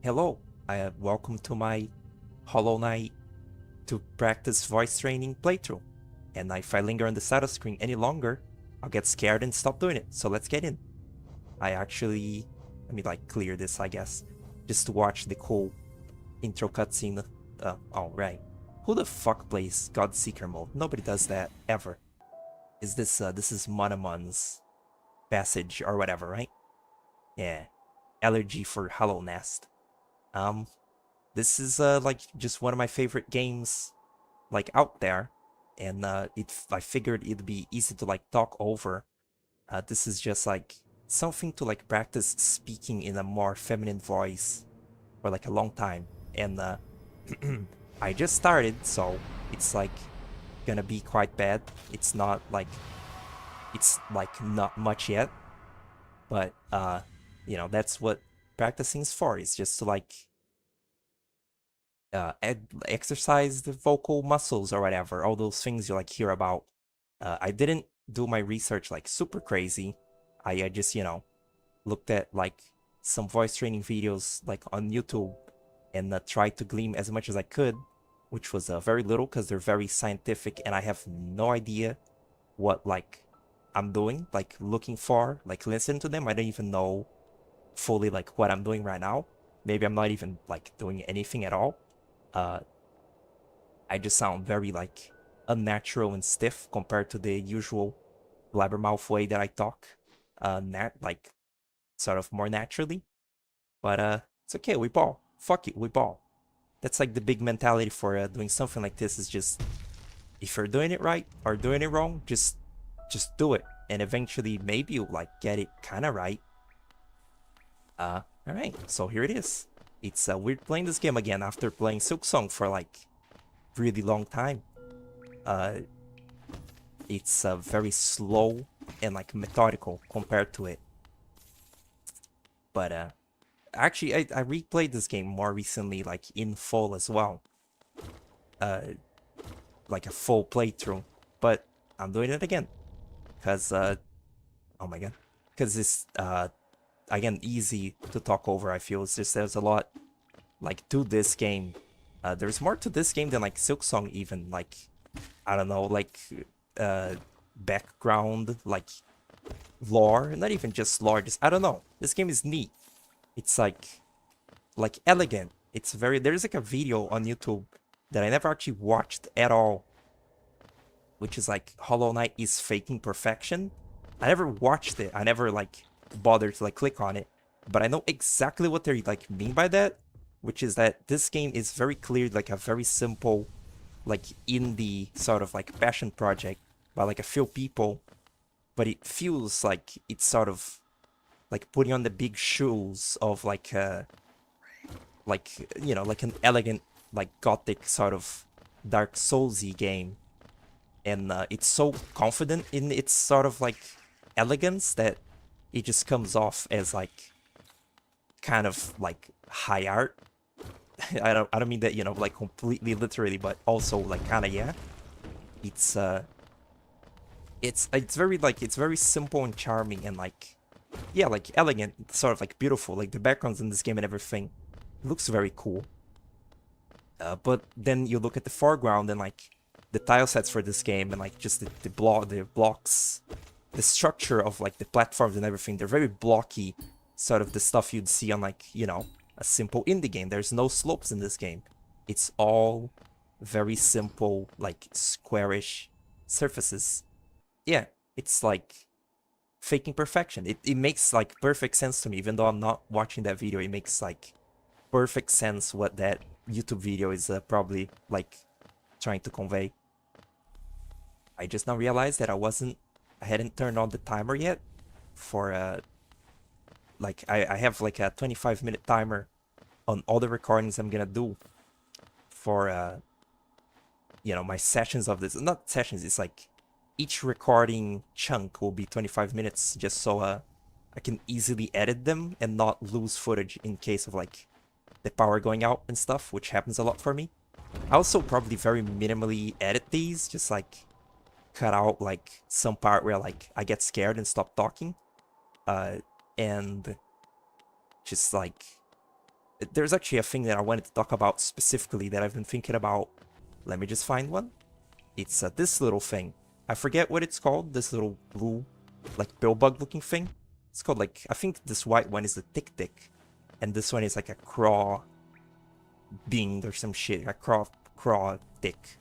Hello, welcome to my Hollow Knight to practice voice training playthrough. And if I linger on the side of the screen any longer, I'll get scared and stop doing it. So let's get in. Let me like clear this, I guess, just to watch the cool intro cutscene. Alright. Who the fuck plays Godseeker mode? Nobody does that, ever. This is Monamon's passage or whatever, right? Yeah. Allergy for Hallownest. Um, this is like just one of my favorite games like out there, and I figured it'd be easy to like talk over. This is just like something to like practice speaking in a more feminine voice for like a long time, and I just started, so it's like gonna be quite bad. It's like not much yet, but that's what practicing is for. It's just to like exercise the vocal muscles or whatever, all those things you like hear about. I didn't do my research like super crazy. I just, looked at like some voice training videos like on YouTube and tried to glean as much as I could, which was very little because they're very scientific and I have no idea what like I'm doing, like looking for, like listen to them. I don't even know fully like what I'm doing right now. Maybe I'm not even like doing anything at all. Uh, I just sound very like unnatural and stiff compared to the usual blabbermouth way that I talk. Like sort of more naturally. But it's okay. We ball. Fuck it. We ball. That's like the big mentality for doing something like this. Is just if you're doing it right or doing it wrong, just do it, and eventually maybe you'll like get it kind of right. All right. So here it is. It's weird playing this game again after playing Silksong for like really long time. Uh, it's very slow and like methodical compared to it. But actually, I replayed this game more recently, like in full as well, uh, like a full playthrough. But I'm doing it again because oh my god, because it's again easy to talk over. I feel it's just there's a lot like to this game. There's more to this game than like Silksong even. Like I don't know, like uh background, like lore, not even just lore, just I don't know. This game is neat. It's like elegant. It's very there's like a video on YouTube that I never actually watched at all, which is like Hollow Knight is faking perfection. I never watched it. I never like bothered to like click on it, but I know exactly what they like mean by that, which is that this game is very clear like a very simple like indie sort of like passion project by like a few people, but it feels like it's sort of like putting on the big shoes of like an elegant like gothic sort of Dark Soulsy game, and it's so confident in its sort of like elegance that it just comes off as like kind of like high art. I don't mean that like completely literally, but also like kind of yeah. It's it's very like it's very simple and charming and like yeah, like elegant, sort of like beautiful. Like the backgrounds in this game and everything looks very cool. But then you look at the foreground and like the tile sets for this game and like just the blocks, the structure of like the platforms and everything. They're very blocky, sort of the stuff you'd see on like a simple indie game. There's no slopes in this game. It's all very simple, like squarish surfaces. Yeah, it's like faking perfection. It makes like perfect sense to me, even though I'm not watching that video. It makes like perfect sense what that YouTube video is probably like trying to convey. I just now realized that I hadn't turned on the timer yet for like I have like a 25-minute timer on all the recordings I'm gonna do for my sessions of this. Not sessions, it's like each recording chunk will be 25 minutes just so I can easily edit them and not lose footage in case of like the power going out and stuff, which happens a lot for me. I also probably very minimally edit these, just like cut out like some part where like I get scared and stop talking, and just like there's actually a thing that I wanted to talk about specifically that I've been thinking about. Let me just find one. It's this little thing. I forget what it's called, this little blue, like pill bug looking thing. It's called like, I think this white one is the tick tick. And this one is like a craw being or some shit, a craw tick.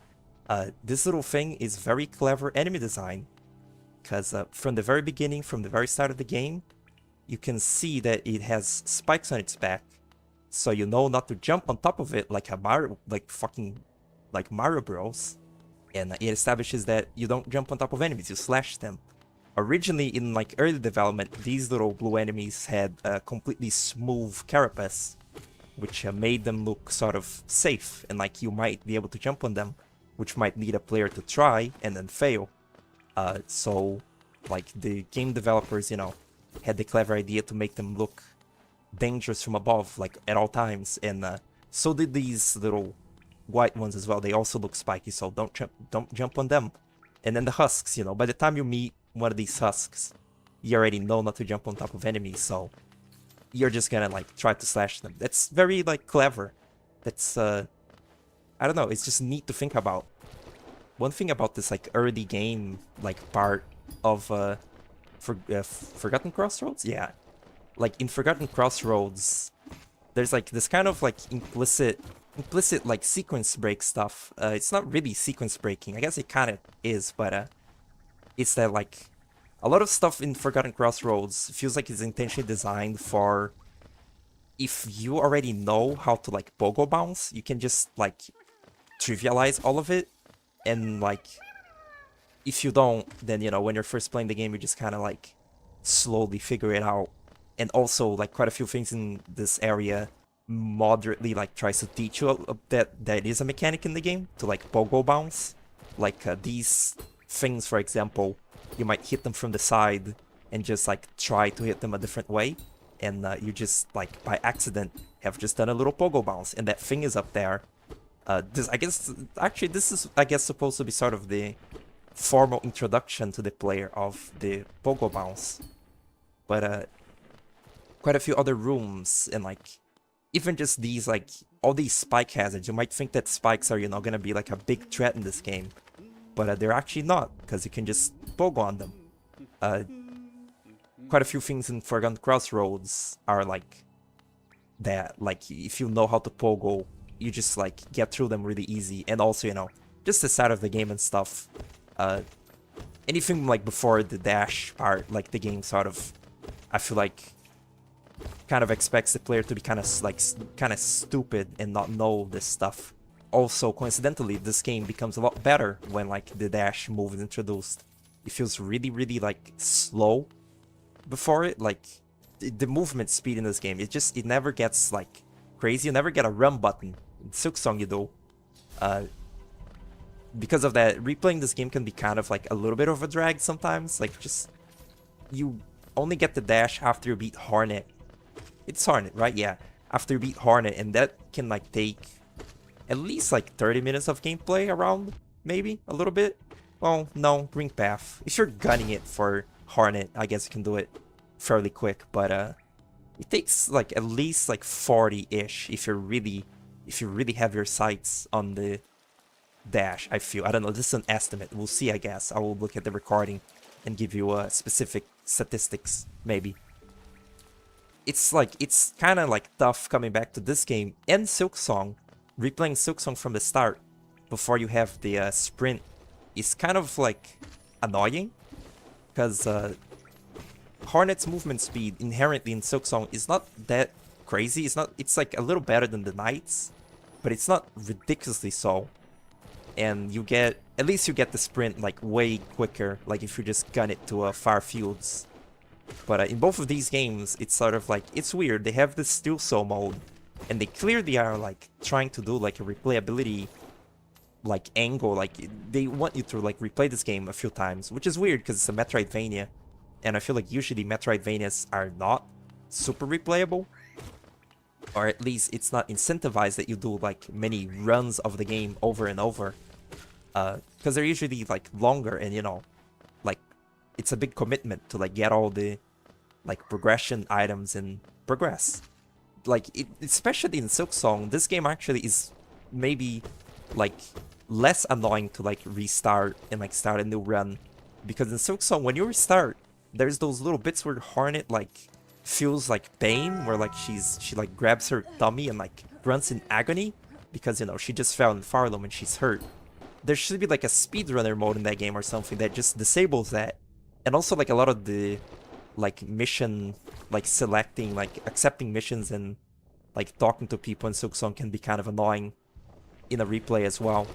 This little thing is very clever enemy design. Because from the very beginning, from the very start of the game, you can see that it has spikes on its back. So you know not to jump on top of it like a Mario, like fucking, like Mario Bros. And it establishes that you don't jump on top of enemies, you slash them. Originally, in like early development, these little blue enemies had a completely smooth carapace, which made them look sort of safe, and like you might be able to jump on them, which might lead a player to try and then fail. So, like, the game developers, you know, had the clever idea to make them look dangerous from above, like, at all times, and so did these little white ones as well. They also look spiky, so don't jump on them. And then the husks, you know, by the time you meet one of these husks, you already know not to jump on top of enemies, so you're just gonna, like, try to slash them. That's very, like, clever. That's, I don't know, it's just neat to think about. One thing about this, like, early game, like, part of, Forgotten Crossroads? Yeah. Like, in Forgotten Crossroads, there's, like, this kind of, like, implicit, like, sequence break stuff. It's not really sequence breaking. I guess it kind of is, but, it's that, like, a lot of stuff in Forgotten Crossroads feels like it's intentionally designed for if you already know how to, like, pogo bounce, you can just, like, trivialize all of it. And, like, if you don't, then, you know, when you're first playing the game, you just kind of, like, slowly figure it out. And also, like, quite a few things in this area moderately, like, tries to teach you that is a mechanic in the game to, like, pogo bounce. Like, these things, for example, you might hit them from the side and just, like, try to hit them a different way. And you just, like, by accident, have just done a little pogo bounce. And that thing is up there. This is, I guess, supposed to be sort of the formal introduction to the player of the pogo bounce. But quite a few other rooms and, like, even just these, like, all these spike hazards. You might think that spikes are, you know, gonna be like a big threat in this game, but they're actually not, because you can just pogo on them. Quite a few things in Forgotten Crossroads are like that. Like, if you know how to pogo, you just, like, get through them really easy. And also, you know, just the start of the game and stuff. Anything, like, before the dash part, like, the game sort of, I feel like, kind of expects the player to be kind of, like, kind of stupid and not know this stuff. Also, coincidentally, this game becomes a lot better when, like, the dash move is introduced. It feels really, really, like, slow before it. Like, the movement speed in this game, it never gets, like, crazy. You never get a run button. In Silksong you do. Because of that, replaying this game can be kind of like a little bit of a drag sometimes. Like, just, you only get the dash after you beat Hornet. It's Hornet, right? Yeah. After you beat Hornet, and that can, like, take at least, like, 30 minutes of gameplay around, maybe a little bit. Well, no, Ring Path. If you're gunning it for Hornet, I guess you can do it fairly quick, but it takes, like, at least, like, 40-ish if you really have your sights on the dash, I feel. I don't know, this is an estimate. We'll see, I guess. I will look at the recording and give you specific statistics, maybe. It's, like, it's kind of, like, tough coming back to this game and Silksong. Replaying Silksong from the start, before you have the sprint, is kind of, like, annoying. Because Hornet's movement speed inherently in Silksong is not that crazy. It's like a little better than the Knight's, but it's not ridiculously so. And you get, at least you get the sprint, like, way quicker, like, if you just gun it to far fields. But in both of these games, it's sort of like, it's weird. They have this Still So mode, and they clearly are, like, trying to do, like, a replayability, like, angle. Like, they want you to, like, replay this game a few times, which is weird because it's a Metroidvania. And I feel like usually Metroidvanias are not super replayable. Or at least it's not incentivized that you do, like, many runs of the game over and over. Because they're usually, like, longer and, you know, like, it's a big commitment to, like, get all the, like, progression items and progress. like especially in Silksong, this game actually is maybe like less annoying to like restart and like start a new run, because in Silksong when you restart, there's those little bits where Hornet like feels like pain, where like she like grabs her tummy and like grunts in agony because, you know, she just fell in Farlum and she's hurt. There should be like a speedrunner mode in that game or something that just disables that. And also like a lot of the like mission, like selecting, like accepting missions and like talking to people in Silksong can be kind of annoying in a replay as well.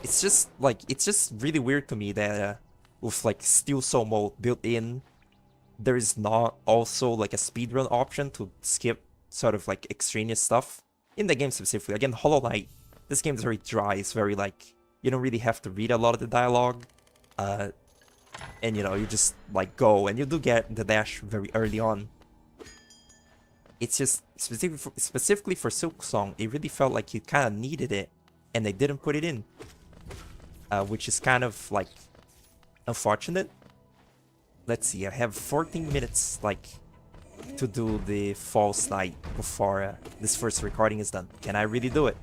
It's just really weird to me that with like Steel Soul mode built in, there is not also like a speedrun option to skip sort of like extraneous stuff in the game specifically. Again, Hollow Knight, this game is very dry. It's very like, you don't really have to read a lot of the dialogue, and you know, you just like go, and you do get the dash very early on. It's just specifically for Silksong, it really felt like you kind of needed it, and they didn't put it in, which is kind of like unfortunate. Let's see, I have 14 minutes like to do the False Night before this first recording is done. Can I really do it?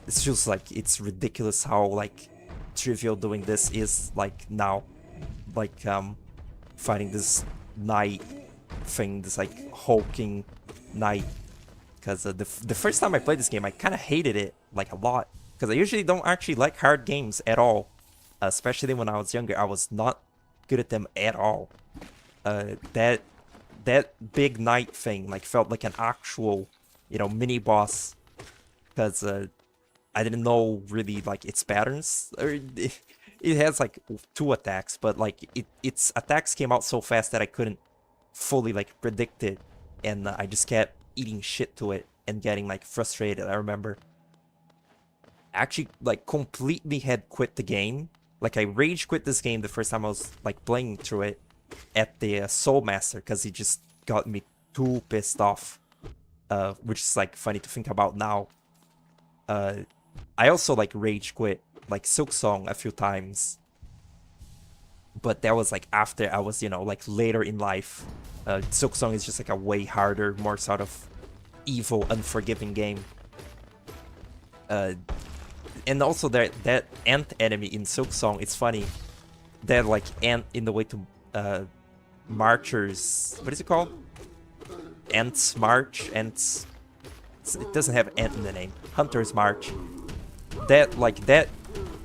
It's just like, it's ridiculous how like trivial doing this is like now. Like fighting this knight thing, this like hulking knight. Because the first time I played this game, I kind of hated it like a lot. Because I usually don't actually like hard games at all. Especially when I was younger, I was not good at them at all. That big knight thing like felt like an actual, you know, mini boss. Because I didn't know really like its patterns. Or it has like 2 attacks, but like its attacks came out so fast that I couldn't fully like predict it, and I just kept eating shit to it and getting like frustrated. I remember I actually like completely had quit the game. Like I rage quit this game the first time I was like playing through it at the Soul Master, because he just got me too pissed off, which is like funny to think about now. I also like rage quit like Silksong a few times, but that was like after I was, you know, like later in life. Silksong is just like a way harder, more sort of evil, unforgiving game. And also that ant enemy in Silksong, it's funny. That like ant in the way to Marchers, what is it called? Ants March? Ants, it doesn't have ant in the name. Hunter's March. That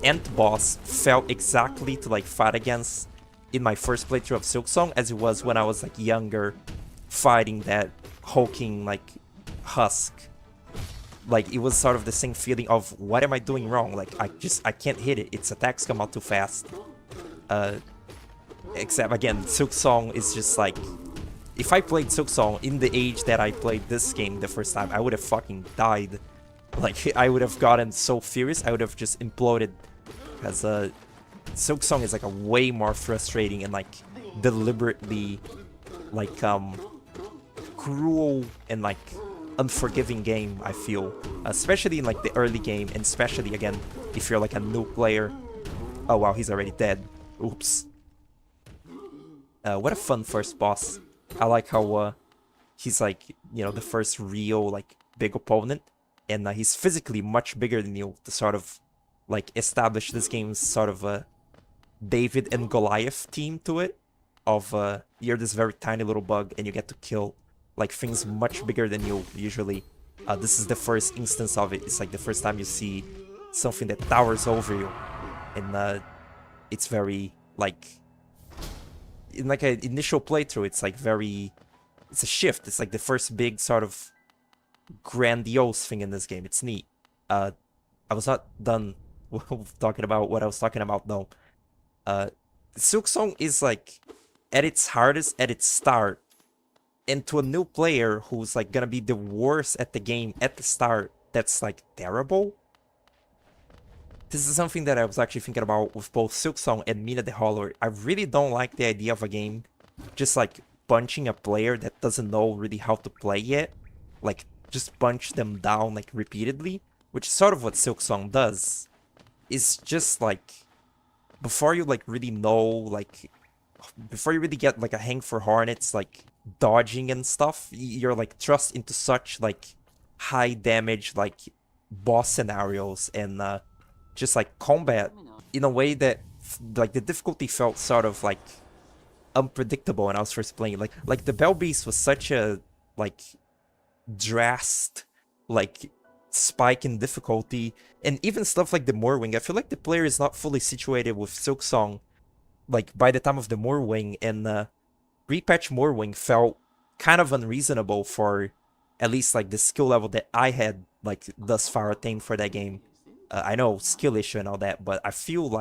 ant boss felt exactly to like fight against in my first playthrough of Silksong as it was when I was like younger, fighting that hulking like husk. Like it was sort of the same feeling of, what am I doing wrong? Like I can't hit it. Its attacks come out too fast. Except again, Silksong is just like, if I played Silksong in the age that I played this game the first time, I would have fucking died. Like I would have gotten so furious, I would have just imploded. Because Silksong is like a way more frustrating and like deliberately like cruel and like unforgiving game, I feel. Especially in like the early game, and especially again if you're like a new player. Oh wow, he's already dead. Oops. What a fun first boss. I like how he's like, you know, the first real like big opponent, and he's physically much bigger than you to sort of like establish this game's sort of a David and Goliath team to it. Of you're this very tiny little bug and you get to kill like things much bigger than you usually. This is the first instance of it. It's like the first time you see something that towers over you, and it's very like, in like an initial playthrough, it's like very, it's a shift. It's like the first big sort of grandiose thing in this game. It's neat. I was not done talking about what I was talking about though. Silksong is like at its hardest at its start, and to a new player who's like gonna be the worst at the game at the start, that's like terrible. This is something that I was actually thinking about with both Silksong and Mina the Hollower. I really don't like the idea of a game just like punching a player that doesn't know really how to play yet. Like just punch them down like repeatedly, which is sort of what Silksong does. It's just like, before you like really know, like before you really get like a hang for Hornets, like dodging and stuff. You're like thrust into such like high damage like boss scenarios and just like combat in a way that like the difficulty felt sort of like unpredictable when I was first playing. Like the Bell Beast was such a like drastic like spike in difficulty, and even stuff like the Morwing. I feel like the player is not fully situated with Silksong like by the time of the Morwing, and repatch Morwing felt kind of unreasonable for at least like the skill level that I had like thus far attained for that game. I know skill issue and all that, but I felt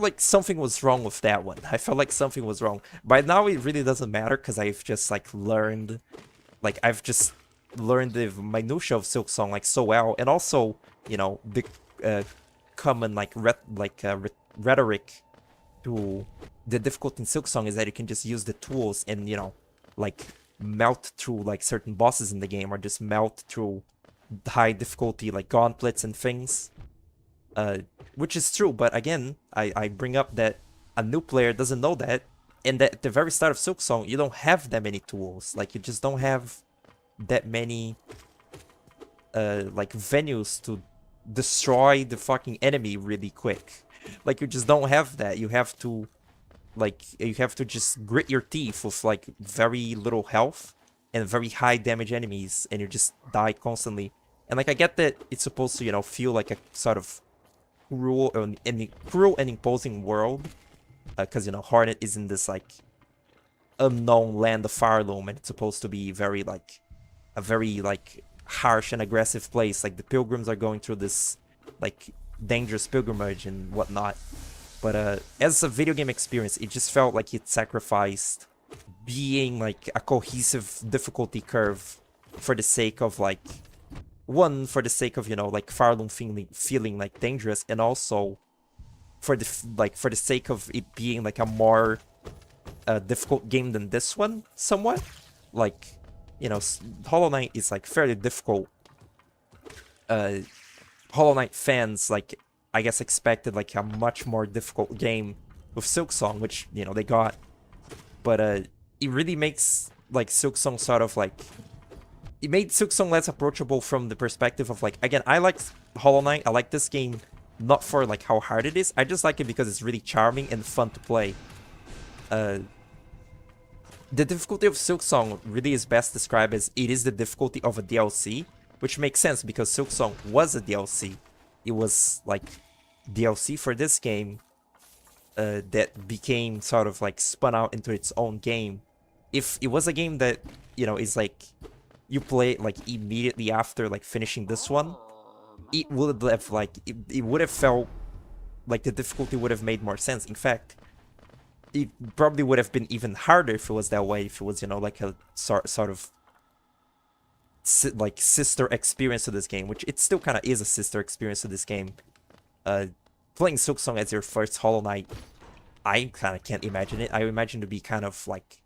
like something was wrong with that one. I felt like something was wrong. By now it really doesn't matter because I've just like learned, like I've just learned the minutia of Silksong like so well, and also you know the common like rhetoric to the difficulty in Silksong is that you can just use the tools and, you know, like melt through like certain bosses in the game, or just melt through high difficulty like gauntlets and things. Which is true, but again, I bring up that a new player doesn't know that, and that at the very start of Silksong, you don't have that many tools. Like, you just don't have that many like venues to destroy the fucking enemy really quick. Like, you just don't have that. You have to just grit your teeth with like very little health and very high damage enemies, and you just die constantly. And like, I get that it's supposed to, you know, feel like a sort of cruel and imposing world, because you know Hornet is in this like unknown land of Farloom, and it's supposed to be very like a very like harsh and aggressive place. Like, the pilgrims are going through this like dangerous pilgrimage and whatnot. But as a video game experience, it just felt like it sacrificed being like a cohesive difficulty curve for the sake of like, one, for the sake of, you know, like Farloom feeling like dangerous, and also for the sake of it being like a more difficult game than this one, somewhat. Like, you know, Hollow Knight is like fairly difficult. Hollow Knight fans, like, I guess expected like a much more difficult game with Silksong, which, you know, they got. But it really makes like Silksong sort of like, it made Silksong less approachable from the perspective of like, again, I like Hollow Knight. I like this game not for like how hard it is. I just like it because it's really charming and fun to play. The difficulty of Silksong really is best described as it is the difficulty of a DLC, which makes sense because Silksong was a DLC. It was like DLC for this game that became sort of like spun out into its own game. If it was a game that, you know, is like you play like immediately after like finishing this one, it would have like it would have felt like the difficulty would have made more sense. In fact, it probably would have been even harder if it was that way, if it was, you know, like a sort of like sister experience to this game, which it still kind of is a sister experience to this game. Playing Silksong as your first Hollow Knight, I kind of can't imagine it. I imagine it to be kind of like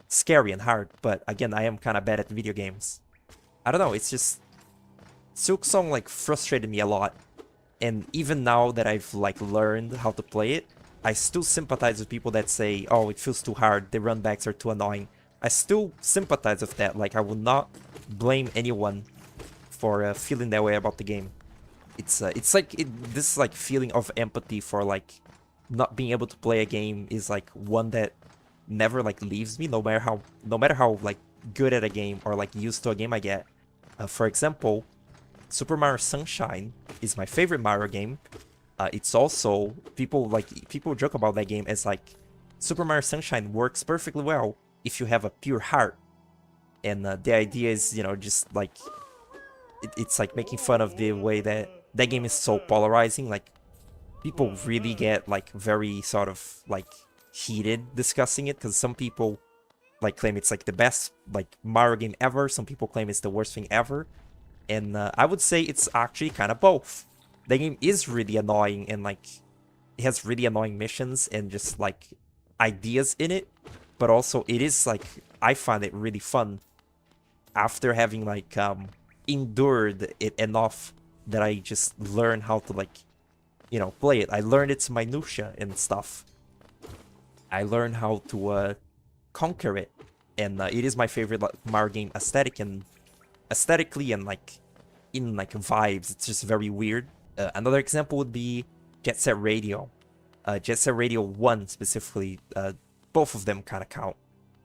scary and hard, but again, I am kind of bad at video games. I don't know, it's just Silksong like frustrated me a lot, and even now that I've like learned how to play it, I still sympathize with people that say, oh, it feels too hard, the runbacks are too annoying. I still sympathize with that. Like, I would not blame anyone for feeling that way about the game. It's like this like feeling of empathy for like not being able to play a game is like one that never like leaves me, no matter how like good at a game or like used to a game I get. For example, Super Mario Sunshine is my favorite Mario game. It's also, people joke about that game as like, Super Mario Sunshine works perfectly well if you have a pure heart. And the idea is, you know, just like it's like making fun of the way that that game is so polarizing. Like, people really get like very sort of like heated discussing it, because some people like claim it's like the best like Mario game ever, some people claim it's the worst thing ever, and I would say it's actually kind of both. The game is really annoying, and like it has really annoying missions and just like ideas in it, but also it is like, I find it really fun after having like endured it enough that I just learn how to like, you know, play it. I learned its minutia and stuff. I learned how to conquer it, and it is my favorite like, Mario game aesthetically and like in like vibes. It's just very weird. Another example would be Jet Set Radio. Jet Set Radio 1 specifically, both of them kind of count.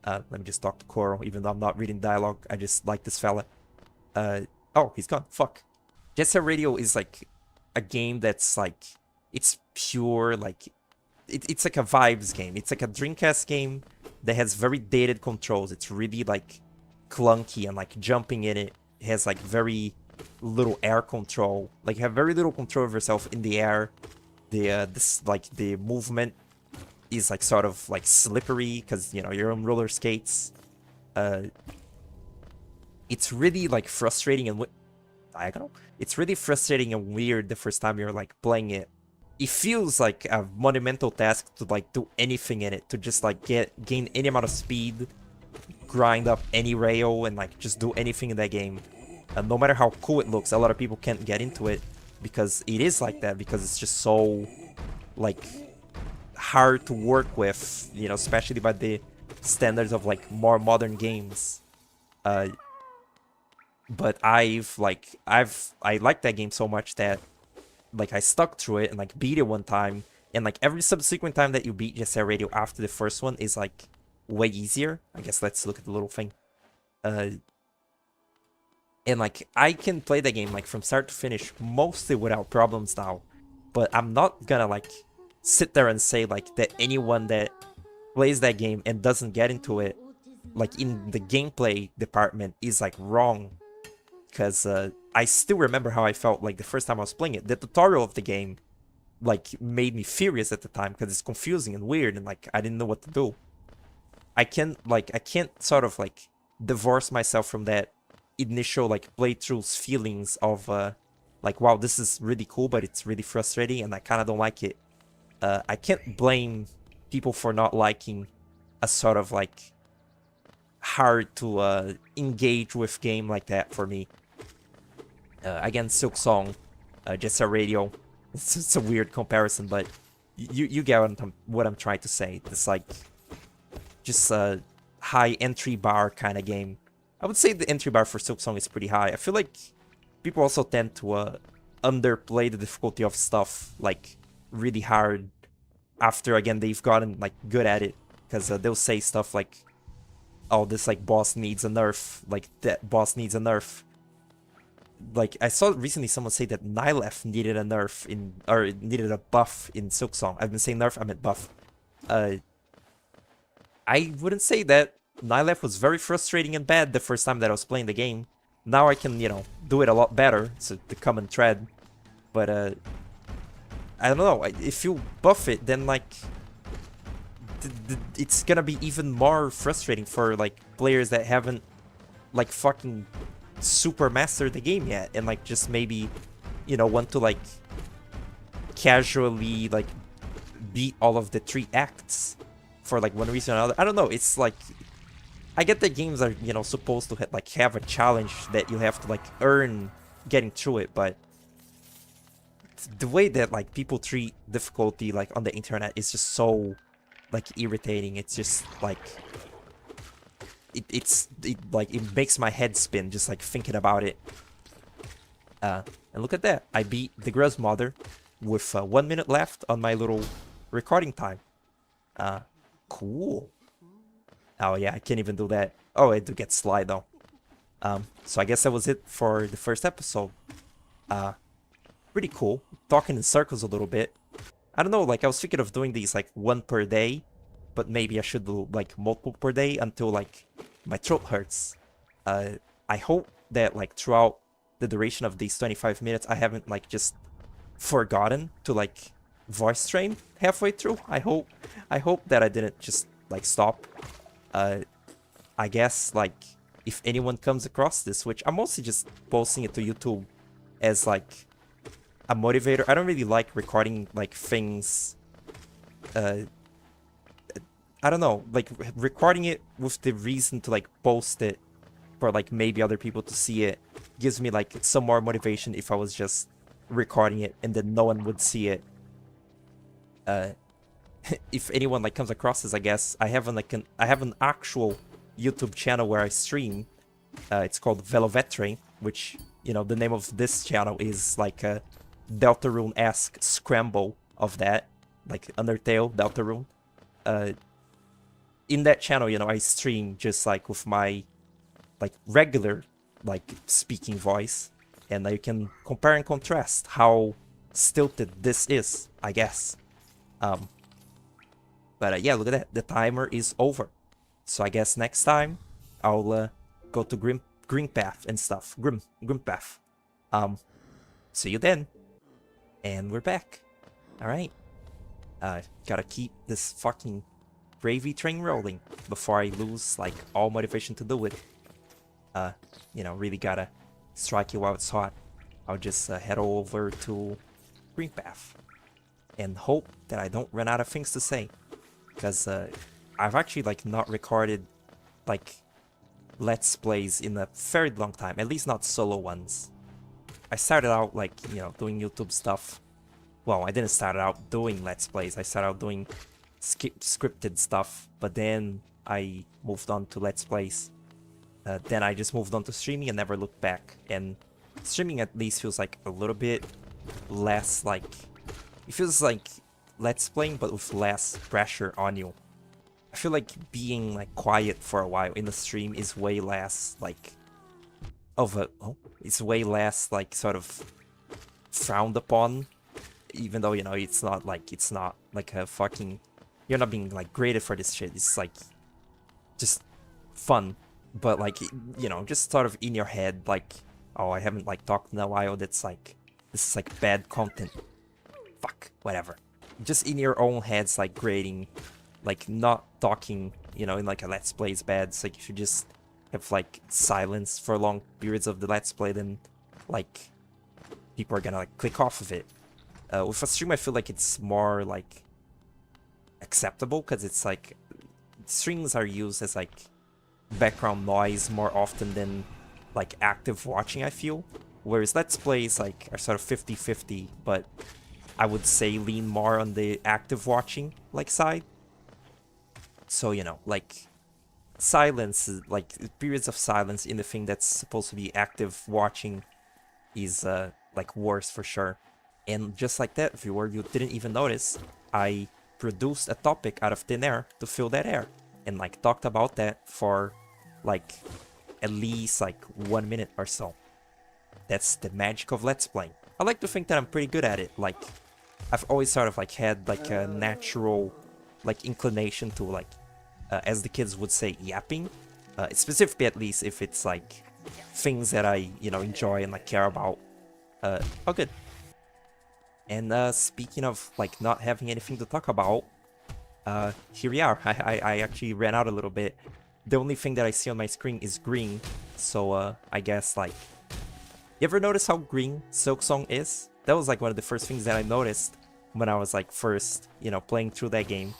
Let me just talk to Coral, even though I'm not reading dialogue. I just like this fella. Oh, he's gone. Fuck. Jet Set Radio is like a game that's like, it's pure, like, it's like a vibes game. It's like a Dreamcast game that has very dated controls. It's really like clunky and like jumping in it has like very little air control. Like you have very little control of yourself in the air. The movement is like sort of like slippery because you know you're on roller skates. It's really like frustrating and diagonal. It's really frustrating and weird the first time you're like playing it. It feels like a monumental task to like do anything in it, to just like gain any amount of speed, grind up any rail, and like just do anything in that game. And no matter how cool it looks, a lot of people can't get into it because it is like that, because it's just so like hard to work with, you know, especially by the standards of like more modern games. But I like that game so much that like I stuck through it and like beat it one time, and like every subsequent time that you beat Jet Set Radio after the first one is like way easier. I guess let's look at the little thing. And like I can play the game like from start to finish mostly without problems now, but I'm not gonna like sit there and say like that anyone that plays that game and doesn't get into it like in the gameplay department is like wrong, because I still remember how I felt like the first time I was playing it. The tutorial of the game like made me furious at the time because it's confusing and weird and like I didn't know what to do. I can't sort of like divorce myself from that initial like playthrough's feelings of like, wow, this is really cool, but it's really frustrating and I kind of don't like it. I can't blame people for not liking a sort of like hard to engage with game like that for me. Again, Silksong, Jet Set Radio. It's a weird comparison, but you get what I'm trying to say. It's like just a high entry bar kind of game. I would say the entry bar for Silksong is pretty high. I feel like people also tend to underplay the difficulty of stuff like really hard after, again, they've gotten like good at it, because they'll say stuff like, oh, this like boss needs a nerf, like that boss needs a nerf. Like I saw recently someone say that Nyleth needed a nerf or needed a buff in Silksong. I've been saying nerf, I meant buff. I wouldn't say that. Nyleth was very frustrating and bad the first time that I was playing the game. Now I can, you know, do it a lot better. It's the common thread. But I don't know. If you buff it, then like it's gonna be even more frustrating for like players that haven't like fucking super mastered the game yet, and like just maybe, you know, want to like casually like beat all of the 3 acts for like one reason or another. I don't know. It's like, I get that games are, you know, supposed to like have a challenge that you have to like earn getting through it, but the way that like people treat difficulty like on the internet is just so like irritating. It's just like it makes my head spin just like thinking about it. And look at that, I beat the Grandmother with 1 minute left on my little recording time. Cool. Oh yeah, I can't even do that. Oh, I do get slide though. So I guess that was it for the first episode. Pretty cool. Talking in circles a little bit. I don't know, like I was thinking of doing these like 1 per day, but maybe I should do like multiple per day until like my throat hurts. I hope that like throughout the duration of these 25 minutes, I haven't like just forgotten to like voice train halfway through. I hope that I didn't just like stop. I guess like if anyone comes across this, which I'm mostly just posting it to YouTube as like a motivator. I don't really like recording like things. I don't know, like recording it with the reason to like post it for like maybe other people to see it gives me like some more motivation if I was just recording it and then no one would see it. If anyone like comes across this, I guess I have an actual YouTube channel where I stream. It's called Velovetre, which, you know, the name of this channel is like a Deltarune-esque scramble of that, like Undertale, Deltarune. In that channel, you know, I stream just like with my like regular like speaking voice, and you can compare and contrast how stilted this is, I guess. But yeah, look at that. The timer is over. So I guess next time I'll go to Green Path and stuff. Grim Path. See you then. And we're back. Alright. Gotta keep this fucking gravy train rolling before I lose like all motivation to do it. You know, really gotta strike you while it's hot. I'll just head over to Green Path and hope that I don't run out of things to say. Because I've actually like not recorded like Let's Plays in a very long time, at least not solo ones. I started out like, you know, doing YouTube stuff. Well, I didn't start out doing Let's Plays, I started out doing scripted stuff, but then I moved on to Let's Plays. Then I just moved on to streaming and never looked back. And streaming at least feels like a little bit less like... It feels like Let's Playing, but with less pressure on you. I feel like being like quiet for a while in the stream is way less like it's way less like sort of frowned upon, even though, you know, it's not like a fucking, you're not being like graded for this shit. It's like just fun, but like, you know, just sort of in your head like, oh, I haven't like talked in a while, that's like, this is like bad content, fuck, whatever. Just in your own heads, like grading, like not talking, you know, in like a Let's Play is bad. It's like you should just have like silence for long periods of the Let's Play, then like people are gonna like click off of it. With a stream, I feel like it's more like acceptable because it's like streams are used as like background noise more often than like active watching, I feel. Whereas Let's Plays like are sort of 50-50, but I would say lean more on the active watching like side. So, you know, like silence, like periods of silence in the thing that's supposed to be active watching is like worse for sure. And just like that, viewer, you didn't even notice, I produced a topic out of thin air to fill that air and like talked about that for like at least like 1 minute or so. That's the magic of Let's Playing. I like to think that I'm pretty good at it. Like, I've always sort of like had like a natural like inclination to like, as the kids would say, yapping. Specifically, at least if it's like things that I, you know, enjoy and like care about. Oh, good. And speaking of like not having anything to talk about, here we are. I actually ran out a little bit. The only thing that I see on my screen is green, so I guess like, you ever notice how green Silksong is? That was like one of the first things that I noticed when I was like first, you know, playing through that game,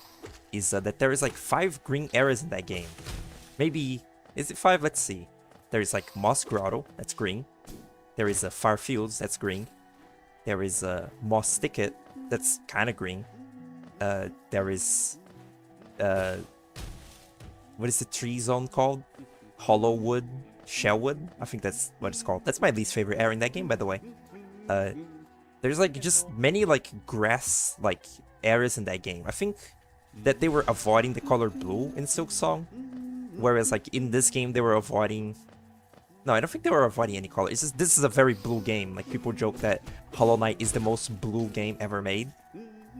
is that there is like 5 green areas in that game. Maybe, is it 5? Let's see. There is like Moss Grotto, that's green. There is a Far Fields, that's green. There is a Moss Thicket, that's kind of green. There is, what is the tree zone called? Hollowwood, Shellwood? I think that's what it's called. That's my least favorite area in that game, by the way. There's like just many like grass like areas in that game. I think that they were avoiding the color blue in Silksong, whereas like in this game they were avoiding... No, I don't think they were avoiding any color. It's just, this is a very blue game. Like, people joke that Hollow Knight is the most blue game ever made.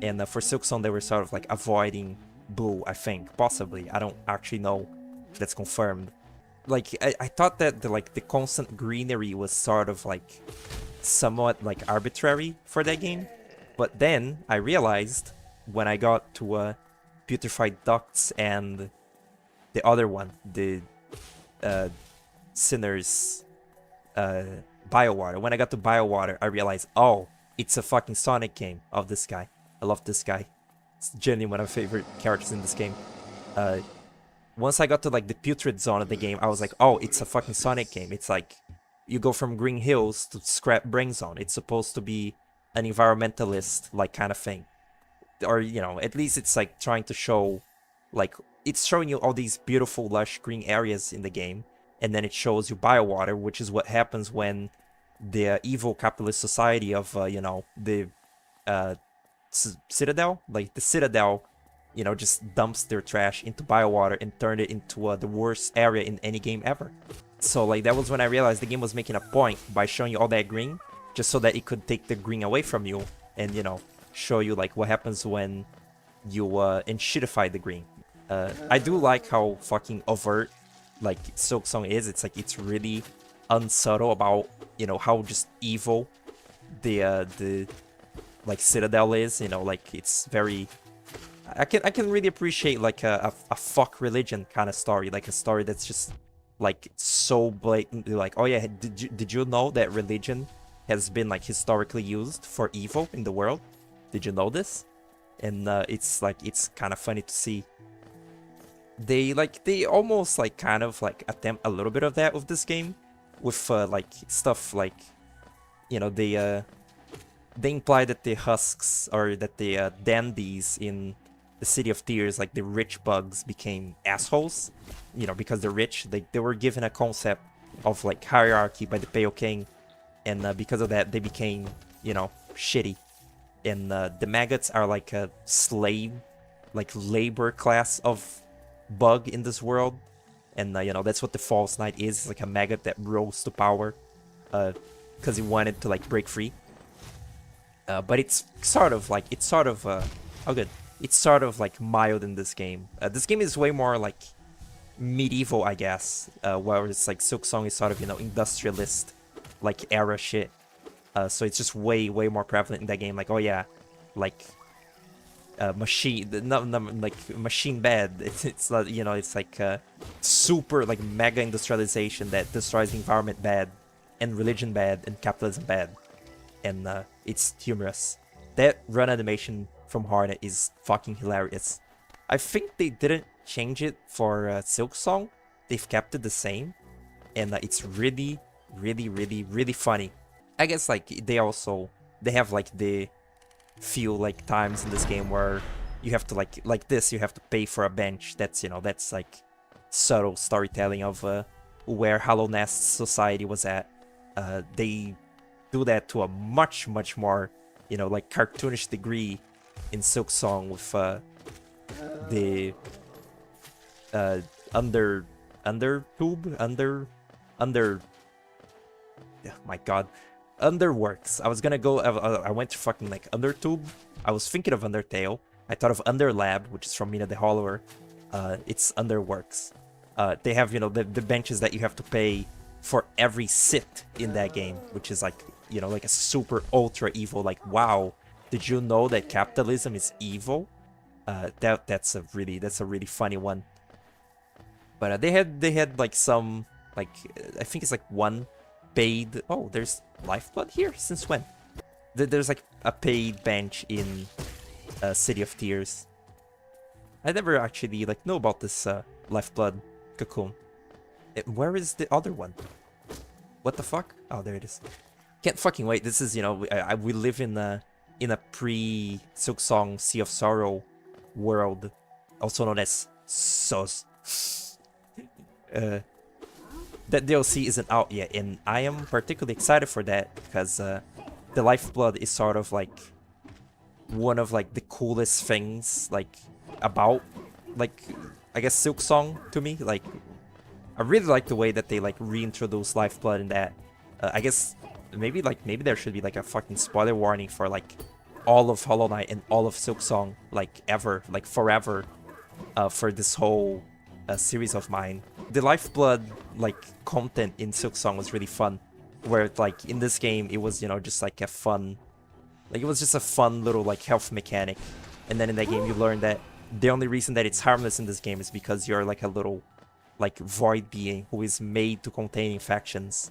And for Silksong, they were sort of like avoiding blue, I think. Possibly. I don't actually know if that's confirmed. Like, I thought that the constant greenery was sort of like somewhat like arbitrary for that game. But then I realized when I got to Putrefied Ducts and the other one, the Sinner's Biowater. When I got to Biowater, I realized, oh, it's a fucking Sonic game of this guy. I love this guy. It's genuinely one of my favorite characters in this game. Once I got to like the Putrid zone of the game, I was like, oh, it's a fucking Sonic game. It's like, you go from Green Hills to Scrap Brain Zone. It's supposed to be an environmentalist like kind of thing. Or, you know, at least it's like trying to show like it's showing you all these beautiful lush green areas in the game, and then it shows you biowater, which is what happens when the evil capitalist society of the uh, Citadel, like the Citadel, just dumps their trash into biowater and turned it into the worst area in any game ever. So like that was when I realized the game was making a point by showing you all that green, just so that it could take the green away from you and show you like what happens when you enshittify the green. I do like how fucking overt like Silksong is. It's like it's really unsubtle about how just evil the like Citadel is. Like it's very. I can really appreciate like a fuck religion kind of story, like a story that's just like so blatantly like, oh yeah, did you know that religion has been like historically used for evil in the world? Did you know this? And it's like it's kind of funny to see. They almost like kind of like attempt a little bit of that with this game, with like stuff like they imply that the husks or that the dandies in the City of Tears, like the rich bugs, became assholes, because they're rich. They were given a concept of like hierarchy by the Pale King, and because of that they became shitty. And the maggots are like a slave, like labor class of bug in this world, and that's what the False Knight is. It's like a maggot that rose to power because he wanted to like break free. But it's sort of it's sort of like mild in this game. This game is way more like medieval, I guess, whereas like Silksong is sort of industrialist like era shit. So it's just way more prevalent in that game. Like, oh yeah, like machine, like machine bad. It's not, it's like super like mega industrialization that destroys the environment bad, and religion bad, and capitalism bad, and it's humorous. That run animation from Hornet is fucking hilarious. I think they didn't change it for Silksong. They've kept it the same, and it's really funny. I guess like they have like the few like times in this game where you have to like this, you have to pay for a bench. That's that's like subtle storytelling of where Hollow Nest society was at. They do that to a much more like cartoonish degree in Silksong with the my god, Underworks. I was gonna go. I went to fucking like Undertube. I was thinking of Undertale. I thought of Underlab, which is from Mina the Hollower. It's Underworks. They have the benches that you have to pay for every sit in that game, which is like like a super ultra evil. Like, wow, did you know that capitalism is evil? That's a really funny one. But they had like some like I think it's like one paid. Oh, there's Lifeblood here. Since when? There's like a paid bench in City of Tears. I never actually like know about this Lifeblood cocoon. Where is the other one? What the fuck? Oh, there it is. Can't fucking wait. This is we live in a pre-Silksong Sea of Sorrow world, also known as SOS. That DLC isn't out yet, and I am particularly excited for that because the Lifeblood is sort of like one of like the coolest things like about like I guess Silksong to me. Like I really like the way that they like reintroduce Lifeblood in that. I guess maybe there should be like a fucking spoiler warning for like all of Hollow Knight and all of Silksong like ever, like forever, for this whole series of mine. The Lifeblood like content in Silksong was really fun, where like in this game it was just like a fun, like it was just a fun little like health mechanic, and then in that game you learn that the only reason that it's harmless in this game is because you're like a little like void being who is made to contain infections,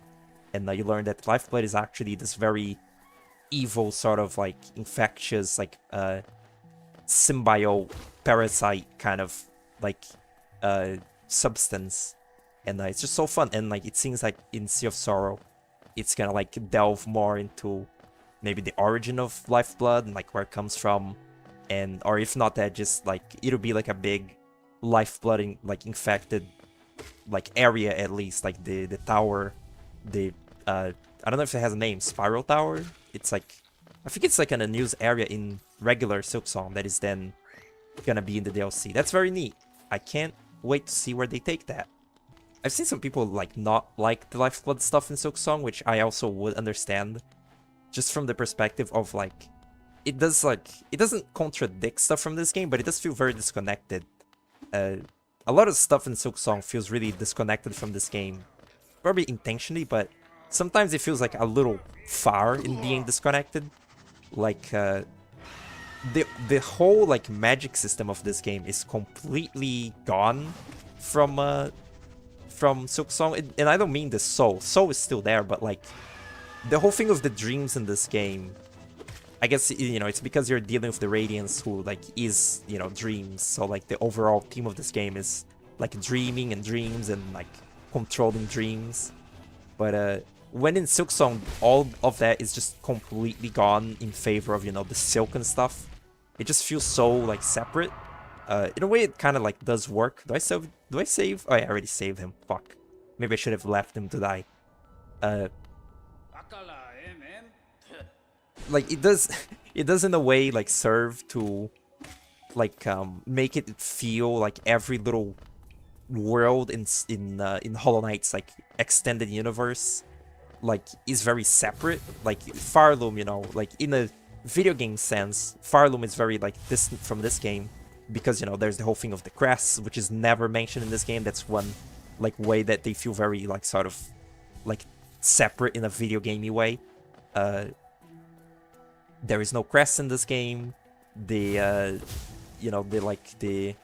and you learn that Lifeblood is actually this very evil sort of like infectious like symbiote parasite kind of like substance, and it's just so fun. And like it seems like in Sea of Sorrow it's gonna like delve more into maybe the origin of Lifeblood and like where it comes from, and or if not that, just like it'll be like a big lifeblood like infected like area, at least like the tower, the I don't know if it has a name, Spiral Tower. It's like, I think it's like in a news area in regular Silksong that is then gonna be in the DLC. That's very neat. I can't wait to see where they take that. I've seen some people like not like the lifeblood stuff in Silksong, which I also would understand, just from the perspective of like, it doesn't contradict stuff from this game, but it does feel very disconnected. A lot of stuff in Silksong feels really disconnected from this game, probably intentionally, but sometimes it feels like a little far in being disconnected. Like the whole like magic system of this game is completely gone from Silksong, and I don't mean the soul. Soul is still there, but like the whole thing of the dreams in this game, I guess, you know, it's because you're dealing with the Radiance, who like is, you know, dreams. So like the overall theme of this game is like dreaming and dreams and like controlling dreams. But when in Silksong, all of that is just completely gone in favor of, you know, the silk and stuff. It just feels so like separate. In a way, it kind of like does work. Do I save? Do I save? Oh, yeah, I already saved him. Fuck. Maybe I should have left him to die. Like it does, it does in a way like serve to like make it feel like every little world in Hollow Knight's like extended universe like is very separate. Like Farloom, you know, like in a video game sense, Farloom is very like distant from this game because, you know, there's the whole thing of the crests, which is never mentioned in this game. That's one like way that they feel very like sort of like separate in a video gamey way. There is no crest in this game. The you know, the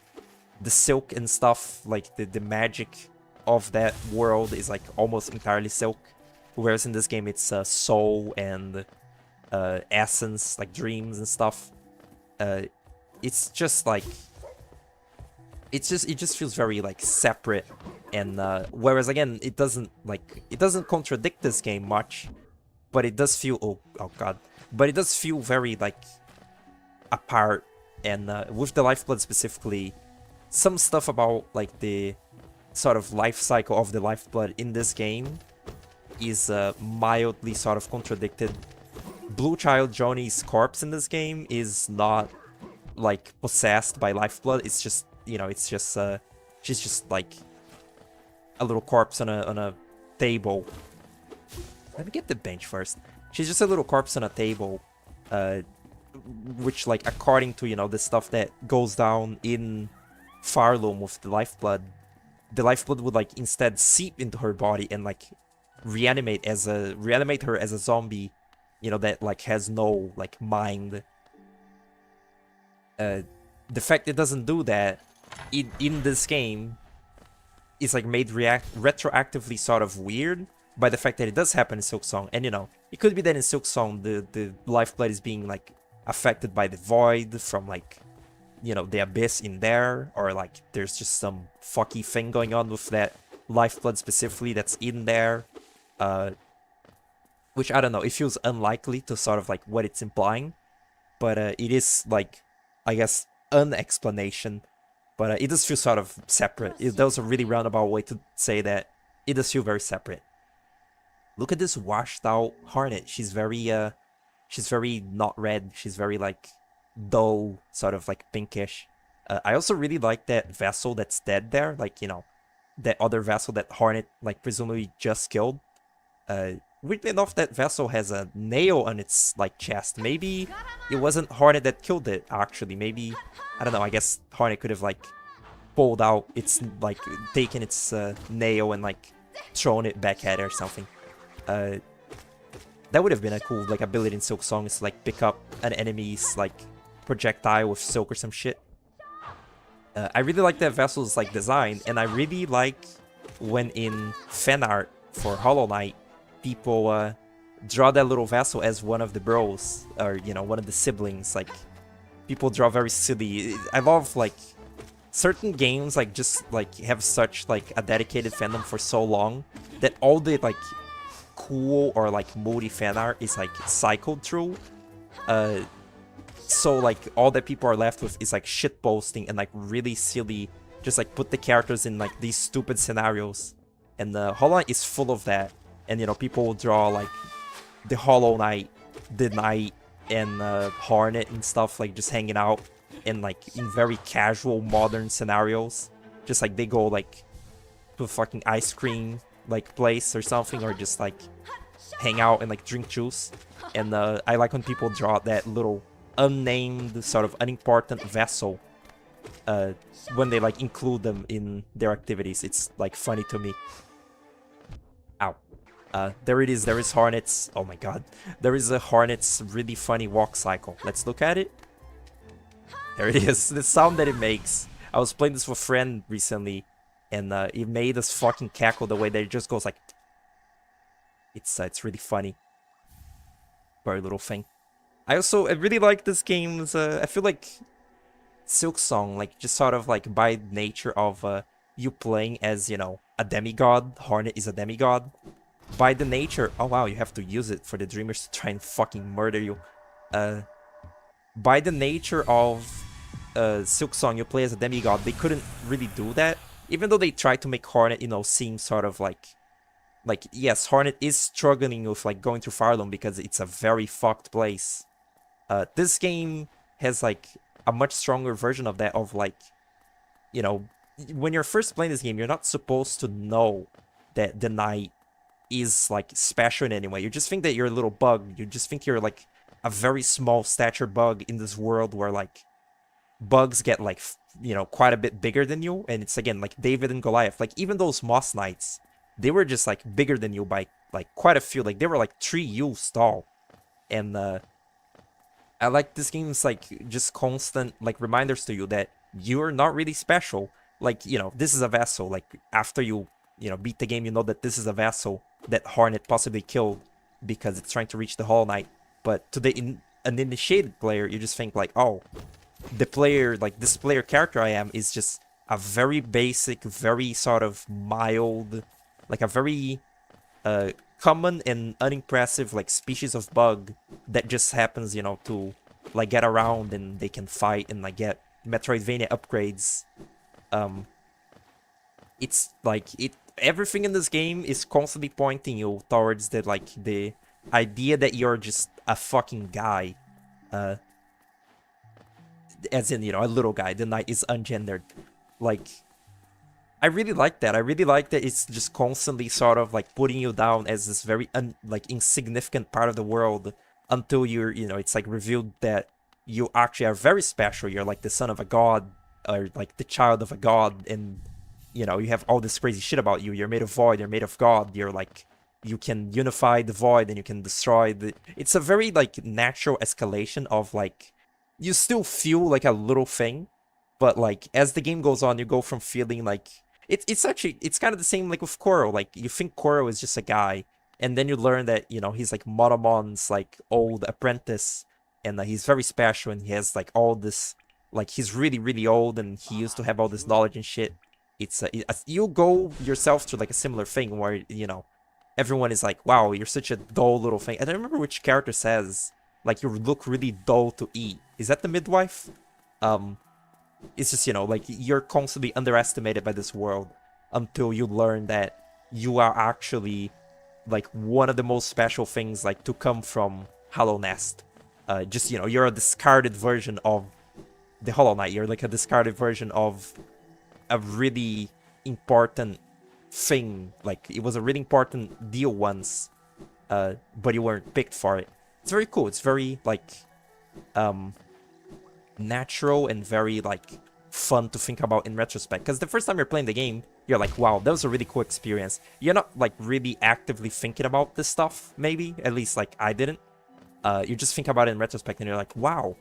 silk and stuff, like the magic of that world is like almost entirely silk, whereas in this game it's soul and essence, like dreams and stuff. It's just like it just feels very like separate, and whereas again it doesn't contradict this game much, but it does feel oh god, but it does feel very like apart. And with the lifeblood specifically, some stuff about like the sort of life cycle of the lifeblood in this game is mildly sort of contradicted. Blue Child Johnny's corpse in this game is not like possessed by lifeblood. It's just, you know, it's just she's just like a little corpse on a table. Let me get the bench first. She's just a little corpse on a table, which, like, according to, you know, the stuff that goes down in Farloom with the lifeblood would like instead seep into her body and like reanimate her as a zombie, you know, that like has no like mind. The fact it doesn't do that in this game is like made retroactively sort of weird by the fact that it does happen in Silksong. And, you know, it could be that in Silksong the lifeblood is being like affected by the void from like, you know, the abyss in there, or like there's just some fucky thing going on with that lifeblood specifically that's in there, which I don't know, it feels unlikely to sort of like what it's implying, but it is like, I guess, an explanation. But it does feel sort of separate. That was a really roundabout way to say that it does feel very separate. Look at this washed out Harnet. She's very not red. She's very like dull, sort of like pinkish. I also really like that vessel that's dead there. Like, you know, that other vessel that Harnet like presumably just killed. Weirdly enough, that vessel has a nail on its like chest. Maybe it wasn't Harnet that killed it, actually. Maybe, I don't know, I guess Harnet could have like pulled out its, like, taken its nail and like thrown it back at her or something. That would have been a cool like ability in Silksong, is to like pick up an enemy's like projectile with silk or some shit. I really like that vessel's like design, and I really like when in fan art for Hollow Knight, people draw that little vessel as one of the bros, or, you know, one of the siblings. Like, people draw very silly. I love like certain games like just like have such like a dedicated fandom for so long that all the like cool or like moody fan art is like cycled through. So like all that people are left with is like shit posting and like really silly just like put the characters in like these stupid scenarios. And Hollow Knight is full of that. And you know, people will draw like the Hollow Knight, the Knight, and Hornet and stuff, like just hanging out in like in very casual modern scenarios. Just like they go like to a fucking ice cream like place or something, or just like hang out and like drink juice. And I like when people draw that little unnamed sort of unimportant vessel when they like include them in their activities. It's like funny to me. Ow. There it is. There is Hornet's. Oh my god. There is a Hornet's really funny walk cycle. Let's look at it. There it is. The sound that it makes. I was playing this with a friend recently, and it made us fucking cackle the way that it just goes like. It's really funny. Very little thing. I really like this game's. I feel like Silksong, like just sort of like by nature of you playing as, you know, a demigod. Hornet is a demigod. By the nature, oh wow, you have to use it for the Dreamers to try and fucking murder you. By the nature of Silksong, you play as a demigod. They couldn't really do that, even though they tried to make Hornet, you know, seem sort of like yes, Hornet is struggling with like going through Farlum because it's a very fucked place. This game has like a much stronger version of that, of like, you know, when you're first playing this game, you're not supposed to know that the Knight is like special in any way. You just think that you're a little bug. You just think you're like a very small stature bug in this world where like bugs get like, you know, quite a bit bigger than you. And it's again like David and Goliath. Like even those Moss Knights, they were just like bigger than you by like quite a few. Like they were like 3 youths tall. And I like this game's like just constant like reminders to you that you're not really special. Like, you know, this is a vessel. Like after you know, beat the game, you know that this is a vessel that Hornet possibly killed because it's trying to reach the Hollow Knight. But to an initiated player, you just think like, oh, the player, like this player character I am is just a very basic, very sort of mild, like a very common and unimpressive like species of bug that just happens, you know, to like get around, and they can fight and like get Metroidvania upgrades. It's like everything in this game is constantly pointing you towards the idea that you're just a fucking guy, as in, you know, a little guy. The Knight is ungendered. Like, I really like that. I really like that it's just constantly sort of like putting you down as this very like insignificant part of the world until you're, you know, it's like revealed that you actually are very special. You're like the son of a god, or like the child of a god, and you know, you have all this crazy shit about you. You're made of void, you're made of god, you're like, you can unify the void and you can destroy the... It's a very like natural escalation of like, you still feel like a little thing, but like as the game goes on, you go from feeling like it's actually, it's kind of the same like with Koro. Like you think Koro is just a guy, and then you learn that, you know, he's like Monomon's like old apprentice, and he's very special, and he has like all this, like he's really really old, and he used to have all this knowledge and shit. It's you go yourself through like a similar thing where, you know, everyone is like, wow, you're such a dull little thing. I don't remember which character says like, you look really dull to eat. Is that the midwife? It's just, you know, like you're constantly underestimated by this world until you learn that you are actually like one of the most special things like to come from Hollow Nest. Just, you know, you're a discarded version of the Hollow Knight. You're like a discarded version of a really important thing. Like it was a really important deal once, but you weren't picked for it. It's very cool. It's very like natural and very like fun to think about in retrospect, because the first time you're playing the game, you're like, wow, that was a really cool experience. You're not like really actively thinking about this stuff, maybe, at least like I didn't. You just think about it in retrospect and you're like, wow,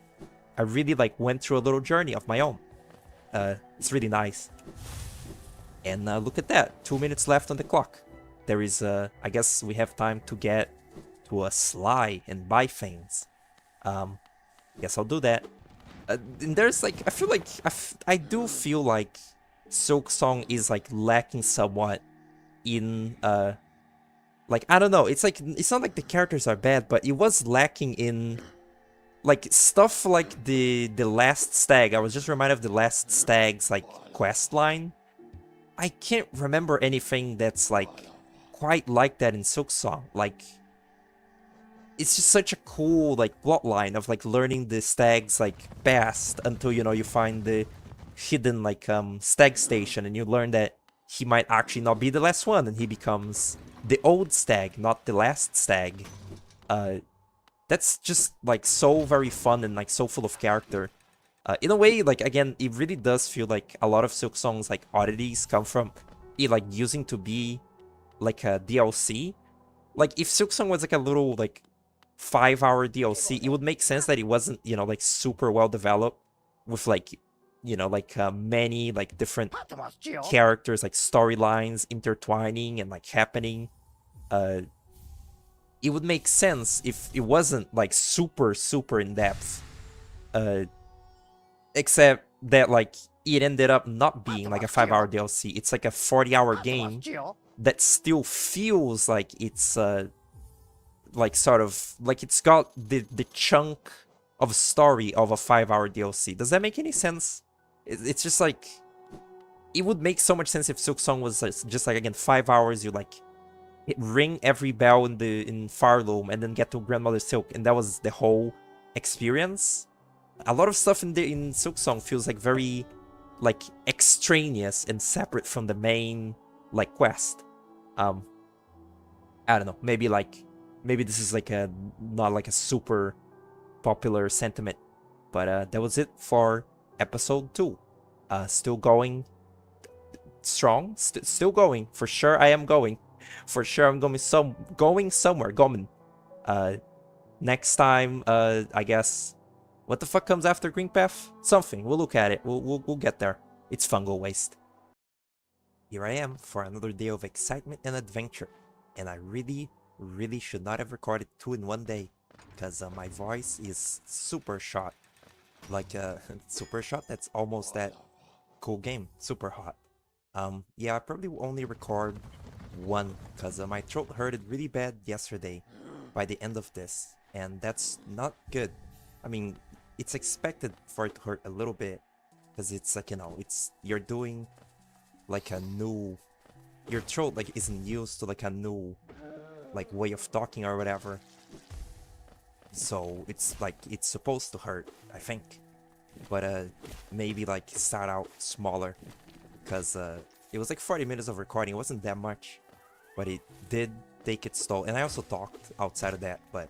I really like went through a little journey of my own. It's really nice. And look at that, 2 minutes left on the clock. There is I guess we have time to get to a Sly and buy things. Guess I'll do that. And there's like, I feel like I do feel like Silksong is like lacking somewhat in like, I don't know, it's like, it's not like the characters are bad, but it was lacking in like stuff like the Last Stag. I was just reminded of the Last Stag's like quest line. I can't remember anything that's like quite like that in Silksong. Like it's just such a cool like plot line of like learning the stag's like past until you find the hidden like stag station, and you learn that he might actually not be the last one, and he becomes the old stag, not the last stag. uh that's just like so very fun and like so full of character. In a way, like again, it really does feel like a lot of Silksong's like oddities come from it like using to be like a DLC. Like if Silksong was like a little like 5-hour DLC, it would make sense that it wasn't, like super well developed with like, many like different characters, like storylines intertwining and like happening. Uh, it would make sense if it wasn't like super, super in depth. Uh, except that like it ended up not being like a 5-hour DLC. It's like a 40-hour game that still feels like it's like sort of like it's got the chunk of story of a 5-hour DLC. Does that make any sense? It's just like it would make so much sense if Silksong was just like again 5 hours. You like ring every bell in Farloom and then get to Grandmother Silk, and that was the whole experience. A lot of stuff in Silksong feels like very like extraneous and separate from the main like quest. I don't know, maybe this is like a not like a super popular sentiment, but that was it for episode 2. Still going strong, still going for sure. I am going for sure. I'm going somewhere. Next time, I guess. What the fuck comes after Green Path? Something. We'll look at it. We'll get there. It's Fungal Waste. Here I am for another day of excitement and adventure, and I really should not have recorded 2 in one day, because my voice is super shot. Like super shot. That's almost that cool game. Super hot. Yeah, I probably will only record 1, because my throat hurted really bad yesterday by the end of this, and that's not good. I mean, it's expected for it to hurt a little bit, because it's like, you're doing like a new, your throat like isn't used to like a new like way of talking or whatever, so it's like it's supposed to hurt, I think. But maybe like start out smaller, because it was like 40 minutes of recording. It wasn't that much, but it did take its toll, and I also talked outside of that. But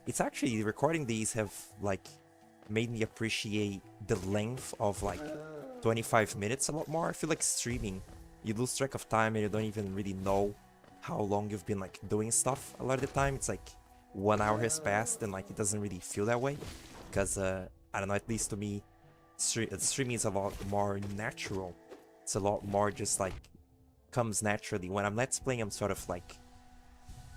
it's actually, recording these have like made me appreciate the length of like 25 minutes a lot more. I feel like streaming, you lose track of time and you don't even really know how long you've been like doing stuff. A lot of the time it's like 1 hour has passed, and like it doesn't really feel that way, because I don't know, at least to me, streaming is a lot more natural. It's a lot more just like comes naturally. When I'm let's playing, I'm sort of like,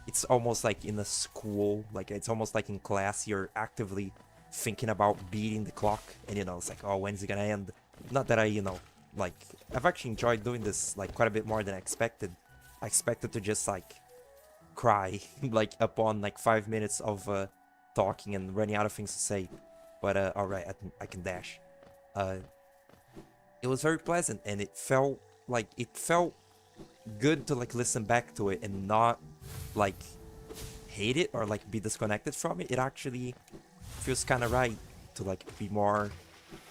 it's almost like in a school, like it's almost like in class, you're actively thinking about beating the clock, and it's like, oh, when's it gonna end? Not that I, like, I've actually enjoyed doing this like quite a bit more than I expected. I expected to just like cry like upon like 5 minutes of talking and running out of things to say, but all right, I can dash. It was very pleasant, and it felt good to like listen back to it and not like hate it or like be disconnected from it. It actually feels kind of right to like be more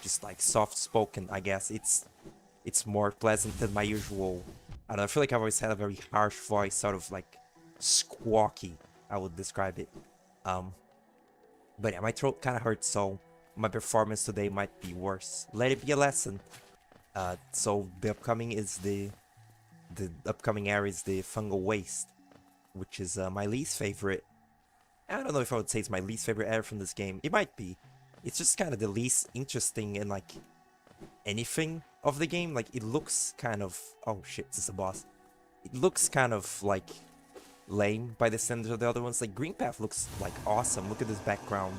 just like soft spoken, I guess. It's more pleasant than my usual. I don't know, I feel like I've always had a very harsh voice, sort of like squawky, I would describe it. But yeah, my throat kind of hurts, so my performance today might be worse. Let it be a lesson. So the upcoming upcoming area is the Fungal Waste, which is my least favorite. I don't know if I would say it's my least favorite area from this game. It might be. It's just kind of the least interesting in like anything of the game. Like it looks kind of, oh shit, this is a boss. It looks kind of like lame by the standards of the other ones. Like Green Path looks like awesome. Look at this background.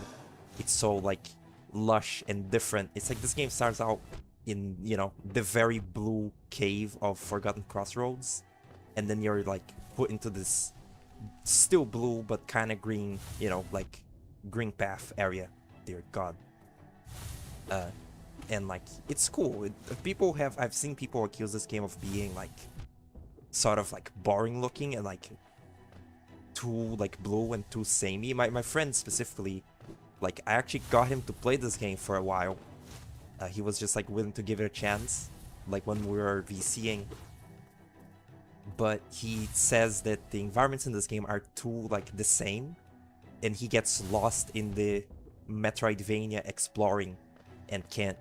It's so like lush and different. It's like this game starts out in, the very blue cave of Forgotten Crossroads, and then you're like put into this still blue but kind of green, like Green Path area. Dear God. And like it's cool. I've seen people accuse this game of being like sort of like boring looking and like too like blue and too samey. My friend specifically, like I actually got him to play this game for a while. He was just like willing to give it a chance, like when we were VCing. But he says that the environments in this game are too like the same, and he gets lost in the Metroidvania exploring and can't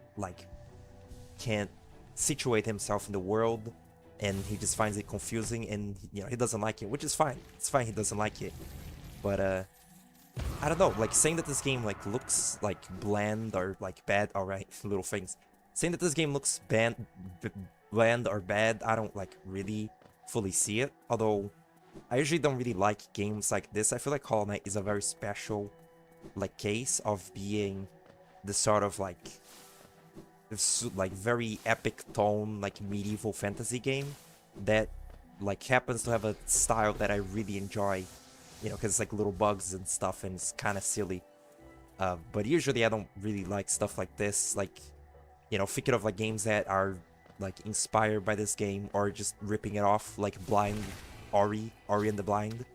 situate himself in the world, and he just finds it confusing, and you know he doesn't like it, which is fine. It's fine he doesn't like it, but I don't know, like saying that this game like looks like bland or like bad, alright, little things. Saying that this game looks bland or bad, I don't like really fully see it, although I usually don't really like games like this. I feel like Hollow Knight is a very special like case of being the sort of like this like very epic tone like medieval fantasy game that like happens to have a style that I really enjoy, you know, because it's like little bugs and stuff and it's kind of silly. But usually I don't really like stuff like this, like, you know, thinking of like games that are like inspired by this game or just ripping it off, like Blind Ori and the Blind.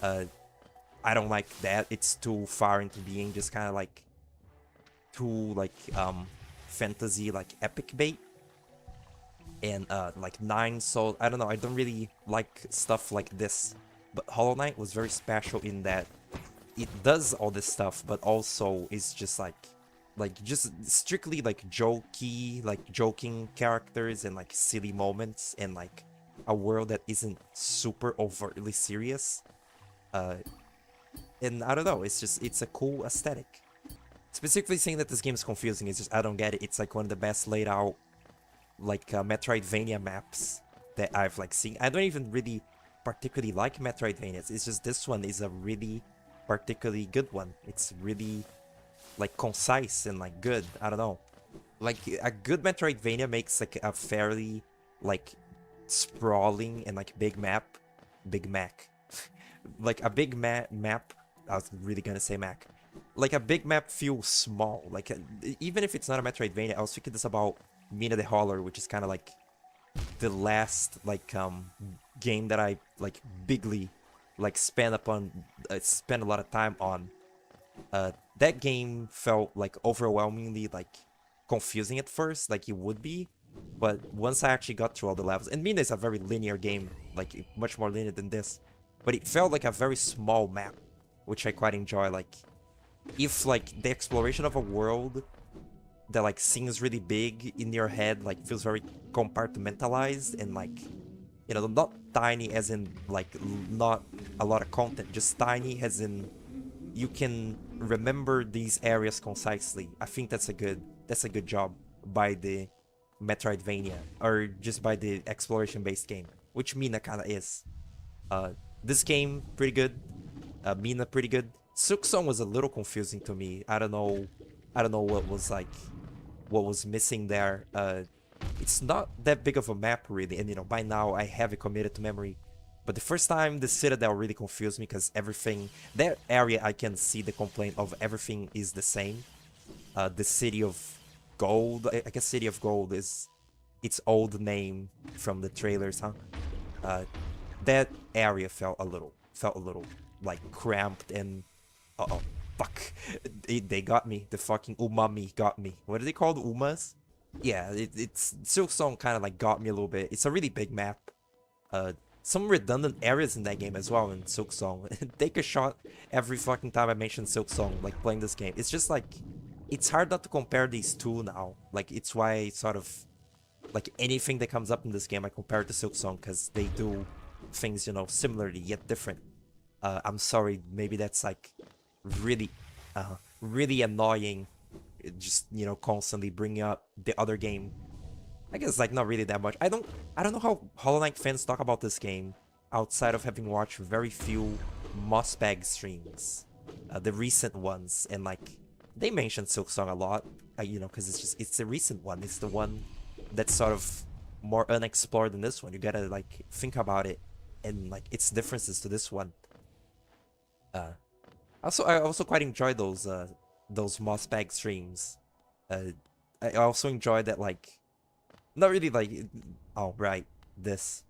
I don't like that. It's too far into being just kind of like too like fantasy like epic bait. And like Nine Souls, I don't know, I don't really like stuff like this. But Hollow Knight was very special in that it does all this stuff, but also is just like just strictly like jokey, like joking characters and like silly moments and like a world that isn't super overtly serious. And I don't know, it's a cool aesthetic. Specifically saying that this game is confusing is just I don't get it. It's like one of the best laid out like Metroidvania maps that I've like seen. I don't even really particularly like Metroidvanias. It's just this one is a really particularly good one. It's really like concise and like good. I don't know. Like a good Metroidvania makes like a fairly like sprawling and like big map, Big Mac. Like a big map. I was really gonna say Mac. Like a big map feels small. Like even if it's not a Metroidvania, I was thinking this about Mina the Holler, which is kind of like the last like game that I like bigly like spent a lot of time on. That game felt like overwhelmingly like confusing at first, like it would be, but once I actually got through all the levels, and Mina is a very linear game, like much more linear than this, but it felt like a very small map, which I quite enjoy. Like if like the exploration of a world that like seems really big in your head like feels very compartmentalized and like, you know, not tiny as in like not a lot of content, just tiny as in you can remember these areas concisely. I think that's a good job by the Metroidvania, or just by the exploration based game, which Mina kind of is. This game pretty good, Mina pretty good. Silksong was a little confusing to me. I don't know what was missing there. It's not that big of a map really, and you know, by now I have it committed to memory. But the first time, the Citadel really confused me because everything, that area I can see the complaint of everything is the same. The City of Gold, I guess City of Gold is its old name from the trailers, huh? That area felt a little like cramped and uh-oh, fuck. They got me. The fucking umami got me. What are they called? Umas? Yeah, it's Silksong kind of like got me a little bit. It's a really big map. Some redundant areas in that game as well in Silksong. Take a shot every fucking time I mention Silksong, like playing this game. It's just like, it's hard not to compare these two now. Like, it's why I sort of, like anything that comes up in this game, I compare it to Silksong because they do things, you know, similarly yet different. I'm sorry, maybe that's like really, really annoying. Just, you know, constantly bringing up the other game. I guess like not really that much. I don't know how Hollow Knight fans talk about this game outside of having watched very few Mossbag streams, the recent ones, and like they mention Silksong a lot, you know, because it's the recent one. It's the one that's sort of more unexplored than this one. You gotta like think about it and like its differences to this one. I also quite enjoy those Mossbag streams. I also enjoy that, like, not really like oh right, this.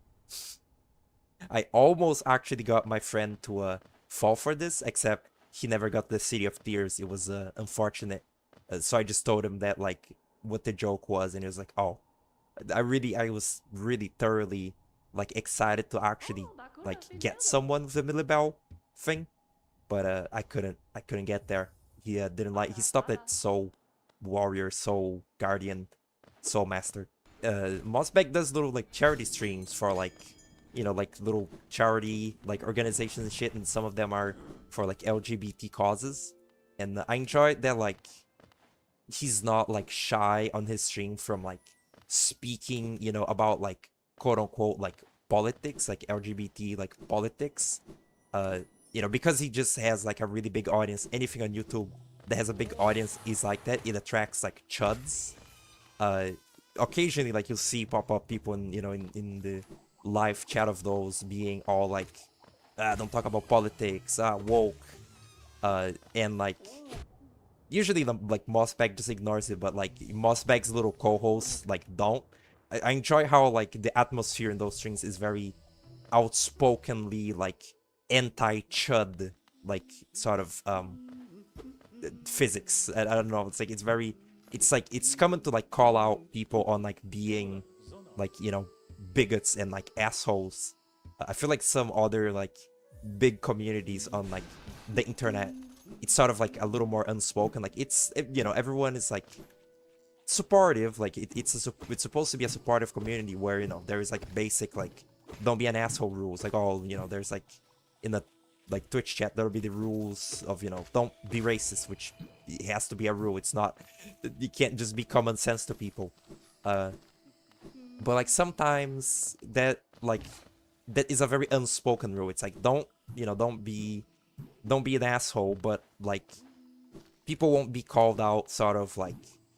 I almost actually got my friend to fall for this, except he never got the City of Tears. It was unfortunate. So I just told him that, like, what the joke was, and he was like, "Oh, I was really thoroughly like excited to actually like get someone with the Millibell thing, but I couldn't get there. He didn't like. He stopped at Soul Warrior, Soul Guardian, Soul Master. Mossback does little like charity streams for like, you know, like little charity like organizations and shit, and some of them are for like LGBT causes. And I enjoy that, like, he's not like shy on his stream from like speaking, you know, about like quote unquote like politics, like LGBT like politics. Uh, you know, because he just has like a really big audience. Anything on YouTube that has a big audience is like that. It attracts like chuds. Uh, Occasionally, like, you'll see pop up people in, you know, in the live chat of those being all like, don't talk about politics, woke, and like usually the like Mossbag just ignores it, but like Mossbag's little co-hosts like don't. I enjoy how like the atmosphere in those streams is very outspokenly like anti-chud, like sort of physics. I don't know. It's like it's like it's coming to like call out people on like being like, you know, bigots and like assholes. I feel like some other like big communities on like the internet, it's sort of like a little more unspoken. Like you know, everyone is like supportive. Like it's supposed to be a supportive community where, you know, there is like basic like don't be an asshole rules. Like, oh, you know, there's like in the like Twitch chat there'll be the rules of, you know, don't be racist, which it has to be a rule. It's not, you can't just be common sense to people. Uh, but like sometimes that like that is a very unspoken rule. It's like don't, you know, don't be an asshole, but like people won't be called out sort of like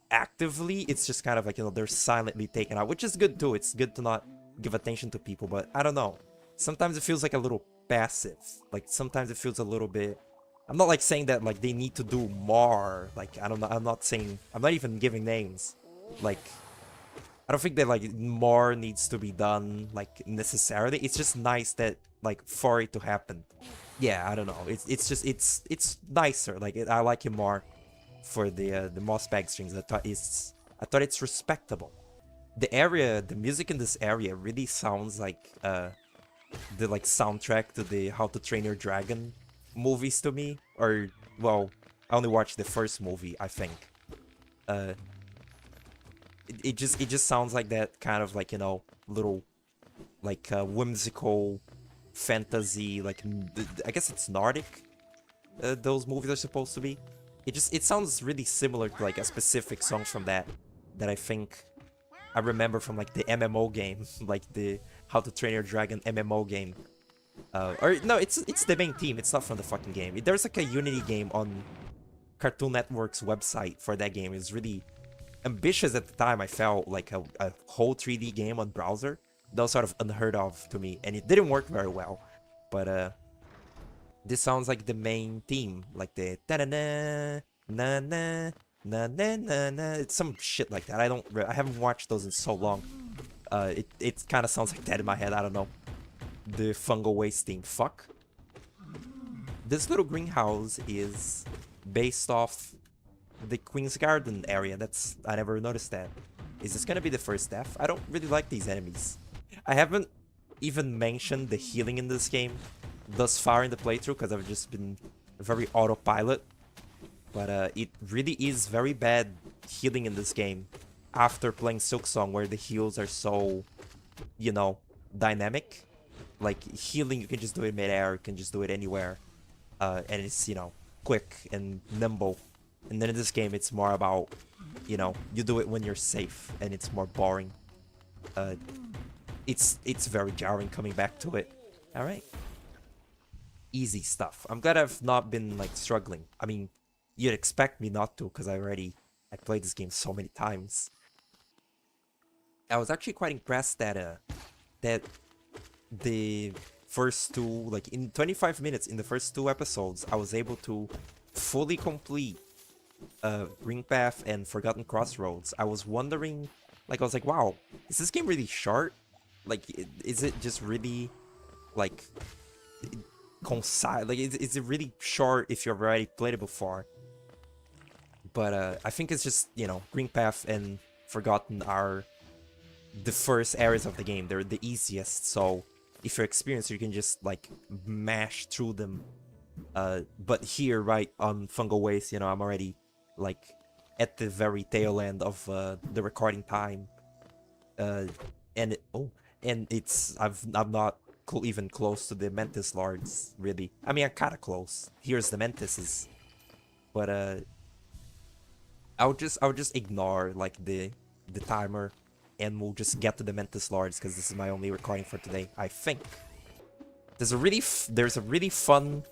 actively. It's just kind of like, you know, they're silently taken out, which is good too. It's good to not give attention to people, but I don't know. Sometimes it feels like a little passive. Like sometimes it feels a little bit. I'm not like saying that like they need to do more. Like I don't know. I'm not saying. I'm not even giving names. Like I don't think that like more needs to be done like necessarily. It's just nice that like for it to happen. Yeah, I don't know. It's just it's nicer. Like I like it more for the Mossbag strings. I thought it's respectable. The area, the music in this area really sounds like the like soundtrack to the How to Train Your Dragon movies to me. Or well, I only watched the first movie, I think. Uh, it just sounds like that kind of like, you know, little like whimsical fantasy, like I guess it's Nordic. Those movies are supposed to be. It sounds really similar to like a specific song from that I think I remember from like the MMO game, like the How to Train Your Dragon MMO game. Or no, it's the main team. It's not from the fucking game. There's like a Unity game on Cartoon Network's website for that game. It's really ambitious at the time. I felt like a whole 3D game on browser. That was sort of unheard of to me, and it didn't work very well. But this sounds like the main theme, like the da na na na na na na na na. It's some shit like that. I haven't watched those in so long. It kind of sounds like that in my head. I don't know. The fungal waste theme. Fuck. This little greenhouse is based off the Queen's Garden area. I never noticed that. Is this gonna be the first death? I don't really like these enemies. I haven't even mentioned the healing in this game thus far in the playthrough because I've just been very autopilot. But it really is very bad healing in this game after playing Silksong, where the heals are so, you know, dynamic. Like healing, you can just do it mid-air, you can just do it anywhere. And it's, you know, quick and nimble. And then in this game, it's more about, you know, you do it when you're safe, and it's more boring. It's very jarring coming back to it. All right. Easy stuff. I'm glad I've not been like struggling. I mean, you'd expect me not to because I played this game so many times. I was actually quite impressed that that the first two, like in 25 minutes in the first two episodes, I was able to fully complete Ring Path and Forgotten Crossroads. I was wondering, like, I was like, wow, is this game really short? Like, is it just really, like, concise? Like, is it really short if you've already played it before? But I think it's just, you know, Ring Path and Forgotten are the first areas of the game. They're the easiest, so if you're experienced, you can just, like, mash through them. But here, right, on Fungal Waste, you know, I'm already, like, at the very tail end of the recording time. And it's I'm not even close to the Mantis Lords, really. I mean, I'm kinda close. Here's the Mantises. But I'll just ignore, like, the timer, and we'll just get to the Mantis Lords, because this is my only recording for today, I think. There's a really fun...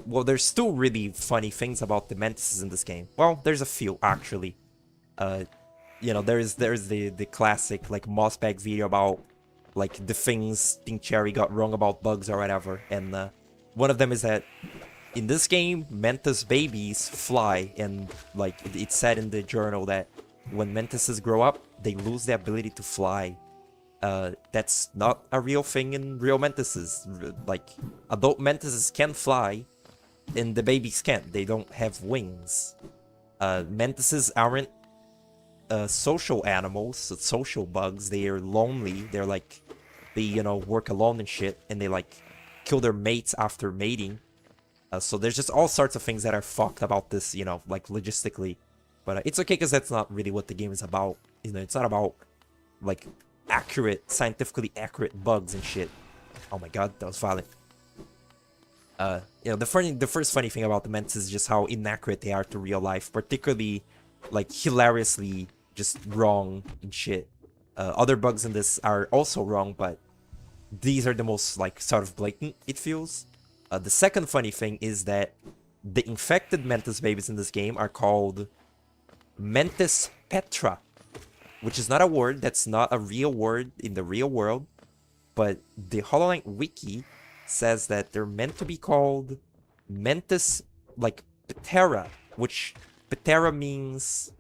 Well, there's two really funny things about the Mantises in this game. Well, there's a few, actually. You know, there's the classic, like, Mossbag video about, like, the things Pink Cherry got wrong about bugs or whatever. And one of them is that in this game, Mantis babies fly, and, like, it's said in the journal that when Mantises grow up, they lose the ability to fly. That's not a real thing in real Mantises. Like, adult Mantises can fly, and the babies can't. They don't have wings. Mantises aren't social animals, social bugs. They are lonely. They're like, they, you know, work alone and shit, and they, like, kill their mates after mating. So there's just all sorts of things that are fucked about this, you know, like, logistically. But it's okay, because that's not really what the game is about. You know, it's not about, like, scientifically accurate bugs and shit. Oh my god, that was violent. You know, the first funny thing about the Mantis is just how inaccurate they are to real life, particularly, like, hilariously just wrong and shit. Other bugs in this are also wrong, but these are the most, like, sort of blatant, it feels. The second funny thing is that the infected Mantis babies in this game are called Mantis Petra, which is not a word. That's not a real word in the real world, but the HoloLens wiki says that they're meant to be called Mantis, like, Ptera, which Ptera means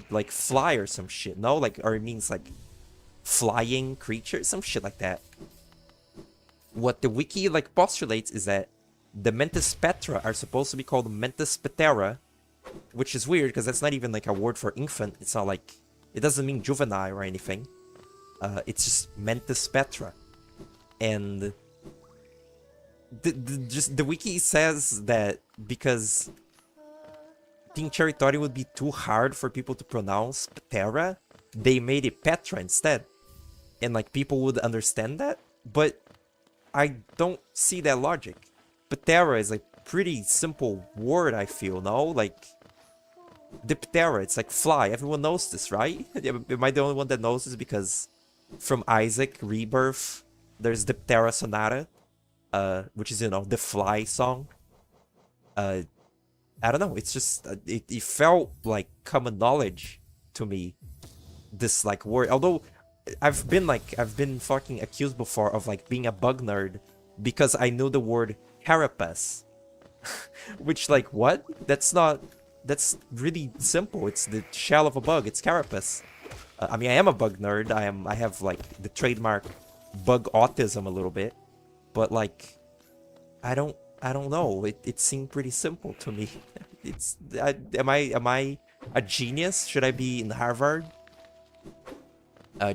like, fly or some shit. No, like, or it means, like, flying creature, some shit like that. What the wiki, like, postulates is that the Mantis Petra are supposed to be called Mantis Ptera, which is weird because that's not even, like, a word for infant. It's not like, it doesn't mean juvenile or anything. It's just Mantis Petra. And the wiki says that because Pink Cherry thought it would be too hard for people to pronounce Ptera, they made it Petra instead. And, like, people would understand that, but I don't see that logic. Ptera is a pretty simple word, I feel, no? Like, Diptera, it's like fly. Everyone knows this, right? Am I the only one that knows this? Because from Isaac Rebirth, there's Diptera Sonata, which is, you know, the fly song. I don't know, it's just, it felt like common knowledge to me, this, like, word. Although, I've been fucking accused before of, like, being a bug nerd because I knew the word carapace. Which, like, what? That's really simple. It's the shell of a bug. It's carapace. I mean, I am a bug nerd. I have, like, the trademark bug autism a little bit. But, like, I don't know. It seemed pretty simple to me. Am I a genius? Should I be in Harvard?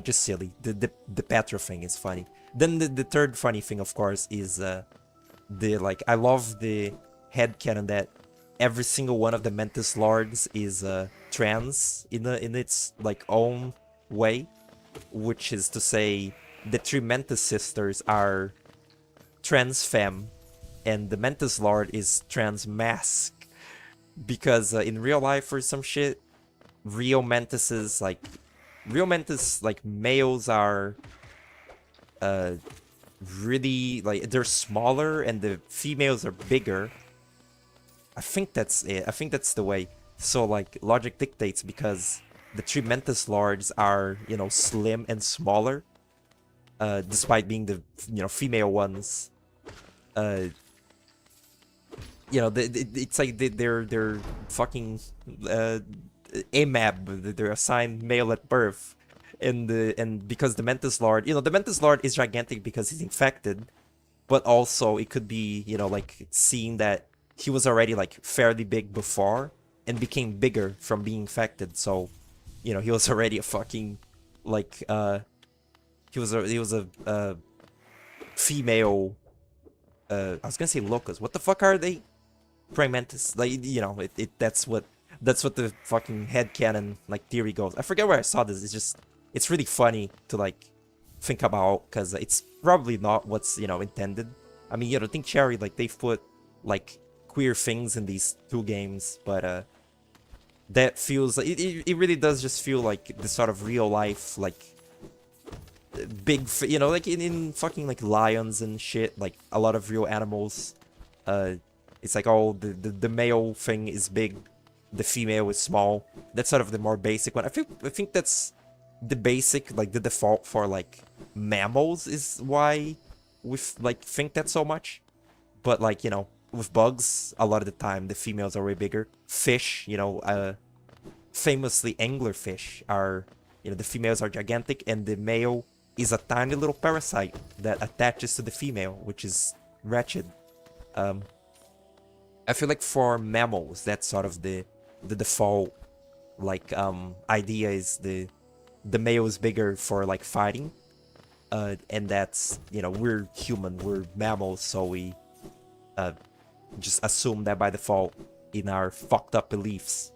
Just silly. The Petra thing is funny. Then the third funny thing, of course, is like, I love the headcanon that every single one of the Mantis Lords is trans in its, like, own way, which is to say the three Mantis sisters are trans femme, and the Mantis Lord is trans mask, because in real life or some shit, real Mantis, like, males are really, like, they're smaller and the females are bigger. I think that's it. I think that's the way. So, like, logic dictates, because the three Mantis Lords are, you know, slim and smaller, despite being the female ones. Uh, it's like they're fucking uh, AMAB. They're assigned male at birth, and because the Mentis Lord, the Mentis Lord is gigantic because he's infected, but also it could be like seeing that he was already like fairly big before and became bigger from being infected. So, he was already a fucking like he was a female. I was gonna say locust. What the fuck are they? Praying Mantis. Like that's what the fucking headcanon like theory goes. I forget where I saw this. It's really funny to like think about because it's probably not what's intended. I mean, think Cherry like they've put like queer things in these two games, but that feels like it really does just feel like the sort of real life like like in fucking like lions and shit, like a lot of real animals. It's like, oh, the male thing is big, the female is small. That's sort of the more basic one. I think that's the basic, like the default for like mammals is why we like think that so much. But like with bugs, a lot of the time the females are way bigger. Fish, famously anglerfish are, the females are gigantic and the male is a tiny little parasite that attaches to the female, which is wretched. I feel like for mammals, that's sort of the default like idea is the male is bigger for like fighting, and that's we're human, we're mammals, so we just assume that by default in our fucked up beliefs.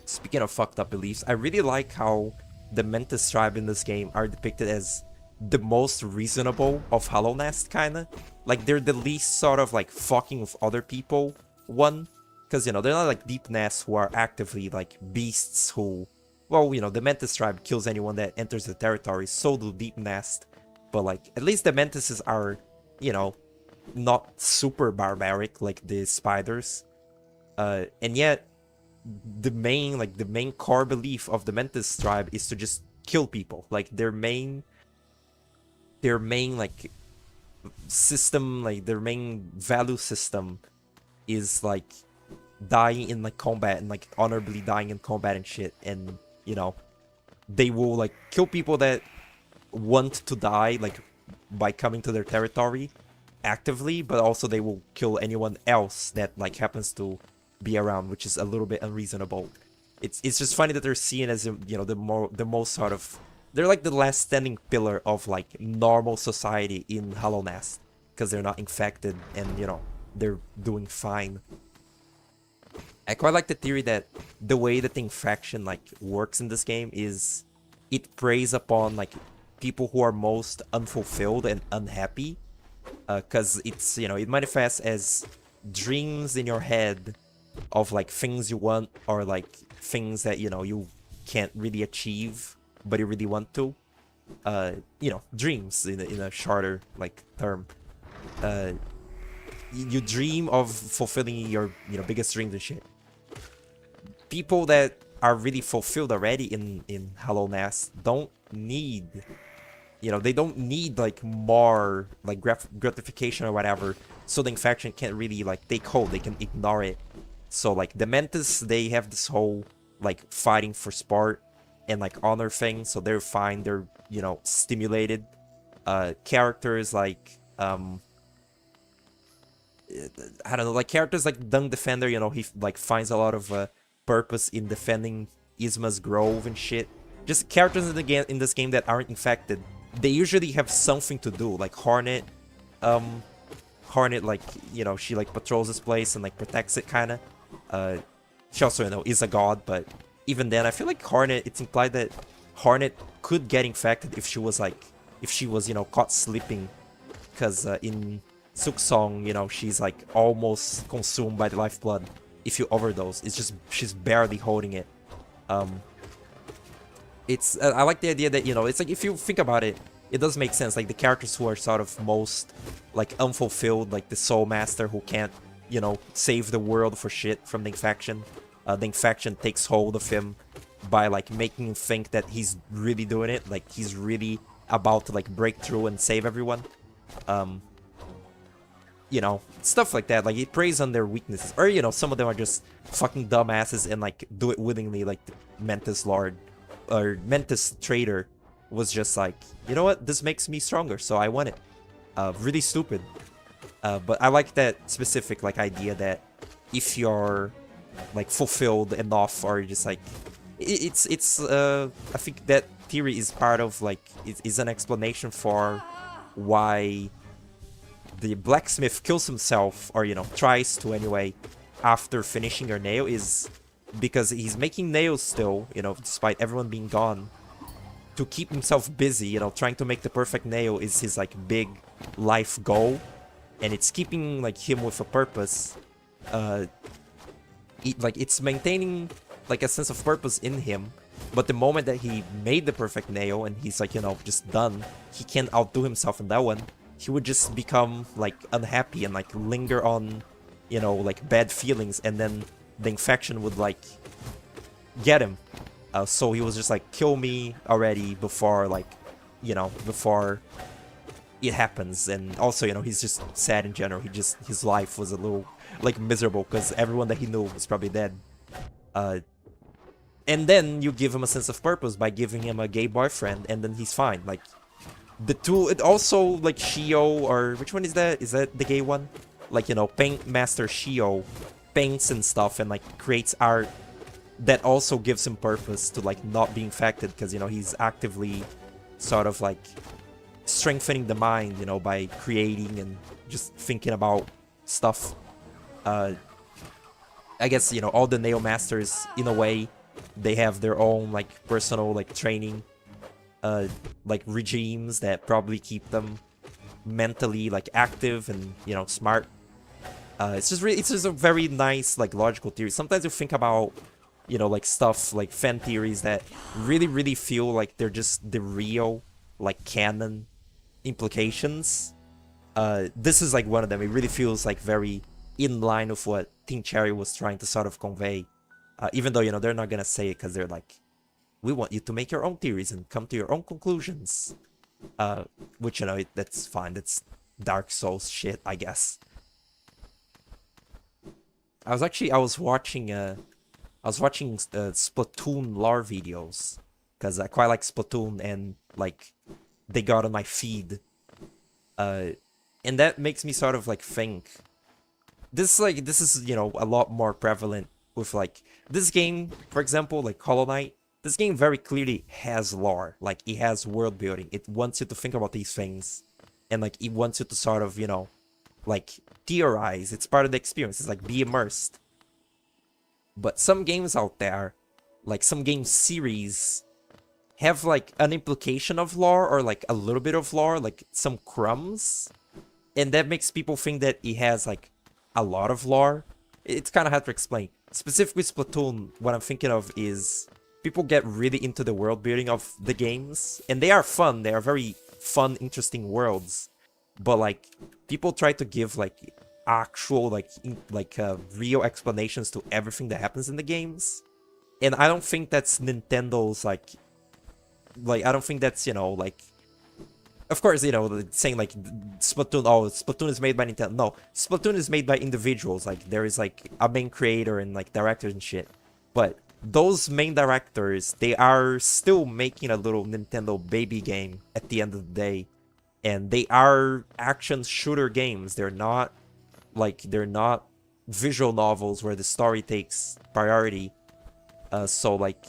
Speaking of fucked up beliefs, I really like how the Mentis tribe in this game are depicted as the most reasonable of Hallownest, kinda. Like, they're the least sort of, like, fucking with other people one. Because, they're not like Deep Nest who are actively, like, beasts who... Well, the Mentis tribe kills anyone that enters the territory, so do Deep Nest. But, like, at least the Mentises are, not super barbaric like the spiders. And yet, the main core belief of the Mentis tribe is to just kill people. Like, their main like system, like their main value system is like dying in like combat and like honorably dying in combat and shit. And they will like kill people that want to die like by coming to their territory actively, but also they will kill anyone else that like happens to be around, which is a little bit unreasonable. It's just funny that they're seen as the most sort of, they're like the last standing pillar of like normal society in Hallownest because they're not infected and they're doing fine. I quite like the theory that the way that the infection like works in this game is it preys upon like people who are most unfulfilled and unhappy, because it's it manifests as dreams in your head of like things you want or like things that you can't really achieve but you really want to. Dreams in a shorter like term. You dream of fulfilling your biggest dreams and shit. People that are really fulfilled already in Hallownest don't need they don't need like more like gratification or whatever, so the infection can't really like take hold, they can ignore it. So like the Mentis, they have this whole like fighting for sport and like honor thing, so they're fine, they're stimulated. Characters like I don't know, like characters like Dung Defender, he like finds a lot of purpose in defending Isma's Grove and shit. Just characters in this game that aren't infected, they usually have something to do. Like Hornet, like she like patrols this place and like protects it kind of. She also is a god, but even then I feel like Hornet, it's implied that Hornet could get infected if she was caught sleeping, because in Suksong she's like almost consumed by the lifeblood if you overdose. It's just she's barely holding it. It's I like the idea that it's like, if you think about it, it does make sense. Like the characters who are sort of most like unfulfilled, like the Soul Master who can't save the world for shit from the infection. The infection takes hold of him by like making him think that he's really doing it, like he's really about to like break through and save everyone. You know, stuff like that. Like, it preys on their weaknesses. Or, you know, some of them are just fucking dumbasses and, like, do it willingly, like the Mentis Lord. Or Mentis Trader was just like, you know what? This makes me stronger, so I want it. Really stupid. But I like that specific, like, idea that if you're, like, fulfilled enough or just, like... I think that theory is part of, like, is an explanation for why the blacksmith kills himself, or, you know, tries to anyway, after finishing her nail, is because he's making nails still, you know, despite everyone being gone, to keep himself busy, you know, trying to make the perfect nail is his, like, big life goal, and it's keeping, like, him with a purpose. It's maintaining, like, a sense of purpose in him, but the moment that he made the perfect nail and he's, like, you know, just done, he can't outdo himself in that one. He would just become, like, unhappy and, like, linger on, you know, like, bad feelings, and then the infection would, like, get him. So he was just like, kill me already before, like, you know, before it happens. And also, you know, he's just sad in general. His life was a little, like, miserable because everyone that he knew was probably dead. And then you give him a sense of purpose by giving him a gay boyfriend, and then he's fine. Like, the two, it also, like, Shio, or which one is that? Is that the gay one? Like, you know, Paint Master Shio paints and stuff and, like, creates art that also gives him purpose to, like, not be infected, because, you know, he's actively sort of, like, strengthening the mind, you know, by creating and just thinking about stuff. I guess, you know, all the Nail Masters, in a way, they have their own, like, personal, like, training like, regimes that probably keep them mentally, like, active and, you know, smart. It's just a very nice, like, logical theory. Sometimes you think about, you know, like, stuff, like, fan theories that really feel like they're just the real, like, canon implications. This is, like, one of them. It really feels, like, very in line with what Team Cherry was trying to sort of convey. Even though, you know, they're not gonna say it because they're like, we want you to make your own theories and come to your own conclusions. Which, you know, that's fine. That's Dark Souls shit, I guess. I was watching Splatoon lore videos because I quite like Splatoon, and, like, they got on my feed. And that makes me sort of, like, think. This is, you know, a lot more prevalent with, like, this game, for example, like Hollow Knight. This game very clearly has lore, like, it has world building. It wants you to think about these things, and, like, it wants you to sort of, you know, like, theorize. It's part of the experience. It's like, be immersed. But some games out there, like, some game series, have, like, an implication of lore, or, like, a little bit of lore, like, some crumbs, and that makes people think that it has, like, a lot of lore. It's kind of hard to explain. Specifically Splatoon, what I'm thinking of is people get really into the world building of the games, and they are fun. They are very fun, interesting worlds. But, like, people try to give, like, actual, like, real explanations to everything that happens in the games. And I don't think that's Nintendo's, like, I don't think that's, you know, like, of course, you know, saying, like, Splatoon, oh, Splatoon is made by Nintendo. No, Splatoon is made by individuals. Like, there is, like, a main creator and, like, directors and shit. But those main directors, they are still making a little Nintendo baby game at the end of the day. And they are action shooter games. They're not visual novels where the story takes priority. So, like,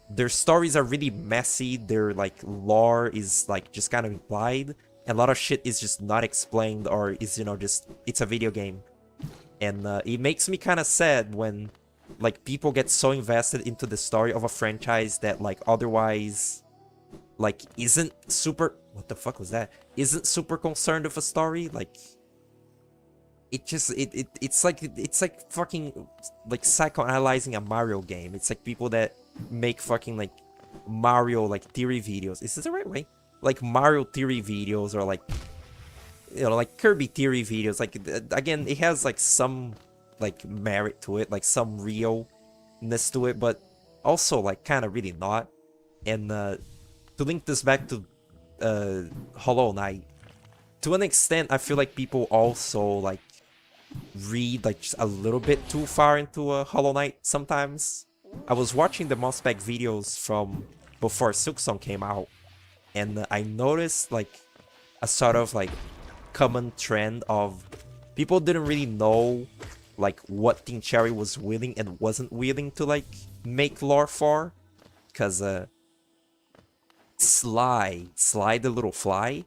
their stories are really messy. Their, like, lore is, like, just kind of implied. And a lot of shit is just not explained, or is, you know, just, it's a video game. And it makes me kind of sad when, like, people get so invested into the story of a franchise that, like, otherwise, like, isn't super... What the fuck was that? Isn't super concerned with a story. Like, it just, it's like fucking, like, psychoanalyzing a Mario game. It's like people that make fucking, like, Mario, like, theory videos. Is this the right way? Like, Mario theory videos, or, like, you know, like, Kirby theory videos. Like, again, it has, like, some, like, merit to it, like, some realness to it, but also, like, kind of really not. And to link this back to Hollow Knight, to an extent, I feel like people also like read like just a little bit too far into a Hollow Knight sometimes. I was watching the Mossback videos from before Silksong came out, and I noticed like a sort of like common trend of people didn't really know like what Team Cherry was willing and wasn't willing to like make lore for, because Sly the little fly,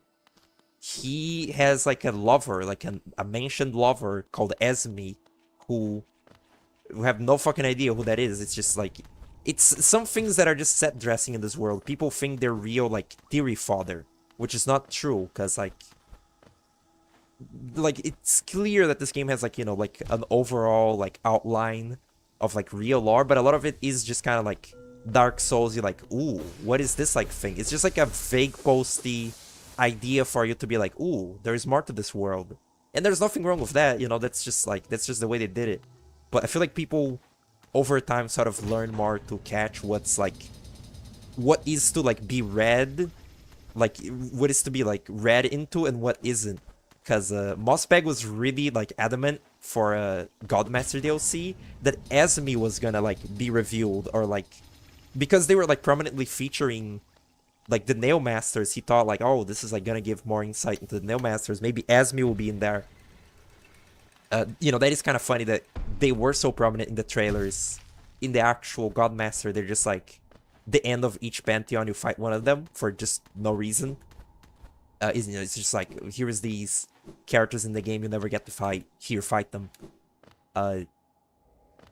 he has like a lover, like a mentioned lover called Esme, who we have no fucking idea who that is. It's just like, it's some things that are just set dressing in this world. People think they're real, like theory fodder, which is not true, because like it's clear that this game has like, you know, like an overall like outline of like real lore, but a lot of it is just kind of like Dark Souls. You're like, ooh, what is this like thing? It's just like a vague posty idea for you to be like, ooh, there's more to this world, and there's nothing wrong with that, you know. That's just like, that's just the way they did it. But I feel like people over time sort of learn more to catch what's like, what is to like be read, like what is to be like read into and what isn't. Because Mossbag was really like adamant for a Godmaster DLC that Esme was gonna like be revealed, or like, because they were like prominently featuring like the Nail Masters, he thought like, oh, this is like gonna give more insight into the Nail Masters. Maybe Esme will be in there. You know, that is kind of funny that they were so prominent in the trailers. In the actual Godmaster, they're just like the end of each Pantheon, you fight one of them for just no reason. You know, it's just like, here's these characters in the game you never get to fight. Here, fight them.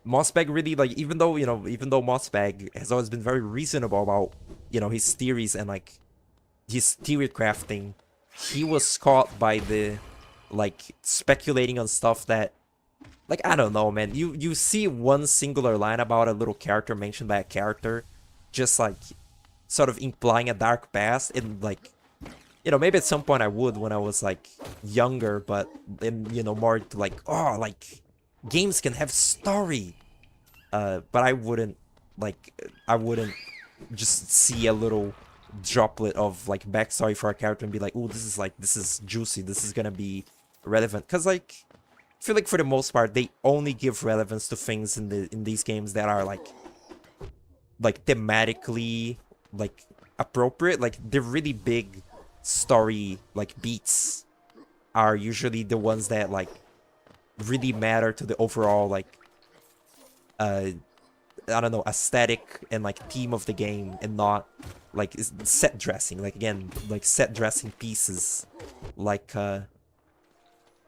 Mossbag really, like, even though Mossbag has always been very reasonable about, you know, his theories and like his theory crafting, he was caught by the like speculating on stuff that, like, I don't know, man. You see one singular line about a little character mentioned by a character, just like sort of implying a dark past, and like, you know, maybe at some point I would when I was like younger, but then, you know, more to like, oh, like games can have story. But I wouldn't just see a little droplet of like backstory for a character and be like, oh, this is juicy, this is gonna be relevant. Because like, I feel like for the most part they only give relevance to things in these games that are like thematically like appropriate. Like the really big story like beats are usually the ones that like really matter to the overall like I don't know, aesthetic and like theme of the game, and not like set dressing. Like again, like set dressing pieces. Like I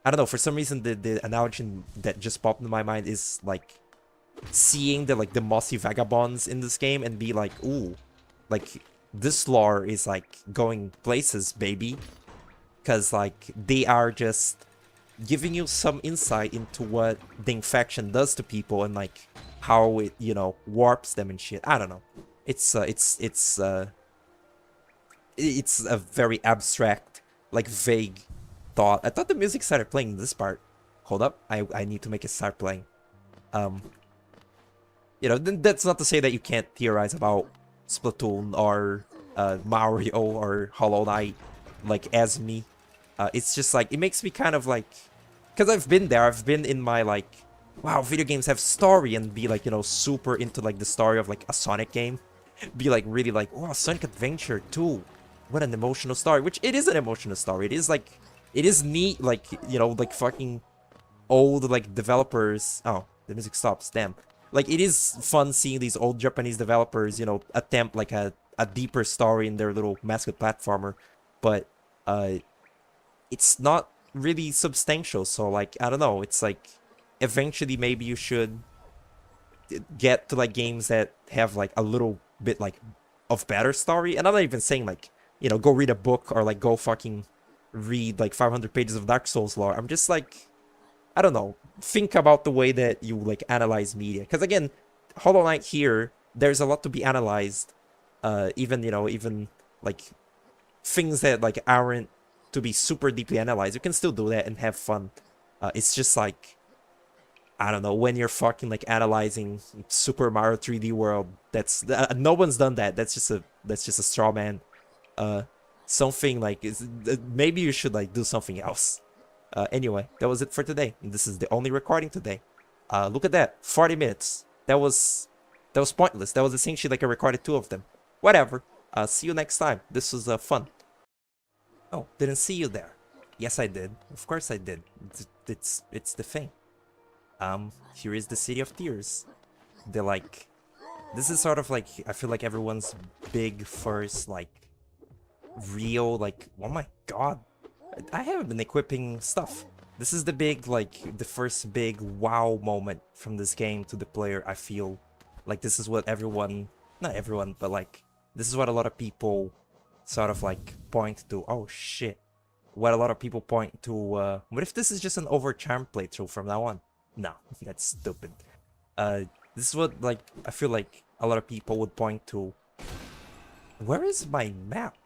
don't know, for some reason the analogy that just popped into my mind is like seeing the mossy vagabonds in this game and be like, ooh, like this lore is like going places, baby. Because like they are just giving you some insight into what the infection does to people, and like how it, you know, warps them and shit. I don't know. It's a very abstract, like vague thought. I thought the music started playing in this part. Hold up, I need to make it start playing. You know, that's not to say that you can't theorize about Splatoon or Mario or Hollow Knight, like Esme. It's just like, it makes me kind of like, because I've been there, I've been in my like, wow, video games have story, and be like, you know, super into like the story of like a Sonic game. Be like really like, oh, Sonic Adventure 2, what an emotional story. Which it is an emotional story. It is like, it is neat, like, you know, like fucking old like developers. Oh, the music stops, damn. Like, it is fun seeing these old Japanese developers, you know, attempt like a deeper story in their little mascot platformer, but it's not really substantial. So like, I don't know, it's like eventually maybe you should get to like games that have like a little bit like of better story. And I'm not even saying like, you know, go read a book or like go fucking read like 500 pages of Dark Souls lore. I'm just like, I don't know, think about the way that you like analyze media. Because again, Hollow Knight here, there's a lot to be analyzed. Even, you know, even like things that like aren't to be super deeply analyzed, you can still do that and have fun. It's just like, I don't know, when you're fucking like analyzing Super Mario 3D World, that's no one's done that. That's just a straw man something like maybe you should like do something else. Anyway, that was it for today. This is the only recording today. Look at that, 40 minutes. That was pointless. That was essentially like I recorded 2 of them. Whatever. See you next time. This was fun. Oh, didn't see you there. Yes, I did. Of course I did. It's the thing. Here is the City of Tears. They're like, this is sort of like, I feel like everyone's big first, like, real, like, oh my god. I haven't been equipping stuff. This is the big, like, the first big wow moment from this game to the player, I feel. Like, this is what everyone, not everyone, but like, this is what a lot of people sort of like point to. Oh shit. What a lot of people point to, what if this is just an overcharmed playthrough from now on? No, that's stupid. This is what, like, I feel like a lot of people would point to. Where is my map?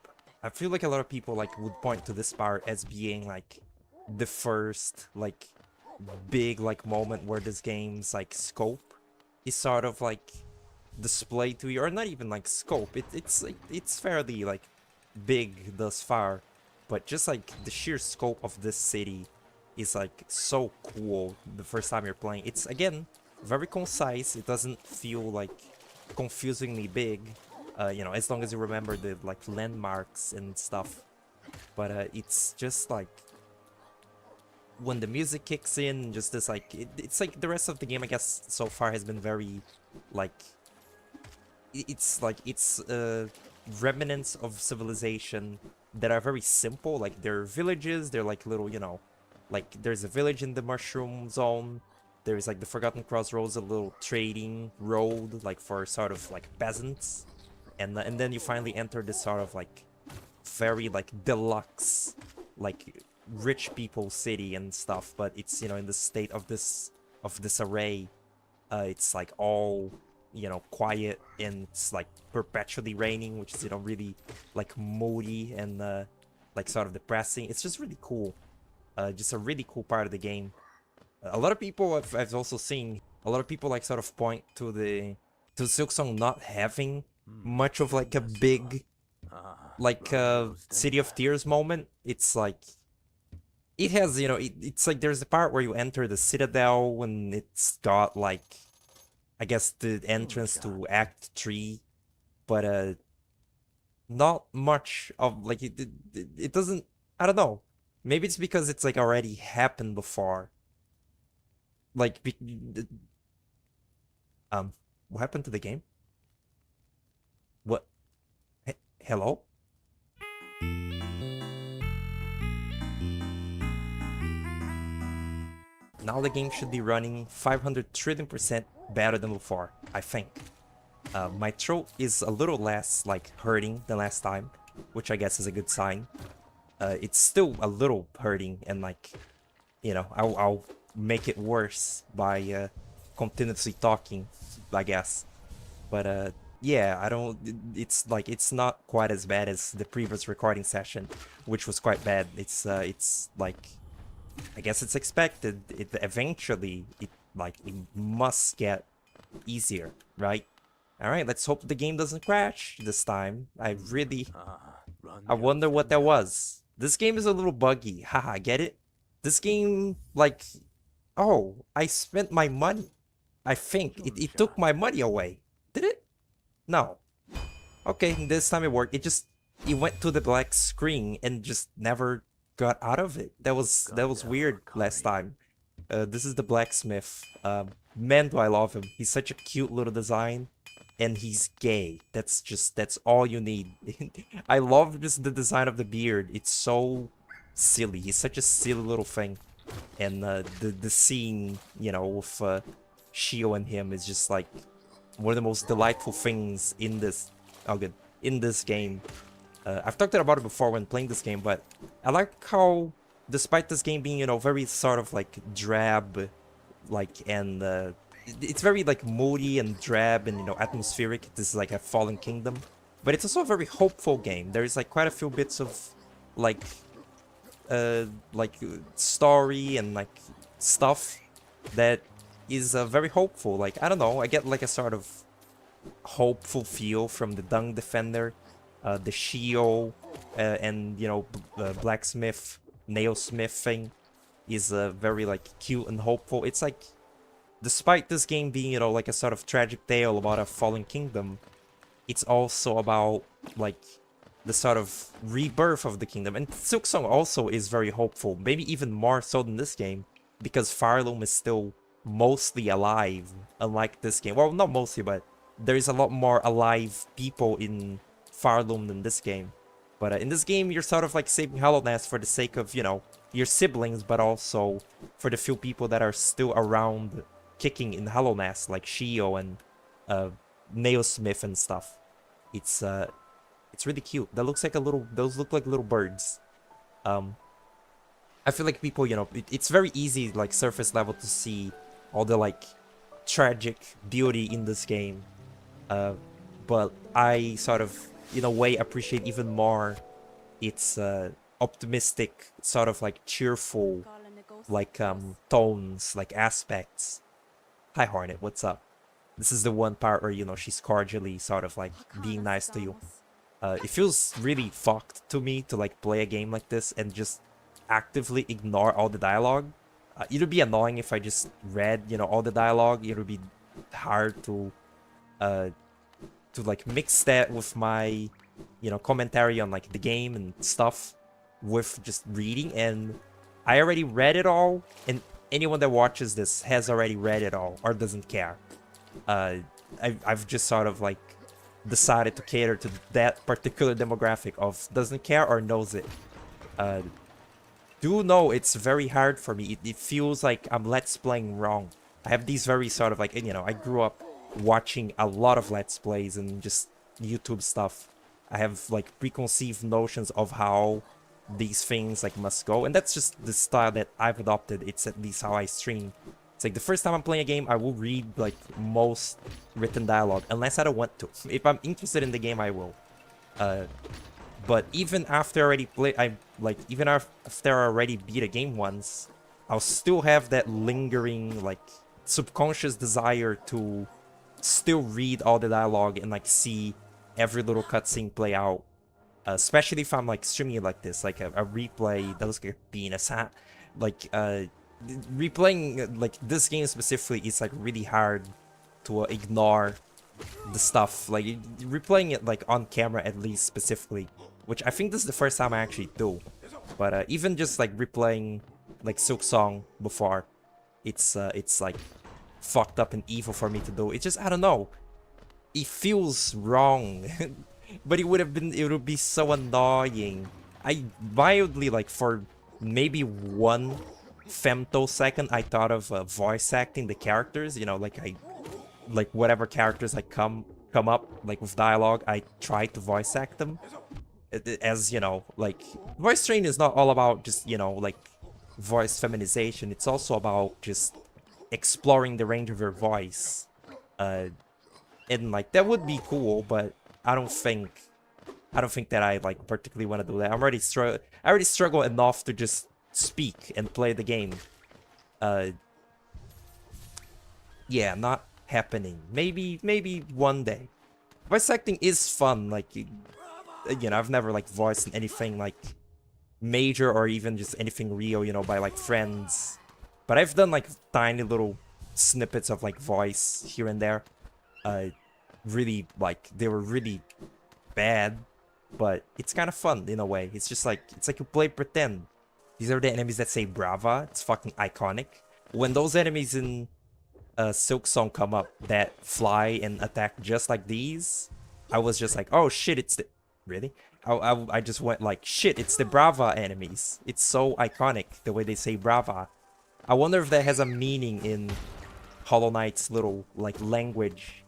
I feel like a lot of people, like, would point to this part as being, like, the first, like, big, like, moment where this game's, like, scope is sort of, like, displayed to you. Or not even, like, scope. It's, like, it's fairly, like, big thus far. But just, like, the sheer scope of this city is, like, so cool the first time you're playing. It's, again, very concise. It doesn't feel, like, confusingly big. You know, as long as you remember the, like, landmarks and stuff. But, it's just, like, when the music kicks in, just this, like, it's, like, the rest of the game, I guess, so far has been very, like, it's, like, it's, remnants of civilization that are very simple. Like, they're villages, they're, like, little, you know, like, there's a village in the mushroom zone. There's, like, the Forgotten Crossroads, a little trading road, like, for sort of, like, peasants. And then you finally enter this sort of, like, very, like, deluxe, like, rich people city and stuff. But it's, you know, in the state of this array. It's, like, all, you know, quiet, and it's, like, perpetually raining, which is, you know, really, like, moody and, like, sort of depressing. It's just really cool. Just a really cool part of the game. A lot of people, I've also seen, a lot of people, like, sort of point to Silksong not having much of, like, a big, like, City of Tears moment. It's, like, it has, you know, it's, like, there's the part where you enter the Citadel when it's got, like, I guess the entrance to Act 3, but, not much of, like, it doesn't, I don't know. Maybe it's because it's, like, already happened before. Like, what happened to the game? What? Hello? Now the game should be running 500 trillion% better than before, I think. My throat is a little less, like, hurting than last time, which I guess is a good sign. It's still a little hurting, and, like, you know, I'll make it worse by continuously talking, I guess. But yeah, I don't, it's like, it's not quite as bad as the previous recording session, which was quite bad. It's like, I guess it's expected. It eventually, it must get easier, right? All right, let's hope the game doesn't crash this time. I wonder what that was. This game is a little buggy. Haha, get it? This game, like, oh, I spent my money. I think it took my money away. Did it? No. Okay, this time it worked. It went to the black screen and just never got out of it. That was weird last time. This is the blacksmith. Man, do I love him. He's such a cute little design, and he's gay. That's all you need. I love just the design of the beard. It's so silly. He's such a silly little thing. And the scene, you know, with Shio and him is just like one of the most delightful things in this game. I've talked about it before when playing this game, but I like how, despite this game being, you know, very sort of like drab, like, and it's very like moody and drab and, you know, atmospheric. This is like a fallen kingdom, but it's also a very hopeful game. There's like quite a few bits of like story and like stuff that is very hopeful. Like, I don't know, I get like a sort of hopeful feel from the Dung Defender, the Shio, and you know, blacksmith, nailsmith thing is very like cute and hopeful. It's like, despite this game being, you know, like a sort of tragic tale about a fallen kingdom, it's also about like the sort of rebirth of the kingdom. And Silksong also is very hopeful, maybe even more so than this game, because Fireloom is still mostly alive, unlike this game. Well, not mostly, but there is a lot more alive people in Fireloom than this game. But in this game, you're sort of like saving Hollow Knight for the sake of, you know, your siblings, but also for the few people that are still around kicking in Hollow Knight, like Shio and Nailsmith and stuff. It's really cute. That looks like a little. Those look like little birds. I feel like people, you know, it's very easy, like surface level, to see all the like tragic beauty in this game. But I sort of, in a way, appreciate even more its optimistic, sort of like cheerful, like tones, like aspects. Hi Hornet, what's up? This is the one part where, you know, she's cordially sort of like being nice to you. It feels really fucked to me to like play a game like this and just actively ignore all the dialogue. It would be annoying if I just read, you know, all the dialogue. It would be hard to like mix that with my, you know, commentary on like the game and stuff with just reading. And I already read it all, and anyone that watches this has already read it all or doesn't care. I've just sort of like decided to cater to that particular demographic of doesn't care or knows it. Do know it's very hard for me. It feels like I'm let's playing wrong. I have these very sort of like, you know, I grew up watching a lot of let's plays and just YouTube stuff. I have like preconceived notions of how these things like must go, and that's just the style that I've adopted. It's at least how I stream. It's like the first time I'm playing a game, I will read like most written dialogue, unless I don't want to. If I'm interested in the game, I will. But even after I already play, even after I already beat a game once, I'll still have that lingering like subconscious desire to still read all the dialogue and like see every little cutscene play out. Especially if I'm like streaming it like this, like a replay that looks like being a sat, like replaying like this game specifically is like really hard to ignore the stuff, like replaying it like on camera at least specifically, which I think this is the first time I actually do. But even just like replaying like Silksong before, it's like fucked up and evil for me to do. It's just, I don't know, it feels wrong. But it would be so annoying. I mildly, like, for maybe 1 femtosecond, I thought of voice acting the characters, you know, like whatever characters like come up like with dialogue, I try to voice act them. As you know, like voice training is not all about just, you know, like voice feminization. It's also about just exploring the range of your voice. And like that would be cool, but I don't think that I like particularly want to do that. I already struggle enough to just speak and play the game. Yeah, not happening. Maybe one day. Voice acting is fun. Like, you know, I've never like voiced anything like major or even just anything real, you know, by like friends. But I've done like tiny little snippets of like voice here and there. Really, like, they were really bad, but it's kind of fun in a way. It's just like, it's like you play pretend. These are the enemies that say Brava. It's fucking iconic. When those enemies in Silksong come up that fly and attack just like these, I was just like, oh shit, it's the... Really? I just went like, shit, it's the Brava enemies. It's so iconic, the way they say Brava. I wonder if that has a meaning in Hollow Knight's little, like, language,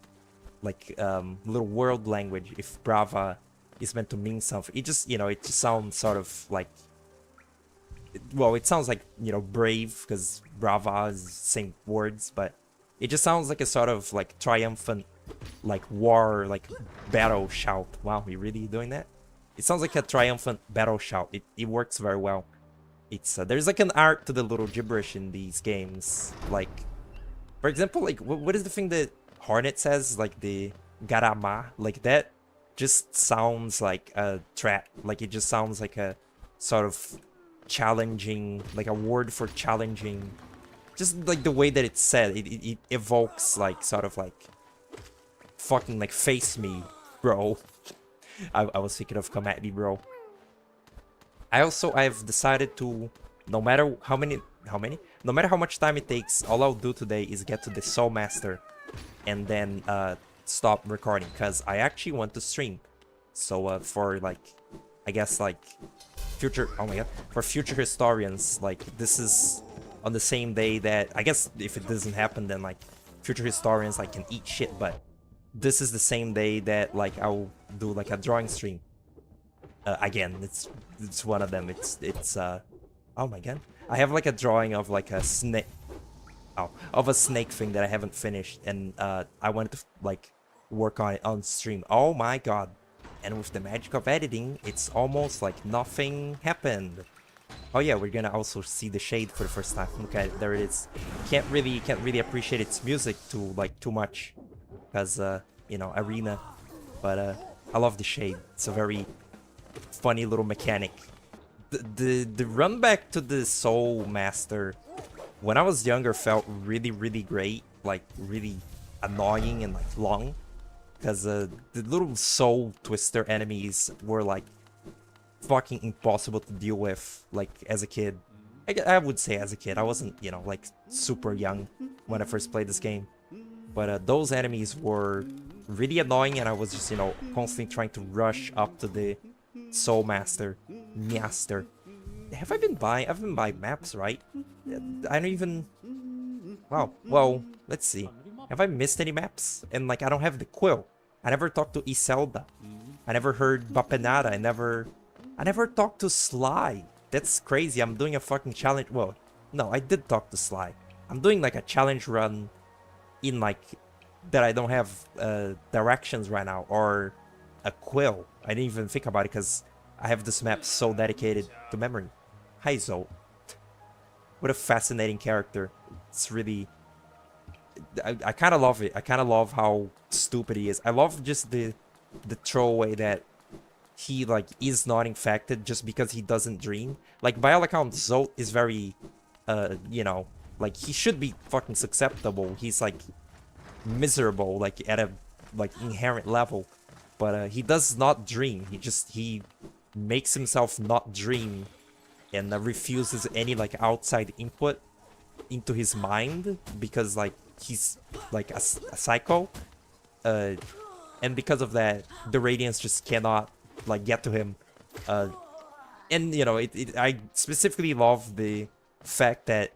like, little world language, if Brava is meant to mean something. It just, you know, it just sounds sort of like... Well, it sounds like, you know, brave, because Brava is the same words, but it just sounds like a sort of, like, triumphant, like, war, like, battle shout. Wow, we really doing that? It sounds like a triumphant battle shout. It works very well. It's, there's, like, an art to the little gibberish in these games. Like, for example, like, what is the thing that Hornet says? Like, the Garama? Like, that just sounds like a threat. Like it just sounds like a sort of challenging, like a word for challenging. Just like the way that it's said, it evokes like sort of like fucking like face me, bro. I was thinking of come at me, bro. I've decided to, no matter no matter how much time it takes, all I'll do today is get to the Soul Master and then stop recording, because I actually want to stream. So for like, I guess like future, oh my god, for future historians, like this is on the same day that, I guess if it doesn't happen, then like future historians like can eat shit, but this is the same day that like I'll do like a drawing stream. Again, it's one of them. It's oh my god, I have like a drawing of like a snake, oh, of a snake thing that I haven't finished, and I wanted to like work on it on stream. Oh my god. And with the magic of editing, it's almost like nothing happened. Oh yeah, we're gonna also see the shade for the first time. Look at it, there it is. Can't really appreciate its music too much, because you know, arena. But I love the shade. It's a very funny little mechanic. The run back to the Soul Master when I was younger felt really great, like really annoying and like long, because the little soul twister enemies were like fucking impossible to deal with, like as a kid. I would say as a kid. I wasn't, you know, like super young when I first played this game, but those enemies were really annoying, and I was just, you know, constantly trying to rush up to the Soul Master. Have I been buying? I've been buying maps, right? I don't even. Wow. Well, let's see. Have I missed any maps? And like, I don't have the quill. I never talked to Iselda. I never heard Bapenada. I never talked to Sly. That's crazy. I'm doing a fucking challenge. Well, no, I did talk to Sly. I'm doing like a challenge run in like that I don't have directions right now or a quill. I didn't even think about it because I have this map so dedicated to memory. Hi Zoe. What a fascinating character. It's really... I kind of love it. I kind of love how stupid he is. I love just the throwaway that he like is not infected just because he doesn't dream. Like by all accounts, Zoe is very you know, like he should be fucking susceptible. He's like miserable, like at a like inherent level, but he does not dream. He makes himself not dream and refuses any like outside input into his mind, because like he's like a psycho, and because of that the radiance just cannot like get to him, and you know, I specifically love the fact that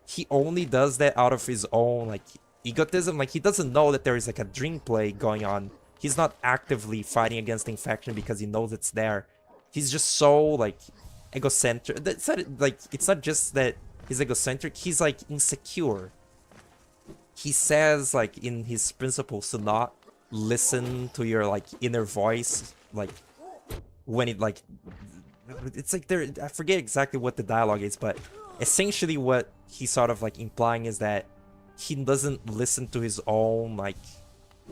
he only does that out of his own like egotism. Like he doesn't know that there is like a dream play going on. He's not actively fighting against the infection because he knows it's there. He's just so like egocentric. It's not, like, it's not just that he's egocentric, he's like insecure. He says like in his principles to not listen to your like inner voice, like when it like, it's like there, I forget exactly what the dialogue is, but essentially what he's sort of like implying is that he doesn't listen to his own like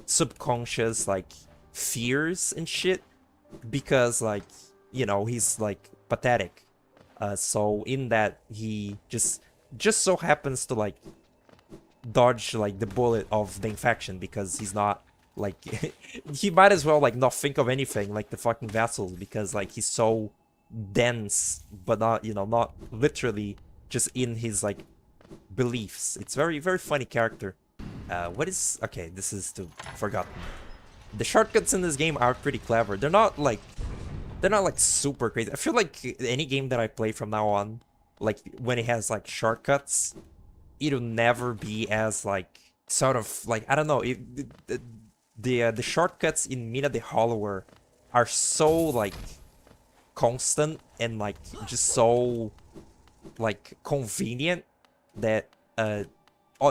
subconscious like fears and shit, because like, you know, he's like pathetic. So in that he just so happens to like dodge like the bullet of the infection, because he's not like he might as well like not think of anything like the fucking vessels, because like he's so dense, but not, you know, not literally, just in his like beliefs. It's very funny character. What is, okay, this is too forgotten. The shortcuts in this game are pretty clever. They're not like super crazy. I feel like any game that I play from now on, like when it has like shortcuts, it'll never be as like sort of like, I don't know, the shortcuts in Mina the Hollower are so like constant and like just so like convenient that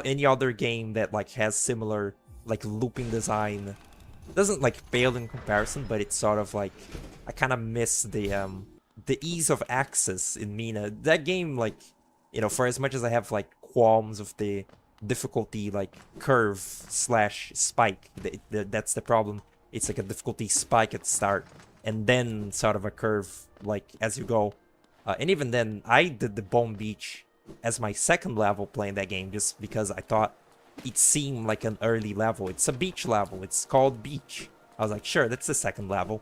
any other game that like has similar like looping design doesn't like fail in comparison. But it's sort of like, I kind of miss the ease of access in Mina. That game, like, you know, for as much as I have like qualms of the difficulty like curve slash spike, that's the problem. It's like a difficulty spike at the start, and then sort of a curve like as you go. And even then, I did the Bone Beach as my second level playing that game, just because I thought it seemed like an early level. It's a beach level. It's called Beach. I was like, sure, that's the second level.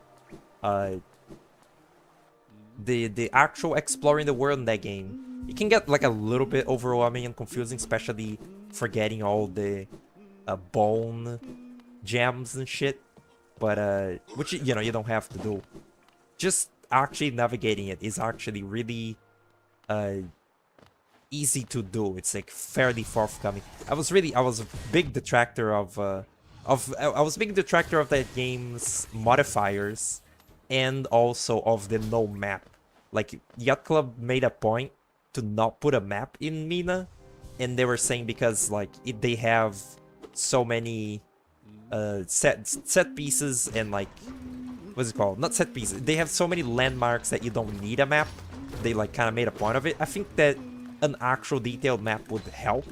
The actual exploring the world in that game, it can get like a little bit overwhelming and confusing, especially forgetting all the bone gems and shit. But which you know you don't have to do. Just actually navigating it is actually really easy to do. It's like fairly forthcoming. I was a big detractor of I was a big detractor of that game's modifiers and also of the no map. Like Yacht Club made a point to not put a map in Mina, and they were saying because like they have so many set pieces and like what's it called? Not set pieces. They have so many landmarks that you don't need a map. They like kind of made a point of it. I think that an actual detailed map would help.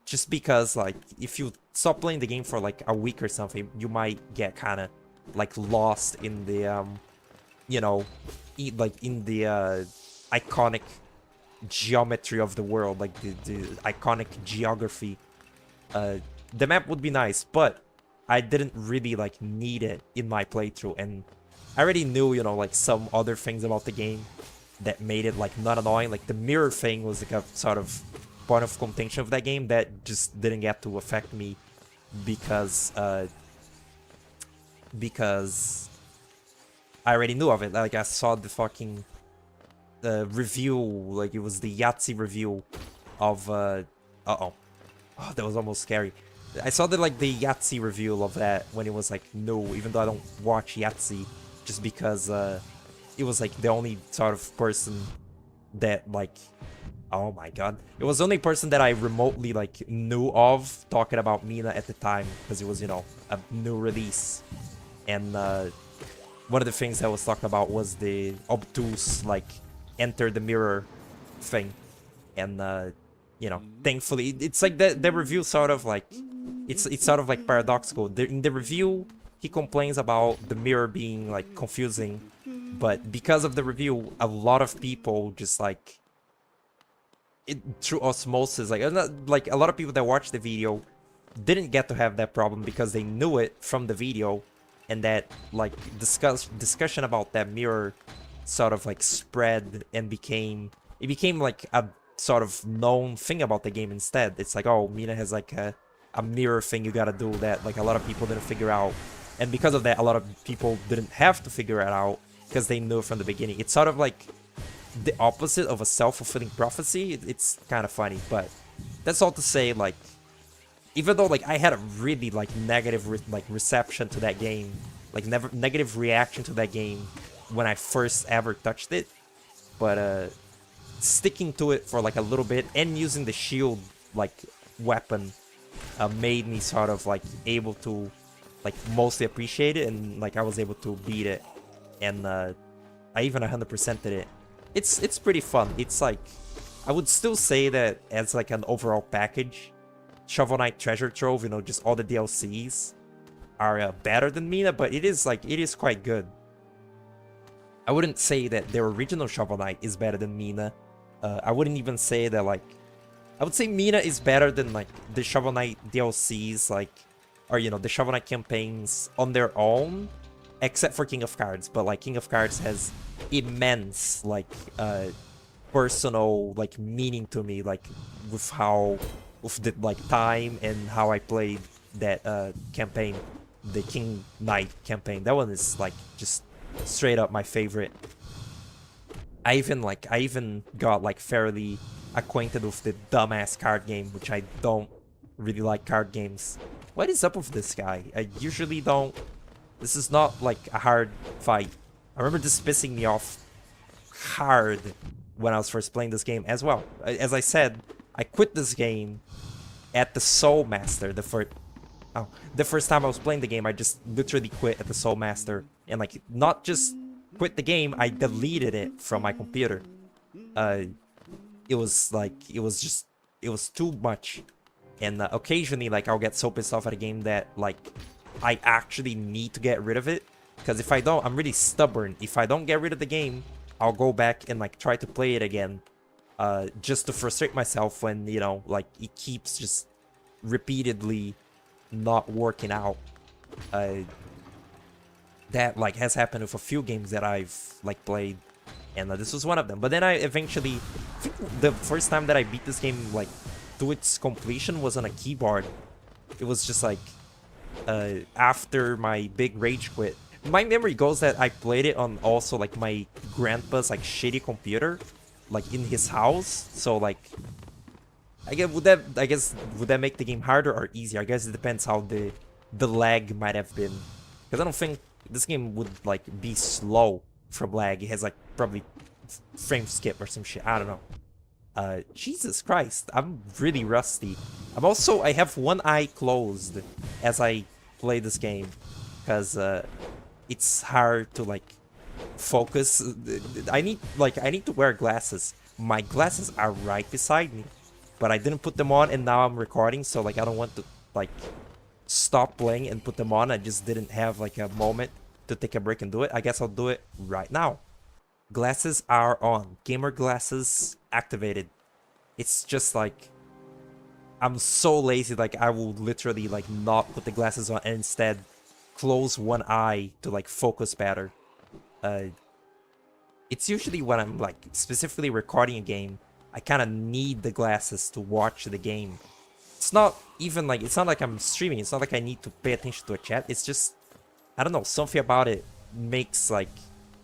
Just because like if you stop playing the game for like a week or something, you might get kind of like lost in the you know, like in the iconic geometry of the world, like the iconic geography. The map would be nice, but I didn't really like need it in my playthrough, and I already knew, you know, like some other things about the game that made it like not annoying. Like the mirror thing was like a sort of point of contention of that game that just didn't get to affect me because I already knew of it. Like I saw the fucking review, like it was the Yahtzee review of oh, that was almost scary. I saw the Yahtzee review of that when it was like new, even though I don't watch Yahtzee, just because it was like the only sort of person that like, oh my god, it was the only person that I remotely like knew of talking about Mina at the time, because it was, you know, a new release. And one of the things I was talking about was the obtuse like enter the mirror thing. And you know, thankfully it's like the review sort of like it's sort of like paradoxical. In the review he complains about the mirror being like confusing, but because of the review a lot of people just like through osmosis, like a lot of people that watched the video didn't get to have that problem because they knew it from the video, and that like discussion about that mirror sort of like spread and became like a sort of known thing about the game instead. It's like, oh, Mina has like a mirror thing you gotta do that like a lot of people didn't figure out, and because of that a lot of people didn't have to figure it out because they knew from the beginning. It's sort of like the opposite of a self-fulfilling prophecy. It's kind of funny, but that's all to say, like, even though like I had a really like negative reception to that game, like negative reaction to that game when I first ever touched it, but sticking to it for like a little bit and using the shield like weapon made me sort of like able to like mostly appreciate it, and like I was able to beat it, and I even 100%ed it. It's pretty fun. It's like, I would still say that as like an overall package, Shovel Knight Treasure Trove, you know, just all the DLCs are better than Mina, but it is quite good. I wouldn't say that the original Shovel Knight is better than Mina. I wouldn't even say that, like, I would say Mina is better than like the Shovel Knight DLCs, like, or you know, the Shovel Knight campaigns on their own, except for King of Cards. But like King of Cards has immense like personal like meaning to me, like with the like time and how I played that campaign, the King Knight campaign. That one is like just straight up my favorite. I even got like fairly acquainted with the dumbass card game, which I don't really like card games. What is up with this guy? I usually don't. This is not like a hard fight. I remember this pissing me off hard when I was first playing this game as well. As I said, I quit this game at the Soul Master. The first time I was playing the game, I just literally quit at the Soul Master, and like not just quit the game, I deleted it from my computer. It was too much, and occasionally like I'll get so pissed off at a game that like I actually need to get rid of it. Because if I don't, I'm really stubborn. If I don't get rid of the game, I'll go back and like try to play it again. Just to frustrate myself when, you know, like it keeps just repeatedly not working out. That like has happened with a few games that I've like played, and this was one of them. But then I eventually, I think the first time that I beat this game like to its completion was on a keyboard. It was just like after my big rage quit. My memory goes that I played it on also like my grandpa's like shitty computer, like in his house. So like, I guess would that make the game harder or easier? I guess it depends how the lag might have been, because I don't think this game would like be slow from lag. It has like probably frame skip or some shit. I don't know. Jesus Christ, I'm really rusty. I have one eye closed as I play this game, because it's hard to like focus. I need to wear glasses. My glasses are right beside me, but I didn't put them on, and now I'm recording, so like I don't want to like stop playing and put them on. I just didn't have like a moment to take a break and do it. I guess I'll do it right now. Glasses are on. Gamer glasses activated. It's just like I'm so lazy, like I will literally like not put the glasses on and instead close one eye to like focus better. It's usually when I'm like specifically recording a game, I kind of need the glasses to watch the game. It's not like I'm streaming. It's not like I need to pay attention to a chat. It's just, I don't know, something about it makes like,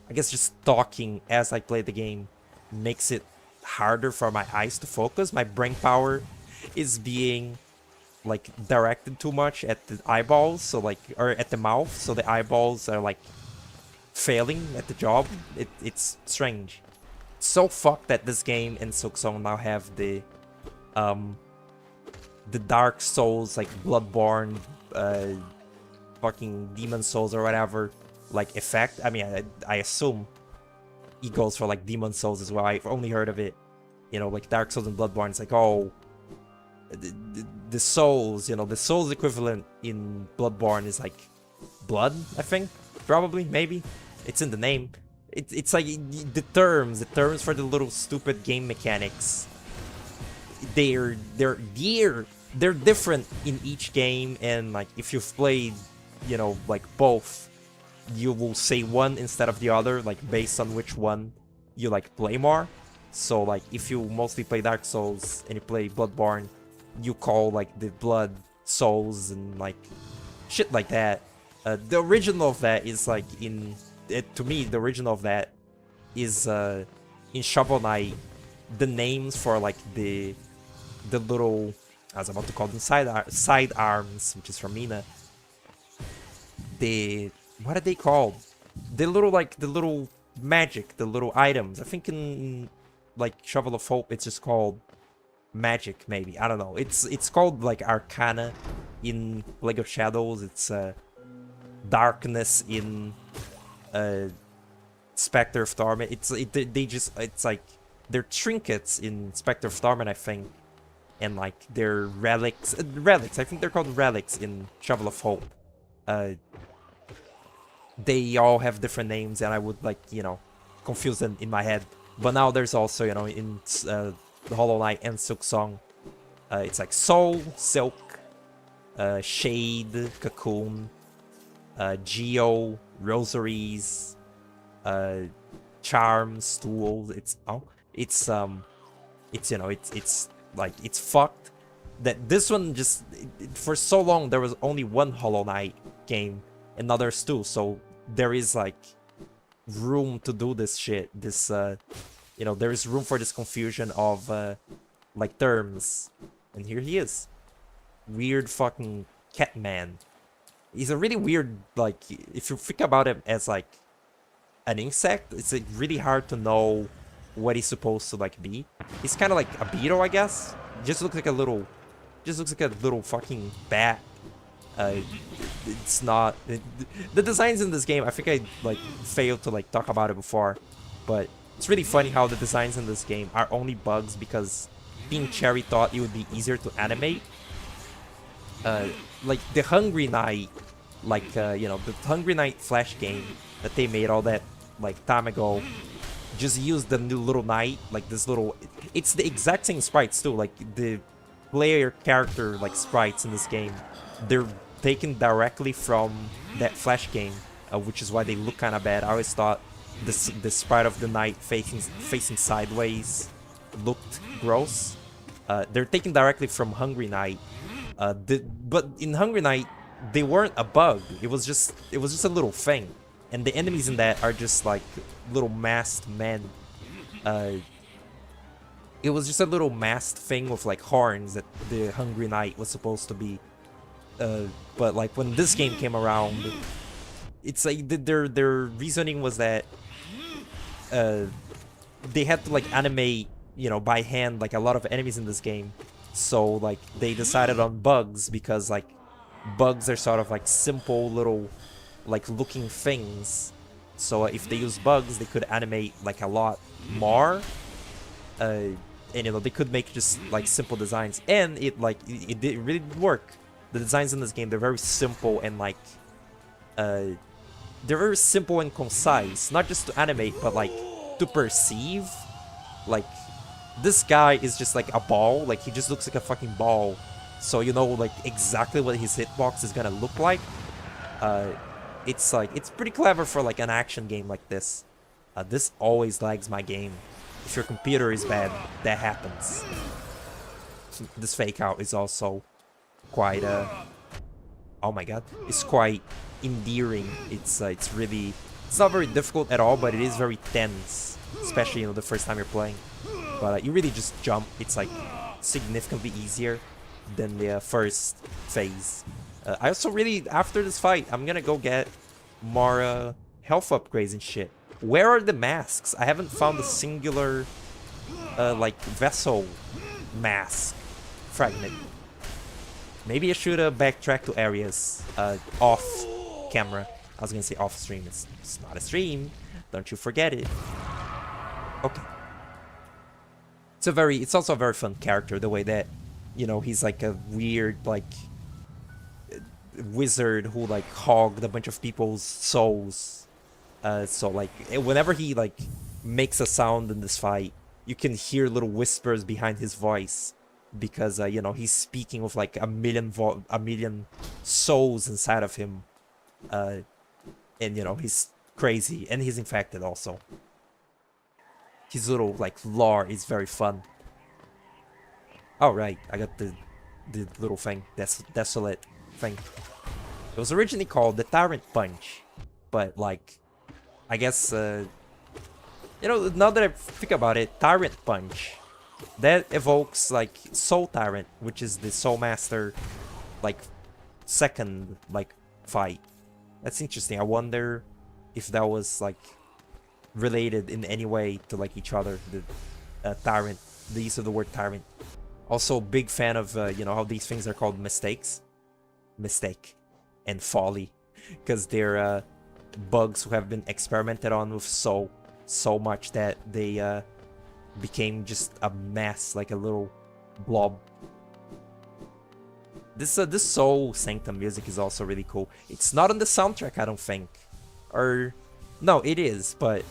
I guess just talking as I play the game makes it harder for my eyes to focus. My brain power is being like directed too much at the eyeballs, so like, or at the mouth, so the eyeballs are like failing at the job. It's strange. It's so fucked that this game and Silksong now have the Dark Souls, like Bloodborne, fucking Demon Souls or whatever, like effect. I mean, I assume it goes for like Demon Souls as well. I've only heard of it, you know, like Dark Souls and Bloodborne. It's like, oh, the souls, you know, the souls equivalent in Bloodborne is like blood, I think, probably, maybe. It's in the name. It's like the terms for the little stupid game mechanics. They're different in each game, and like if you've played, you know, like both, you will say one instead of the other, like based on which one you like play more. So like if you mostly play Dark Souls and you play Bloodborne, you call like the Blood Souls and like shit like that. The original of that is like to me, the original of that is in Shovel Knight. The names for like the little, I was about to call them side arms, which is from Mina. What are they called? The little magic, the little items. I think in like Shovel of Hope, it's just called magic, maybe. I don't know. It's called like Arcana in Lego Shadows. It's darkness in Spectre of Torment. It's like they're trinkets in Spectre of Torment, I think, and like they're relics. Relics. I think they're called relics in Shovel of Hope. They all have different names, and I would like, you know, confuse them in my head. But now there's also, you know, in the Hollow Knight and Silksong, it's like Soul, Silk, Shade, Cocoon, Geo, Rosaries, Charms, Tools. It's you know, it's like, it's fucked that this one just, for so long there was only one Hollow Knight game, and now there's two, so there is like room to do this shit. This you know, there is room for this confusion of like terms. And here he is, weird fucking cat man. He's a really weird, like, if you think about him as like an insect, it's like really hard to know what he's supposed to like be. He's kind of like a beetle, I guess. Just looks like a little fucking bat. It's not the designs in this game. I think I like failed to like talk about it before, but it's really funny how the designs in this game are only bugs because Team Cherry thought it would be easier to animate. Like the Hungry Knight like you know, the Hungry Knight Flash game that they made all that like time ago just used the new little knight, like this little, it's the exact same sprites too, like the player character like sprites in this game, they're taken directly from that Flash game, which is why they look kind of bad. I always thought the sprite of the knight facing sideways looked gross. They're taken directly from Hungry Knight, but in Hungry Knight they weren't a bug. It was just a little thing, and the enemies in that are just like little masked men. It was just a little masked thing with like horns that the Hungry Knight was supposed to be. But like when this game came around, it's like their reasoning was that they had to like animate, you know, by hand like a lot of enemies in this game. So like they decided on bugs because like bugs are sort of like simple little like looking things. So if they use bugs, they could animate like a lot more. And you know, they could make just like simple designs, and it really did work. The designs in this game, they're very simple and like they're very simple and concise, not just to animate but like to perceive. Like this guy is just like a ball, like he just looks like a fucking ball, so you know like exactly what his hitbox is gonna look like. It's like, it's pretty clever for like an action game like this. This always lags my game. If your computer is bad, that happens. This fake out is also quite oh my god, it's quite endearing. It's really, it's not very difficult at all, but it is very tense, especially, you know, the first time you're playing. But you really just jump. It's like significantly easier than the first phase. I also really, after this fight, I'm gonna go get more health upgrades and shit. Where are the masks? I haven't found a singular like vessel mask fragment. Maybe I should backtrack to areas off camera. I was gonna say off stream. It's not a stream. Don't you forget it. Okay. It's also a very fun character, the way that, you know, he's like a weird like wizard who like hogged a bunch of people's souls. So like whenever he like makes a sound in this fight, you can hear little whispers behind his voice, because you know, he's speaking with like a million souls inside of him. And you know, he's crazy and he's infected also. His little like lore is very fun. Oh right, I got the little thing, desolate thing. It was originally called the Tyrant Punch, but like, I guess you know, now that I think about it, Tyrant Punch, that evokes like Soul Tyrant, which is the Soul Master like second like fight. That's interesting. I wonder if that was like related in any way to like each other, the Tyrant, the use of the word Tyrant. Also big fan of you know, how these things are called mistake and folly, because they're bugs who have been experimented on with so much that they became just a mess, like a little blob. This Soul Sanctum music is also really cool. It's not on the soundtrack, I don't think, or no, it is, but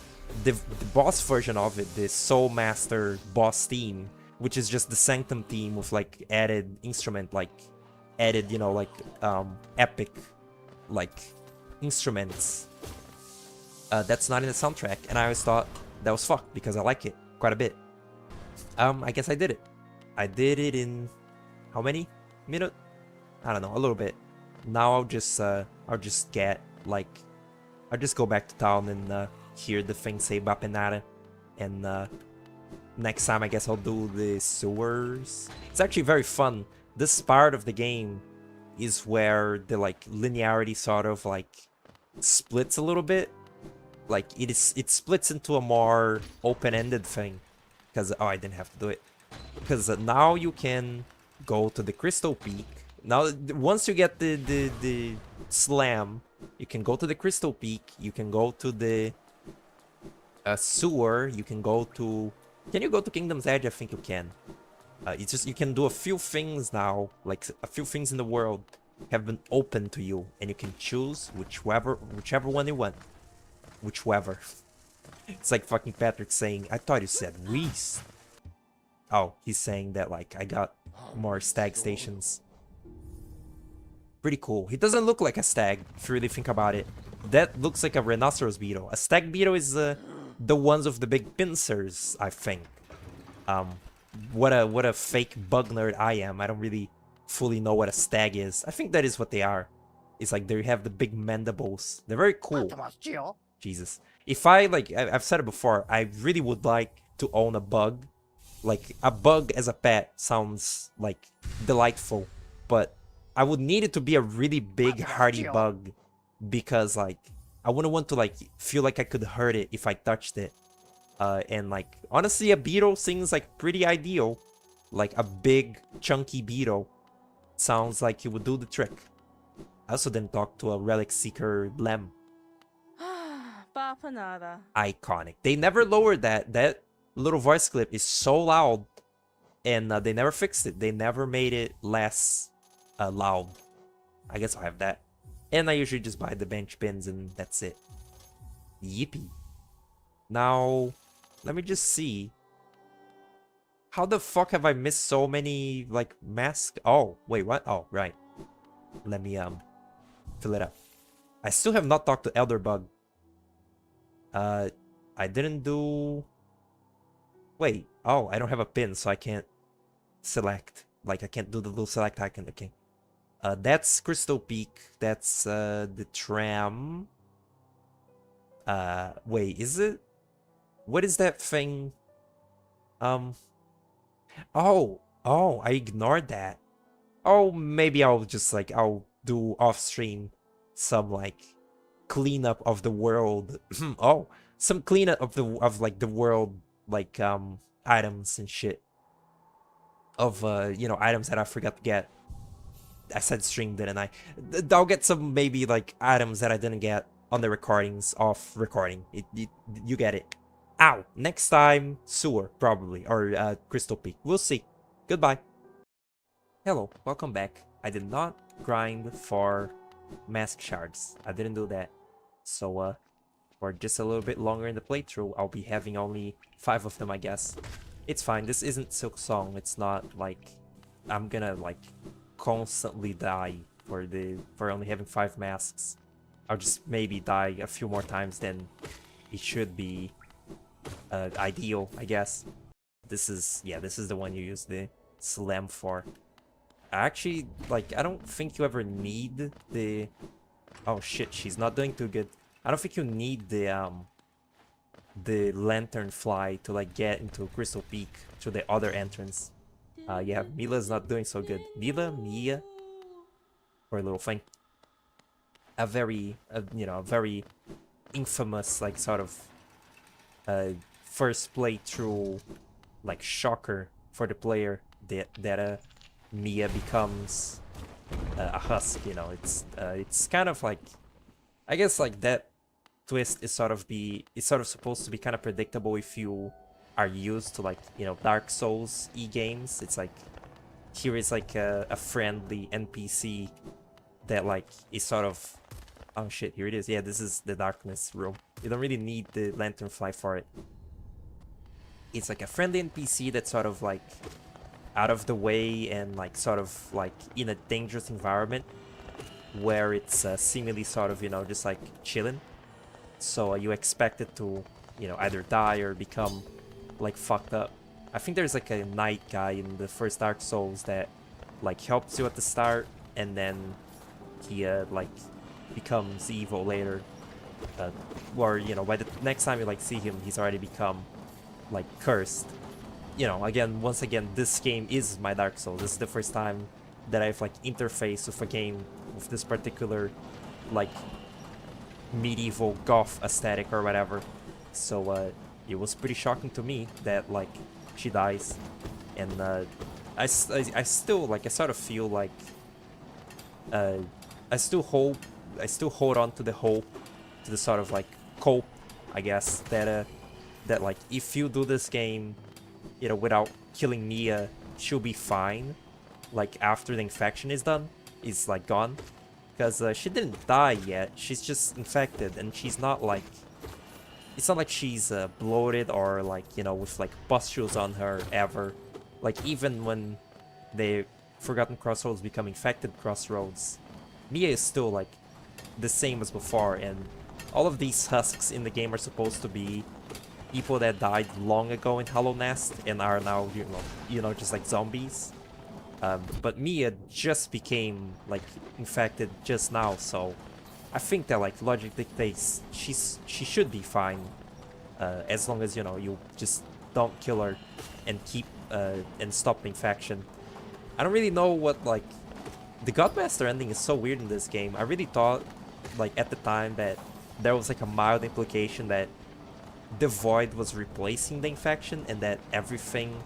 the boss version of it, the Soul Master boss theme, which is just the Sanctum theme with like added instrument, like added, you know, like epic like instruments. That's not in the soundtrack, and I always thought that was fucked because I like it quite a bit. I guess I did it. I did it in how many minutes? I don't know, a little bit. Now I'll just get like, I'll just go back to town and hear the thing say Bapenara, and next time I guess I'll do the sewers. It's actually very fun. This part of the game is where the like linearity sort of like splits a little bit. Like it splits into a more open-ended thing, because oh, I didn't have to do it, because now you can go to the Crystal Peak. Now once you get the slam, you can go to the Crystal Peak, you can go to the sewer, you can go to, can you go to Kingdom's Edge? I think you can. It's just, you can do a few things now, like a few things in the world have been open to you, and you can choose whichever one you want. Whichever. It's like fucking Patrick saying, I thought you said Whist. Oh, he's saying that like I got more stag stations. Pretty cool. He doesn't look like a stag, if you really think about it. That looks like a rhinoceros beetle. A stag beetle is the ones with the big pincers, I think. What a fake bug nerd I am. I don't really fully know what a stag is. I think that is what they are. It's like they have the big mandibles. They're very cool. Jesus. If I've said it before, I really would like to own a bug. Like, a bug as a pet sounds, like, delightful. But I would need it to be a really big, hardy bug. Because, like, I wouldn't want to, like, feel like I could hurt it if I touched it. And, like, honestly, a beetle seems, like, pretty ideal. Like, a big, chunky beetle sounds like it would do the trick. I also didn't talk to a Relic Seeker Lem. Iconic. They never lowered that. That little voice clip is so loud. And they never fixed it. They never made it less loud. I guess I'll have that. And I usually just buy the bench pins and that's it. Yippee. Now, let me just see. How the fuck have I missed so many, like, masks? Oh, wait, what? Oh, right. Let me, fill it up. I still have not talked to Elderbug. I didn't do... Wait. Oh, I don't have a pin, so I can't select. Like, I can't do the little select icon. Okay. That's Crystal Peak. That's, the tram. Wait, is it? What is that thing? Oh, I ignored that. Oh, maybe I'll just, like, I'll do off-stream some, like, cleanup of the world. Oh, some cleanup of like the world, like, items and shit. Of, you know, items that I forgot to get. I said stream, didn't I? I'll get some, maybe, like, items that I didn't get on the recordings off recording. You get it. Ow! Next time, sewer, probably. Or, Crystal Peak. We'll see. Goodbye. Hello, welcome back. I did not grind for mask shards. I didn't do that. So, for just a little bit longer in the playthrough, I'll be having only 5 of them, I guess. It's fine. This isn't Silk Song. It's not, like, I'm gonna, like, constantly die for only having 5 masks. I'll just maybe die a few more times than it should be ideal, I guess. This is the one you use the slam for. Actually, like, I don't think you ever need the... Oh shit, she's not doing too good. I don't think you need the lantern fly to, like, get into Crystal Peak through the other entrance. Yeah, Mila's not doing so good. Mia, or a little thing. A very, you know, a very infamous, like, sort of first playthrough, like, shocker for the player that Mia becomes a husk. You know, it's kind of like, I guess, like, that twist is sort of supposed to be kind of predictable if you are used to, like, you know, Dark Souls games. It's like, here is like a friendly NPC that, like, is sort of... Oh shit, here it is. Yeah, this is the darkness room. You don't really need the lantern fly for it. It's like a friendly NPC that's sort of, like, out of the way and, like, sort of, like, in a dangerous environment where it's seemingly sort of, you know, just, like, chilling. So you expect it to, you know, either die or become, like, fucked up. I think there's, like, a knight guy in the first Dark Souls that, like, helps you at the start, and then he, like, becomes evil later. Or, you know, by the next time you, like, see him, he's already become, like, cursed. You know, once again, this game is my Dark Souls. This is the first time that I've, like, interfaced with a game with this particular, like, medieval goth aesthetic or whatever. So, it was pretty shocking to me that, like, she dies. And, I still, like, I sort of feel like, I still hold on to the hope, to the sort of, like, cope, I guess, that, like, if you do this game, you know, without killing Mia, she'll be fine, like, after the infection is done. is like gone. Because she didn't die yet, she's just infected, and she's not like... It's not like she's bloated or like, you know, with like pustules on her ever. Like even when the Forgotten Crossroads become infected Crossroads, Mia is still like the same as before, and all of these husks in the game are supposed to be people that died long ago in Hollow Nest and are now, you know, just like zombies. But Mia just became like infected just now, so I think that like logic dictates she should be fine, as long as, you know, you just don't kill her and keep and stop the infection. I don't really know what like the Godmaster ending is so weird in this game. I really thought like at the time that there was like a mild implication that the Void was replacing the infection and that everything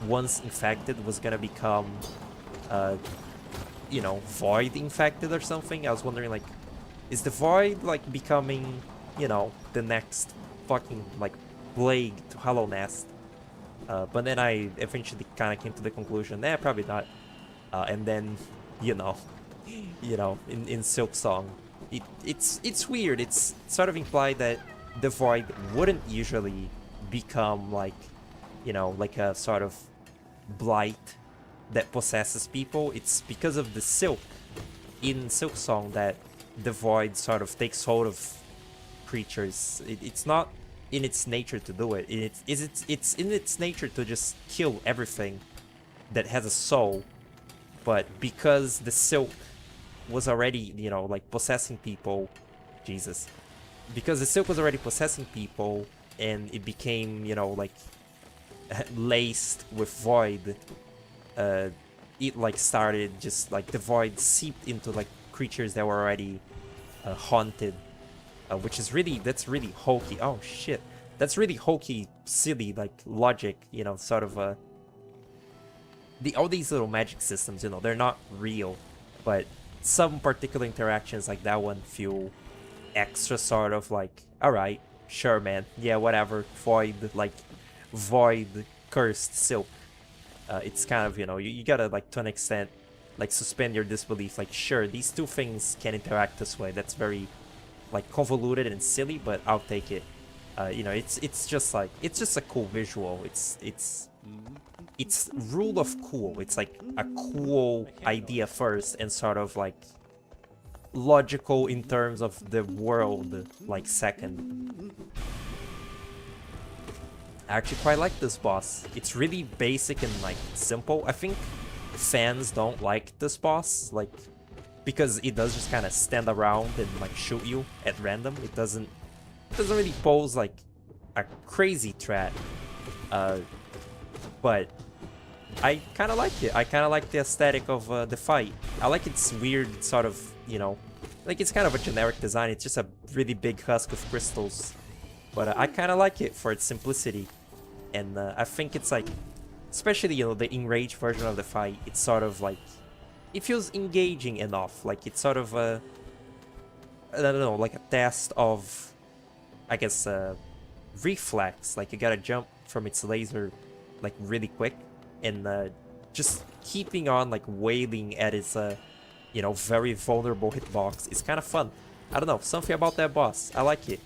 once infected was gonna become you know, Void infected or something. I was wondering like, is the Void like becoming, you know, the next fucking like plague to Hollow Nest? But then I eventually kind of came to the conclusion, probably not. And then, you know, in Silk Song, it's weird. It's sort of implied that the Void wouldn't usually become like, you know, like a sort of blight that possesses people. It's because of the silk in Silk Song that the Void sort of takes hold of creatures. It's not in its nature to do it. It's in its nature to just kill everything that has a soul. But because the silk was already, you know, like possessing people, Jesus. Because the silk was already possessing people and it became, you know, like laced with void, it like started just like the void seeped into like creatures that were already haunted, which is really, that's really hokey. Oh shit, that's really hokey, silly like logic, you know, sort of all these little magic systems, you know, they're not real, but some particular interactions like that one feel extra sort of like, all right, sure, man, yeah, whatever, void, like void cursed silk. It's kind of, you know, you gotta like to an extent like suspend your disbelief, like sure, these two things can interact this way. That's very like convoluted and silly, but I'll take it. You know, it's just like, it's just a cool visual. It's rule of cool. It's like a cool idea first and sort of like logical in terms of the world like second. I actually quite like this boss. It's really basic and like simple. I think fans don't like this boss, like, because it does just kind of stand around and like shoot you at random. It doesn't really pose like a crazy threat. But I kind of like it. I kind of like the aesthetic of the fight. I like its weird sort of, you know, like it's kind of a generic design. It's just a really big husk of crystals. But I kind of like it for its simplicity. And I think it's like, especially, you know, the Enraged version of the fight, it's sort of like, it feels engaging enough. Like it's sort of a, I don't know, like a test of, I guess, reflex. Like you gotta jump from its laser like really quick. And just keeping on like wailing at its, you know, very vulnerable hitbox is kind of fun. I don't know, something about that boss. I like it.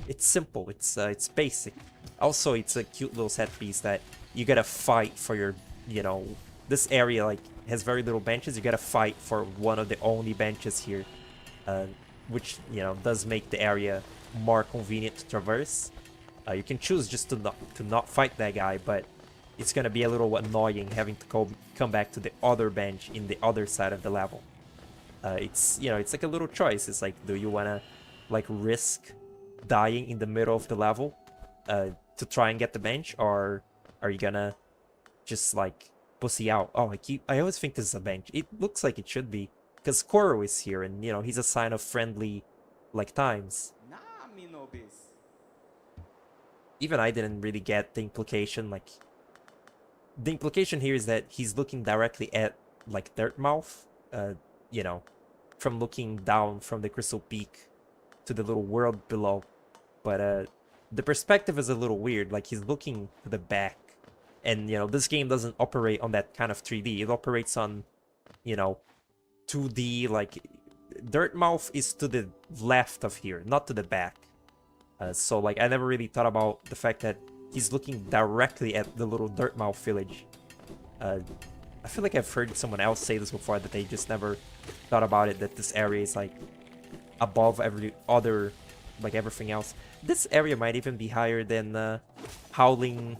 It's simple, it's basic. Also, it's a cute little set piece that you gotta fight for your, you know, this area like has very little benches. You gotta fight for one of the only benches here, which, you know, does make the area more convenient to traverse. You can choose just to not fight that guy, but it's gonna be a little annoying having to come back to the other bench in the other side of the level. It's, you know, it's like a little choice. It's like, do you wanna like risk dying in the middle of the level to try and get the bench, or are you gonna just like pussy out? Oh, I always think this is a bench. It looks like it should be, because Koro is here, and you know, he's a sign of friendly like times. Even I didn't really get the implication. Like, the implication here is that he's looking directly at like Dirtmouth, you know, from looking down from the Crystal Peak to the little world below. But the perspective is a little weird. Like, he's looking to the back, and you know, this game doesn't operate on that kind of 3D. It operates on, you know, to the, like, Dirtmouth is to the left of here, not to the back. So, like, I never really thought about the fact that he's looking directly at the little Dirtmouth village. I feel like I've heard someone else say this before, that they just never thought about it, that this area is, like, above every other, like, everything else. This area might even be higher than Howling...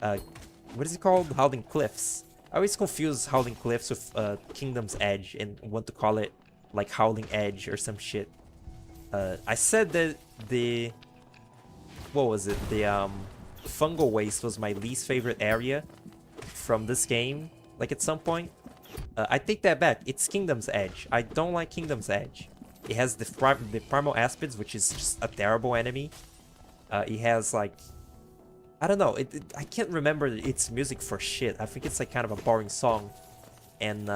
what is it called? Howling Cliffs. I always confuse Howling Cliffs with Kingdom's Edge and want to call it, like, Howling Edge or some shit. I said that the... What was it? The Fungal Waste was my least favorite area from this game, like, at some point. I take that back. It's Kingdom's Edge. I don't like Kingdom's Edge. It has the Primal Aspids, which is just a terrible enemy. It has, like... I don't know. I can't remember its music for shit. I think it's, like, kind of a boring song. And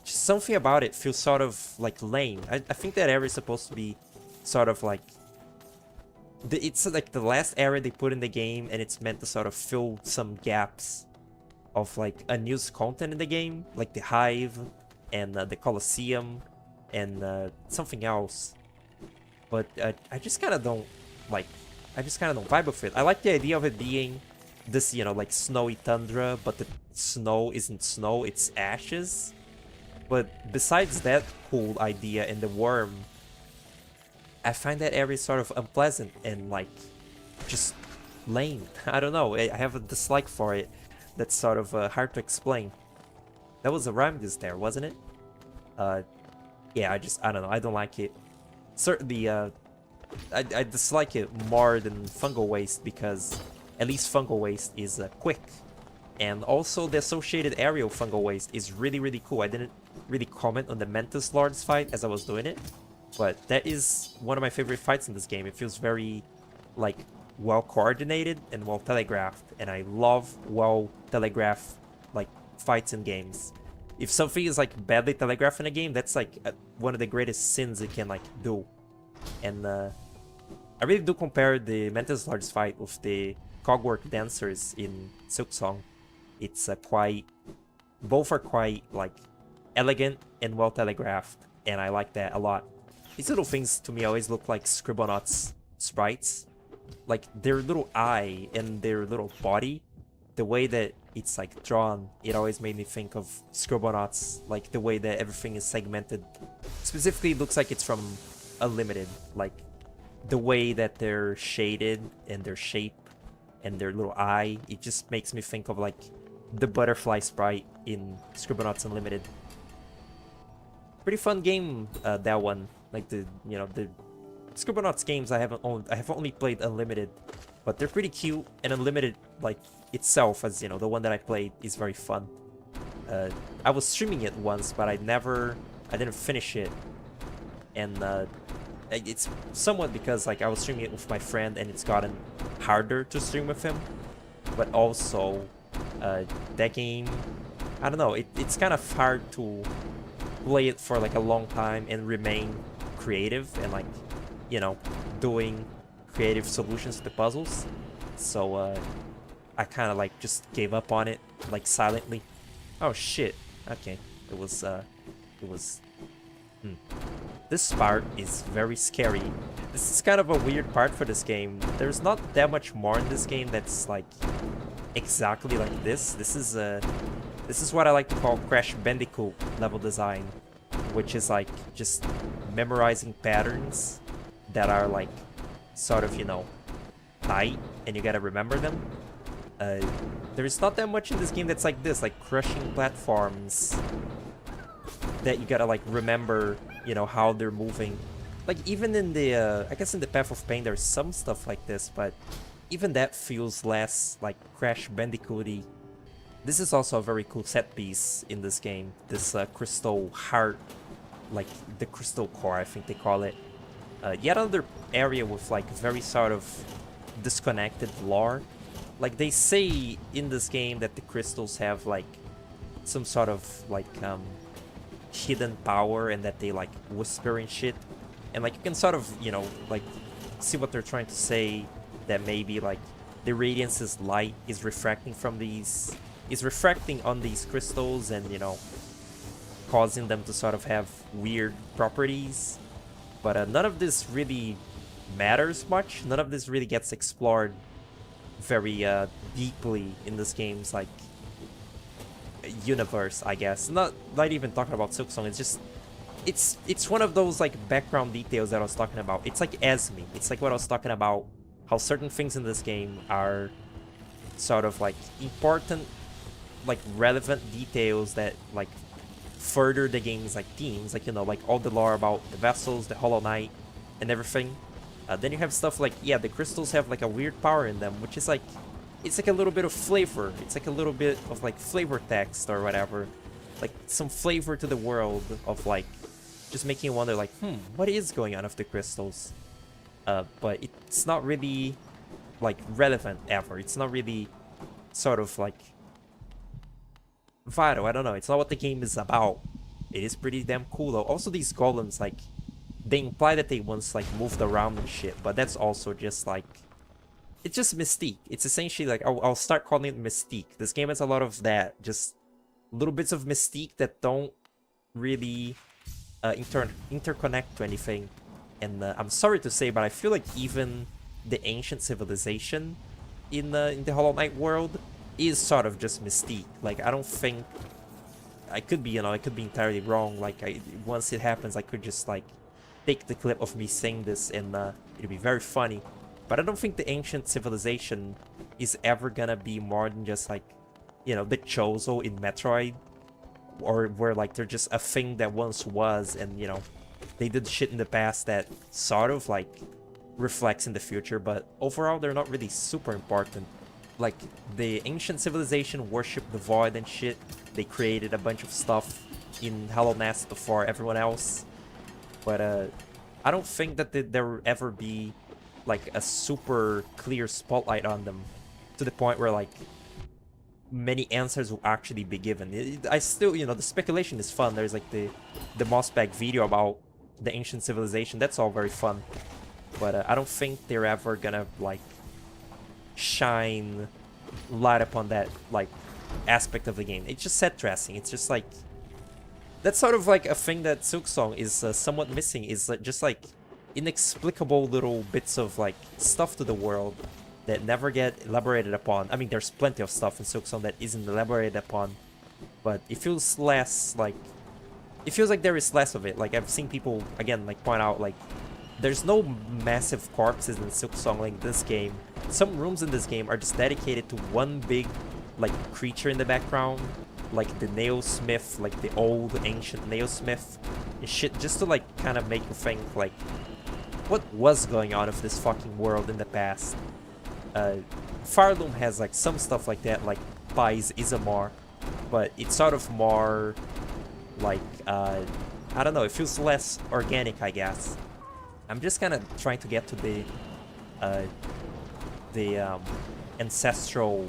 just something about it feels sort of, like, lame. I think that area is supposed to be sort of, like... It's, like, the last area they put in the game, and it's meant to sort of fill some gaps of, like, unused content in the game. Like the Hive, and the Colosseum, and something else. But I just kind of don't, like... I just kind of don't vibe with it. I like the idea of it being this, you know, like, snowy tundra, but the snow isn't snow, it's ashes. But besides that cool idea and the worm, I find that area sort of unpleasant and, like, just lame. I don't know, I have a dislike for it that's sort of hard to explain. That was a Ramgus there, wasn't it? Yeah, I don't know, I don't like it. Certainly, I dislike it more than Fungal Waste because at least Fungal Waste is quick. And also the associated aerial Fungal Waste is really, really cool. I didn't really comment on the Mantis Lords fight as I was doing it, but that is one of my favorite fights in this game. It feels very, like, well coordinated and well telegraphed, and I love well telegraphed, like, fights in games. If something is, like, badly telegraphed in a game, that's, like, one of the greatest sins it can, like, do. And I really do compare the Mantis Lords fight with the Cogwork Dancers in Silksong. It's quite... Both are quite, like, elegant and well telegraphed, and I like that a lot. These little things to me always look like Scribblenauts sprites. Like, their little eye and their little body, the way that it's, like, drawn, it always made me think of Scribblenauts, like the way that everything is segmented. Specifically, it looks like it's from Unlimited, like the way that they're shaded and their shape and their little eye, it just makes me think of, like, the butterfly sprite in Scribblenauts Unlimited. Pretty fun game, that one. Like, the, you know, the Scribblenauts games I have only played Unlimited, but they're pretty cute, and Unlimited, like, itself, as you know, the one that I played, is very fun. I was streaming it once, but I didn't finish it. And it's somewhat because, like, I was streaming it with my friend and it's gotten harder to stream with him. But also, that game, I don't know, it's kind of hard to play it for, like, a long time and remain creative and, like, you know, doing creative solutions to the puzzles. So I kind of, like, just gave up on it, like, silently. Oh shit, okay, it was This part is very scary. This is kind of a weird part for this game. There's not that much more in this game that's, like, exactly like this. This is what I like to call Crash Bandicoot level design, which is, like, just memorizing patterns that are, like, sort of, you know, tight, and you gotta remember them. There's not that much in this game that's like this, like crushing platforms that you gotta, like, remember, you know, how they're moving. Like, even in the, I guess in the Path of Pain there's some stuff like this, but even that feels less, like, Crash Bandicoot-y. This is also a very cool set piece in this game. This crystal heart, like, the crystal core, I think they call it. Yet another area with, like, very sort of disconnected lore. Like, they say in this game that the crystals have, like, some sort of, like, hidden power, and that they, like, whisper and shit, and, like, you can sort of, you know, like, see what they're trying to say, that maybe, like, the Radiance's light is refracting on these crystals, and, you know, causing them to sort of have weird properties. But none of this really matters much. None of this really gets explored very deeply in this game's like universe, I guess. Not even talking about Silksong. It's just it's one of those like background details that I was talking about. It's like Esme. It's like what I was talking about. How certain things in this game are sort of like important, like relevant details that like further the game's like themes, like, you know, like all the lore about the vessels, the Hollow Knight, and everything. Then you have stuff like, yeah, the crystals have like a weird power in them, which is like, it's like a little bit of flavor. It's like a little bit of like flavor text or whatever, like some flavor to the world of like just making you wonder like, what is going on with the crystals? But it's not really like relevant ever. It's not really sort of like vital. I don't know. It's not what the game is about. It is pretty damn cool though. Also, these golems, like, they imply that they once like moved around and shit, but that's also just like, it's just mystique. It's essentially like, I'll start calling it mystique. This game has a lot of that, just little bits of mystique that don't really interconnect to anything. And I'm sorry to say, but I feel like even the ancient civilization in the Hollow Knight world is sort of just mystique. Like, I don't think, I could be, you know, I could be entirely wrong. Like, once it happens, I could just like take the clip of me saying this and it'll be very funny. But I don't think the ancient civilization is ever gonna be more than just like, you know, the Chozo in Metroid, or where like they're just a thing that once was, and you know, they did shit in the past that sort of like reflects in the future, but overall they're not really super important. Like, the ancient civilization worshipped the void and shit. They created a bunch of stuff in Hallownest before everyone else. But I don't think that there will ever be like a super clear spotlight on them to the point where like many answers will actually be given. I still, you know, the speculation is fun. There's like the Mossbag video about the ancient civilization. That's all very fun. But I don't think they're ever gonna like shine light upon that like aspect of the game. It's just set dressing. It's just like, that's sort of like a thing that Silksong is somewhat missing, is just like inexplicable little bits of like stuff to the world that never get elaborated upon. I mean, there's plenty of stuff in Silksong that isn't elaborated upon, but it feels less like, it feels like there is less of it. Like, I've seen people again like point out like, there's no massive corpses in Silksong like this game. Some rooms in this game are just dedicated to one big like creature in the background, like the nailsmith, like the old ancient nailsmith and shit, just to like kind of make you think like, what was going on with this fucking world in the past. Fireloom has like some stuff like that, like Pai's Isomar, but it's sort of more like, I don't know, it feels less organic, I guess. I'm just kind of trying to get to the ancestral.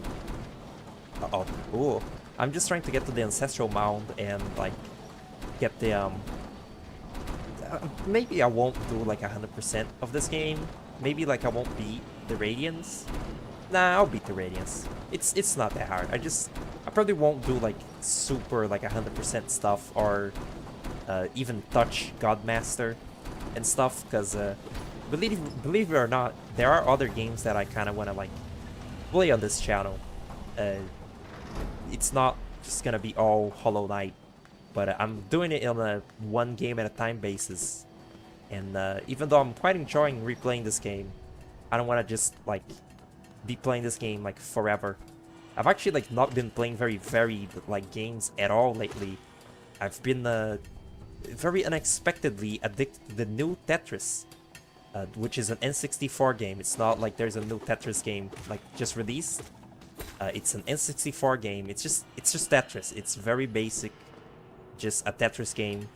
Ooh. I'm just trying to get to the ancestral mound and like get the maybe I won't do like 100% of this game. Maybe like I won't beat the Radiance. Nah, I'll beat the Radiance. It's not that hard. I probably won't do like super like 100% stuff, or even touch Godmaster and stuff, because believe it or not, there are other games that I kind of want to like play on this channel. It's not just gonna be all Hollow Knight, but I'm doing it on a one game at a time basis. And even though I'm quite enjoying replaying this game, I don't want to just like be playing this game like forever. I've actually like not been playing very varied like games at all lately. I've been very unexpectedly addicted to the new Tetris, which is an N64 game. It's not like there's a new Tetris game like just released. It's an N64 game. It's just Tetris. It's very basic, just a Tetris game,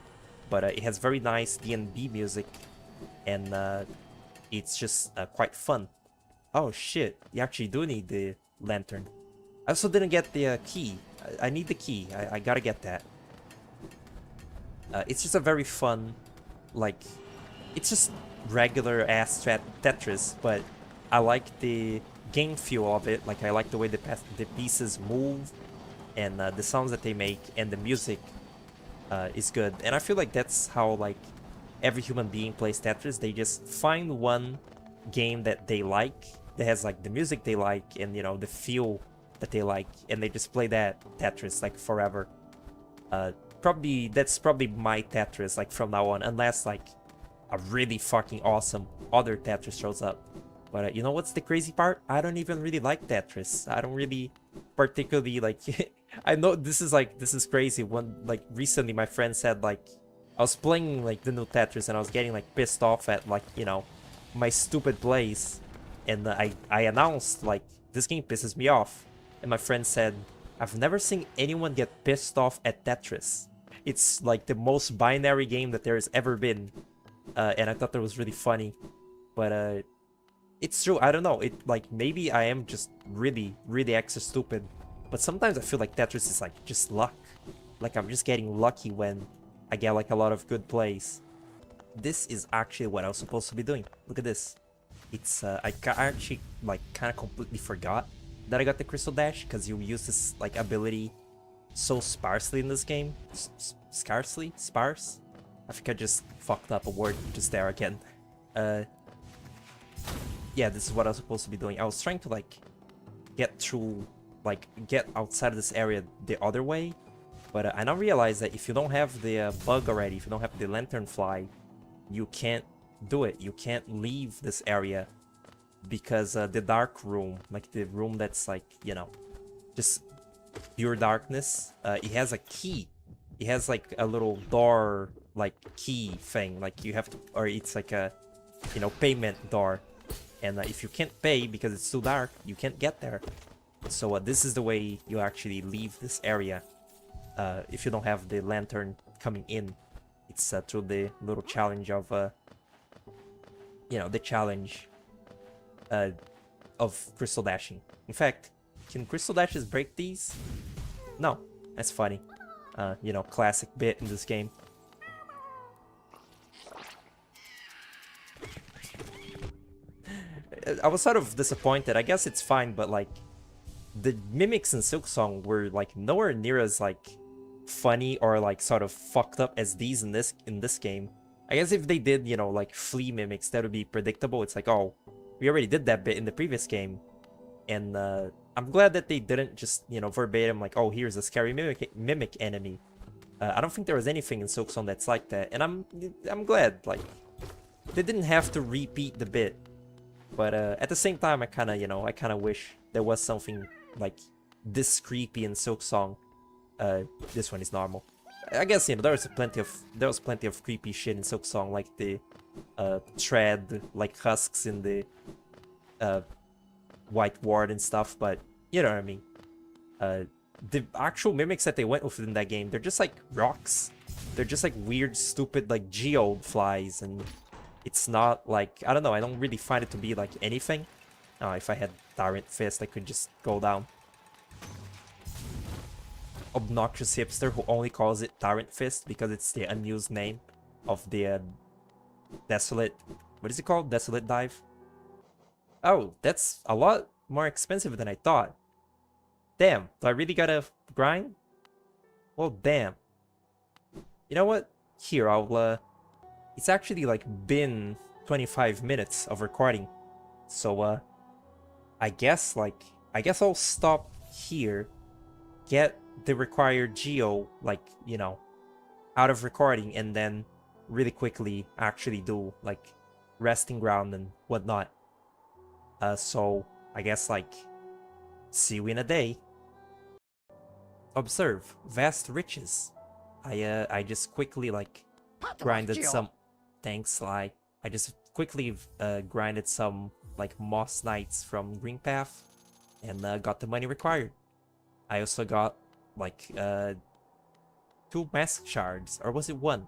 but it has very nice D&B music, and it's just quite fun. Oh shit, you actually do need the lantern. I also didn't get the key. I need the key. I gotta get that. It's just a very fun, like, it's just regular ass Tetris, but I like the game feel of it. Like, I like the way the pieces move, and the sounds that they make, and the music. is good. And I feel like that's how like every human being plays Tetris. They just find one game that they like, that has like the music they like and, you know, the feel that they like, and they just play that Tetris like forever. Probably that's probably my Tetris like from now on, unless like a really fucking awesome other Tetris shows up. But you know what's the crazy part? I don't even really like Tetris. I don't really particularly like. I know this is crazy. When like recently my friend said like I was playing like the new Tetris and I was getting like pissed off at like, you know, my stupid plays, and I announced like this game pisses me off, and my friend said I've never seen anyone get pissed off at Tetris. It's like the most binary game that there has ever been, and I thought that was really funny. But it's true. I don't know. It like maybe I am just really extra stupid, but sometimes I feel like Tetris is like just luck. Like I'm just getting lucky when I get like a lot of good plays. This is actually what I was supposed to be doing. Look at this. It's I actually like kind of completely forgot that I got the Crystal Dash, because you use this like ability so sparsely in this game. Scarcely? Sparse? I think I just fucked up a word just there again. Yeah, this is what I was supposed to be doing. I was trying to like get through, like get outside of this area the other way, but I now realize that if you don't have the bug already, if you don't have the lantern fly, you can't do it. You can't leave this area, because the dark room, like the room that's like, you know, just pure darkness, it has a key. It has like a little door like key thing, like you have to, or it's like a, you know, payment door, and if you can't pay because it's too dark, you can't get there. So this is the way you actually leave this area, if you don't have the lantern coming in. It's through the little challenge of you know, the challenge of crystal dashing. In fact, can crystal dashes break these? No. That's funny. You know, classic bit in this game. I was sort of disappointed. I guess it's fine, but like the mimics in Silksong were like nowhere near as like funny or like sort of fucked up as these in this game. I guess if they did, you know, like flea mimics, that would be predictable. It's like, oh, we already did that bit in the previous game, and I'm glad that they didn't just, you know, verbatim like, oh, here's a scary mimic enemy. I don't think there was anything in Silksong that's like that, and I'm glad like they didn't have to repeat the bit. But at the same time, I kind of, you know, I kind of wish there was something like this creepy in Silksong. This one is normal. I guess, you know, there was plenty of creepy shit in Silksong, like the tread, like husks in the White Ward and stuff. But you know what I mean. The actual mimics that they went with in that game, they're just like rocks. They're just like weird, stupid, like geode flies, and it's not like, I don't know, I don't really find it to be like anything. If I had Tyrant Fist, I could just go down. Obnoxious hipster who only calls it Tyrant Fist because it's the unused name of the Desolate... What is it called? Desolate Dive? Oh, that's a lot more expensive than I thought. Damn, do I really gotta grind? Well, damn. You know what? Here, I'll... It's actually like been 25 minutes of recording. So, I guess I'll stop here, get the required geo, like, you know, out of recording, and then really quickly actually do like resting ground and whatnot. So I guess like see you in a day. Observe vast riches. I just quickly like grinded some. Thanks, Sly. I just quickly grinded some like Moss Knights from Green Path, and got the money required. I also got like 2 mask shards, or was it 1?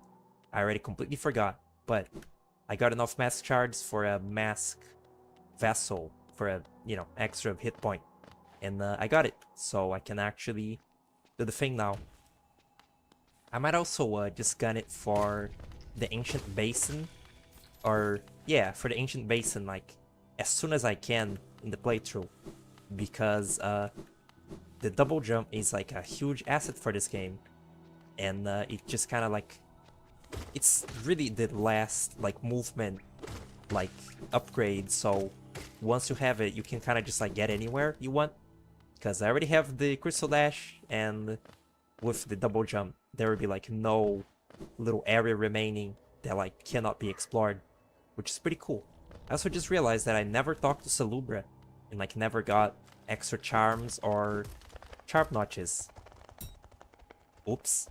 I already completely forgot, but I got enough mask shards for a mask vessel for a, you know, extra hit point, and I got it, so I can actually do the thing now. I might also just gun it for the Ancient Basin, or yeah, for the Ancient Basin, like as soon as I can in the playthrough, because the double jump is like a huge asset for this game. and it just kind of like, it's really the last like movement like upgrade, so once you have it you can kind of just like get anywhere you want, because I already have the crystal dash, and with the double jump there would be like no little area remaining that like cannot be explored, which is pretty cool. I also just realized that I never talked to Salubra and like never got extra charms or sharp notches. Oops.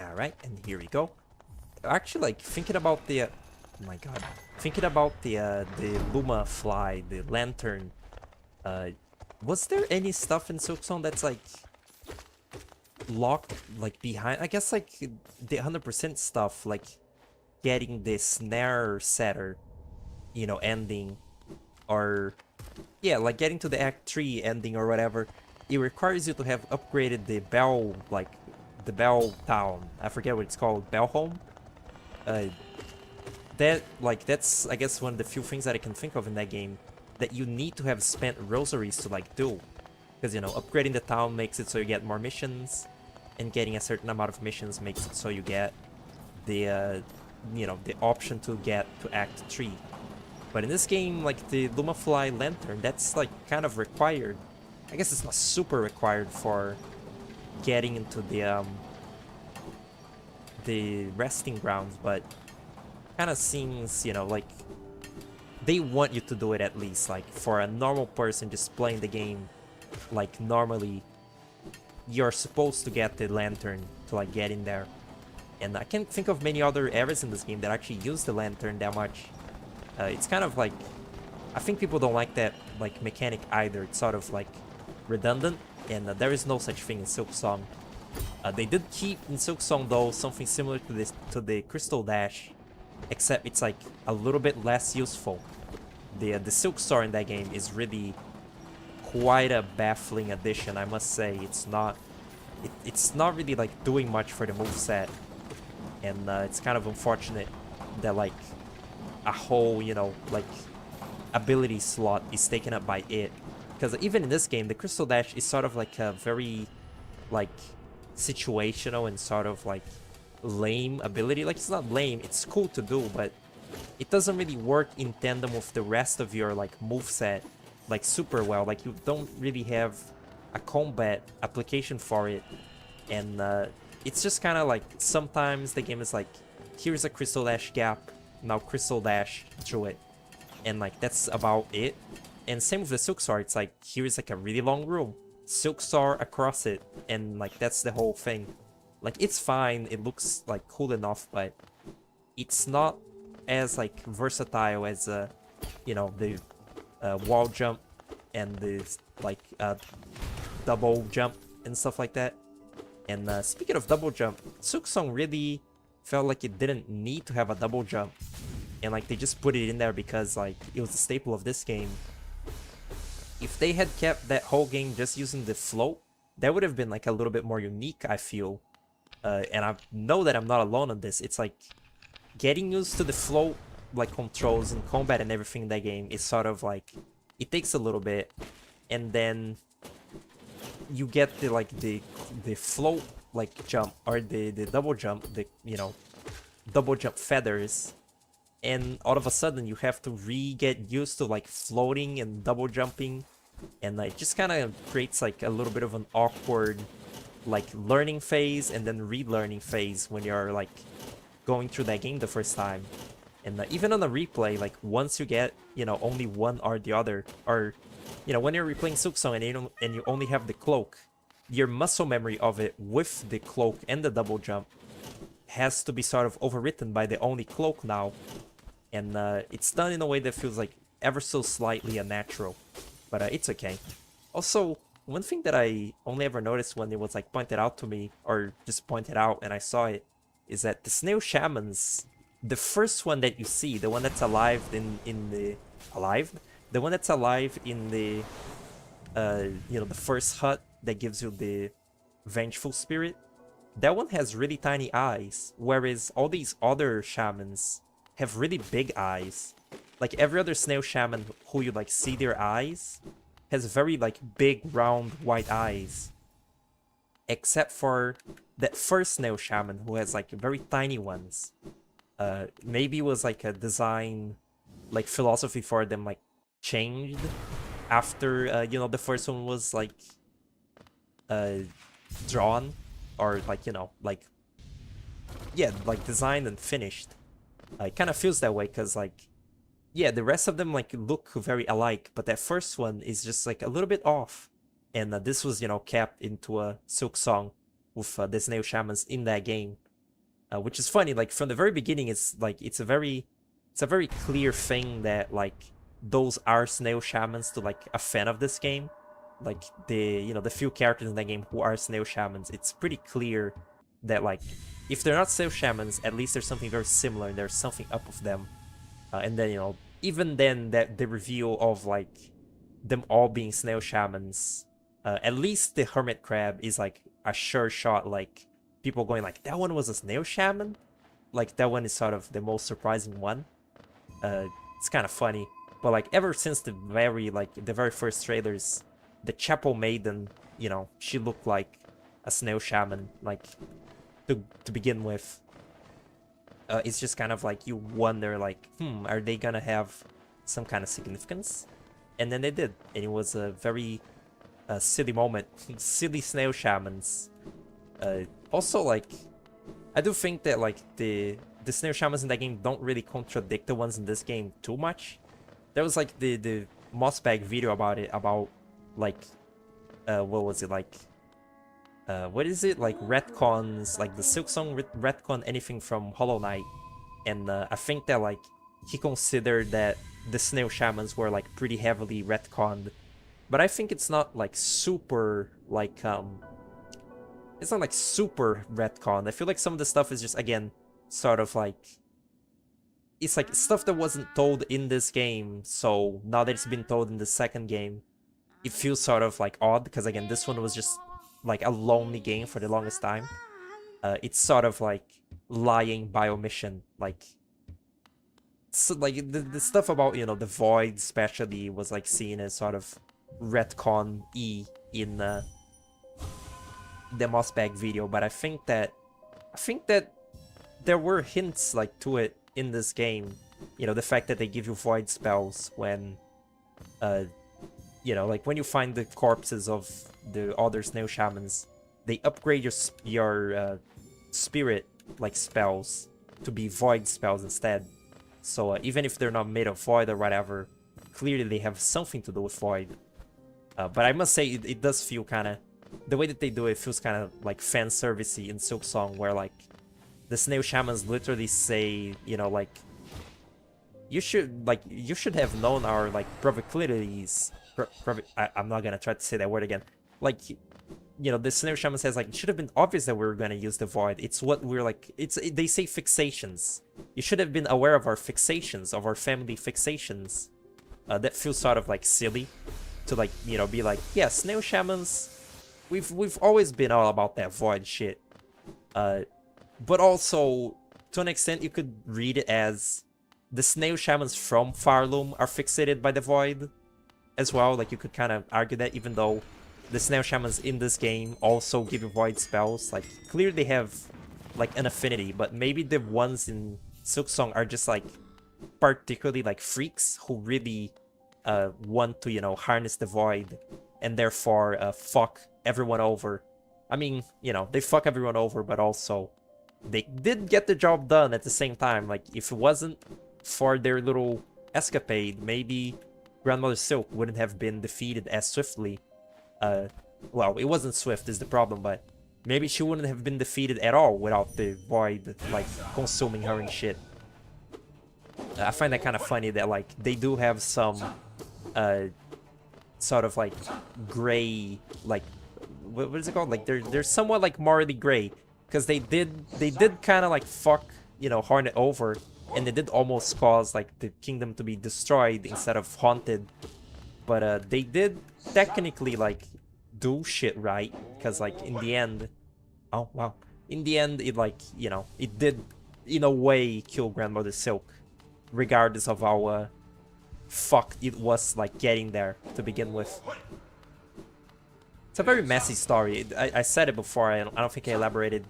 Alright, and here we go. Actually, like, thinking about the... oh my god. Thinking about the Luma fly, the lantern, was there any stuff in Silksong that's, like, locked, like, behind? I guess, like, the 100% stuff, like, getting the snare setter, you know, ending, or... yeah, like, getting to the Act 3 ending or whatever, it requires you to have upgraded the bell, like, the Bell Town. I forget what it's called. Bellholm? That's, I guess, one of the few things that I can think of in that game that you need to have spent rosaries to, like, do. Because, you know, upgrading the town makes it so you get more missions, and getting a certain amount of missions makes it so you get the, you know, the option to get to Act 3. But in this game, like, the Lumafly Lantern, that's, like, kind of required. I guess it's not super required for getting into the resting grounds, but kind of seems, you know, like they want you to do it at least. Like, for a normal person just playing the game like normally, you're supposed to get the lantern to like get in there. And I can't think of many other areas in this game that actually use the lantern that much. It's kind of like, I think people don't like that like mechanic either. It's sort of like redundant, and there is no such thing in Silksong. They did keep in Silksong though something similar to this, to the Crystal Dash, except it's like a little bit less useful. The Silk Star in that game is really quite a baffling addition, I must say. It's not really like doing much for the moveset, and it's kind of unfortunate that like a whole, you know, like ability slot is taken up by it. Because even in this game, the Crystal Dash is sort of like a very, like, situational and sort of like lame ability. Like, it's not lame, it's cool to do, but it doesn't really work in tandem with the rest of your like moveset like super well. Like, you don't really have a combat application for it, and it's just kind of like sometimes the game is like, here's a Crystal Dash gap, now Crystal Dash through it, and like that's about it. And same with the Silk Star, it's like, here's like a really long room, Silk Star across it, and like that's the whole thing. Like, it's fine, it looks like cool enough, but it's not as like versatile as you know, the wall jump and the like double jump and stuff like that. And speaking of double jump, Silksong really felt like it didn't need to have a double jump, and like they just put it in there because like it was a staple of this game. If they had kept that whole game just using the float, that would have been like a little bit more unique, I feel. And I know that I'm not alone on this. It's like getting used to the float like controls and combat and everything in that game is sort of like, it takes a little bit, and then you get the like the float like jump, or the double jump, the, you know, double jump feathers, and all of a sudden you have to get used to like floating and double jumping, and like just kind of creates like a little bit of an awkward like learning phase and then relearning phase when you're like going through that game the first time. And even on a replay, like once you get, you know, only one or the other, or, you know, when you're replaying Silksong and you only have the cloak, your muscle memory of it with the cloak and the double jump has to be sort of overwritten by the only cloak now. And it's done in a way that feels like ever so slightly unnatural, but it's okay. Also, one thing that I only ever noticed when it was like pointed out to me, or just pointed out and I saw it, is that the snail shamans, the first one that you see, the one that's alive in the the one that's alive in the you know, the first hut that gives you the vengeful spirit, that one has really tiny eyes, whereas all these other shamans have really big eyes. Like every other snail shaman who you like see their eyes has very like big round white eyes, except for that first snail shaman who has like very tiny ones, maybe it was like a design like philosophy for them like changed after you know, the first one was like uh drawn, or like, you know, like, yeah, like designed and finished. It kind of feels that way because like, yeah, the rest of them like look very alike, but that first one is just like a little bit off. And this was, you know, capped into a Silk Song with the snail shamans in that game, which is funny. Like from the very beginning, it's like it's a very clear thing that like those are snail shamans to like a fan of this game. Like the, you know, the few characters in that game who are snail shamans, it's pretty clear that like if they're not snail shamans, at least there's something very similar and there's something up with them. And then, you know, even then, that the reveal of like them all being snail shamans, at least the hermit crab is like a sure shot. Like people going like, that one was a snail shaman. Like that one is sort of the most surprising one. It's kind of funny, but like ever since the very first trailers, the Chapel Maiden, you know, she looked like a snail shaman, like to begin with. It's just kind of like you wonder like, are they gonna have some kind of significance? And then they did, and it was a very silly moment. Silly snail shamans. Also, like, I do think that like the snail shamans in that game don't really contradict the ones in this game too much. There was like the Mossbag video about it, about like what was it, like what is it, like retcons, like the Silksong retcon anything from Hollow Knight. And I think that like he considered that the snail shamans were like pretty heavily retconned, but I think it's not like super like it's not like super retcon. I feel like some of the stuff is just, again, sort of like, it's like stuff that wasn't told in this game, so now that it's been told in the second game, it feels sort of like odd, because again, this one was just like a lonely game for the longest time. It's sort of like lying by omission, like, so like the stuff about, you know, the void especially was like seen as sort of retcon-y in the Mossbag video, but I think that there were hints like to it in this game. You know, the fact that they give you void spells when you know, like when you find the corpses of the other snail shamans, they upgrade your spirit like spells to be void spells instead. So even if they're not made of void or whatever, clearly they have something to do with void. But I must say, it does feel kind of, the way that they do it feels kind of like fan servicey in Silksong, where like the snail shamans literally say, you know, like, you should have known our like proclivities. I'm not gonna try to say that word again. Like, you know, the snail shaman says like, it should have been obvious that we were gonna use the void. It's what we're like. They say fixations. You should have been aware of our fixations, of our family fixations. That feels sort of like silly to like, you know, be like, yeah, snail shamans, we've always been all about that void shit. But also, to an extent, you could read it as the snail shamans from Farloom are fixated by the void as well. Like, you could kind of argue that, even though the snail shamans in this game also give you void spells. Like, clearly they have like an affinity, but maybe the ones in Silksong are just like particularly like freaks who really want to, you know, harness the void, and therefore fuck everyone over. I mean, you know, they fuck everyone over, but also they did get the job done at the same time. Like, if it wasn't for their little escapade, maybe Grandmother Silk wouldn't have been defeated as swiftly. Well, it wasn't swift is the problem, but maybe she wouldn't have been defeated at all without the void, like, consuming her and shit. I find that kind of funny that, like, they do have some, sort of, like, gray, like, what is it called? Like, they're somewhat, like, morally gray, because they did kind of, like, fuck, you know, Hornet over, and they did almost cause, like, the kingdom to be destroyed instead of haunted. But they did technically, like, do shit right, because, like, in the end, oh wow, in the end, it, like, you know, it did in a way kill Grandmother Silk, regardless of how fucked it was, like, getting there to begin with. It's a very messy story. I said it before, I don't think I elaborated.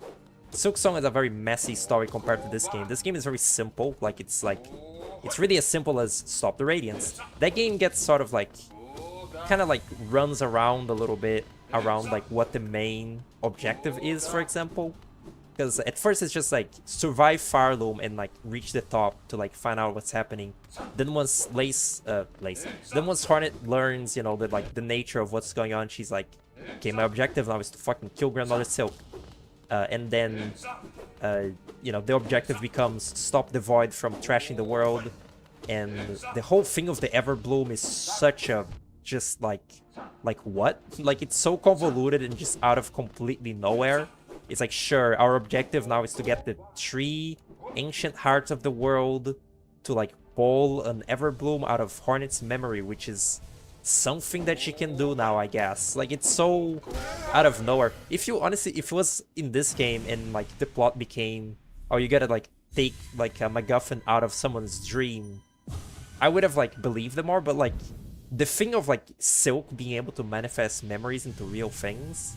Silksong is a very messy story compared to this game. This game is very simple, it's really as simple as stop the Radiance. That game gets sort of like, kind of like runs around a little bit around like what the main objective is, for example. Because at first it's just like survive Fireloom and like reach the top to like find out what's happening. Then once then once Hornet learns, you know, that like the nature of what's going on, she's like, okay, my objective now is to fucking kill Grandmother Silk. And then, you know, the objective becomes stop the Void from trashing the world. And the whole thing of the Everbloom is such a, just like what? Like, it's so convoluted and just out of completely nowhere. It's like, sure, our objective now is to get the 3 ancient hearts of the world to, like, pull an Everbloom out of Hornet's memory, which is something that she can do now, I guess. Like, it's so out of nowhere. If you, honestly, if it was in this game and, like, the plot became, oh, you gotta, like, take, like, a MacGuffin out of someone's dream, I would have, like, believed them more, but, like, the thing of, like, Silk being able to manifest memories into real things,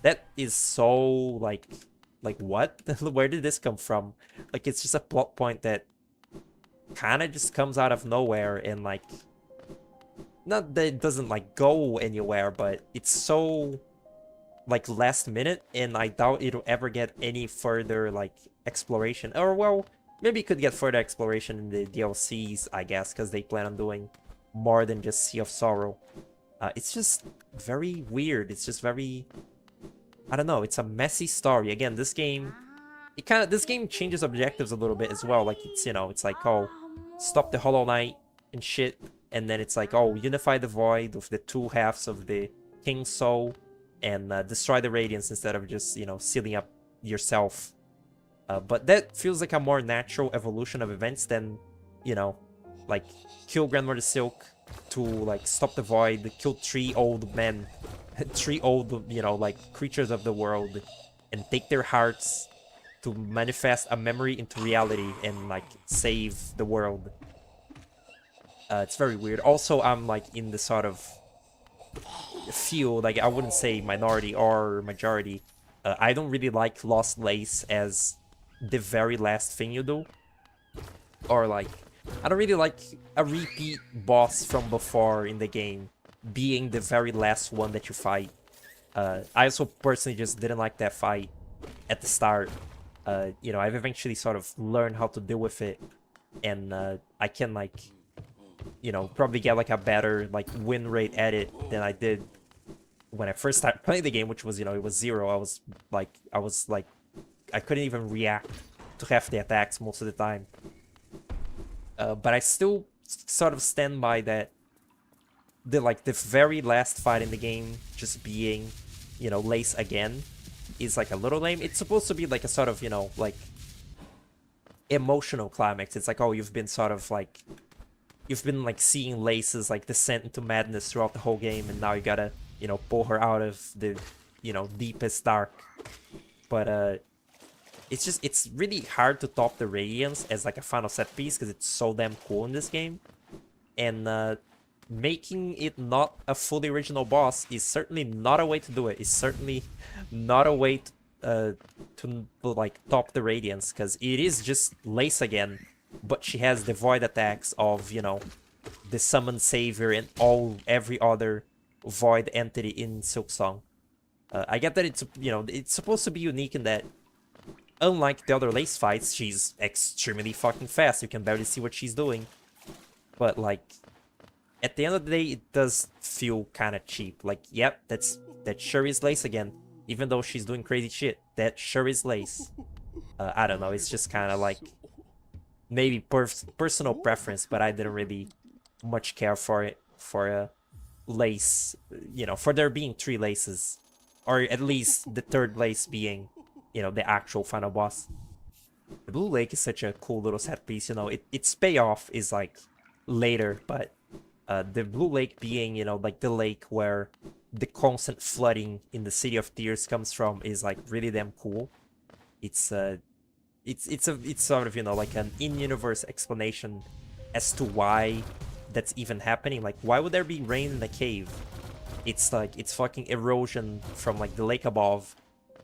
that is so, like what? Where did this come from? Like, it's just a plot point that kind of just comes out of nowhere and, like, not that it doesn't, like, go anywhere, but it's so, like, last minute, and I doubt it'll ever get any further, like, exploration. Or, well, maybe it could get further exploration in the DLCs, I guess, because they plan on doing more than just Sea of Sorrow. It's just very weird. It's just very, I don't know, it's a messy story. Again, this game, this game changes objectives a little bit as well. Like, it's, you know, it's like, oh, stop the Hollow Knight and shit. And then it's like, oh, unify the Void with the 2 halves of the King's Soul and destroy the Radiance instead of just, you know, sealing up yourself. But that feels like a more natural evolution of events than, you know, like, kill Grandmother Silk to, like, stop the Void, kill 3 old men, 3 old, you know, like, creatures of the world, and take their hearts to manifest a memory into reality and, like, save the world. It's very weird. Also, I'm, like, in the sort of field, like, I wouldn't say minority or majority. I don't really like Lost Lace as the very last thing you do. Or, like, I don't really like a repeat boss from before in the game being the very last one that you fight. I also personally just didn't like that fight at the start. You know, I've eventually sort of learned how to deal with it, and I can, like, you know, probably get, like, a better, like, win rate at it than I did when I first started playing the game, which was, you know, it was 0. I was like, I couldn't even react to half the attacks most of the time. But I still sort of stand by that the very last fight in the game just being, you know, Lace again is, like, a little lame. It's supposed to be, like, a sort of, you know, like, emotional climax. It's like, oh, you've been sort of, like, you've been, like, seeing Lace's, like, descent into madness throughout the whole game, and now you gotta, you know, pull her out of the, you know, deepest dark. But, it's just, it's really hard to top the Radiance as, like, a final set piece, because it's so damn cool in this game. And, making it not a fully original boss is certainly not a way to do it. It's certainly not a way to like, top the Radiance, because it is just Lace again, but she has the Void attacks of, you know, the Summoned Savior and every other Void entity in Silksong. I get that it's, you know, it's supposed to be unique in that, unlike the other Lace fights, she's extremely fucking fast. You can barely see what she's doing. But, like, at the end of the day, it does feel kind of cheap. Like, yep, that sure is Lace again. Even though she's doing crazy shit, that sure is Lace. I don't know, it's just kind of like, maybe personal preference, but I didn't really much care for it, for Lace, you know, for there being 3 Laces. Or at least the 3rd Lace being, you know, the actual final boss. The Blue Lake is such a cool little set piece, you know, its payoff is, like, later, but the Blue Lake being, you know, like, the lake where the constant flooding in the City of Tears comes from is, like, really damn cool. It's sort of, you know, like, an in-universe explanation as to why that's even happening. Like, why would there be rain in the cave? It's like it's fucking erosion from like the lake above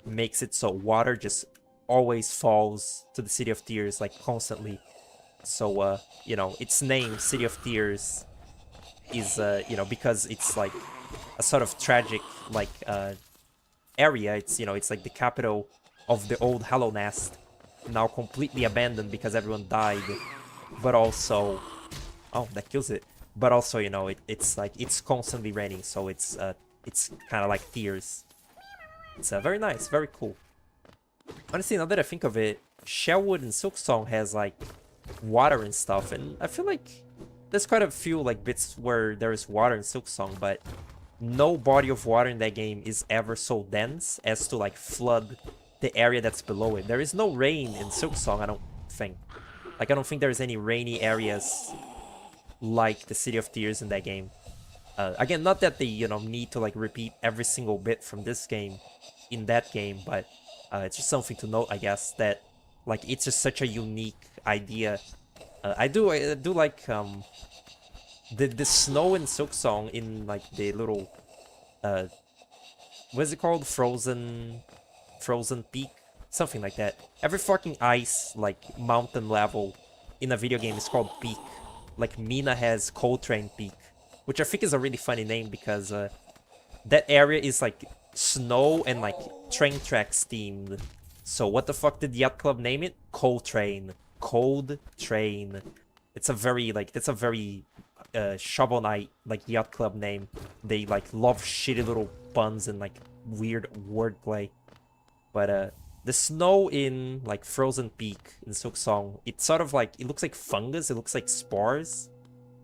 makes it so water just always falls to the City of Tears like constantly. So you know, its name City of Tears is you know, because it's like a sort of tragic like area. It's, you know, it's like the capital of the old Hollow Nest, now completely abandoned because everyone died. But also, oh, that kills it. But also, you know, it's like it's constantly raining, so it's kind of like tears. It's very nice, very cool. Honestly, now that I think of it, Shellwood and Silksong has like water and stuff, and I feel like there's quite a few like bits where there is water in Silksong, but no body of water in that game is ever so dense as to like flood the area that's below it. There is no rain in Silksong, I don't think. Like, I don't think there's any rainy areas like the City of Tears in that game. Again, not that they, you know, need to like repeat every single bit from this game in that game, but it's just something to note, I guess, that like it's just such a unique idea. I do like the snow in Silksong in like the little what is it called? Frozen Peak? Something like that. Every fucking ice like mountain level in a video game is called Peak. Like Mina has Coltrane Peak, which I think is a really funny name because that area is like snow and like train tracks themed. So what the fuck did Yacht Club name it? Coltrane. Cold Train. It's a very like, that's a very Shovel Knight like Yacht Club name. They like love shitty little puns and like weird wordplay. But the snow in like Frozen Peak in Silksong, it's sort of like, it looks like fungus, it looks like spores,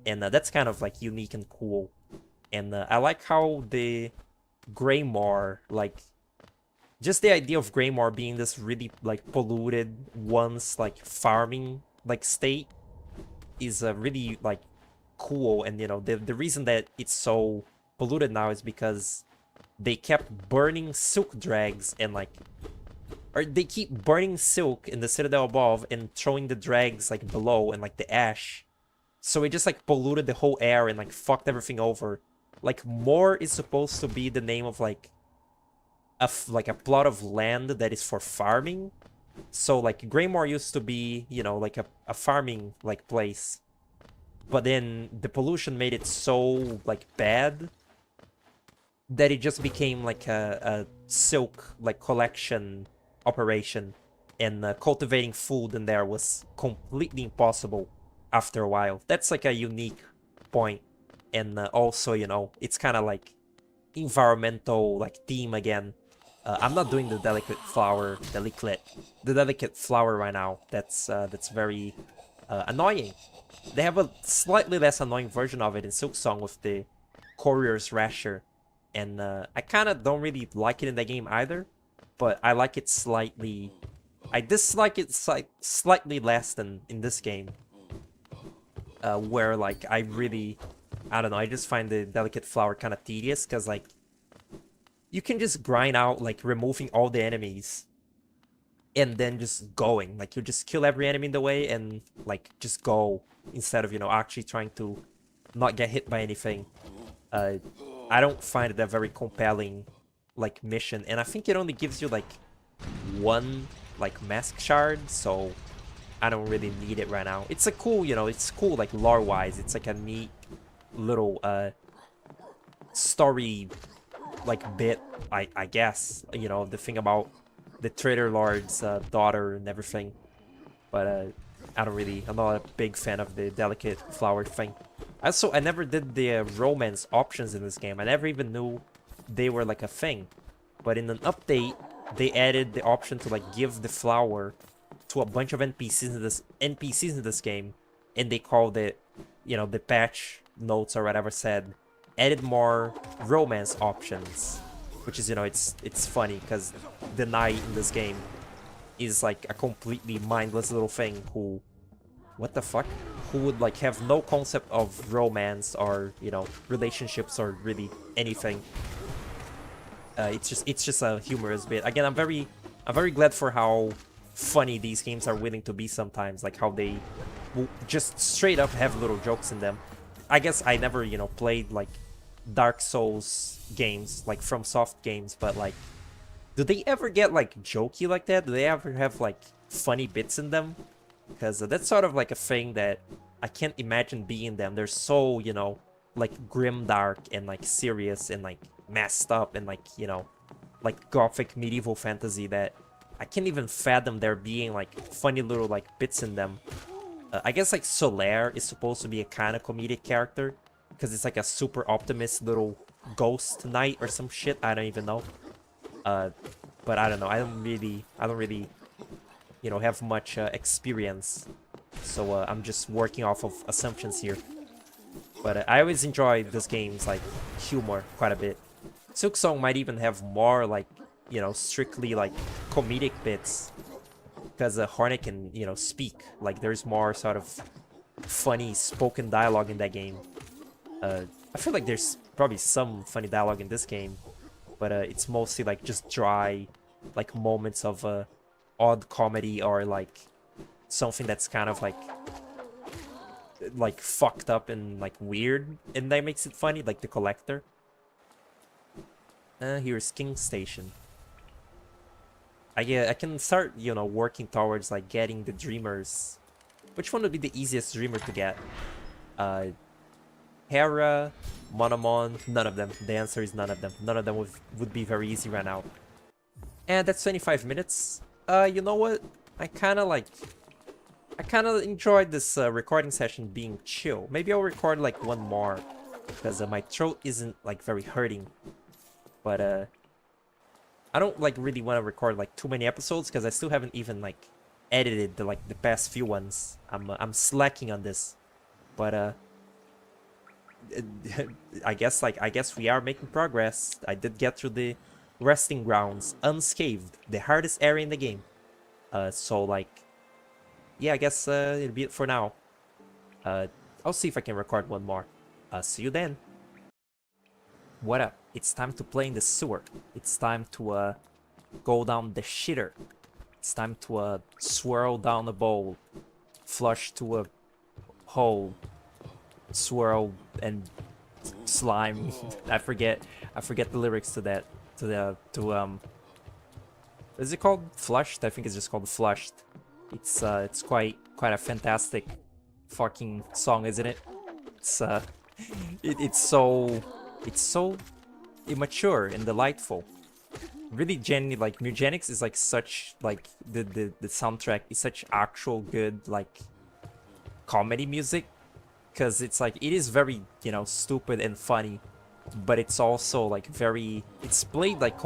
and that's kind of like unique and cool. And I like how the Greymoor, like just the idea of Greymoor being this really like polluted once like farming like state is really like cool. And you know, the reason that it's so polluted now is because they kept burning silk drags and like, or they keep burning silk in the citadel above and throwing the drags like below and like the ash. So it just like polluted the whole air and like fucked everything over. Like Moor is supposed to be the name of like a plot of land that is for farming. So like Greymoor used to be, you know, like a farming like place. But then the pollution made it so like bad that it just became like a silk like collection operation, and cultivating food in there was completely impossible after a while. That's like a unique point. And also, you know, it's kind of like environmental like theme again. I'm not doing the delicate flower right now. That's very annoying. They have a slightly less annoying version of it in Silksong with the Courier's Rasher, and I kind of don't really like it in the game either, but I like it slightly. I dislike it slightly less than in this game, where like I don't know, I just find the delicate flower kind of tedious because like you can just grind out like removing all the enemies and then just going. Like you just kill every enemy in the way and like just go, instead of, you know, actually trying to not get hit by anything. I don't find it a very compelling like mission, and I think it only gives you like one like mask shard, so I don't really need it right now. It's a cool, you know, it's cool like lore wise. It's like a neat little story like bit, I guess, you know, the thing about the Trader Lord's daughter and everything. But I'm not a big fan of the delicate flower thing. Also, I never did the romance options in this game. I never even knew they were like a thing. But in an update, they added the option to like give the flower to a bunch of NPCs in this game, and they called it, you know, the patch notes or whatever said, added more romance options, which is, you know, it's funny because the knight in this game is like a completely mindless little thing who, what the fuck, who would like have no concept of romance or, you know, relationships or really anything. It's just a humorous bit. Again, I'm very glad for how funny these games are willing to be sometimes, like how they will just straight up have little jokes in them. I guess I never, you know, played like Dark Souls games, like FromSoft games, but like, do they ever get like jokey like that? Do they ever have like funny bits in them? Because that's sort of like a thing that I can't imagine being them. They're so, you know, like grim dark and like serious and like messed up and like, you know, like gothic medieval fantasy that I can't even fathom there being like funny little like bits in them. I guess like Solaire is supposed to be a kind of comedic character because it's like a super optimist little ghost knight or some shit. I don't even know. But I don't know. I don't really, you know, have much experience. So I'm just working off of assumptions here. But I always enjoy this game's like humor quite a bit. Silksong might even have more like, you know, strictly like comedic bits because Hornet can, you know, speak. Like there's more sort of funny spoken dialogue in that game. I feel like there's probably some funny dialogue in this game, but it's mostly like just dry, like moments of odd comedy or like something that's kind of like fucked up and like weird, and that makes it funny, like the Collector. Here's King Station. I can start, you know, working towards like getting the Dreamers. Which one would be the easiest Dreamer to get? Hera, Monomon, none of them. The answer is none of them. None of them would be very easy right now. And that's 25 minutes. You know what? I kind of enjoyed this recording session being chill. Maybe I'll record like one more because my throat isn't like very hurting. But I don't like really want to record like too many episodes because I still haven't even like edited the past few ones. I'm slacking on this, but I guess we are making progress. I did get through the resting grounds unscathed, the hardest area in the game. So like, yeah, I guess it'll be it for now. I'll see if I can record one more. See you then. What up? It's time to play in the sewer. It's time to go down the shitter. It's time to swirl down a bowl, flush to a hole, swirl and slime. I forget the lyrics to that. What is it called? Flushed? I think it's just called Flushed. It's quite a fantastic fucking song, isn't it? It's so immature and delightful. Really genuinely, like Mugenics is like such like the soundtrack is such actual good like comedy music, because it's like it is very, you know, stupid and funny, but it's also like it's played like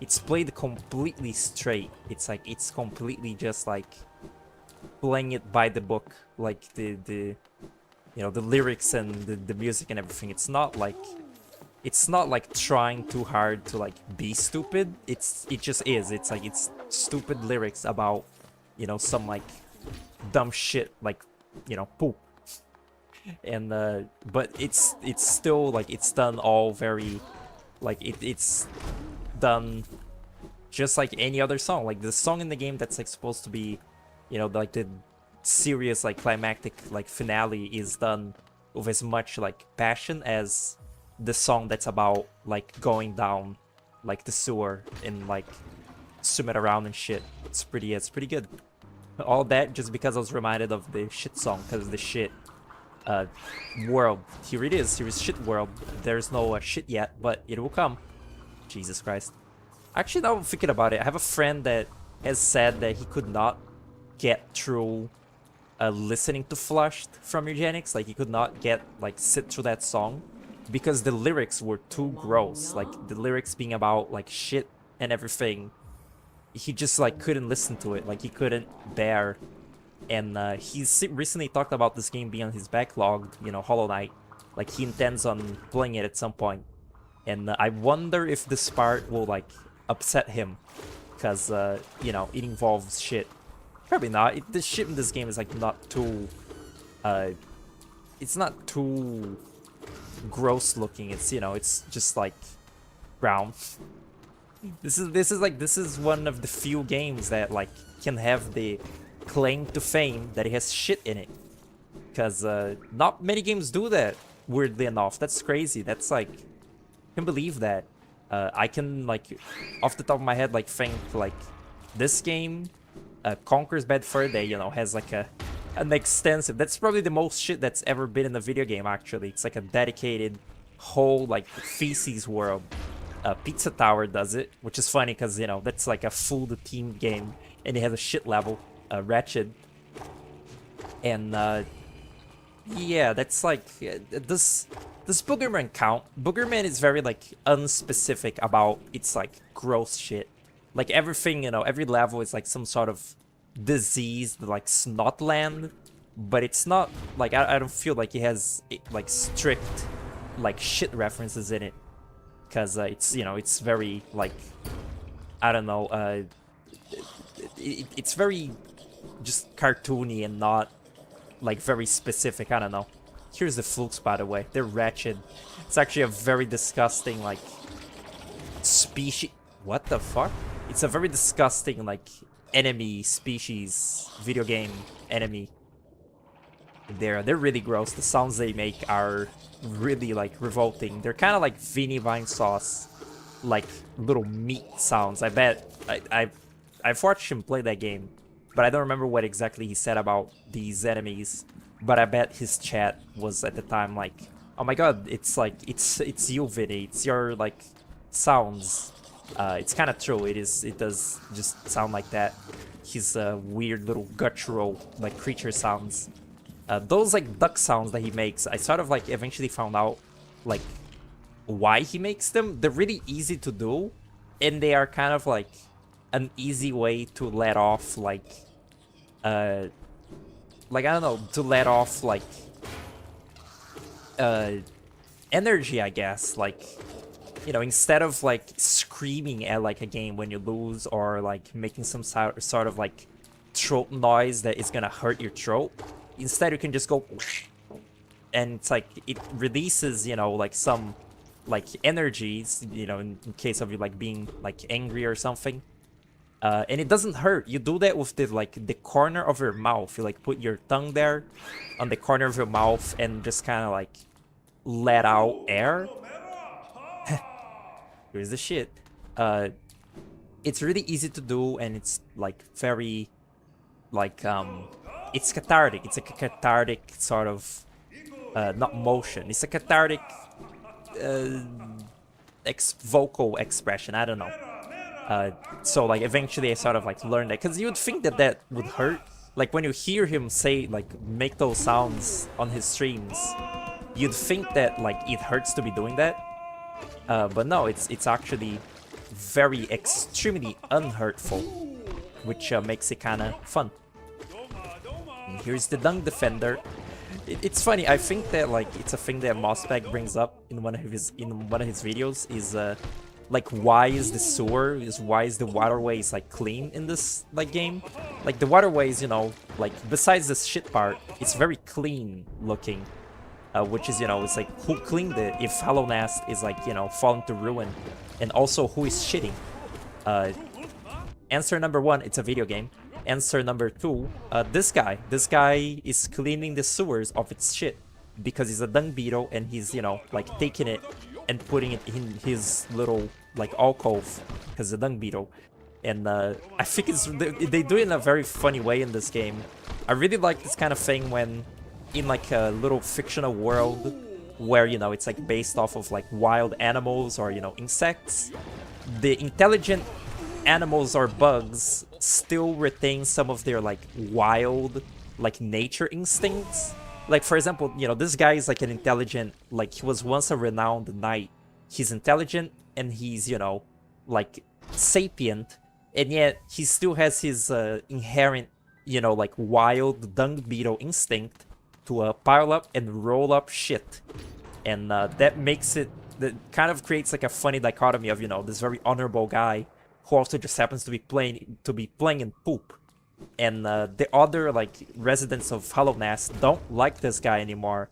it's played completely straight. It's like it's completely just like playing it by the book, like the you know, the lyrics and the music and everything. It's not like trying too hard to like be stupid. It just is. It's like it's stupid lyrics about, you know, some like dumb shit like, you know, poop. And but it's still like it's done all very like it's done just like any other song. Like the song in the game that's like supposed to be, you know, like the serious like climactic like finale is done with as much like passion as the song that's about like going down like the sewer and like swimming around and shit. It's pretty good. All that just because I was reminded of the shit song, because the shit world. Here it is. Here is shit world. There's no shit yet, but it will come. Jesus Christ. Actually, now I'm thinking about it, I have a friend that has said that he could not get through listening to Flushed from Eugenics. Like he could not sit through that song because the lyrics were too gross. Like the lyrics being about like shit and everything, he just like couldn't listen to it. Like he couldn't bear. And he's recently talked about this game being on his backlog, you know, Hollow Knight. Like he intends on playing it at some point. And I wonder if this part will like upset him, because you know, it involves shit. Probably not. The shit in this game is like not too it's not too gross looking. It's, you know, it's just like brown. This is one of the few games that like can have the claim to fame that it has shit in it, because not many games do that. weirdly enough. That's crazy. That's like, I can't believe that. I can like, off the top of my head, like think like this game, Conker's Bad Fur Day, you know, has like an extensive. That's probably the most shit that's ever been in a video game. Actually, it's like a dedicated whole like feces world. Pizza Tower does it, which is funny because you know that's like a full team game, and it has a shit level, Wretched, and yeah, that's like does Boogerman count? Boogerman is very like unspecific about its like gross shit. Like everything, you know, every level is like some sort of diseased like snotland, but it's not like I don't feel like it has like strict like shit references in it, because it's, you know, it's very like, I don't know, it's very just cartoony and not like very specific. I don't know. Here's the flukes, by the way. They're wretched. It's actually a very disgusting like species. What the fuck? It's a very disgusting like enemy species, video game enemy. They're really gross. The sounds they make are really like revolting. They're kind of like Vinny Vine Sauce, like little meat sounds. I bet I've watched him play that game, but I don't remember what exactly he said about these enemies. But I bet his chat was at the time like, "Oh my god, it's like it's you, Vinny. It's your like sounds." It's kind of true. It is. It does just sound like that. His weird little guttural like creature sounds. Those like duck sounds that he makes, I sort of like eventually found out like why he makes them. They're really easy to do, and they are kind of like an easy way to let off like I don't know, to let off like energy, I guess. Like, you know, instead of like screaming at like a game when you lose, or like making some sort of like throat noise that is gonna hurt your throat, instead you can just go and it's like it releases, you know, like some like energies, you know, in case of you like being like angry or something. And it doesn't hurt. You do that with the corner of your mouth. You like put your tongue there on the corner of your mouth and just kind of like let out air. Here's the shit. It's really easy to do, and it's like very like it's cathartic. It's a cathartic sort of not motion. It's a cathartic vocal expression. I don't know. So like eventually I sort of like learned that, because you would think that that would hurt. Like when you hear him say like make those sounds on his streams, you'd think that like it hurts to be doing that. But no, it's actually very extremely unhurtful, which makes it kind of fun. And here's the Dung Defender. It's funny. I think that like it's a thing that Mossbag brings up in one of his videos is like why is the waterways like clean in this like game? Like the waterways, you know, like besides this shit part, it's very clean looking. Which is, you know, it's like who cleaned it if Hallownest is like, you know, falling to ruin, and also who is shitting. Answer number one, it's a video game. Answer number two, this guy is cleaning the sewers of its shit because he's a dung beetle, and he's, you know, like taking it and putting it in his little like alcove because the dung beetle. And I think they do it in a very funny way in this game. I really like this kind of thing when in like a little fictional world where, you know, it's like based off of like wild animals or, you know, insects. The intelligent animals or bugs still retain some of their like wild like nature instincts. Like for example, you know, this guy is like an intelligent, like he was once a renowned knight. He's intelligent and he's, you know, like sapient, and yet he still has his inherent, you know, like wild dung beetle instinct to pile up and roll up shit. And that makes it, that kind of creates like a funny dichotomy of, you know, this very honorable guy who also just happens to be playing in poop. And the other like residents of Hallownest don't like this guy anymore,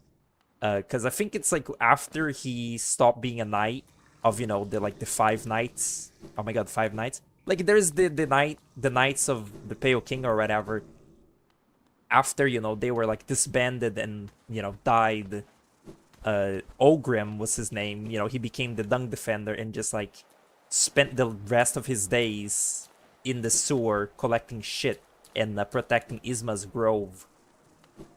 because I think it's like after he stopped being a knight of, you know, the 5 knights. Oh my god, 5 knights. Like there's the knights of the Pale King or whatever. After, you know, they were like disbanded and, you know, died Ogrim was his name. You know, he became the Dung Defender and just like spent the rest of his days in the sewer collecting shit and protecting Isma's Grove.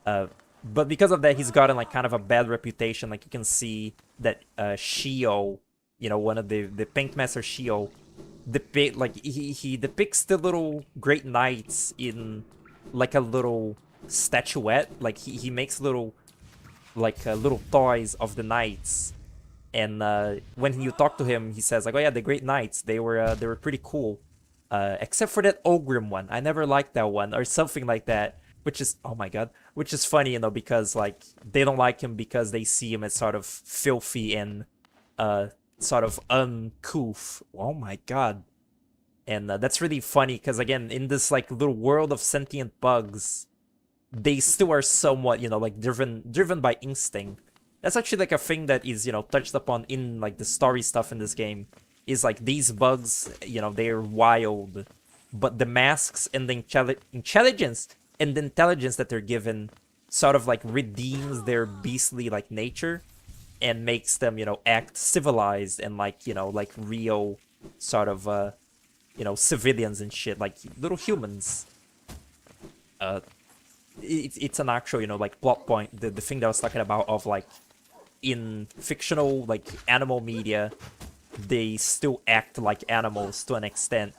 But because of that, he's gotten like kind of a bad reputation. Like you can see that Shio, you know, one of the Paint Master Shio, he depicts the little Great Knights in like a little statuette. Like he makes little little toys of the knights, and when you talk to him, he says like, "Oh yeah, the Great Knights, they were pretty cool, except for that Ogrim one. I never liked that one," or something like that. Which is, oh my god, which is funny, you know, because like they don't like him because they see him as sort of filthy and sort of uncouth. Oh my god. And that's really funny because again, in this like little world of sentient bugs, they still are somewhat, you know, like driven by instinct. That's actually like a thing that is, you know, touched upon in like the story stuff in this game. Is like these bugs, you know, they're wild, but the masks and the intelligence and the intelligence that they're given sort of like redeems their beastly like nature and makes them, you know, act civilized and like, you know, like real sort of you know, civilians and shit, like little humans. It's an actual, you know, like plot point, the thing that I was talking about of like in fictional like animal media, they still act like animals to an extent.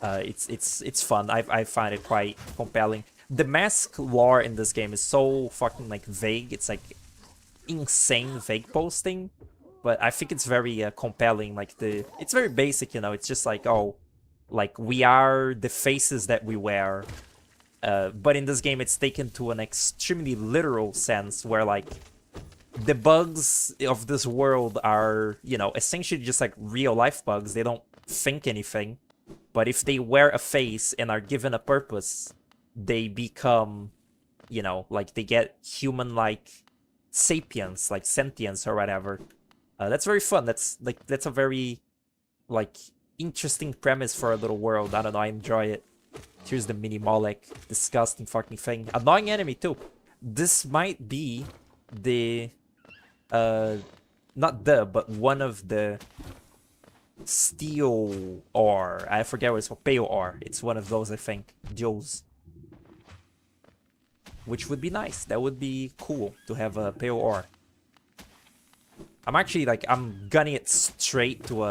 It's fun. I find it quite compelling. The mask lore in this game is so fucking like vague. It's like insane vague posting, but I think it's very compelling. Like it's very basic, you know. It's just like, oh, like we are the faces that we wear. But in this game, it's taken to an extremely literal sense where like the bugs of this world are, you know, essentially just like real life bugs. They don't think anything, but if they wear a face and are given a purpose, they become, you know, like they get human-like sapience, like sentience or whatever. That's very fun. That's a very like interesting premise for a little world. I don't know. I enjoy it. Here's the mini Molek, disgusting fucking thing. Annoying enemy too. This might be the not the, but one of the steel ore. I forget what it's called. Pale ore. It's one of those, I think. Joes. Which would be nice. That would be cool to have a pale ore. I'm actually like, I'm gunning it straight to a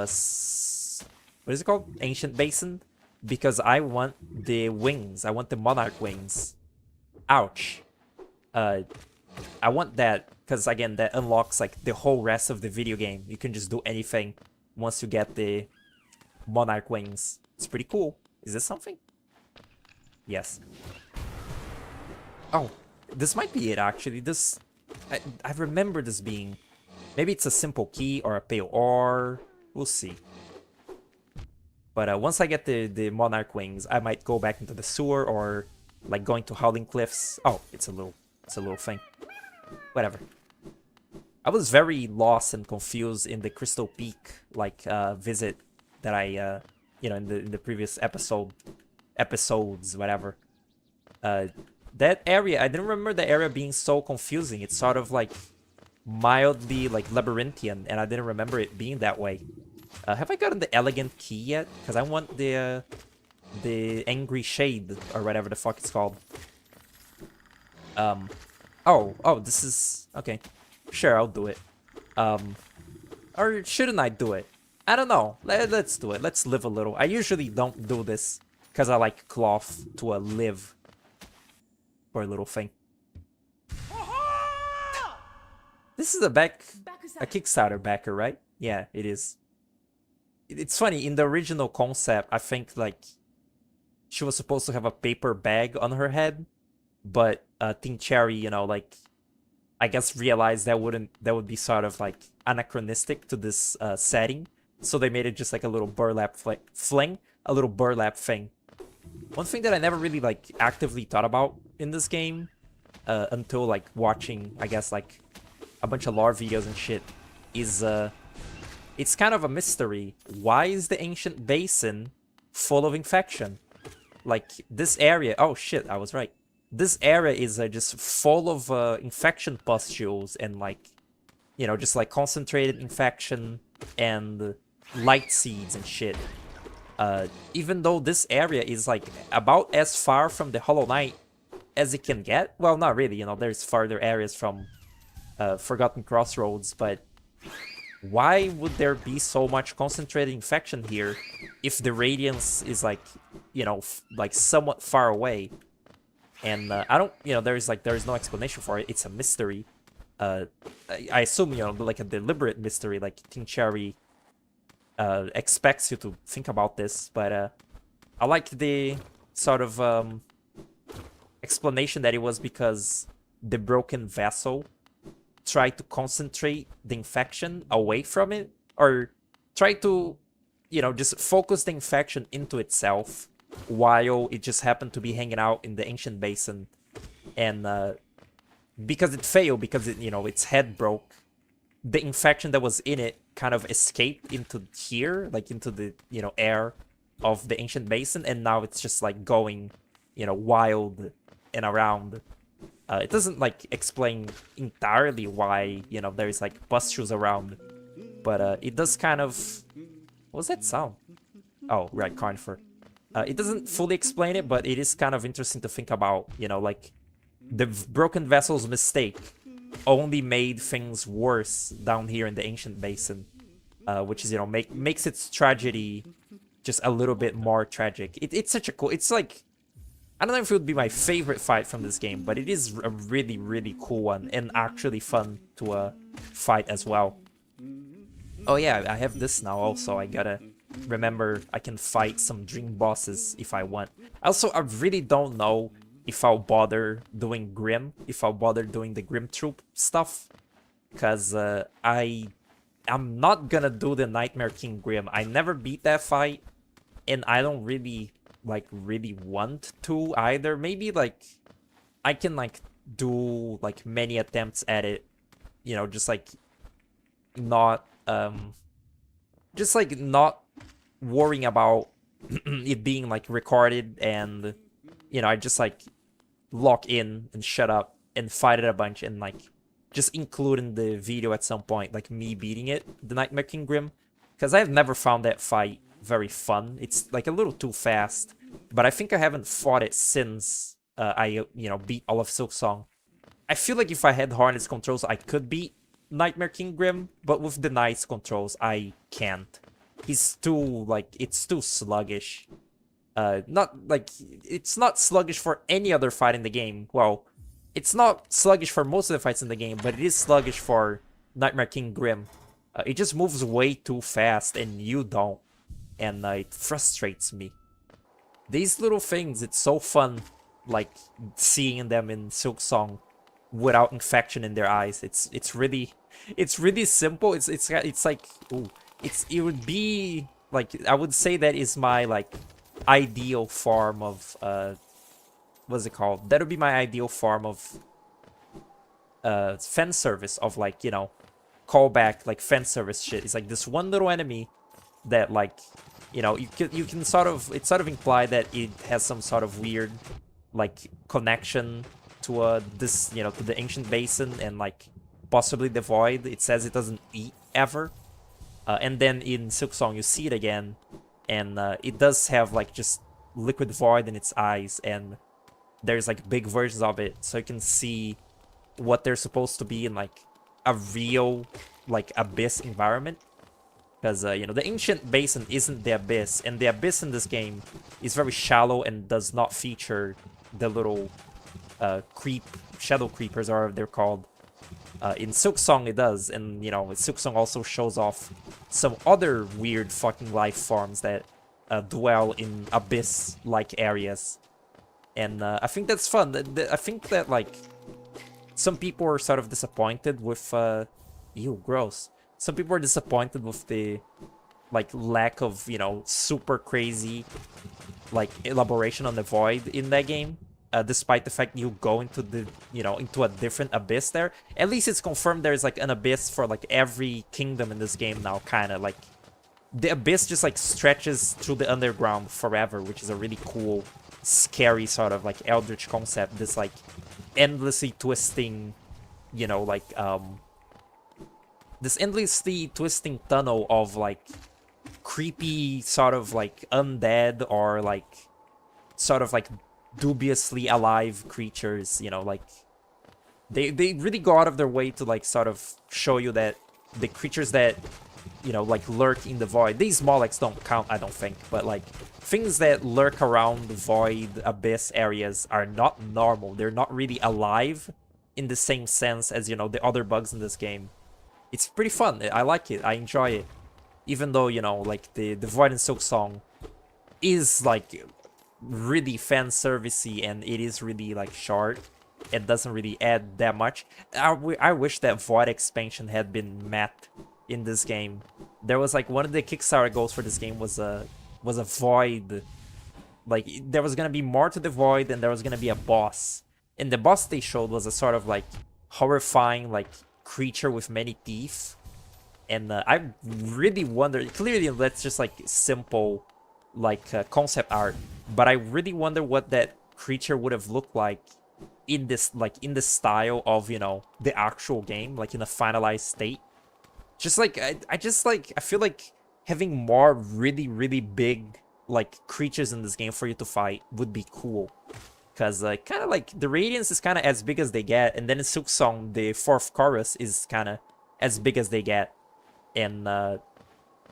what is it called? Ancient Basin. Because I want the wings. I want the Monarch wings. Ouch. I want that because again, that unlocks like the whole rest of the video game. You can just do anything once you get the Monarch wings. It's pretty cool. Is this something? Yes. Oh, this might be it actually. This, I remember this being, maybe it's a simple key or a pale ore. We'll see. But once I get the Monarch wings, I might go back into the sewer or like going to Howling Cliffs. Oh, it's a little thing. Whatever. I was very lost and confused in the Crystal Peak like visit that I you know, in the previous episodes, whatever. That area, I didn't remember the area being so confusing. It's sort of like mildly like labyrinthian, and I didn't remember it being that way. Have I gotten the elegant key yet? Because I want the angry shade or whatever the fuck it's called. Oh, this is okay. Sure, I'll do it. Or shouldn't I do it? I don't know. Let's do it. Let's live a little. I usually don't do this because I like cloth to live for a little thing. This is a Kickstarter backer, right? Yeah, it is. It's funny, in the original concept, I think like she was supposed to have a paper bag on her head, but Team Cherry, you know, like I guess realized that would be sort of like anachronistic to this setting, so they made it just like a little burlap fling, a little burlap thing. One thing that I never really like actively thought about in this game until like watching, I guess, like a bunch of lore videos and shit is it's kind of a mystery. Why is the Ancient Basin full of infection? Like this area, oh shit, I was right. This area is just full of infection pustules and like, you know, just like concentrated infection and light seeds and shit. Even though this area is like about as far from the Hollow Knight as it can get. Well, not really, you know, there's farther areas from Forgotten Crossroads, but why would there be so much concentrated infection here if the Radiance is like, you know, like somewhat far away? And I don't, you know, there's no explanation for it. It's a mystery. I assume, you know, like a deliberate mystery, like King Cherry expects you to think about this, but I like the sort of explanation that it was because the broken vessel tried to concentrate the infection away from it, or try to, you know, just focus the infection into itself while it just happened to be hanging out in the ancient basin. And because it failed, because it, you know, its head broke, the infection that was in it kind of escaped into here, like into the, you know, air of the ancient basin, and now it's just like going, you know, wild and around. It doesn't like explain entirely why, you know, there's like pustules around, but it does kind of... What was that sound? Oh, right, Carnifer. It doesn't fully explain it, but it is kind of interesting to think about, you know, like the broken vessel's mistake only made things worse down here in the ancient basin, which is, you know, makes its tragedy just a little bit more tragic. It's such a cool... It's like... I don't know if it would be my favorite fight from this game, but it is a really, really cool one and actually fun to fight as well. Oh yeah, I have this now also. I gotta remember I can fight some dream bosses if I want. Also, I really don't know if I'll bother doing Grim, if I'll bother doing the Grim Troop stuff, because I'm not gonna do the Nightmare King Grim. I never beat that fight, and I don't really want to either. Maybe like I can like do like many attempts at it, you know, just like not worrying about it being like recorded, and you know, I just like lock in and shut up and fight it a bunch, and like just include in the video at some point like me beating it, the Nightmare King Grim, because I've never found that fight very fun. It's like a little too fast, but I think I haven't fought it since I, you know, beat all of Silksong. I feel like if I had Hornet's controls, I could beat Nightmare King Grim, but with the Knight's controls, I can't. He's too, like, it's too sluggish. Not, like, it's not sluggish for any other fight in the game. Well, it's not sluggish for most of the fights in the game, but it is sluggish for Nightmare King Grim. It just moves way too fast, and you don't. And it frustrates me. These little things, it's so fun, like, seeing them in Silksong without infection in their eyes. It's really simple. It's like, ooh, it would be like, I would say that is my like ideal form of what's it called? That would be my ideal form of fan service, of like, you know, callback, like fan service shit. It's like this one little enemy that, like, you know, you can sort of, it's sort of implied that it has some sort of weird like connection to this, you know, to the ancient basin and like possibly the void. It says it doesn't eat ever, and then in Silksong you see it again, and it does have like just liquid void in its eyes, and there's like big versions of it, so you can see what they're supposed to be in like a real like abyss environment. Because, you know, the ancient basin isn't the abyss, and the abyss in this game is very shallow and does not feature the little shadow creepers, or they're called. In Silksong it does, and, you know, Silksong also shows off some other weird fucking life forms that dwell in abyss-like areas. And I think that's fun. I think that, like, some people are sort of disappointed with... ew, gross. Some people are disappointed with the, like, lack of, you know, super crazy, like, elaboration on the void in that game. Despite the fact you go into the, you know, into a different abyss there. At least it's confirmed there's, like, an abyss for, like, every kingdom in this game now, kind of. Like, the abyss just, like, stretches through the underground forever, which is a really cool, scary sort of, like, eldritch concept. This, like, endlessly twisting, you know, like, this endlessly twisting tunnel of like creepy sort of like undead or like sort of like dubiously alive creatures, you know, like they really go out of their way to like sort of show you that the creatures that, you know, like lurk in the void, these Molochs don't count, I don't think, but like things that lurk around the void abyss areas are not normal. They're not really alive in the same sense as, you know, the other bugs in this game. It's pretty fun. I like it. I enjoy it. Even though, you know, like the Void and Silksong is like really fan servicey and it is really like short. It doesn't really add that much. I wish that Void expansion had been met in this game. There was like one of the Kickstarter goals for this game was a Void. Like there was gonna be more to the Void and there was gonna be a boss. And the boss they showed was a sort of like horrifying like creature with many teeth. And I really wonder, clearly that's just like simple like concept art, but I really wonder what that creature would have looked like in this, like in the style of, you know, the actual game, like in a finalized state. Just like I just like I feel like having more really big like creatures in this game for you to fight would be cool. Because kind of like the Radiance is kind of as big as they get, and then in Silksong the fourth chorus is kind of as big as they get. And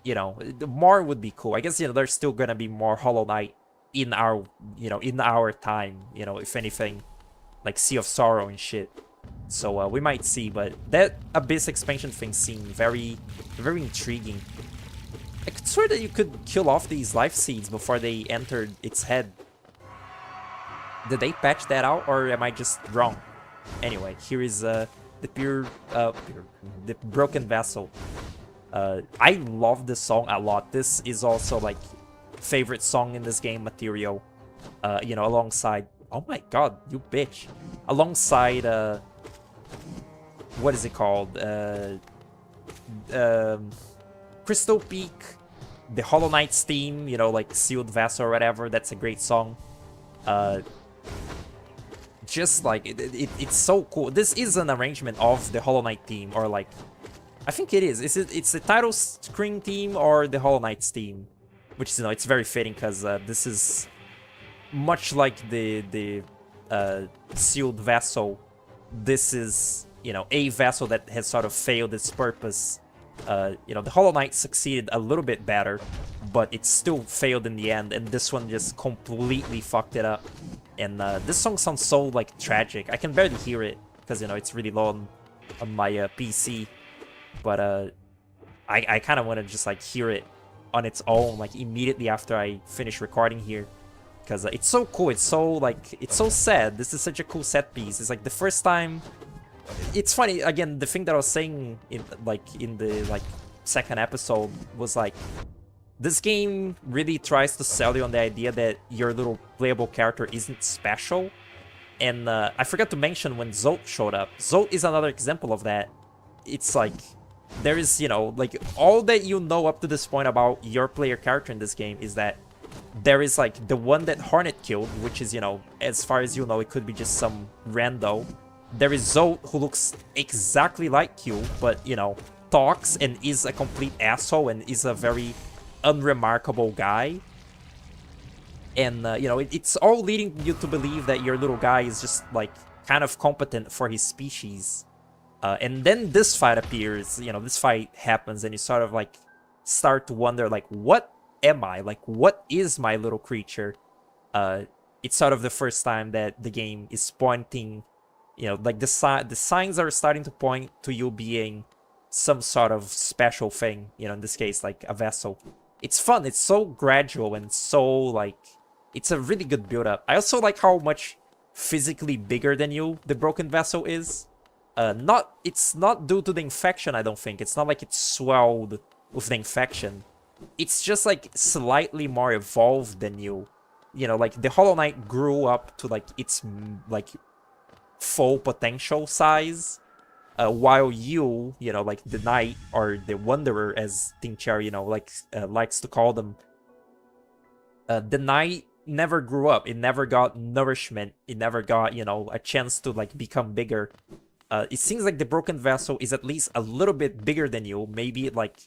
you know, more would be cool. I guess, you know, there's still gonna be more Hollow Knight in our, you know, in our time, you know, if anything, like Sea of Sorrow and shit. So we might see, but that Abyss expansion thing seemed very intriguing. I could swear that you could kill off these life seeds before they entered its head. Did they patch that out, or am I just wrong? Anyway, here is the Broken Vessel. I love this song a lot. This is also like favorite song in this game material. You know, alongside, oh my god, you bitch. Alongside what is it called? Crystal Peak, the Hollow Knight's theme, you know, like Sealed Vessel or whatever. That's a great song. Just like it's so cool. This is an arrangement of the Hollow Knight theme, or like I think it is. It's the title screen theme or the Hollow Knight's theme, which is, you know, it's very fitting because this is much like the Sealed Vessel. This is, you know, a vessel that has sort of failed its purpose. You know, the Hollow Knight succeeded a little bit better, but it still failed in the end, and this one just completely fucked it up. And this song sounds so like tragic. I can barely hear it because, you know, it's really low on my PC. But I kind of want to just like hear it on its own, like immediately after I finish recording here, because it's so cool. It's so like, it's so sad. This is such a cool set piece. It's like the first time. It's funny, again, the thing that I was saying in the like second episode was like, this game really tries to sell you on the idea that your little playable character isn't special. And I forgot to mention when Zolt showed up. Zolt is another example of that. It's like, there is, you know, like all that you know up to this point about your player character in this game is that there is like the one that Hornet killed, which is, you know, as far as you know, it could be just some rando. There is Zolt, who looks exactly like you, but, you know, talks and is a complete asshole and is a very unremarkable guy. And, you know, it's all leading you to believe that your little guy is just, like, kind of competent for his species. And then this fight appears, you know, this fight happens, and you sort of, like, start to wonder, like, what am I? Like, what is my little creature? It's sort of the first time that the game is pointing, you know, like, the signs are starting to point to you being some sort of special thing, you know, in this case, like, a vessel. It's fun, it's so gradual, and so, like, it's a really good build-up. I also like how much physically bigger than you the Broken Vessel is. It's not due to the infection, I don't think. It's not like it's swelled with the infection. It's just, like, slightly more evolved than you. You know, like, the Hollow Knight grew up to, like, its, like, full potential size. While you know, like, the Knight, or the Wanderer, as Tincher, you know, like, likes to call them, the Knight never grew up. It never got nourishment. It never got, you know, a chance to, like, become bigger. It seems like the broken vessel is at least a little bit bigger than you. Maybe like,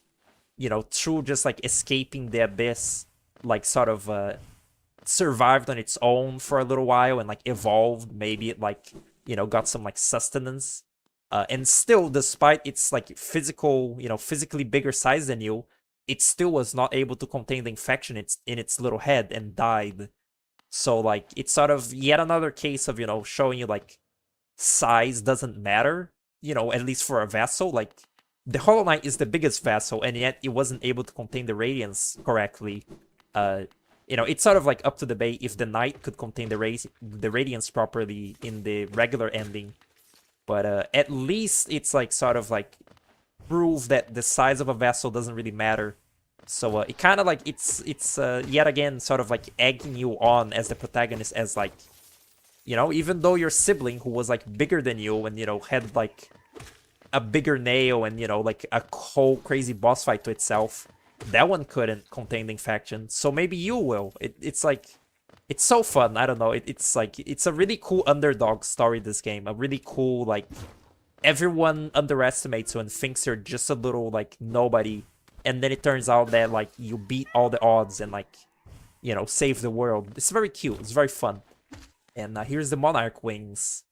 you know, through just like escaping the abyss, like sort of survived on its own for a little while and like evolved. Maybe it like, you know, got some like sustenance. And still, despite its like physical, you know, physically bigger size than you, it still was not able to contain the infection in its little head and died. So like it's sort of yet another case of, you know, showing you like size doesn't matter, you know, at least for a vessel. Like the Hollow Knight is the biggest vessel, and yet it wasn't able to contain the radiance correctly. You know, it's sort of like up to debate if the Knight could contain the radiance properly in the regular ending. But at least it's like sort of like prove that the size of a vessel doesn't really matter. So it kind of like it's yet again sort of like egging you on as the protagonist, as like, you know, even though your sibling who was like bigger than you and, you know, had like a bigger nail and, you know, like a whole crazy boss fight to itself, that one couldn't contain the infection. So maybe you will. It's like, it's so fun. I don't know. It's like, it's a really cool underdog story, this game. A really cool, like, everyone underestimates you and thinks you're just a little, like, nobody. And then it turns out that, like, you beat all the odds and, like, you know, save the world. It's very cute. It's very fun. And here's the Monarch Wings.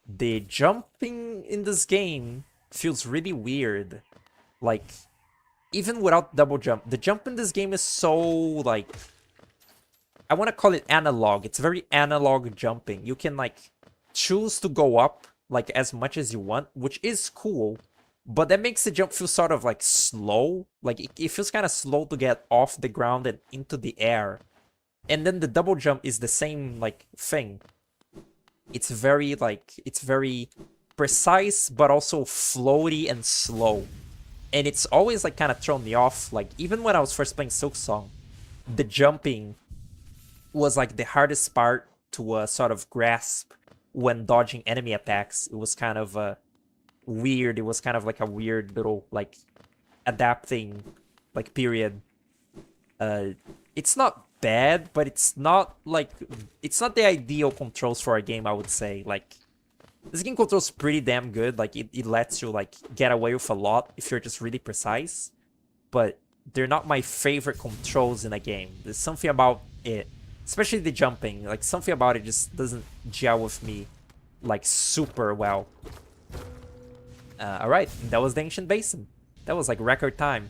The jumping in this game feels really weird. Like, even without double jump, the jump in this game is so, like, I want to call it analog. It's very analog jumping. You can, like, choose to go up, like, as much as you want, which is cool. But that makes the jump feel sort of, like, slow. Like, it feels kind of slow to get off the ground and into the air. And then the double jump is the same, like, thing. It's very, like, it's very precise, but also floaty and slow. And it's always, like, kind of thrown me off. Like, even when I was first playing Silksong, the jumping was, like, the hardest part to sort of grasp when dodging enemy attacks. It was kind of weird. It was kind of like a weird little, like, adapting, like, period. It's not bad, but it's not, like, it's not the ideal controls for a game, I would say. Like, this game controls pretty damn good. Like, it lets you, like, get away with a lot if you're just really precise. But they're not my favorite controls in a game. There's something about it, especially the jumping. Like, something about it just doesn't gel with me, like, super well. Alright, that was the Ancient Basin. That was, like, record time.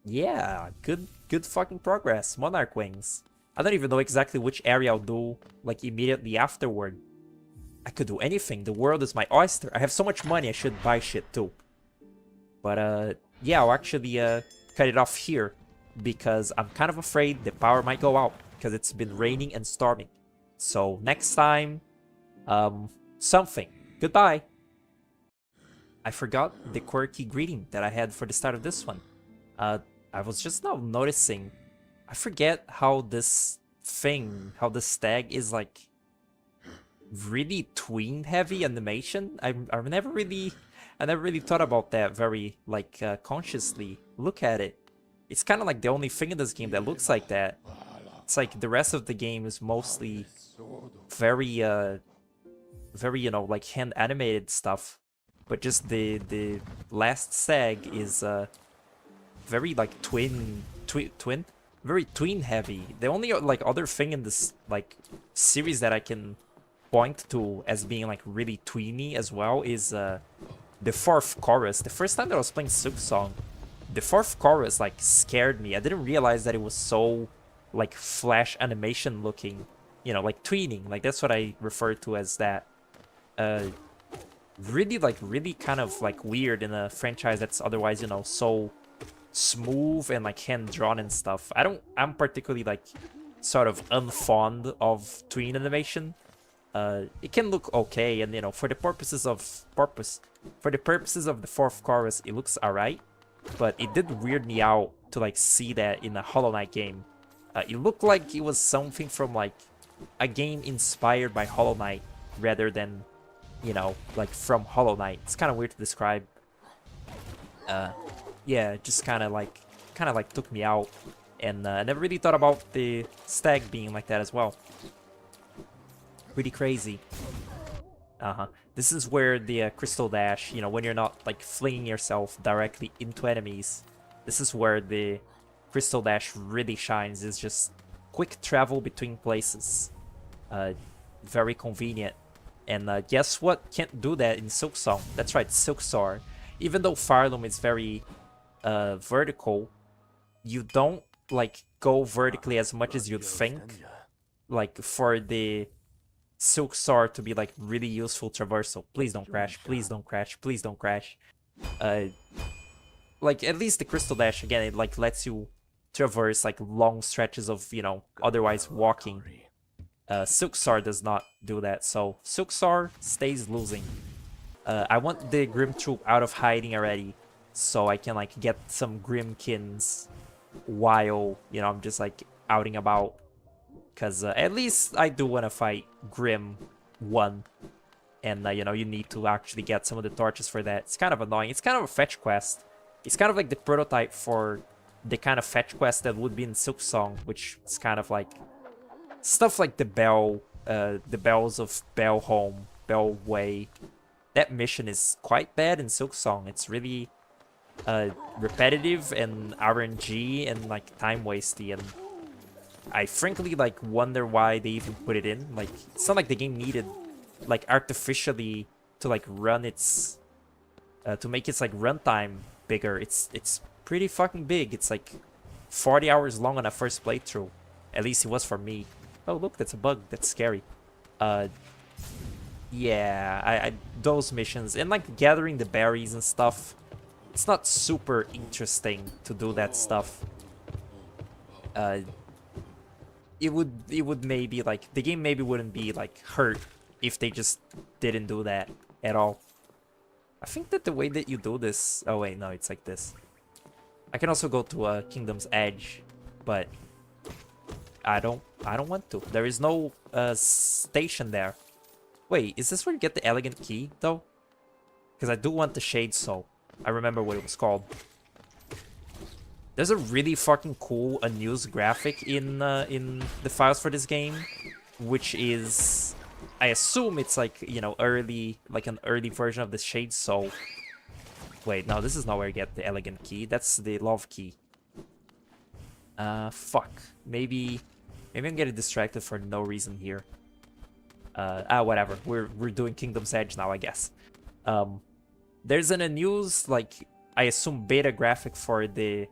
Yeah, good fucking progress. Monarch Wings. I don't even know exactly which area I'll do, like, immediately afterward. I could do anything. The world is my oyster. I have so much money, I should buy shit too. But, yeah, I'll actually, cut it off here. Because I'm kind of afraid the power might go out. Because it's been raining and storming. So, next time, something. Goodbye. I forgot the quirky greeting that I had for the start of this one. I was just now noticing, I forget how this thing, how the stag is like really tween heavy animation. I've never really thought about that very like consciously. Look at it. It's kind of like the only thing in this game that looks like that. It's like the rest of the game is mostly very very, you know, like hand animated stuff. But just the last stag is very like twin, very tween heavy. The only like other thing in this like series that I can point to as being like really tweeny as well is the fourth chorus. The first time that I was playing Silksong, the fourth chorus like scared me. I didn't realize that it was so like flash animation looking, you know, like tweening. Like that's what I refer to as that. Really kind of like weird in a franchise that's otherwise, you know, so smooth and like hand drawn and stuff. I'm particularly like sort of unfond of tween animation. It can look okay, and you know, for the purposes of the fourth chorus, it looks alright. But it did weird me out to like see that in a Hollow Knight game. It looked like it was something from like a game inspired by Hollow Knight rather than, you know, like from Hollow Knight. It's kind of weird to describe. Yeah, it just kind of like took me out, and I never really thought about the stag being like that as well. Pretty crazy. The This is where the Crystal Dash, you know, when you're not like flinging yourself directly into enemies, this is where the Crystal Dash really shines. Is just quick travel between places. Very convenient. And guess what can't do that in Silksong? That's right, Silksong. Even though Firelum is very vertical, you don't like go vertically as much as you'd think. Like for the Silksong to be like really useful traversal. Please don't crash. Please don't crash. Please don't crash. Like at least the Crystal Dash again, it like lets you traverse like long stretches of, you know, otherwise walking. Silksong does not do that, so Silksong stays losing. I want the Grim Troop out of hiding already, so I can like get some Grimkins while, you know, I'm just like outing about. Because at least I do want to fight Grim 1. And, you know, you need to actually get some of the torches for that. It's kind of annoying. It's kind of a fetch quest. It's kind of like the prototype for the kind of fetch quest that would be in Silksong, which is kind of like stuff like the bells of Bellholm, Bellway. That mission is quite bad in Silksong. It's really repetitive and RNG and like time wasty, and I frankly like wonder why they even put it in. Like it's not like the game needed like artificially to like run its to make its like runtime bigger. It's pretty fucking big. It's like 40 hours long on a first playthrough. At least it was for me. Oh look, that's a bug. That's scary. Yeah, I those missions and like gathering the berries and stuff. It's not super interesting to do that stuff. It would maybe like the game maybe wouldn't be like hurt if they just didn't do that at all. I think that the way that you do this, oh wait, no, it's like this. I can also go to Kingdom's Edge, but I don't want to. There is no station there. Wait, is this where you get the Elegant Key though? Because I do want the Shade Soul. I remember what it was called. There's a really fucking cool unused graphic in the files for this game, which is, I assume it's like, you know, early, like an early version of the Shade Soul. Wait, no, this is not where you get the Elegant Key. That's the Love Key. Fuck. Maybe I'm getting distracted for no reason here. Whatever. We're doing Kingdom's Edge now, I guess. There's an unused, like, I assume beta graphic for the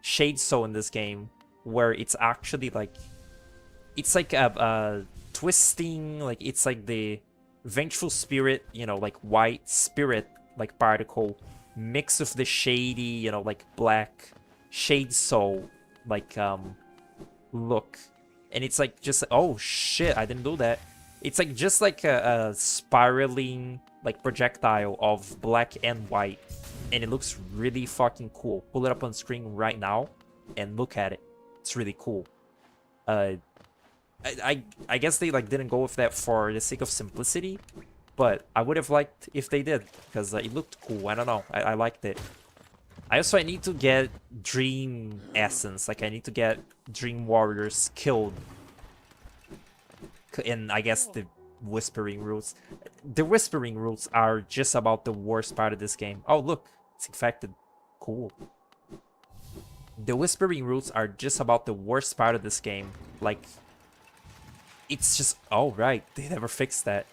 Shade Soul in this game, where it's actually like, it's like a twisting, like it's like the Vengeful Spirit, you know, like white spirit, like particle, mix of the shady, you know, like black Shade Soul, like look, and it's like just, oh shit, I didn't do that. It's like just like a spiraling like projectile of black and white, and it looks really fucking cool. Pull it up on screen right now and look at it. It's really cool. I guess they like didn't go with that for the sake of simplicity, but I would have liked if they did, because it looked cool. I don't know. I liked it. I need to get Dream Essence. Like I need to get Dream Warriors killed. And I guess the Whispering Roots. The Whispering Roots are just about the worst part of this game. Oh, look. It's infected. Cool. The Whispering Roots are just about the worst part of this game. Like, it's just... Oh, right. They never fixed that.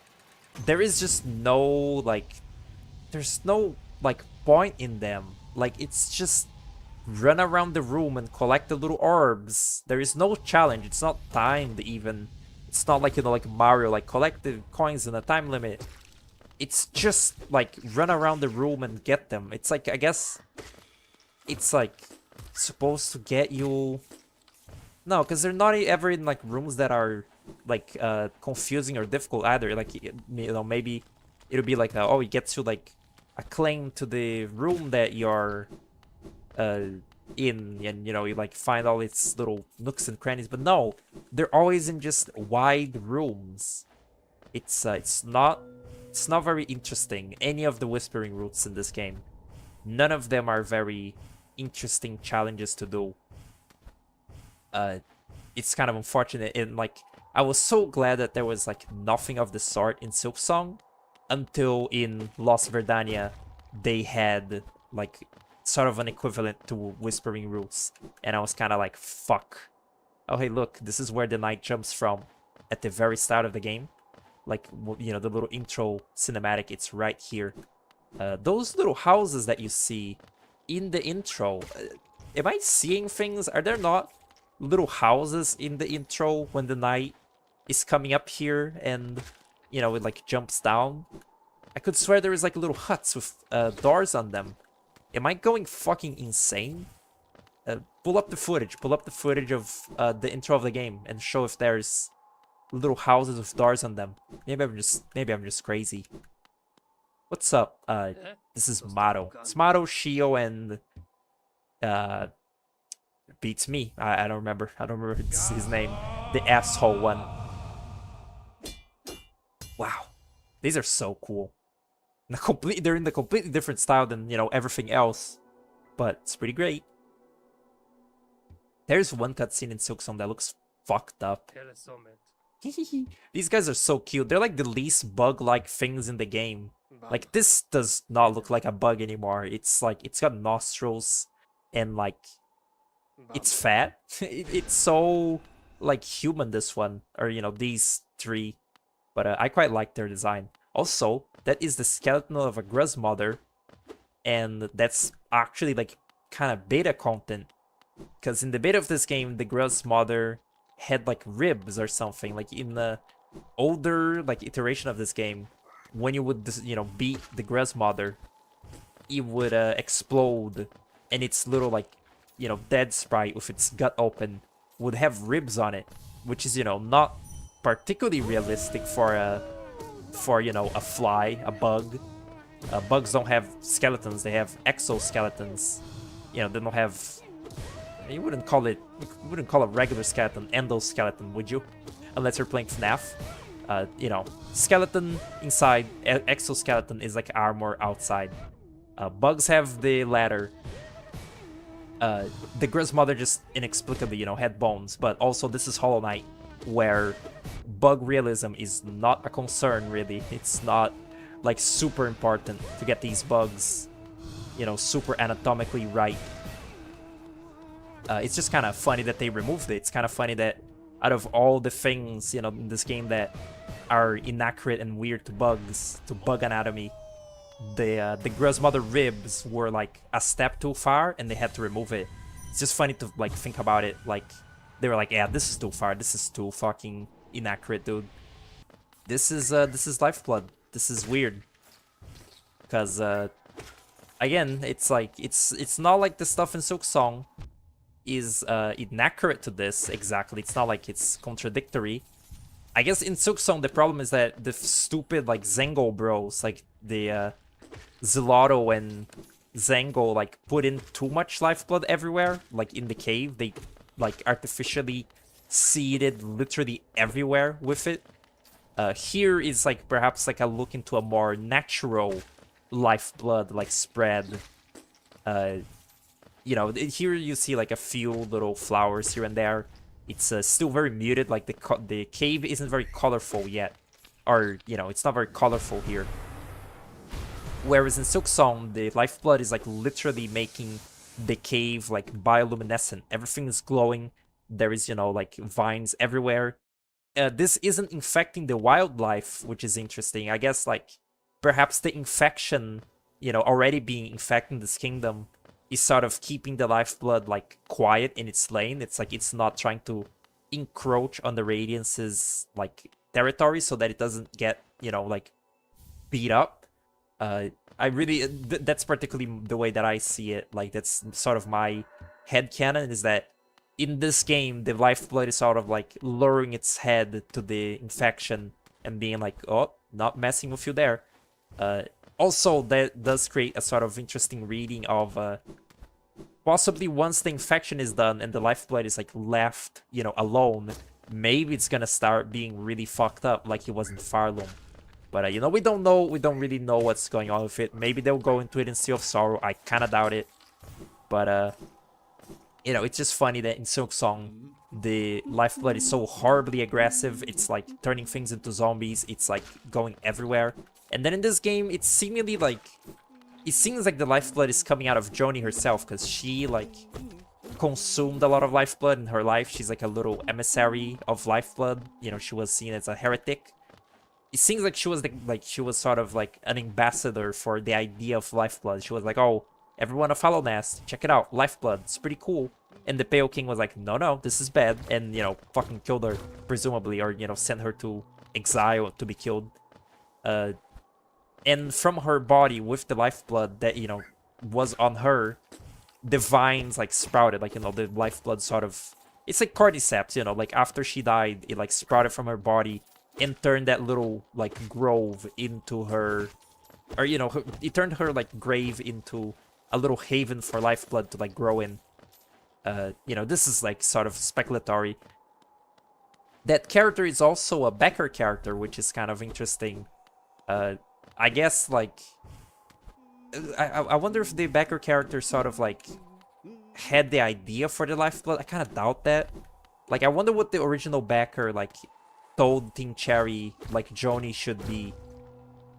There is just no, like... There's no, like, point in them. Like, it's just... Run around the room and collect the little orbs. There is no challenge. It's not timed, even. It's not like, you know, like Mario, like collect the coins in a time limit. It's just like run around the room and get them. It's like, I guess it's like supposed to get you. No, because they're not ever in like rooms that are like confusing or difficult either. Like, you know, maybe it'll be like, oh, you get to like a claim to the room that you're in, and you know, you like find all its little nooks and crannies, but no, they're always in just wide rooms. It's not very interesting. Any of the Whispering Roots in this game, none of them are very interesting challenges to do. It's kind of unfortunate, and like I was so glad that there was like nothing of the sort in Silksong, until in Lost Verdania, they had like sort of an equivalent to Whispering Roots, and I was kind of like, fuck. Oh hey, look, this is where the knight jumps from at the very start of the game. Like, you know, the little intro cinematic, it's right here. Those little houses that you see in the intro, am I seeing things? Are there not little houses in the intro when the knight is coming up here and, you know, it like jumps down? I could swear there is like little huts with doors on them. Am I going fucking insane? Pull up the footage of the intro of the game and show if there's little houses with doors on them. Maybe I'm just crazy. What's up? This is Maro. It's Maro, Shio, and beats me. I don't remember. I don't remember his name. The asshole one. Wow, these are so cool. They're in the completely different style than, you know, everything else, but it's pretty great. There's one cutscene in Silksong that looks fucked up. These guys are so cute. They're like the least bug-like things in the game. Like, this does not look like a bug anymore. It's like, it's got nostrils and like, it's fat. It's so like human, this one, or you know, these three. But I quite like their design. Also, that is the skeleton of a Gruzmother, and that's actually like kind of beta content. Because in the beta of this game, the Gruzmother had like ribs or something. Like in the older like iteration of this game, when you would, you know, beat the Gruzmother, it would explode, and its little like, you know, dead sprite with its gut open would have ribs on it, which is, you know, not particularly realistic for you know, a fly, a bug. Bugs don't have skeletons; they have exoskeletons. You know, they don't have. You wouldn't call it regular skeleton, endoskeleton, would you? Unless you're playing FNAF. You know, skeleton inside, exoskeleton is like armor outside. Bugs have the latter. The Gruzmother just inexplicably, you know, had bones, but also this is Hollow Knight, where bug realism is not a concern, really. It's not like super important to get these bugs, you know, super anatomically right. It's just kind of funny that they removed it. It's kind of funny that out of all the things, you know, in this game that are inaccurate and weird to bugs, to bug anatomy, the Gruzmother ribs were like a step too far and they had to remove it. It's just funny to like think about it. Like, they were like, yeah, this is too far. This is too fucking inaccurate, dude. This is Lifeblood. This is weird. Because, again, it's like, it's not like the stuff in Silksong is inaccurate to this exactly. It's not like it's contradictory. I guess in Silksong the problem is that the stupid like Zango bros, like the Zelato and Zango, like put in too much Lifeblood everywhere. Like in the cave, they like artificially seeded literally everywhere with it. Here is like perhaps like a look into a more natural Lifeblood like spread. You know, here you see like a few little flowers here and there. It's still very muted, like the cave isn't very colorful yet. Or, you know, it's not very colorful here. Whereas in Silksong, the Lifeblood is like literally making the cave like bioluminescent. Everything is glowing. There is, you know, like vines everywhere. This isn't infecting the wildlife, which is interesting. I guess like perhaps the infection, you know, already being infecting this kingdom is sort of keeping the Lifeblood like quiet in its lane. It's like it's not trying to encroach on the Radiance's like territory so that it doesn't get, you know, like beat up. I really that's particularly the way that I see it. Like that's sort of my headcanon, is that in this game the Lifeblood is sort of like luring its head to the infection and being like, oh, not messing with you there. Also, that does create a sort of interesting reading of possibly once the infection is done and the Lifeblood is like left, you know, alone, maybe it's gonna start being really fucked up like it was in Farlum. But you know, we don't know. We don't really know what's going on with it. Maybe they'll go into it in Sea of Sorrow. I kind of doubt it. But you know, it's just funny that in Silksong the Lifeblood is so horribly aggressive. It's like turning things into zombies. It's like going everywhere. And then in this game, it's seemingly like... It seems like the lifeblood is coming out of Joni herself, because she, like, consumed a lot of lifeblood in her life. She's like a little emissary of lifeblood. You know, she was seen as a heretic. It seems like she was she was sort of like an ambassador for the idea of lifeblood. She was like, oh, everyone of Hollow Nest, check it out, lifeblood, it's pretty cool. And the Pale King was like, no, this is bad, and, you know, fucking killed her, presumably, or, you know, sent her to exile to be killed. And from her body, with the lifeblood that, you know, was on her, the vines, like, sprouted, like, you know, the lifeblood sort of... It's like cordyceps, you know, like, after she died, it, like, sprouted from her body and turned that little, like, grove into her... Or, you know, it turned her, like, grave into a little haven for lifeblood to, like, grow in. You know, this is, like, sort of speculatory. That character is also a Becker character, which is kind of interesting. I guess, like... I wonder if the Becker character sort of, like, had the idea for the lifeblood. I kind of doubt that. Like, I wonder what the original Becker, like, told Team Cherry, like, Joni should be.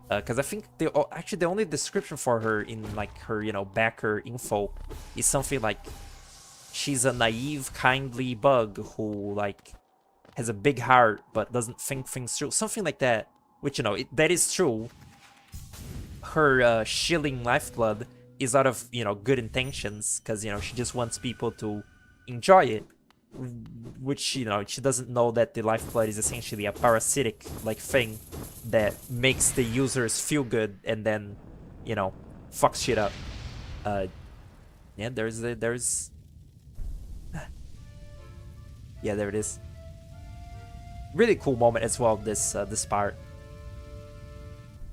Because I think actually the only description for her in, like, her, you know, Becker info is something like she's a naive, kindly bug who, like, has a big heart but doesn't think things through. Something like that. Which, you know, that is true. Her shilling lifeblood is out of, you know, good intentions. Because, you know, she just wants people to enjoy it. Which, you know, she doesn't know that the lifeblood is essentially a parasitic, like, thing that makes the users feel good and then, you know, fucks shit up. Yeah, there's... Yeah, there it is. Really cool moment as well, this part.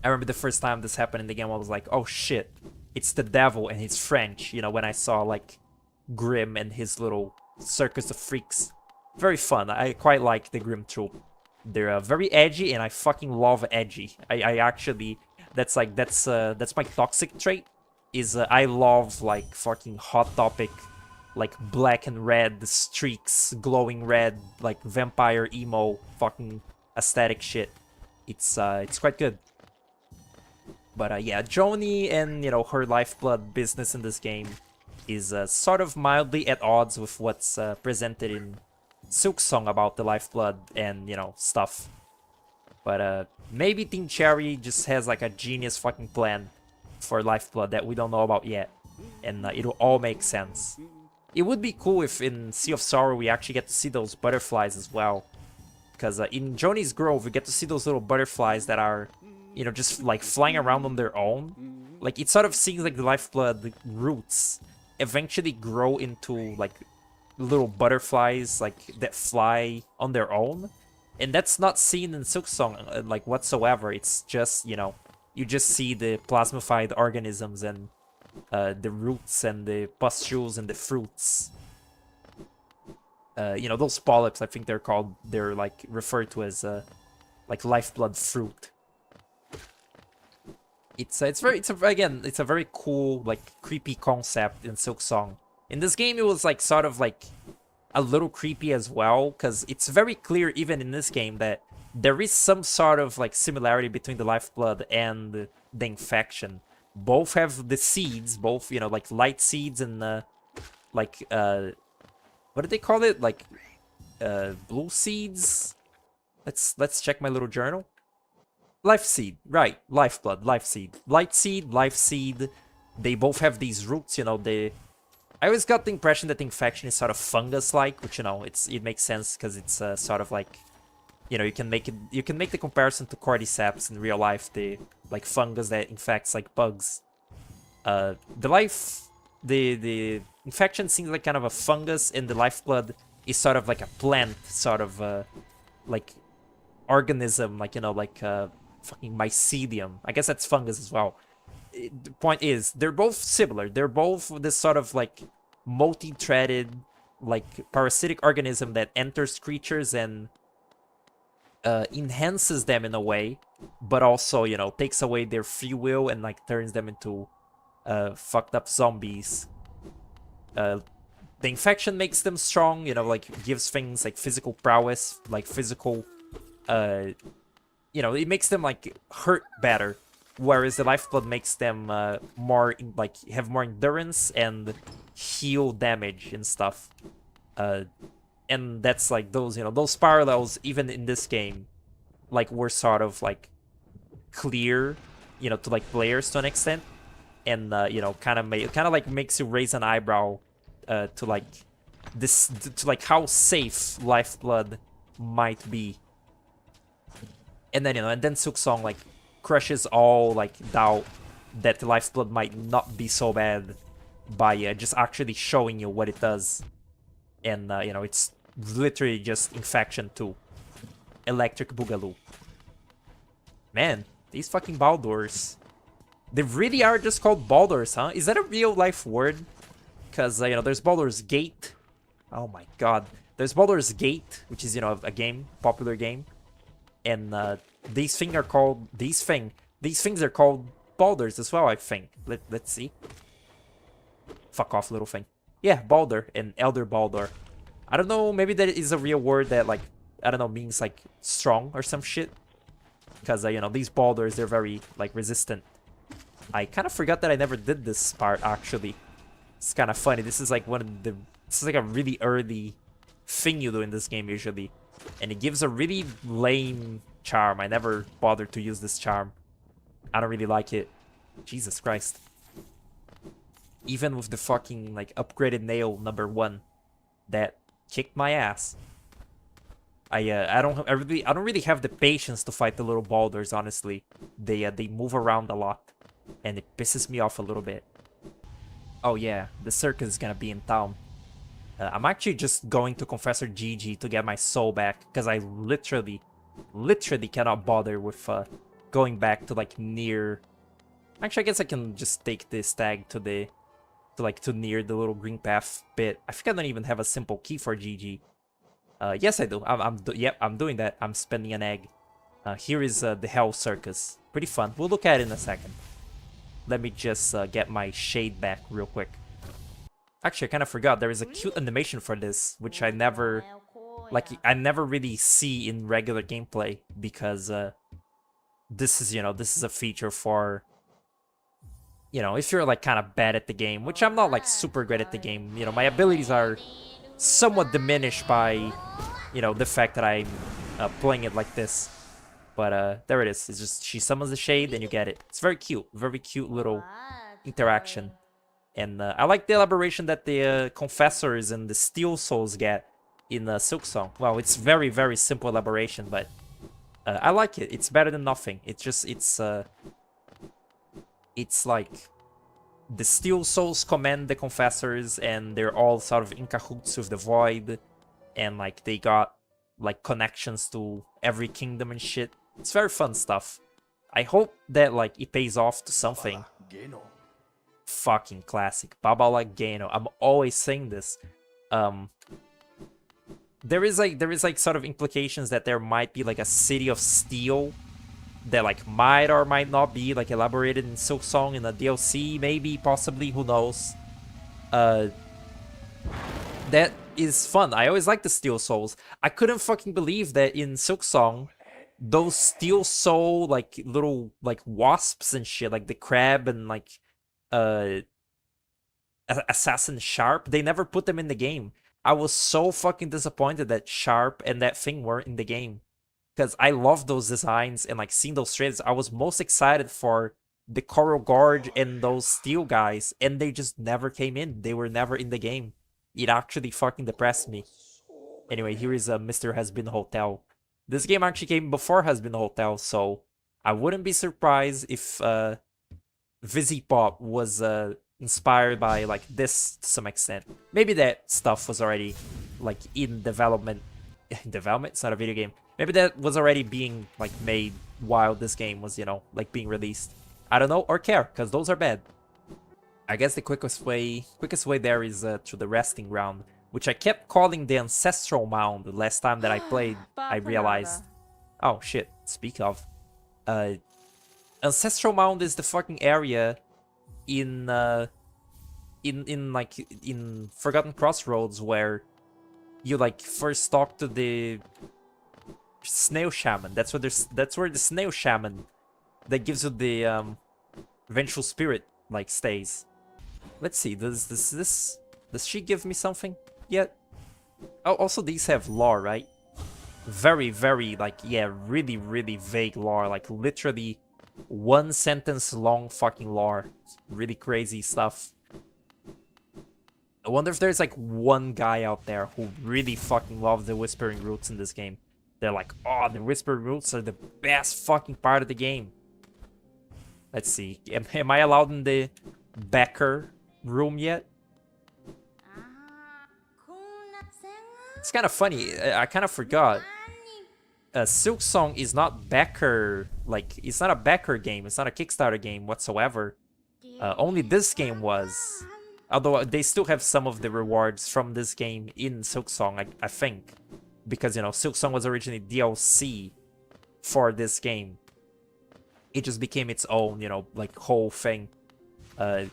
I remember the first time this happened in the game, I was like, oh shit, it's the devil and he's French, you know, when I saw, like, Grim and his little circus of freaks. Very fun. I quite like the Grim troop. They're very edgy, and I fucking love edgy. I actually, that's my toxic trait, is I love, like, fucking Hot Topic, like, black and red streaks, glowing red, like, vampire emo fucking aesthetic shit. It's quite good. But yeah, Joni and, you know, her lifeblood business in this game is sort of mildly at odds with what's presented in Silksong about the lifeblood and, you know, stuff. But maybe Team Cherry just has, like, a genius fucking plan for lifeblood that we don't know about yet, and it'll all make sense. It would be cool if in Sea of Sorrow we actually get to see those butterflies as well, because in Joni's Grove we get to see those little butterflies that are, you know, just, like, flying around on their own. Like, it sort of seems like the lifeblood roots eventually grow into, like, little butterflies, like, that fly on their own. And that's not seen in Silksong, like, whatsoever. It's just, you know, you just see the plasmified organisms and the roots and the pustules and the fruits. You know, those polyps, I think they're called, they're, like, referred to as, like, lifeblood fruit. It's a very cool, like, creepy concept in Silksong. In this game, it was, like, sort of, like, a little creepy as well, because it's very clear, even in this game, that there is some sort of, like, similarity between the lifeblood and the infection. Both have the seeds, both, you know, like, light seeds and, like, what do they call it? Like, blue seeds? Let's check my little journal. Life seed, right, lifeblood, life seed. Light seed, life seed, they both have these roots, you know, I always got the impression that the infection is sort of fungus-like, which, you know, it makes sense because it's sort of like, you know, you can make the comparison to cordyceps in real life, the, like, fungus that infects, like, bugs. The infection seems like kind of a fungus, and the lifeblood is sort of like a plant, sort of, like, organism, like, you know, like, fucking mycelium. I guess that's fungus as well. The point is, they're both similar. They're both this sort of, like, multi-threaded, like, parasitic organism that enters creatures and enhances them in a way, but also, you know, takes away their free will and, like, turns them into fucked up zombies. The infection makes them strong, you know, like, gives things like physical prowess, like physical, you know, it makes them, like, hurt better. whereas the Lifeblood makes them more like have more endurance and heal damage and stuff. And that's like those, you know, those parallels even in this game, like were sort of like clear, you know, to like players to an extent, and you know, kind of like makes you raise an eyebrow to like this, to like how safe Lifeblood might be. And then, you know, and then Silksong like crushes all like doubt that the Lifeblood might not be so bad by just actually showing you what it does. And you know, it's literally just Infection 2. Electric Boogaloo. Man, these fucking Baldors. They really are just called Baldors, huh? Is that a real life word? Because, you know, there's Baldur's Gate. Oh my god. There's Baldur's Gate, which is, you know, a game, popular game. And these things are called, these things are called Baldurs as well, I think. Let's see. Fuck off, little thing. Yeah, Baldur and Elder Baldur. I don't know, maybe that is a real word that, like, I don't know, means, like, strong or some shit. Because, you know, these Baldurs, they're very, like, resistant. I kind of forgot that I never did this part, actually. It's kind of funny. This is, like, this is, like, a really early thing you do in this game, usually. And it gives a really lame charm. I never bothered to use this charm. I don't really like it. Jesus Christ. Even with the fucking, like, upgraded nail #1 that kicked my ass. I don't really have the patience to fight the little Baldurs, honestly. They move around a lot, and it pisses me off a little bit. Oh yeah, the circus is gonna be in town. I'm actually just going to Confessor Gigi to get my soul back, because I literally cannot bother with going back to like near. Actually, I guess I can just take this stag to near the little green path bit. I think I don't even have a simple key for Gigi. Yes, I do. Yep, I'm doing that. I'm spending an egg. Here is the Hell Circus. Pretty fun. We'll look at it in a second. Let me just get my shade back real quick. Actually, I kind of forgot. There is a cute animation for this, which I never really see in regular gameplay, because this is, you know, this is a feature for, you know, if you're like kind of bad at the game, which I'm not like super great at the game. You know, my abilities are somewhat diminished by, you know, the fact that I'm playing it like this. But there it is. It's just, she summons the shade and you get it. It's very cute little interaction. And I like the elaboration that the Confessors and the Steel Souls get in Silksong. Well, it's very, very simple elaboration, but I like it. It's better than nothing. It's just, it's like the Steel Souls command the Confessors, and they're all sort of in cahoots with the Void, and like they got like connections to every kingdom and shit. It's very fun stuff. I hope that like it pays off to something. Fucking classic. Babala Geno. I'm always saying this. There is like sort of implications that there might be like a city of steel that like might or might not be like elaborated in Silksong in a DLC, maybe, possibly, who knows. That is fun. I always like the Steel Souls. I couldn't fucking believe that in Silksong, those Steel Soul like little like wasps and shit, like the crab and like Assassin Sharp, they never put them in the game. I was so fucking disappointed that Sharp and that thing weren't in the game, because I love those designs, and like seeing those trailers, I was most excited for the Coral Gorge and those steel guys, and they just never came in. They were never in the game. It actually fucking depressed me. Anyway, here is Mr. Has-Been Hotel. This game actually came before Has-Been Hotel, so I wouldn't be surprised if Vizipop was inspired by like this to some extent. Maybe that stuff was already like in development. Development? It's not a video game. Maybe that was already being like made while this game was, you know, like being released. I don't know or care, because those are bad. I guess the quickest way there is through the resting ground, which I kept calling the Ancestral Mound the last time that I played. I realized. Oh shit, speak of. Ancestral Mound is the fucking area in Forgotten Crossroads where you like first talk to the Snail Shaman. That's where the Snail Shaman that gives you the vengeful spirit like stays. Let's see, does she give me something yet? Oh, also these have lore, right? Very, like, yeah, really vague lore, like literally one sentence long fucking lore. Really crazy stuff. I wonder if there's like one guy out there who really fucking loves the Whispering Roots in this game. They're like, oh, the Whispering Roots are the best fucking part of the game. Let's see, am I allowed in the Becker room yet? It's kind of funny, I kind of forgot. Silksong is not Becker, like, it's not a Becker game, it's not a Kickstarter game whatsoever. Only this game was. Although they still have some of the rewards from this game in Silksong, I think. Because, you know, Silksong was originally DLC for this game. It just became its own, you know, like, whole thing. And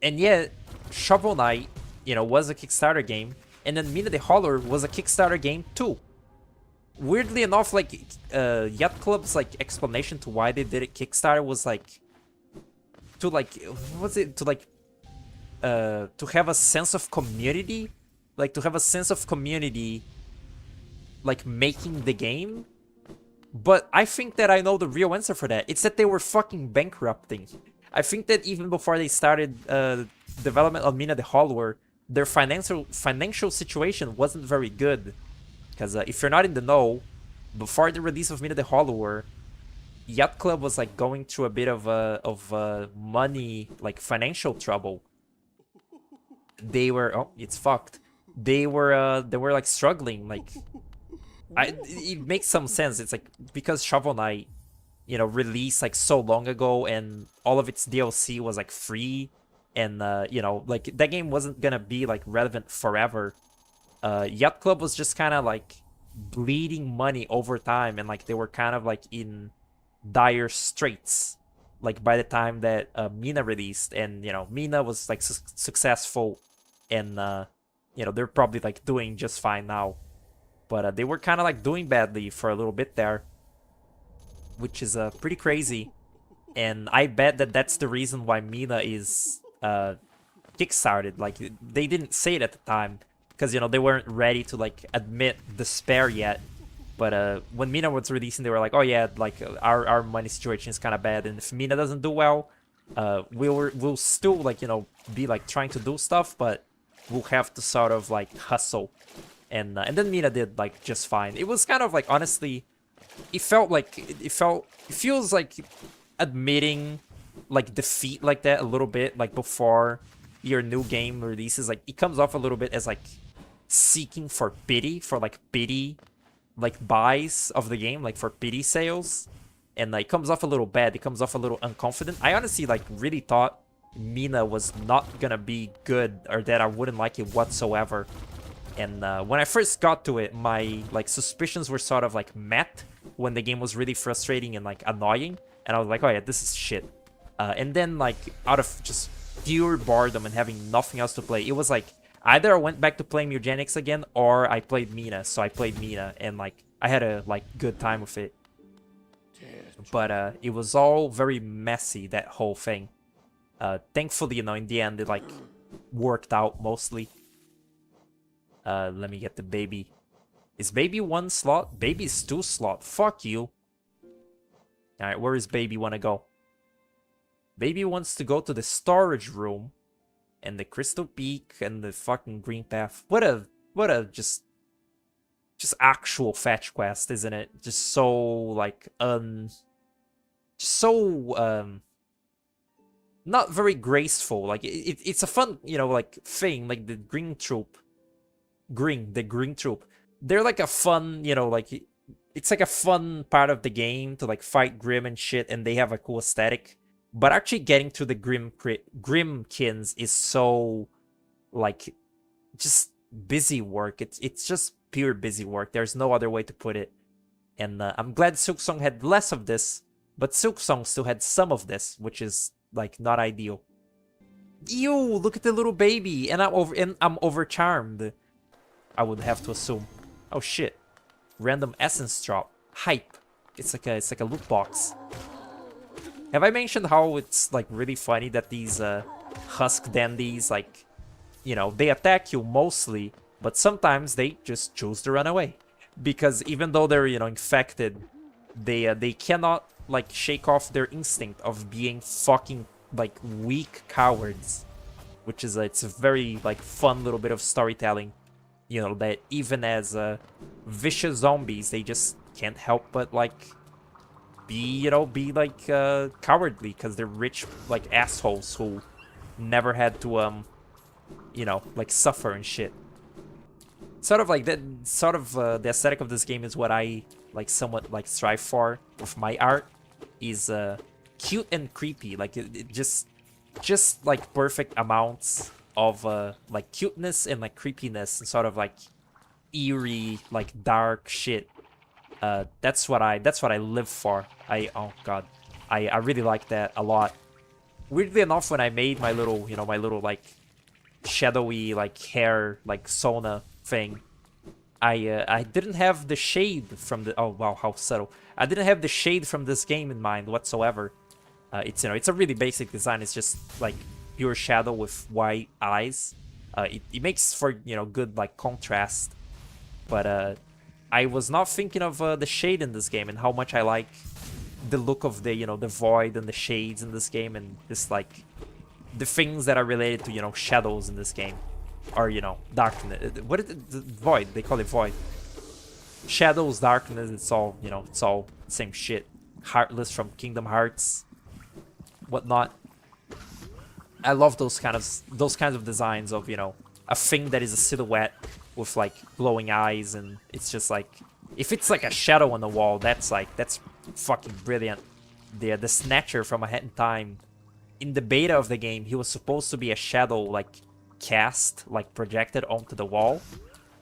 yet, Shovel Knight, you know, was a Kickstarter game. And then Mina the Holler was a Kickstarter game too. Weirdly enough, like, Yacht Club's, like, explanation to why they did it Kickstarter was, like, to, like, what was it? To, like, to have a sense of community, like to have a sense of community, like making the game. But I think that I know the real answer for that. It's that they were fucking bankrupting. I think that even before they started development on Mina the Hollower, their financial situation wasn't very good. Because if you're not in the know, before the release of Mina the Hollower, Yacht Club was like going through a bit of money, like financial trouble. They were, oh, it's fucked. They were like struggling. Like, it makes some sense. It's like because Shovel Knight, you know, released like so long ago, and all of its DLC was like free, and you know, like that game wasn't gonna be like relevant forever. Yacht Club was just kind of like bleeding money over time, and like they were kind of like in dire straits. Like by the time that Mina released, and you know, Mina was like successful, and you know, they're probably like doing just fine now. But they were kind of like doing badly for a little bit there, which is pretty crazy. And I bet that that's the reason why Mina is kickstarted. Like they didn't say it at the time because you know they weren't ready to like admit despair yet. But when Mina was releasing, they were like, "Oh yeah, like our money situation is kind of bad, and if Mina doesn't do well, we'll still like you know be like trying to do stuff, but we'll have to sort of like hustle." And then Mina did like just fine. It was kind of like honestly, it felt like it feels like admitting like defeat like that a little bit, like before your new game releases. Like it comes off a little bit as like seeking for pity, for like pity. Like buys of the game, like for pity sales, and like comes off a little bad. It comes off a little unconfident. I honestly like really thought Mina was not gonna be good, or that I wouldn't like it whatsoever. And when I first got to it, my like suspicions were sort of like met when the game was really frustrating and like annoying, and I was like, oh yeah, this is shit. And then like out of just pure boredom and having nothing else to play, it was like either I went back to playing Mugenics again, or I played Mina. So I played Mina, and like I had a like good time with it. But it was all very messy, that whole thing. Thankfully, you know, in the end, it like worked out mostly. Let me get the baby. Is baby 1 slot? Baby's 2 slot. Fuck you. Alright, where is baby wanna go? Baby wants to go to the storage room. And the Crystal Peak and the fucking Green Path. What a just actual fetch quest, isn't it? Just so like just so not very graceful. Like it's a fun, you know, like thing, like the Green Troop. The Green Troop. They're like a fun, you know, like it's like a fun part of the game to like fight Grim and shit, and they have a cool aesthetic. But actually getting to the Grimkins is so, like, just busy work. It's just pure busy work. There's no other way to put it. And I'm glad Silksong had less of this, but Silksong still had some of this, which is, like, not ideal. Ew, look at the little baby, and I'm overcharmed. I would have to assume. Oh shit. Random essence drop. Hype. it's like a loot box. Have I mentioned how it's like really funny that these husk dandies, like, you know, they attack you mostly, but sometimes they just choose to run away, because even though they're, you know, infected, they cannot like shake off their instinct of being fucking like weak cowards, which is it's a very like fun little bit of storytelling, you know, that even as vicious zombies, they just can't help but like be like cowardly, because they're rich like assholes who never had to you know, like suffer and shit. Sort of like that, sort of the aesthetic of this game is what I like somewhat like strive for with my art, is cute and creepy, like it just like perfect amounts of like cuteness and like creepiness and sort of like eerie, like dark shit. That's what I live for. Oh god, I really like that a lot. Weirdly enough, when I made my little, you know, my little like shadowy like hair like Sona thing, I didn't have the shade from the, oh wow, how subtle. I didn't have the shade from this game in mind whatsoever. It's, you know, it's a really basic design. It's just like pure shadow with white eyes. It makes for, you know, good like contrast. But I was not thinking of the shade in this game and how much I like the look of the, you know, the void and the shades in this game, and just like the things that are related to, you know, shadows in this game, or, you know, darkness. What is it? The void? They call it void. Shadows, darkness. It's all, you know, it's all the same shit. Heartless from Kingdom Hearts, whatnot. I love those kinds of designs of, you know, a thing that is a silhouette with like glowing eyes, and it's just like, if it's like a shadow on the wall, that's fucking brilliant. The Snatcher from A Hat in Time, in the beta of the game, he was supposed to be a shadow like cast, like projected onto the wall,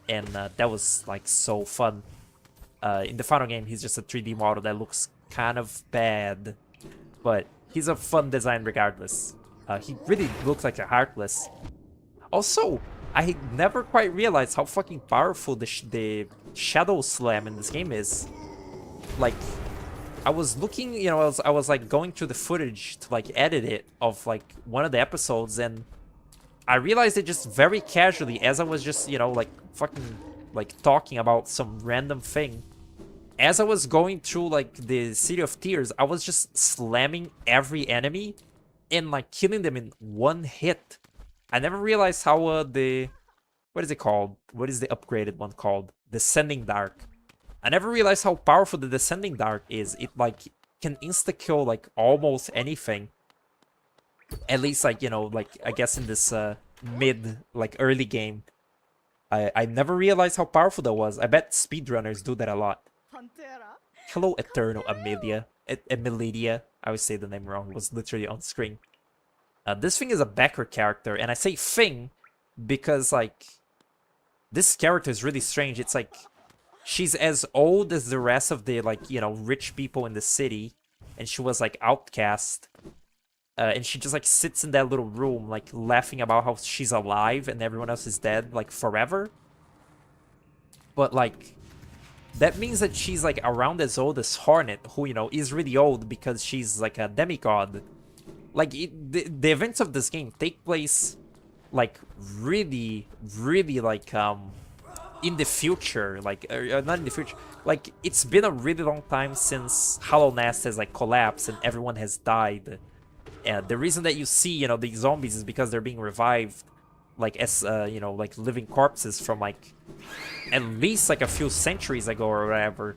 and that was like so fun. In the final game, he's just a 3D model that looks kind of bad, but he's a fun design regardless. He really looks like a Heartless. Also, I never quite realized how fucking powerful the Shadow Slam in this game is. Like, I was looking, you know, I was like going through the footage to like edit it of like one of the episodes, and I realized it just very casually as I was just, you know, like fucking like talking about some random thing. As I was going through like the City of Tears, I was just slamming every enemy and like killing them in one hit. I never realized how what is it called? What is the upgraded one called? Descending Dark. I never realized how powerful the Descending Dark is. It like can insta-kill like almost anything. At least like, you know, like I guess in this mid, like early game. I never realized how powerful that was. I bet speedrunners do that a lot. Hello, Eternal Amelia. Emilia. I always say the name wrong. It was literally on screen. This thing is a backer character, and I say thing because like this character is really strange. It's like she's as old as the rest of the, like, you know, rich people in the city, and she was like outcast. And she just like sits in that little room like laughing about how she's alive and everyone else is dead like forever. But like that means that she's like around as old as Hornet, who, you know, is really old because she's like a demigod. Like the events of this game take place like really like in the future, like not in the future, like it's been a really long time since Hallownest has like collapsed and everyone has died. And the reason that you see, you know, these zombies is because they're being revived like as you know, like living corpses from like at least like a few centuries ago or whatever.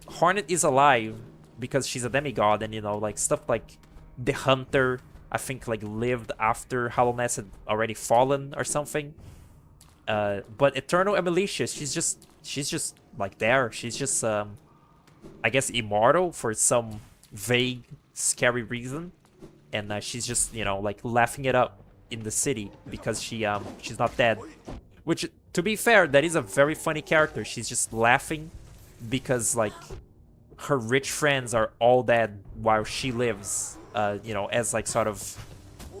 Hornet is alive because she's a demigod, and, you know, like stuff like the Hunter, I think, like lived after Hallownest had already fallen or something. But Eternal Emilia, she's just like there. She's just I guess immortal for some vague, scary reason, and she's just, you know, like laughing it up in the city because she's not dead. Which, to be fair, that is a very funny character. She's just laughing because like her rich friends are all dead while she lives. You know, as like sort of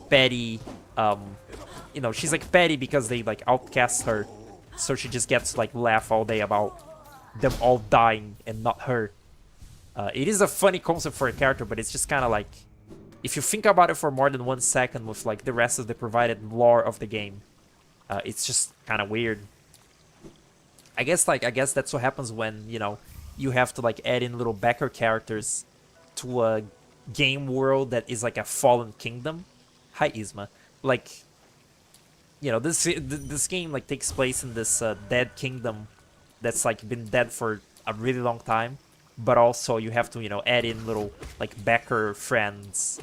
petty. You know, she's like petty because they like outcast her, so she just gets to like laugh all day about them all dying and not her. It is a funny concept for a character, but it's just kind of like, if you think about it for more than 1 second with like the rest of the provided lore of the game, it's just kind of weird. I guess that's what happens when, you know, you have to like add in little backer characters to a game world that is like a fallen kingdom. Hi, Isma. Like, you know, this game like takes place in this dead kingdom that's like been dead for a really long time, but also you have to, you know, add in little like backer friends.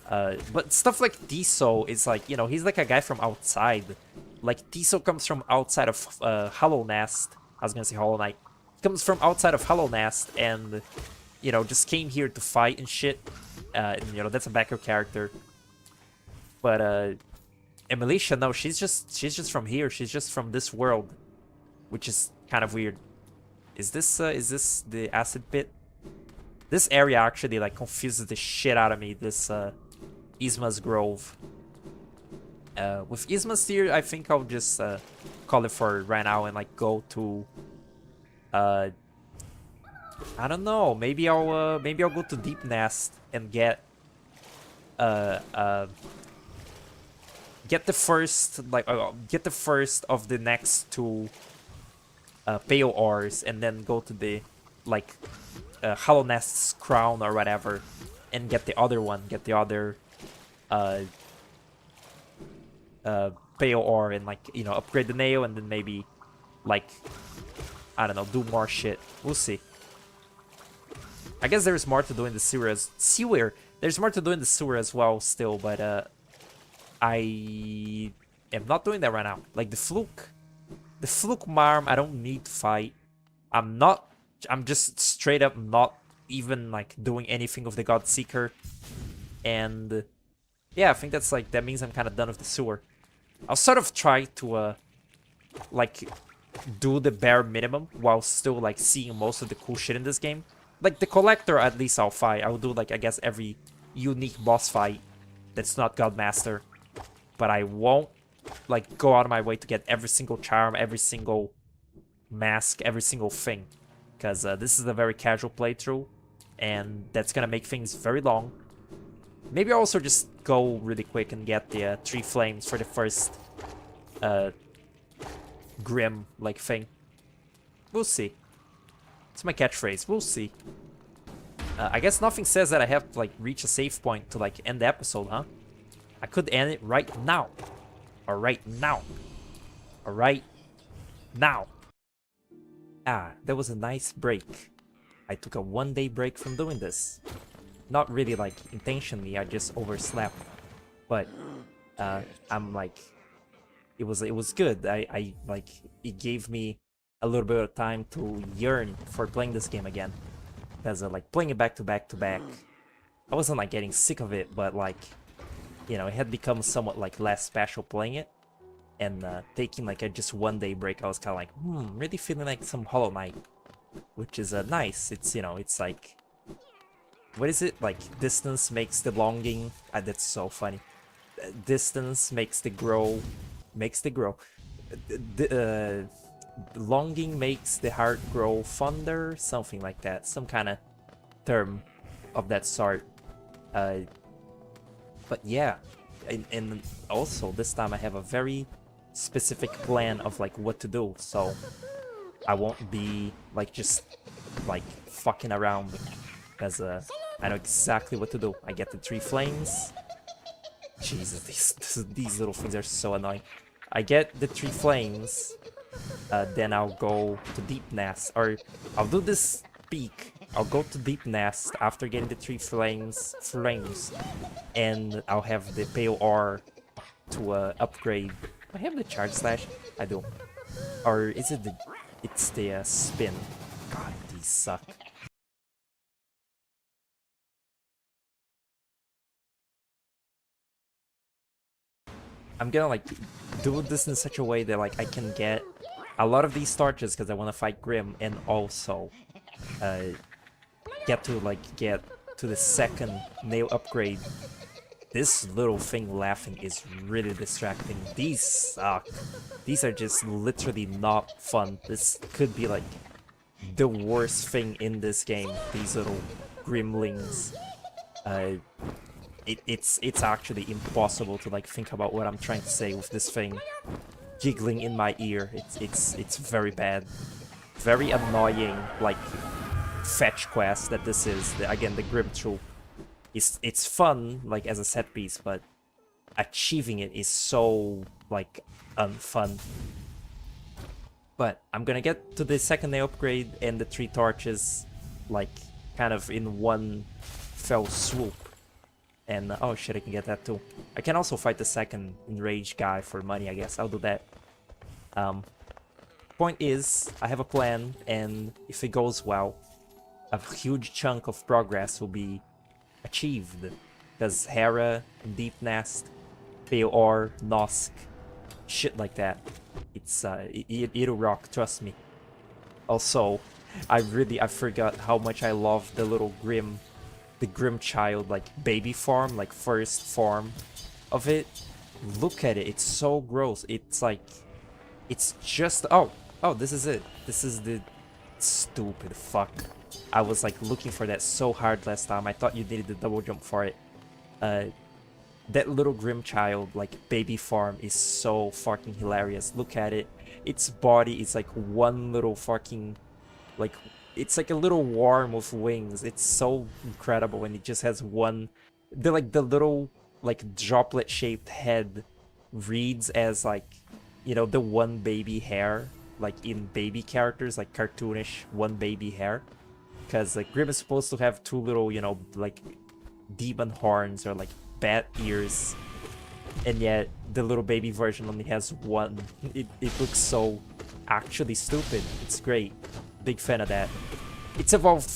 But stuff like Tiso is like, you know, he's like a guy from outside. Like Tiso comes from outside of Hollow Nest. I was gonna say Hollow Knight. He comes from outside of Hollow Nest and, you know, just came here to fight and shit. And, you know, that's a backer character. But Emilicia, no, she's just from here. She's just from this world, which is kind of weird. Is this the acid pit? This area actually like confuses the shit out of me. This Isma's Grove. With Isma's here, I think I'll just call it for right now and like go to. I don't know. Maybe I'll go to Deep Nest and get the first of the next two Pale Ores, and then go to the like Hollow Nest's crown or whatever, and get the other one, get the other Pale Ore, and like, you know, upgrade the nail, and then maybe like, I don't know, do more shit. We'll see. I guess there's more to do in the sewer there's more to do in the sewer as well still, but I am not doing that right now. Like the Fluke Marm, I don't need to fight. I'm just straight up not even like doing anything with the God Seeker. And yeah, I think that's like, that means I'm kind of done with the sewer. I'll sort of try to like do the bare minimum while still like seeing most of the cool shit in this game. Like the Collector, at least I'll fight. I'll do like, I guess, every unique boss fight that's not Godmaster. But I won't like go out of my way to get every single charm, every single mask, every single thing. Because this is a very casual playthrough, and that's gonna make things very long. Maybe I'll also just go really quick and get the 3 flames for the first Grim like thing. We'll see. It's my catchphrase. We'll see. I guess nothing says that I have to like reach a save point to like end the episode, huh? I could end it right now. Or right now. Or right now. Ah, that was a nice break. I took a 1-day break from doing this. Not really like intentionally, I just overslept. But I'm like, it was good. I like, it gave me a little bit of time to yearn for playing this game again. Because like playing it back to back to back, I wasn't like getting sick of it, but like, you know, it had become somewhat like less special playing it. And taking like a just 1-day break, I was kind of like, really feeling like some Hollow Knight, which is nice. It's, you know, it's like, what is it? Like, distance makes the longing. That's so funny. Distance makes the grow. Longing makes the heart grow fonder. Something like that. Some kind of term of that sort. But yeah. And also, this time I have a very specific plan of like what to do. So I won't be like just like fucking around. Because I know exactly what to do. I get the 3 flames. Jesus, these little things are so annoying. I get the 3 flames. Then I'll go to Deep Nest. Or I'll do this peak. I'll go to Deep Nest after getting the 3 flames. And I'll have the Pale Ore to upgrade. I have the Charge Slash? I do. Or is it the... It's the spin. God, these suck. I'm gonna like do this in such a way that like I can get a lot of these torches because I want to fight Grim, and also get to the second nail upgrade. This little thing laughing is really distracting. These suck. These are just literally not fun. This could be like the worst thing in this game. These little gremlins. Uh, it's actually impossible to like think about what I'm trying to say with this thing giggling in my ear. It's very bad, very annoying. Like fetch quest that this is. Again, the Grim Troop. It's fun like as a set piece, but achieving it is so like unfun. But I'm gonna get to the second day upgrade and the 3 torches like kind of in one fell swoop. And oh shit, I can get that too. I can also fight the second enraged guy for money, I guess. I'll do that. Point is, I have a plan, and if it goes well, a huge chunk of progress will be achieved. Because Hera, Deep Nest, Peor, Nosk, shit like that. It'll rock, trust me. Also, I forgot how much I love the little the Grim Child, like baby form, like first form of it. Look at it, it's so gross. It's like, it's just, oh, this is it. This is the stupid fuck. I was like looking for that so hard last time. I thought you needed the double jump for it. That little Grim Child, like baby form, is so fucking hilarious. Look at it. Its body is like one little fucking, like, it's like a little worm with wings. It's so incredible, and it just has one. The little like droplet shaped head reads as like, you know, the one baby hair, like in baby characters, like cartoonish one baby hair. Because like Grim is supposed to have 2 little, you know, like demon horns or like bat ears, and yet the little baby version only has 1. It looks so actually stupid. It's great. Big fan of that. Its evolved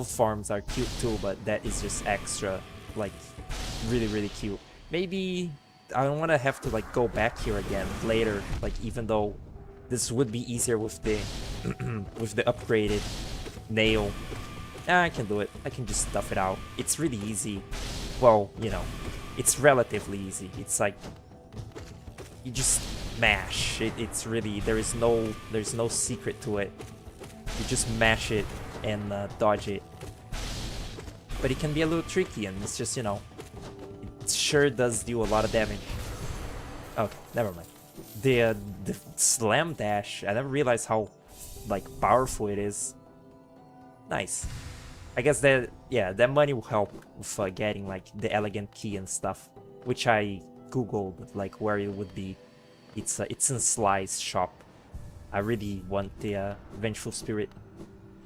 forms are cute too, but that is just extra, like really cute. Maybe I don't want to have to like go back here again later, like even though this would be easier with the with the upgraded nail. I can do it. I can just stuff it out. It's really easy. Well, you know, it's relatively easy. It's like you just mash. It's really, there's no secret to it. You just mash it and dodge it. But it can be a little tricky, and it's just, you know, it sure does do a lot of damage. Oh, never mind. The slam dash, I never realized how like powerful it is. Nice. I guess that, yeah, that money will help with getting like the elegant key and stuff, which I googled like where it would be. It's in Sly's shop. I really want the Vengeful Spirit,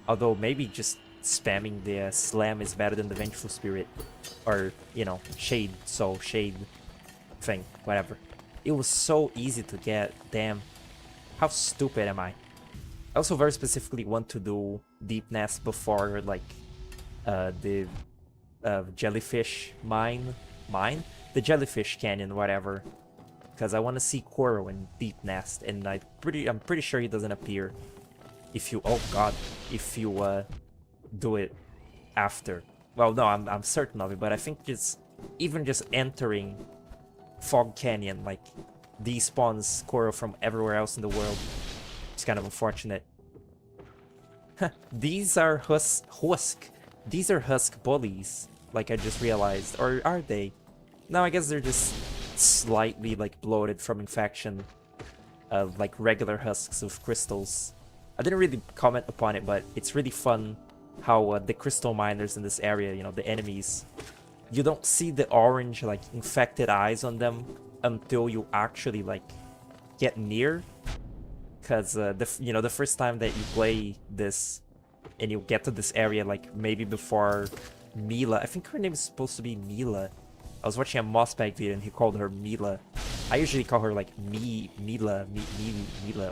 although maybe just spamming the slam is better than the Vengeful Spirit, or you know, shade. So shade thing, whatever. It was so easy to get. Damn, how stupid am I? I also very specifically want to do Deep Nest before like the jellyfish mine, the jellyfish canyon, whatever, because I want to see Koro in Deep Nest, and I'm pretty sure he doesn't appear if you, oh god, if you do it after. Well, no, I'm certain of it, but I think just even just entering Fog Canyon, like, despawns Koro from everywhere else in the world. It's kind of unfortunate. These are These are husk bullies, like I just realized. Or are they? No, I guess they're just slightly like bloated from infection. Like regular husks of crystals. I didn't really comment upon it, but it's really fun how the crystal miners in this area, you know, the enemies, you don't see the orange like infected eyes on them until you actually like get near. Because the first time that you play this and you get to this area, like maybe before Mila, I think her name is supposed to be Mila. I was watching a Mossbag video and he called her Mila. I usually call her like Mila,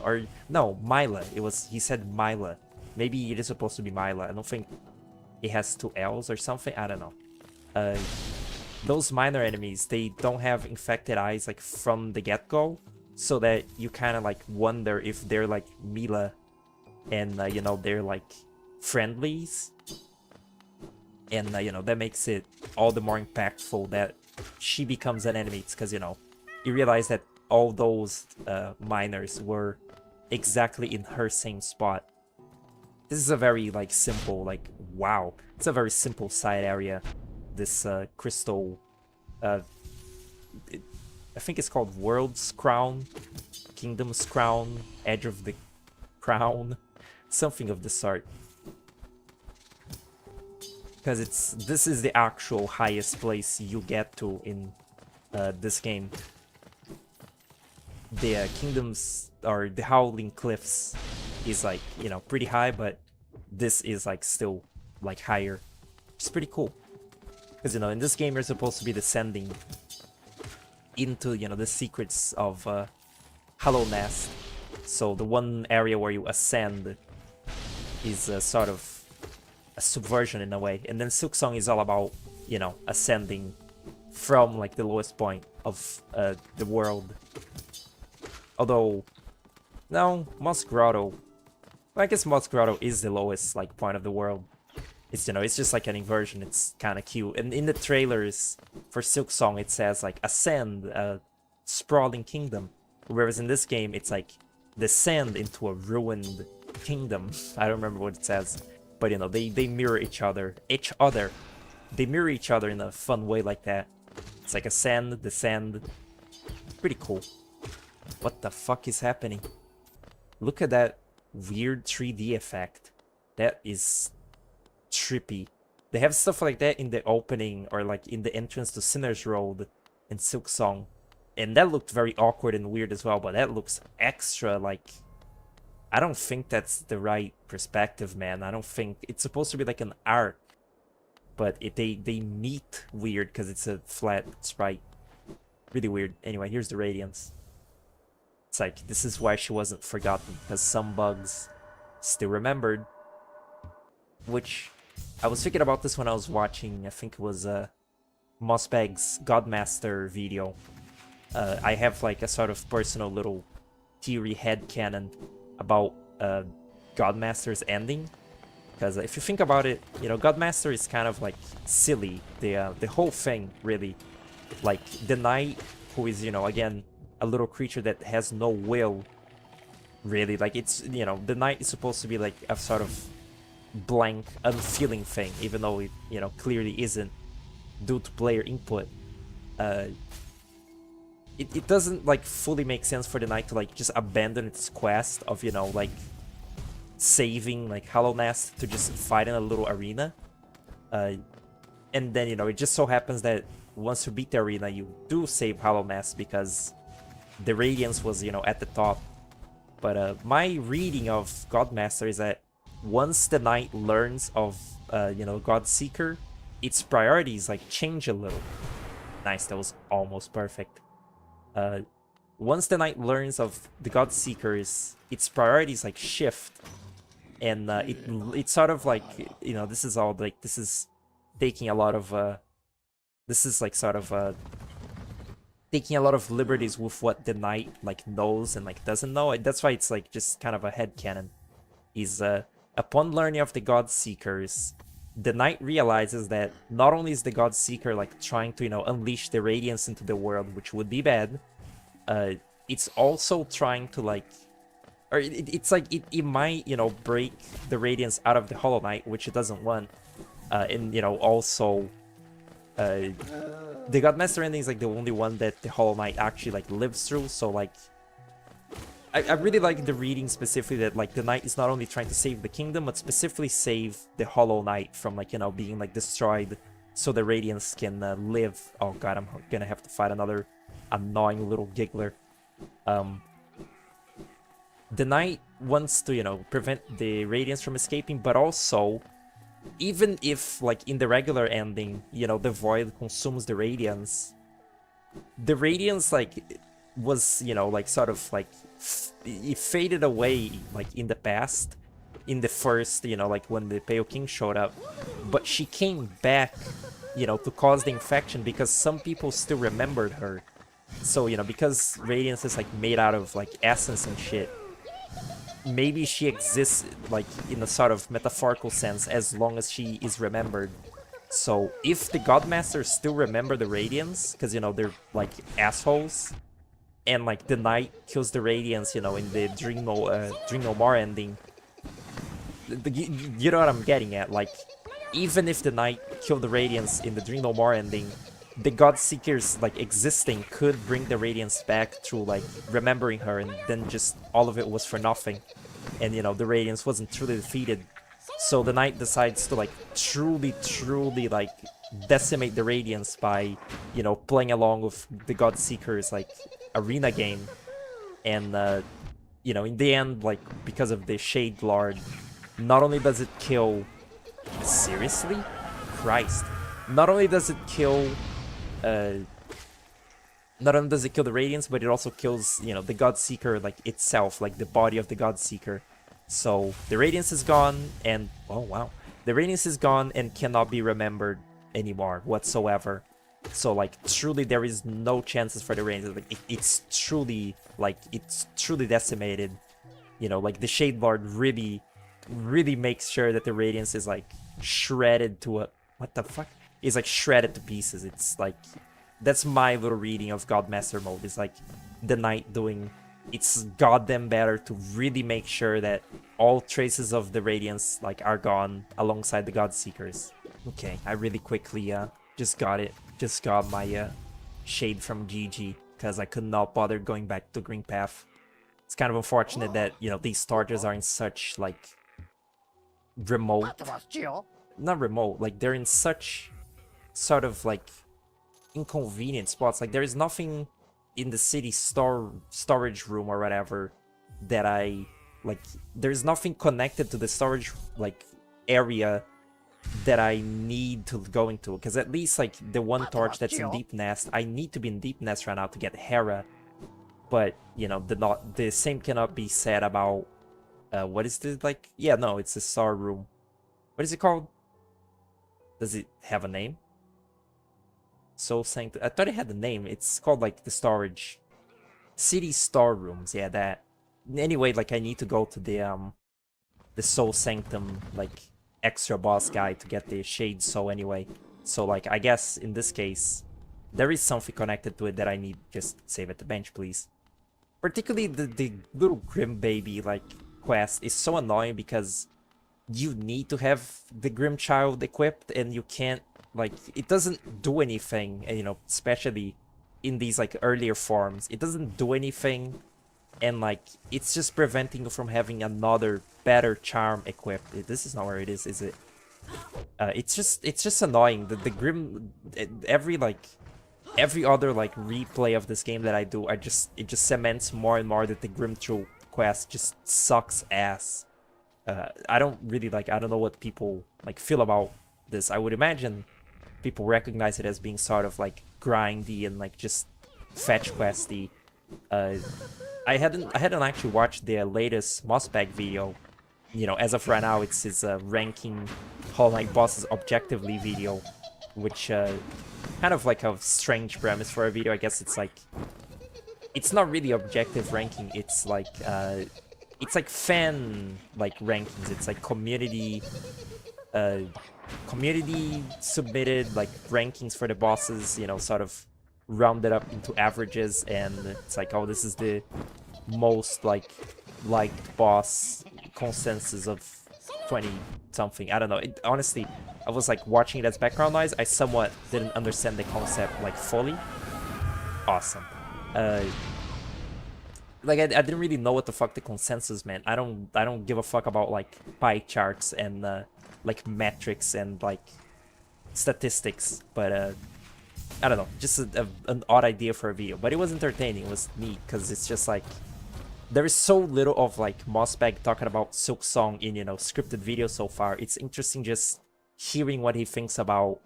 or no, Mila. He said Mila. Maybe it is supposed to be Mila. I don't think it has 2 L's or something. I don't know. Those minor enemies, they don't have infected eyes like from the get-go, so that you kind of like wonder if they're like Mila and you know, they're like friendlies, and you know, that makes it all the more impactful that she becomes an enemy. It's because, you know, you realize that all those miners were exactly in her same spot, This is a very, like, simple, like, wow. It's a very simple side area. This, crystal, uh, I think it's called World's Crown, Kingdom's Crown, Edge of the Crown, something of the sort. Because this is the actual highest place you get to in this game. The Kingdoms, or the Howling Cliffs, is like, you know, pretty high, but this is like still like higher. It's pretty cool. Because, you know, in this game you're supposed to be descending into, you know, the secrets of Hallownest. So the one area where you ascend is sort of a subversion in a way. And then Silksong is all about, you know, ascending from like the lowest point of the world. Although, no, Moss Grotto, well, I guess Moss Grotto is the lowest like point of the world. It's, you know, it's just like an inversion. It's kind of cute. And in the trailers for Silksong, it says like ascend a sprawling kingdom, whereas in this game it's like descend into a ruined kingdom. I don't remember what it says, but you know, they mirror each other. They mirror each other in a fun way like that. It's like ascend, descend. Pretty cool. What the fuck is happening? Look at that weird 3D effect. That is trippy. They have stuff like that in the opening or like in the entrance to Sinner's Road in Silksong. And that looked very awkward and weird as well, but that looks extra like... I don't think that's the right perspective, man. I don't think... It's supposed to be like an arc. But they meet weird because it's a flat sprite. Really weird. Anyway, here's the Radiance. It's like, this is why she wasn't forgotten, because some bugs still remembered. Which, I was thinking about this when I was watching, I think it was Mossbag's Godmaster video. I have like a sort of personal little theory headcanon about Godmaster's ending. Because if you think about it, you know, Godmaster is kind of like silly. The whole thing, really. Like, the knight, who is, you know, again, a little creature that has no will, really. Like, it's, you know, the knight is supposed to be like a sort of blank, unfeeling thing, even though it, you know, clearly isn't due to player input. It doesn't, like, fully make sense for the knight to, like, just abandon its quest of, you know, like, saving, like, Hallownest to just fight in a little arena. And then, you know, it just so happens that once you beat the arena, you do save Hallownest because the Radiance was, you know, at the top. But my reading of Godmaster is that once the knight learns of, you know, Godseeker, its priorities, like, change a little. Nice, that was almost perfect. Once the knight learns of the Godseekers, its priorities, like, shift. And it's sort of like, you know, this is all, like, this is taking a lot of, this is, like, sort of, taking a lot of liberties with what the knight, like, knows and, like, doesn't know. That's why it's, like, just kind of a headcanon. Is, upon learning of the Godseekers, the knight realizes that not only is the Godseeker, like, trying to, you know, unleash the Radiance into the world, which would be bad, it's also trying to, like, or it's like, it might, you know, break the Radiance out of the Hollow Knight, which it doesn't want. And, you know, also, the Godmaster ending is, like, the only one that the Hollow Knight actually, like, lives through, so, like, I really like the reading specifically that, like, the knight is not only trying to save the kingdom, but specifically save the Hollow Knight from, like, you know, being, like, destroyed so the Radiance can live. Oh god, I'm gonna have to fight another annoying little giggler. The knight wants to, you know, prevent the Radiance from escaping, but also, even if, like, in the regular ending, you know, the Void consumes the Radiance, like, was, you know, like, sort of, like, it faded away, like, in the past, in the first, you know, like, when the Pale King showed up, but she came back, you know, to cause the infection because some people still remembered her. So, you know, because Radiance is, like, made out of, like, essence and shit, maybe she exists, like, in a sort of metaphorical sense as long as she is remembered. So if the Godmasters still remember the Radiance, because, you know, they're, like, assholes, and, like, the knight kills the Radiance, you know, in the Dream No More ending, You know what I'm getting at, like, even if the Knight killed the Radiance in the Dream No More ending, the Godseekers, like, existing could bring the Radiance back through, like, remembering her, and then just all of it was for nothing. And, you know, the Radiance wasn't truly defeated. So the Knight decides to, like, truly, like, decimate the Radiance by, you know, playing along with the Godseekers, like, arena game. And, you know, in the end, like, because of the Shade Lord, not only does it kill... Seriously? Christ. Not only does it kill... not only does it kill the Radiance, but it also kills, you know, the Godseeker, like, itself, like, the body of the Godseeker. So, the Radiance is gone, and... Oh, wow. The Radiance is gone and cannot be remembered anymore, whatsoever. So, like, truly there is no chances for the Radiance. Like, it's truly decimated. You know, like, the Shade Lord really makes sure that the Radiance is, like, shredded to a... What the fuck? It's, like, shredded to pieces. It's, like... That's my little reading of Godmaster mode. It's, like, the Knight doing its goddamn better to really make sure that all traces of the Radiance, like, are gone alongside the Godseekers. Okay, I really quickly, just got it. Just got my, shade from GG, because I could not bother going back to Green Path. It's kind of unfortunate that, you know, these starters are in such, like, remote... Not remote, like, they're in such sort of, like, inconvenient spots. Like, there is nothing in the city storage room or whatever that I... Like, there's nothing connected to the storage, like, area that I need to go into. Because at least, like, the one torch that's in Deep Nest, I need to be in Deep Nest right now to get Hera. But, you know, the same cannot be said about... what is this, like... Yeah, no, it's a star room. What is it called? Does it have a name? Soul Sanctum. I thought it had a name. It's called, like, the storage. City Star Rooms. Yeah, that. Anyway, like, I need to go to the Soul Sanctum, like, extra boss guy to get the Shade Soul anyway. So, like, I guess in this case, there is something connected to it that I need. Just save at the bench, please. Particularly the little Grim Baby, like, quest is so annoying because you need to have the Grim Child equipped and you can't, like, it doesn't do anything, you know, especially in these, like, earlier forms. It doesn't do anything, and, like, it's just preventing you from having another better charm equipped. This is not where it is it? It's just annoying. The Grim, every other, like, replay of this game that I do, it just cements more and more that the Grim Troll quest just sucks ass. I don't really, like, I don't know what people, like, feel about this. I would imagine people recognize it as being sort of, like, grindy and, like, just fetch questy. I hadn't actually watched the latest Mossbag video. You know, as of right now, it's his ranking Hollow Knight bosses objectively video, which kind of like a strange premise for a video. I guess it's like, it's not really objective ranking. It's like fan, like, rankings. It's like community submitted, like, rankings for the bosses, you know, sort of rounded up into averages, and it's like, oh, this is the most, like, liked boss consensus of 20 something. I don't know. Honestly, I was, like, watching it as background noise. I somewhat didn't understand the concept, like, fully. Awesome. Like, I didn't really know what the fuck the consensus meant. I don't give a fuck about, like, pie charts and like, metrics and, like, statistics, but I don't know, just an odd idea for a video. But it was entertaining. It was neat because it's just like, there is so little of, like, Mossbag talking about Silksong in, you know, scripted videos so far. It's interesting just hearing what he thinks about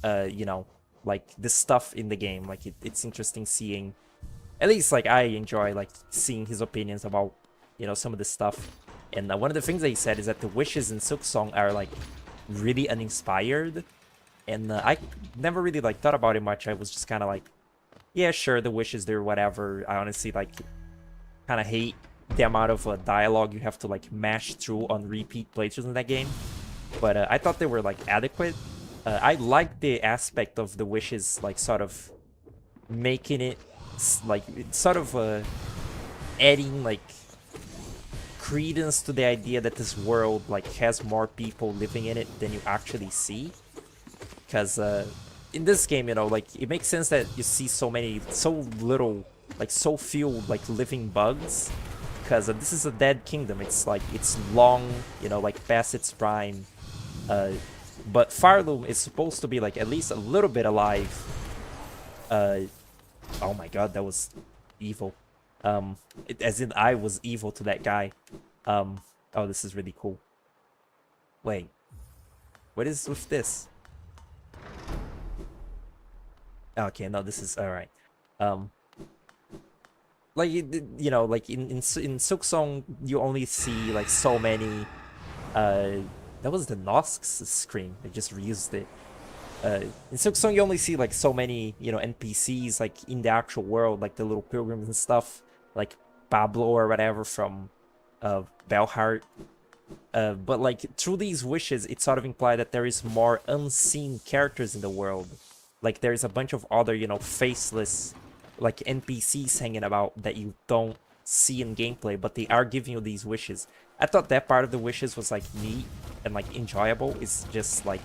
you know, like, the stuff in the game. Like, it's interesting seeing, at least, like, I enjoy, like, seeing his opinions about, you know, some of the stuff. And one of the things that he said is that the wishes in Silksong are, like, really uninspired. And I never really, like, thought about it much. I was just kind of like, yeah, sure, the wishes, they're whatever. I honestly, like, kind of hate the amount of dialogue you have to, like, mash through on repeat playthroughs in that game. But I thought they were, like, adequate. I like the aspect of the wishes, like, sort of making it, like, sort of adding, like, credence to the idea that this world like has more people living in it than you actually see. Because in this game, you know, like it makes sense that you see so little, like so few like living bugs. Because this is a dead kingdom. It's like it's long, you know, like past its prime. But Fireloom is supposed to be like at least a little bit alive. Oh my god, that was evil. As in I was evil to that guy. Oh, this is really cool. Wait, what is with this? Okay, no, this is all right. Like you know, like in Silksong, you only see like so many. That was the Nosk's scream. I just reused it. In Silksong, you only see like so many, you know, NPCs like in the actual world, like the little pilgrims and stuff, like Pablo or whatever from Belheart. But like through these wishes, it sort of implied that there is more unseen characters in the world. Like there's a bunch of other, you know, faceless like NPCs hanging about that you don't see in gameplay, but they are giving you these wishes. I thought that part of the wishes was like neat and like enjoyable. It's just like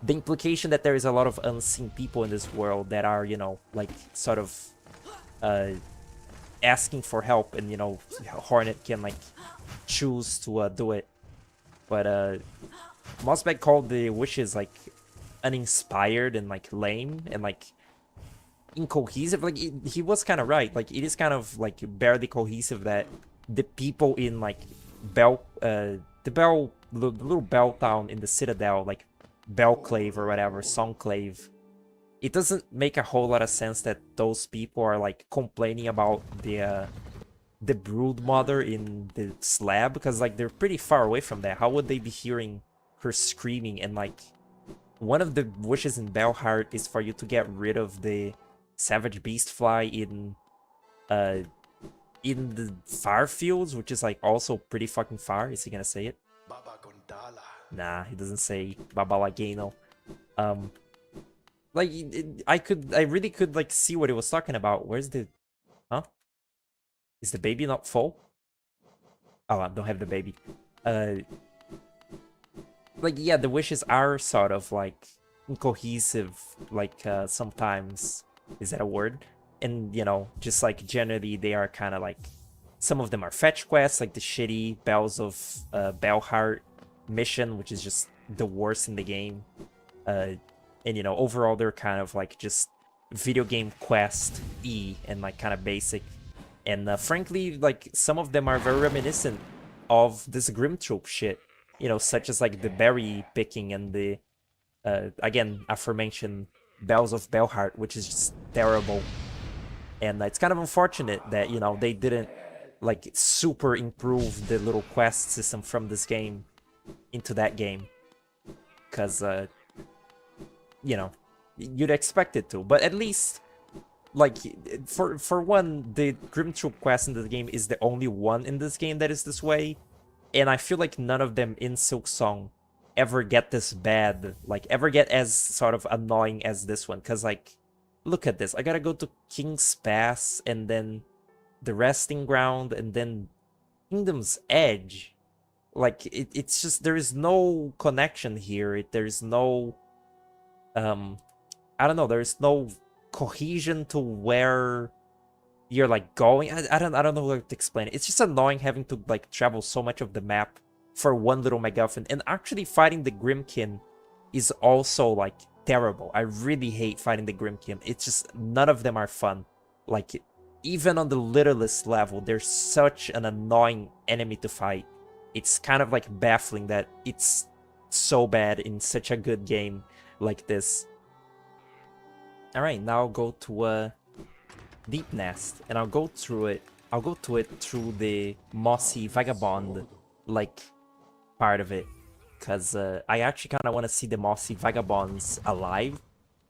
the implication that there is a lot of unseen people in this world that are, you know, like sort of asking for help, and you know, Hornet can like choose to do it. But Mosbeg called the wishes like uninspired and like lame and like incohesive. Like he was kind of right. Like it is kind of like barely cohesive that the people in like the little bell town in the Citadel, like Bellclave or whatever, Songclave, it doesn't make a whole lot of sense that those people are like complaining about the brood mother in the slab, because like they're pretty far away from that. How would they be hearing her screaming? And like one of the wishes in Belheart is for you to get rid of the Savage Beast Fly in the far fields, which is like also pretty fucking far. Is he gonna say it? Nah, he doesn't say Babalageno. Like I really could like see what he was talking about. Where's the, huh? Is the baby not full? Oh, I don't have the baby. Like yeah, the wishes are sort of like incohesive. Like sometimes, is that a word? And you know, just like generally, they are kind of like, some of them are fetch quests, like the shitty Bells of Belheart mission, which is just the worst in the game. And you know, overall they're kind of like just video game quest and like kind of basic. And frankly, like some of them are very reminiscent of this Grim Troop shit, you know, such as like the berry picking and the again aforementioned Bells of Belheart, which is just terrible. And it's kind of unfortunate that, you know, they didn't like super improve the little quest system from this game into that game, because you know, you'd expect it to. But at least like for one, the Grim Troop quest in the game is the only one in this game that is this way, and I feel like none of them in Silksong ever get this bad, like ever get as sort of annoying as this one. Because like, look at this, I gotta go to King's Pass and then the Resting Ground and then Kingdom's Edge. Like it's just, there is no connection here. There's no I don't know, there's no cohesion to where you're like going. I don't know how to explain it. It's just annoying having to like travel so much of the map for one little MacGuffin. And actually fighting the Grimkin is also like terrible. I really hate fighting the Grimkin. It's just, none of them are fun. Like even on the littlest level, they're such an annoying enemy to fight. It's kind of like baffling that it's so bad in such a good game like this. Alright, now I'll go to Deep Nest, and I'll go through it. I'll go to it through the Mossy Vagabond like part of it, because I actually kind of want to see the Mossy Vagabonds alive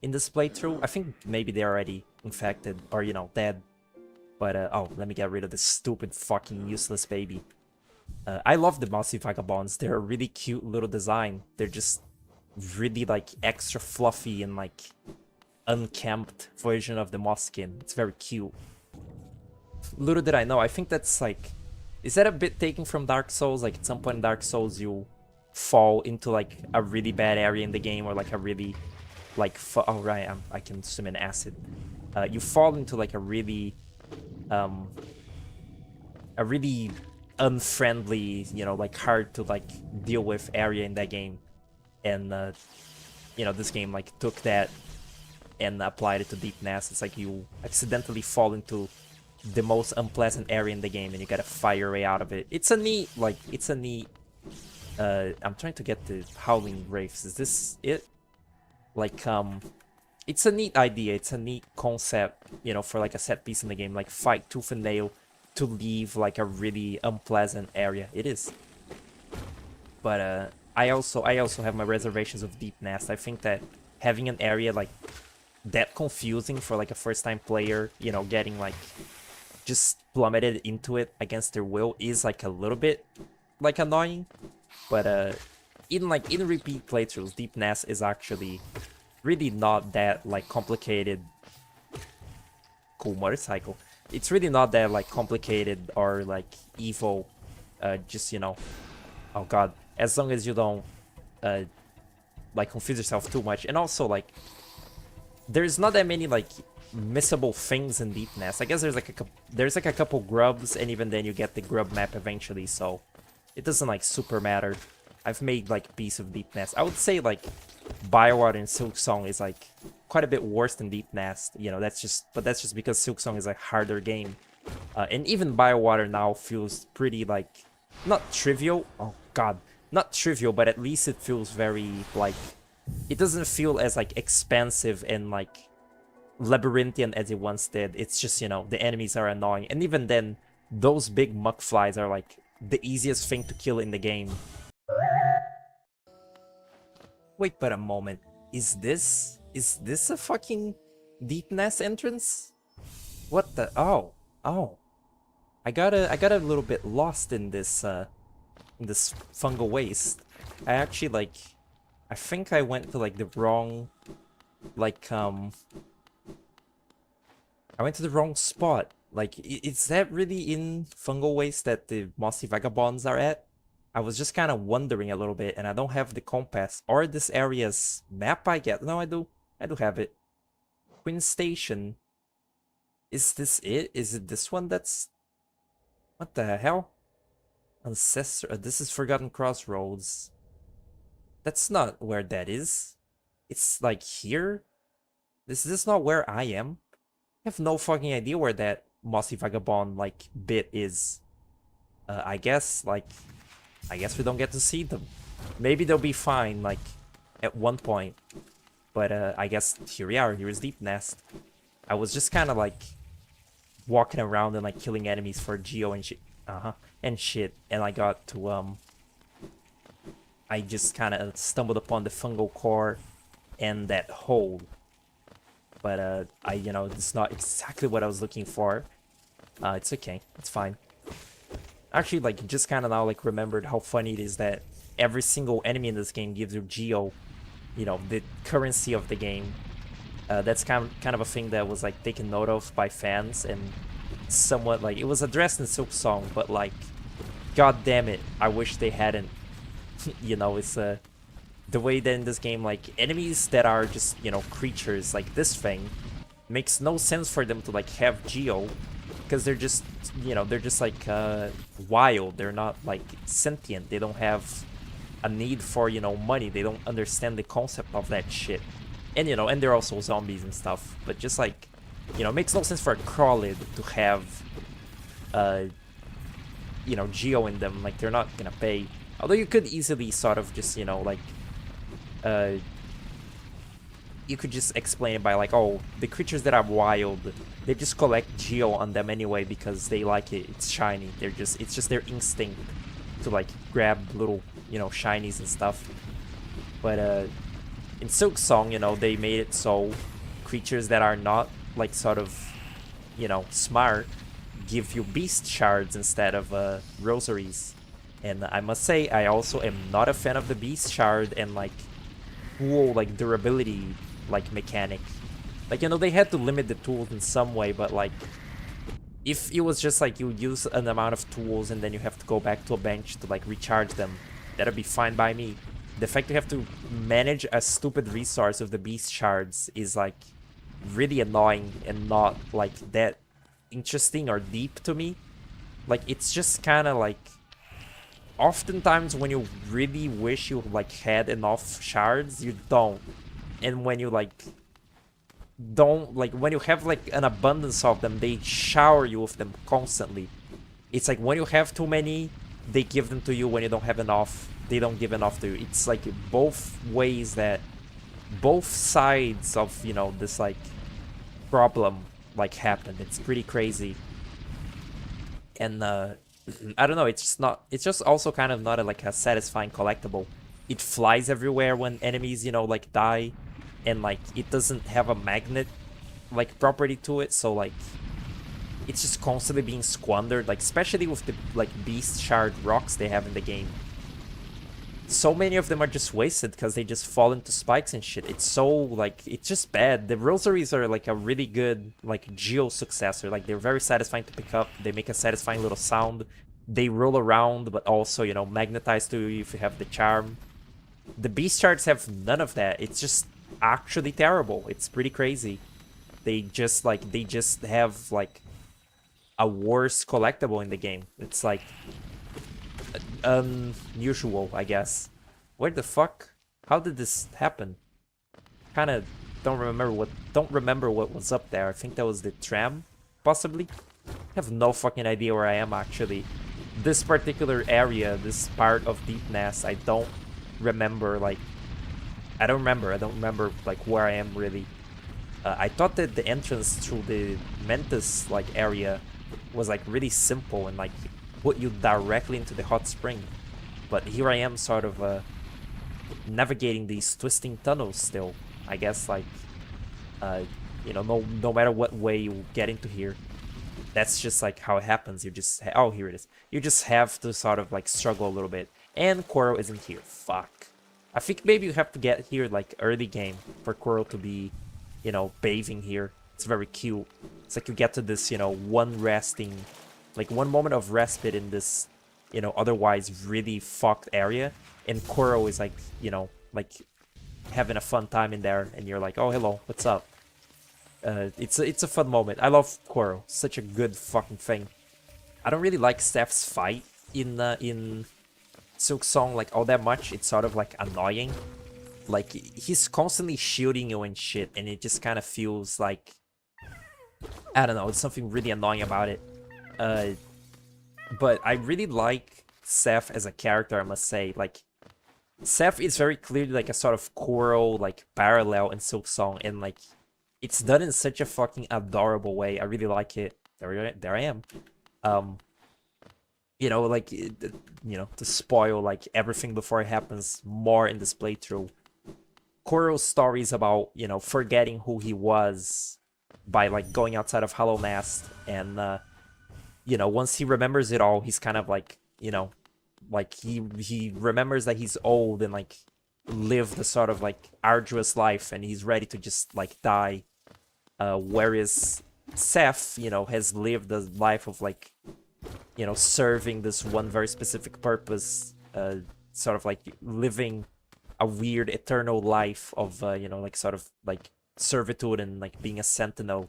in this playthrough. I think maybe they're already infected or, you know, dead. But oh, let me get rid of this stupid fucking useless baby. I love the Mossy Vagabonds. They're a really cute little design. They're just really like extra fluffy and like unkempt version of the Mosskin. It's very cute. Little did I know, I think that's like Is that a bit taken from Dark Souls? Like at some point in Dark Souls, you fall into like a really bad area in the game, or like a really like oh right, I can swim in acid. You fall into like um a really unfriendly, you know, like hard to like deal with area in that game, and you know, this game like took that and applied it to Deep Nest. It's like you accidentally fall into the most unpleasant area in the game and you gotta fight your way out of it. It's a neat, like, it's a neat, I'm trying to get the Howling Wraiths. Is this it? Like, it's a neat idea. It's a neat concept, you know, for like a set piece in the game, like fight tooth and nail to leave like a really unpleasant area. It is. But, I also have my reservations of Deep Nest. I think that having an area like that confusing for like a first time player, you know, getting like just plummeted into it against their will is like a little bit like annoying. But in repeat playthroughs, Deep Nest is actually really not that like complicated. Cool motorcycle. It's really not that like complicated or like evil. Just, you know, oh god, as long as you don't like confuse yourself too much. And also like there's not that many like missable things in Deep Nest. I guess there's like a couple grubs, and even then you get the grub map eventually, so it doesn't like super matter. I've made like piece of Deep Nest. I would say like Biowater and Silksong is like quite a bit worse than Deep Nest. You know, that's just because Silksong is a harder game. And even Biowater now feels pretty like not trivial. Oh god, not trivial, but at least it feels very like it doesn't feel as like expansive and like labyrinthian as it once did. It's just, you know, the enemies are annoying, and even then those big muck flies are like the easiest thing to kill in the game. Wait but a moment, is this a fucking Deep Nest entrance? What the oh I got a little bit lost in this fungal waste. I actually like I think I went to like the wrong like I went to the wrong spot. Like, is that really in Fungal Waste that the Mossy Vagabonds are at? I was just kind of wondering a little bit, and I don't have the compass or this area's map, I guess. No, I do. I do have it. Queen Station. Is this it? Is it this one that's... What the hell? Ancestor... this is Forgotten Crossroads. That's not where that is. It's like here? Is this not where I am? I have no fucking idea where that Mossy Vagabond like bit is. I guess we don't get to see them. Maybe they'll be fine like at one point. But I guess here we are. Here's Deep Nest. I was just kind of like walking around and like killing enemies for Geo and shit. And shit. And I got to I just kind of stumbled upon the fungal core and that hole. But you know, it's not exactly what I was looking for. It's okay. It's fine. Actually, like, just kind of now, like, remembered how funny it is that every single enemy in this game gives you Geo, you know, the currency of the game. That's kind of a thing that was, like, taken note of by fans, and somewhat, like, it was addressed in Silksong, but, like, god damn it, I wish they hadn't. You know, it's, the way that in this game, like, enemies that are just, you know, creatures like this thing, makes no sense for them to, like, have Geo, because they're just, you know, they're just, like, wild. They're not, like, sentient. They don't have a need for, you know, money. They don't understand the concept of that shit. And, you know, and they're also zombies and stuff, but just, like, you know, it makes no sense for a Crawlid to have, you know, Geo in them. Like, they're not gonna pay. Although you could easily sort of just, you know, like, you could just explain it by like, oh, the creatures that are wild, they just collect Geo on them anyway because they like it. It's shiny. It's just their instinct to like grab little, you know, shinies and stuff. But in Silksong, you know, they made it so creatures that are not like sort of, you know, smart give you beast shards instead of rosaries. And I must say, I also am not a fan of the beast shard and like cool like durability like mechanic. Like, you know, they had to limit the tools in some way, but like If it was just like you use an amount of tools and then you have to go back to a bench to like recharge them, that'd be fine by me. The fact you have to manage a stupid resource of the beast shards is like really annoying and not like that interesting or deep to me. Like it's just kind of like oftentimes when you really wish you like had enough shards, you don't. And when you like don't, like when you have like an abundance of them, they shower you with them constantly. It's like when you have too many, they give them to you. When you don't have enough, they don't give enough to you. It's like both ways that both sides of, you know, this like problem like happen. It's pretty crazy. And I don't know, it's just not, it's just also kind of not like a satisfying collectible. It flies everywhere when enemies, you know, like die, and like it doesn't have a magnet like property to it, so like it's just constantly being squandered, like especially with the like beast shard rocks they have in the game. So many of them are just wasted because they just fall into spikes and shit. It's so like, it's just bad. The rosaries are like a really good like geo successor. Like they're very satisfying to pick up. They make a satisfying little sound. They roll around, but also, you know, magnetize to you if you have the charm. The beast shards have none of that. It's just actually terrible. It's pretty crazy. They just like, they just have like a worse collectible in the game. It's like unusual, I guess. Where the fuck? How did this happen? Kind of don't remember what was up there. I think that was the tram, possibly. I have no fucking idea where I am actually. This particular area, this part of Deep Nest, I don't remember. Like, I don't remember like where I am really. I thought that the entrance through the Mentis like area was like really simple and like put you directly into the hot spring, but here I am sort of navigating these twisting tunnels still. I guess like you know, no matter what way you get into here, that's just like how it happens. You just oh, here it is. You just have to sort of like struggle a little bit. And Quirrell isn't here. Fuck. I think maybe you have to get here like early game for Quirrell to be, you know, bathing here. It's very cute. It's like you get to this, you know, one moment of respite in this, you know, otherwise really fucked area, and Quirrell is like, you know, like having a fun time in there, and you're like, oh, hello, what's up? It's a fun moment. I love Quirrell. Such a good fucking thing. I don't really like Steph's fight in Silksong like all that much. It's sort of like annoying. Like he's constantly shooting you and shit, and it just kind of feels like, I don't know, it's something really annoying about it. But I really like Seth as a character, I must say. Like, Seth is very clearly like a sort of Quirrell like parallel in Silksong, and like it's done in such a fucking adorable way. I really like it. There I am. You know, like, you know, to spoil like everything before it happens more in this playthrough. Quirrell's story is about, you know, forgetting who he was by like going outside of Hollow Nest, and you know, once he remembers it all, he's kind of like, you know, like he remembers that he's old and like lived a sort of like arduous life, and he's ready to just like die. Whereas Seth, you know, has lived a life of like, you know, serving this one very specific purpose, sort of like living a weird eternal life of, you know, like sort of like servitude and like being a sentinel.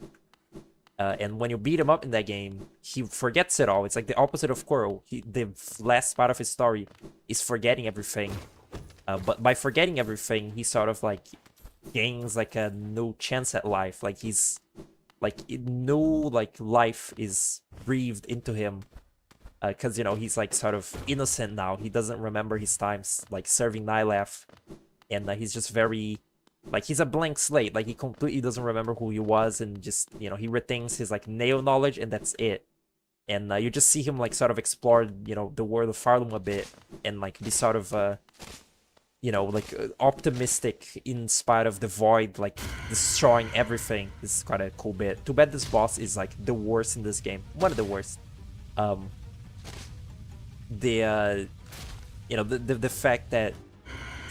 And when you beat him up in that game, he forgets it all. It's like the opposite of Quirrell. The last part of his story is forgetting everything. But by forgetting everything, he sort of like gains like a new chance at life. Like he's like new like life is breathed into him. Because, you know, he's like sort of innocent now. He doesn't remember his times like serving Nyleth. And he's just very... like, he's a blank slate. Like, he completely doesn't remember who he was, and just, you know, he retains his, like, nail knowledge, and that's it. And you just see him, like, sort of explore, you know, the world of Farlum a bit, and, like, be sort of, you know, like, optimistic in spite of the void, like, destroying everything. This is quite a cool bit. Too bad this boss is, like, the worst in this game. One of the worst. You know, the fact that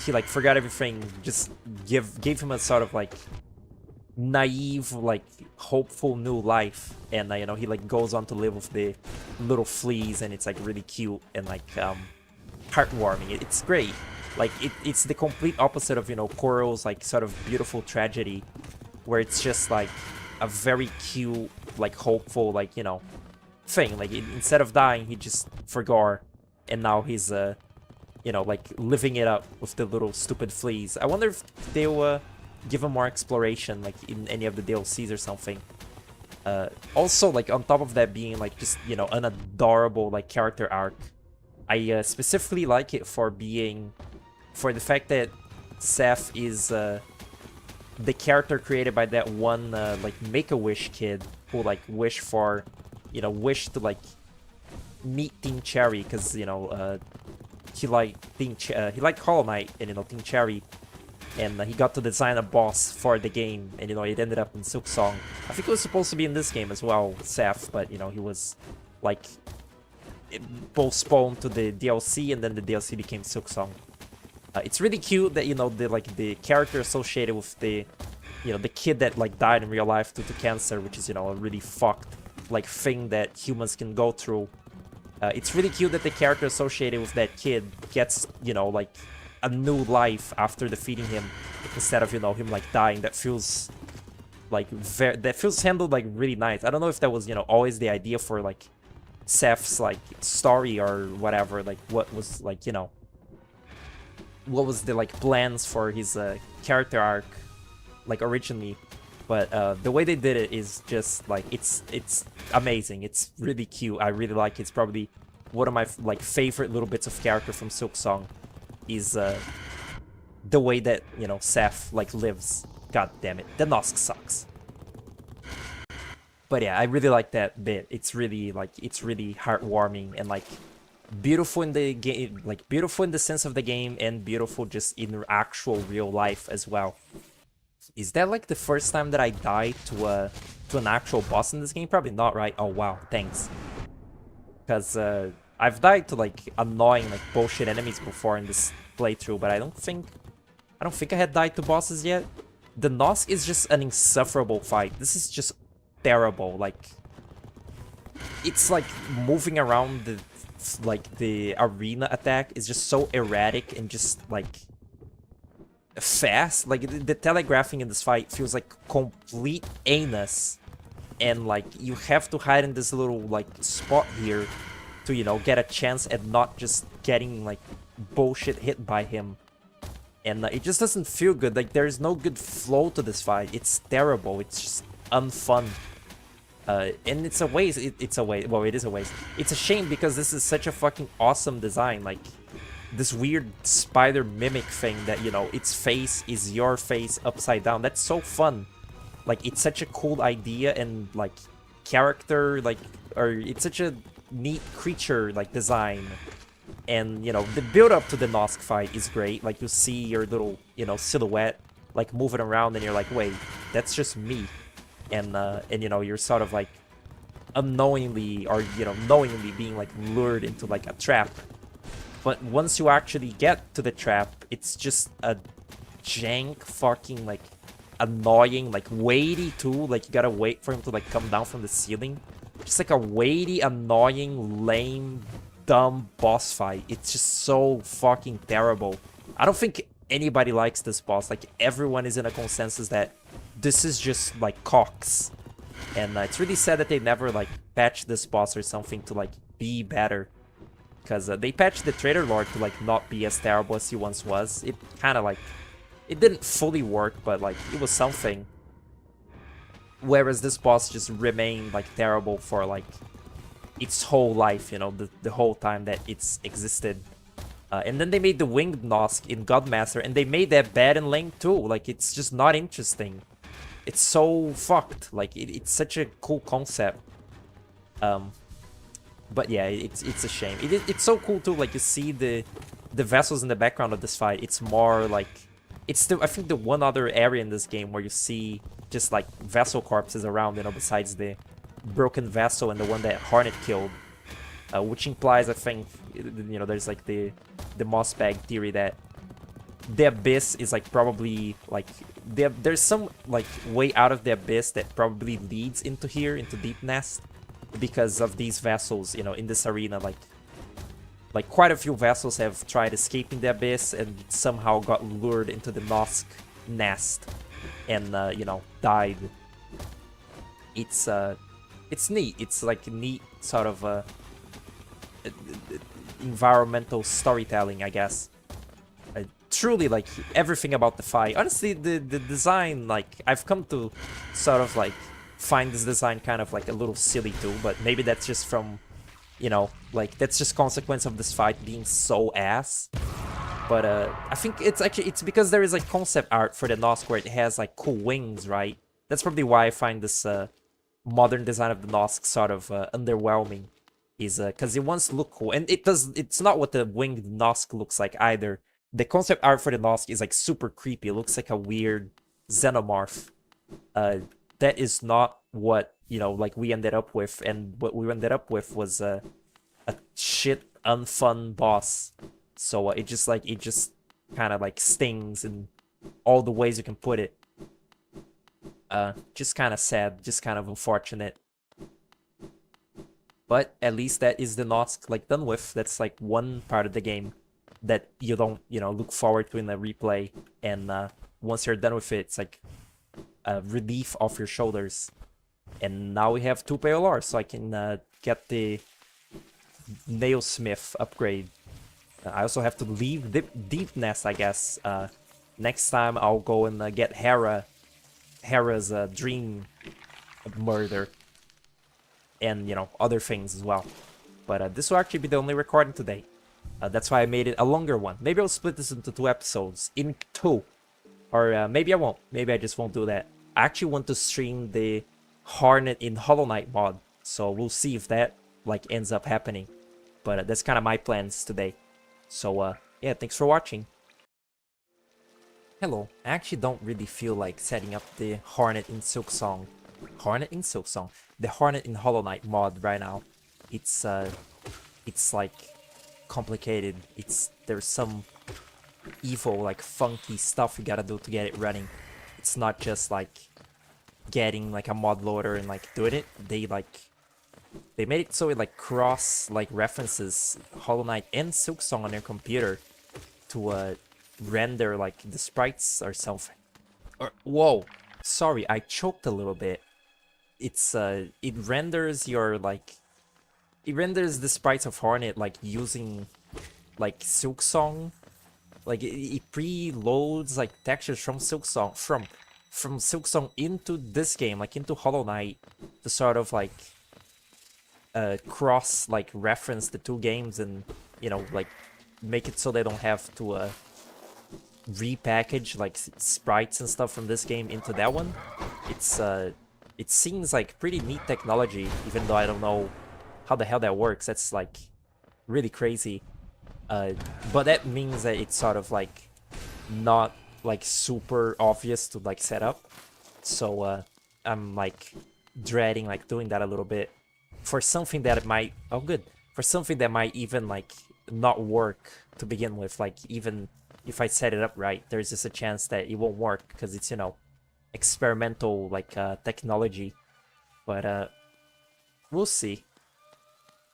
he like forgot everything just gave him a sort of like naive, like hopeful new life, and you know, he like goes on to live with the little fleas, and it's like really cute and like heartwarming. It's great. Like it's the complete opposite of, you know, Koro's like sort of beautiful tragedy, where it's just like a very cute, like hopeful, like, you know, thing. Like instead of dying, he just forgot, and now he's you know, like living it up with the little stupid fleas. I wonder if they'll give him more exploration, like in any of the DLCs or something. Also, like on top of that being like just, you know, an adorable like character arc, I specifically like it for being, for the fact that Seth is the character created by that one like Make-A-Wish kid who like wish for, you know, wish to like meet Team Cherry, because, you know, he liked he liked Hollow Knight and, you know, Team Cherry, and he got to design a boss for the game, and, you know, it ended up in Silksong. I think it was supposed to be in this game as well, Seth, but, you know, he was like postponed to the DLC, and then the DLC became Silksong. It's really cute that, you know, the character associated with the, you know, the kid that like died in real life due to cancer, which is, you know, a really fucked like thing that humans can go through. It's really cute that the character associated with that kid gets, you know, like a new life after defeating him, instead of, you know, him like dying. That feels like that feels handled like really nice. I don't know if that was, you know, always the idea for like Seth's like story or whatever, like what was like, you know, what was the like plans for his character arc like originally, but the way they did it is just like it's amazing. It's really cute. I really like it. It's probably one of my like favorite little bits of character from Silksong is the way that, you know, Seth like lives. God damn it, the Nosk sucks. But yeah, I really like that bit. It's really like, it's really heartwarming and like beautiful in the game, like beautiful in the sense of the game, and beautiful just in actual real life as well. Is that like the first time that I died to an actual boss in this game? Probably not, right? Oh wow, thanks. Because I've died to like annoying like bullshit enemies before in this playthrough, but I don't think I had died to bosses yet. The Nosk is just an insufferable fight. This is just terrible. Like, it's like moving around the arena attack is just so erratic and just like fast. Like the telegraphing in this fight feels like complete anus, and like you have to hide in this little like spot here to, you know, get a chance at not just getting like bullshit hit by him. And it just doesn't feel good. Like there's no good flow to this fight. It's terrible. It's just unfun. And it's a waste. It's a waste. Well, it is a waste. It's a shame because this is such a fucking awesome design. Like this weird spider mimic thing that, you know, its face is your face upside down. That's so fun. Like it's such a cool idea and like character, like, or it's such a neat creature like design. And, you know, the build up to the Nosk fight is great. Like you see your little, you know, silhouette like moving around, and you're like, wait, that's just me. And you know, you're sort of like unknowingly, or, you know, knowingly being like lured into like a trap. But once you actually get to the trap, it's just a jank fucking like annoying, like weighty too. Like you gotta wait for him to like come down from the ceiling. Just like a weighty, annoying, lame, dumb boss fight. It's just so fucking terrible. I don't think anybody likes this boss. Like everyone is in a consensus that this is just like cocks. And it's really sad that they never like patched this boss or something to like be better. Because they patched the Traitor Lord to like not be as terrible as he once was. It kind of like, it didn't fully work, but like it was something. Whereas this boss just remained like terrible for like its whole life, you know, the whole time that it's existed. And then they made the Winged Nosk in Godmaster, and they made that bad and lame too. Like it's just not interesting. It's so fucked. Like it's such a cool concept. But yeah, it's a shame. It's so cool too. Like you see the vessels in the background of this fight. It's more like, it's the, I think the one other area in this game where you see just like vessel corpses around, you know, besides the broken vessel and the one that Hornet killed, which implies, I think, you know, there's like the Mossbag theory that the abyss is like probably like there's some like way out of the abyss that probably leads into here, into Deep Nest, because of these vessels, you know, in this arena. Like quite a few vessels have tried escaping the abyss and somehow got lured into the Nosk nest and you know, died. It's neat. It's like a neat sort of environmental storytelling, I guess. Truly, like, everything about the fight. Honestly, the design, like, I've come to sort of like find this design kind of like a little silly too, but maybe that's just from, you know, like, that's just consequence of this fight being so ass. But I think it's because there is like concept art for the Nosk where it has like cool wings, right? That's probably why I find this modern design of the Nosk sort of underwhelming. Is because it wants to look cool, and it's not what the winged Nosk looks like either. The concept art for the Nosk is like super creepy. It looks like a weird xenomorph. That is not what, you know, like we ended up with, and what we ended up with was a shit unfun boss. So it just kind of like stings in all the ways you can put it. Just kind of sad, just kind of unfortunate. But at least that is the Nosk like done with. That's like one part of the game that you don't, you know, look forward to in a replay. And once you're done with it, it's like a relief off your shoulders. And now we have 2 PLR, so I can get the Nailsmith upgrade. I also have to leave Deep Nest, I guess. Next time I'll go and get Hera's dream murder. And, you know, other things as well. But this will actually be the only recording today. That's why I made it a longer one. Maybe I'll split this into 2 episodes. In 2. Or maybe I won't. Maybe I just won't do that. I actually want to stream the Hornet in Hollow Knight mod. So we'll see if that, like, ends up happening. But that's kind of my plans today. So, yeah, thanks for watching. Hello. I actually don't really feel like setting up the Hornet in Silksong. Hornet in Silksong. The Hornet in Hollow Knight mod right now. It's like complicated. There's some evil, like funky stuff you gotta do to get it running. It's not just like getting like a mod loader and like doing it. They made it so it like cross like references Hollow Knight and Silksong on your computer to render like the sprites or something. Or whoa, sorry, I choked a little bit. It renders the sprites of Hornet like using like Silksong. Like it preloads like textures from Silksong from Silksong into this game, like into Hollow Knight, to sort of like cross like reference the 2 games and, you know, like make it so they don't have to repackage like sprites and stuff from this game into that one. It seems like pretty neat technology, even though I don't know how the hell that works. That's like really crazy. But that means that it's sort of like not like super obvious to like set up. So I'm like dreading like doing that a little bit for something that it might, oh good, for something that might even like not work to begin with. Like even if I set it up right, there's just a chance that it won't work because it's, you know, experimental like technology. But we'll see.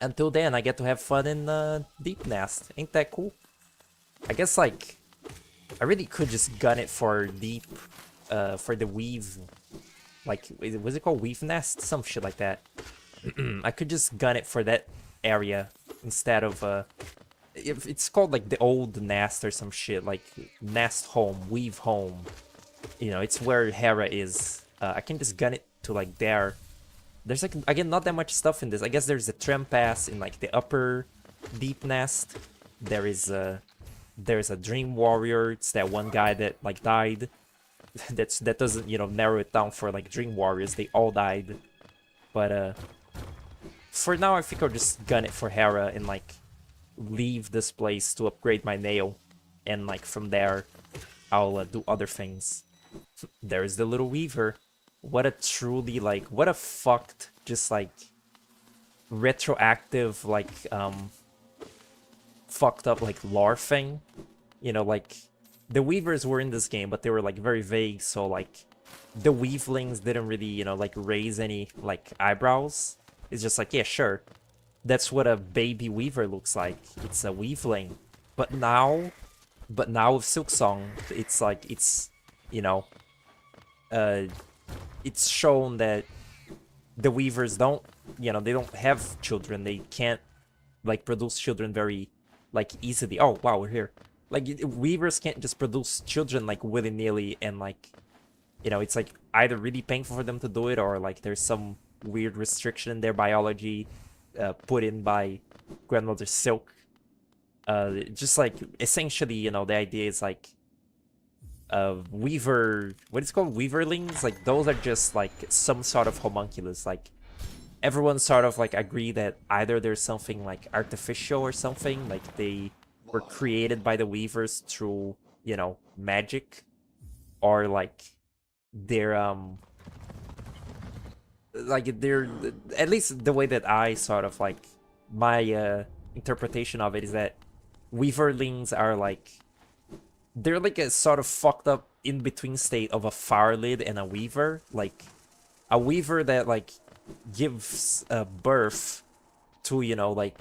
Until then, I get to have fun in Deep Nest. Ain't that cool? I guess like I really could just gun it for deep for the weave, like was it called Weave Nest? Some shit like that. I could just gun it for that area instead of it's called like the old nest or some shit, like Nest Home, Weave Home. You know, it's where Hera is. I can just gun it to like there. There's like, again, not that much stuff in this. I guess there's a tram pass in like the upper Deep Nest. There's a Dream Warrior. It's that one guy that like died. That doesn't, you know, narrow it down for like Dream Warriors. They all died. But for now I think I'll just gun it for Hera and like leave this place to upgrade my nail. And like from there I'll do other things. There's the little Weaver. What a truly like, what a fucked, just like retroactive, like fucked up like lore thing. You know, like the weavers were in this game, but they were like very vague, so like the weavelings didn't really, you know, like raise any like eyebrows. It's just like, yeah, sure. That's what a baby weaver looks like. It's a weaveling. But now with Silksong, it's like it's, you know, it's shown that the weavers don't, you know, they don't have children. They can't like produce children very like easily. Oh wow, we're here. Like weavers can't just produce children like willy-nilly, and like, you know, it's like either really painful for them to do it, or like there's some weird restriction in their biology put in by Grandmother Silk. Just like essentially, you know, the idea is like weaver, what is it called, weaverlings, like those are just like some sort of homunculus. Like everyone sort of like agree that either there's something like artificial or something, like they were created by the weavers through, you know, magic, or like they're like they're, at least the way that I sort of like my interpretation of it is that weaverlings are like, they're like a sort of fucked up in between state of a Firelid and a weaver. Like a weaver that like gives birth to, you know, like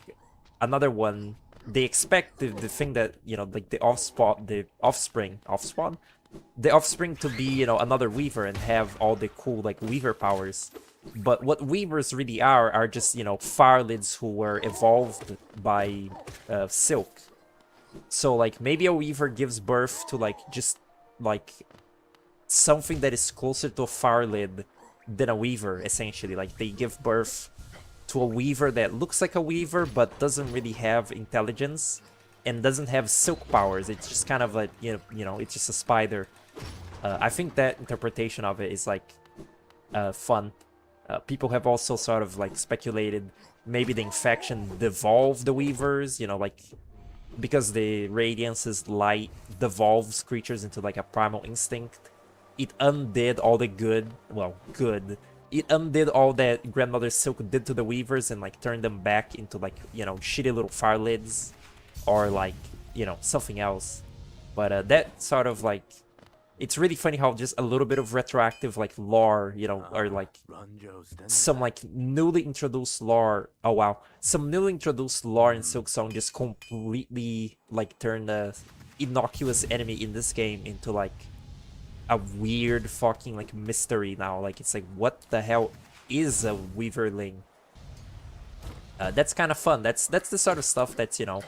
another one. They expect the thing that, you know, like the offspring to be, you know, another weaver and have all the cool like weaver powers. But what weavers really are just, you know, Firelids who were evolved by Silk. So like maybe a weaver gives birth to like just like something that is closer to a Firelid than a weaver, essentially. Like they give birth to a weaver that looks like a weaver but doesn't really have intelligence and doesn't have silk powers. It's just kind of like, you know, it's just a spider. I think that interpretation of it is like fun. People have also sort of like speculated maybe the infection devolved the weavers, you know, like because the Radiance's light devolves creatures into like a primal instinct. It undid all the good. It undid all that Grandmother Silk did to the weavers and like turned them back into like, you know, shitty little Firelids, or like, you know, something else. But that sort of like, it's really funny how just a little bit of retroactive like lore, you know, or like some like newly introduced lore. Oh wow, some newly introduced lore in Silksong just completely like turned a innocuous enemy in this game into like a weird fucking like mystery now. Like it's like, what the hell is a weaverling? That's kind of fun. That's the sort of stuff that's, you know,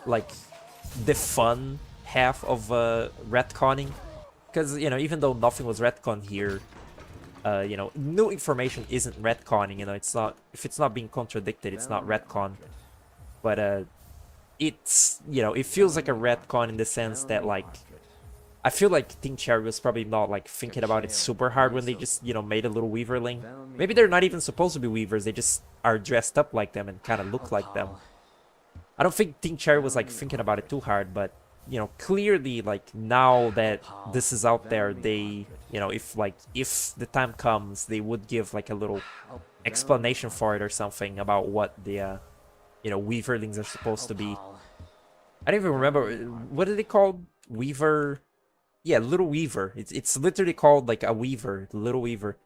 like the fun half of retconning. Because, you know, even though nothing was retcon here, you know, new information isn't retconning. You know, it's not, if it's not being contradicted, it's not retcon. But it's, you know, it feels like a retcon in the sense that like, I feel like Team Cherry was probably not like thinking about it super hard when they just, you know, made a little weaverling. Maybe they're not even supposed to be weavers, they just are dressed up like them and kind of look like them. I don't think Team Cherry was like thinking about it too hard, but, you know, clearly like now that this is out there, they, you know, if the time comes, they would give like a little explanation for it or something about what the you know, weaverlings are supposed to be. I don't even remember, what are they called? Weaver? Yeah, Little Weaver. It's literally called like a weaver, Little Weaver.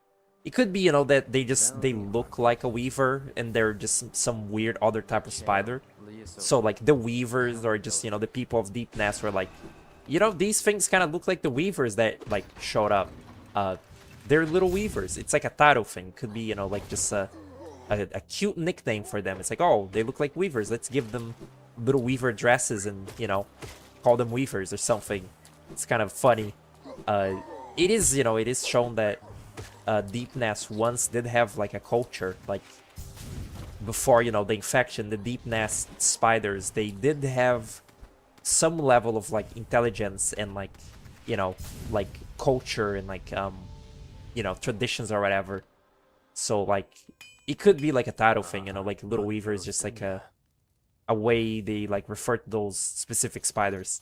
It could be, you know, that they look like a weaver and they're just some weird other type of spider. So like the weavers, or just, you know, the people of Deep Nest were like, you know, these things kind of look like the weavers that like showed up. They're little weavers. It's like a title thing. Could be, you know, like just a cute nickname for them. It's like, oh, they look like weavers. Let's give them little weaver dresses and, you know, call them weavers or something. It's kind of funny. It is, you know, it is shown that Deep Nest once did have like a culture, like before, you know, the infection. The Deep Nest spiders, they did have some level of like intelligence and like, you know, like culture and like you know, traditions or whatever. So like it could be like a title thing, you know, like Little Weaver is just like a way they like refer to those specific spiders.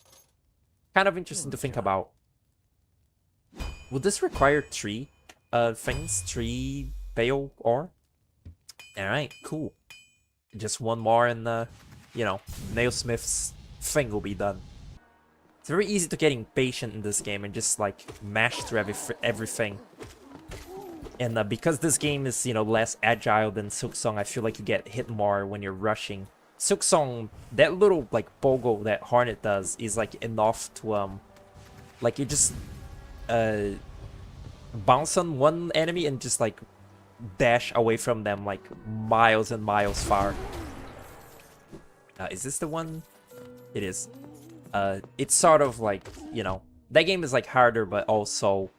Kind of interesting to think about. Would this require three things? 3 bale ore? Alright, cool. Just one more and you know, Nailsmith's thing will be done. It's very easy to get impatient in this game and just like mash through everything. And because this game is, you know, less agile than Silksong, I feel like you get hit more when you're rushing. Silksong, that little like pogo that Hornet does is like enough to like you just bounce on one enemy and just like dash away from them like miles and miles far. Is this the one? It is. It's sort of like, you know, that game is like harder, but also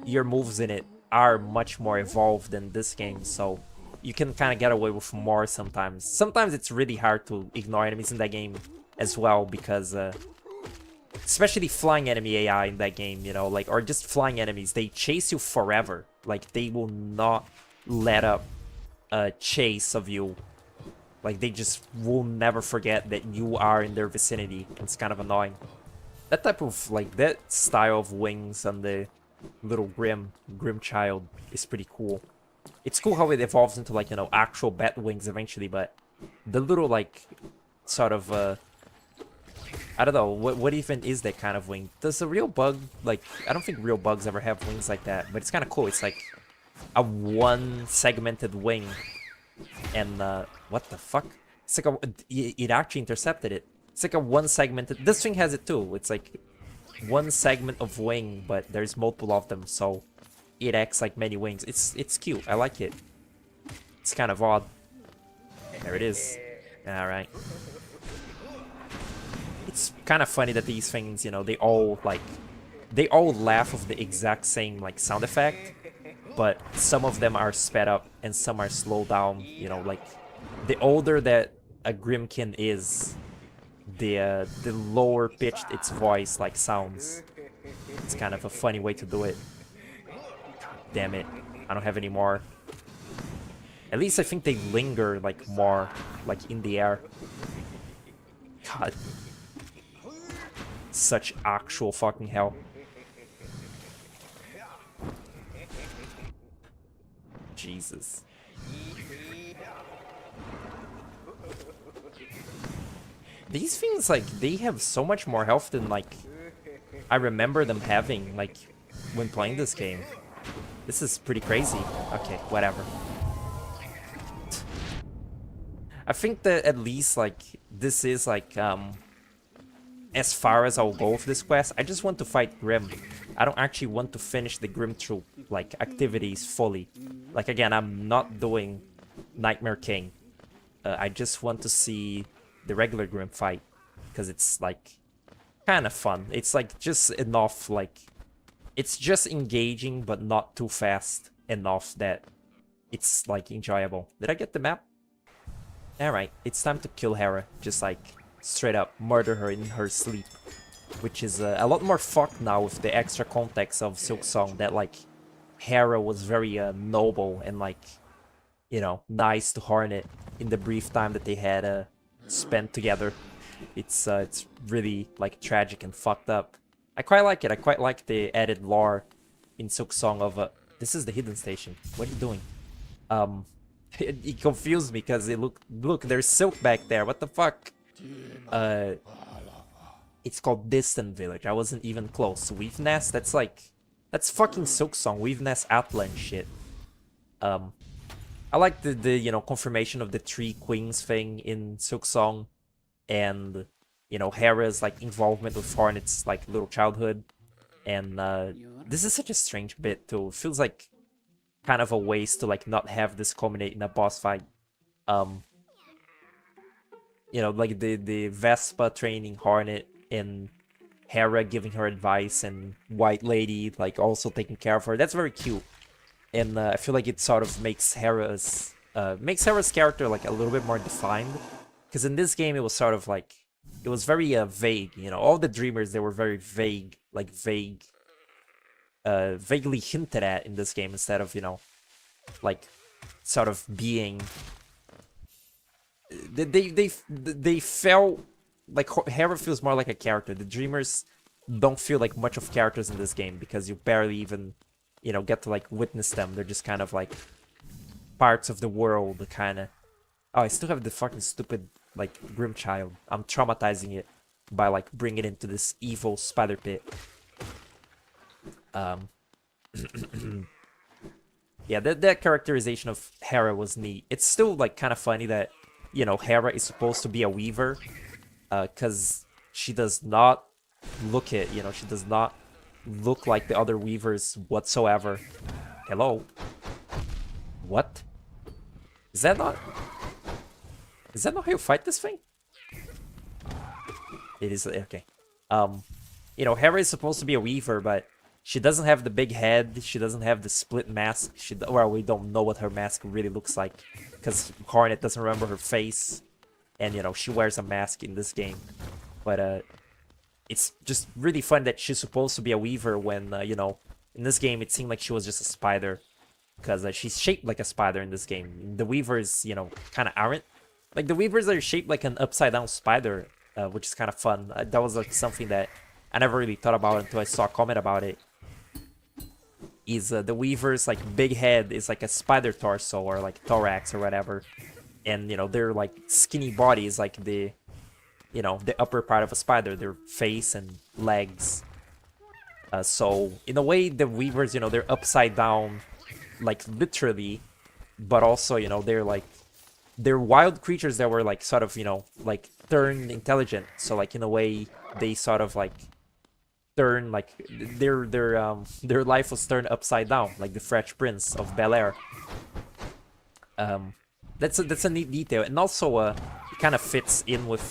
your moves in it are much more evolved than this game, so you can kind of get away with more sometimes. Sometimes it's really hard to ignore enemies in that game as well, because especially flying enemy AI in that game, you know, like, or just flying enemies, they chase you forever. Like, they will not let up a chase of you. Like, they just will never forget that you are in their vicinity. It's kind of annoying. That type of, like, that style of wings on the little Grim Child is pretty cool. It's cool how it evolves into, like, you know, actual bat wings eventually, but the little, like, sort of, I don't know, what even is that kind of wing? Does a real bug, like, I don't think real bugs ever have wings like that, but it's kind of cool. It's like a one-segmented wing, and, what the fuck? It's like it actually intercepted it. It's like a one-segmented, this thing has it too. It's like one segment of wing, but there's multiple of them, so it acts like many wings. It's cute. I like it. It's kind of odd. There it is. All right. It's kind of funny that these things, you know, they all laugh of the exact same like sound effect, but some of them are sped up and some are slowed down. You know, like the older that a Grimkin is, the lower pitched its voice like sounds. It's kind of a funny way to do it. Damn it, I don't have any more. At least I think they linger like more, like in the air. God, such actual fucking hell. Jesus. These things, like, they have so much more health than, like, I remember them having, like, when playing this game. This is pretty crazy. Okay, whatever. I think that at least, like, this is, like, as far as I'll go with this quest. I just want to fight Grim. I don't actually want to finish the Grim Troop, like, activities fully. Like, again, I'm not doing Nightmare King. I just want to see the regular Grim fight, because it's, like, kind of fun. It's, like, just enough, like, it's just engaging, but not too fast enough that it's, like, enjoyable. Did I get the map? Alright, it's time to kill Hera. Just, like, straight up murder her in her sleep. Which is a lot more fucked now with the extra context of Silksong, that, like, Hera was very noble and, like, you know, nice to Hornet in the brief time that they had spent together. It's really, like, tragic and fucked up. I quite like it. I quite like the added lore in Silksong of this is the hidden station. What are you doing? It confused me because it look, there's Silk back there. What the fuck? It's called Distant Village. I wasn't even close. Weave Nest? That's fucking Silksong. Weave Nest Atlan shit. I like the you know, confirmation of the 3 queens thing in Silksong, and, you know, Hera's, like, involvement with Hornet's, like, little childhood. And this is such a strange bit too. It feels like kind of a waste to, like, not have this culminate in a boss fight. You know, like the Vespa training Hornet and Hera giving her advice, and White Lady, like, also taking care of her. That's very cute. And I feel like it sort of makes Hera's character, like, a little bit more defined. Because in this game, it was sort of like, it was very vague, you know. All the Dreamers, they were very vague, like, vaguely hinted at in this game, instead of, you know, like, sort of being... They felt like Hera feels more like a character. The Dreamers don't feel like much of characters in this game, because you barely even, you know, get to, like, witness them. They're just kind of like parts of the world, kind of. Oh, I still have the fucking stupid, like, Grim Child. I'm traumatizing it. by like bringing it into this evil spider pit. Yeah, that characterization of Hera was neat. It's still like kind of funny that, you know, Hera is supposed to be a weaver, because she does not look it, you know, she does not look like the other weavers whatsoever. Hello? What? Is that not... Is that not how you fight this thing? It is, okay. You know, Hera is supposed to be a weaver, but she doesn't have the big head, she doesn't have the split mask, well, we don't know what her mask really looks like, because Hornet doesn't remember her face, and, you know, she wears a mask in this game. But, it's just really fun that she's supposed to be a weaver when, you know, in this game it seemed like she was just a spider, because she's shaped like a spider in this game. The weavers, you know, kind of aren't. Like, the weavers are shaped like an upside-down spider, which is kind of fun. That was, like, something that I never really thought about until I saw a comment about it. Is the weaver's, like, big head is like a spider torso, or, like, thorax, or whatever. And, you know, their, like, skinny body is, like, the, you know, the upper part of a spider. Their face and legs. So, in a way, the weavers, you know, they're upside down, like, literally. But also, you know, they're wild creatures that were, like, sort of, you know, like, turned intelligent. So, like, in a way, they sort of, like, turn, like, their life was turned upside down, like the Fresh Prince of Bel-Air. That's a neat detail, and also, it kind of fits in with,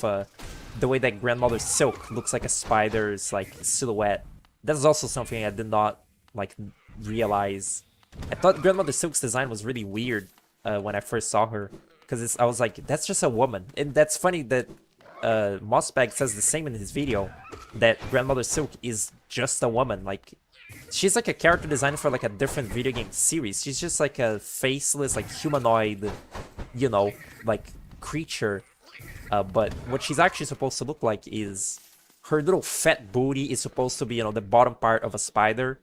the way that Grandmother Silk looks like a spider's, like, silhouette. That's also something I did not, like, realize. I thought Grandmother Silk's design was really weird, when I first saw her. Because I was like, that's just a woman. And that's funny that Mossbag says the same in his video, that Grandmother Silk is just a woman. Like, she's like a character design for like a different video game series. She's just like a faceless, like humanoid, you know, like creature. But what she's actually supposed to look like is her little fat booty is supposed to be, you know, the bottom part of a spider.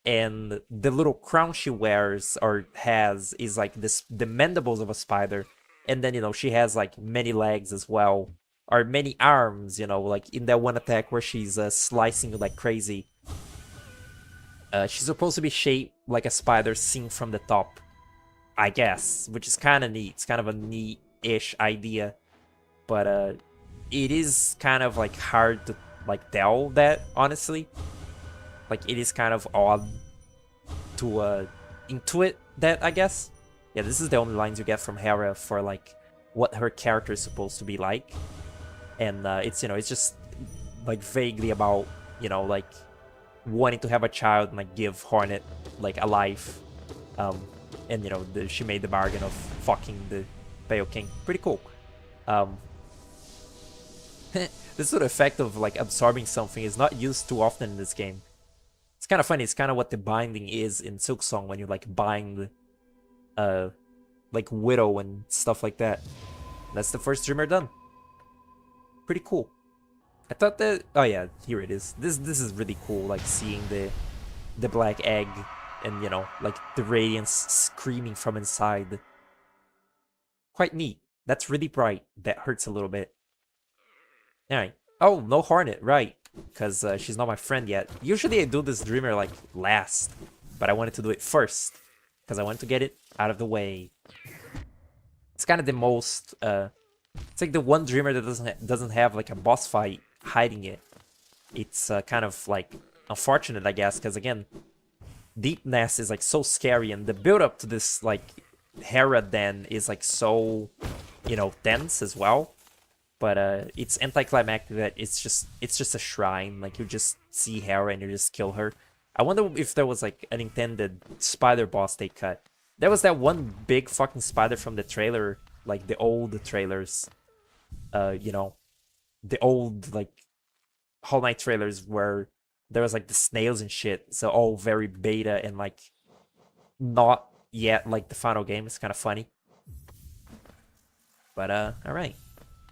And the little crown she wears or has is like the mandibles of a spider. And then, you know, she has like many legs as well, or many arms, you know, like in that one attack where she's slicing like crazy. She's supposed to be shaped like a spider seen from the top, I guess, which is kind of neat. It's kind of a neat-ish idea, but it is kind of like hard to like tell that, honestly. Like, it is kind of odd to intuit that, I guess. Yeah, this is the only lines you get from Hera for like what her character is supposed to be like. And it's, you know, it's just like vaguely about, you know, like wanting to have a child and like give Hornet like a life. And, you know, she made the bargain of fucking the Pale King. Pretty cool. This sort of effect of like absorbing something is not used too often in this game. It's kind of funny. It's kind of what the binding is in Silksong when you like bind like Widow and stuff like that. That's the first dreamer done. Pretty cool. I thought that, oh yeah, here it is. This is really cool, like seeing the black egg and, you know, like the radiance screaming from inside. Quite neat. That's really bright. That hurts a little bit. Alright. Oh, no Hornet, right. Because she's not my friend yet. Usually I do this dreamer like last, but I wanted to do it first because I want to get it out of the way. It's kind of the most it's like the one dreamer that doesn't have like a boss fight hiding it. It's kind of like unfortunate, I guess, because again, Deepness is like so scary, and the build up to this like Hera den is like so, you know, dense as well. But it's anticlimactic that it's just a shrine. Like, you just see Hera and you just kill her. I wonder if there was like an intended spider boss they cut. There was that one big fucking spider from the trailer, like the old trailers. You know, the old like Hollow Knight trailers where there was like the snails and shit. So all very beta and like not yet like the final game. It's kind of funny. But all right.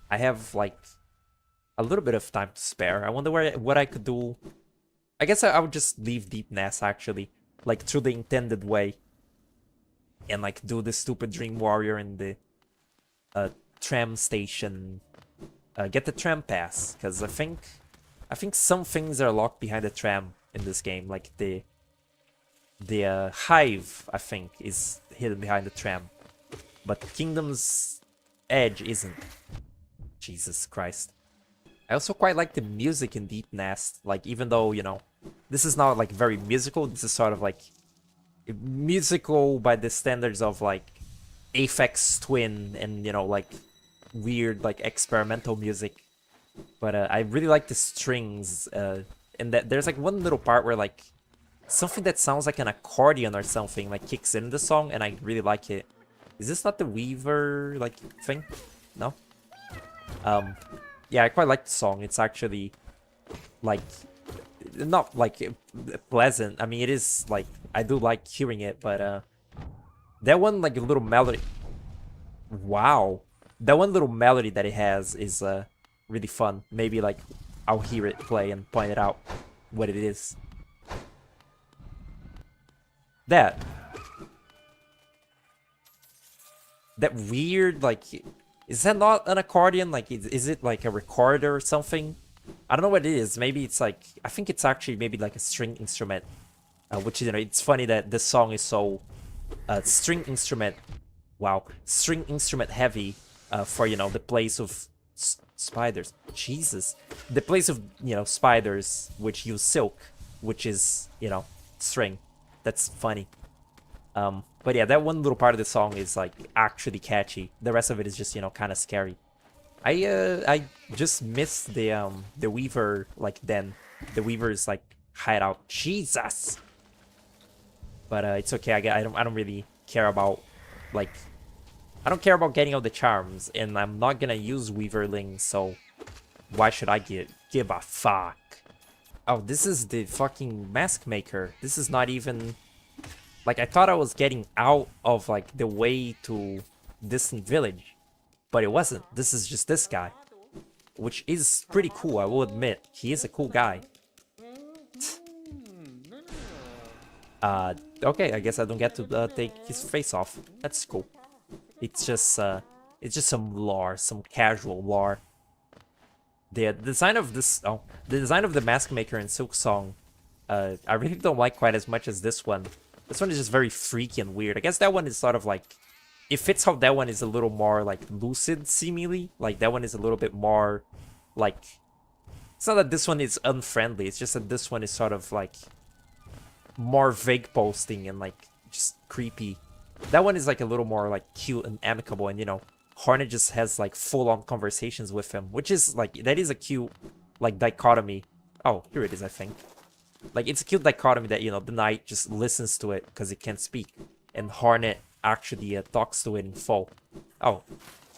I have like a little bit of time to spare. I wonder what I could do. I guess I would just leave Deepness actually, like through the intended way, and like do the stupid Dream Warrior in the tram station get the tram pass, because I think some things are locked behind the tram in this game, like the hive, I think, is hidden behind the tram, but Kingdom's Edge isn't. Jesus Christ. I also quite like the music in Deep Nest, like, even though, you know, this is not like very musical, this is sort of like musical by the standards of like Aphex Twin and, you know, like weird like experimental music. But I really like the strings, and that there's like one little part where like something that sounds like an accordion or something like kicks in the song, and I really like it. Is this not the Weaver like thing? No. Yeah, I quite like the song. It's actually like not like pleasant. I mean, it is like I do like hearing it, but that one like little melody. Wow, that one little melody that it has is really fun. Maybe like I'll hear it play and point it out what it is. That weird like, is that not an accordion? Like, is it like a recorder or something? I don't know what it is. Maybe it's like, I think it's actually maybe like a string instrument, which, you know, it's funny that this song is so string instrument. Wow, string instrument heavy for, you know, the place of spiders. Jesus, the place of, you know, spiders which use silk, which is, you know, string. That's funny. But yeah, that one little part of the song is like actually catchy. The rest of it is just, you know, kind of scary. I just missed the Weaver like den. The Weaver's like hideout. Jesus. But it's okay. I don't really care about like, I don't care about getting all the charms, and I'm not gonna use Weaverling, so why should I give a fuck? Oh, this is the fucking mask maker. This is not even like, I thought I was getting out of like the way to Distant Village, but it wasn't. This is just this guy, which is pretty cool, I will admit. He is a cool guy. Okay, I guess I don't get to take his face off. That's cool. It's just some lore, some casual lore. The design of this, the design of the mask maker in Silk Song, I really don't like quite as much as this one. This one is just very freaky and weird. I guess that one is sort of like, it fits how that one is a little more like lucid, seemingly. Like that one is a little bit more like, it's not that this one is unfriendly, it's just that this one is sort of like more vague posting and like just creepy. That one is like a little more like cute and amicable, and, you know, Hornet just has like full-on conversations with him, which is like, that is a cute like dichotomy. Oh, here it is, I think. Like, it's a cute dichotomy that, you know, the knight just listens to it because it can't speak, and Hornet actually talks to it in full. Oh,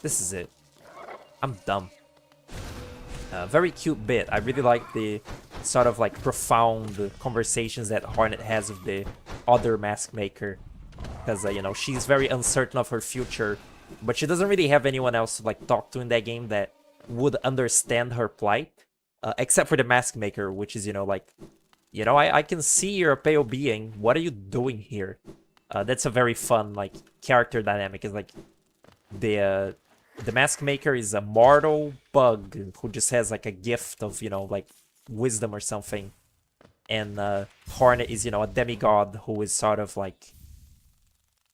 this is it. I'm dumb. Very cute bit. I really like the sort of like profound conversations that Hornet has with the other mask maker, because you know, she's very uncertain of her future, but she doesn't really have anyone else to like talk to in that game that would understand her plight, except for the mask maker, which is, you know, like, you know, I can see you're a pale being. What are you doing here? That's a very fun like character dynamic. It's like the mask maker is a mortal bug who just has like a gift of, you know, like wisdom or something, and Hornet is, you know, a demigod who is sort of like,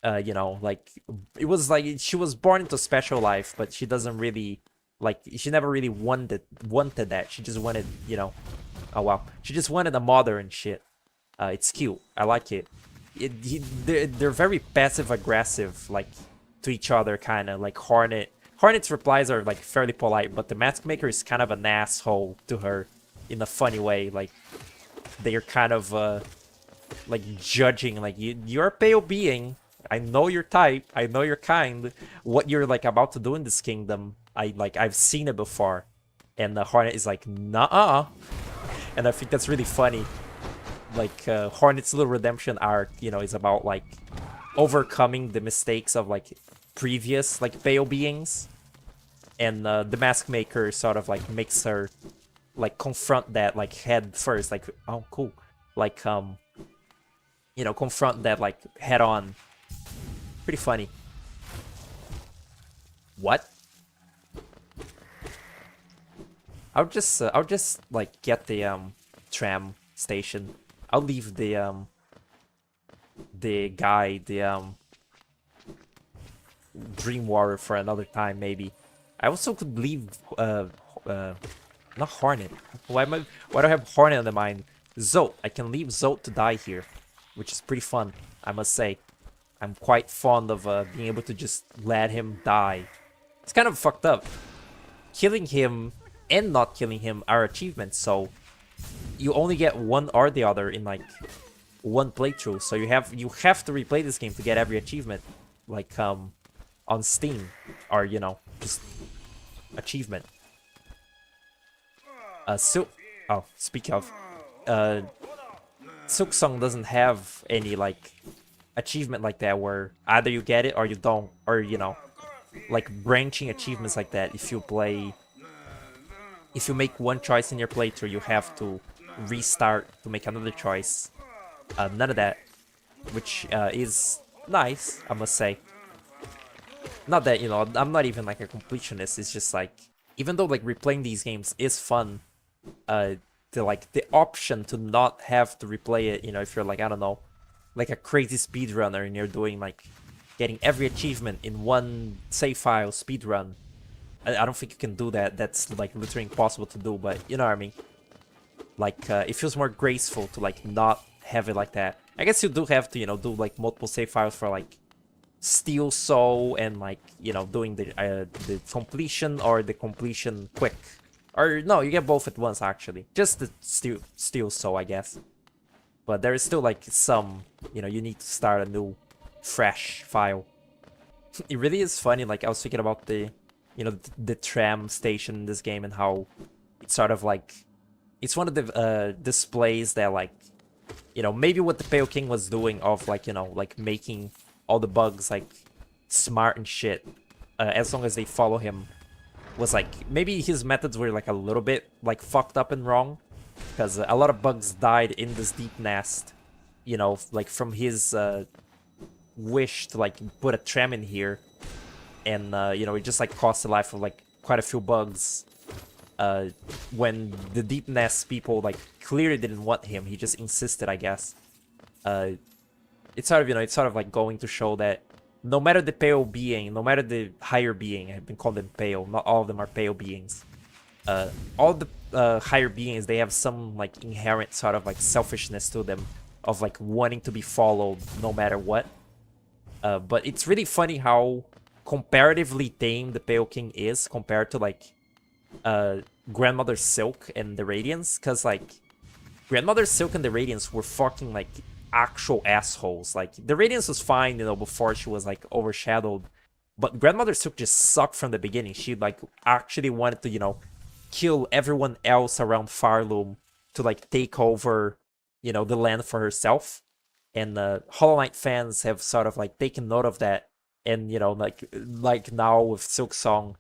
you know, like, it was like she was born into special life, but she doesn't really like, she never really wanted that. She just wanted, you know, oh wow, she just wanted a mother and shit. It's cute. I like it. They're very passive aggressive, like, to each other, kind of like Hornet's replies are like fairly polite, but the mask maker is kind of an asshole to her in a funny way. Like, they're kind of like judging, like, you're a pale being, I know your type, I know your kind, what you're like about to do in this kingdom, I've seen it before. And the Hornet is like, nah. And I think that's really funny. Like, Hornet's little redemption arc, you know, is about like overcoming the mistakes of like previous like pale beings, and the mask maker sort of like makes her like confront that like head first, like, oh cool, like, you know, confront that like head on. Pretty funny. What? I'll just like get the tram station. I'll leave the guy, the Dream Warrior for another time maybe. I also could leave not Hornet. Why do I have Hornet on the mind? Zote. I can leave Zote to die here, which is pretty fun, I must say. I'm quite fond of being able to just let him die. It's kind of fucked up. Killing him and not killing him are achievements, so you only get one or the other in like one playthrough. So you have to replay this game to get every achievement, like on Steam, or you know, just achievement. Oh, speak of, Silksong doesn't have any like achievement like that where either you get it or you don't, or you know, like branching achievements like that. If you make one choice in your playthrough, you have to restart to make another choice. None of that, which is nice, I must say. Not that, you know, I'm not even like a completionist. It's just like, even though like replaying these games is fun, the option to not have to replay it, you know, if you're like, I don't know, like a crazy speedrunner and you're doing like getting every achievement in one save file speedrun. I don't think you can do that. That's like literally impossible to do, but you know what I mean. Like it feels more graceful to like not have it like that. I guess you do have to, you know, do like multiple save files for like Steel Soul and like, you know, doing the completion or the completion quick. Or no, you get both at once actually. Just the Steel Soul, I guess. But there is still like some, you know, you need to start a new fresh file. It really is funny. Like I was thinking about the, you know, the tram station in this game and how it's sort of like, it's one of the displays that like, you know, maybe what the Pale King was doing of like, you know, like making all the bugs like smart and shit, as long as they follow him, was like, maybe his methods were like a little bit like fucked up and wrong, because a lot of bugs died in this deep nest, you know, like from his wish to like put a tram in here, and you know, it just like cost the life of like quite a few bugs. When the deep nest people like clearly didn't want him, he just insisted, I guess. It's sort of, you know, it's sort of like going to show that no matter the pale being, no matter the higher being, I've been calling them pale, not all of them are pale beings. All the higher beings, they have some like inherent sort of like selfishness to them, of like wanting to be followed no matter what. But it's really funny how comparatively tame the Pale King is compared to like Grandmother Silk and the Radiance, because like Grandmother Silk and the Radiance were fucking like actual assholes. Like the Radiance was fine, you know, before she was like overshadowed, but Grandmother Silk just sucked from the beginning. She like actually wanted to, you know, kill everyone else around Farloom to like take over, you know, the land for herself. And Hollow Knight fans have sort of like taken note of that, and you know, like now with Silksong,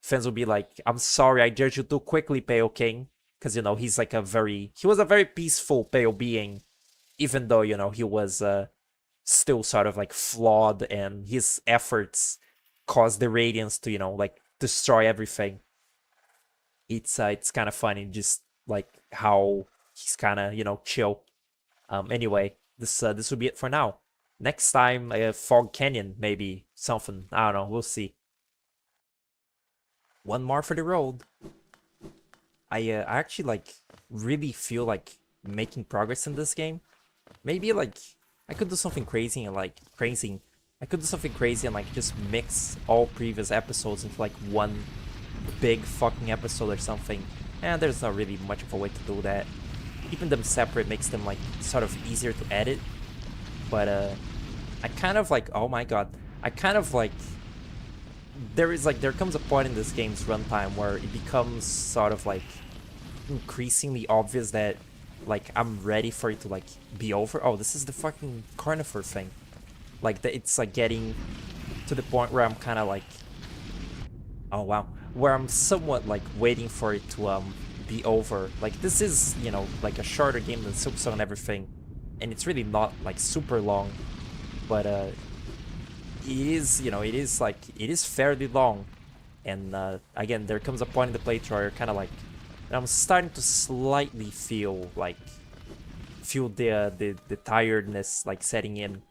fans will be like, I'm sorry, I judged you too quickly, Pale King, because you know, he was a very peaceful pale being, even though, you know, he was still sort of like flawed, and his efforts caused the Radiance to, you know, like destroy everything. It's kind of funny, just like how he's kind of, you know, chill. Anyway, this will be it for now. Next time, Fog Canyon, maybe something. I don't know. We'll see. One more for the road. I actually like really feel like making progress in this game. Maybe like I could do something crazy and like I could do something crazy and like just mix all previous episodes into like one big fucking episode or something. And there's not really much of a way to do that. Keeping them separate makes them like sort of easier to edit. But I kind of like, oh my god, I kind of like, there comes a point in this game's runtime where it becomes sort of like increasingly obvious that like I'm ready for it to like be over. Oh, this is the fucking Carnivore thing. Like it's like getting to the point where I'm kind of like, oh wow, where I'm somewhat like waiting for it to be over. Like this is, you know, like a shorter game than Silksong and everything, and it's really not like super long, but it is, you know, it is fairly long. And again, there comes a point in the playthrough where you're kind of like, And I'm starting to slightly feel the tiredness like setting in.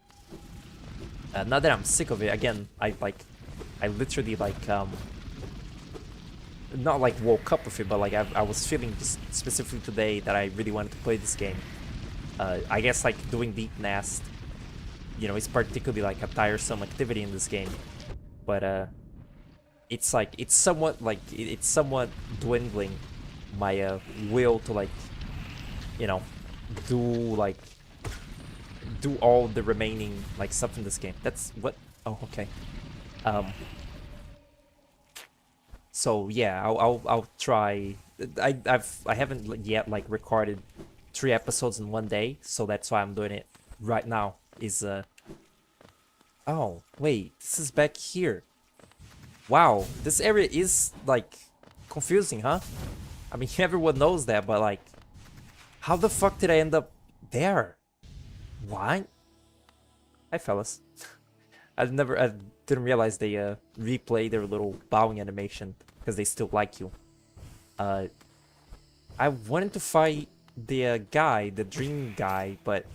Not that I'm sick of it. Again, I literally not like woke up with it, but like I was feeling just specifically today that I really wanted to play this game. I guess like doing Deep Nest, you know, is particularly like a tiresome activity in this game, but it's like it's somewhat dwindling my will to like, you know, do like do all the remaining like stuff in this game. That's what. Oh, okay. Um. So yeah, I'll try. I haven't yet like recorded 3 episodes in one day, so that's why I'm doing it right now. Oh wait, this is back here. Wow, this area is like confusing, huh? I mean, everyone knows that, but like, how the fuck did I end up there? Why? Hi, fellas. I didn't realize they replay their little bowing animation because they still like you. I wanted to fight the guy, the dream guy, but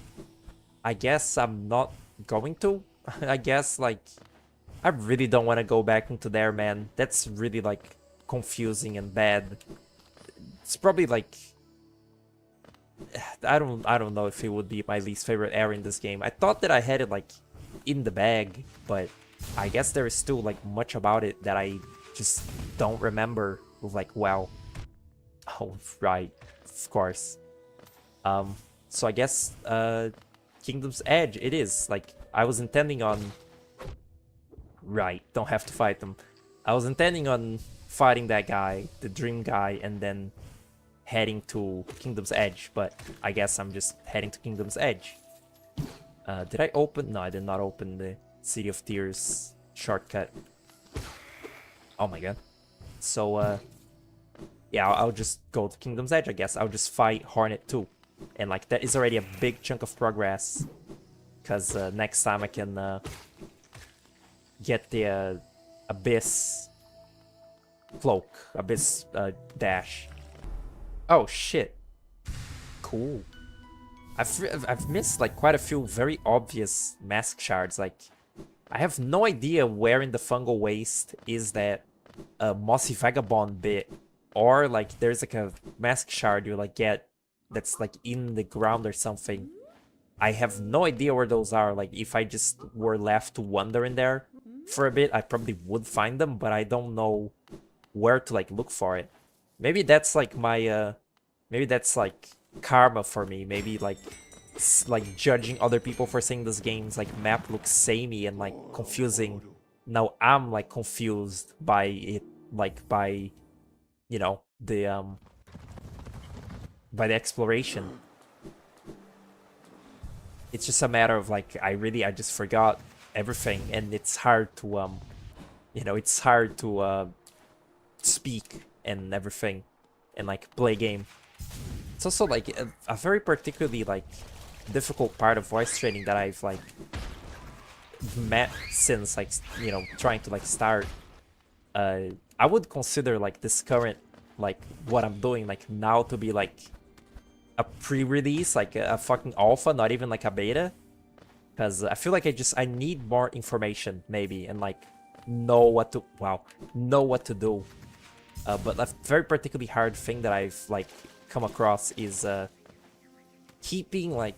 I guess I'm not going to. I guess like I really don't want to go back into there, man. That's really like confusing and bad. It's probably like I don't know if it would be my least favorite area in this game. I thought that I had it like in the bag, but I guess there is still like much about it that I just don't remember with like well. Oh right, of course. So I guess Kingdom's Edge it is. Like I was intending on right, don't have to fight them. I was intending on fighting that guy, the dream guy, and then heading to Kingdom's Edge, but I guess I'm just heading to Kingdom's Edge. Did I open? No, I did not open the City of Tears shortcut. Oh my god. So, yeah, I'll just go to Kingdom's Edge, I guess. I'll just fight Hornet too. And, like, that is already a big chunk of progress. Because next time I can get the Abyss Cloak, Abyss Dash. Oh, shit. Cool. I've missed like quite a few very obvious mask shards. Like, I have no idea where in the Fungal Waste is that Mossy Vagabond bit, or like there's like a mask shard you like get that's like in the ground or something. I have no idea where those are. Like, if I just were left to wander in there for a bit, I probably would find them, but I don't know where to like look for it. Maybe that's like my maybe that's like karma for me. Maybe like judging other people for saying this game's like map looks samey and like confusing. Now I'm like confused by it, like by, you know, by the exploration. It's just a matter of like I just forgot everything, and it's hard to you know, it's hard to speak and everything and like play game. It's also like a very particularly like difficult part of voice training that I've like met since like, you know, trying to like start. I would consider like this current like what I'm doing like now to be like a pre-release, like a fucking alpha, not even like a beta, because I feel like I need more information maybe, and like know what to do. But a very particularly hard thing that I've like come across is keeping my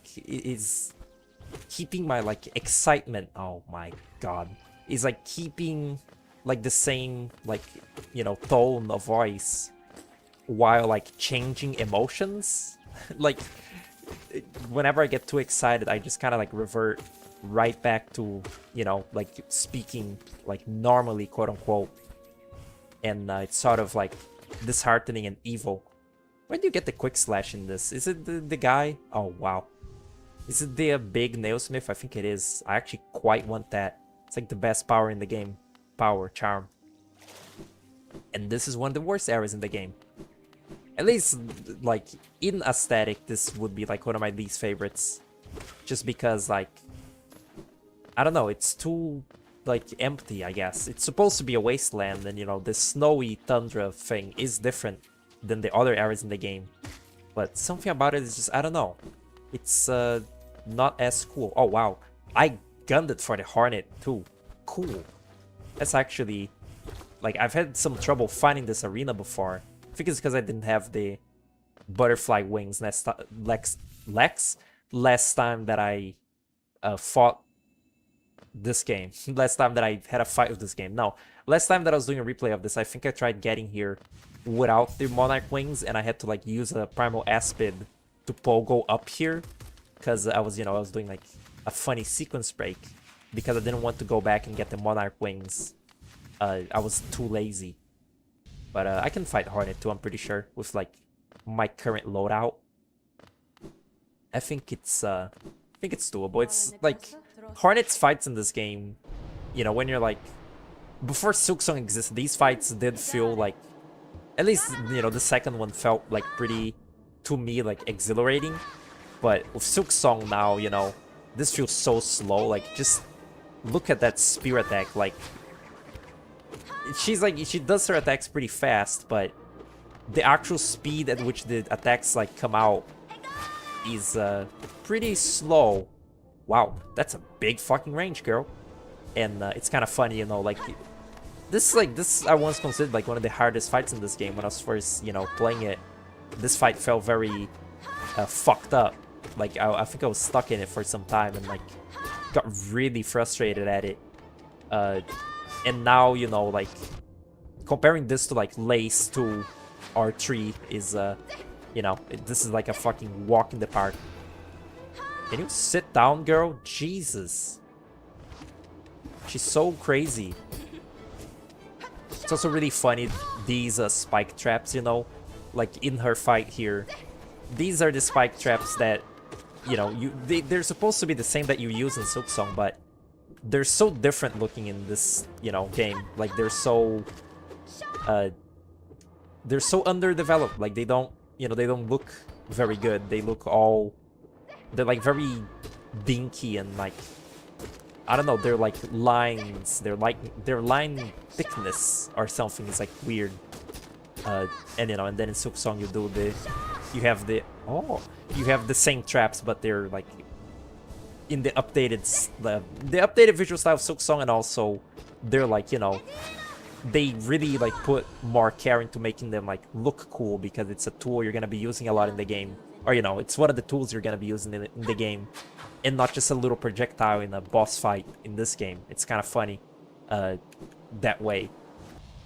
like excitement. Oh my god, is like keeping like the same like, you know, tone of voice while like changing emotions. Like, whenever I get too excited, I just kind of like revert right back to, you know, like speaking like normally, quote unquote. And it's sort of like disheartening and evil. Where do you get the quick slash in this? Is it the guy? Oh wow. Is it the big nailsmith? I think it is. I actually quite want that. It's like the best power in the game. Power, charm. And this is one of the worst areas in the game. At least, like, in aesthetic, this would be, like, one of my least favorites. Just because, like, I don't know, it's too, like, empty, I guess. It's supposed to be a wasteland, and, you know, this snowy tundra thing is different than the other areas in the game. But something about it is just, I don't know. It's not as cool. Oh wow, I gunned it for the Hornet too. Cool. That's actually, like, I've had some trouble finding this arena before. I think it's because I didn't have the butterfly wings last time that I fought this game. Last time that I had a fight with this game. No, last time that I was doing a replay of this, I think I tried getting here without the Monarch wings, and I had to like use a Primal Aspid to pogo up here, because I was, I was doing like a funny sequence break because I didn't want to go back and get the Monarch wings. I was too lazy. But I can fight Hornet too, I'm pretty sure, with like my current loadout. I think it's doable. It's like Hornet's fights in this game, when you're like, before Silksong existed, these fights did feel like, at least, the second one felt like pretty, to me, like exhilarating. But with Silksong now, this feels so slow. Like, just look at that spear attack. Like, she does her attacks pretty fast, but the actual speed at which the attacks like come out is pretty slow. Wow, that's a big fucking range, girl. And it's kind of funny, like this I once considered like one of the hardest fights in this game when I was first, playing it. This fight felt very fucked up. Like I think I was stuck in it for some time and like got really frustrated at it. And now, like comparing this to like Lace 2 R3 is this is like a fucking walk in the park. Can you sit down, girl? Jesus. She's so crazy. It's also really funny, these spike traps, like in her fight here. These are the spike traps that, they're supposed to be the same that you use in Silksong, but they're so different looking in this, game. Like they're so underdeveloped. Like they don't look very good. They look they're like very dinky and like, I don't know, they're like lines. They're like their line thickness or something is like weird. And and then in Silksong you have the same traps, but they're like in the updated visual style of Silksong, and also they're like, they really like put more care into making them like look cool because it's a tool you're gonna be using a lot in the game, or it's one of the tools you're gonna be using in the game, and not just a little projectile in a boss fight in this game. It's kind of funny that way.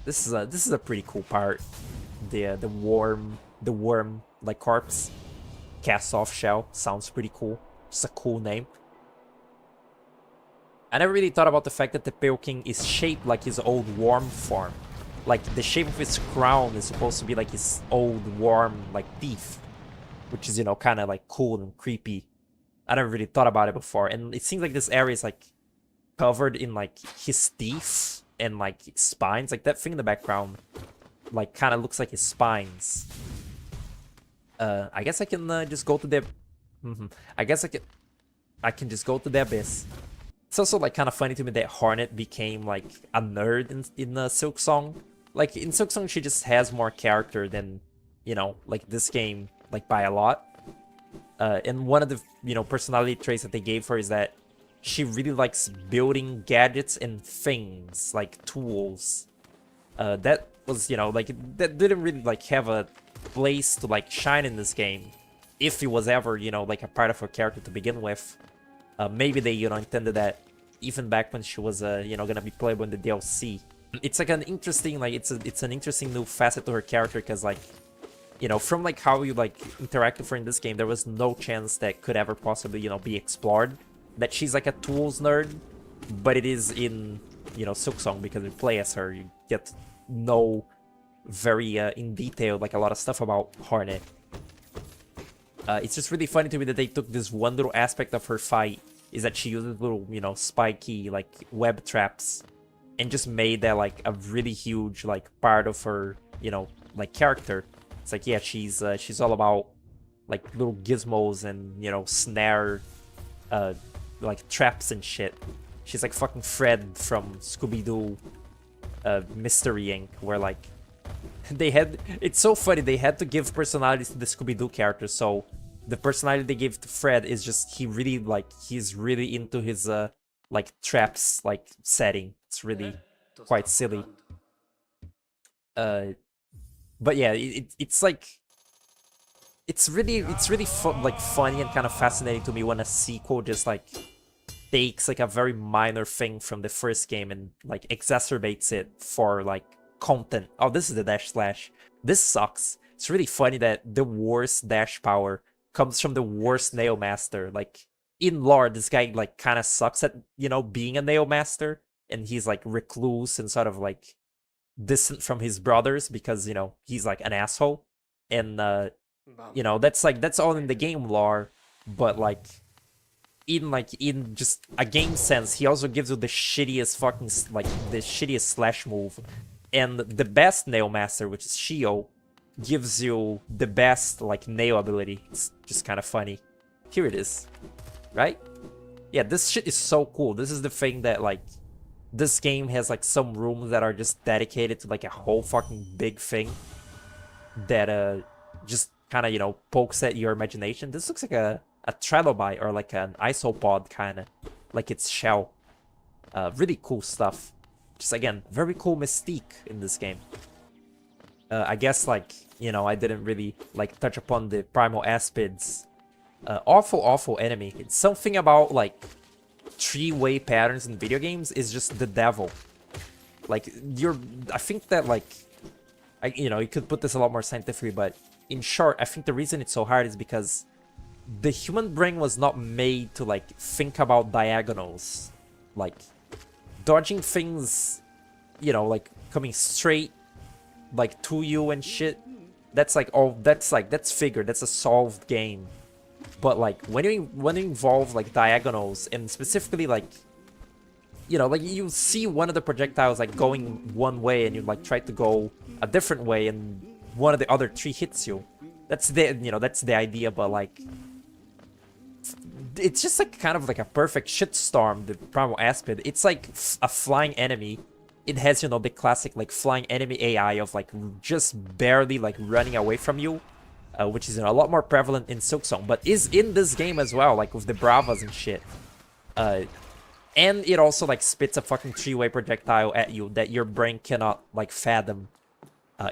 This is a pretty cool part. The worm like corpse cast off shell sounds pretty cool. It's a cool name. I never really thought about the fact that the Pale King is shaped like his old worm form. Like, the shape of his crown is supposed to be like his old worm, like, teeth. Which is, kind of, like, cool and creepy. I never really thought about it before. And it seems like this area is, like, covered in, like, his teeth and, like, spines. Like, that thing in the background, like, kind of looks like his spines. I guess I can just go to the... I guess I can just go to the abyss. It's also like kind of funny to me that Hornet became like a nerd in Silksong. Like in Silksong, she just has more character than, like this game, like by a lot. And one of the, personality traits that they gave her is that she really likes building gadgets and things, like tools. That was, like, that didn't really like have a place to like shine in this game. If it was ever, like a part of her character to begin with. Maybe they, intended that even back when she was, gonna be playable in the DLC. It's like an interesting, like, it's an interesting new facet to her character, because, like, from, like, how you, like, interact with her in this game, there was no chance that could ever possibly, be explored. That she's, like, a tools nerd, but it is in, Silksong, because you play as her, you get to know very, in detail, like, a lot of stuff about Hornet. It's just really funny to me that they took this one little aspect of her fight, is that she uses little, spiky, like, web traps, and just made that, like, a really huge, like, part of her, like, character. It's like, yeah, she's all about, like, little gizmos and, snare, like, traps and shit. She's like fucking Fred from Scooby-Doo, Mystery Inc., where, like, it's so funny, they had to give personalities to the Scooby-Doo characters, so the personality they gave to Fred is just, he's really into his, like, traps, like, setting. It's really quite silly. But yeah, it's like, it's really like, funny and kind of fascinating to me when a sequel just, like, takes, like, a very minor thing from the first game and, like, exacerbates it for, like, content. Oh, this is the dash slash. This sucks. It's really funny that the worst dash power comes from the worst Nail Master. Like, in lore, this guy, like, kind of sucks at, being a Nail Master, and he's, like, recluse and sort of, like, distant from his brothers because, he's, like, an asshole. And, that's all in the game lore, but, like, in just a game sense, he also gives you the shittiest fucking, like, the shittiest slash move. And the best Nail Master, which is Shio, gives you the best, like, nail ability. It's just kind of funny. Here it is. Right? Yeah, this shit is so cool. This is the thing that, like, this game has, like, some rooms that are just dedicated to, like, a whole fucking big thing that, just kind of, pokes at your imagination. This looks like a trilobite or, like, an isopod, kind of. Like its shell. Really cool stuff. Just, again, very cool mystique in this game. I guess, like, I didn't really, like, touch upon the Primal Aspids. Awful enemy. It's something about, like, three-way patterns in video games is just the devil. Like, I think that, like, you could put this a lot more scientifically, but in short, I think the reason it's so hard is because the human brain was not made to, like, think about diagonals. Like, dodging things, like, coming straight, like, to you and shit. That's, like, that's figured. That's a solved game. But, like, when you involve, like, diagonals, and specifically, like, like, you see one of the projectiles, like, going one way, and you, like, try to go a different way, and one of the other three hits you. That's the idea, but, like, it's just, like, kind of like a perfect shitstorm, the Primal Aspid. It's like a flying enemy. It has, the classic, like, flying enemy AI of, like, just barely, like, running away from you. Which is a lot more prevalent in Silksong, but is in this game as well, like, with the Bravas and shit. And it also, like, spits a fucking three-way projectile at you that your brain cannot, like, fathom.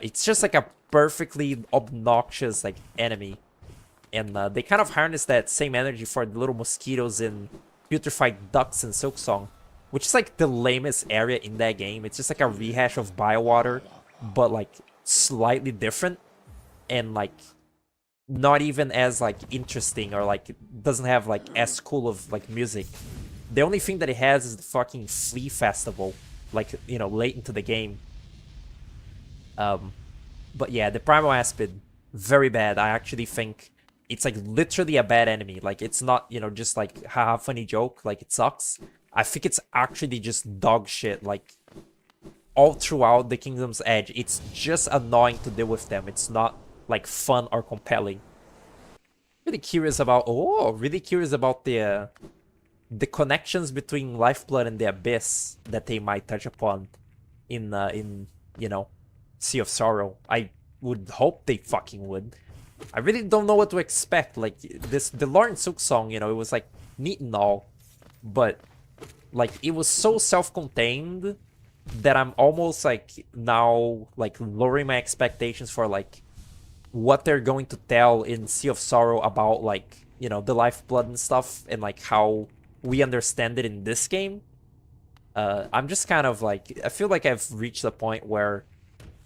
It's just, like, a perfectly obnoxious, like, enemy. And they kind of harness that same energy for the little mosquitoes and putrefied ducks in Silksong, which is, like, the lamest area in that game. It's just, like, a rehash of Biowater, but, like, slightly different. And, like, not even as, like, interesting, or, like, it doesn't have, like, as cool of, like, music. The only thing that it has is the fucking Flea Festival, like, late into the game. But yeah, the Primal Aspid, very bad. I actually think it's, like, literally a bad enemy. Like, it's not, just, like, haha, funny joke, like, it sucks. I think it's actually just dog shit, like, all throughout the Kingdom's Edge. It's just annoying to deal with them. It's not, like, fun or compelling. Really curious about the connections between Lifeblood and the Abyss that they might touch upon in Sea of Sorrow. I would hope they fucking would. I really don't know what to expect. Like, the Lore in Silksong, it was, like, neat and all, but, like, it was so self-contained that I'm almost, like, now, like, lowering my expectations for, like, what they're going to tell in Sea of Sorrow about, like, the Lifeblood and stuff, and, like, how we understand it in this game. I'm just kind of, like, I feel like I've reached a point where,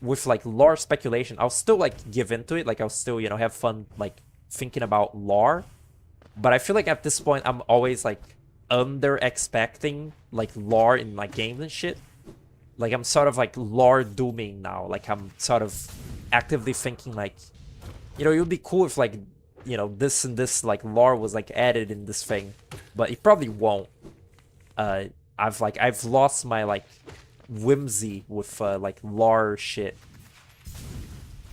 with, like, lore speculation, I'll still, like, give into it. Like, I'll still, have fun, like, thinking about lore. But I feel like at this point, I'm always, like, under-expecting, like, lore in, like, games and shit. Like, I'm sort of, like, lore dooming now. Like, I'm sort of actively thinking, like, it would be cool if, like, this and this, like, lore was, like, added in this thing. But it probably won't. I've lost my, like, whimsy with, like, lore shit.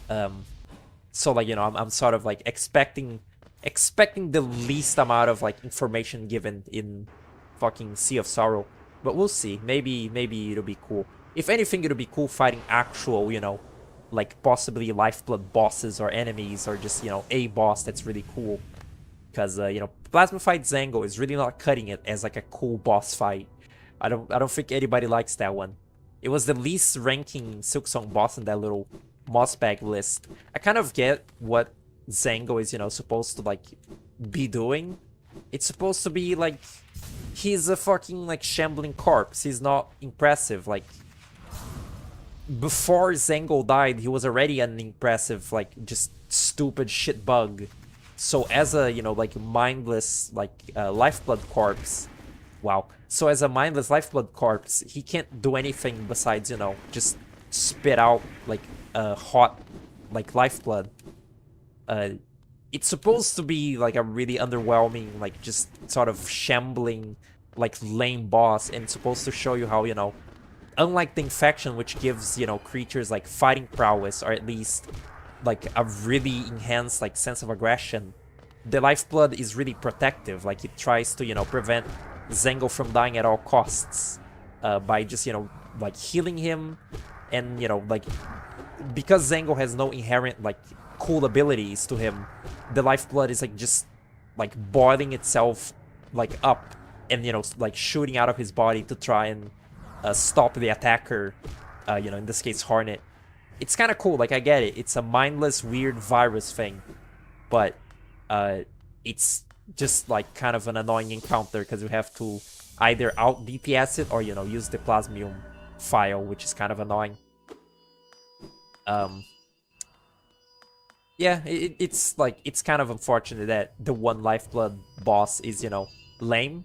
So, like, I'm sort of, like, expecting the least amount of, like, information given in fucking Sea of Sorrow. But we'll see. Maybe it'll be cool. If anything, it'll be cool fighting actual, like possibly Lifeblood bosses or enemies, or just, you know, a boss that's really cool. Because you know, Plasma Fight Zango is really not cutting it as like a cool boss fight. I don't think anybody likes that one. It was the least ranking Silksong boss in that little moss bag list. I kind of get what Zango is, you know, supposed to like be doing. It's supposed to be like he's a fucking like shambling corpse. He's not impressive. Like before Zango died, he was already an impressive, like just stupid shit bug. So as a, you know, like mindless like lifeblood corpse, wow. So as a mindless lifeblood corpse, he can't do anything besides, you know, just spit out like hot like lifeblood. Uh, it's supposed to be like a really underwhelming, like just sort of shambling, like lame boss, and it's supposed to show you how, you know, unlike the infection, which gives, you know, creatures like fighting prowess, or at least like a really enhanced like sense of aggression, the lifeblood is really protective. Like it tries to, you know, prevent Zango from dying at all costs by just, you know, like healing him, and, you know, like because Zango has no inherent like cool abilities to him, the lifeblood is like just like boiling itself like up, and, you know, like shooting out of his body to try and stop the attacker, you know, in this case Hornet. It's kind of cool, like I get it, it's a mindless weird virus thing, but it's just like kind of an annoying encounter because you have to either out DPS it or, you know, use the Plasmium file, which is kind of annoying. Yeah, it's like, it's kind of unfortunate that the one lifeblood boss is, you know, lame,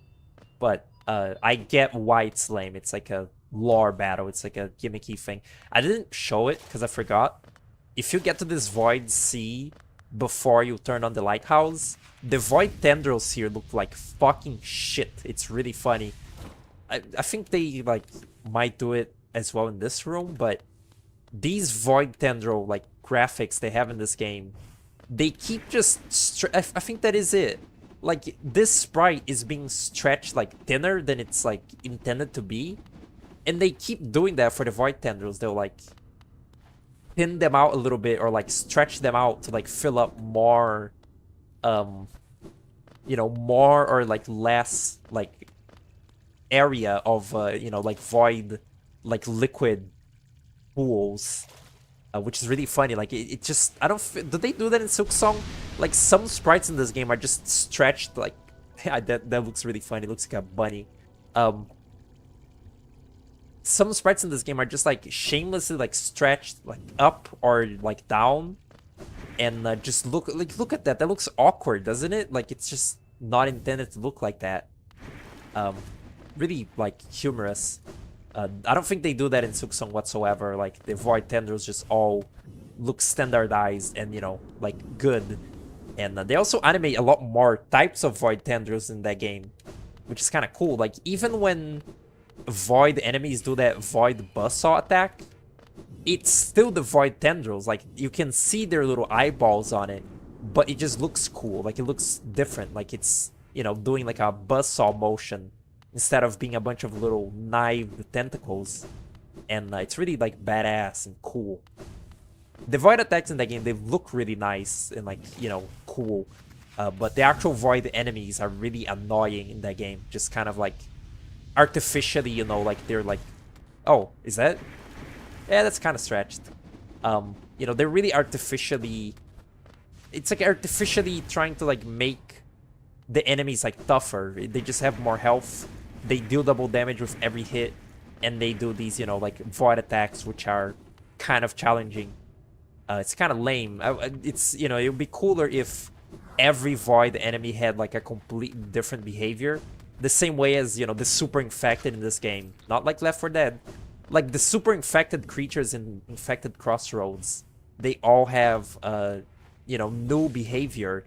but I get why it's lame. It's like a lore battle, it's like a gimmicky thing. I didn't show it because I forgot. If you get to this Void Sea before you turn on the lighthouse, the Void tendrils here look like fucking shit. It's really funny. I think they like might do it as well in this room, but these Void tendril like graphics they have in this game, they keep just I think that is it. Like this sprite is being stretched like thinner than it's like intended to be, and they keep doing that for the Void tendrils. They'll like thin them out a little bit, or like stretch them out to like fill up more you know, more or like less like area of you know, like void like liquid pools, which is really funny. Like it just, I don't do they do that in Silksong? Like some sprites in this game are just stretched like yeah, that looks really funny. It looks like a bunny. Some sprites in this game are just like shamelessly like stretched like up or like down, and just look at that. That looks awkward, doesn't it? Like it's just not intended to look like that. Really like humorous. I don't think they do that in Silksong whatsoever. Like the Void tendrils just all look standardized and, you know, like good. And they also animate a lot more types of Void tendrils in that game, which is kind of cool. Like even when Void enemies do that Void buzzsaw attack, it's still the Void tendrils. Like you can see their little eyeballs on it, but it just looks cool. Like it looks different. Like it's, you know, doing like a buzzsaw motion instead of being a bunch of little knived tentacles. And it's really like badass and cool. The Void attacks in that game, they look really nice and like, you know, cool. But the actual Void enemies are really annoying in that game. Just kind of like artificially, you know, like they're like, oh, is that? Yeah, that's kind of stretched. You know, they're really artificially, it's like artificially trying to like make the enemies like tougher. They just have more health. They deal double damage with every hit, and they do these, you know, like void attacks, which are kind of challenging. It's kind of lame. It's, you know, it would be cooler if every void enemy had like a completely different behavior, the same way as, you know, the super infected in this game. Not like Left 4 Dead. Like the super infected creatures in Infected Crossroads, they all have you know, new behavior.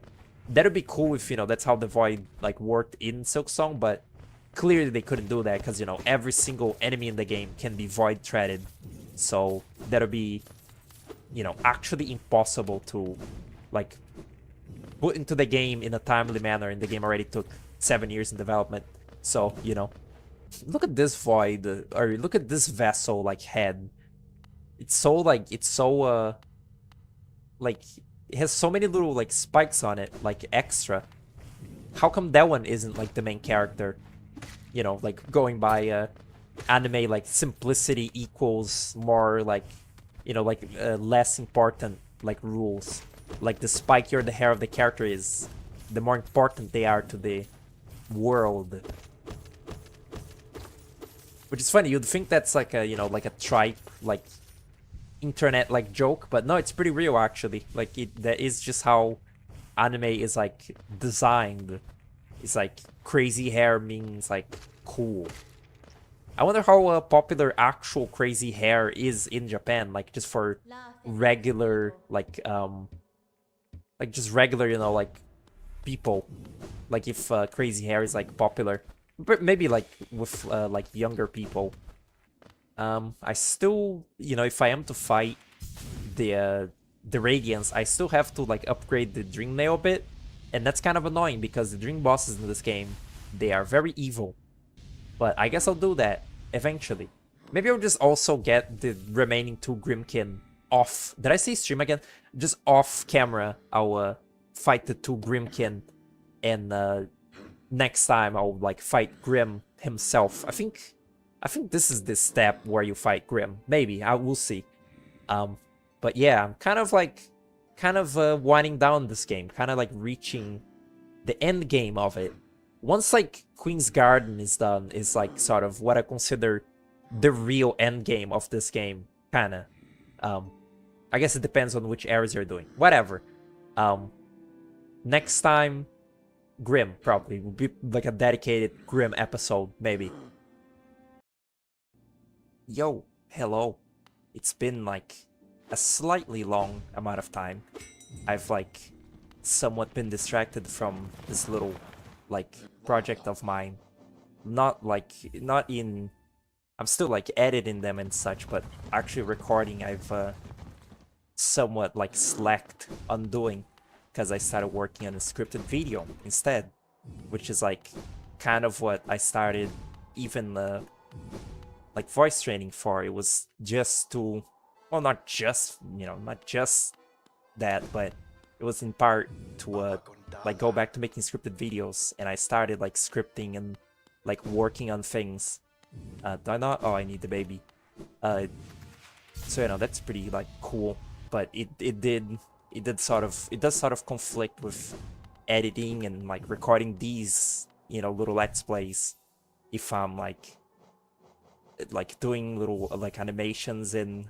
That'd be cool if, you know, that's how the void like worked in Silksong, but clearly they couldn't do that because, you know, every single enemy in the game can be void threaded. So that'll be, you know, actually impossible to like put into the game in a timely manner, and the game already took 7 years in development. So, you know, look at this void, or look at this vessel like head. It's so like like it has so many little like spikes on it, like extra. How come that one isn't like the main character? You know, like going by anime like simplicity equals more like, you know, like less important like rules. Like the spikier the hair of the character is, the more important they are to the world. Which is funny, you'd think that's like a, you know, like a tripe, like internet like joke, but no, it's pretty real actually. Like that is just how anime is like designed. It's like crazy hair means like cool. I wonder how popular actual crazy hair is in Japan, like just for regular like just regular, you know, like people. Like if crazy hair is like popular, but maybe like with like younger people. I still, you know, if I am to fight the Radiants, I still have to like upgrade the Dream Nail a bit, and that's kind of annoying because the Dream bosses in this game, they are very evil. But I guess I'll do that eventually. Maybe I'll just also get the remaining 2 Grimkin off. Did I say stream again? Just off camera, I'll fight the 2 Grimkin, and next time I'll like fight Grim himself. I think this is the step where you fight Grim. Maybe, I will see. But yeah, I'm kind of winding down this game, kind of like reaching the end game of it. Once like Queen's Garden is done, is like sort of what I consider the real end game of this game, kinda. I guess it depends on which areas you're doing. Whatever. Next time, Grim probably will be like a dedicated Grim episode, maybe. Yo, hello. It's been like a slightly long amount of time. I've like somewhat been distracted from this little like project of mine. Not in I'm still like editing them and such, but actually recording I've somewhat like slacked on doing, because I started working on a scripted video instead, which is like kind of what I started even like voice training for. It was just to, well, not just, you know, not just that, but it was in part to like go back to making scripted videos, and I started like scripting and like working on things. Do I not? Oh, I need the baby. So you know, that's pretty like cool, but it does sort of conflict with editing and like recording these, you know, little let's plays if I'm like doing little like animations and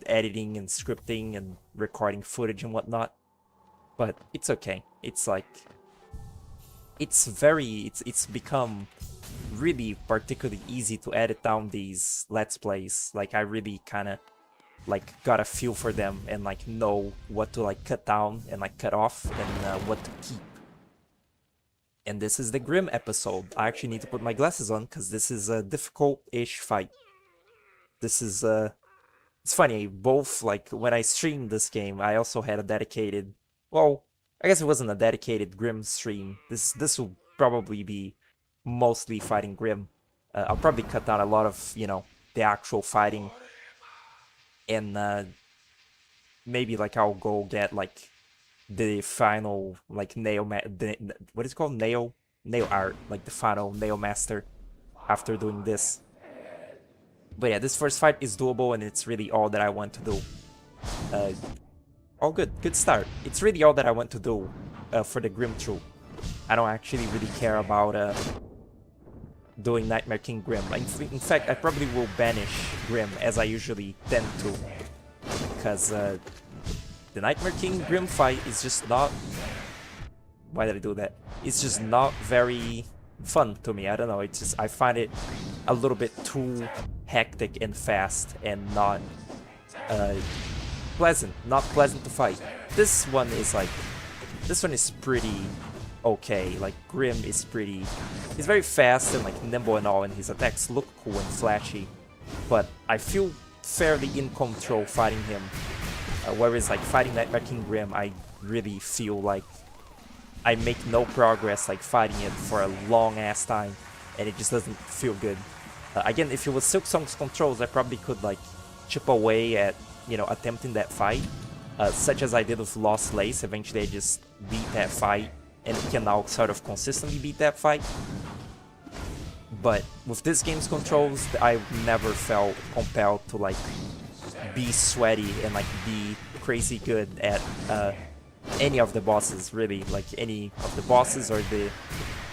editing and scripting and recording footage and whatnot. But it's okay. It's like it's become really particularly easy to edit down these let's plays. Like I really kind of like got a feel for them and like know what to like cut down and like cut off, and what to keep. And this is the Grim episode. I actually need to put my glasses on because this is a difficult-ish fight. This is it's funny, both like when I streamed this game, I also had a dedicated, well, I guess it wasn't a dedicated Grim stream. This will probably be mostly fighting Grim. I'll probably cut down a lot of, you know, the actual fighting, and maybe like I'll go get like the final like what is it called, nail art, like the final nail master after doing this. But yeah, this first fight is doable, and it's really all that I want to do. All good start. It's really all that I want to do for the Grim troop. I don't actually really care about doing Nightmare King Grim. In fact, I probably will banish Grim as I usually tend to, because the Nightmare King Grim fight is just not... Why did I do that? It's just not very fun to me. I don't know, it's just, I find it a little bit too hectic and fast, and not pleasant to fight. This one is pretty okay. Like Grim is pretty, he's very fast and like nimble and all, and his attacks look cool and flashy, but I feel fairly in control fighting him. Whereas like fighting Nightmare King Grim, I really feel like I make no progress like fighting it for a long ass time, and it just doesn't feel good. Again, if it was Silk Song's controls, I probably could like chip away at, you know, attempting that fight, such as I did with Lost Lace. Eventually I just beat that fight and can now sort of consistently beat that fight. But with this game's controls, I never felt compelled to like be sweaty and like be crazy good at any of the bosses, really. Like any of the bosses or the...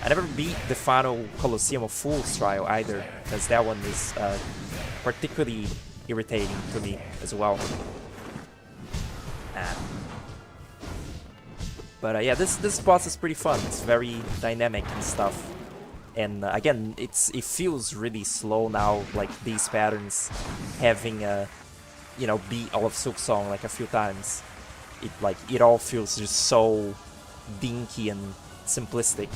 I never beat the final Colosseum of Fools trial either, because that one is particularly irritating to me as well. But yeah, this boss is pretty fun. It's very dynamic and stuff. And again, it feels really slow now, like these patterns, having you know, beat all of Silksong like a few times. It all feels just so dinky and simplistic.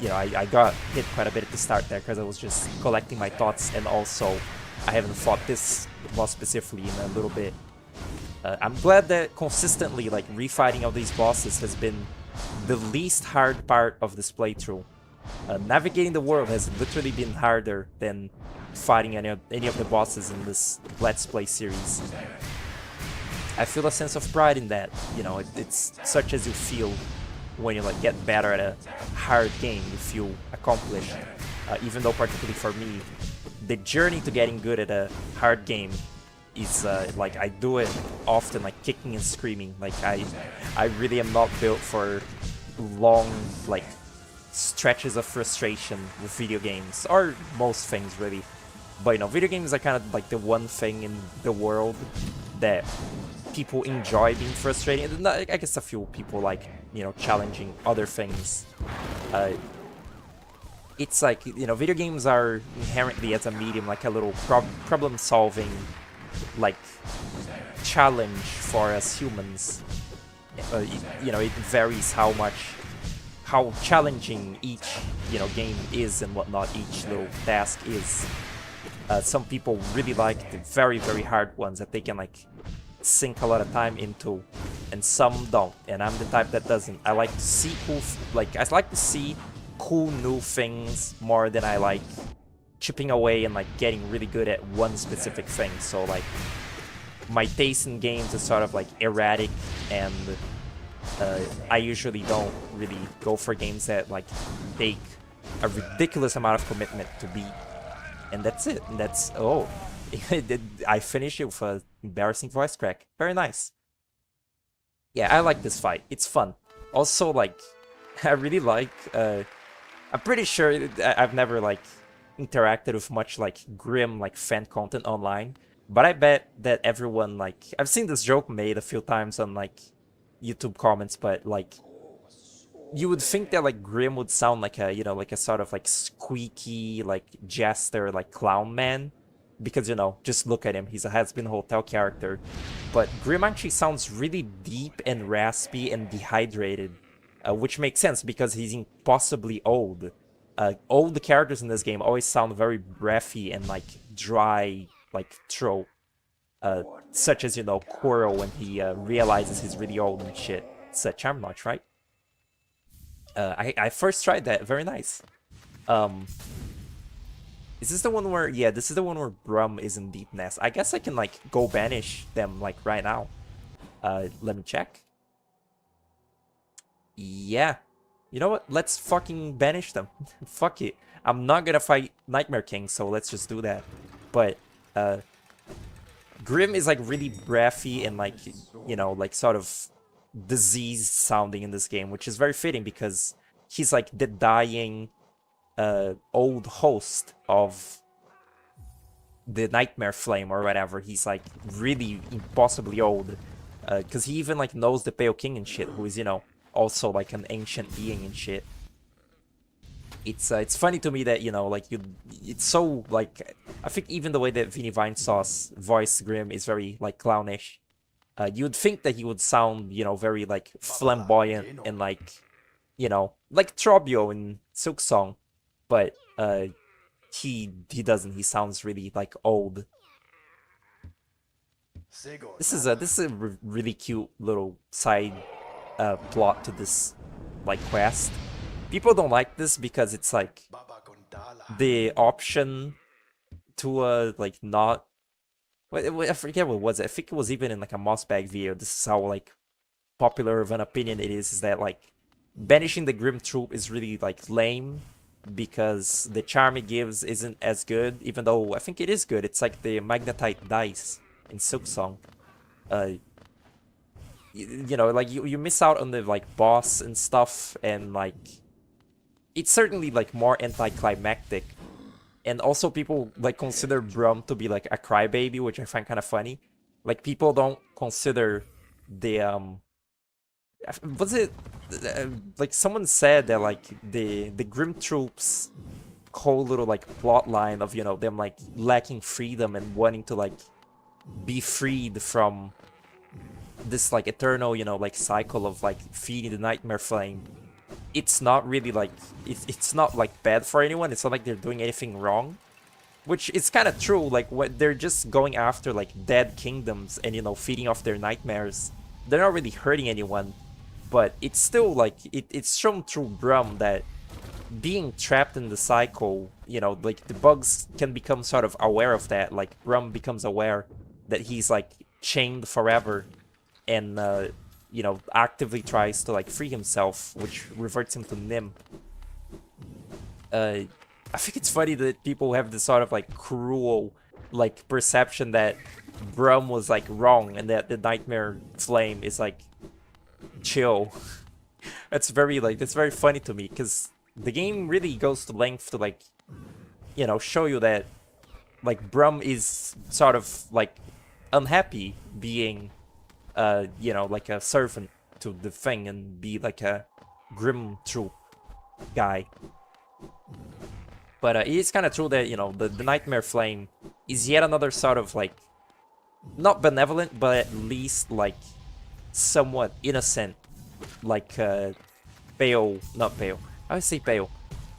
You know, I got hit quite a bit at the start there because I was just collecting my thoughts, and also I haven't fought this boss specifically in a little bit. I'm glad that consistently like refighting all these bosses has been the least hard part of this playthrough. Navigating the world has literally been harder than fighting any of the bosses in this Let's Play series. I feel a sense of pride in that. You know, it's such as you feel when you like get better at a hard game. You feel accomplished. Even though particularly for me, the journey to getting good at a hard game is like I do it often like kicking and screaming. Like I really am not built for long like stretches of frustration with video games, or most things really. But you know, video games are kind of like the one thing in the world that people enjoy being frustrated. And I guess a few people like, you know, challenging other things. It's like, you know, video games are inherently as a medium like a little problem solving like challenge for us humans. You know, it varies how challenging each, you know, game is and whatnot, each little task is. Some people really like the very, very hard ones that they can like sink a lot of time into, and some don't, and I'm the type that doesn't. I like to see I like to see cool new things more than I like chipping away and like getting really good at one specific thing. So like my taste in games is sort of like erratic, and I usually don't really go for games that like take a ridiculous amount of commitment to beat. And that's it. And that's... oh, I finished it with an embarrassing voice crack. Very nice. Yeah, I like this fight. It's fun. Also, like, I really like... I'm pretty sure I've never, like, interacted with much, like, grim, like, fan content online. But I bet that everyone, like... I've seen this joke made a few times on, like, YouTube comments, but, like... you would think that like Grim would sound like a, you know, like a sort of like squeaky, like jester, like clown man, because, you know, just look at him, he's a Has Been Hotel character. But Grim actually sounds really deep and raspy and dehydrated, which makes sense because he's impossibly old. Old characters in this game always sound very breathy and like dry, like throat, such as, you know, Quirrell when he realizes he's really old and shit. It's a Charm Notch, right? I first tried that. Very nice. Is this the one where... yeah, this is the one where Brum is in Deep Nest. I guess I can, like, go banish them, like, right now. Let me check. Yeah. You know what? Let's fucking banish them. Fuck it. I'm not gonna fight Nightmare King, so let's just do that. But, Grim is, like, really breathy and, like, you know, like, sort of... diseased sounding in this game, which is very fitting because he's like the dying old host of the Nightmare Flame or whatever. He's like really impossibly old, because he even like knows the Pale King and shit, who is, you know, also like an ancient being and shit. It's funny to me that, you know, like it's so like, I think even the way that Vinny Vinesauce voice Grim is very like clownish. You'd think that he would sound, you know, very, like, flamboyant and, like, you know, like Trobio in Silksong. But, he doesn't. He sounds really, like, old. This is a really cute little side, plot to this, like, quest. People don't like this because it's, like, the option to, like, not I forget what was it. I think it was even in like a Mossbag video. This is how like popular of an opinion it is that like banishing the Grim Troop is really like lame because the charm it gives isn't as good, even though I think it is good. It's like the Magnetite dice in Silksong. Uh, you know, like you miss out on the like boss and stuff, and like it's certainly like more anticlimactic. And also people like consider Brum to be like a crybaby, which I find kind of funny. Like people don't consider the was it like someone said that like the Grim Troops whole little like plot line of, you know, them like lacking freedom and wanting to like be freed from this like eternal, you know, like cycle of like feeding the nightmare flame. It's not really like it's not like bad for anyone. It's not like they're doing anything wrong, which is kind of true. Like what they're just going after like dead kingdoms and, you know, feeding off their nightmares. They're not really hurting anyone, but it's still like it's shown through Brum that being trapped in the cycle, you know, like the bugs can become sort of aware of that. Like Brum becomes aware that he's like chained forever, and you know, actively tries to like free himself, which reverts him to Nim. I think it's funny that people have this sort of like cruel like perception that Brum was like wrong and that the Nightmare Flame is like chill. That's very funny to me, because the game really goes to length to like, you know, show you that like Brum is sort of like unhappy being you know, like a servant to the thing and be like a Grim Troop guy. But it is kind of true that, you know, the Nightmare Flame is yet another sort of like, not benevolent, but at least like somewhat innocent, like Pale, not Pale, I would say Pale,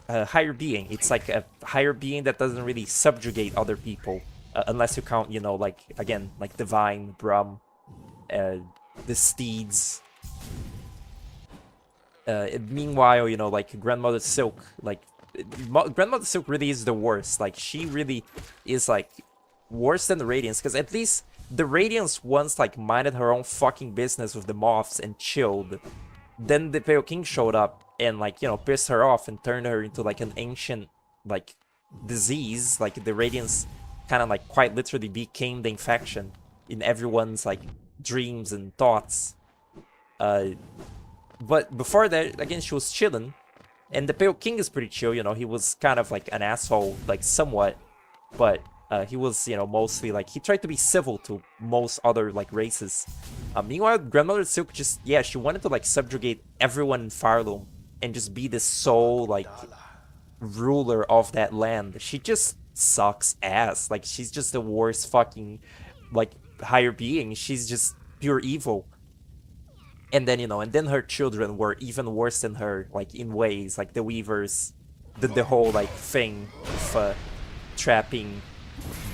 higher being. It's like a higher being that doesn't really subjugate other people, unless you count, you know, like, again, like Divine, Brum, the Steeds. Meanwhile, you know, like Grandmother Silk, like Grandmother Silk really is the worst. Like she really is like worse than the Radiance, because at least the Radiance once like minded her own fucking business with the moths and chilled. Then the Pale King showed up and like, you know, pissed her off and turned her into like an ancient like disease. Like the Radiance kind of like quite literally became the infection in everyone's like dreams and thoughts. But before that, again, she was chilling. And the Pale King is pretty chill, you know, he was kind of like an asshole, like somewhat. But he was, you know, mostly like, he tried to be civil to most other like races. Meanwhile, Grandmother Silk just, yeah, she wanted to like subjugate everyone in Firelum and just be the sole like ruler of that land. She just sucks ass. Like she's just the worst fucking like higher being. She's just pure evil. And then, you know, and then her children were even worse than her, like in ways, like the Weavers, the whole like thing of trapping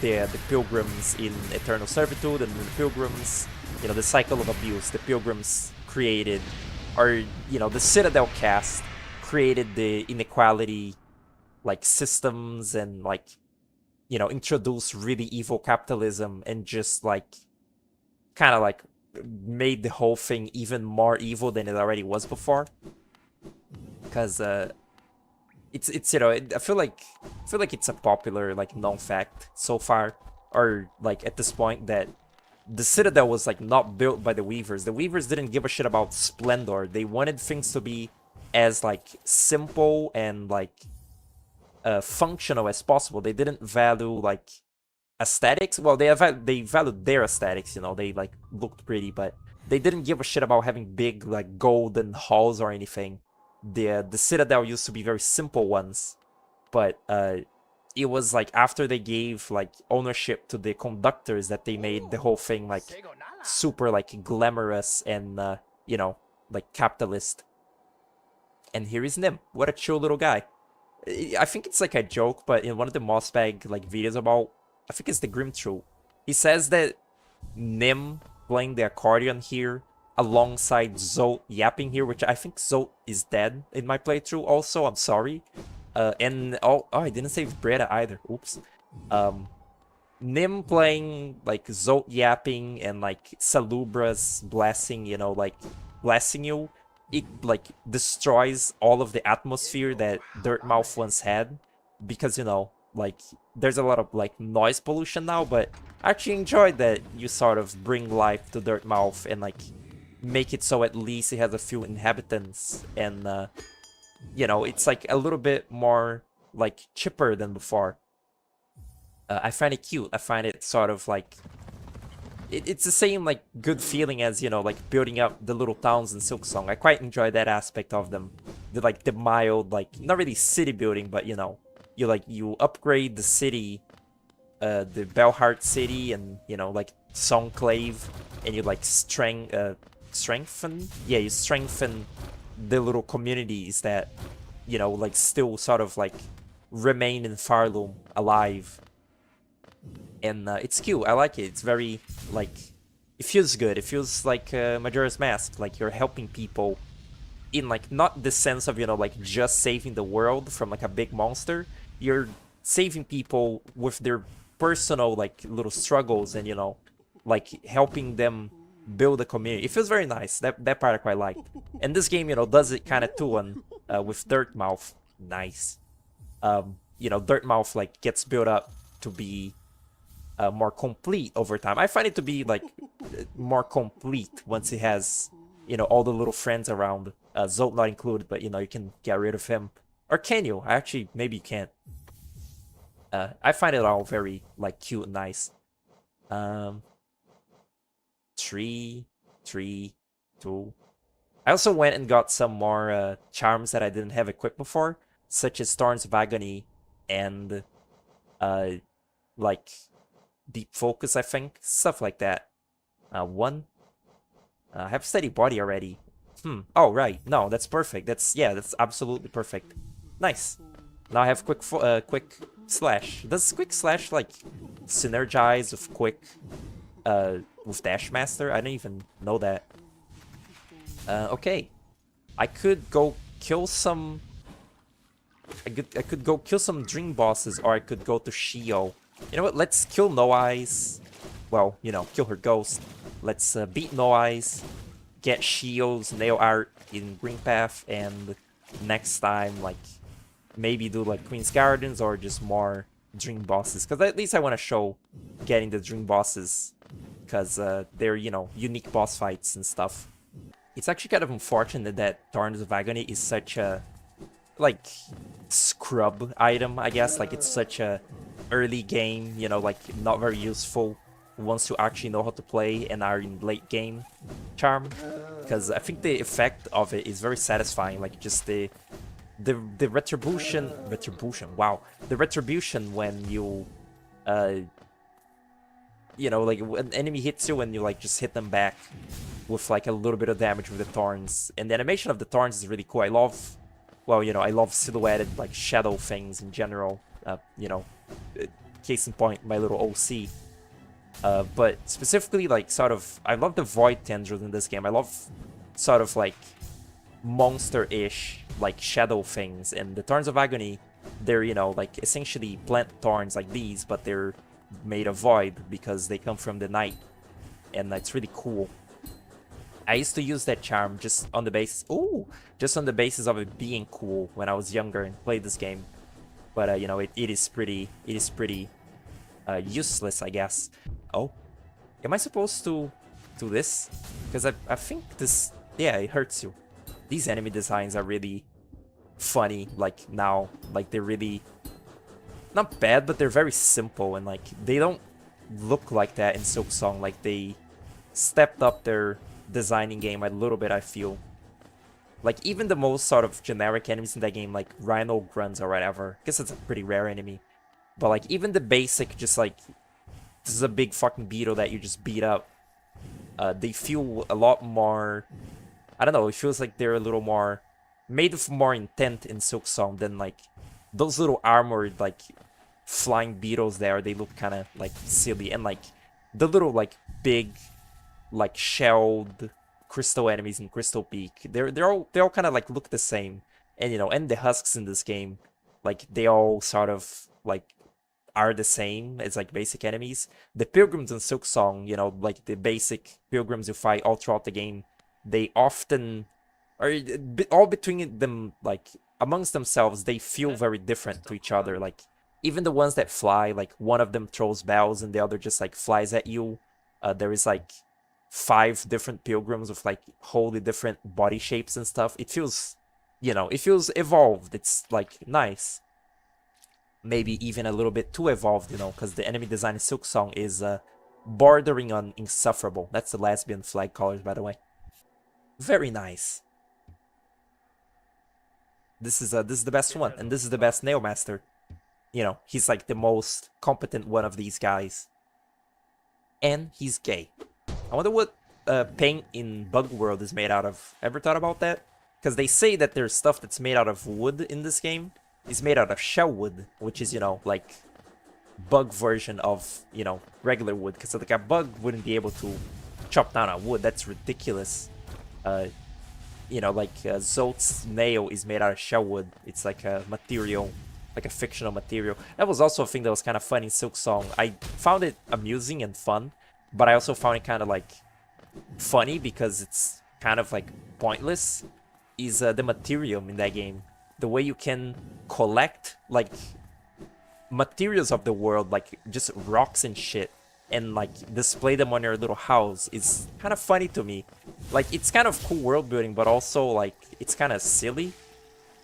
the Pilgrims in eternal servitude, and the Pilgrims, you know, the cycle of abuse the Pilgrims created, or, you know, the Citadel cast created the inequality like systems and like, you know, introduced really evil capitalism and just like kind of like made the whole thing even more evil than it already was before. Because it's you know, I feel like it's a popular like known fact so far, or like at this point, that the Citadel was like not built by the Weavers. The Weavers didn't give a shit about splendor. They wanted things to be as like simple and like functional as possible. They didn't value like aesthetics. Well, they valued their aesthetics, you know, they like looked pretty, but they didn't give a shit about having big like golden halls or anything. The Citadel used to be very simple ones, but it was like after they gave like ownership to the conductors that they made the whole thing like super like glamorous and you know, like capitalist. And here is Nim. What a chill little guy. I think it's like a joke, but in one of the Mossbag like videos about, I think it's the Grim Troop, he says that Nim playing the accordion here alongside Zolt yapping here, which I think Zolt is dead in my playthrough also, I'm sorry. And I didn't save Breda either, oops. Nim playing like Zolt yapping and like Salubra's blessing, you know, like blessing you, it like destroys all of the atmosphere that Dirtmouth once had, because you know, like there's a lot of like noise pollution now, but I actually enjoyed that you sort of bring life to Dirtmouth and like make it so at least it has a few inhabitants, and you know, it's like a little bit more like chipper than before. I find it cute. I find it sort of like it's the same like good feeling as, you know, like building up the little towns in Silksong. I quite enjoy that aspect of them. The like the mild, like not really city building, but you know, you upgrade the city, the Belhart city, and you know, like Songclave, and you like strengthen, yeah, you strengthen the little communities that, you know, like still sort of like remain in Farloom alive. And it's cute. I like it. It's very like, it feels good. It feels like Majora's Mask. Like you're helping people in like not the sense of, you know, like just saving the world from like a big monster. You're saving people with their personal like little struggles, and you know, like helping them build a community. It feels very nice. That part I quite liked. And this game, you know, does it kind of too, and with Dirtmouth. Nice. You know, Dirtmouth like gets built up to be more complete over time. I find it to be like more complete once it has, you know, all the little friends around. Zolt not included, but you know, you can get rid of him. Or can you? Actually, maybe you can't. I find it all very like cute and nice. Um, 3, 2. I also went and got some more charms that I didn't have equipped before, such as Thorns of Agony and uh, like Deep Focus, I think, stuff like that. One. I have Steady Body already. Oh right, no, that's perfect. That's absolutely perfect. Nice. Now I have quick slash. Does quick slash like synergize with quick with Dash Master? I didn't even know that. Okay, I could go kill some. I could go kill some Dream bosses, or I could go to Shio. You know what? Let's kill No Eyes. Well, you know, kill her ghost. Let's beat No Eyes, get Shio's nail art in Green Path, and next time, like, maybe do like Queen's Gardens or just more Dream bosses. Because at least I want to show getting the Dream bosses, because they're, you know, unique boss fights and stuff. It's actually kind of unfortunate that Thorns of Agony is such a, like, scrub item, I guess. Like, it's such a early game, you know, like, not very useful once you actually know how to play and are in late game charm. Because I think the effect of it is very satisfying, like, just the retribution, wow. The retribution when you, you know, like, when an enemy hits you and you, like, just hit them back with, like, a little bit of damage with the thorns. And the animation of the thorns is really cool. I love, well, you know, I love silhouetted, like, shadow things in general. You know, case in point, my little OC. But specifically, like, sort of, I love the void tendrils in this game. I love sort of, like, monster-ish, like, shadow things. And the Thorns of Agony, they're, you know, like, essentially plant thorns like these, but they're made of void because they come from the night. And it's really cool. I used to use that charm just on the basis, just on the basis of it being cool when I was younger and played this game. But you know, it is pretty useless, I guess. Oh, am I supposed to do this? Because I think this, yeah, it hurts you. These enemy designs are really funny. Like now, like they're really not bad, but they're very simple, and like they don't look like that in Silksong. Like they stepped up their designing game a little bit, I feel. Like even the most sort of generic enemies in that game, like Rhino Grunts or whatever, I guess it's a pretty rare enemy. But like even the basic, just like, this is a big fucking beetle that you just beat up. They feel a lot more, I don't know, it feels like they're a little more made with more intent in Silksong than like those little armored like flying beetles there. They look kind of like silly, and like the little like big like shelled crystal enemies in Crystal Peak, they all kind of like look the same. And you know, and the husks in this game, like they all sort of like are the same as like basic enemies. The pilgrims in Silksong, you know, like the basic pilgrims you fight all throughout the game, they often are all between them, like amongst themselves, they feel very different to each other. Like even the ones that fly, like one of them throws bells and the other just like flies at you. There is like 5 different pilgrims with like wholly different body shapes and stuff. It feels, you know, it feels evolved. It's like nice. Maybe even a little bit too evolved, you know, because the enemy design in Silksong is bordering on insufferable. That's the lesbian flag colors, by the way. Very nice. This is the best one, and this is the best Nail Master. You know, he's like the most competent one of these guys. And he's gay. I wonder what paint in Bug World is made out of. Ever thought about that? Because they say that there's stuff that's made out of wood in this game. It's made out of shell wood, which is, you know, like bug version of, you know, regular wood. Because like a bug wouldn't be able to chop down a wood. That's ridiculous. You know, like Zolt's nail is made out of shell wood. It's like a material, like a fictional material. That was also a thing that was kind of fun in Silksong. I found it amusing and fun, but I also found it kind of like funny because it's kind of like pointless. Is the materium in that game. The way you can collect like materials of the world, like just rocks and shit, and like display them on your little house is kind of funny to me. Like it's kind of cool world building, but also like it's kind of silly.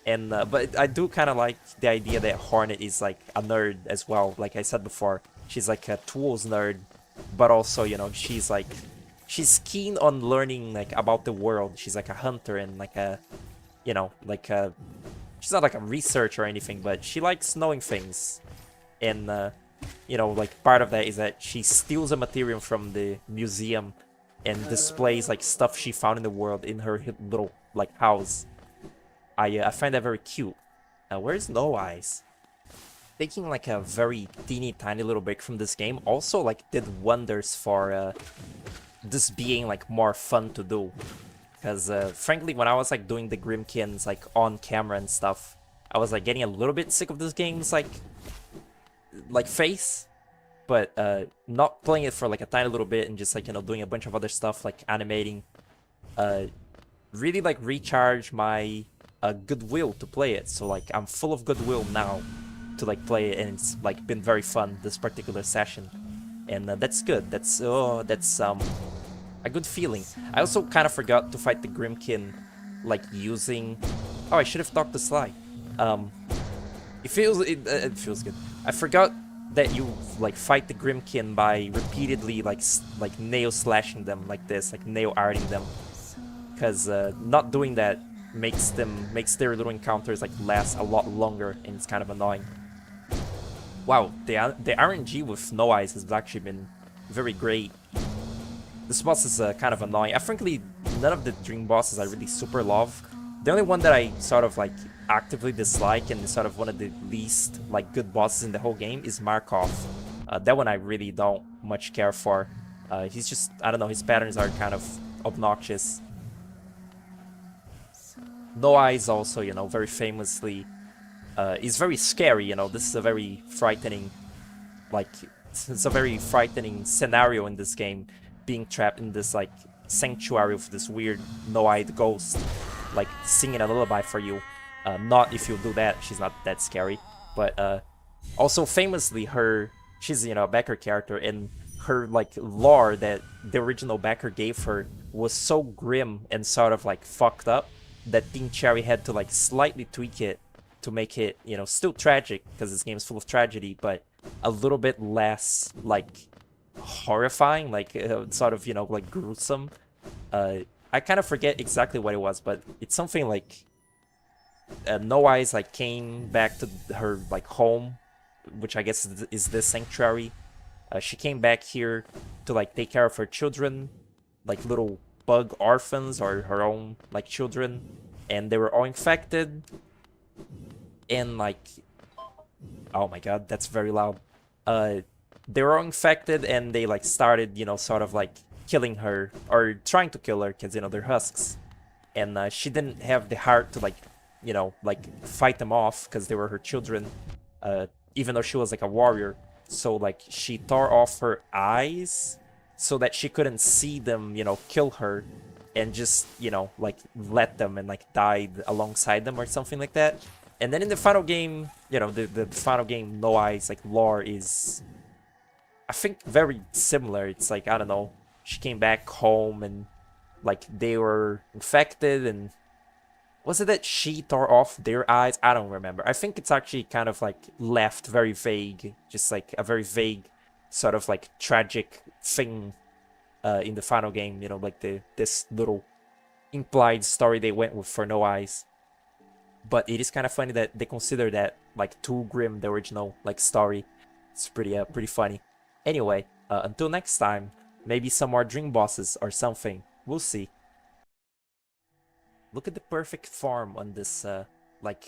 And but I do kind of like the idea that Hornet is like a nerd as well. Like I said before, she's like a tools nerd, but also, you know, she's keen on learning like about the world. She's like a hunter and like a, you know, like a, she's not like a researcher or anything, but she likes knowing things. And you know, like part of that is that she steals a material from the museum and displays like stuff she found in the world in her little like house. I find that very cute. Where's No Eyes? Taking like a very teeny tiny little break from this game also like did wonders for this being like more fun to do. Because frankly, when I was like doing the Grimkins like on camera and stuff, I was like getting a little bit sick of this game's like face, but not playing it for like a tiny little bit and just like, you know, doing a bunch of other stuff like animating, really like recharge my goodwill to play it. So like I'm full of goodwill now to like play it, and it's like been very fun this particular session, and that's good. That's a good feeling. I also kind of forgot to fight the Grimkin like using, oh, I should have talked to Sly. It feels good. I forgot that you like fight the Grimkin by repeatedly like nail slashing them like this, like nail ironing them, because not doing that makes their little encounters like last a lot longer, and it's kind of annoying. Wow, the RNG with No Eyes has actually been very great. This boss is kind of annoying. Frankly, none of the dream bosses I really super love. The only one that I sort of like actively dislike and is sort of one of the least like good bosses in the whole game is Markov. That one I really don't much care for. He's just, I don't know, his patterns are kind of obnoxious. No Eyes also, you know, very famously is very scary, you know. This is a very frightening, like, it's a very frightening scenario in this game, being trapped in this like sanctuary with this weird no-eyed ghost like singing a lullaby for you. Not if you do that, she's not that scary, but also famously she's, you know, a Becker character, and her like lore that the original Becker gave her was so grim and sort of like fucked up that Team Cherry had to like slightly tweak it to make it, you know, still tragic, because this game is full of tragedy, but a little bit less like horrifying, like sort of, you know, like gruesome. I kind of forget exactly what it was, but it's something like No Eyes like came back to her like home, which I guess is this sanctuary. She came back here to like take care of her children, like little bug orphans or her own like children, and they were all infected. And like, oh my god, that's very loud. They were all infected, and they like started, you know, sort of like killing her or trying to kill her, because, you know, they're husks. And she didn't have the heart to like, you know, like fight them off because they were her children. even though she was like a warrior. So like she tore off her eyes so that she couldn't see them, kill her, and just, like let them and like died alongside them or something like that. And then in the final game, the final game No Eyes like lore is, I think, very similar. It's like, I don't know, she came back home and like they were infected, and was it that she tore off their eyes? I don't remember. I think it's actually kind of like left very vague, just like a very vague sort of like tragic thing in the final game, like this little implied story they went with for No Eyes. But it is kind of funny that they consider that like too grim, the original like story. It's pretty funny. Anyway, until next time, maybe some more dream bosses or something. We'll see. Look at the perfect form on this like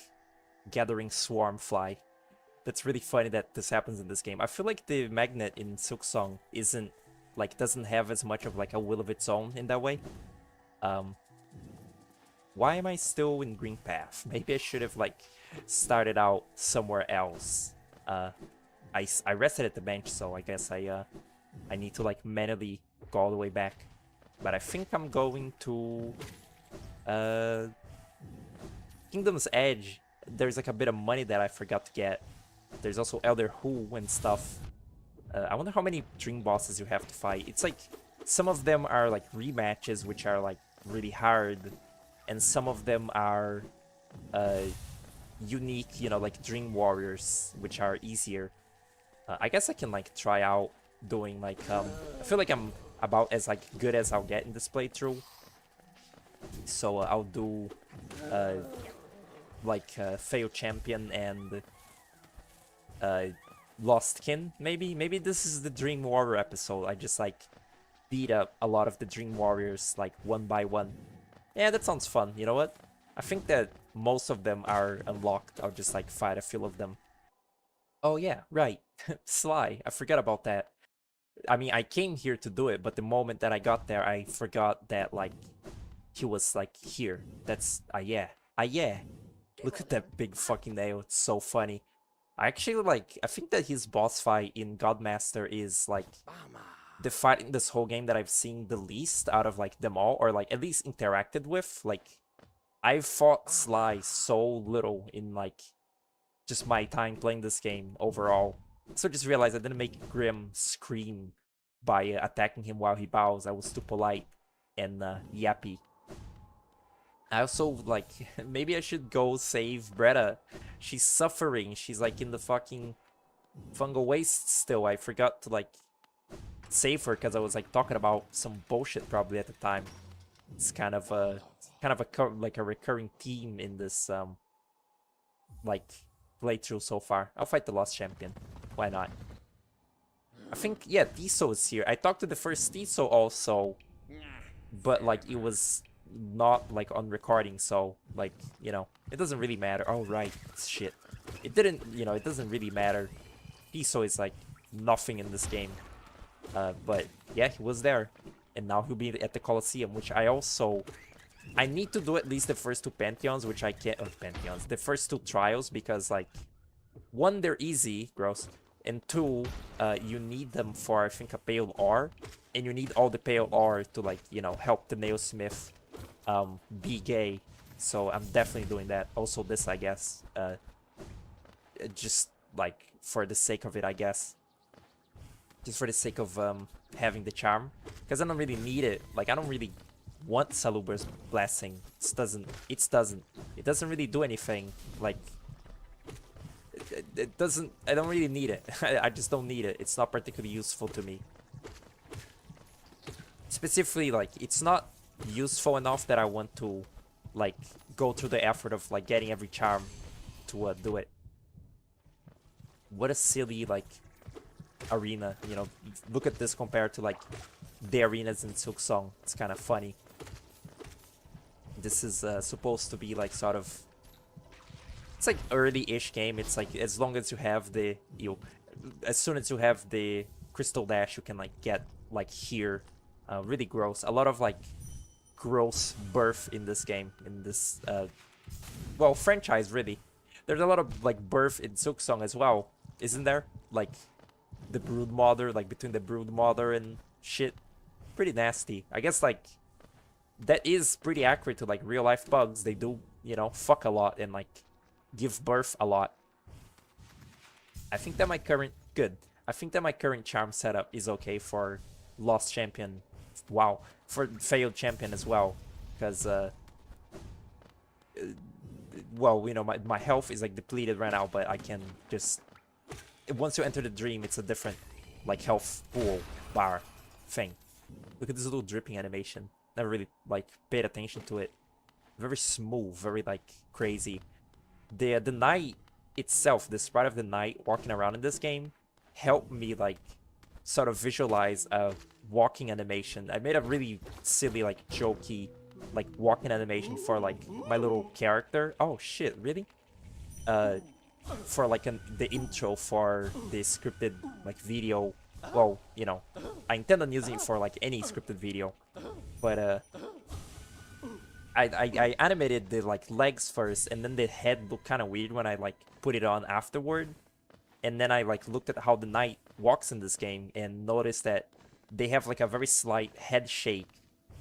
gathering swarm fly. That's really funny that this happens in this game. I feel like the magnet in Silksong doesn't have as much of like a will of its own in that way. Why am I still in Green Path? Maybe I should have like started out somewhere else. I rested at the bench, so I guess I need to like manually go all the way back. But I think I'm going to Kingdom's Edge. There's like a bit of money that I forgot to get. There's also Elder Hu and stuff. I wonder how many dream bosses you have to fight. It's like some of them are like rematches, which are like really hard, and some of them are unique, like dream warriors, which are easier. I guess I can like try out doing like I feel like I'm about as like good as I'll get in this playthrough. So I'll do Fail Champion and Lost Kin, maybe. Maybe this is the Dream Warrior episode. I just like beat up a lot of the Dream Warriors like one by one. Yeah, that sounds fun. You know what? I think that most of them are unlocked. I'll just like fight a few of them. Oh yeah, right. Sly. I forgot about that. I mean, I came here to do it, but the moment that I got there, I forgot that like he was like here. That's yeah. Yeah. Look at that big fucking nail. It's so funny. I actually like, I think that his boss fight in Godmaster is like the fight in this whole game that I've seen the least out of like them all, or like at least interacted with. Like I've fought Sly so little in like just my time playing this game overall. So just realized I didn't make Grim scream by attacking him while he bows. I was too polite and yappy. I also like, maybe I should go save Bretta. She's suffering. She's like in the fucking fungal waste still. I forgot to like save her because I was like talking about some bullshit probably at the time. It's kind of a like a recurring theme in this like playthrough so far. I'll fight the Lost Champion. Why not? I think, yeah, Tiso is here. I talked to the first Tiso also, but like it was not like on recording, so like, it doesn't really matter. Oh right, shit. It didn't, it doesn't really matter. Tiso is like nothing in this game. But yeah, he was there, and now he'll be at the Colosseum, which I need to do at least the first two Pantheons, which I can't. Pantheons, the first two trials, because like, one, they're easy, gross, and two, you need them for I think a pale ore, and you need all the pale ore to like, help the nailsmith be gay. So I'm definitely doing that. Also this, I guess, just like for the sake of it, I guess. Just for the sake of having the charm, because I don't really need it. Like I don't really want Saluber's blessing. It doesn't really do anything. Like it doesn't. I don't really need it. I just don't need it. It's not particularly useful to me. Specifically, like it's not useful enough that I want to like go through the effort of like getting every charm to do it. What a silly like arena, look at this compared to like the arenas in Silksong. It's kind of funny. This is supposed to be like sort of, it's like early-ish game. It's like as long as you have the as soon as you have the crystal dash, you can like get like here. Really gross. A lot of like gross birth in this game, in this well, franchise really. There's a lot of like birth in Silksong as well. isn't there? Like the brood mother, like between the brood mother and shit. Pretty nasty. I guess like that is pretty accurate to like real life bugs. They do, you know, fuck a lot and like give birth a lot. I think that my current charm setup is okay for lost champion. Wow, for failed champion as well, because well, you know, my health is like depleted right now, but I can just, once you enter the dream, it's a different like health pool bar thing. Look at this little dripping animation. Never really like paid attention to it. Very smooth, very like crazy. The knight itself, the sprite of the knight walking around in this game, helped me like sort of visualize a walking animation. I made a really silly like jokey like walking animation for like my little character. Oh shit, really? For like the intro for the scripted like video. Well, you know, I intend on using it for like any scripted video, but I animated the like legs first, and then the head looked kind of weird when I like put it on afterward. And then I like looked at how the knight walks in this game and noticed that they have like a very slight head shake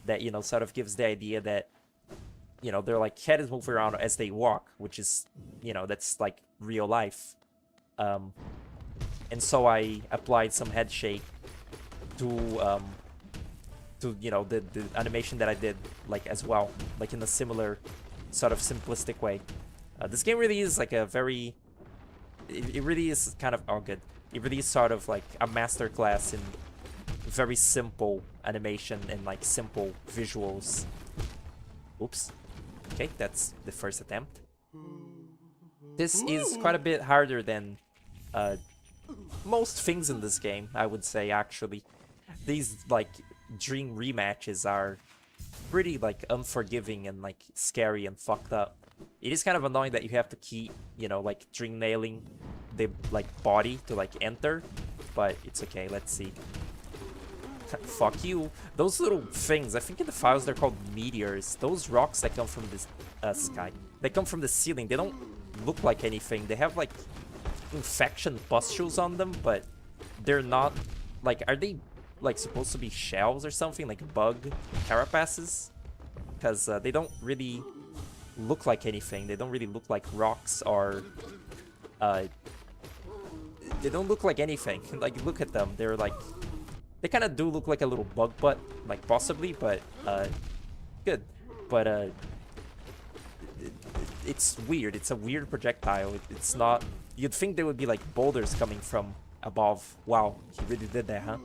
that, you know, sort of gives the idea that, you know, their like head is moving around as they walk, which is, you know, that's like real life. And so I applied some head shake to you know, the animation that I did like as well, like in a similar sort of simplistic way. This game really is like a very, it really is kind of, oh good, it really is sort of like a masterclass in very simple animation and like simple visuals. Oops. Okay, that's the first attempt. This is quite a bit harder than most things in this game, I would say, actually. These like dream rematches are pretty like unforgiving and like scary and fucked up. It is kind of annoying that you have to keep, you know, like dream nailing the like body to like enter, but it's okay. Let's see. Fuck you. Those little things, I think in the files they're called meteors. Those rocks that come from this sky, they come from the ceiling. They don't look like anything. They have like infection pustules on them, but they're not like, are they like supposed to be shells or something, like bug carapaces? Because they don't really look like anything. They don't really look like rocks, or they don't look like anything. Like, look at them. They're like, they kind of do look like a little bug butt, like possibly, but good. But it's weird. It's a weird projectile. It's not, you'd think there would be like boulders coming from above. Wow, he really did that, huh?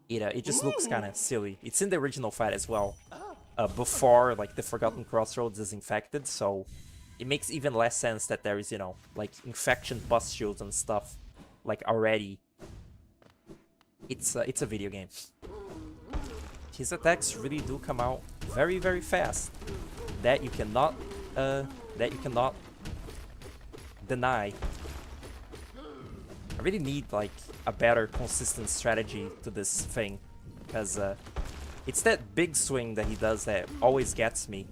It just looks kind of silly. It's in the original fight as well, before like the Forgotten Crossroads is infected, so it makes even less sense that there is, you know, like infection pustules and stuff like already. It's a video game. His attacks really do come out very, very fast. That you cannot deny. I really need like a better consistent strategy to this thing, because it's that big swing that he does that always gets me.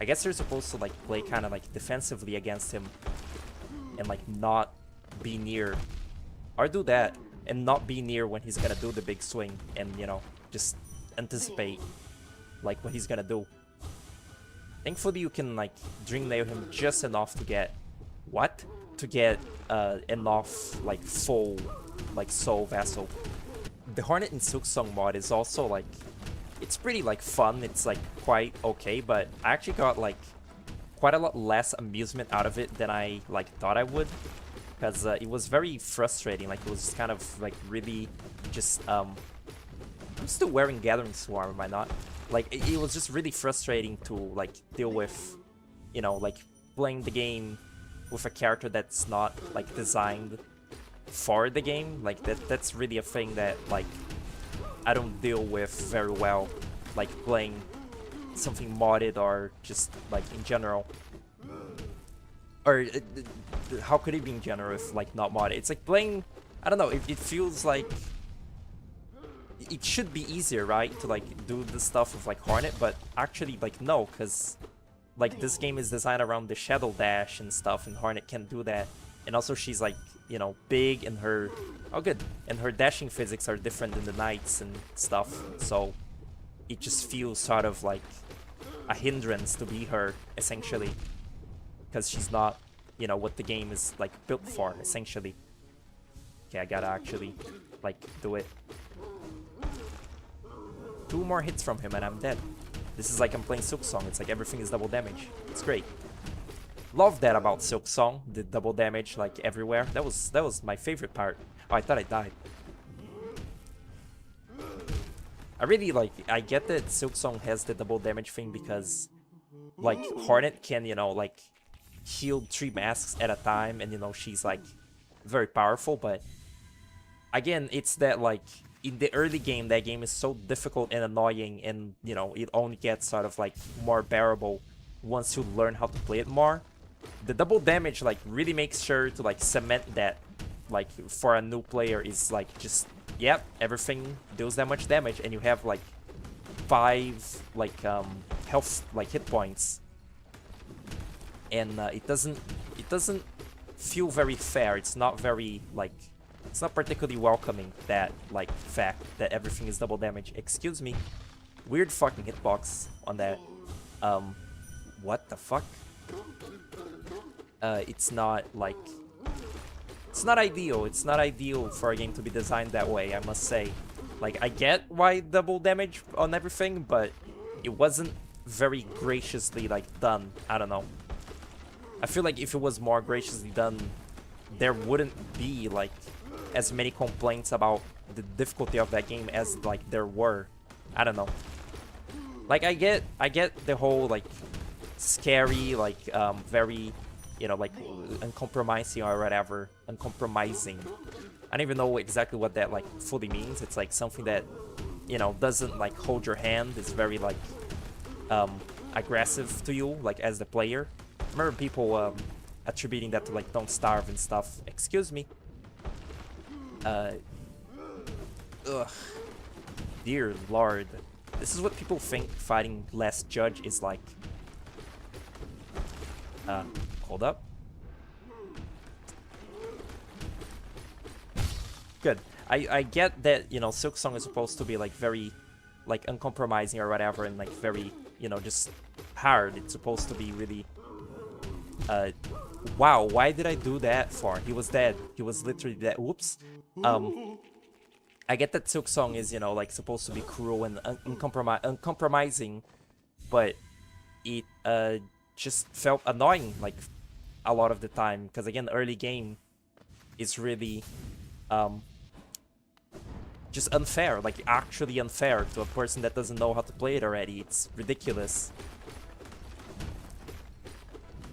I guess you're supposed to like play kind of like defensively against him and like not be near, or do that and not be near when he's gonna do the big swing, and, you know, just anticipate like what he's gonna do. Thankfully you can like dream nail him just enough to get enough like full like soul vessel. The Hornet in Silksong mod is also like, it's pretty like fun. It's like quite okay, but I actually got like quite a lot less amusement out of it than I like thought I would, because it was very frustrating. Like, it was kind of like really just I'm still wearing Gathering Swarm, am I not? Like, it was just really frustrating to like deal with, you know, like playing the game with a character that's not like designed for the game. Like that's really a thing that like I don't deal with very well, like playing something modded or just like in general. Or how could it be in general if like not modded? It's like playing, I don't know, it feels like it should be easier, right, to like do the stuff with like Hornet, but actually like no, because like this game is designed around the Shadow Dash and stuff, and Hornet can't do that. And also she's like, you know, big, and her, oh good, and her dashing physics are different than the knights and stuff, so it just feels sort of like a hindrance to be her, essentially, because she's not, you know, what the game is like built for, essentially. Okay, I gotta actually like do it. 2 more hits from him and I'm dead. This is like I'm playing Silksong. It's like everything is double damage. It's great. Love that about Silksong, the double damage like everywhere. That was my favorite part. Oh, I thought I died. I really like, I get that Silksong has the double damage thing because like Hornet can, you know, like heal 3 masks at a time, and you know she's like very powerful, but again, it's that like in the early game, that game is so difficult and annoying, and you know it only gets sort of like more bearable once you learn how to play it more. The double damage like really makes sure to like cement that, like for a new player, is like just, yep, everything deals that much damage, and you have like 5 like health, like hit points, and it doesn't feel very fair. It's not very like, it's not particularly welcoming, that like fact that everything is double damage. Excuse me. Weird fucking hitbox on that. What the fuck? It's not like, it's not ideal. It's not ideal for a game to be designed that way, I must say. Like, I get why double damage on everything, but it wasn't very graciously like done. I don't know. I feel like if it was more graciously done, there wouldn't be like as many complaints about the difficulty of that game as like there were. I don't know. Like I get the whole like scary, like very, you know, like uncompromising or whatever, uncompromising. I don't even know exactly what that like fully means. It's like something that, you know, doesn't like hold your hand. It's very like aggressive to you, like as the player. I remember people attributing that to like Don't Starve and stuff. Excuse me. Ugh. Dear lord. This is what people think fighting Last Judge is like. Hold up. Good. I get that, you know, Silksong is supposed to be like very like uncompromising or whatever, and like very, you know, just hard. It's supposed to be really wow, why did I do that for? He was dead. He was literally dead. Whoops. I get that Silksong is, you know, like supposed to be cruel and uncompromising, but it just felt annoying like a lot of the time, because again, early game is really just unfair, like actually unfair to a person that doesn't know how to play it already. It's ridiculous.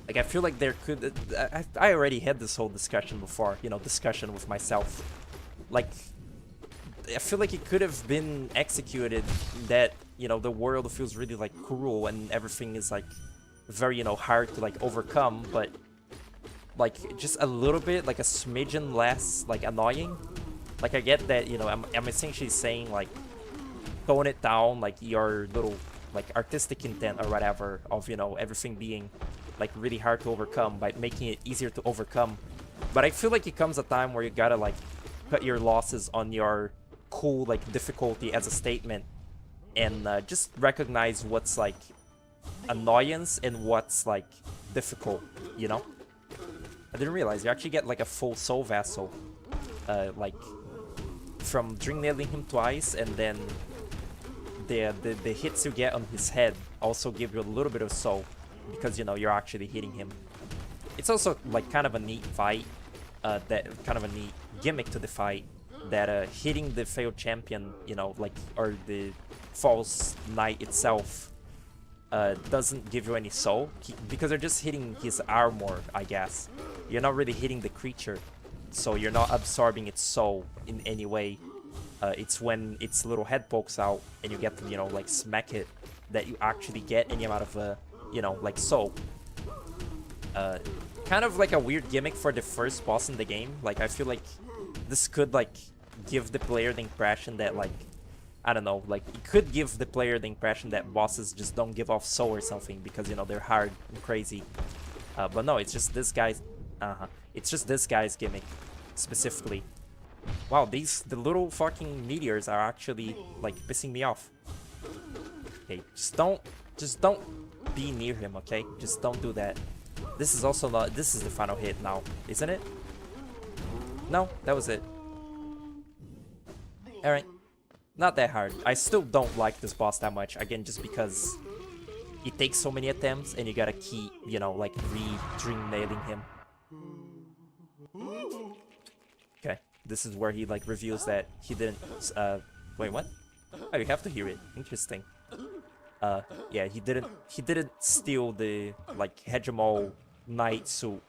Like, I feel like there could... I already had this whole discussion before, you know, discussion with myself. Like, I feel like it could have been executed that, you know, the world feels really, like, cruel and everything is, like, very, you know, hard to, like, overcome, but, like, just a little bit, like, a smidgen less, like, annoying. Like, I get that, you know, I'm essentially saying, like, tone it down, like, your little, like, artistic intent or whatever of, you know, everything being... like really hard to overcome by making it easier to overcome. But I feel like it comes a time where you gotta like cut your losses on your cool like difficulty as a statement, and just recognize what's like annoyance and what's like difficult, you know? I didn't realize you actually get like a full soul vassal like from drink nailing him twice, and then the hits you get on his head also give you a little bit of soul, because, you know, you're actually hitting him. It's also like kind of a neat fight, that kind of a neat gimmick to the fight, that hitting the failed champion, you know, like, or the false knight itself doesn't give you any soul, because they're just hitting his armor, I guess. You're not really hitting the creature, so you're not absorbing its soul in any way. It's when its little head pokes out and you get to, you know, like smack it, that you actually get any amount of you know, like soul. Kind of like a weird gimmick for the first boss in the game. Like, I feel like this could like give the player the impression that, like, I don't know, like it could give the player the impression that bosses just don't give off soul or something, because, you know, they're hard and crazy. But no, it's just this guy's It's just this guy's gimmick, specifically. Wow, the little fucking meteors are actually, like, pissing me off. Okay, just don't be near him, okay? Just don't do that. This is also not, this is the final hit now, isn't it? No, that was it. Alright. Not that hard. I still don't like this boss that much, again, just because it takes so many attempts and you gotta keep, you know, like, re-dream nailing him. Okay, this is where he, like, reveals that he didn't, wait, what? Oh, you have to hear it. Interesting. Yeah, he didn't steal the, like, Hegemol Knight suit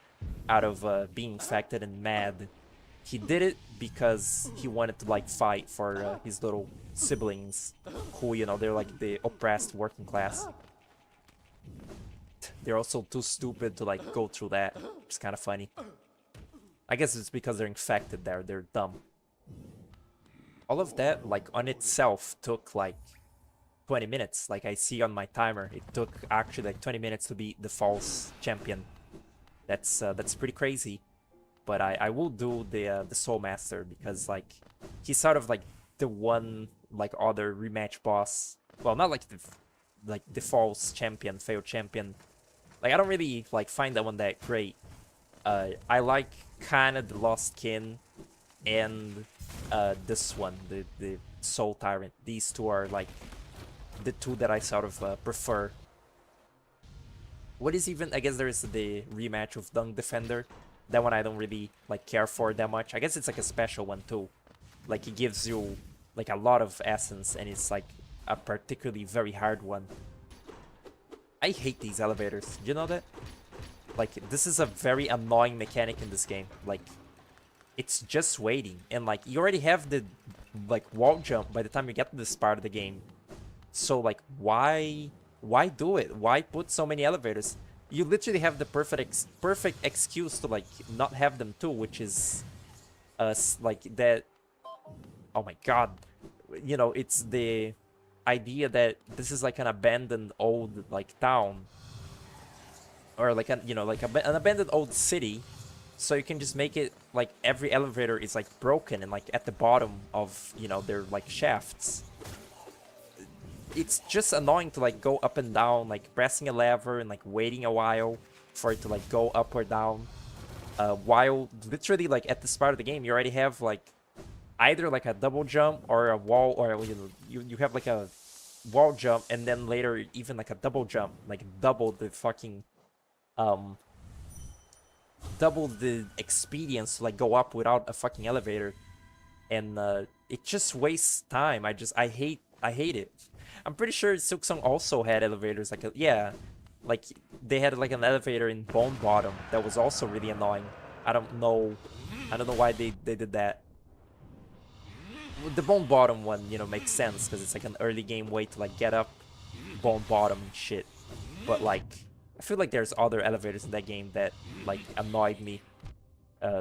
out of, being infected and mad. He did it because he wanted to, like, fight for, his little siblings, who, you know, they're, like, the oppressed working class. They're also too stupid to, like, go through that. It's kind of funny. I guess it's because they're infected there. They're dumb. All of that, like, on itself took, like, 20 minutes. Like, I see on my timer, it took actually, like, 20 minutes to beat the false champion. That's pretty crazy. But I will do the Soul Master because, like, he's sort of, like, the one, like, other rematch boss. Well, not like the false champion, failed champion. Like, I don't really, like, find that one that great. I like kind of the Lost Kin and this one, the Soul Tyrant. These two are, like, the two that I sort of prefer. What is even, I guess there is the rematch of Dung Defender. That one I don't really, like, care for that much. I guess it's, like, a special one too. Like, it gives you, like, a lot of essence and it's, like, a particularly very hard one. I hate these elevators. Do you know that? Like, this is a very annoying mechanic in this game. Like, it's just waiting. And, like, you already have the, like, wall jump by the time you get to this part of the game. So, like, why do it? Why put so many elevators? You literally have the perfect excuse to, like, not have them too, which is, like, that... Oh my god. You know, it's the idea that this is, like, an abandoned old, like, town. Or, like, an abandoned old city. So you can just make it, like, every elevator is, like, broken and, like, at the bottom of, you know, their, like, shafts. It's just annoying to, like, go up and down, like, pressing a lever and, like, waiting a while for it to, like, go up or down. While literally, like, at this part of the game, you already have, like, either, like, a double jump or a wall, or, you have, like, a wall jump and then later even, like, a double jump, like, double the fucking, double the experience to, like, go up without a fucking elevator. And, it just wastes time. I hate it. I'm pretty sure Silksong also had elevators, like, yeah, like, they had, like, an elevator in Bone Bottom that was also really annoying. I don't know why they did that. The Bone Bottom one, you know, makes sense, because it's, like, an early game way to, like, get up Bone Bottom and shit. But, like, I feel like there's other elevators in that game that, like, annoyed me.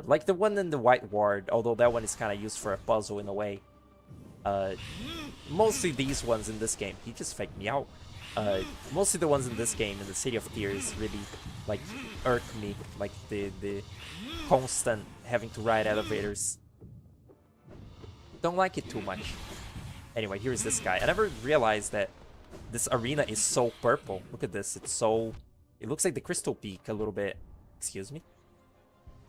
Like the one in the White Ward, although that one is kind of used for a puzzle in a way. Mostly these ones in this game. He just faked me out. Mostly the ones in this game, in the City of Tears, really, like, irk me. Like, the constant having to ride elevators. Don't like it too much. Anyway, here's this guy. I never realized that this arena is so purple. Look at this. It's so... It looks like the Crystal Peak a little bit. Excuse me?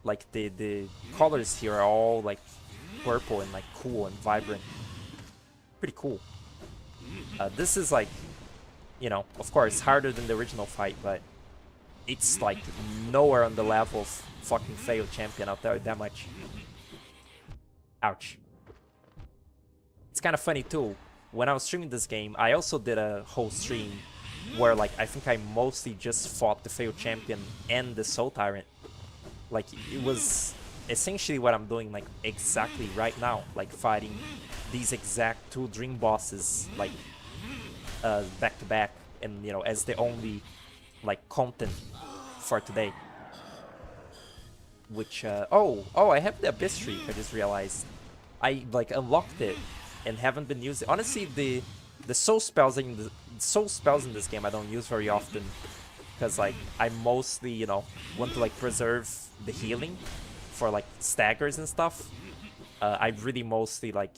Like, the colors here are all, like, purple and, like, cool and vibrant. Pretty cool. This is, like, you know, of course, harder than the original fight, but it's, like, nowhere on the level of fucking failed champion out there that much. Ouch. It's kind of funny, too. When I was streaming this game, I also did a whole stream where, like, I think I mostly just fought the failed champion and the Soul Tyrant. Like, it was essentially what I'm doing, like, exactly right now. Like, fighting these exact two dream bosses, like, back to back, and, you know, as the only, like, content for today. Which, oh, I have the Abyss Streak, I just realized. I, like, unlocked it and haven't been using. Honestly, the soul spells in this game I don't use very often, because, like, I mostly, you know, want to, like, preserve the healing for like staggers and stuff, I really mostly like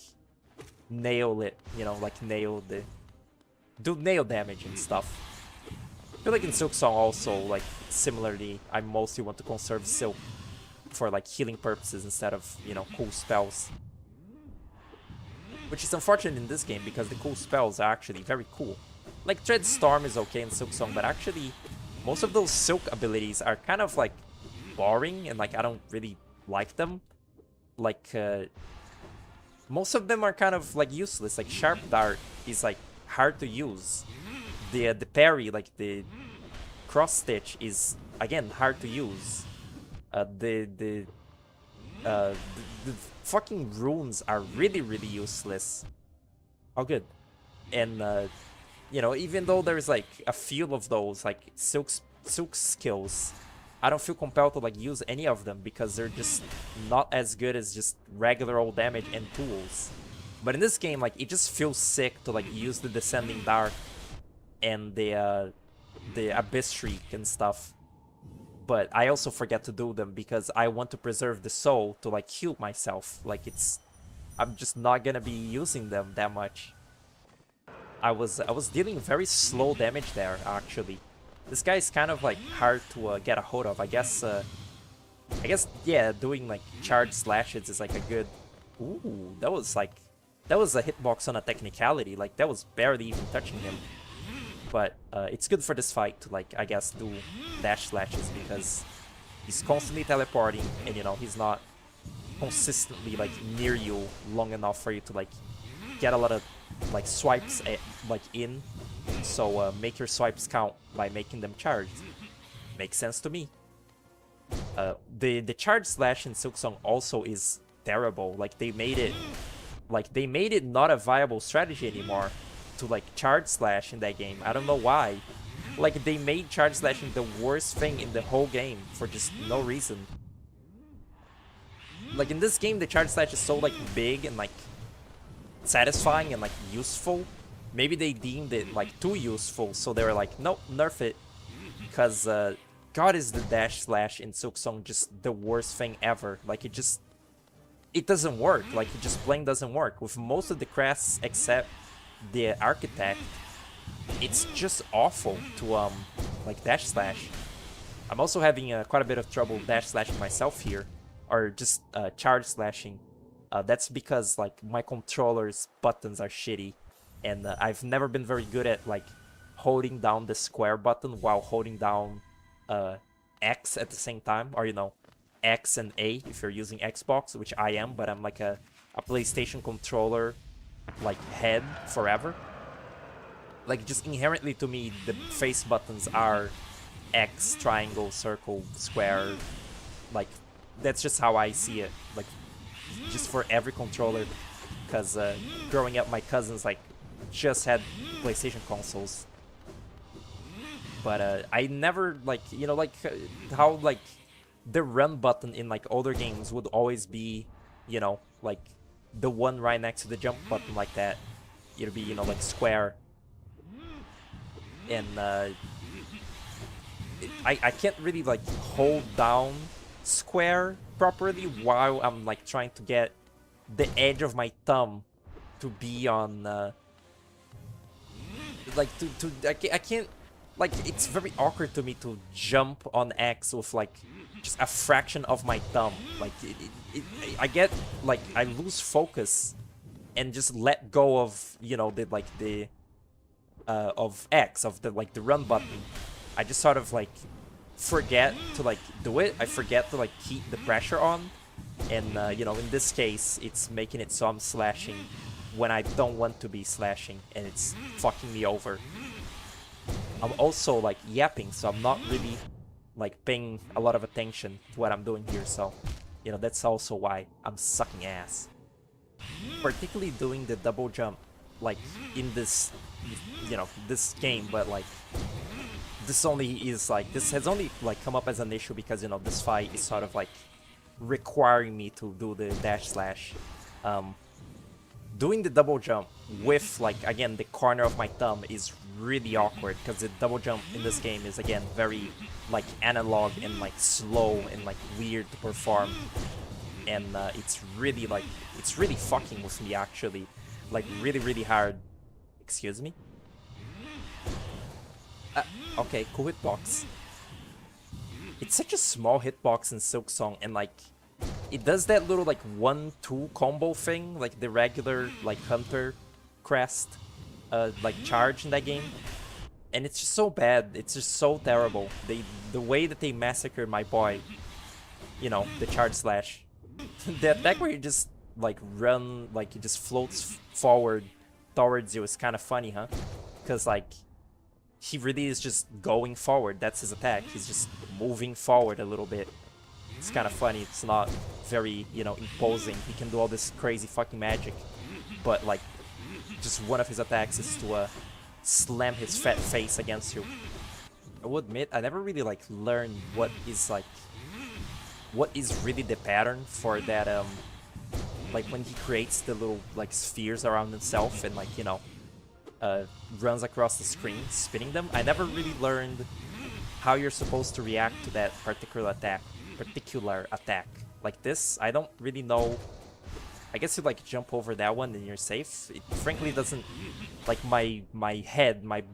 nail it, you know, like do nail damage and stuff. I feel like in Silksong also, like, similarly, I mostly want to conserve Silk for, like, healing purposes instead of, you know, cool spells. Which is unfortunate in this game, because the cool spells are actually very cool. Like, Dread Storm is okay in Silksong, but actually, most of those Silk abilities are kind of, like, boring, and, like, I don't really like them. Like, most of them are kind of, like, useless. Like, Sharp Dart is, like, hard to use. The parry, like the cross stitch, is again hard to use. The fucking runes are really useless. Oh, good. And you know, even though there's like a few of those, like Silk skills, I don't feel compelled to like use any of them because they're just not as good as just regular old damage and tools. But in this game, like, it just feels sick to like use the Descending Dark and the Abyss Shriek and stuff. But I also forget to do them because I want to preserve the soul to like heal myself. Like, I'm just not gonna be using them that much. I was dealing very slow damage there, actually. This guy is kind of like hard to get a hold of. I guess yeah, doing like charged slashes is like a good. Ooh, that was a hitbox on a technicality. Like, that was barely even touching him. But it's good for this fight to, like, I guess, do dash slashes because he's constantly teleporting and, you know, he's not consistently, like, near you long enough for you to, like, get a lot of, like, swipes, like, in. So make your swipes count by making them charged. Makes sense to me. The charge slash in Silksong also is terrible. Like, they made it not a viable strategy anymore to like charge slash in that game. I don't know why. Like, they made charge slashing the worst thing in the whole game for just no reason. Like, in this game, the charge slash is so like big and like satisfying and like useful. Maybe they deemed it like too useful, so they were like, nope, nerf it. Because God, is the dash slash in Silksong just the worst thing ever. Like, it doesn't work. Like, it just plain doesn't work. With most of the crests except the Architect, it's just awful to like dash slash. I'm also having quite a bit of trouble dash slashing myself here, or just charge slashing. That's because like my controller's buttons are shitty, and I've never been very good at like holding down the square button while holding down X at the same time, or, you know, X and A if you're using Xbox, which I am, but I'm like a PlayStation controller like head forever. Like, just inherently to me, the face buttons are X, triangle, circle, square. Like, that's just how I see it. Like, just for every controller. Because growing up, my cousins like just had PlayStation consoles. But I never, like, you know, like how like the run button in like older games would always be, you know, like the one right next to the jump button, like that. It'll be, you know, like square. And I can't really like hold down square properly while I'm like trying to get the edge of my thumb to be on like I can't, like, it's very awkward to me to jump on X with like just a fraction of my thumb. Like, I get, like, I lose focus and just let go of, you know, the of X, of the like the run button. I just sort of like forget to like do it. I forget to like keep the pressure on, and you know, in this case, it's making it so I'm slashing when I don't want to be slashing, and it's fucking me over. I'm also like yapping, so I'm not really like paying a lot of attention to what I'm doing here, so, you know, that's also why I'm sucking ass. Particularly doing the double jump, like, in this, you know, this game, but like, this has only like come up as an issue because, you know, this fight is sort of like requiring me to do the dash slash. doing the double jump with, like, again, the corner of my thumb is really awkward, because the double jump in this game is, again, very, like, analog and, like, slow and, like, weird to perform. And it's really, like, it's really fucking with me, actually. Like, really, really hard. Excuse me? Okay, cool hitbox. It's such a small hitbox in Silksong, and, like, it does that little, like, 1-2 combo thing, like the regular, like, Hunter crest, like, charge in that game. And it's just so bad. It's just so terrible. The way that they massacred my boy, you know, the charge slash. The attack where you just, like, run, like, it just floats forward towards you is kind of funny, huh? Because, like, he really is just going forward. That's his attack. He's just moving forward a little bit. It's kind of funny. It's not very, you know, imposing. He can do all this crazy fucking magic. But, like, just one of his attacks is to slam his fat face against you. I will admit, I never really, like, learned what is really the pattern for that, like, when he creates the little, like, spheres around himself and, like, you know, runs across the screen, spinning them. I never really learned how you're supposed to react to that particular attack. Like this, I don't really know. I guess you, like, jump over that one and you're safe. It frankly doesn't, like, my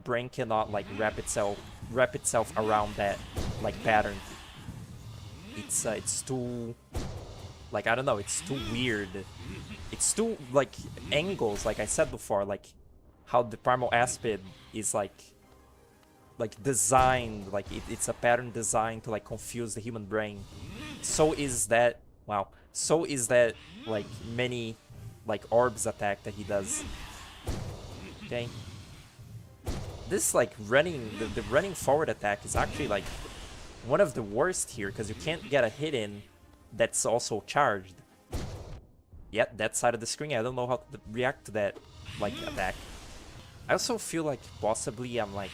brain cannot, like, wrap itself around that, like, pattern. It's too, like, I don't know, it's too weird. It's too, like, angles, like I said before, like how the Primal Aspid is, like designed, like, it's a pattern designed to, like, confuse the human brain. So is that, wow, so is that, like, many, like, orbs attack that he does. Okay. This, like, running, the running forward attack is actually, like, one of the worst here, because you can't get a hit in that's also charged. Yeah, that side of the screen, I don't know how to react to that, like, attack. I also feel like possibly I'm, like,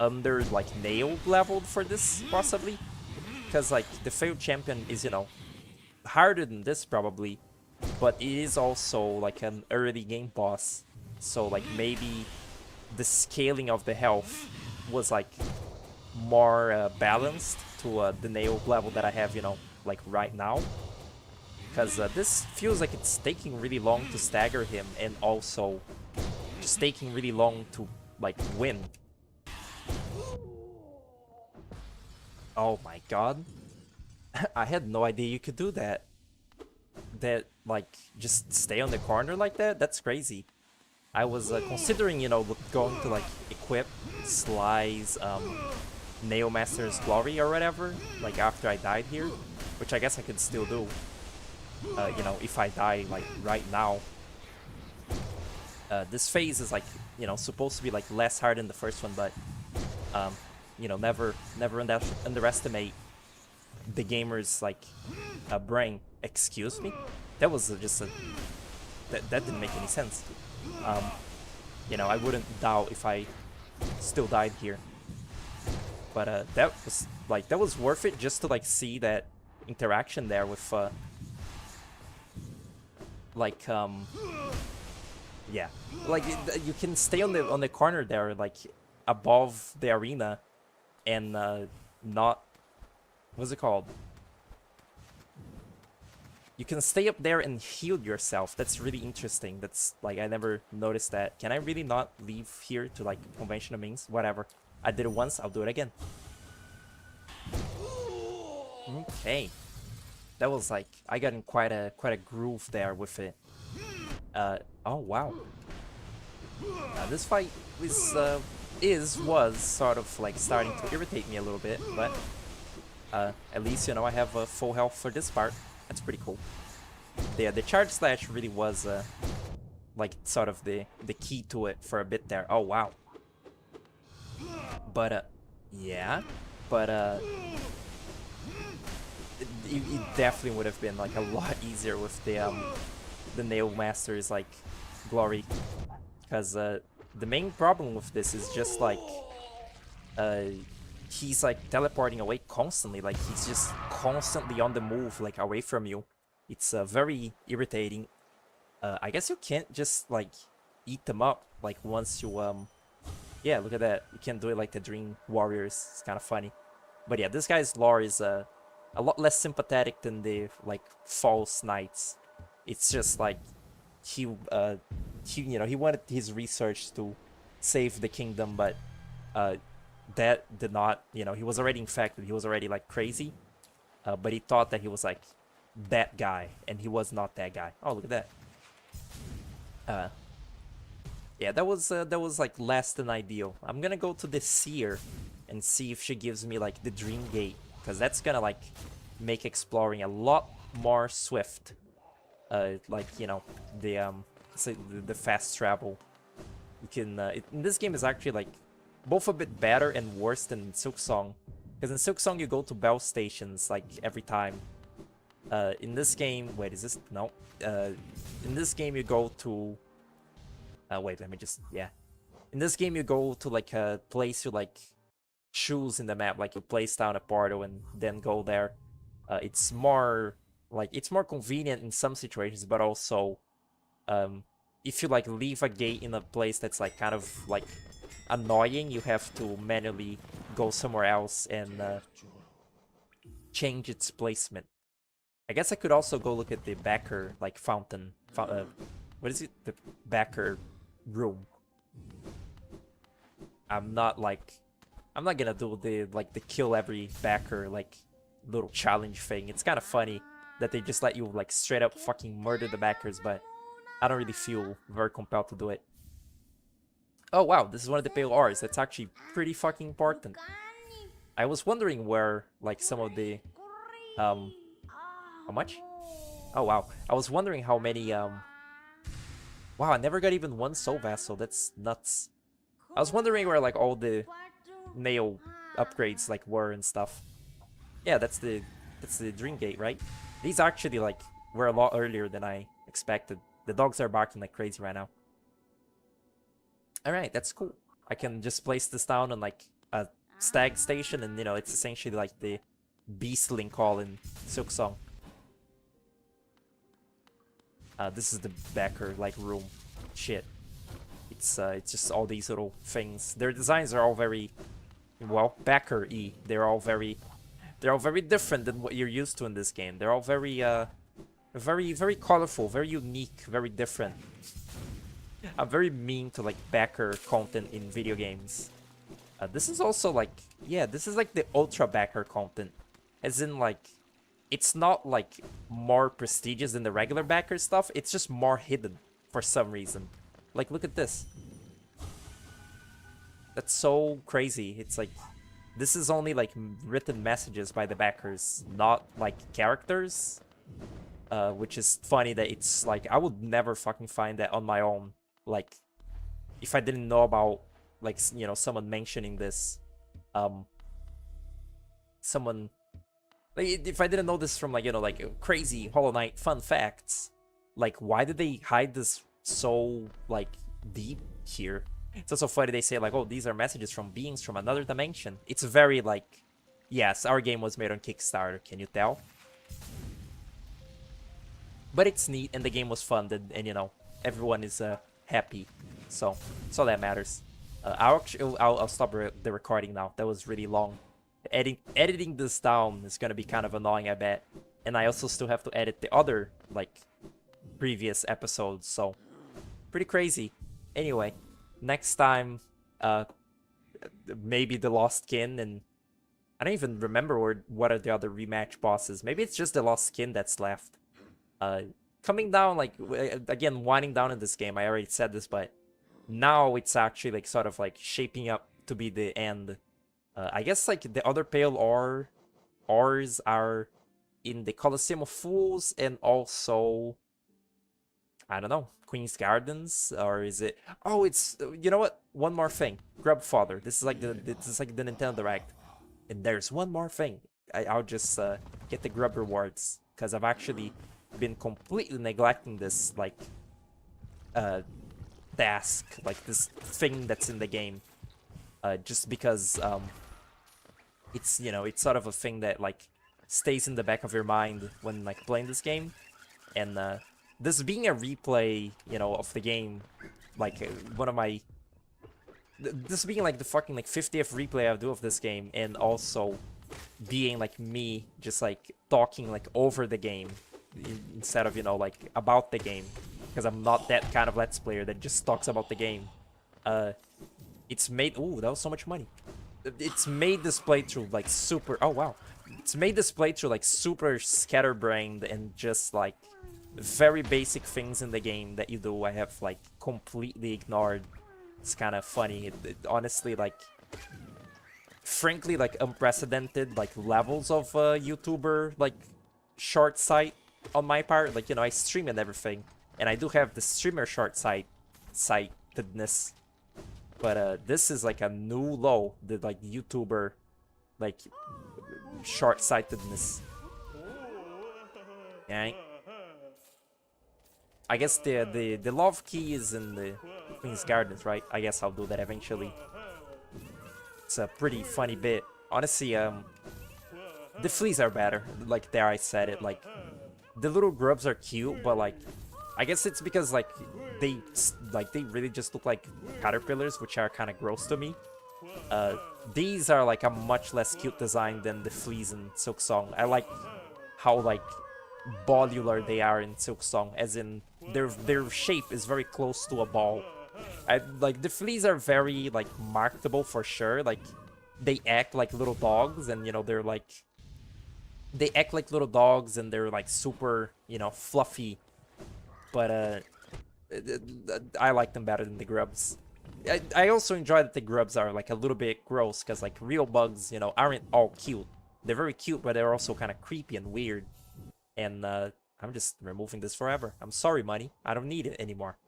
under, like, nail leveled for this, possibly. Because, like, the failed champion is, you know, harder than this probably, but it is also, like, an early game boss. So, like, maybe the scaling of the health was, like, more balanced to the nail level that I have, you know, like, right now. Because this feels like it's taking really long to stagger him, and also just taking really long to, like, win. Oh my god. I had no idea you could do that. That, like, just stay on the corner like that? That's crazy. I was considering, you know, going to, like, equip Sly's Nail Master's Glory or whatever, like, after I died here, which I guess I could still do, you know, if I die, like, right now. This phase is, like, you know, supposed to be, like, less hard than the first one, but, you know, never underestimate the gamer's, like, brain. Excuse me? That was just a... That didn't make any sense. You know, I wouldn't doubt if I still died here. But that was, like, that was worth it just to, like, see that interaction there with, like, yeah. Like, you can stay on the corner there, like, above the arena, and not... What's it called? You can stay up there and heal yourself. That's really interesting. That's, like, I never noticed that. Can I really not leave here to, like, conventional means? Whatever. I did it once, I'll do it again. Okay. That was, like, I got in quite a groove there with it. Oh wow. This fight was sort of, like, starting to irritate me a little bit, but at least, you know, I have full health for this part. That's pretty cool. Yeah, the charge slash really was like, sort of the key to it for a bit there. Oh wow. But yeah, but it definitely would have been, like, a lot easier with the Nail Master's, like, glory, because the main problem with this is just, like, he's, like, teleporting away constantly. Like, he's just constantly on the move, like, away from you. It's very irritating. I guess you can't just like eat them up like once you yeah, look at that. You can't do it like the Dream Warriors. It's kind of funny. But yeah, this guy's lore is a lot less sympathetic than the like false knights. It's just like he he wanted his research to save the kingdom, but uh that did not, he was already infected. He was already like crazy. But he thought that he was like that guy, and he was not that guy. Oh, look at that. Uh yeah, that was like less than ideal. I'm gonna go to the Seer and see if she gives me like the Dream Gate, because that's gonna like make exploring a lot more swift. Like say the fast travel. You can in this game is actually like both a bit better and worse than Silksong, because in Silksong you go to bell stations like every time. In this game, wait, is this no? In this game you go to. Wait, let me just yeah. In this game you go to like a place you like choose in the map, like you place down a portal and then go there. It's more convenient in some situations, but also if you like leave a gate in a place that's like kind of like annoying, you have to manually go somewhere else and change its placement. I guess I could also go look at the backer like fountain. What is it? The backer room. I'm not gonna do the kill every backer like little challenge thing. It's kind of funny that they just let you like straight up fucking murder the backers, but I don't really feel very compelled to do it. Oh wow, this is one of the pale ores. That's actually pretty fucking important. I was wondering where like some of the how much? Oh wow. I was wondering how many wow, I never got even one soul vessel. That's nuts. I was wondering where like all the nail upgrades like were and stuff. Yeah, that's the Dream Gate, right? These actually like were a lot earlier than I expected. The dogs are barking like crazy right now. Alright, that's cool. I can just place this down on like a stag station, and it's essentially like the Beastling call in Silksong. This is the backer like room. Shit. It's just all these little things. Their designs are all very well, backer-y. They're all very different than what you're used to in this game. They're all very very colorful, very unique, very different. I'm very mean to like backer content in video games. This is also like, yeah, this is like the ultra backer content, as in like it's not like more prestigious than the regular backer stuff. It's just more hidden for some reason. Like, look at this. That's so crazy. It's like this is only like written messages by the backers, not like characters. Which is funny that it's like I would never fucking find that on my own. Like, if I didn't know about like someone mentioning this, someone like if I didn't know this from like like crazy Hollow Knight fun facts, like why did they hide this so like deep here? It's also funny they say like, oh, these are messages from beings from another dimension. It's very like, yes, our game was made on Kickstarter, can you tell? But it's neat, and the game was funded, and everyone is happy, so that's all that matters. I'll stop the recording now. That was really long. Editing this down is gonna be kind of annoying, I bet, and I also still have to edit the other like previous episodes, so pretty crazy. Anyway, next time, maybe the Lost Kin, and I don't even remember what are the other rematch bosses. Maybe it's just the Lost Kin that's left. Coming down, like, again, winding down in this game, I already said this, but now it's actually, like, sort of, like, shaping up to be the end. I guess, like, the other Pale Ores are in the Colosseum of Fools, and also, I don't know, Queen's Gardens, or is it... Oh, it's... You know what? One more thing. Grubfather. This is like the Nintendo Direct. And there's one more thing. I'll just get the Grub rewards, because I've actually been completely neglecting this like task, like this thing that's in the game, just because it's it's sort of a thing that like stays in the back of your mind when like playing this game, and this being a replay, you know, of the game, like one of my this being like the fucking like 50th replay I do of this game, and also being like me just like talking like over the game instead of, you know, like about the game, because I'm not that kind of let's player that just talks about the game. It's made, ooh, that was so much money. It's made this playthrough like super, oh wow, it's made this playthrough like super scatterbrained, and just like very basic things in the game that you do I have like completely ignored. It's kind of funny. Honestly, like, frankly, like unprecedented like levels of YouTuber like short sight on my part. Like, you know, I stream and everything, and I do have the streamer short sightedness, but this is like a new low, the like YouTuber like short sightedness. Yeah. I guess the love key is in the Queen's Gardens, right? I guess I'll do that eventually. It's a pretty funny bit. Honestly, the fleas are better. Like, there I said it. Like, the little grubs are cute, but like, I guess it's because like they really just look like caterpillars, which are kind of gross to me. These are like a much less cute design than the fleas in Silksong. I like how like ballular they are in Silksong, as in their shape is very close to a ball. Like, the fleas are very like marketable for sure. Like, they act like little dogs, and you know, they act like little dogs, and they're like super, you know, fluffy. But I like them better than the grubs. I also enjoy that the grubs are like a little bit gross, because like real bugs, you know, aren't all cute. They're very cute, but they're also kind of creepy and weird. And I'm just removing this forever. I'm sorry, money. I don't need it anymore.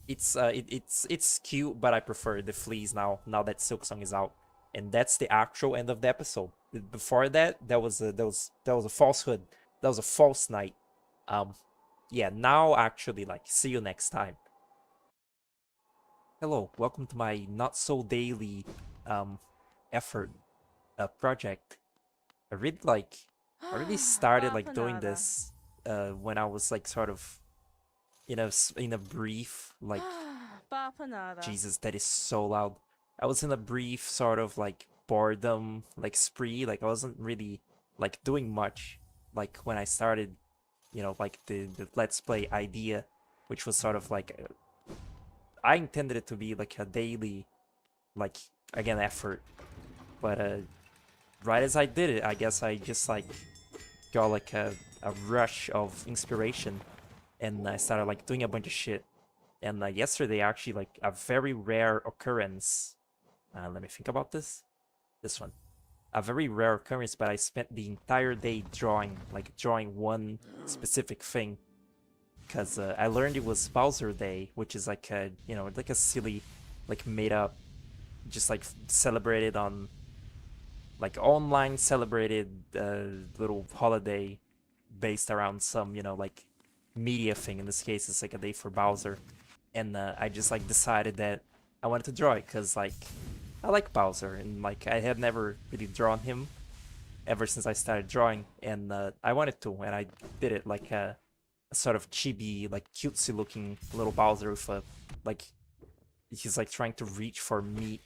It's cute, but I prefer the fleas now that Silksong is out. And that's the actual end of the episode. Before that, that was a falsehood. That was a false night. Yeah, now actually, like, see you next time. Hello, welcome to my not so daily effort project. I really started like doing this when I was like sort of in a brief like Jesus, that is so loud. I was in a brief sort of like boredom like spree. Like, I wasn't really like doing much like when I started, you know, like the let's play idea, which was sort of like I intended it to be like a daily like, again, effort. But right as I did it, I guess I just like got like a rush of inspiration, and I started like doing a bunch of shit. And yesterday, actually, like a very rare occurrence. Let me think about this. This one, a very rare occurrence, but I spent the entire day drawing one specific thing, because I learned it was Bowser Day, which is like a, you know, like a silly, like made up, just like celebrated on, like online celebrated little holiday based around some, you know, like media thing. In this case, it's like a day for Bowser. And I just like decided that I wanted to draw it, because like I like Bowser, and like I had never really drawn him ever since I started drawing, and I wanted to, and I did it like a sort of chibi, like cutesy looking little Bowser with a, like, he's like trying to reach for meat.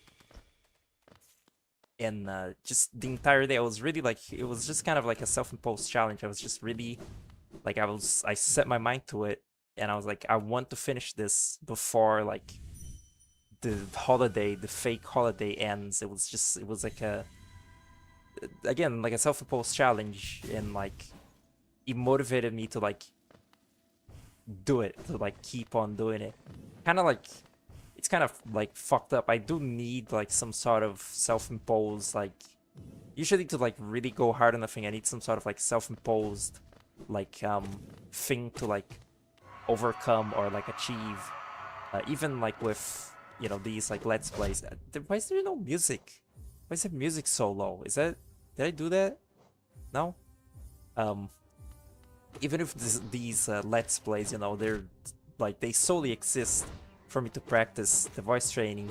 And just the entire day I was really like, it was just kind of like a self-imposed challenge. I was just really like, I set my mind to it, and I was like, I want to finish this before like the holiday, the fake holiday ends. It was like a, again, like a self-imposed challenge, and like it motivated me to like do it, to like keep on doing it. Kind of like, it's kind of like fucked up. I do need like some sort of self-imposed, like, usually to like really go hard on a thing, I need some sort of like self-imposed like thing to like overcome or like achieve. Even like with, you know, these like let's plays. Why is there no music? Why is the music so low? Is that, did I do that? No. Even if these let's plays, you know, they're like, they solely exist for me to practice the voice training,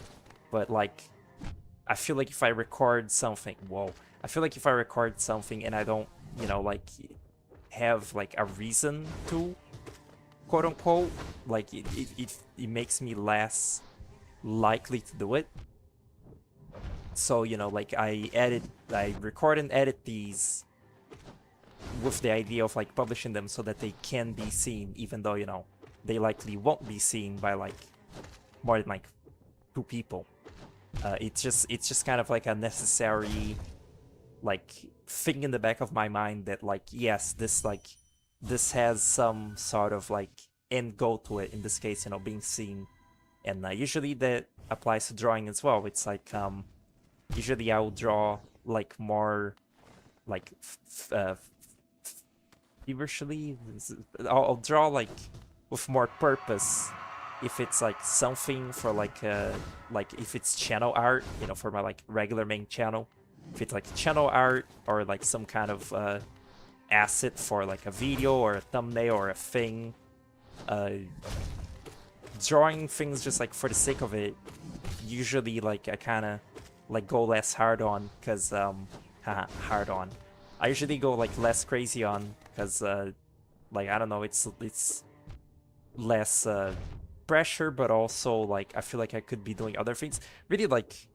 but like, I feel like if I record something, whoa, I feel like if I record something and I don't, you know, like have like a reason to, quote unquote. Like it makes me less likely to do it. So, you know, like I record and edit these with the idea of like publishing them so that they can be seen, even though, you know, they likely won't be seen by like more than like 2 people. It's just kind of like a necessary like thing in the back of my mind that like, yes, this has some sort of like end goal to it. In this case, you know, being seen. And usually that applies to drawing as well. It's like usually I will draw like more like feverishly. I'll draw like with more purpose if it's like something for like if it's channel art, you know, for my like regular main channel. If it's like channel art or like some kind of asset for like a video or a thumbnail or a thing. Drawing things just like for the sake of it, usually like I kind of like go less hard on, because hard on. I usually go like less crazy on, because like I don't know, it's less pressure, but also like I feel like I could be doing other things. Really, like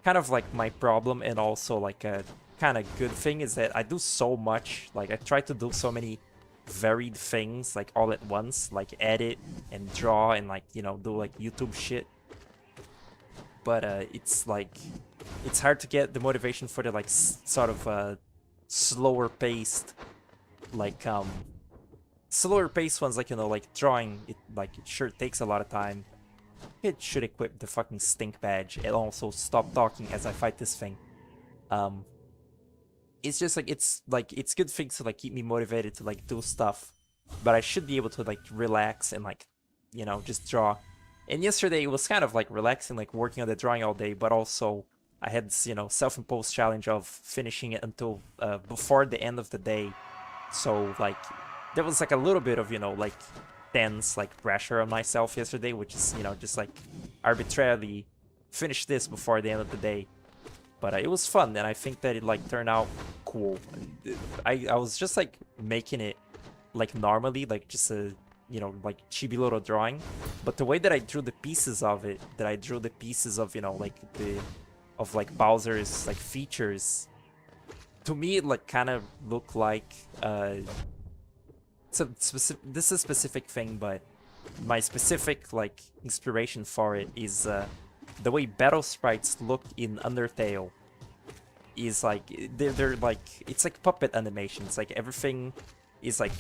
kind of like my problem, and also like a kind of good thing, is that I do so much. Like I try to do so many varied things like all at once, like edit and draw and like, you know, do like YouTube shit. But it's like it's hard to get the motivation for the like sort of slower paced like slower paced ones, like, you know, like drawing. It like it sure takes a lot of time. It should equip the fucking stink badge and also stop talking as I fight this thing. It's just like it's good things to like keep me motivated to like do stuff, but I should be able to like relax and like, you know, just draw. And yesterday it was kind of like relaxing, like working on the drawing all day, but also I had this, you know, self-imposed challenge of finishing it until before the end of the day. So like there was like a little bit of, you know, like tense like pressure on myself yesterday, which is, you know, just like arbitrarily finish this before the end of the day. But it was fun, and I think that it like turned out cool. I was just like making it like normally, like just a, you know, like chibi little drawing. But the way that I drew the pieces of it, you know, like of like Bowser's like features, to me it like kind of looked like it's a specific, this is a specific thing, but my specific like inspiration for it is the way battle sprites look in Undertale. Is like they're like, it's like puppet animations. Like everything is like,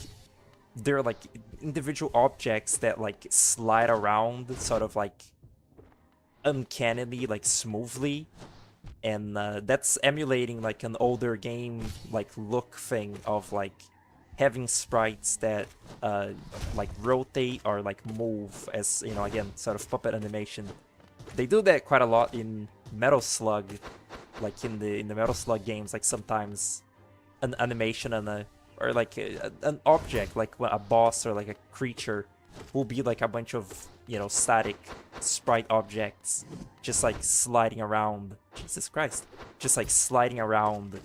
they're like individual objects that like slide around sort of like uncannily, like smoothly. And that's emulating like an older game like look thing of like having sprites that like rotate or like move, as, you know, again, sort of puppet animation. They do that quite a lot in Metal Slug, like in the Metal Slug games. Like sometimes an animation and or like an object, like a boss or like a creature, will be like a bunch of, you know, static sprite objects just like sliding around. Jesus Christ, just like sliding around,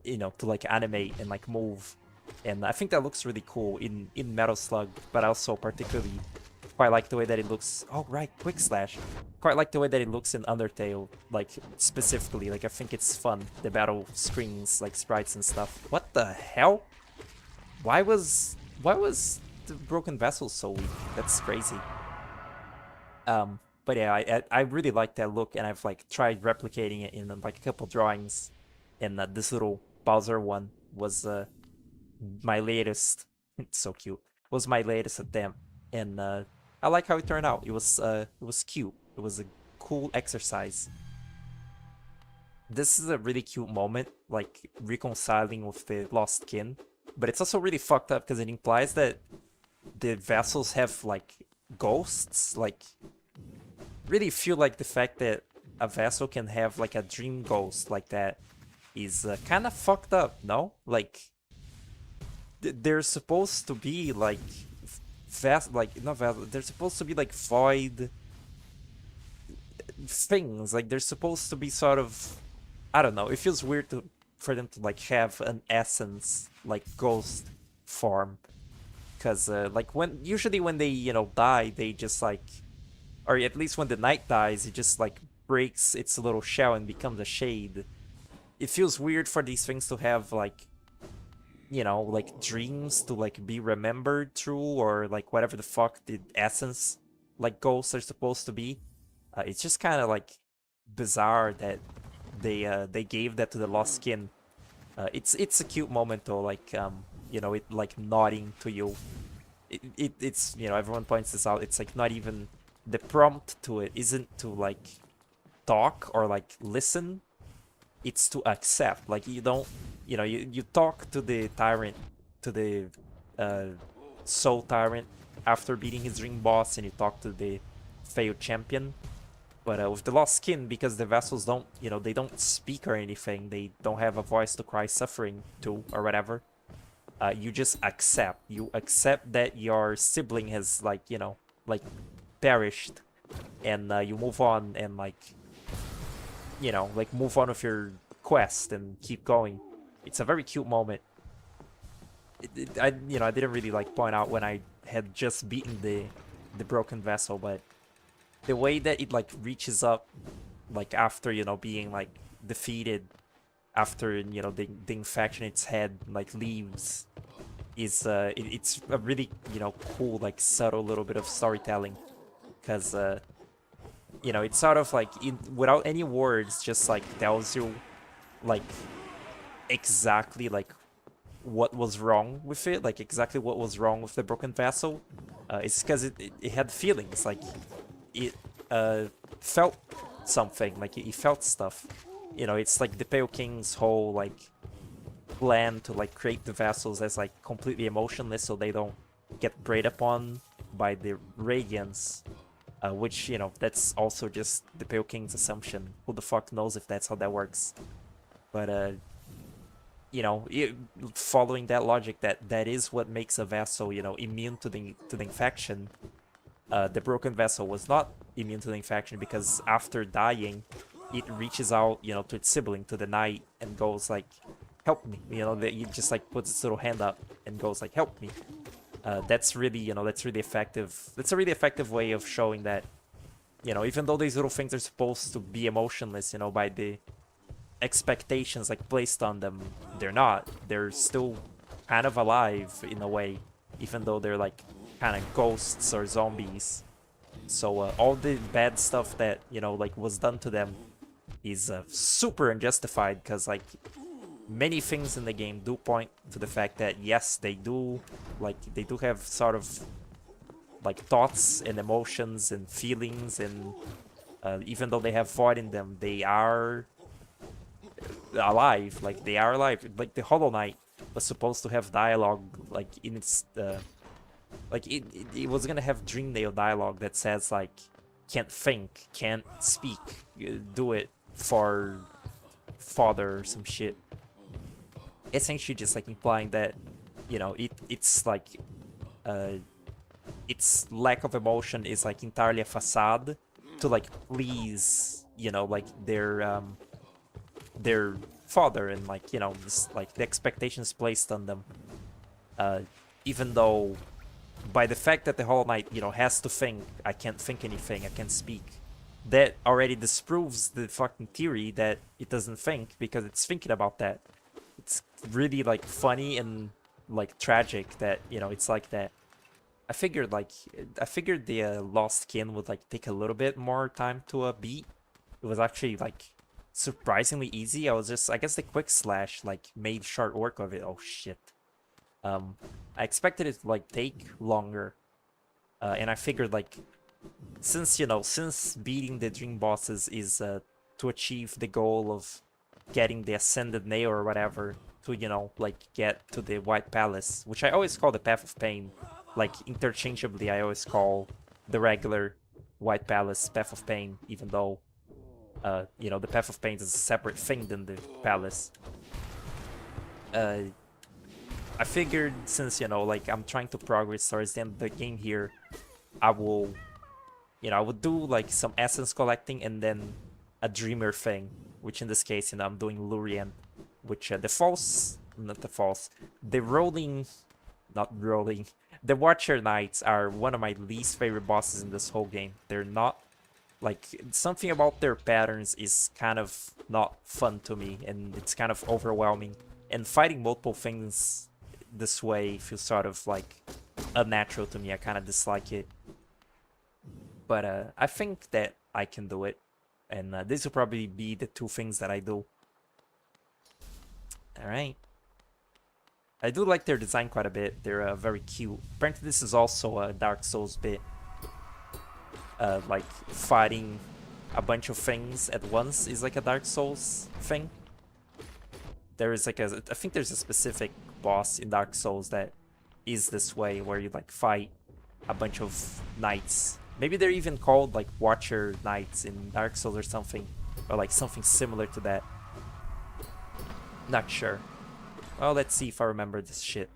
you know, to like animate and like move. And I think that looks really cool in Metal Slug, but also particularly quite like the way that it looks. Oh right, Quick Slash. Quite like the way that it looks in Undertale, like specifically. Like I think it's fun, the battle screens, like sprites and stuff. What the hell? Why was the Broken Vessel so weak? That's crazy. But yeah, I really like that look, and I've like tried replicating it in like a couple drawings, and this little Bowser one was my latest. It's so cute. Was my latest attempt, and I like how it turned out. It was cute. It was a cool exercise. This is a really cute moment, like reconciling with the lost kin, but it's also really fucked up because it implies that the vessels have like ghosts. Like, really feel like the fact that a vessel can have like a dream ghost like that is kind of fucked up. No, like they're supposed to be like like not vast, they're supposed to be like void things. Like they're supposed to be sort of, I don't know, it feels weird to for them to like have an essence like ghost form, because like usually when they die, they just like, or at least when the knight dies, it just like breaks its little shell and becomes a shade. It feels weird for these things to have like, like dreams to like be remembered through, or like whatever the fuck the essence like ghosts are supposed to be. It's just kind of like bizarre that they gave that to the lost skin. It's a cute moment though, like it like nodding to you. It's everyone points this out. It's like not even the prompt to it isn't to like talk or like listen. It's to accept. Like you don't, you talk to the tyrant, to the uh, soul tyrant after beating his ring boss, and you talk to the failed champion. But with the lost skin, because the vessels don't, they don't speak or anything, they don't have a voice to cry suffering to or whatever. You just accept. You accept that your sibling has like, like perished, and you move on and like, like move on with your quest and keep going. It's a very cute moment. I didn't really like point out when I had just beaten the broken vessel, but the way that it like reaches up, like after being like defeated, after the infection its head like leaves, is it's a really cool like subtle little bit of storytelling, because it's sort of like without any words, just like tells you like exactly like what was wrong with it, like exactly what was wrong with the broken vessel. It's because it had feelings, like it felt something, like it felt stuff. It's like the Pale King's whole like plan to like create the vessels as like completely emotionless, so they don't get preyed upon by the Radiance. Which, that's also just the Pale King's assumption. Who the fuck knows if that's how that works? But, following that logic, that is what makes a vessel, immune to the infection. The broken vessel was not immune to the infection, because after dying, it reaches out, to its sibling, to the knight, and goes like, "Help me!" It just like puts its little hand up and goes like, "Help me!" That's really, that's really effective. That's a really effective way of showing that, even though these little things are supposed to be emotionless, by the expectations like placed on them, they're not. They're still kind of alive in a way, even though they're like kind of ghosts or zombies. So all the bad stuff that like was done to them is super unjustified, because like many things in the game do point to the fact that yes, they do have sort of like thoughts and emotions and feelings, and even though they have void in them, they are alive. Like they are alive. Like the Hollow Knight was supposed to have dialogue, like in its like it was gonna have Dreamnail dialogue that says like, "Can't think, can't speak, do it for father," or some shit. Essentially just like implying that it's like its lack of emotion is like entirely a facade to like please like their father, and like just like the expectations placed on them, even though by the fact that the Hollow Knight has to think, "I can't think anything, I can't speak," that already disproves the fucking theory that it doesn't think, because it's thinking about that. It's really like funny and like tragic that it's like that. I figured the Lost Skin would like take a little bit more time to beat. It was actually like surprisingly easy. I guess the quick slash like made short work of it. Oh shit. I expected it to like take longer, and I figured like since beating the dream bosses is to achieve the goal of getting the Ascended Nail or whatever, to like get to the White Palace, which I always call the Path of Pain. Like interchangeably, I always call the regular White Palace Path of Pain, even though the Path of Pain is a separate thing than the palace. I figured since like I'm trying to progress towards the end of the game here, I will I would do like some essence collecting and then a dreamer thing, which in this case I'm doing Lurien. which the false, not the false, the rolling, not rolling, the Watcher Knights are one of my least favorite bosses in this whole game. They're not, like, something about their patterns is kind of not fun to me, and it's kind of overwhelming. And fighting multiple things this way feels sort of like unnatural to me. I kind of dislike it. But I think that I can do it. And this will probably be the two things that I do. Alright. I do like their design quite a bit. They're very cute. Apparently this is also a Dark Souls bit. Like fighting a bunch of things at once is like a Dark Souls thing. There is like I think there's a specific boss in Dark Souls that is this way, where you like fight a bunch of knights. Maybe they're even called like Watcher Knights in Dark Souls or something, or like something similar to that. Not sure. Well, let's see if I remember this shit.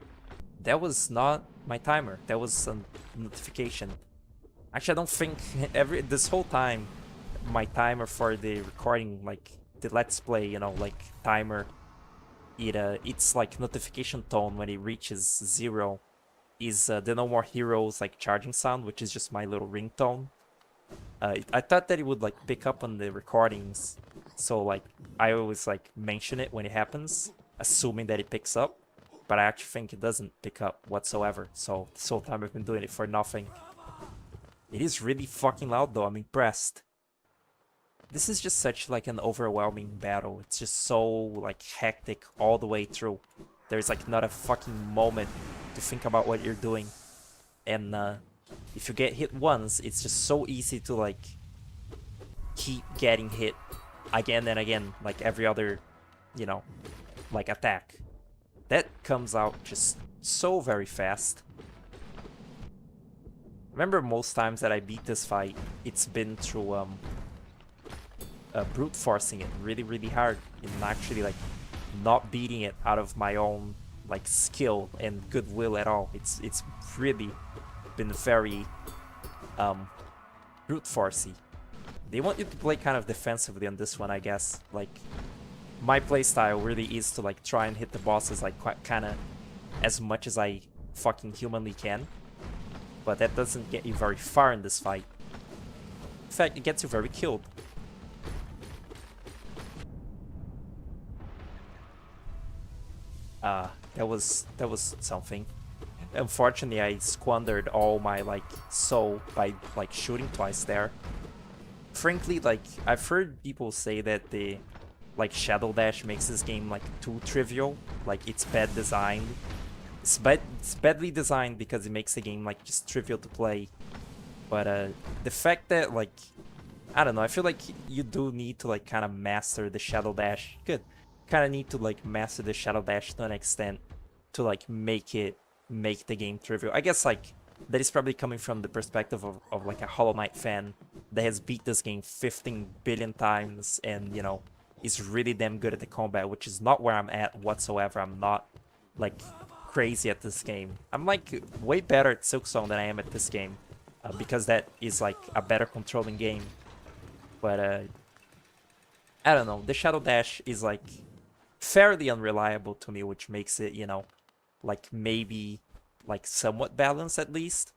That was not my timer. That was a notification. Actually, I don't think this whole time my timer for the recording, like the Let's Play, you know, like timer, it's like notification tone when it reaches 0 is the No More Heroes like charging sound, which is just my little ringtone. I thought that it would like pick up on the recordings, so like I always like mention it when it happens, assuming that it picks up, but I actually think it doesn't pick up whatsoever. So this whole time I've been doing it for nothing. It is really fucking loud though. I'm impressed. This is just such like an overwhelming battle. It's just so like hectic all the way through. There's like not a fucking moment to think about what you're doing. And if you get hit once, it's just so easy to like keep getting hit again and again, like every other, you know, like attack. That comes out just so very fast. Remember, most times that I beat this fight, it's been through brute forcing it really hard and actually like not beating it out of my own like skill and goodwill at all. It's really been very brute forcey. They want you to play kind of defensively on this one, I guess. Like my playstyle really is to like try and hit the bosses like kind of as much as I fucking humanly can, but that doesn't get you very far in this fight. In fact, it gets you very killed. That was something. Unfortunately, I squandered all my like soul by like shooting twice there. Frankly, like I've heard people say that the like Shadow Dash makes this game like too trivial, like it's bad designed. It's badly designed because it makes the game like just trivial to play. But the fact that like I don't know, I feel like you do need to like kind of master the Shadow Dash. Good. Kind of need to like master the Shadow Dash to an extent to like make the game trivial. I guess like that is probably coming from the perspective of like a Hollow Knight fan that has beat this game 15 billion times and, you know, is really damn good at the combat, which is not where I'm at whatsoever. I'm not like crazy at this game. I'm like way better at Silksong than I am at this game, because that is like a better controlling game. But I don't know, the Shadow Dash is like fairly unreliable to me, which makes it, you know, like maybe like somewhat balanced at least,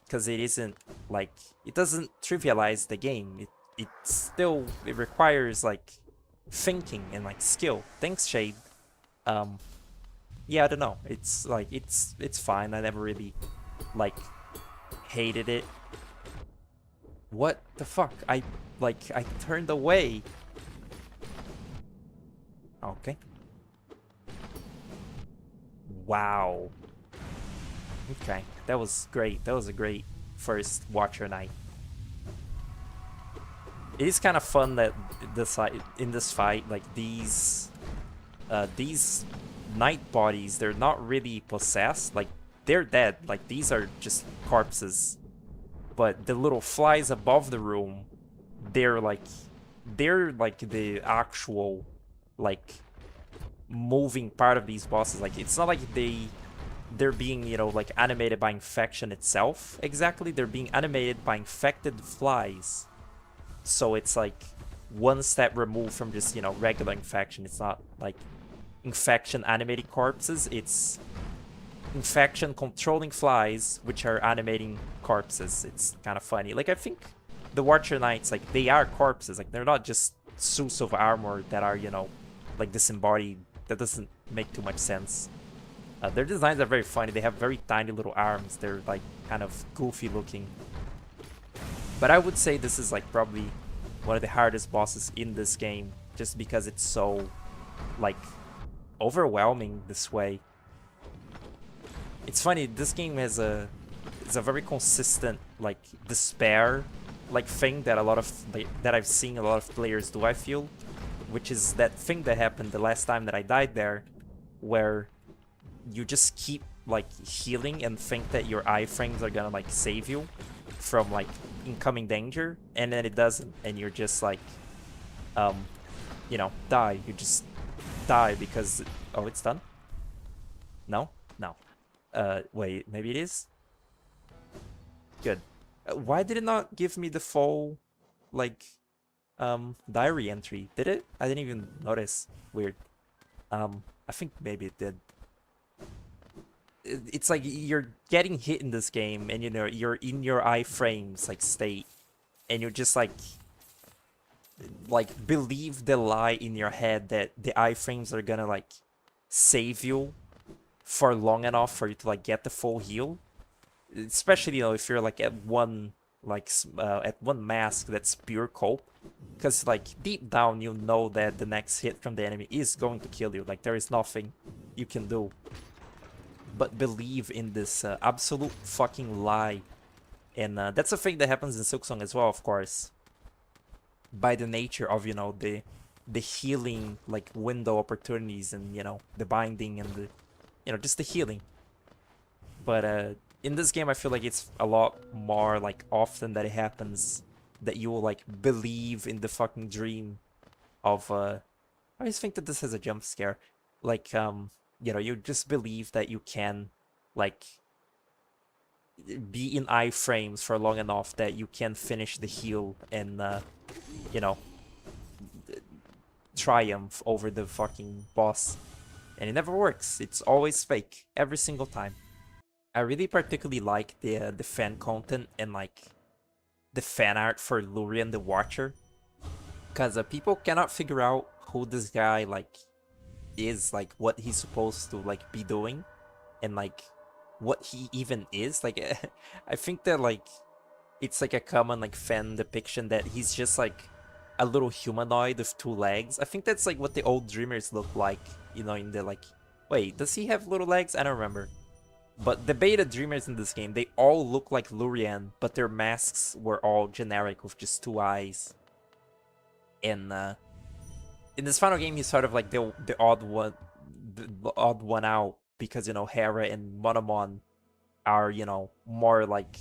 because it isn't like, it doesn't trivialize the game. It still, it requires like thinking and like skill. Thanks, Shade. Yeah, I don't know, it's like it's fine. I never really like hated it. What the fuck? I turned away. Okay. Wow. Okay, that was great. That was a great first Watcher Knight. It is kind of fun that in this fight, like these Knight bodies, they're not really possessed. Like they're dead. Like these are just corpses. But the little flies above the room, they're like the actual like moving part of these bosses. Like it's not like they're being, you know, like animated by infection itself exactly. They're being animated by infected flies, so it's like one step removed from just, you know, regular infection. It's not like Infection animating corpses. It's Infection controlling flies, which are animating corpses. It's kind of funny. Like, I think the Watcher Knights, like, they are corpses. Like, they're not just suits of armor that are, you know, like, disembodied. That doesn't make too much sense. Their designs are very funny. They have very tiny little arms. They're, like, kind of goofy looking. But I would say this is, like, probably one of the hardest bosses in this game, just because it's so, like, overwhelming this way. It's funny, this game has a very consistent, like, despair like thing that that I've seen a lot of players do, I feel, which is that thing that happened the last time that I died there, where you just keep like healing and think that your iframes are gonna like save you from like incoming danger, and then it doesn't, and you're just like you know, die. You just die because, oh, it's done? No? No. Wait, maybe it is? Good. Why did it not give me the full, like, diary entry? Did it? I didn't even notice. Weird. I think maybe it did. It's like you're getting hit in this game, and you know, you're in your iframes, like, state, and you're just like believe the lie in your head that the iframes are gonna like save you for long enough for you to like get the full heal, especially, you know, if you're like at one mask that's pure cope, because like deep down you know that the next hit from the enemy is going to kill you. Like, there is nothing you can do but believe in this absolute fucking lie. And that's a thing that happens in Silksong as well, of course, by the nature of, you know, the healing like window opportunities, and, you know, the binding, and the, you know, just the healing. But in this game, I feel like it's a lot more like often that it happens that you will like believe in the fucking dream of I always think that this has a jump scare. Like, you know, you just believe that you can like be in iframes for long enough that you can finish the heal and you know, triumph over the fucking boss. And it never works. It's always fake every single time. I really particularly like the fan content and like the fan art for Lurien the Watcher, because people cannot figure out who this guy like is, like what he's supposed to like be doing, and like what he even is. Like, I think that like it's like a common like fan depiction that he's just like a little humanoid with two legs. I think that's like what the old Dreamers look like, you know, in the like, wait, does he have little legs? I don't remember. But the beta Dreamers in this game, they all look like Lurien, but their masks were all generic with just two eyes. And in this final game, he's sort of like the odd one out, because, you know, Hera and Monomon are, you know, more like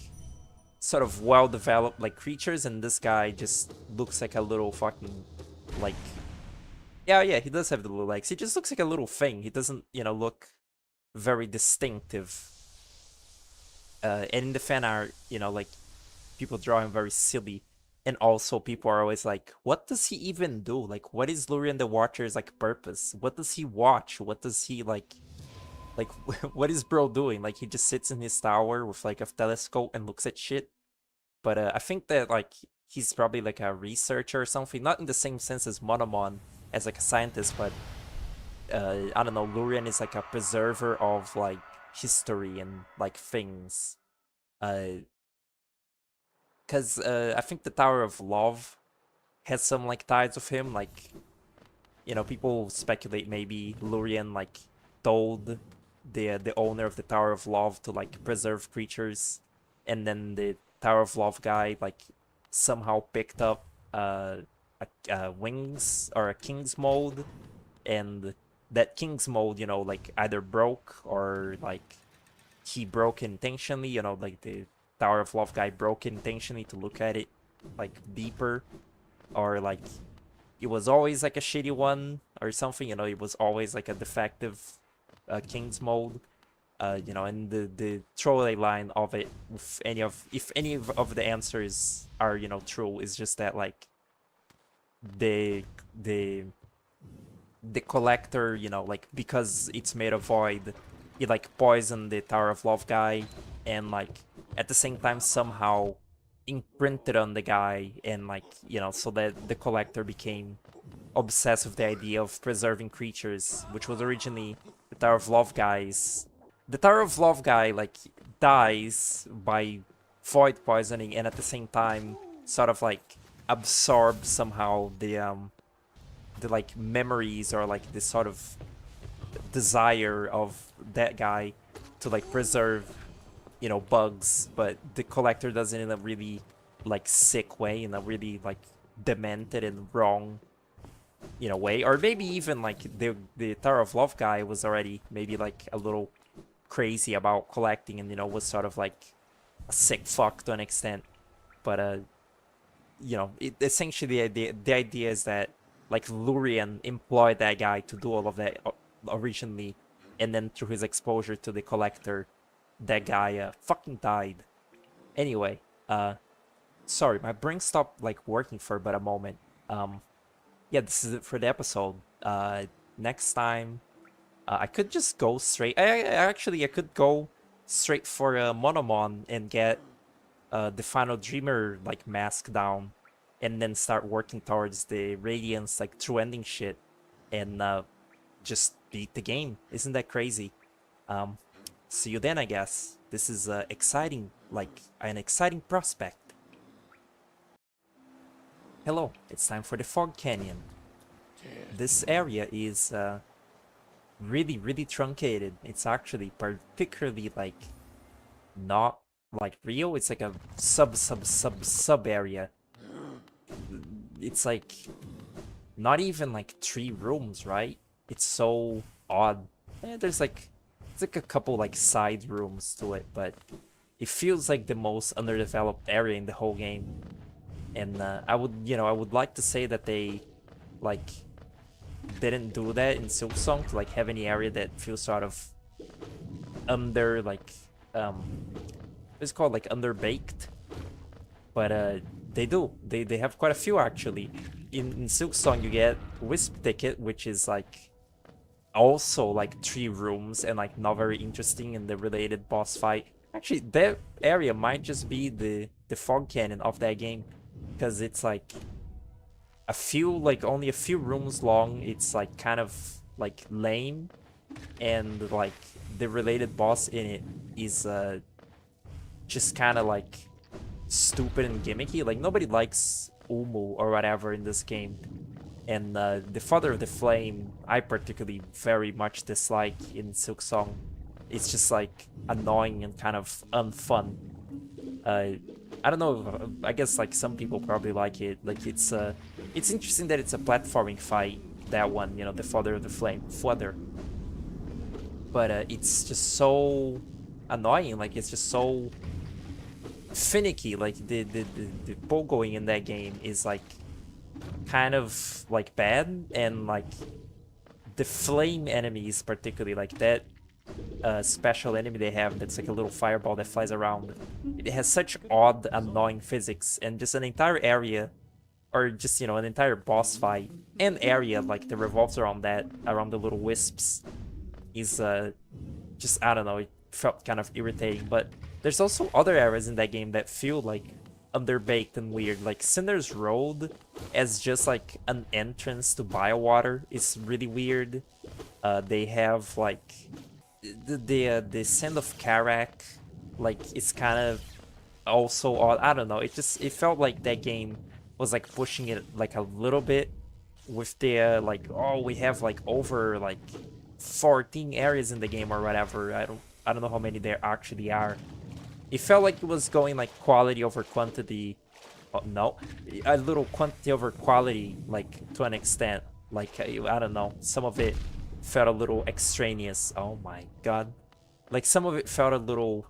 sort of well-developed like creatures, and this guy just looks like a little fucking like, yeah, he does have the little legs. He just looks like a little thing. He doesn't, you know, look very distinctive. And in the fan art, you know, like, people draw him very silly, and also people are always like, what does he even do? Like, what is Lurien the Watcher's like purpose? What does he watch? What does he like what is bro doing? Like, he just sits in his tower with like a telescope and looks at shit. But I think that like he's probably like a researcher or something, not in the same sense as Monomon as like a scientist, but I don't know, Lurien is like a preserver of like history and like things. Because I think the Tower of Love has some like ties with him. Like, you know, people speculate maybe Lurien like told the owner of the Tower of Love to like preserve creatures, and then the Tower of Love guy like somehow picked up wings or a king's mold, and that king's mold, you know, like either broke or like he broke intentionally, you know, like the Tower of Love guy broke intentionally to look at it like deeper, or like it was always like a shitty one or something, you know, it was always like a defective king's mold. You know, and the throwaway line of it, if any of the answers are, you know, true, is just that like the the collector, you know, like because it's made of void, it like poisoned the Tower of Love guy, and like at the same time somehow imprinted on the guy, and like, you know, so that the collector became obsessed with the idea of preserving creatures, which was originally the Tower of Love guys. The Tower of Love guy like dies by void poisoning, and at the same time sort of like absorbs somehow the like memories, or like this sort of desire of that guy to like preserve, you know, bugs. But the collector does it in a really like sick way, in a really like demented and wrong, you know, way. Or maybe even like the Tower of Love guy was already maybe like a little crazy about collecting, and you know, was sort of like a sick fuck to an extent. But you know, essentially the idea is that like Lurien employed that guy to do all of that originally, and then through his exposure to the collector, that guy fucking died. Anyway, sorry, my brain stopped like working for but a moment. Yeah, this is it for the episode. Next time, I could just go straight. I could go straight for Monomon and get the Final Dreamer like mask down, and then start working towards the Radiance like true ending shit, and just beat the game. Isn't that crazy? See you then, I guess. This is exciting, like an exciting prospect. Hello, it's time for the Fog Canyon. This area is really truncated. It's actually particularly like not like real. It's like a sub area. It's like not even like 3 rooms, right? It's so odd. There's like it's like a couple like side rooms to it, but it feels like the most underdeveloped area in the whole game. And I would like to say that they like didn't do that in Silksong, to like have any area that feels sort of under like it's called like underbaked. But they do. They have quite a few actually. In Silksong you get Wisp Ticket, which is like also like 3 rooms and like not very interesting in the related boss fight. Actually, that area might just be the Fog Canyon of that game, because it's like only a few rooms long. It's like kind of like lame, and like the related boss in it is just kind of like stupid and gimmicky. Like nobody likes Umu or whatever in this game, and the Father of the Flame I particularly very much dislike in Silksong. It's just like annoying and kind of unfun. I don't know. I guess like some people probably like it. Like it's interesting that it's a platforming fight. That one, you know, the Father of the Flame, Father. But it's just so annoying. Like it's just so finicky. Like the pogoing in that game is like kind of like bad, and like the flame enemies particularly, like that special enemy they have that's like a little fireball that flies around. It has such odd, annoying physics, and just an entire area, or just, you know, an entire boss fight and area like that revolves around that, around the little wisps, is just, I don't know, it felt kind of irritating. But there's also other areas in that game that feel like underbaked and weird. Like Cinder's Road as just like an entrance to Biowater is really weird. They have like the Sand of Karak, like it's kind of also odd. I don't know, it felt like that game was like pushing it like a little bit with the like, oh, we have like over like 14 areas in the game or whatever. I don't know how many there actually are. It felt like it was going like quality over quantity. Oh, no, a little quantity over quality, like to an extent. Like I don't know, some of it felt a little extraneous. Oh my god, like some of it felt a little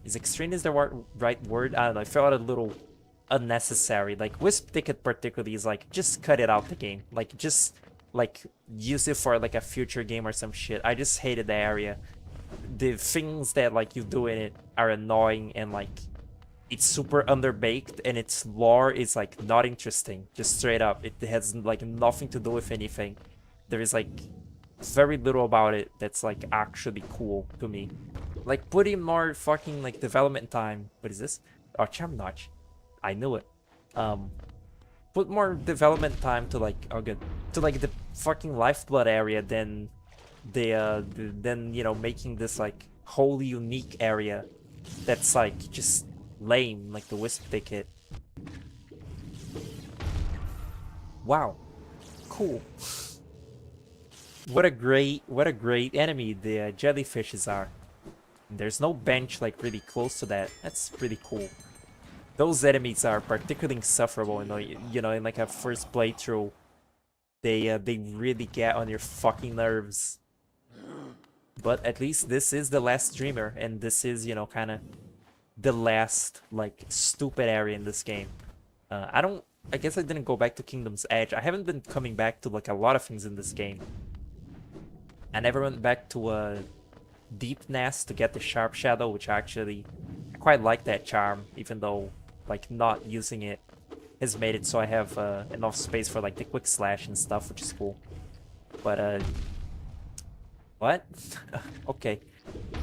is extraneous the right word? I don't know, it felt a little unnecessary. Like Wisp Ticket particularly is like, just cut it out the game, like just like use it for like a future game or some shit. I just hated the area. The things that like you do in it are annoying, and like it's super underbaked, and its lore is like not interesting, just straight up. It has like nothing to do with anything. there is like very little about it that's like actually cool to me. Like putting more fucking like development time. What is this? Oh, Charm Notch. I knew it. Put more development time to like, oh good, to like the fucking Lifeblood area than than you know, making this like wholly unique area that's like just lame, like the Wisp Thicket. Wow, cool. What a great enemy the jellyfishes are. There's no bench like really close to that. That's pretty cool. Those enemies are particularly insufferable, you know, in like a first playthrough. They really get on your fucking nerves. But at least this is the last Dreamer, and this is, you know, kind of the last like stupid area in this game. I guess I didn't go back to Kingdom's Edge. I haven't been coming back to like a lot of things in this game. I never went back to Deep Nest to get the Sharp Shadow, which I quite like that charm, even though like not using it has made it so I have enough space for like the Quick Slash and stuff, which is cool. But what? Okay.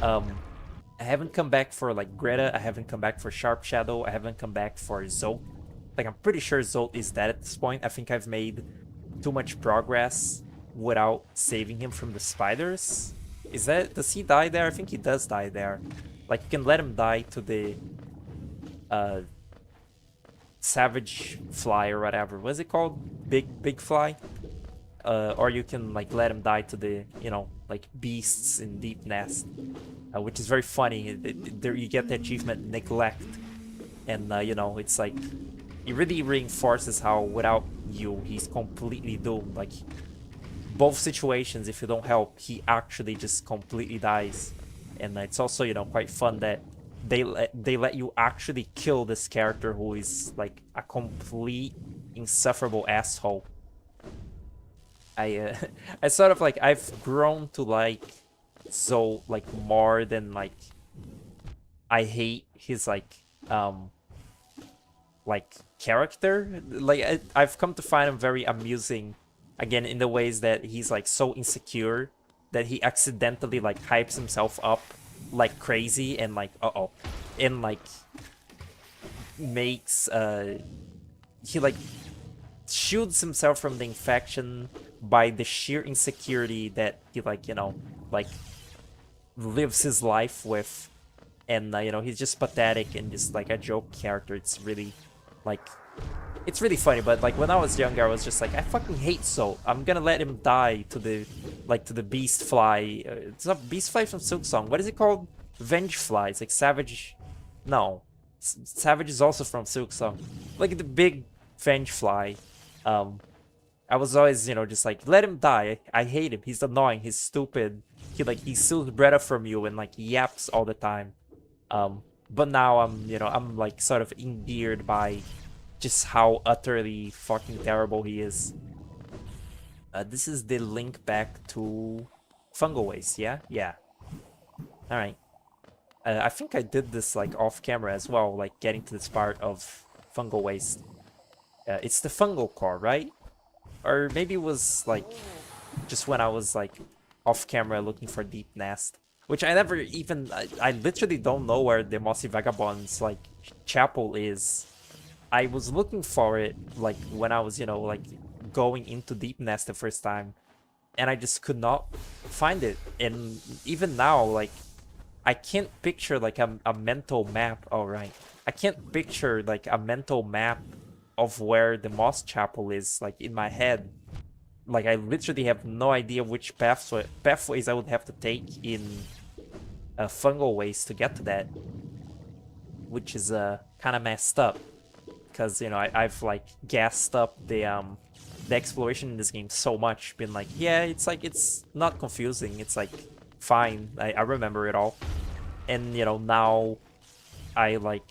I haven't come back for like Greta, I haven't come back for Sharp Shadow, I haven't come back for Zolt. Like I'm pretty sure Zolt is dead at this point. I think I've made too much progress without saving him from the spiders. Does he die there? I think he does die there. Like you can let him die to the Savage Fly or whatever. What is it called? Big Fly? Or you can like let him die to the, you know, like beasts in Deep Nest, which is very funny. There you get the achievement Neglect, and you know, it's like it really reinforces how without you he's completely doomed. Like both situations, if you don't help, he actually just completely dies. And it's also, you know, quite fun that they let you actually kill this character who is like a complete insufferable asshole. I sort of like I've grown to like Zolt like more than like I hate his like character. Like I've come to find him very amusing, again, in the ways that he's like so insecure that he accidentally like hypes himself up like crazy and like and like makes he like shields himself from the infection by the sheer insecurity that he like, you know, like lives his life with. And you know, he's just pathetic and just like a joke character. It's really like, it's really funny. But like when I was younger, I was just like, I fucking hate Zolt. I'm gonna let him die to the Beast Fly. It's not Beast Fly from Silksong. What is it called? Venge Fly. It's like Savage. No, Savage is also from Silksong. Like the big Venge Fly. I was always, you know, just like, let him die. I hate him. He's annoying. He's stupid. He steals bread from you and like yaps all the time. But now I'm like sort of endeared by just how utterly fucking terrible he is. This is the link back to Fungal Waste, yeah? Yeah. Alright. I think I did this like off camera as well, like getting to this part of Fungal Waste. It's the fungal core, right? Or maybe it was like just when I was like off camera looking for Deep Nest, which I never even I literally don't know where the Mossy Vagabond's like chapel is. I was looking for it like when I was, you know, like going into Deep Nest the first time, and I just could not find it. And even now, like I can't picture like a mental map. All right, I can't picture like a mental map of where the Moss Chapel is, like in my head. Like I literally have no idea which pathways I would have to take in Fungal Waste to get to that, which is kind of messed up, because you know I've like gassed up the exploration in this game so much, been like, yeah, it's like, it's not confusing, it's like fine, I remember it all. And you know, now I like,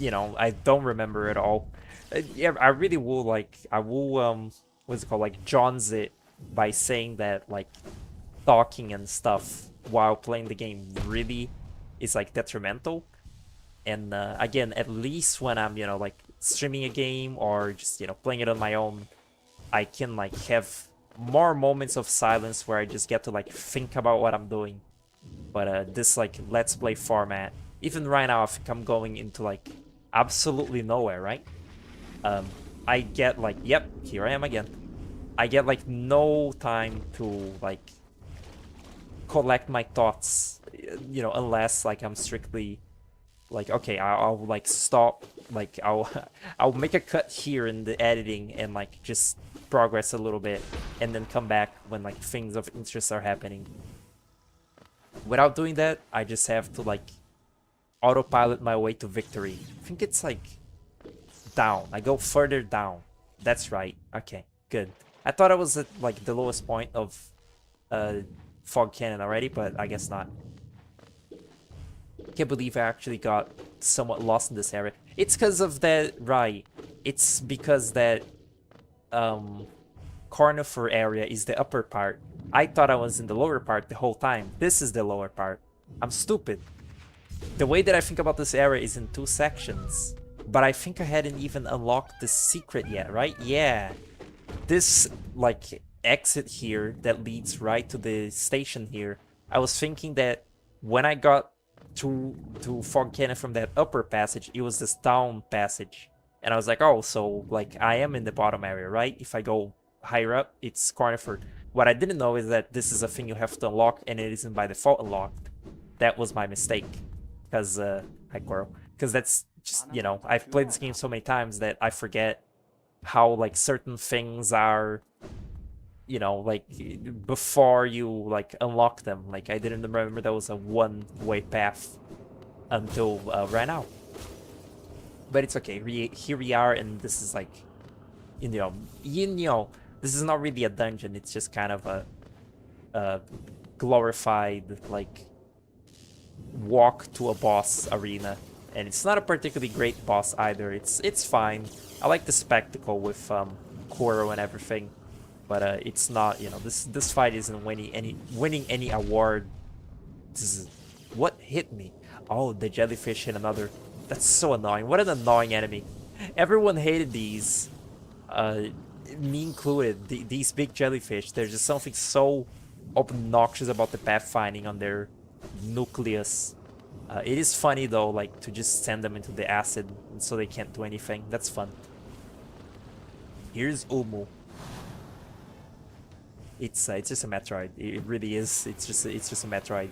you know, I don't remember it all. Yeah, I really will like, I will what's it called, like John's it by saying that like talking and stuff while playing the game really is like detrimental. And again, at least when I'm, you know, like streaming a game or just, you know, playing it on my own, I can like have more moments of silence where I just get to like think about what I'm doing. But this like let's play format, even right now, I think I'm going into like absolutely nowhere, right? I get like, yep, here I am again. I get like no time to like collect my thoughts, you know, unless like I'm strictly like, okay, I'll like stop, like I'll I'll make a cut here in the editing and like just progress a little bit and then come back when like things of interest are happening. Without doing that, I just have to like autopilot my way to victory. I think it's like down. I go further down. That's right. Okay, good. I thought I was at like the lowest point of Fog Canyon already, but I guess not. Can't believe I actually got somewhat lost in this area. It's because of that, right? It's because that Conifer area is the upper part. I thought I was in the lower part the whole time. This is the lower part. I'm stupid. The way that I think about this area is in 2 sections. But I think I hadn't even unlocked the secret yet, right? Yeah. This, like, exit here that leads right to the station here. I was thinking that when I got to Fog Canyon from that upper passage, it was this down passage. And I was like, oh, so, like, I am in the bottom area, right? If I go higher up, it's Carniford. What I didn't know is that this is a thing you have to unlock, and it isn't by default unlocked. That was my mistake. Because, hi, Coral. Because that's just, you know, I've played this game so many times that I forget how, like, certain things are, you know, like, before you, like, unlock them. Like, I didn't remember that was a one-way path until right now. But it's okay. Here we are, and this is, like, you know, this is not really a dungeon. It's just kind of a glorified, like, walk to a boss arena. And it's not a particularly great boss either. It's fine. I like the spectacle with Koro and everything, but it's not, you know, this fight isn't winning any award. This is what hit me. Oh, the jellyfish hit another. That's so annoying. What an annoying enemy. Everyone hated these, me included. These big jellyfish. There's just something so obnoxious about the pathfinding on their nucleus. It is funny though, like, to just send them into the acid so they can't do anything. That's fun. Here's Umu. It's just a Metroid. It really is. It's just a Metroid,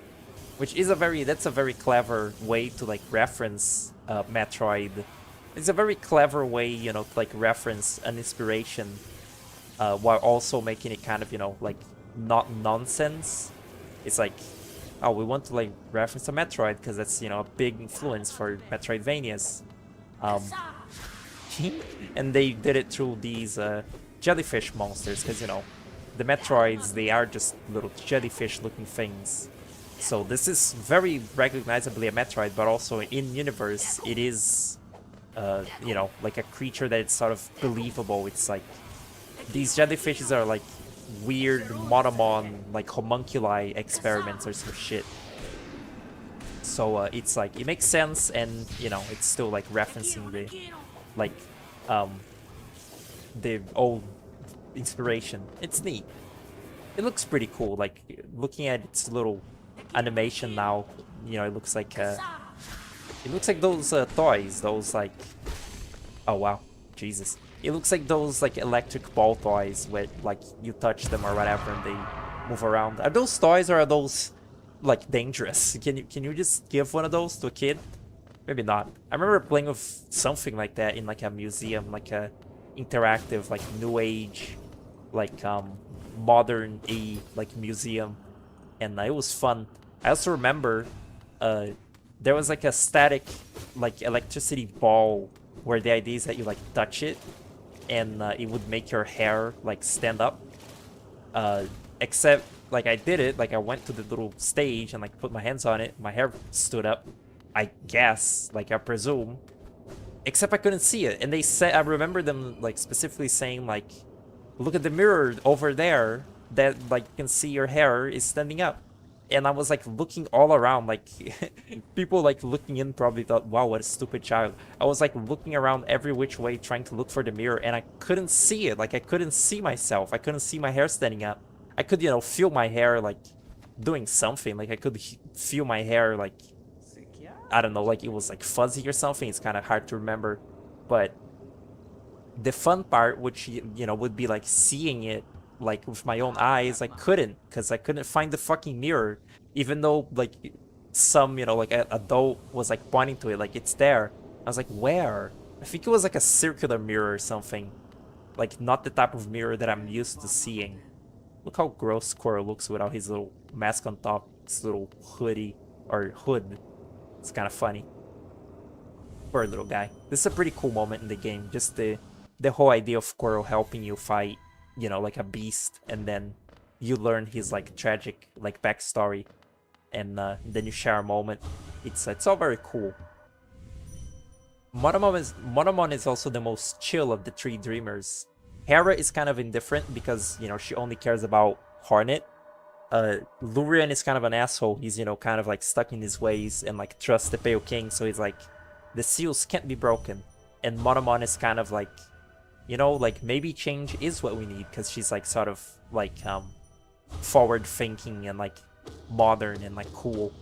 which is that's a very clever way to like reference Metroid. It's a very clever way, you know, to like reference an inspiration, while also making it kind of, you know, like not nonsense. It's like, oh, we want to like reference a Metroid because that's, you know, a big influence for Metroidvanias. And they did it through these jellyfish monsters because, you know, the Metroids, they are just little jellyfish-looking things. So this is very recognizably a Metroid, but also in universe, it is, you know, like a creature that is sort of believable. It's like these jellyfishes are like weird monomon, like homunculi experiments or some shit. So it's like, it makes sense, and, you know, it's still like referencing the, like, the old inspiration. It's neat. It looks pretty cool. Like, looking at its little animation now, you know, it looks like those toys, those like, oh wow, Jesus. It looks like those like electric ball toys where like you touch them or whatever and they move around. Are those toys, or are those like dangerous? Can you just give one of those to a kid? Maybe not. I remember playing with something like that in like a museum, like a interactive, like new age, like modern like museum, and it was fun. I also remember there was like a static like electricity ball where the idea is that you like touch it and it would make your hair like stand up, except like I did it, like I went to the little stage and like put my hands on it, my hair stood up, I guess, like I presume, except I couldn't see it. And they said, I remember them like specifically saying like, look at the mirror over there, that like you can see your hair is standing up. And I was like looking all around, like people like looking in probably thought, wow, what a stupid child. I was like looking around every which way trying to look for the mirror, and I couldn't see it. Like I couldn't see myself. I couldn't see my hair standing up. I could, feel my hair like doing something. Like I could feel my hair like, I don't know, like it was like fuzzy or something. It's kind of hard to remember. But the fun part, which would be like seeing it like with my own eyes, I couldn't, because I couldn't find the fucking mirror, even though like some like a adult was like pointing to it, like it's there. I was like, where? I think it was like a circular mirror or something, like not the type of mirror that I'm used to seeing. Look how gross Squirrel looks without his little mask on top, his little hoodie or hood. It's kind of funny. Poor little guy. This is a pretty cool moment in the game. Just the whole idea of Squirrel helping you fight, like a beast, and then you learn his like tragic like backstory, and then you share a moment. It's all very cool. Monomon is also the most chill of the three dreamers. Hera is kind of indifferent because she only cares about Hornet. Lurian is kind of an asshole. He's kind of like stuck in his ways and like trusts the Pale King, so he's like, the seals can't be broken. And Monomon is kind of like, like maybe change is what we need, because she's like sort of like forward thinking and like modern and like cool.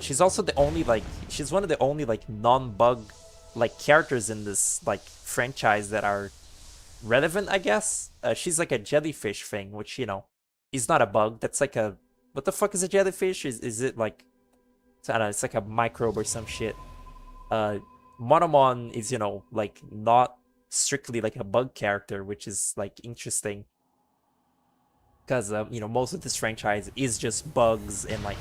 She's also the only like, she's one of the only like non-bug like characters in this like franchise that are relevant, I guess. She's like a jellyfish thing, which is not a bug. That's like a, what the fuck is a jellyfish? Is it like, I don't know, it's like a microbe or some shit. Monomon is like not strictly like a bug character, which is like interesting, because most of this franchise is just bugs and like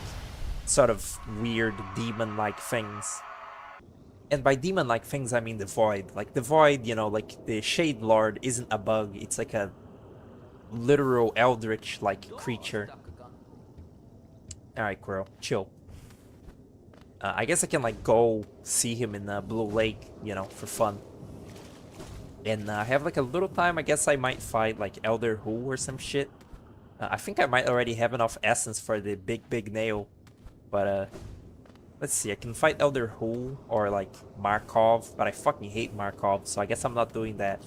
sort of weird demon-like things. And by demon-like things, I mean the Void. Like the Void, like the Shade Lord isn't a bug. It's like a literal eldritch-like creature. Alright, Quirrell, chill. I guess I can like go see him in Blue Lake, for fun. And I have like a little time. I guess I might fight like Elder Hu or some shit. I think I might already have enough essence for the big nail. But let's see, I can fight Elder Hu or like Markov, but I fucking hate Markov, so I guess I'm not doing that.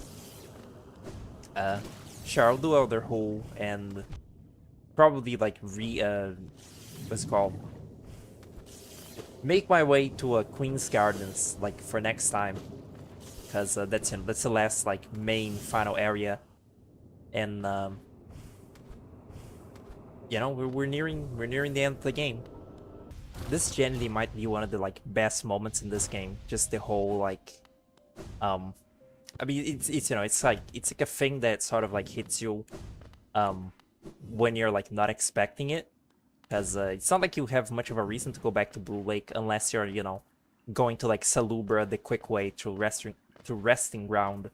Sure, I'll do Elder Hu and probably like what's it called? Make my way to Queen's Gardens like for next time, because that's the last like main final area, and we're nearing the end of the game. This genuinely might be one of the like best moments in this game. Just the whole like, I mean it's it's like a thing that sort of like hits you, when you're like not expecting it. Because it's not like you have much of a reason to go back to Blue Lake unless you're, going to like Salubra the quick way to resting ground.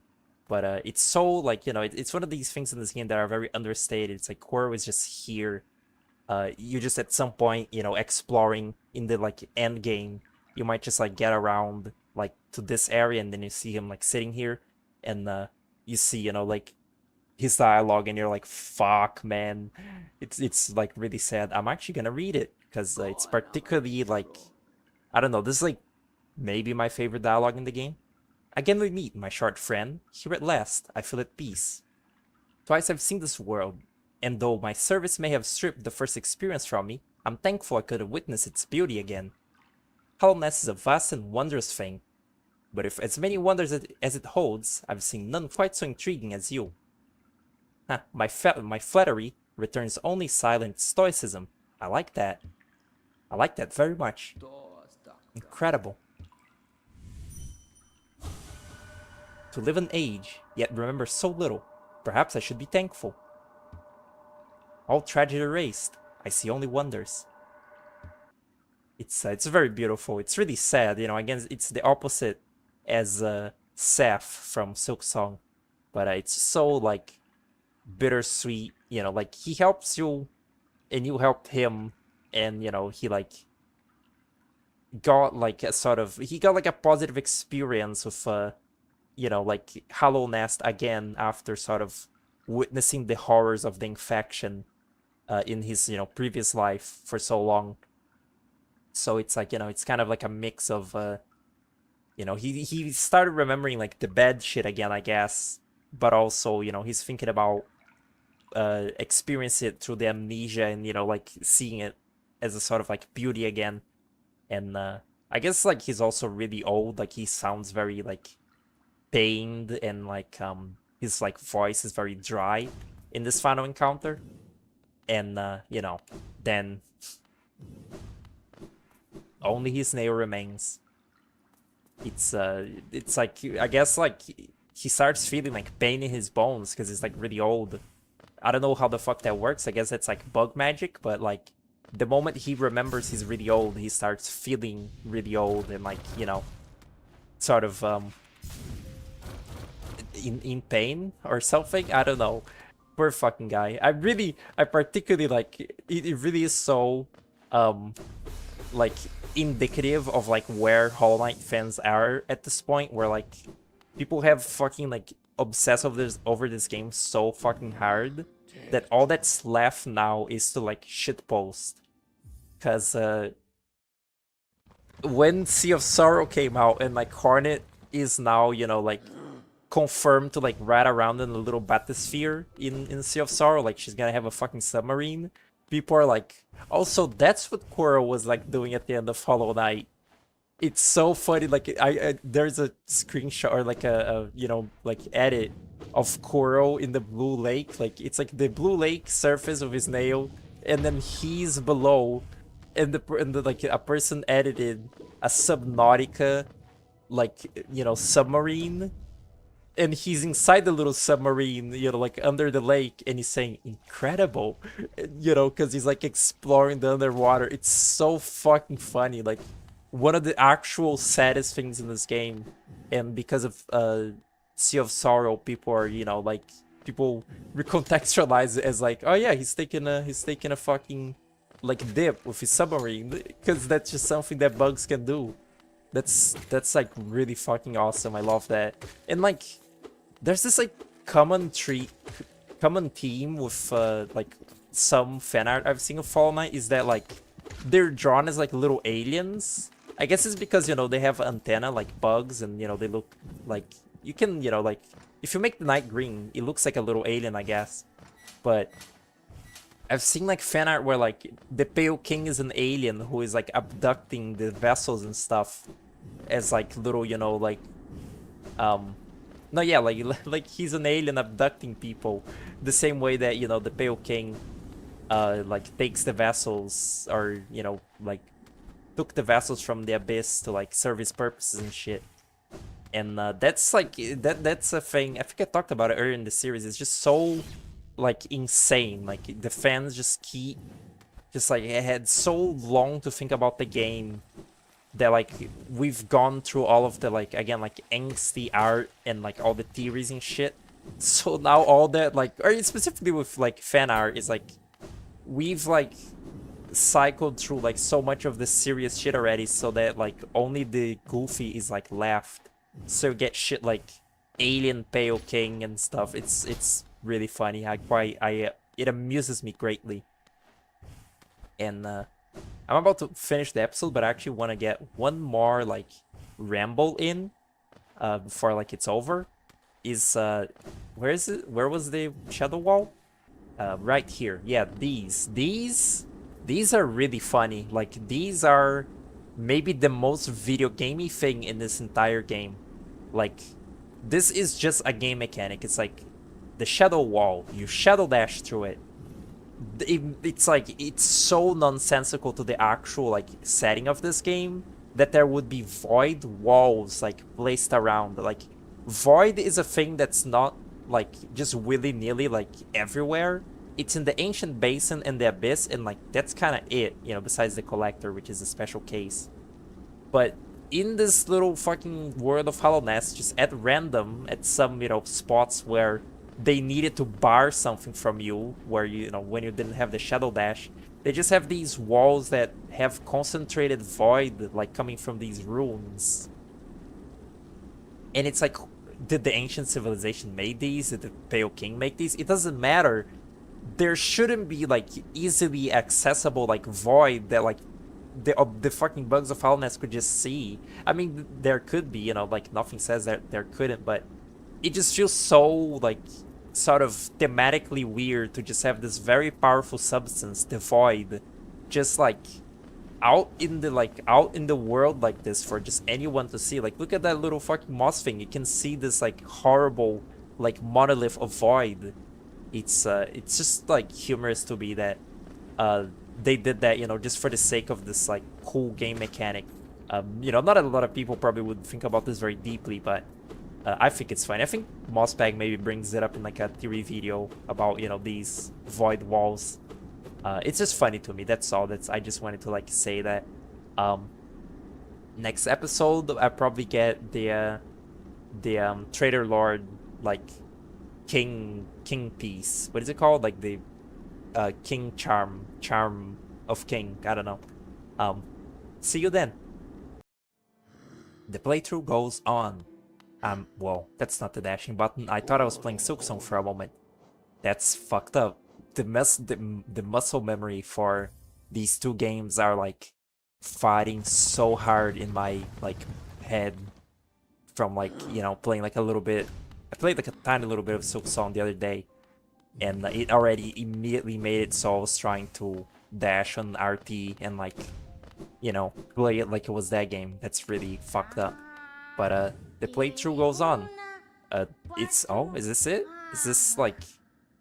But it's so like, it's one of these things in this game that are very understated. It's like Quirrell is just here. You just at some point, exploring in the like end game, you might just like get around like to this area, and then you see him like sitting here, and you see, like his dialogue, and you're like, fuck, man. It's like really sad. I'm actually gonna read it because it's particularly like, I don't know, this is like maybe my favorite dialogue in the game. Again we meet, my short friend. Here at last I feel at peace. Twice I've seen this world, and though my service may have stripped the first experience from me, I'm thankful I could have witnessed its beauty again. Hollowness is a vast and wondrous thing, but if as many wonders as it holds, I've seen none quite so intriguing as you. My flattery returns only silent stoicism. I like that. I like that very much. Incredible. To live an age, yet remember so little. Perhaps I should be thankful. All tragedy erased. I see only wonders. It's very beautiful. It's really sad, Again, it's the opposite as Seth from Silksong, but it's so like bittersweet, like he helps you and you help him, and he like got like a sort of, he got like a positive experience with like Hallownest again after sort of witnessing the horrors of the infection. in his, previous life for so long. So it's like, it's kind of like a mix of, he started remembering like the bad shit again, I guess, but also, he's thinking about experience it through the amnesia and, like seeing it as a sort of like beauty again. And I guess like he's also really old, like he sounds very like pained, and like his like voice is very dry in this final encounter. And then only his nail remains. It's like, I guess like he starts feeling like pain in his bones because he's like really old. I don't know how the fuck that works. I guess it's like bug magic, but like the moment he remembers he's really old, he starts feeling really old and like, sort of in pain or something. I don't know. Poor fucking guy. I particularly like it really is so like indicative of like where Hollow Knight fans are at this point, where like people have fucking like obsessed over this game so fucking hard that all that's left now is to like shitpost. Cause when Sea of Sorrow came out and like Hornet is now, like confirmed to like ride around in a little bathysphere in Sea of Sorrow, like she's gonna have a fucking submarine. People are like, also that's what Kuro was like doing at the end of Hollow Knight. It's so funny. Like I there's a screenshot or like a like edit of Kuro in the blue lake. Like it's like the blue lake surface of his nail, and then he's below, and the like a person edited a Subnautica like submarine, and he's inside the little submarine, like under the lake, and he's saying incredible, because he's like exploring the underwater. It's so fucking funny. Like one of the actual saddest things in this game, and because of Sea of Sorrow, people are, like people recontextualize it as like, oh yeah, he's taking a fucking like dip with his submarine, because that's just something that bugs can do. That's like really fucking awesome. I love that. And like there's this like common theme with like some fan art I've seen of Fall Knight, is that like they're drawn as like little aliens. I guess it's because they have antenna like bugs, and they look like, you can like if you make the night green, it looks like a little alien, I guess. But I've seen like fan art where like the Pale King is an alien who is like abducting the vessels and stuff as like little, like no, yeah, like like he's an alien abducting people, the same way that the Pale King like takes the vessels, or like took the vessels from the abyss to like serve his purposes and shit. And that's like that's a thing. I think I talked about it earlier in the series. It's just so like insane. Like the fans just keep just like had so long to think about the game, that like we've gone through all of the like, again, like angsty art and like all the theories and shit. So now all that like, or specifically with like fan art, is like we've like cycled through like so much of the serious shit already, so that like only the goofy is like left. So you get shit like alien Pale King and stuff. It's really funny. It amuses me greatly. And I'm about to finish the episode, but I actually want to get one more like ramble in before like it's over. Is where is it? Where was the shadow wall? Right here. Yeah, these are really funny. Like these are maybe the most video gamey thing in this entire game. Like this is just a game mechanic. It's like the shadow wall. You shadow dash through it. It's like it's so nonsensical to the actual like setting of this game that there would be void walls like placed around. Like void is a thing that's not like just willy-nilly like everywhere. It's in the ancient basin and the abyss, and like that's kind of it, besides the collector, which is a special case. But in this little fucking world of Hallownest, just at random, at some spots where they needed to bar something from you, where when you didn't have the shadow dash, they just have these walls that have concentrated void like coming from these runes. And it's like, did the ancient civilization make these? Did the Pale King make these? It doesn't matter. there shouldn't be like easily accessible like void that like the fucking bugs of Foulness could just see. I mean, there could be, you know, like nothing says that there couldn't, but it just feels so like sort of thematically weird to just have this very powerful substance, the void, just like out in the world like this for just anyone to see. Like, look at that little fucking moss thing. You can see this like horrible like monolith of void. It's just like humorous to me that they did that, you know, just for the sake of this like cool game mechanic. You know, not a lot of people probably would think about this very deeply, but I think it's fine. I think Mossbag maybe brings it up in like a theory video about, you know, these void walls. It's just funny to me. That's all. I just wanted to like say that. Next episode, I probably get the Trader Lord like king piece. What is it called? Like the king charm of king. I don't know. See you then. The playthrough goes on. Well, that's not the dashing button. I thought I was playing Silksong for a moment. That's fucked up. The muscle memory for these two games are like fighting so hard in my like head from like, you know, playing like a little bit. I played like a tiny little bit of Silksong the other day, and it already immediately made it so I was trying to dash on RT and like, you know, play it like it was that game. That's really fucked up. But the playthrough goes on. Oh, is this it? Is this like,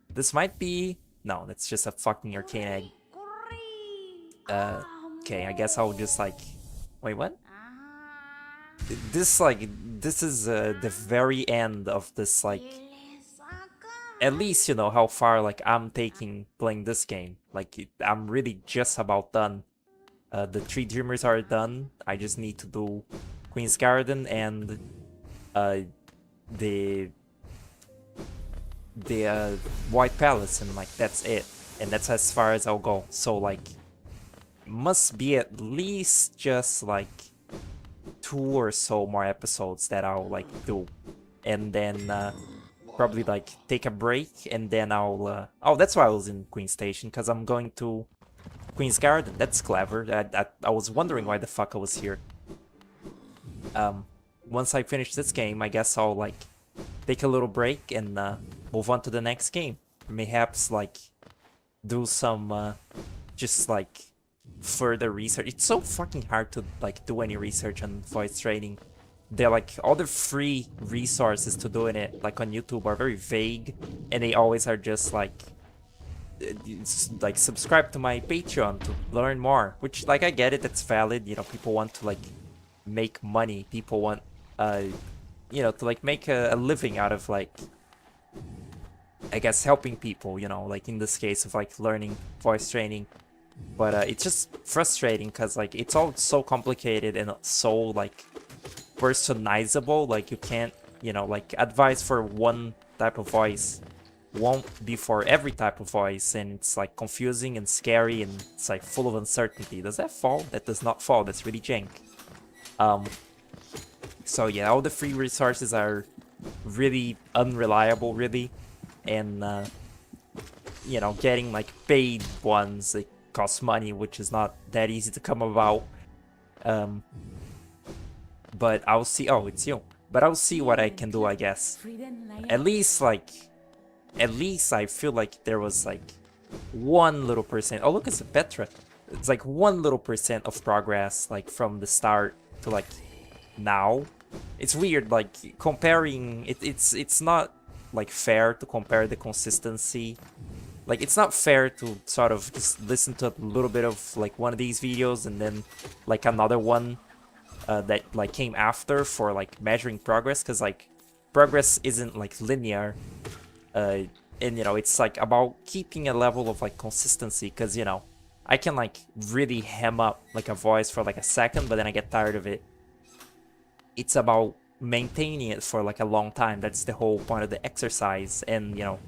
this might be, no, that's just a fucking arcane egg. Okay, I guess I'll just like, wait, what? This is the very end of this like, at least you know how far like I'm taking playing this game. Like I'm really just about done. The 3 Dreamers are done. I just need to do Queen's Garden and the White Palace, and like that's it. And that's as far as I'll go. So like must be at least just like 2 or so more episodes that I'll like do, and then probably like take a break, and then I'll oh, that's why I was in Queen Station, because I'm going to Queen's Garden. That's clever. I was wondering why the fuck I was here. Once I finish this game, I guess I'll like take a little break and move on to the next game. Perhaps like do some just like further research. It's so fucking hard to like do any research on voice training. They're like, all the free resources to doing it like on YouTube are very vague, and they always are just like subscribe to my Patreon to learn more, which like I get it, that's valid. You know, people want to like make money, people want you know, to like make a living out of like, I guess, helping people, you know, like in this case of like learning voice training. But it's just frustrating because like it's all so complicated and so like personalizable. Like you can't, you know, like advice for one type of voice won't be for every type of voice, and it's like confusing and scary, and it's like full of uncertainty. Does that fall? That does not fall. That's really jank. So yeah, all the free resources are really unreliable, really, and you know, getting like paid ones, it costs money, which is not that easy to come about. But I'll see. Oh, it's you. But I'll see what I can do, I guess. At least I feel like there was like 1 little percent. Oh, look, it's a Petra. It's like 1 little percent of progress, like from the start to like now. It's weird, like comparing it. It's not like fair to compare the consistency. Like it's not fair to sort of just listen to a little bit of like one of these videos and then like another one that like came after for like measuring progress, because like progress isn't like linear. And you know, it's like about keeping a level of like consistency, because you know, I can like really hem up like a voice for like a second, but then I get tired of it. It's about maintaining it for like a long time. That's the whole point of the exercise, and you know,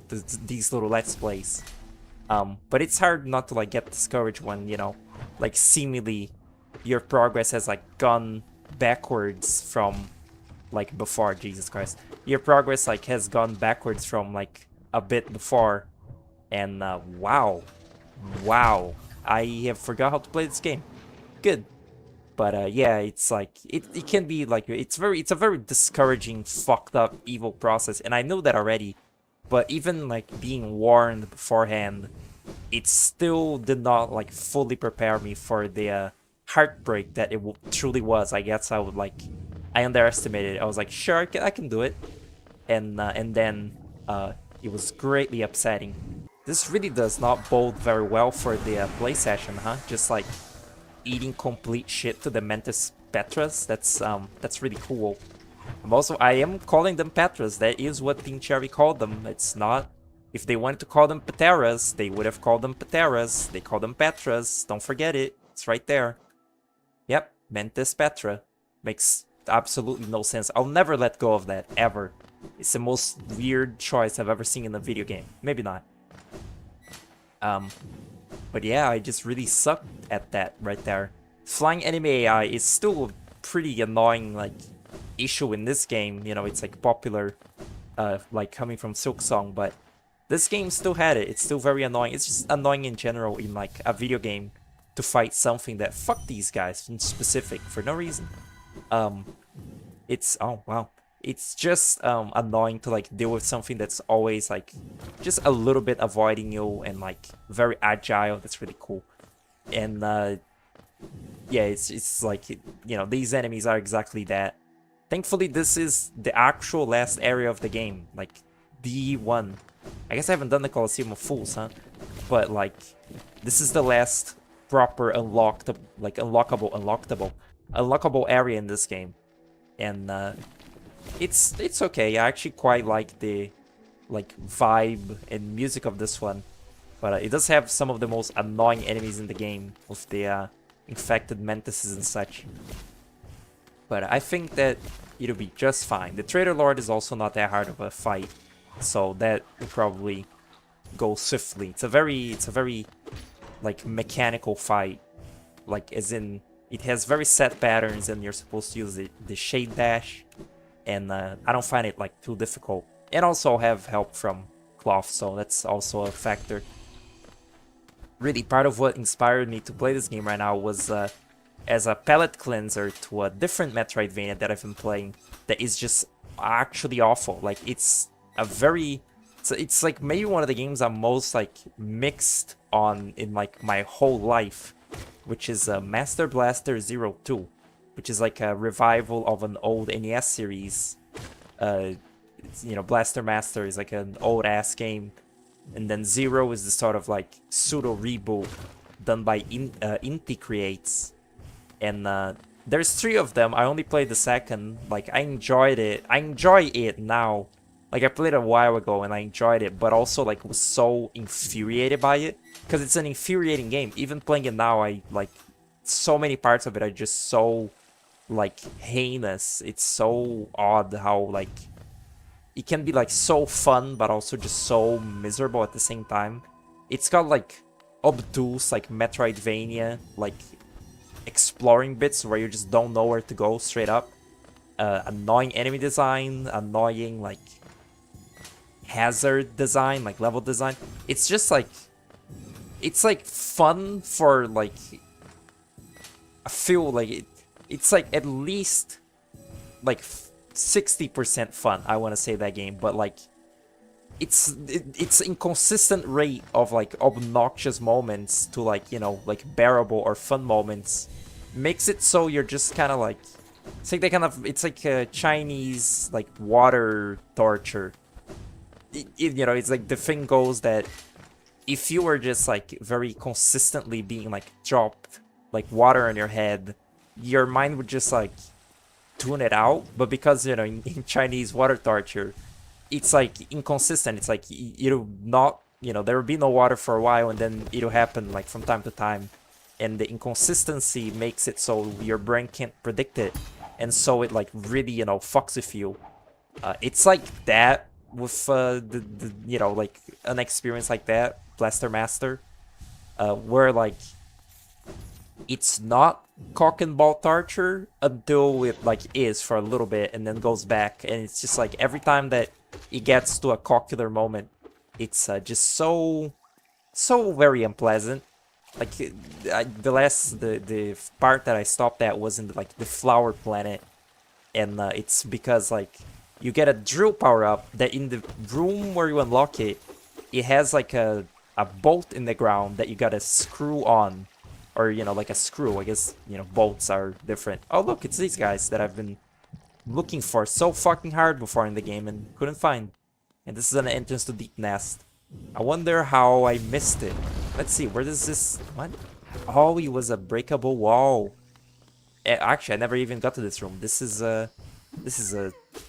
these little let's plays. But it's hard not to like get discouraged when, you know, like seemingly your progress has like gone backwards from like before. Jesus Christ, your progress like has gone backwards from like a bit before, And wow, wow, I have forgot how to play this game. Good. But yeah, it's like it can be like it's a very discouraging, fucked up, evil process, and I know that already. But even like being warned beforehand, it still did not like fully prepare me for the heartbreak that it truly was. I guess I underestimated it. I was like, sure, I can do it, and then it was greatly upsetting. This really does not bode very well for the play session, huh? Just like eating complete shit to the Mantis Petras. That's really cool. I am calling them Petras. That is what Team Cherry called them. It's not. If they wanted to call them Pateras, they would have called them Pateras. They call them Petras. Don't forget it. It's right there. Yep, Mantis Petra. Makes absolutely no sense. I'll never let go of that, ever. It's the most weird choice I've ever seen in a video game. Maybe not. But yeah, I just really sucked at that right there. Flying enemy AI is still a pretty annoying, like, issue in this game. You know, it's like popular, like coming from Silksong, but this game still had it. It's still very annoying. It's just annoying in general in like a video game to fight something that fuck these guys in specific for no reason. It's oh wow. It's just annoying to like deal with something that's always like just a little bit avoiding you and like very agile. That's really cool. And yeah, it's like you know, these enemies are exactly that. Thankfully, this is the actual last area of the game, like the one. I guess I haven't done the Colosseum of Fools, huh? But like, this is the last proper unlockable area in this game, and it's okay. I actually quite like the like vibe and music of this one, but it does have some of the most annoying enemies in the game with the infected mantises and such. But I think that it'll be just fine. The Traitor Lord is also not that hard of a fight, so that will probably go swiftly. It's a very like mechanical fight, like as in it has very set patterns and you're supposed to use the shade dash, and I don't find it like too difficult. And also have help from Cloth, so that's also a factor. Really, part of what inspired me to play this game right now was as a palate cleanser to a different Metroidvania that I've been playing that is just actually awful. Like it's a very it's like maybe one of the games I'm most like mixed on in like my whole life, which is Master Blaster Zero 2, which is like a revival of an old NES series. You know, Blaster Master is like an old ass game, and then Zero is the sort of like pseudo reboot done by Inti Creates. And there's 3 of them. I only played the second. Like I enjoyed it. I enjoy it now. Like I played it a while ago and I enjoyed it, but also like was so infuriated by it because it's an infuriating game. Even playing it now, I like so many parts of it are just so like heinous. It's so odd how like it can be like so fun but also just so miserable at the same time. It's got like obtuse like Metroidvania like exploring bits where you just don't know where to go straight up. Annoying enemy design, annoying like hazard design, like level design. It's just like it's like fun for like I feel like it's like at least like 60% fun. I want to say that game, but like it's inconsistent rate of like obnoxious moments to like, you know, like bearable or fun moments makes it so you're just kind of like it's like a Chinese like water torture. You know, it's like the thing goes that if you were just like very consistently being like dropped like water on your head, your mind would just like tune it out. But because, you know, in Chinese water torture, it's like inconsistent. It's like it'll not, you know, there will be no water for a while and then it'll happen like from time to time, and the inconsistency makes it so your brain can't predict it, and so it like really, you know, fucks with you. It's like that with the you know, like an experience like that, Blaster Master, where like it's not cock and ball torture until it like is for a little bit and then goes back, and it's just like every time that it gets to a cockular moment, It's just so very unpleasant. Like the part that I stopped at was in like the flower planet, and it's because like you get a drill power up that in the room where you unlock it, it has like a bolt in the ground that you gotta screw on, or you know, like a screw. I guess, you know, bolts are different. Oh look, it's these guys that I've been looking for so fucking hard before in the game and couldn't find. And this is an entrance to Deep Nest. I wonder how I missed it. Let's see, where does this... What? Oh, it was a breakable wall. Actually, I never even got to this room. This is a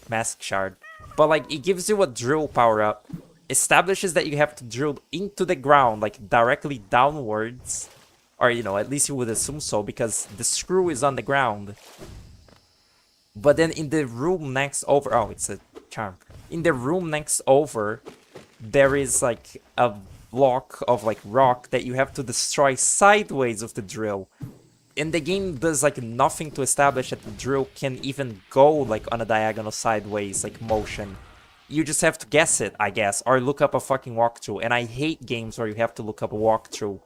mask shard. But like, it gives you a drill power up. Establishes that you have to drill into the ground, like directly downwards. Or, you know, at least you would assume so, because the screw is on the ground. But then in the room next over... Oh, it's a charm. In the room next over, there is like a block of like rock that you have to destroy sideways of the drill. And the game does like nothing to establish that the drill can even go like on a diagonal sideways like motion. You just have to guess it, I guess, or look up a fucking walkthrough. And I hate games where you have to look up a walkthrough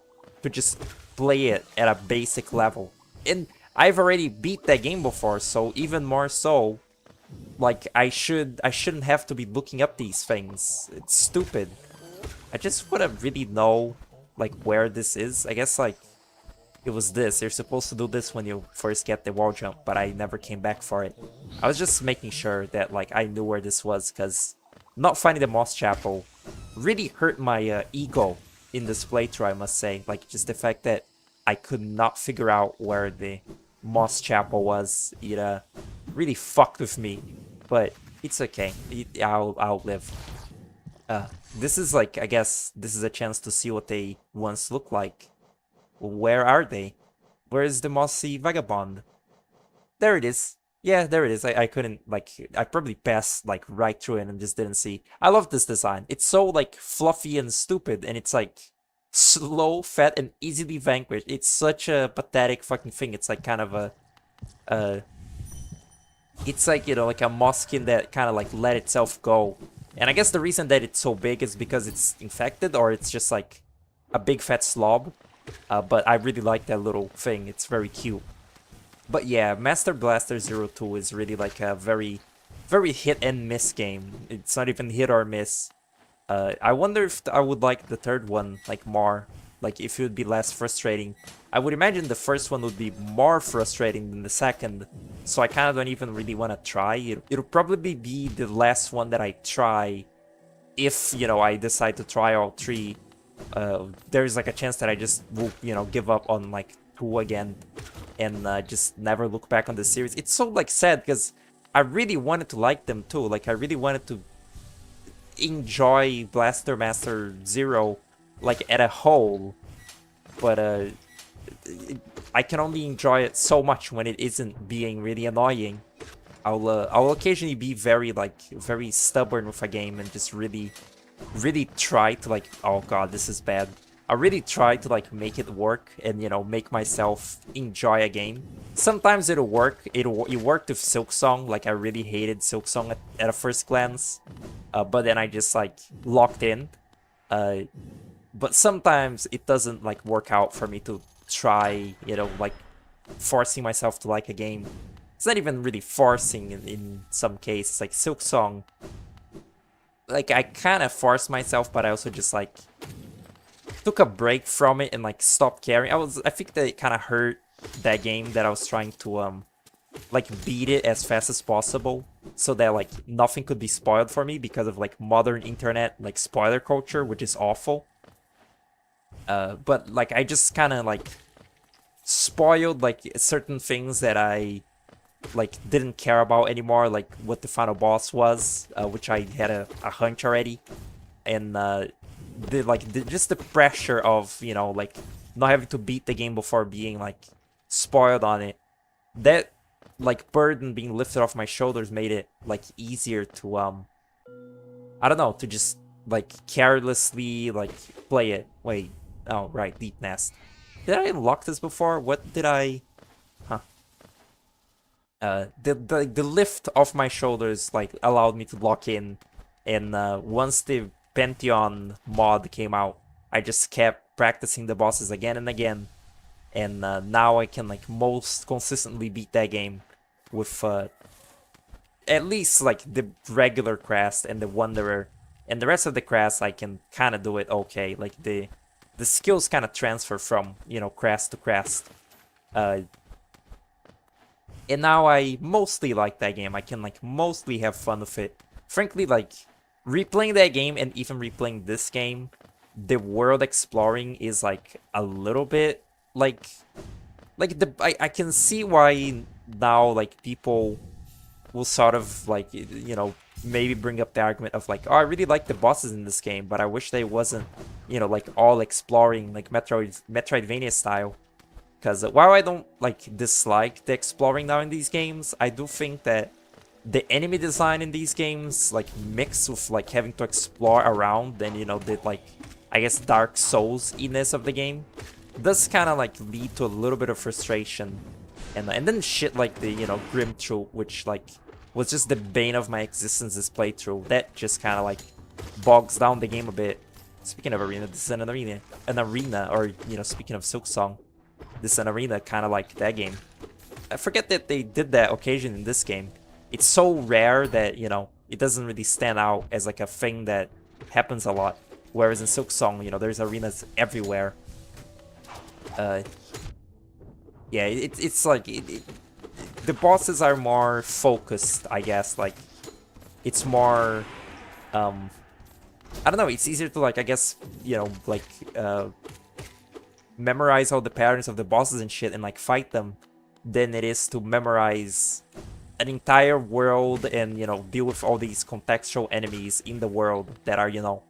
to just play it at a basic level. And I've already beat that game before, so even more so, like I shouldn't have to be looking up these things. It's stupid. I just wanna really know like where this is. I guess like it was this. You're supposed to do this when you first get the wall jump, but I never came back for it. I was just making sure that like I knew where this was, because not finding the Moss Chapel really hurt my ego in this playthrough, I must say. Like just the fact that I could not figure out where the Moss Chapel was. It really fucked with me, but it's okay. I'll live. This is like, I guess this is a chance to see what they once looked like. Where are they? Where is the mossy vagabond? There it is. Yeah, there it is. I couldn't, like, I probably passed like right through it and just didn't see. I love this design. It's so like fluffy and stupid, and it's like slow, fat, and easily vanquished. It's such a pathetic fucking thing. It's like kind of a it's like, you know, like a mosskin that kind of like let itself go. And I guess the reason that it's so big is because it's infected, or it's just like a big fat slob. But I really like that little thing. It's very cute. But yeah, Master Blaster Zero 2 is really like a very hit and miss game. It's not even hit or miss. I wonder if I would like the third one like more. Like if it would be less frustrating. I would imagine the first one would be more frustrating than the second. So I kind of don't even really want to try. It'll probably be the last one that I try. If, you know, I decide to try all three. There's like a chance that I just will, you know, give up on like 2 again. And just never look back on the series. It's so like sad because I really wanted to like them too. Like I really wanted to enjoy Blaster Master Zero like at a whole, but I can only enjoy it so much when it isn't being really annoying. I'll occasionally be very stubborn with a game and just really try to like, oh god, this is bad. I really try to like make it work and, you know, make myself enjoy a game. Sometimes it'll work. It worked with Silksong. Like I really hated Silksong at a first glance, but then I just like locked in. But sometimes it doesn't like work out for me to try, you know, like forcing myself to like a game. It's not even really forcing in some cases. Like Silksong, like I kind of forced myself, but I also just like took a break from it and like stopped caring. I think that it kind of hurt that game that I was trying to like beat it as fast as possible so that like nothing could be spoiled for me because of like modern internet like spoiler culture, which is awful. But like I just kind of like spoiled like certain things that I like didn't care about anymore, like what the final boss was, which I had a hunch already, and just the pressure of, you know, like not having to beat the game before being like spoiled on it. That like burden being lifted off my shoulders made it like easier to I don't know, to just like carelessly like play it. Wait, oh right, Deep Nest. Did I unlock this before? What did I? Huh. The lift off my shoulders like allowed me to lock in, and once the Pantheon mod came out, I just kept practicing the bosses again and again, and now I can like most consistently beat that game with at least like the regular Crest and the Wanderer, and the rest of the Crest I can kind of do it okay. Like the skills kind of transfer from, you know, Crest to Crest. And now I mostly like that game. I can like mostly have fun with it. Frankly, like replaying that game and even replaying this game, the world exploring is like a little bit like I can see why now like people will sort of like, you know, maybe bring up the argument of like, oh, I really like the bosses in this game, but I wish they wasn't, you know, like all exploring like Metroidvania style. Because while I don't like dislike the exploring now in these games, I do think that the enemy design in these games, like mixed with like having to explore around and, you know, the like, I guess, Dark Souls-iness of the game, does kind of like lead to a little bit of frustration. And then shit like the, you know, Grim Troop, which like was just the bane of my existence this playthrough, that just kind of like bogs down the game a bit. Speaking of arena, this is an arena, or, you know, speaking of Silksong, this is an arena kind of like that game. I forget that they did that occasion in this game. It's so rare that, you know, it doesn't really stand out as like a thing that happens a lot. Whereas in Silksong, you know, there's arenas everywhere. Yeah, it's like the bosses are more focused, I guess. Like it's more, I don't know. It's easier to like, I guess, you know, like memorize all the patterns of the bosses and shit and like fight them than it is to memorize an entire world and, you know, deal with all these contextual enemies in the world that are, you know,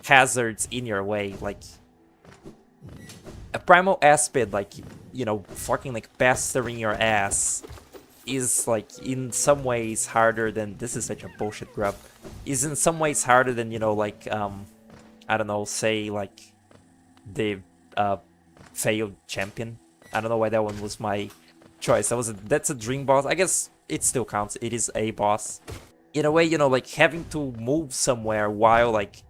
hazards in your way. Like a Primal Aspid, like, you know, fucking like pestering your ass is like in some ways harder than, this is such a bullshit grub, is in some ways harder than, you know, like I don't know, say like the failed champion. I don't know why that one was my choice. That's a dream boss. I guess it still counts. It is a boss. In a way, you know, like having to move somewhere while like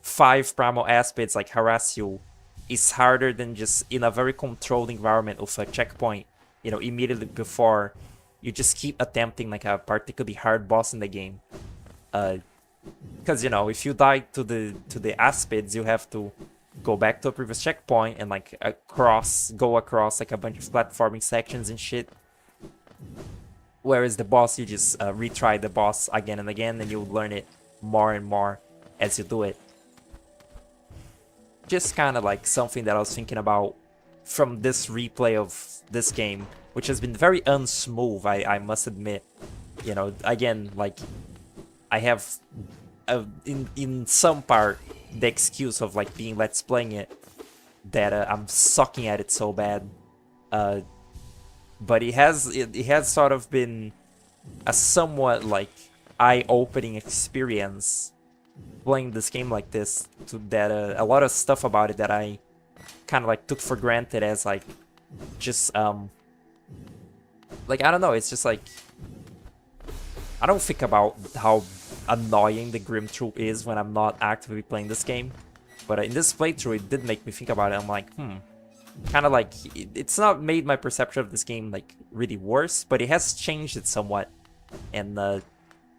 5 Primal Aspids like harass you is harder than just in a very controlled environment with a checkpoint, you know, immediately before you just keep attempting like a particularly hard boss in the game. Because, you know, if you die to the Aspids, you have to go back to a previous checkpoint and like go across like a bunch of platforming sections and shit. Whereas the boss, you just retry the boss again and again, and you learn it more and more as you do it. Just kind of like something that I was thinking about from this replay of this game, which has been very unsmooth, I must admit. You know, again, like I have in some part the excuse of like being let's playing it, that I'm sucking at it so bad. But it has sort of been a somewhat like eye-opening experience playing this game like this, to that a lot of stuff about it that I kind of like took for granted as like just like, I don't know, it's just like I don't think about how annoying the Grim Troop is when I'm not actively playing this game, but in this playthrough it did make me think about it. I'm like, kind of like it's not made my perception of this game like really worse, but it has changed it somewhat, and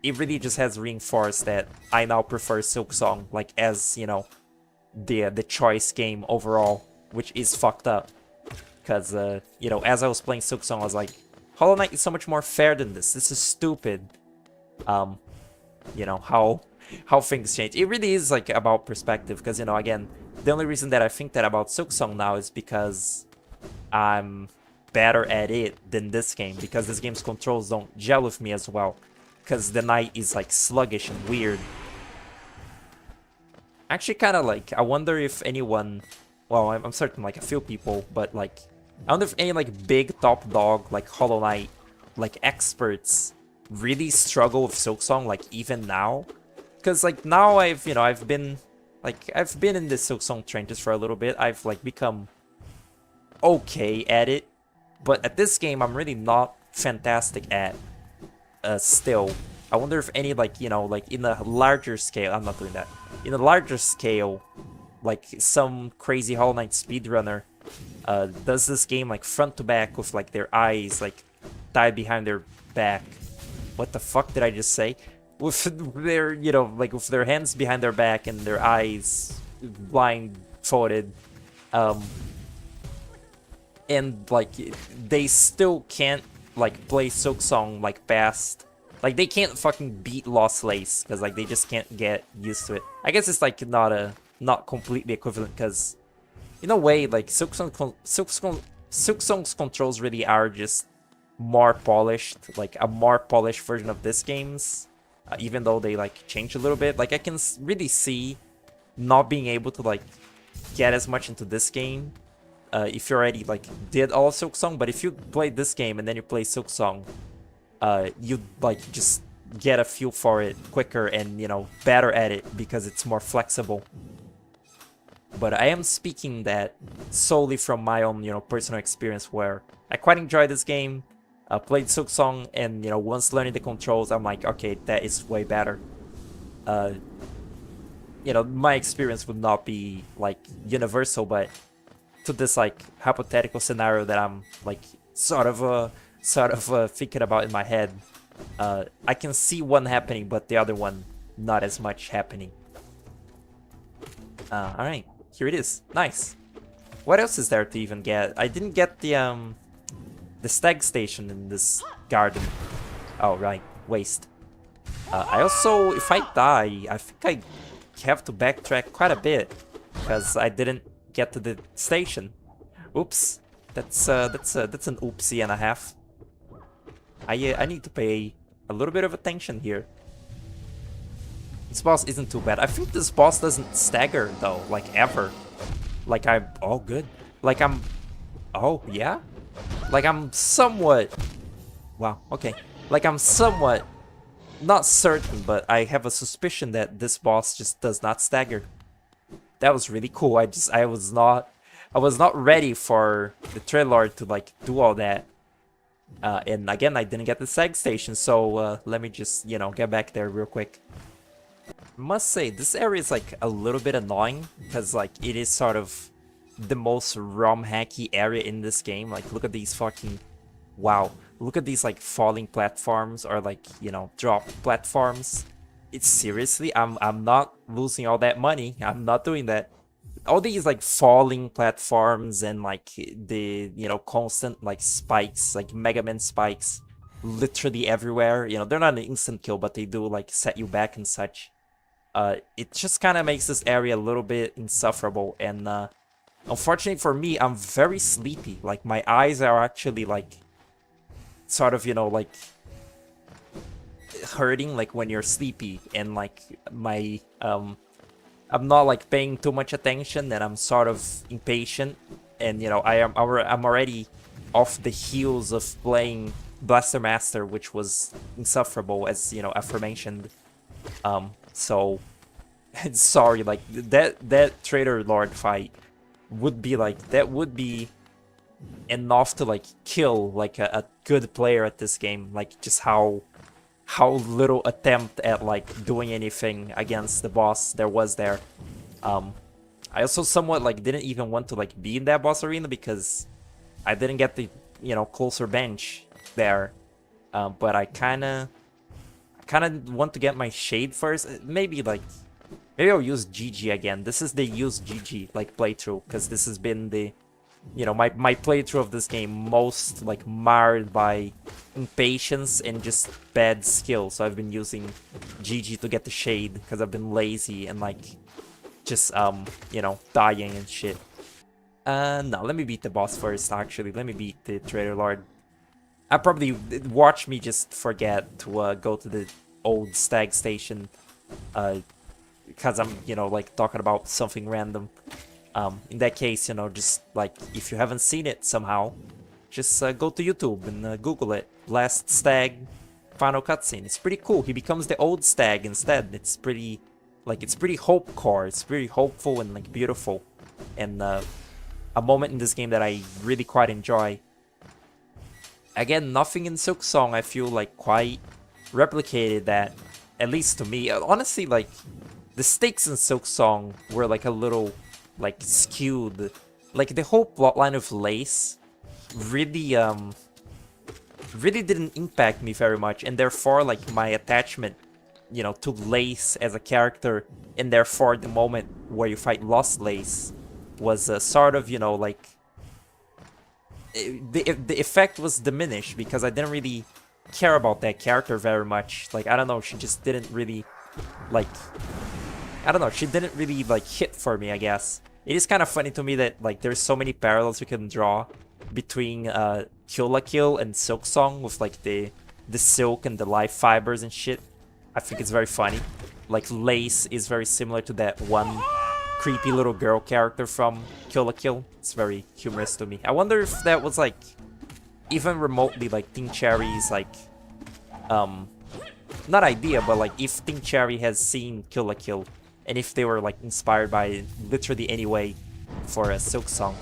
it really just has reinforced that I now prefer Silksong, like, as, you know, the choice game overall, which is fucked up. Because, you know, as I was playing Silksong, I was like, Hollow Knight is so much more fair than this. This is stupid. You know, how things change. It really is, like, about perspective, because, you know, again, the only reason that I think that about Silksong now is because I'm better at it than this game, because this game's controls don't gel with me as well. Because the night is like sluggish and weird. Actually, kind of like, I wonder if anyone, well, I'm certain like a few people, but like, I wonder if any like big top dog like Hollow Knight like experts really struggle with Silksong like even now. Because like now I've been in the Silksong trenches for a little bit. I've like become okay at it, but at this game I'm really not fantastic at. Still, I wonder if any, like, you know, like in a larger scale, I'm not doing that. In a larger scale, like some crazy Hollow Knight speedrunner does this game like front to back with like their eyes like tied behind their back. What the fuck did I just say? With their, you know, like with their hands behind their back and their eyes blindfolded. And like they still can't like play Silksong like fast. Like they can't fucking beat Lost Lace because like they just can't get used to it. I guess it's like not completely equivalent because in a way like Silksong's controls really are just more polished, like a more polished version of this game's. Even though they like change a little bit, like I can really see not being able to like get as much into this game if you already like did all of Silksong. But if you play this game and then you play Silksong, you'd like just get a feel for it quicker and, you know, better at it because it's more flexible. But I am speaking that solely from my own, you know, personal experience where I quite enjoy this game. Played Silksong, and, you know, once learning the controls, I'm like, okay, that is way better. You know, my experience would not be like universal, but to this like hypothetical scenario that I'm like sort of thinking about in my head, I can see one happening, but the other one not as much happening. All right, here it is. Nice. What else is there to even get? I didn't get the stag station in this garden. Oh right, waste. I also, if I die, I think I have to backtrack quite a bit because I didn't get to the station. Oops, that's an oopsie and a half. I need to pay a little bit of attention here. This boss isn't too bad. I think this boss doesn't stagger though, like ever. Like oh good. Like oh yeah? Like I'm somewhat, wow, okay. Like I'm somewhat, not certain, but I have a suspicion that this boss just does not stagger. That was really cool. I was not ready for the Trailord to like do all that. And again, I didn't get the sag station, so let me just, you know, get back there real quick. I must say, this area is like a little bit annoying because like it is sort of the most ROM hacky area in this game. Like look at these fucking, wow, look at these like falling platforms or like, you know, drop platforms. It's seriously, I'm not losing all that money. I'm not doing that. All these like falling platforms and like the, you know, constant like spikes, like Mega Man spikes literally everywhere. You know, they're not an instant kill, but they do like set you back and such. It just kind of makes this area a little bit insufferable, and unfortunately for me, I'm very sleepy. Like my eyes are actually like sort of, you know, like hurting like when you're sleepy, and like my I'm not like paying too much attention, and I'm sort of impatient, and you know I'm already off the heels of playing Blaster Master, which was insufferable, as you know, aforementioned. So sorry, like that Traitor Lord fight would be like, that would be enough to like kill like a good player at this game. Like just how little attempt at like doing anything against the boss there was there. I also somewhat like didn't even want to like be in that boss arena because I didn't get the, you know, closer bench there. But I kind of want to get my shade first. Maybe I'll use GG again. This is the use GG like playthrough, because this has been the, you know, my playthrough of this game most like marred by impatience and just bad skill. So I've been using GG to get the shade because I've been lazy and like just you know, dying and shit. No, let me beat the boss first. Actually, let me beat the Traitor Lord. I probably watch me just forget to go to the old stag station because I'm, you know, like talking about something random. In that case, you know, just like if you haven't seen it somehow, just go to YouTube and Google it. Last Stag final cutscene. It's pretty cool. He becomes the old stag instead. It's pretty, like, it's pretty hopecore. It's pretty hopeful and like beautiful, and a moment in this game that I really quite enjoy. Again, nothing in Silksong I feel like quite replicated that, at least to me. Honestly, like, the stakes in Silksong were like a little, like, skewed. Like, the whole plotline of Lace really, really didn't impact me very much, and therefore, like, my attachment, you know, to Lace as a character, and therefore the moment where you fight Lost Lace was sort of, you know, like, the effect was diminished because I didn't really care about that character very much. Like, I don't know, she just didn't really, like, I don't know, she didn't really, like, hit for me, I guess. It is kind of funny to me that, like, there's so many parallels we can draw between Kill la Kill and Silksong with, like, the silk and the life fibers and shit. I think it's very funny. Like, Lace is very similar to that one creepy little girl character from Kill la Kill. It's very humorous to me. I wonder if that was, like, even remotely, like, Ting Cherry's, like, not idea, but, like, if Ting Cherry has seen Kill la Kill, and if they were, like, inspired by it literally any way for a Silksong.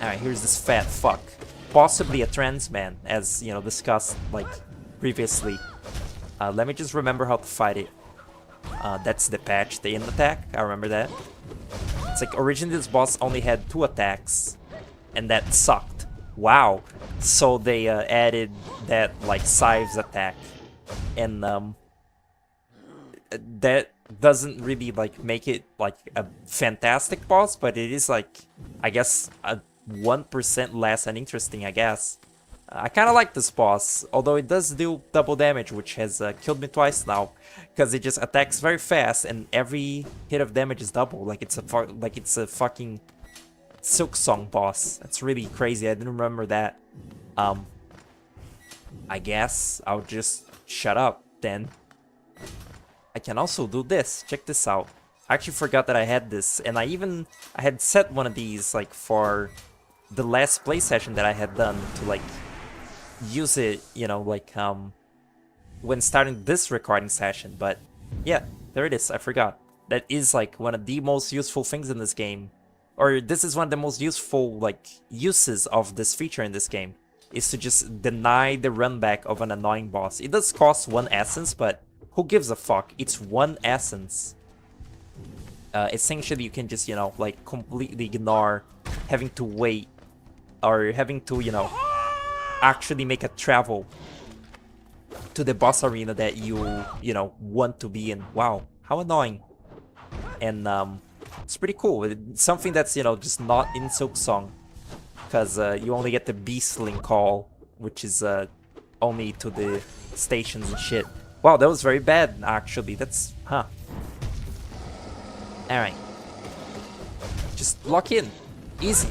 Alright, here's this fat fuck. Possibly a trans man, as, you know, discussed, like, previously. Let me just remember how to fight it. That's the patch, the in attack. I remember that. It's like, originally this boss only had 2 attacks, and that sucked. Wow. So they added that, like, Scythes attack. And that doesn't really, like, make it, like, a fantastic boss, but it is, like, I guess, a 1% less uninteresting, I guess. I kind of like this boss, although it does do double damage, which has killed me twice now, because it just attacks very fast, and every hit of damage is double, like it's a fucking Silksong boss. That's really crazy. I didn't remember that. I guess I'll just shut up then. I can also do this. Check this out. I actually forgot that I had this, and I had set one of these, like, for the last play session that I had done to, like, use it, you know, like, when starting this recording session. But yeah, there it is. I forgot. That is, like, one of the most useful things in this game, or this is one of the most useful, like, uses of this feature in this game, is to just deny the run back of an annoying boss. It does cost 1 essence, but who gives a fuck? It's 1 essence. Essentially, you can just, you know, like, completely ignore having to wait, or having to, you know, actually make a travel to the boss arena that you know, want to be in. Wow, how annoying. And it's pretty cool. It's something that's, you know, just not in Silksong, because you only get the Beastling call, which is only to the stations and shit. Wow, that was very bad, actually. That's, huh. Alright. Just lock in. Easy.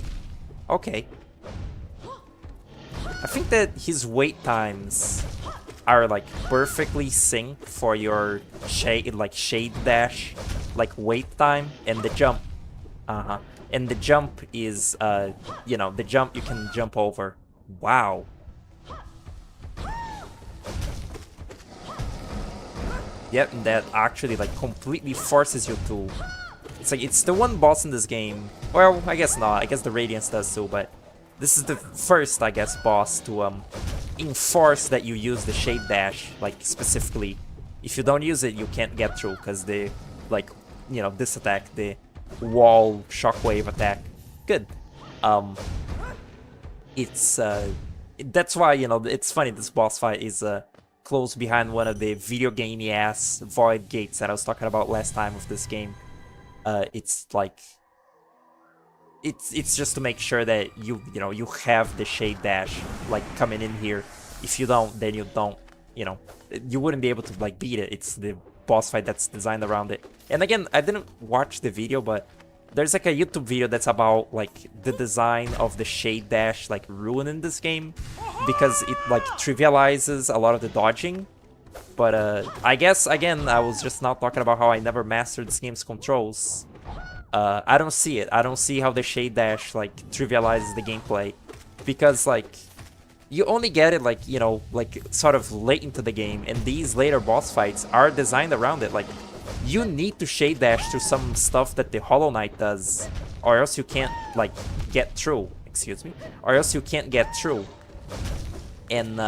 Okay. I think that his wait times are, like, perfectly synced for your shade dash, like, wait time, and the jump. And the jump is, you know, the jump you can jump over. Wow. Yep, and that actually, like, completely forces you to... It's like, it's the one boss in this game. Well, I guess not. I guess the Radiance does too, but this is the first, I guess, boss to enforce that you use the shade dash, like, specifically. If you don't use it, you can't get through, because the, like, you know, this attack, the wall shockwave attack. Good. It's that's why, you know, it's funny, this boss fight is close behind one of the video gamey ass void gates that I was talking about last time with this game. It's like, it's just to make sure that you know, you have the shade dash, like, coming in here. If you don't, then you don't, you know, you wouldn't be able to, like, beat it. It's the boss fight that's designed around it. And again, I didn't watch the video, but there's, like, a YouTube video that's about, like, the design of the shade dash, like, ruining this game, because it, like, trivializes a lot of the dodging. But I guess, again, I was just not talking about how I never mastered this game's controls. I don't see it. I don't see how the shade dash, like, trivializes the gameplay, because, like, you only get it, like, you know, like, sort of late into the game, and these later boss fights are designed around it. Like, you need to shade dash through some stuff that the Hollow Knight does, or else you can't, like, get through. Excuse me? Or else you can't get through. And,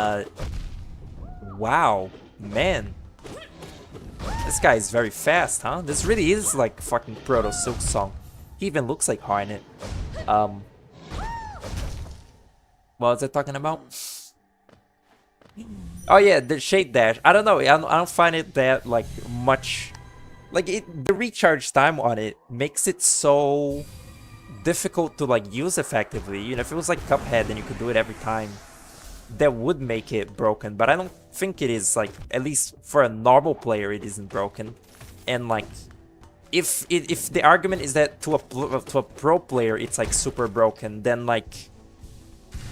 Wow, man. This guy is very fast, huh? This really is like fucking Proto Silksong. He even looks like Harnett. What was I talking about? Oh yeah, the Shade Dash. I don't know. I don't find it that like much. Like the recharge time on it makes it so difficult to like use effectively. You know, if it was like Cuphead and you could do it every time, that would make it broken. But I don't think it is, like, at least for a normal player, it isn't broken. And like, if the argument is that to a pro player it's like super broken, then like,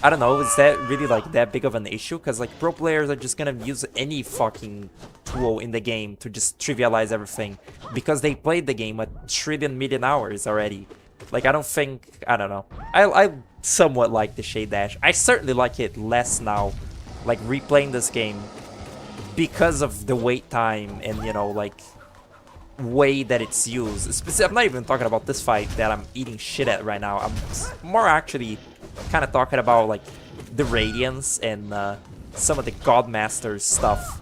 I don't know, is that really like that big of an issue? Because like pro players are just gonna use any fucking tool in the game to just trivialize everything because they played the game a trillion million hours already. Like, I don't think, I don't know. I somewhat like the Shade Dash. I certainly like it less now, like replaying this game, because of the wait time and, you know, like, way that it's used. I'm not even talking about this fight that I'm eating shit at right now. I'm more actually kind of talking about like the Radiance and some of the Godmaster stuff.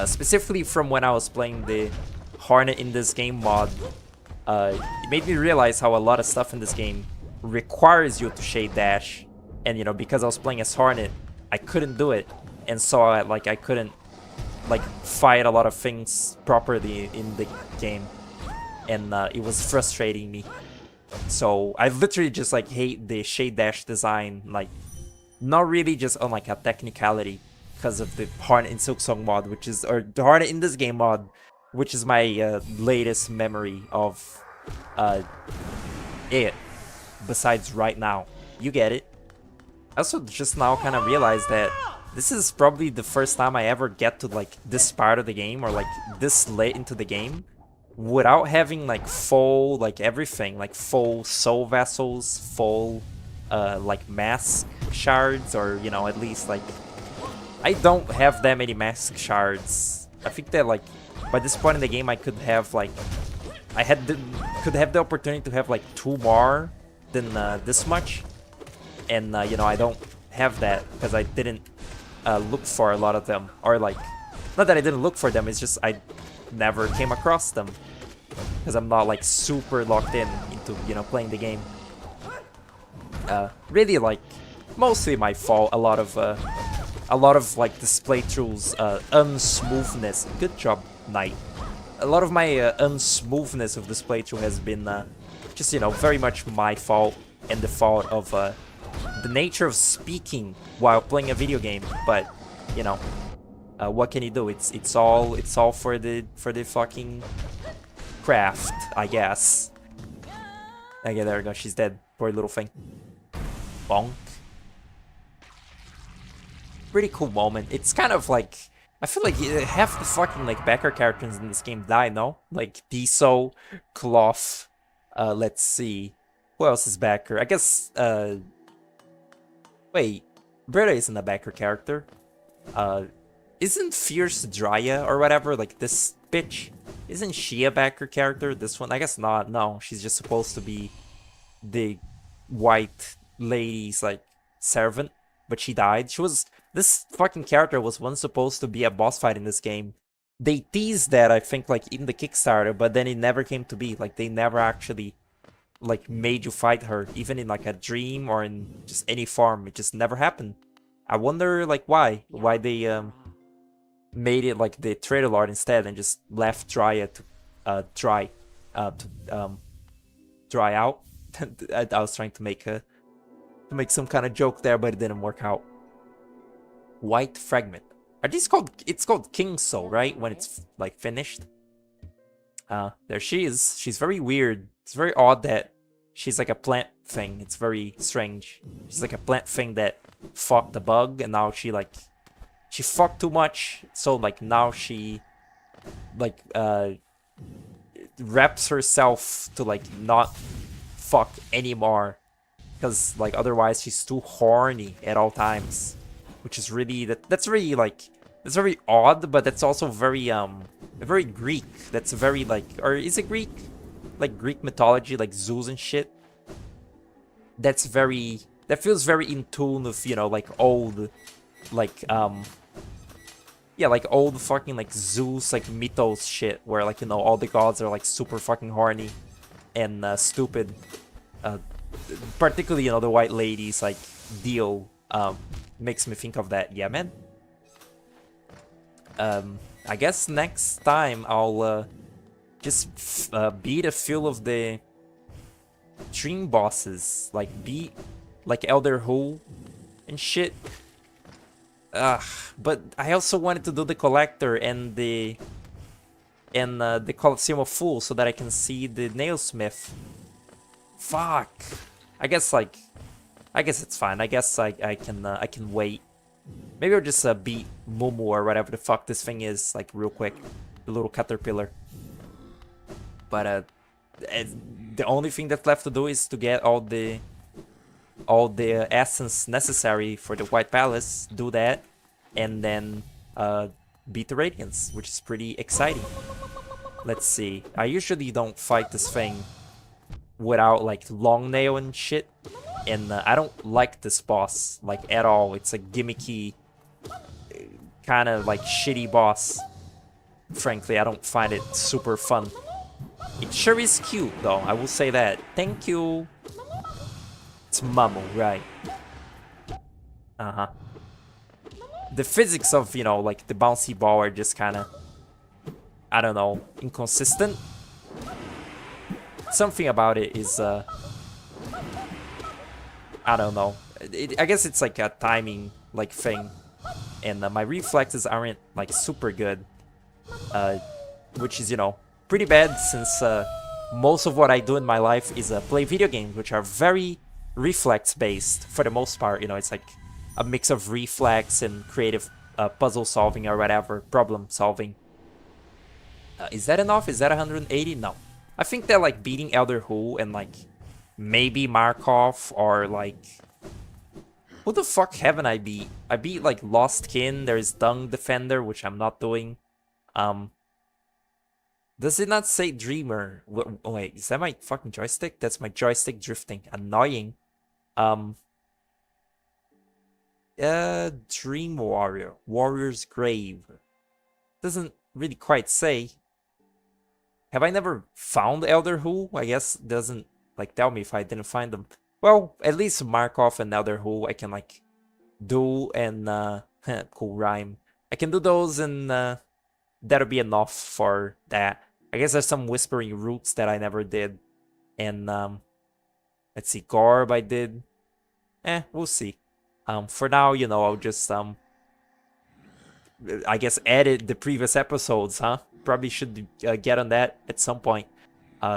Specifically from when I was playing the Harnett in this game mod. It made me realize how a lot of stuff in this game requires you to Shade Dash. And, you know, because I was playing as Harnett, I couldn't do it. And so I couldn't like fight a lot of things properly in the game. And it was frustrating me. So I literally just like hate the Shade Dash design, like not really just on like a technicality, because of the Harnett in Silksong mod, which is, or the Harnett in this game mod, which is my latest memory of it, besides right now. You get it. I also just now kind of realized that this is probably the first time I ever get to like this part of the game, or like this late into the game, without having like full, like everything, like full soul vessels, full like mask shards, or, you know, at least like, I don't have that many mask shards. I think that like by this point in the game I could have like, could have the opportunity to have like 2 more than this much. And you know, I don't have that because I didn't look for a lot of them, or like, not that I didn't look for them, it's just I never came across them because I'm not like super locked into, you know, playing the game. Really, like, mostly my fault. A lot of like this playthrough's unsmoothness. Good job, Knight. A lot of my unsmoothness of this playthrough has been just, you know, very much my fault, and the fault of the nature of speaking while playing a video game. But, you know, what can you do? It's all for the fucking craft, I guess. Okay, there we go. She's dead. Poor little thing. Bonk. Pretty cool moment. It's kind of like, I feel like half the fucking like backer characters in this game die, no? Like Diesel, Cloth. Let's see. Who else is backer? I guess wait, Britta isn't a backer character. Isn't Fierce Drya or whatever, like this bitch? Isn't she a backer character? This one? I guess not. No, she's just supposed to be the white lady's like servant, but she died. This fucking character was once supposed to be a boss fight in this game. They teased that, I think, like in the Kickstarter, but then it never came to be. Like, they never actually like made you fight her, even in like a dream or in just any form. It just never happened. I wonder like why they made it like the trailer art instead, and just left Drya to dry out. I was trying to make some kind of joke there, but it didn't work out. White Fragment. Are these called? It's called King Soul, right? When it's like finished. There she is. She's very weird. It's very odd that she's like a plant thing. It's very strange. She's like a plant thing that fucked the bug, and now she fucked too much. So like now she like wraps herself to like not fuck anymore, because like otherwise she's too horny at all times, which is really that's really like, it's very odd, but that's also very very Greek. That's very like, or is it Greek? Like Greek mythology, like Zeus and shit. That feels very in tune with, you know, like old like Yeah, like old fucking like Zeus, like mythos shit, where like, you know, all the gods are like super fucking horny and stupid. Uh, Particularly, you know, the white ladies like deal makes me think of that. Yeah, man. I guess next time I'll just beat a few of the dream bosses, like beat like Elder Who and shit. But I also wanted to do the Collector and the Colosseum of Fools so that I can see the Nailsmith. Fuck. I guess like I guess it's fine. I guess I can wait. Maybe I'll just beat Mumu or whatever the fuck this thing is like real quick. The little caterpillar. But the only thing that's left to do is to get all the essence necessary for the White Palace. Do that, and then beat the Radiance, which is pretty exciting. Let's see. I usually don't fight this thing without like long nail and shit, and I don't like this boss like at all. It's a gimmicky, kind of like shitty boss. Frankly, I don't find it super fun. It sure is cute though, I will say that. Thank you. It's Mamu, right? Uh-huh. The physics of, you know, like the bouncy ball are just kind of, I don't know, inconsistent. Something about it is, I don't know. I guess it's like a timing like thing. And my reflexes aren't like super good. Which is, you know, pretty bad since most of what I do in my life is play video games, which are very reflex based for the most part. You know, it's like a mix of reflex and creative puzzle solving or whatever, problem solving. Is that enough? Is that 180? No. I think that like beating Elder Who and like maybe Markov or like... Who the fuck haven't I beat? I beat like Lost Kin, there's Dung Defender, which I'm not doing. Does it not say Dreamer? Wait, is that my fucking joystick? That's my joystick drifting. Annoying. Dream Warrior. Warrior's Grave. Doesn't really quite say. Have I never found Elder Who? I guess it doesn't like tell me if I didn't find them. Well, at least Markov and Elder Who I can like do and cool rhyme. I can do those and that'll be enough for that. I guess there's some Whispering Roots that I never did. And let's see, Garb I did. We'll see. For now, you know, I'll just I guess edit the previous episodes, huh? Probably should get on that at some point.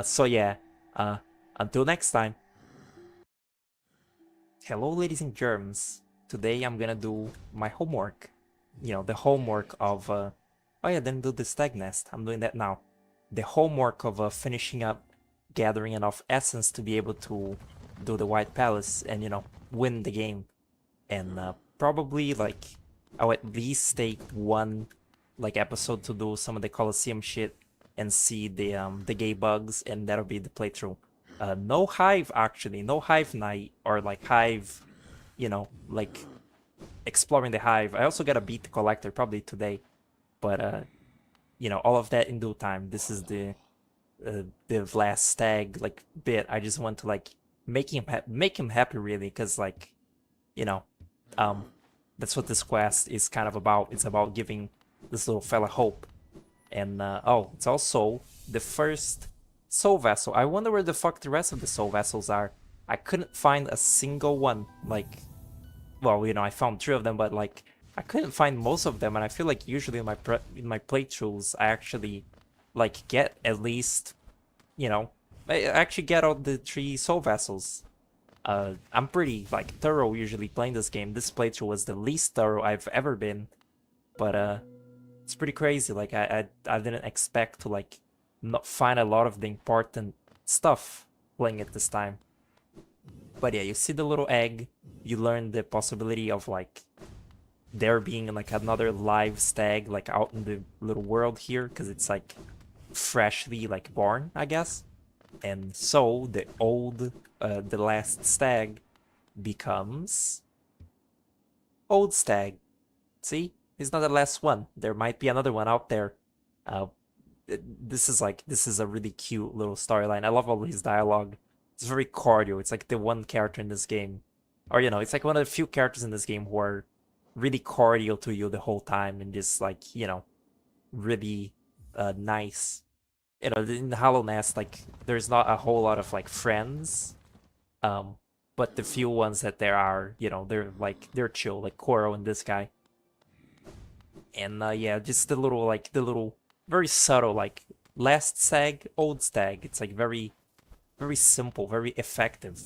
So yeah, until next time. Hello, ladies and germs. Today I'm gonna do my homework. You know, the homework of oh yeah, then do the stag nest. I'm doing that now. The homework of finishing up gathering enough essence to be able to do the White Palace and, you know, win the game. And probably like I'll at least take one like episode to do some of the Colosseum shit and see the gay bugs, and that'll be the playthrough. No Hive actually, no Hive night or like Hive, you know, like exploring the Hive. I also gotta beat the Collector probably today, but you know, all of that in due time. This is the last stag like bit. I just want to like make him happy really, because like, you know, that's what this quest is kind of about. It's about giving this little fella hope. And oh, it's also the first soul vessel. I wonder where the fuck the rest of the soul vessels are. I couldn't find a single one. Like, well, you know, I found 3 of them, but like I couldn't find most of them. And I feel like usually in my playthroughs I actually like get at least, you know, I actually get all the 3 soul vessels. I'm pretty like thorough usually playing this game. This playthrough was the least thorough I've ever been, but it's pretty crazy. Like I didn't expect to like not find a lot of the important stuff playing it this time. But yeah, you see the little egg, you learn the possibility of like there being like another live stag like out in the little world here, because it's like freshly like born, I guess. And so the last stag becomes old stag. See? he's not the last one. There might be another one out there. Uh, this is a really cute little storyline. I love all his dialogue. It's very cordial. It's like the one character in this game, or it's like one of the few characters in this game who are really cordial to you the whole time and just like really nice. In Hollow Nest, like there's not a whole lot of like friends, but the few ones that there are, they're chill, like Koro and this guy. And yeah, just the little very subtle like last stag, old stag. It's like very very simple, very effective.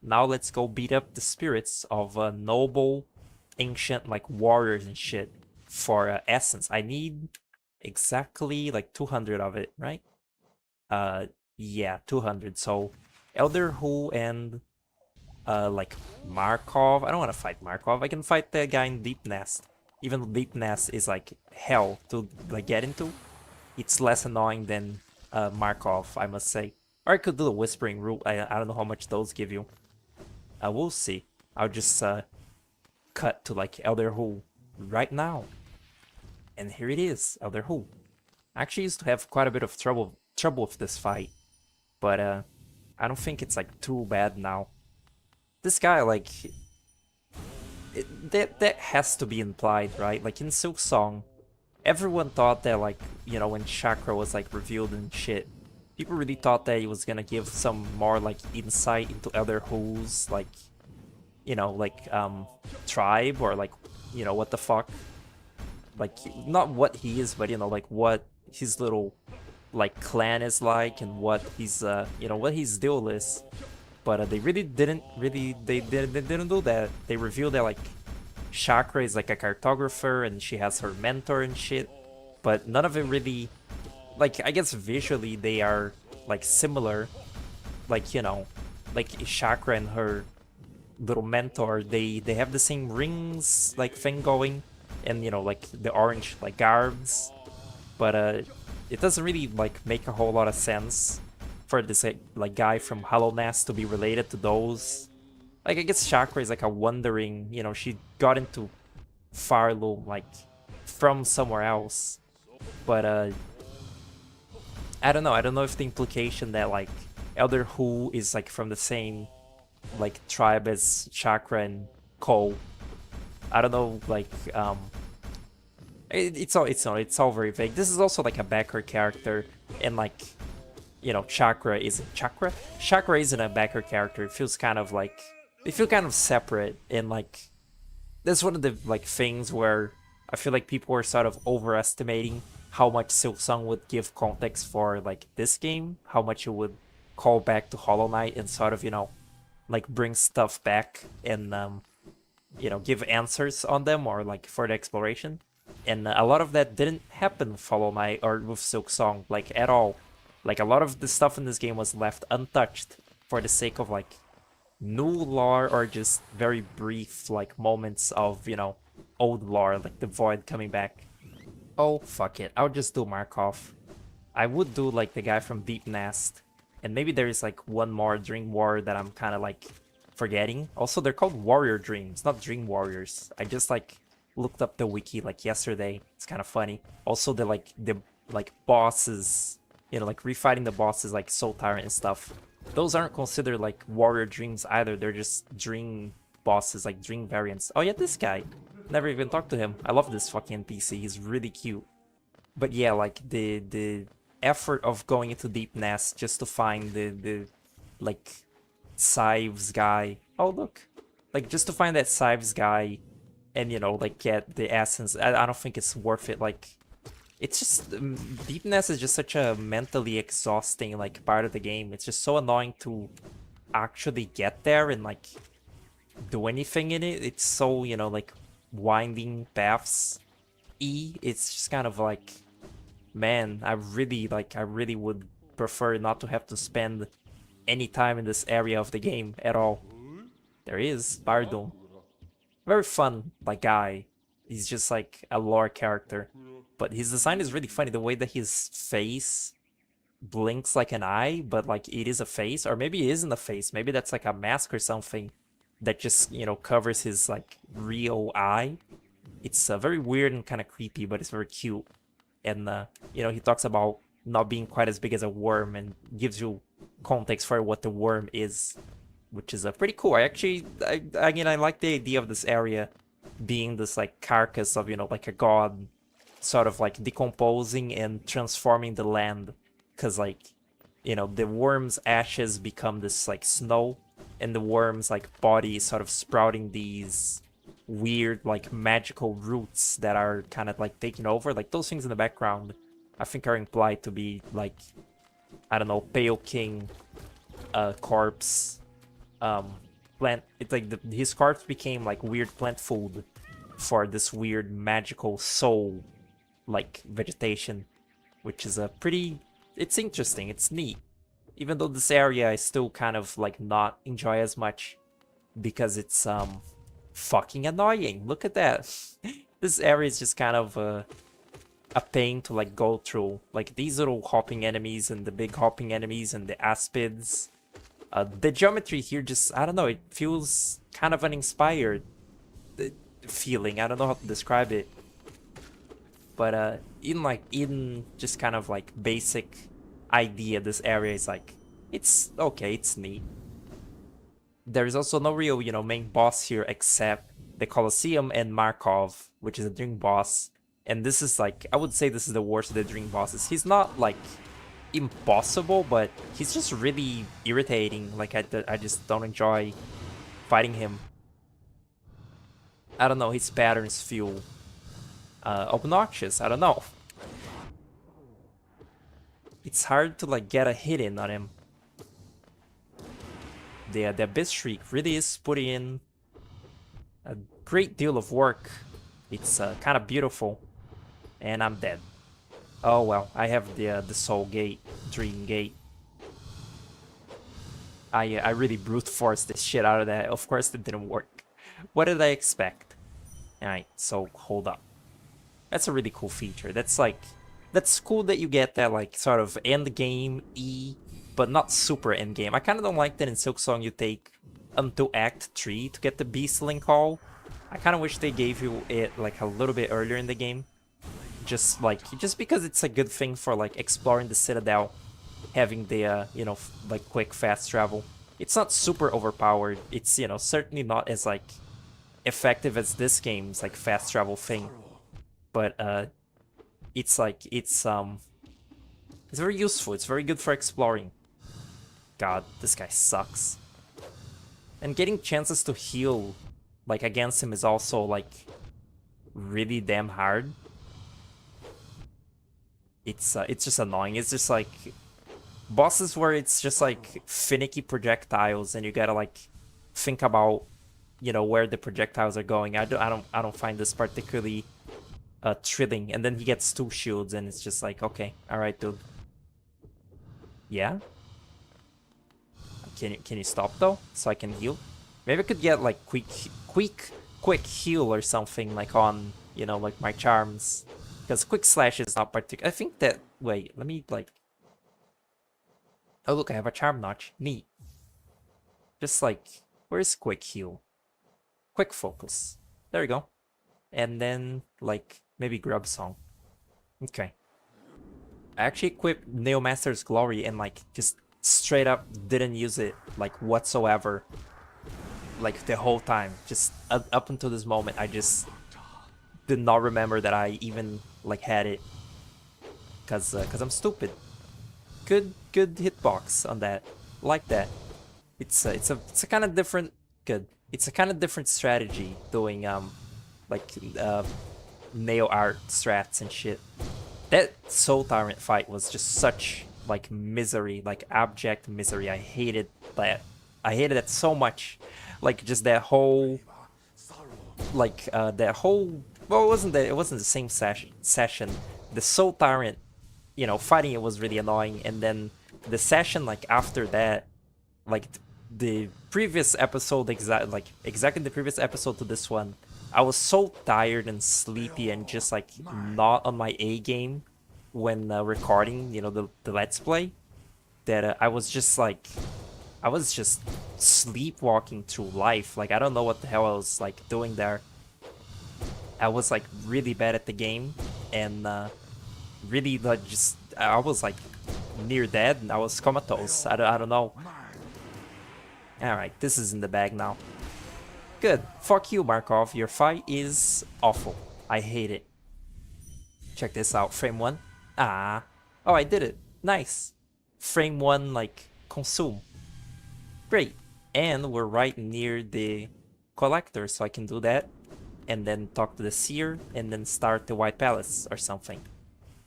Now let's go beat up the spirits of noble ancient like warriors and shit for essence. I need exactly like 200 of it, right? Yeah, 200. So Elder Hu and like Markov. I don't want to fight Markov. I can fight the guy in Deep Nest. Even though Deep Nest is like hell to like get into, it's less annoying than Markov, I must say. Or I could do the Whispering Root. I don't know how much those give you. We'll see. I'll just cut to like Elder Hu right now. And here it is, Elder Hu. I actually used to have quite a bit of trouble with this fight, but I don't think it's like too bad now. This guy, like, that has to be implied, right? Like in Silksong, everyone thought that like when Chakra was like revealed and shit, people really thought that he was gonna give some more like insight into Elder Hu's like tribe, or like what the fuck, like not what he is, but like what his little like clan is like, and what he's what his deal is. But they really didn't they didn't do that. They revealed that like Chakra is like a cartographer and she has her mentor and shit, but none of it really, like, I guess visually they are like similar, like like Chakra and her little mentor, they have the same rings like thing going, and like the orange like garbs, but it doesn't really like make a whole lot of sense for this like guy from Hollow Nest to be related to those. Like I guess Chakra is like a wandering, she got into Farloom like from somewhere else, but I don't know if the implication that like Elder Hu is like from the same like tribe as Chakra and Cole. I don't know, like it's all very vague. This is also like a backer character, and like Chakra isn't a backer character. It feels kind of like they feel kind of separate, and like that's one of the like things where I feel like people are sort of overestimating how much Silksong would give context for like this game, how much it would call back to Hollow Knight and sort of like bring stuff back and give answers on them, or like for the exploration. And a lot of that didn't happen with Hollow Knight or with Silksong like at all. Like a lot of the stuff in this game was left untouched for the sake of like new lore, or just very brief like moments of old lore, like the Void coming back. Oh fuck it, I'll just do Markov. I would do like the guy from Deep Nest, and maybe there is like one more Dream Warrior that I'm kind of like forgetting. Also, they're called Warrior Dreams, not Dream Warriors. I just like looked up the wiki like yesterday. It's kind of funny. Also, the bosses, like refighting the bosses like Soul Tyrant and stuff. Those aren't considered like Warrior Dreams either. They're just Dream bosses, like Dream variants. Oh yeah, this guy. Never even talked to him. I love this fucking NPC. He's really cute. But yeah, like the effort of going into Deep Nest just to find the like Scythes guy. Oh look, like just to find that Scythes guy, and like get the essence. I don't think it's worth it. Like it's just Deep Nest is just such a mentally exhausting like part of the game. It's just so annoying to actually get there and like do anything in it. It's so like winding paths. It's just kind of like, man, I really would prefer not to have to spend any time in this area of the game at all. There he is, Bardum. Very fun like guy. He's just like a lore character, but his design is really funny. The way that his face blinks like an eye, but like it is a face, or maybe it isn't a face. Maybe that's like a mask or something that just covers his like real eye. It's very weird and kind of creepy, but it's very cute. And you know, he talks about not being quite as big as a worm and gives you context for what the worm is, which is pretty cool. Again, I like the idea of this area being this like carcass of, you know, like a god sort of like decomposing and transforming the land, because like, you know, the worm's ashes become this like snow, and the worm's like body is sort of sprouting these weird like magical roots that are kind of like taking over. Like those things in the background I think are implied to be like, I don't know, Pale King corpse plant. It's like his corpse became like weird plant food for this weird magical soul like vegetation, which is a pretty, it's interesting, it's neat. Even though this area I still kind of like not enjoy as much because it's fucking annoying. Look at that. This area is just kind of a pain to like go through. Like these little hopping enemies and the big hopping enemies and the aspids. The geometry here just, I don't know, it feels kind of uninspired feeling. I don't know how to describe it. But in just kind of like basic idea, this area is like, it's okay, it's neat. There is also no real, you know, main boss here except the Colosseum and Markov, which is a dream boss. And this is like, I would say this is the worst of the dream bosses. He's not like impossible, but he's just really irritating. Like I just don't enjoy fighting him. I don't know, his patterns feel obnoxious. I don't know. It's hard to like get a hit in on him. The Abyss Shriek really is putting in a great deal of work. It's kind of beautiful. And I'm dead. Oh well, I have the Soul Gate, Dream Gate. I really brute forced the shit out of that. Of course it didn't work. What did I expect? Alright, so hold up. That's a really cool feature. That's like, that's cool that you get that like sort of end game E, but not super end game. I kind of don't like that in Silksong you take until Act 3 to get the Beastling call. I kind of wish they gave you it like a little bit earlier in the game. Just because it's a good thing for like exploring the Citadel, having the you know, like quick fast travel. It's not super overpowered. It's, you know, certainly not as like effective as this game's like fast travel thing. But it's like it's very useful. It's very good for exploring. God, this guy sucks. And getting chances to heal like against him is also like really damn hard. It's just annoying. It's just like bosses where it's just like finicky projectiles and you gotta like think about, you know, where the projectiles are going. I don't find this particularly thrilling. And then he gets 2 shields and it's just like, okay, all right, dude. Yeah. Can you stop though, so I can heal? Maybe I could get like quick heal or something like on, you know, like my charms. Because Quick Slash is not particular. I think that, wait, let me like, oh look, I have a charm notch. Neat. Just like, where's Quick Heal? Quick Focus. There we go. And then like maybe Grub Song. Okay. I actually equipped Neomaster's Glory and like just straight up didn't use it like whatsoever. Like the whole time. Just up until this moment, I just did not remember that I even like had it. Cause I'm stupid. Good hitbox on that. Like that. It's a kind of different It's a kind of different strategy doing like nail art strats and shit. That Soul Tyrant fight was just such like misery, like abject misery. I hated that. I hated it so much. Like just that whole like that whole, well, it wasn't the same session. The Soul Tyrant, you know, fighting it was really annoying, and then the session like after that, like the previous episode, exactly the previous episode to this one, I was so tired and sleepy and just like not on my A game when recording, you know, the Let's Play, that I was just sleepwalking through life. Like I don't know what the hell I was like doing there. I was like really bad at the game, and really like just I was like near dead, and I was comatose. I don't know. All right, this is in the bag now. Good. Fuck you, Markov. Your fight is awful. I hate it. Check this out. Frame 1. Ah. Oh, I did it. Nice. Frame 1, like, consume. Great. And we're right near the collector, so I can do that. And then talk to the seer, and then start the White Palace or something.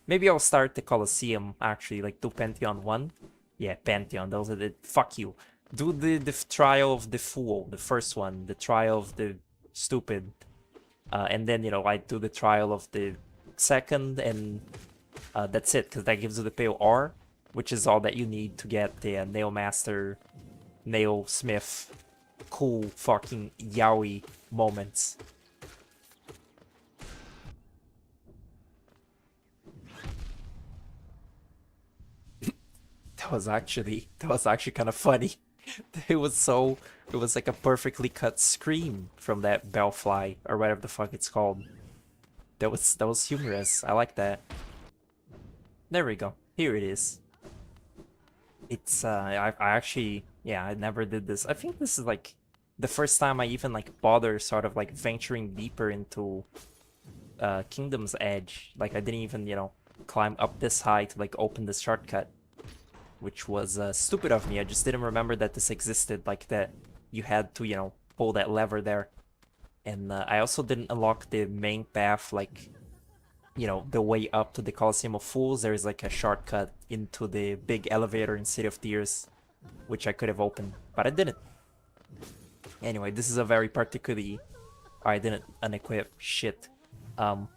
Maybe I'll start the Colosseum, actually, like do Pantheon 1. Yeah, Pantheon, those are the... Fuck you. Do the Trial of the Fool, the first one. The Trial of the Stupid. And then, you know, I do the Trial of the second, and that's it, because that gives you the Pale R, which is all that you need to get the Nail Master, Nail Smith, cool fucking yaoi moments. That was actually kind of funny. It was like a perfectly cut scream from that Bellfly or whatever the fuck it's called. That was humorous. I like that. There we go. Here it is. It's I actually, yeah, I never did this. I think this is like the first time I even like bother sort of like venturing deeper into Kingdom's Edge. Like I didn't even, you know, climb up this high to like open this shortcut, which was stupid of me. I just didn't remember that this existed, like that you had to, you know, pull that lever there. And I also didn't unlock the main path, like, you know, the way up to the Colosseum of Fools. There is like a shortcut into the big elevator in City of Tears, which I could have opened, but I didn't. Anyway, this is a very particularly... I didn't unequip shit.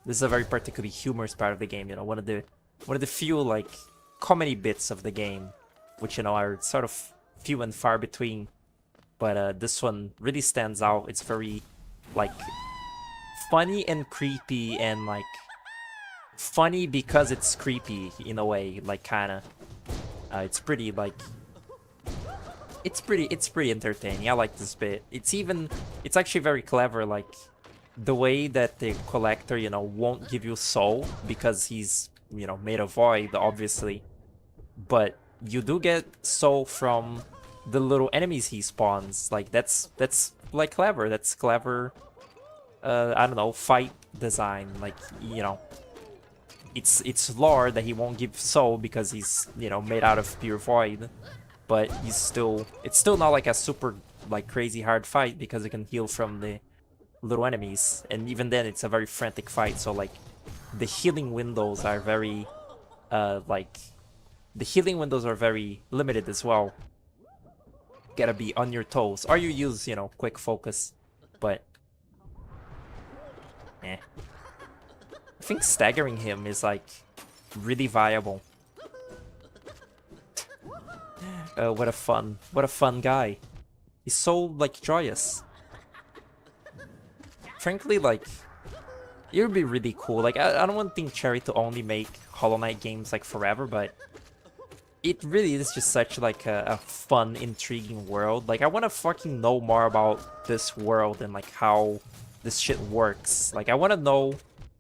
This is a very particularly humorous part of the game, you know, one of the few, like, comedy bits of the game, which, you know, are sort of few and far between, but this one really stands out. It's very, like, funny and creepy, and like funny because it's creepy in a way, like kind of it's pretty like it's pretty entertaining. I like this bit. It's actually very clever, like the way that the collector, you know, won't give you soul because he's, you know, made of void, obviously, but you do get soul from the little enemies he spawns. Like that's like clever. That's clever. I don't know, fight design. Like, you know, it's lore that he won't give soul because he's, you know, made out of pure void, but it's still not like a super like crazy hard fight because it can heal from the little enemies, and even then it's a very frantic fight. So like the healing windows are very very limited as well. Gotta be on your toes, or you use, you know, quick focus, but eh. I think staggering him is like really viable. What a fun guy. He's so like joyous. Frankly, like, it would be really cool. Like, I don't want Team Cherry to only make Hollow Knight games like forever, but it really is just such like a fun, intriguing world. Like, I want to fucking know more about this world and like how this shit works. Like, I want to know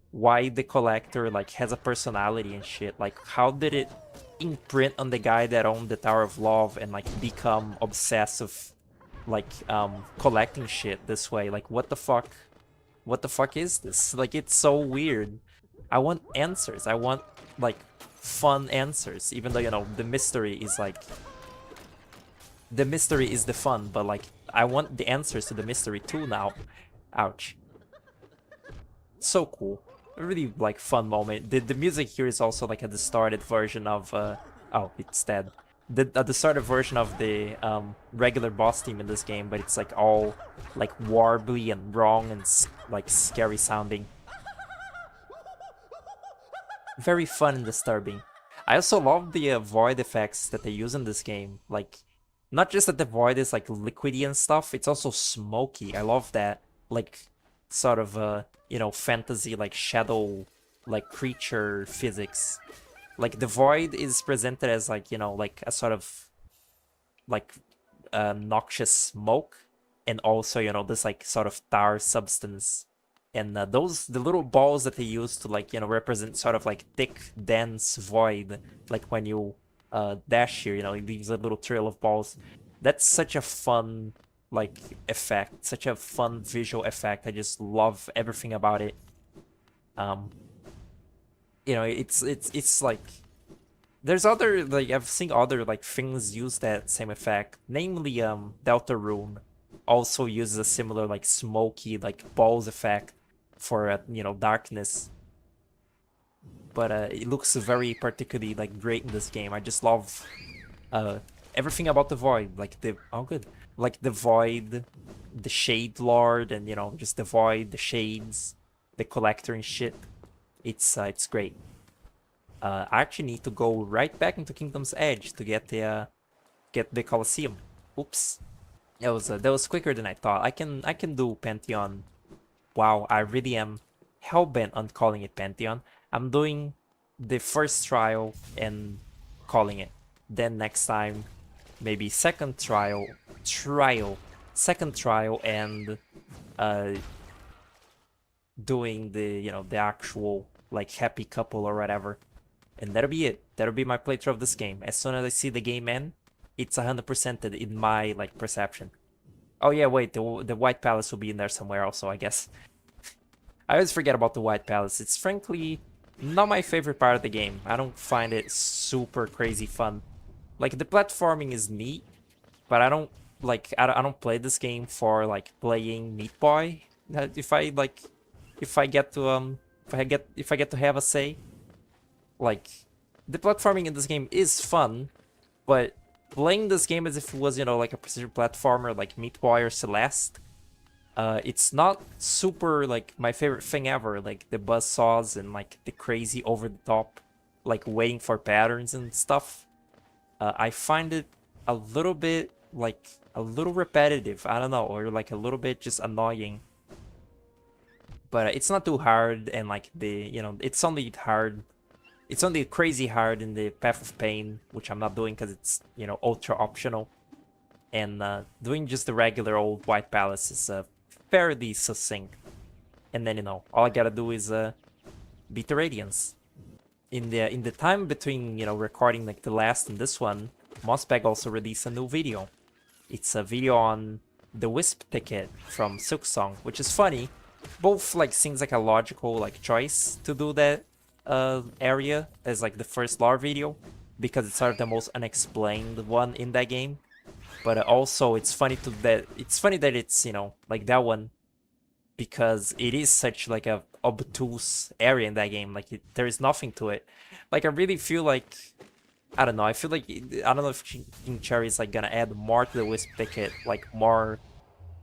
why the collector like has a personality and shit. Like, how did it imprint on the guy that owned the Tower of Love and like become obsessive, like collecting shit this way? Like, what the fuck is this? Like, it's so weird. I want answers. I want like fun answers, even though, you know, the mystery is like the mystery is the fun, but like I want the answers to the mystery too now. Ouch. So cool. A really like fun moment. The music here is also like a distorted version of oh, it's dead. The distorted version of the regular boss team in this game, but it's like all like warbly and wrong and like scary sounding. Very fun and disturbing. I also love the void effects that they use in this game. Like, not just that the void is like liquidy and stuff, it's also smoky. I love that. Like, sort of you know, fantasy like shadow like creature physics. Like the void is presented as like, you know, like a sort of like noxious smoke, and also, you know, this like sort of tar substance And the little balls that they use to like, you know, represent sort of like thick, dense void, like when you dash here, you know, it leaves a little trail of balls. That's such a fun like effect, such a fun visual effect. I just love everything about it. Um, you know, it's like there's other like I've seen other like things use that same effect, namely Deltarune also uses a similar like smoky like balls effect for you know, darkness. But it looks very particularly like great in this game. I just love uh everything about the void, like the oh good, like the void, the shade lord, and you know, just the void, the shades, the collector and shit. It's great. I actually need to go right back into Kingdom's Edge to get the Colosseum. Oops, that was quicker than I thought. I can do Pantheon. Wow, I really am hellbent on calling it Pantheon. I'm doing the first trial and calling it. Then next time, maybe second trial, and uh, doing the, you know, the actual like happy couple or whatever. And that'll be it. That'll be my playthrough of this game. As soon as I see the game end, it's 100%ed in my like perception. Oh yeah, wait, the White Palace will be in there somewhere also, I guess. I always forget about the White Palace. It's frankly not my favorite part of the game. I don't find it super crazy fun. Like, the platforming is neat, but I don't like I don't play this game for like playing Meat Boy. If I like if I get to if I get to have a say, like, the platforming in this game is fun, but playing this game as if it was, you know, like a precision platformer like Meat Boy or Celeste, it's not super like my favorite thing ever. Like the buzz saws and like the crazy over the top, like waiting for patterns and stuff. I find it a little bit like a little repetitive. I don't know, or like a little bit just annoying. But it's not too hard, and like the, you know, it's only hard. It's only crazy hard in the Path of Pain, which I'm not doing because it's, you know, ultra optional. And doing just the regular old White Palace is fairly succinct. And then, you know, all I gotta do is beat the Radiance. In the time between, you know, recording like the last and this one, Mossbag also released a new video. It's a video on the Wisp ticket from Silksong, which is funny. Both like seems like a logical like choice to do that area as like the first lore video, because it's sort of the most unexplained one in that game. But also it's funny that it's, you know, like that one, because it is such like a obtuse area in that game. Like there is nothing to it. Like I really feel like, I don't know, I feel like I don't know if King Cherry is like gonna add more to the Wisp ticket, like more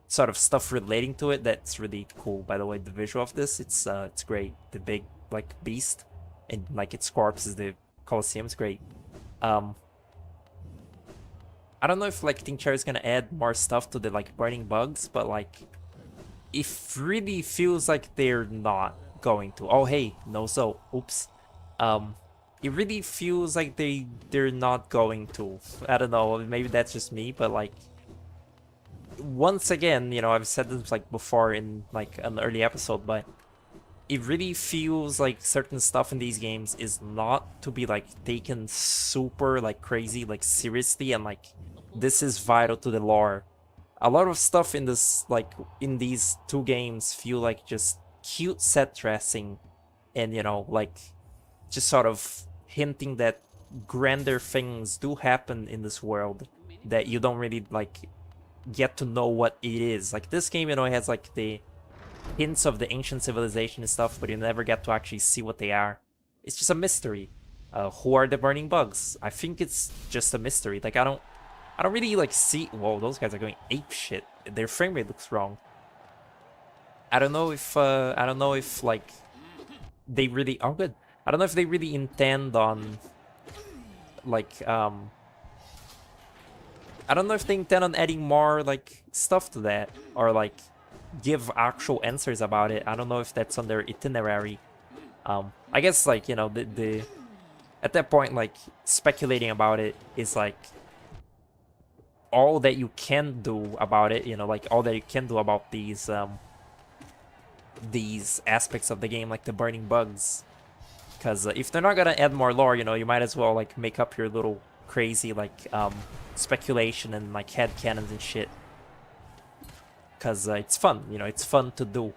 sort of stuff relating to it. That's really cool. By the way, the visual of this, it's great. The big like beast and like its corpse is the Colosseum. It's great. I don't know if like King Cherry is gonna add more stuff to the like burning bugs, but like it really feels like they're not going to. Oh hey, no, so oops. It really feels like they're not going to. I don't know, maybe that's just me, but like once again, you know, I've said this like before in like an early episode, but it really feels like certain stuff in these games is not to be like taken super like crazy, like seriously, and like this is vital to the lore. A lot of stuff in this, like in these two games, feel like just cute set dressing, and you know, like just sort of hinting that grander things do happen in this world that you don't really like get to know what it is. Like this game, you know, it has like the hints of the ancient civilization and stuff, but you never get to actually see what they are. It's just a mystery. Who are the burning bugs? I think it's just a mystery. Like I don't really like see. Whoa, those guys are going ape shit. Their frame rate looks wrong. I don't know if like they really. Oh, good. I don't know if they really intend on like I don't know if they intend on adding more like stuff to that, or like give actual answers about it. I don't know if that's on their itinerary. I guess like, you know, the at that point, like speculating about it is like all that you can do about it, you know, like all that you can do about these these aspects of the game, like the burning bugs. Because if they're not gonna add more lore, you know, you might as well like make up your little crazy like speculation and like headcanons and shit. Because it's fun, you know, it's fun to do.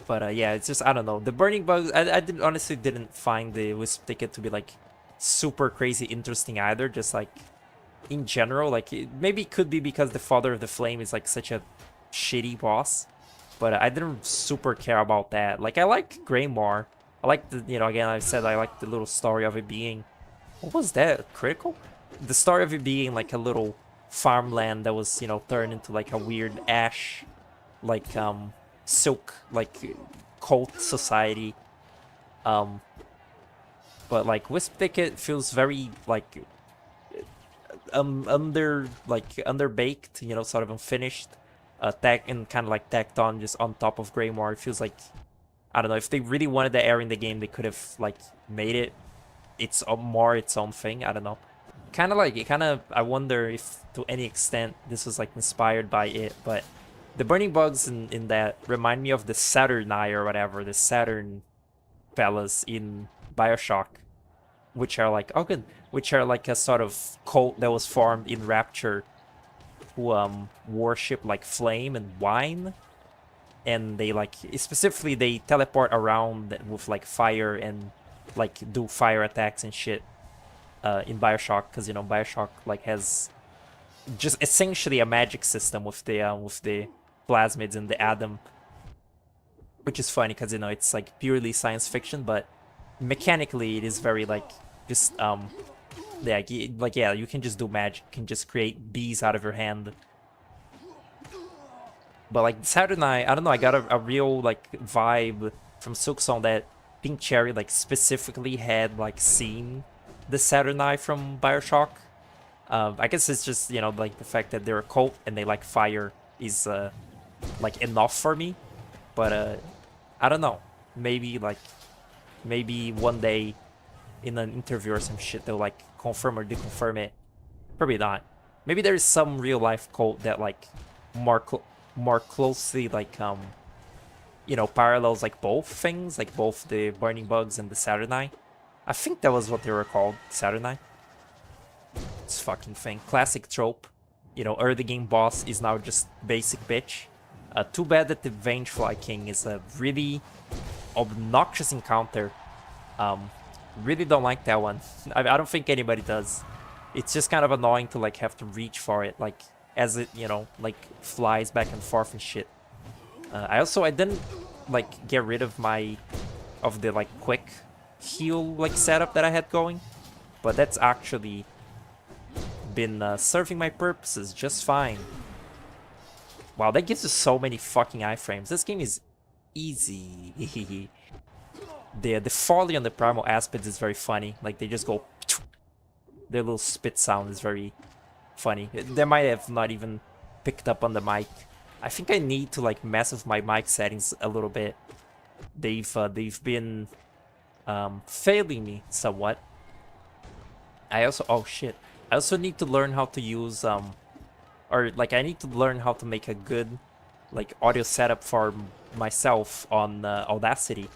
But yeah, it's just, I don't know. The burning bugs, I honestly didn't find the Wisp ticket to be like super crazy interesting either. Just like in general, like maybe it could be because the Father of the Flame is like such a shitty boss. But I didn't super care about that. Like I like Greymoor. I like the, you know, again, I said I like the little story of it being, what was that, critical? The story of it being like a little farmland that was, you know, turned into like a weird ash, like silk, like cult society. But like Wisp Ticket feels very like underbaked, you know, sort of unfinished, and kind of like tacked on just on top of Greymoor. It feels like, I don't know, if they really wanted the air in the game, they could have like made it its own thing. I don't know. Kind of like, I wonder if to any extent this was like inspired by it, but the burning bugs in that remind me of the Saturni or whatever, the Saturn fellas in Bioshock, which are like, oh good, which are like a sort of cult that was formed in Rapture, who worship like flame and wine, and they like, specifically they teleport around with like fire and like do fire attacks and shit in Bioshock, because you know Bioshock like has just essentially a magic system with the plasmids and the atom, which is funny because you know it's like purely science fiction, but mechanically it is very like just yeah, like yeah, you can just do magic, you can just create bees out of your hand. But like Saturni, I don't know, I got a real like vibe from Silksong that Pink Cherry like specifically had like seen the Saturni from Bioshock. I guess it's just, you know, like the fact that they're a cult and they like fire is like enough for me. But I don't know, maybe one day in an interview or some shit they'll like confirm or deconfirm it. Probably not. Maybe there is some real life cult that like more closely like you know, parallels like both things, like both the burning bugs and the Saturni. I think that was what they were called, Saturni. This fucking thing, classic trope. You know, early game boss is now just basic bitch. Too bad that the Vengefly King is a really obnoxious encounter. Really don't like that one. I don't think anybody does. It's just kind of annoying to like have to reach for it, like as it, you know, like flies back and forth and shit. I didn't like get rid of the like quick heal like setup that I had going, but that's actually been serving my purposes just fine. Wow, that gives us so many fucking iframes. This game is easy. The folly on the primal aspects is very funny. Like they just go, their little spit sound is very funny. They might have not even picked up on the mic. I think I need to like mess with my mic settings a little bit. They've been failing me somewhat. I also need to learn how to use or like I need to learn how to make a good like audio setup for myself on Audacity,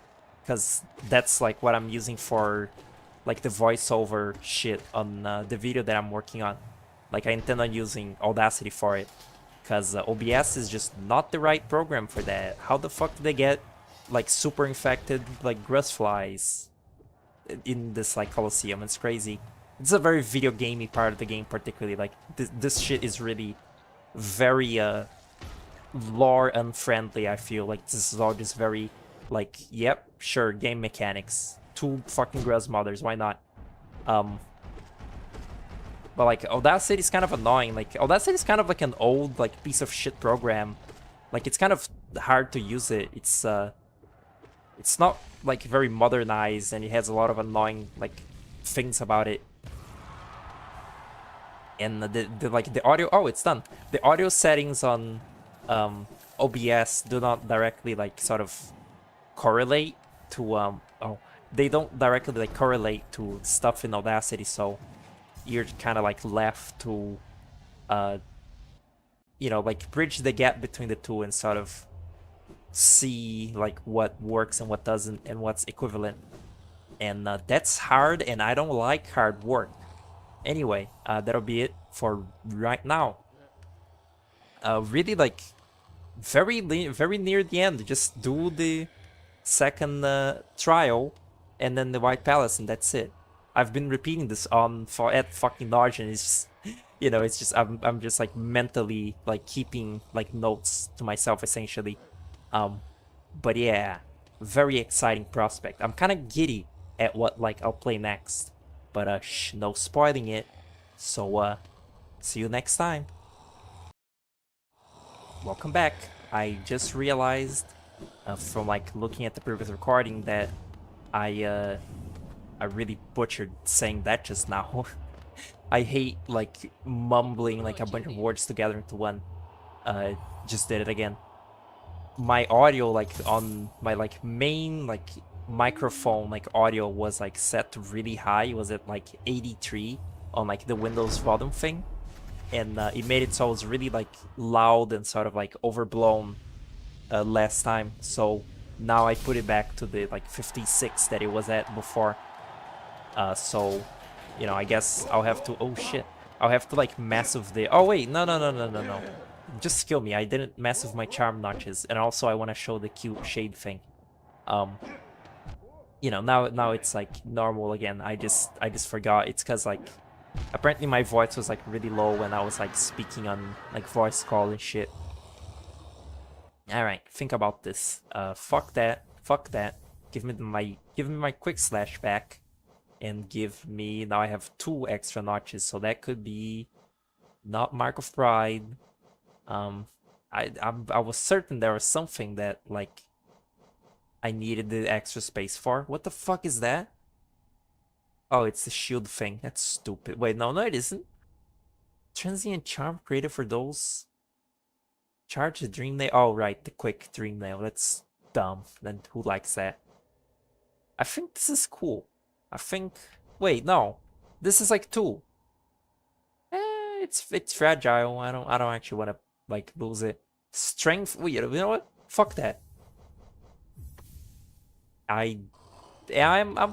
because that's like what I'm using for like the voiceover shit on the video that I'm working on. Like I intend on using Audacity for it, because OBS is just not the right program for that. How the fuck do they get like super infected like grass flies in this like Colosseum? It's crazy. It's a very video gamey part of the game, particularly. Like this shit is really very lore unfriendly. I feel like this is all just very like, yep, sure, game mechanics, 2 fucking grass mothers, why not? But like Audacity is kind of annoying. Like Audacity is kind of like an old like piece of shit program. Like it's kind of hard to use it. It's not like very modernized, and it has a lot of annoying like things about it. And the audio, oh, it's done. The audio settings on OBS do not directly like sort of correlate to they don't directly like correlate to stuff in Audacity, so you're kind of like left to you know, like bridge the gap between the two and sort of see like what works and what doesn't and what's equivalent. And that's hard, and I don't like hard work. Anyway, that'll be it for right now. Really like very near the end. Just do the second trial and then the White Palace, and that's it. I've been repeating this on for at fucking large, and it's just, it's just I'm just like mentally like keeping like notes to myself essentially. But yeah, very exciting prospect. I'm kind of giddy at what like I'll play next, but no spoiling it. So see you next time. Welcome back. I just realized from like looking at the previous recording that I really butchered saying that just now. I hate like mumbling like a bunch of words together into one. Just did it again. My audio like on my like main like microphone like audio was like set to really high. It was at like 83 on like the Windows volume thing, and it made it so it was really like loud and sort of like overblown last time. So now I put it back to the like 56 that it was at before. So I guess I'll have to, oh shit, I'll have to like mess with the, oh wait, no, just kill me. I didn't mess with my charm notches, and also I want to show the cute shade thing. Now it's like normal again. I just forgot. It's because like apparently my voice was like really low when I was like speaking on like voice call and shit. All right, think about this. Fuck that. Give me my quick slash back, and give me, now I have 2 extra notches, so that could be not Mark of Pride. I was certain there was something that like I needed the extra space for. What the fuck is that? Oh, it's the shield thing. That's stupid. Wait, no, it isn't. Transient charm created for those. Charge the dream nail. Oh, right, the quick dream nail. That's dumb. Then who likes that? I think this is cool. Wait, no. This is like 2. It's fragile. I don't actually want to like lose it. Strength. Wait, you know what? Fuck that. I'm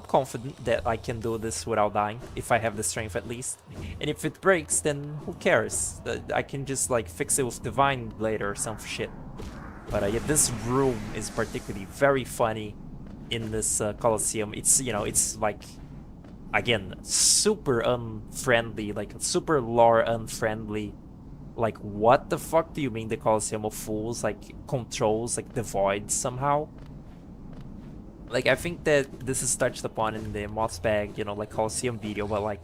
confident that I can do this without dying if I have the strength at least. And if it breaks, then who cares? I can just like fix it with Divine Blade or some shit. But yeah, this room is particularly very funny in this Colosseum. It's it's like, again, super unfriendly, like super lore unfriendly. Like, what the fuck do you mean the Colosseum of Fools like controls like the void somehow? Like, I think that this is touched upon in the Mossbag, like Colosseum video, but like,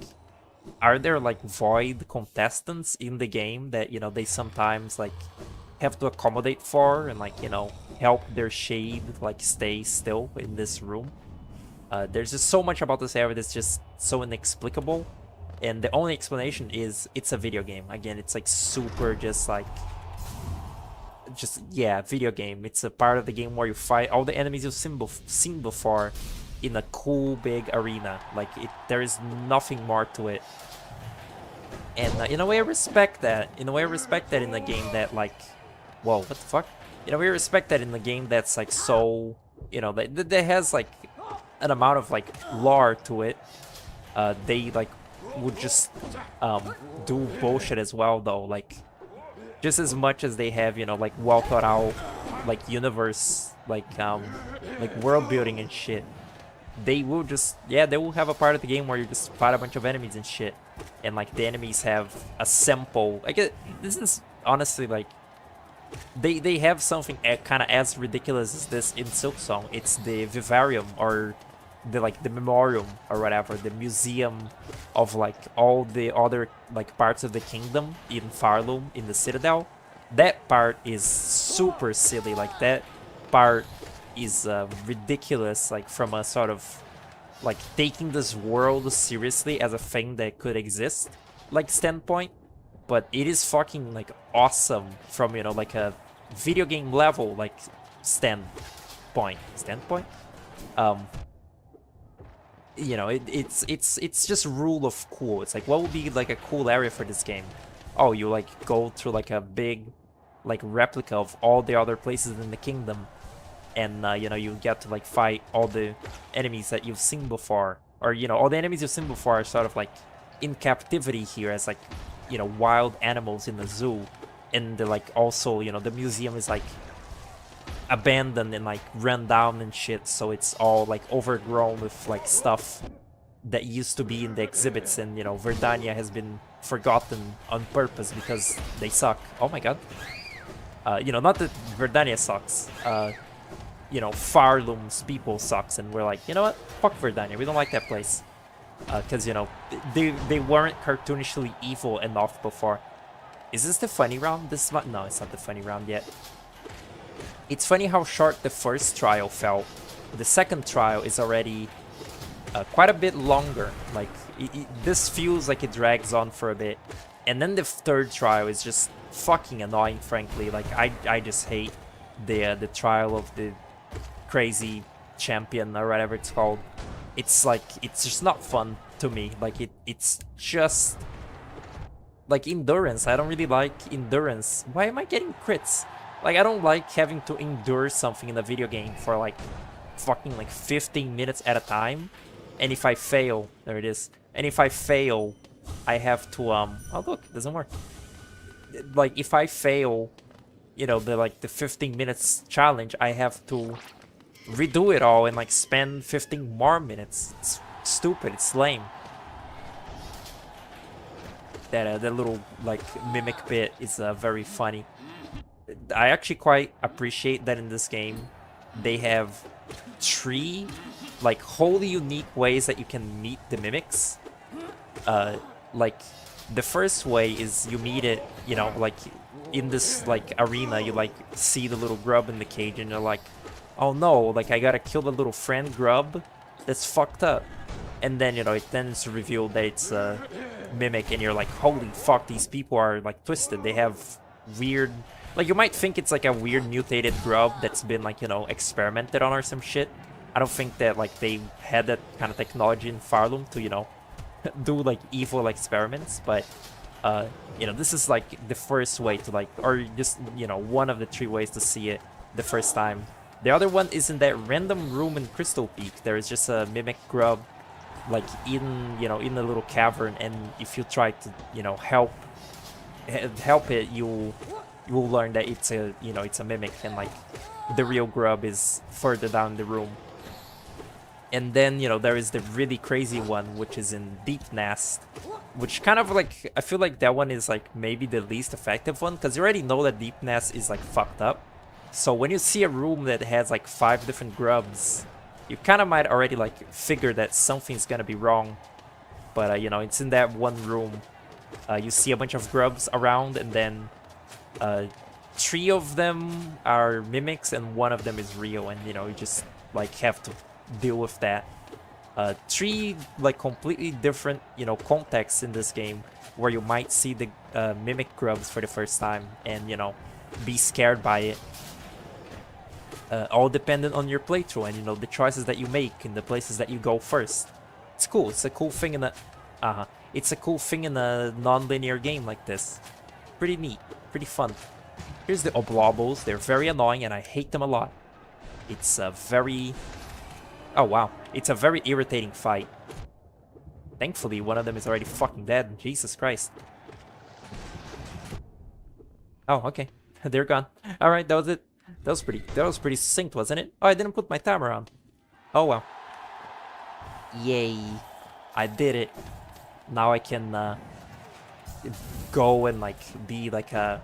are there like void contestants in the game that they sometimes like have to accommodate for and like help their shade like stay still in this room? There's just so much about this area that's just so inexplicable, and the only explanation is it's a video game. Again, it's like super yeah, video game. It's a part of the game where you fight all the enemies you've seen before in a cool big arena. Like, there is nothing more to it. And in a way I respect that. In the game that like, whoa, what the fuck? In a way I respect that in the game that's like so, that has like an amount of like lore to it. They like would just do bullshit as well though, like just as much as they have like well thought out like universe, like world building and shit. They will just, yeah, they will have a part of the game where you just fight a bunch of enemies and shit, and like the enemies have a sample. I guess this is honestly like they have something kind of as ridiculous as this in Silksong. It's the Vivarium, or the memoriam or whatever, the museum of like all the other like parts of the kingdom in Farloom, in the Citadel. That part is super silly. Like, that part is ridiculous, like from a sort of like taking this world seriously as a thing that could exist like standpoint. But it is fucking like awesome from like a video game level like standpoint. It's just rule of cool. It's like, what would be like a cool area for this game? Oh, you like go through like a big like replica of all the other places in the kingdom, and you know, you get to like fight all the enemies that you've seen before, or you know, all the enemies you've seen before are sort of like in captivity here as like, you know, wild animals in the zoo, and they're like also, you know, the museum is like abandoned and like run down and shit, so it's all like overgrown with like stuff that used to be in the exhibits, and you know, Verdania has been forgotten on purpose because they suck. Oh my god. You know, not that Verdania sucks. You know, Farlum's people sucks, and we're like, you know what? Fuck Verdania. We don't like that place. Because, you know, they weren't cartoonishly evil enough before. Is this the funny round? No, it's not the funny round yet. It's funny how short the first trial felt. The second trial is already quite a bit longer. Like, this feels like it drags on for a bit. And then the third trial is just fucking annoying, frankly. Like, I just hate the trial of the crazy champion or whatever it's called. It's like, it's just not fun to me. Like, it's just like endurance. I don't really like endurance. Why am I getting crits? Like, I don't like having to endure something in a video game for like fucking like 15 minutes at a time. And if I fail, there it is. And if I fail, I have to oh look, it doesn't work. Like, if I fail, you know, the 15 minutes challenge, I have to redo it all and like spend 15 more minutes. It's stupid, it's lame. That little like mimic bit is very funny. I actually quite appreciate that in this game they have 3 like wholly unique ways that you can meet the mimics. Like, the first way is you meet it, you know, like in this like arena, you like see the little grub in the cage and you're like, oh no, like I gotta kill the little friend grub, that's fucked up. And then, you know, then it's revealed that it's a mimic, and you're like, holy fuck, these people are like twisted. They have weird, like, you might think it's like a weird mutated grub that's been like, you know, experimented on or some shit. I don't think that like they had that kind of technology in Farlum to, you know, do like evil experiments, but you know, this is like the first way to like, or just, you know, one of the 3 ways to see it the first time. The other one is in that random room in Crystal Peak. There is just a mimic grub like in, you know, in a little cavern, and if you try to, you know, help it, you will learn that it's a, you know, it's a mimic, and like the real grub is further down the room. And then, you know, there is the really crazy one, which is in Deep Nest, which kind of like, I feel like that one is like maybe the least effective one, because you already know that Deep Nest is like fucked up. So when you see a room that has like 5 different grubs, you kind of might already like figure that something's gonna be wrong. But you know, it's in that one room. You see a bunch of grubs around, and then 3 of them are mimics and 1 of them is real, and you know, you just like have to deal with that. 3 like completely different, you know, contexts in this game where you might see the mimic grubs for the first time and, you know, be scared by it. All dependent on your playthrough and, you know, the choices that you make and the places that you go first. It's cool. It's a cool thing in a it's a cool thing in a non-linear game like this. Pretty neat, pretty fun. Here's the Oblobos. They're very annoying and I hate them a lot. It's a very, oh wow, it's a very irritating fight. Thankfully, one of them is already fucking dead. Jesus Christ. Oh, okay. They're gone. Alright, that was it. That was pretty succinct, wasn't it? Oh, I didn't put my timer on. Oh well. Yay. I did it. Now I can go and like be like a,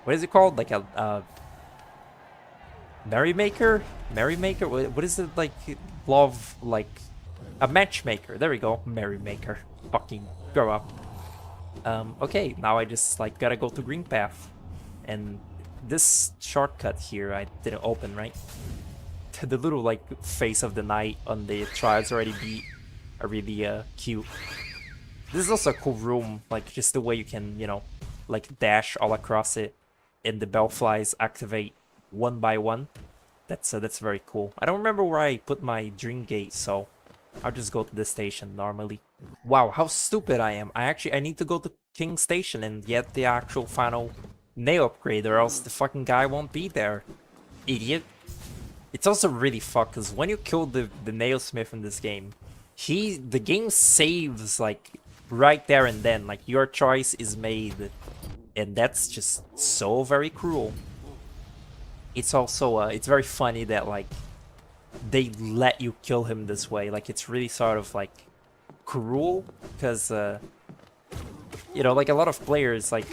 what is it called? Like a merrymaker? Merrymaker? What is it, like, love, like a matchmaker? There we go. Merrymaker. Fucking grow up. Okay, now I just like gotta go to Green Path. And this shortcut here I didn't open, right? The little like face of the knight on the trials already beat are really cute. This is also a cool room, like just the way you can, you know, like dash all across it and the bellflies activate one by one. That's very cool. I don't remember where I put my dream gate, so I'll just go to the station normally. Wow, how stupid I am. I need to go to King Station and get the actual final nail upgrade, or else the fucking guy won't be there. Idiot. it's also really fucked because when you kill the nailsmith in this game, the game saves like right there and then. Like your choice is made, and that's just so very cruel. It's also it's very funny that like they let you kill him this way. Like it's really sort of like cruel because you know, like a lot of players like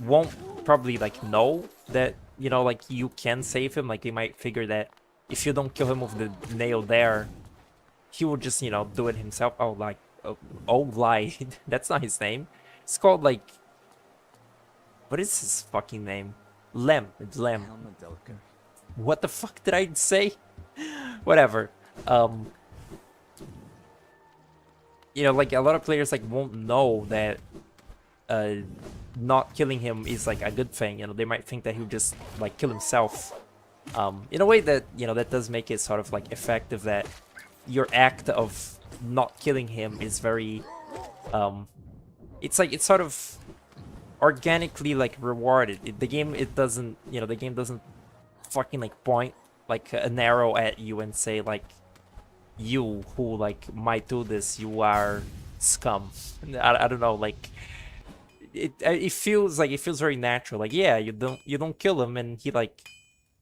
won't probably like know that, you know, like you can save him. Like they might figure that if you don't kill him with the nail there, he will just, you know, do it himself. Oh, like oh lie. That's not his name. It's called like, what is his fucking name? Lem. It's Lem. What the fuck did I say? Whatever. You know, like a lot of players like won't know that not killing him is like a good thing. You know, they might think that he'll just like kill himself. In a way that, you know, that does make it sort of like effective, that your act of not killing him is very it's like it's sort of organically like rewarded. The game, it doesn't, you know, the game doesn't fucking like point like an arrow at you and say like, you who like might do this, you are scum. I don't know, like it feels like, it feels very natural. Like, yeah, you don't kill him and he like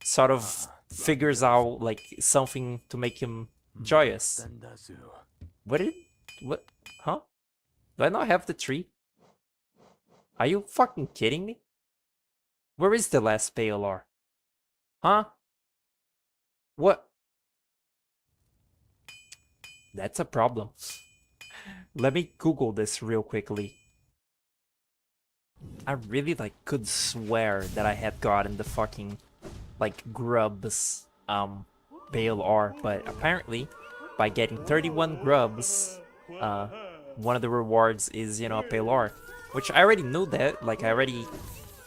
sort of figures out like something to make him joyous. What, huh? Do I not have the tree? Are you fucking kidding me? Where is the last Payolar? Huh? What? That's a problem. Let me Google this real quickly. I really like could swear that I had gotten the fucking like grubs Payolar, but apparently by getting 31 grubs, one of the rewards is, you know, a Payolar, which I already knew that. Like I already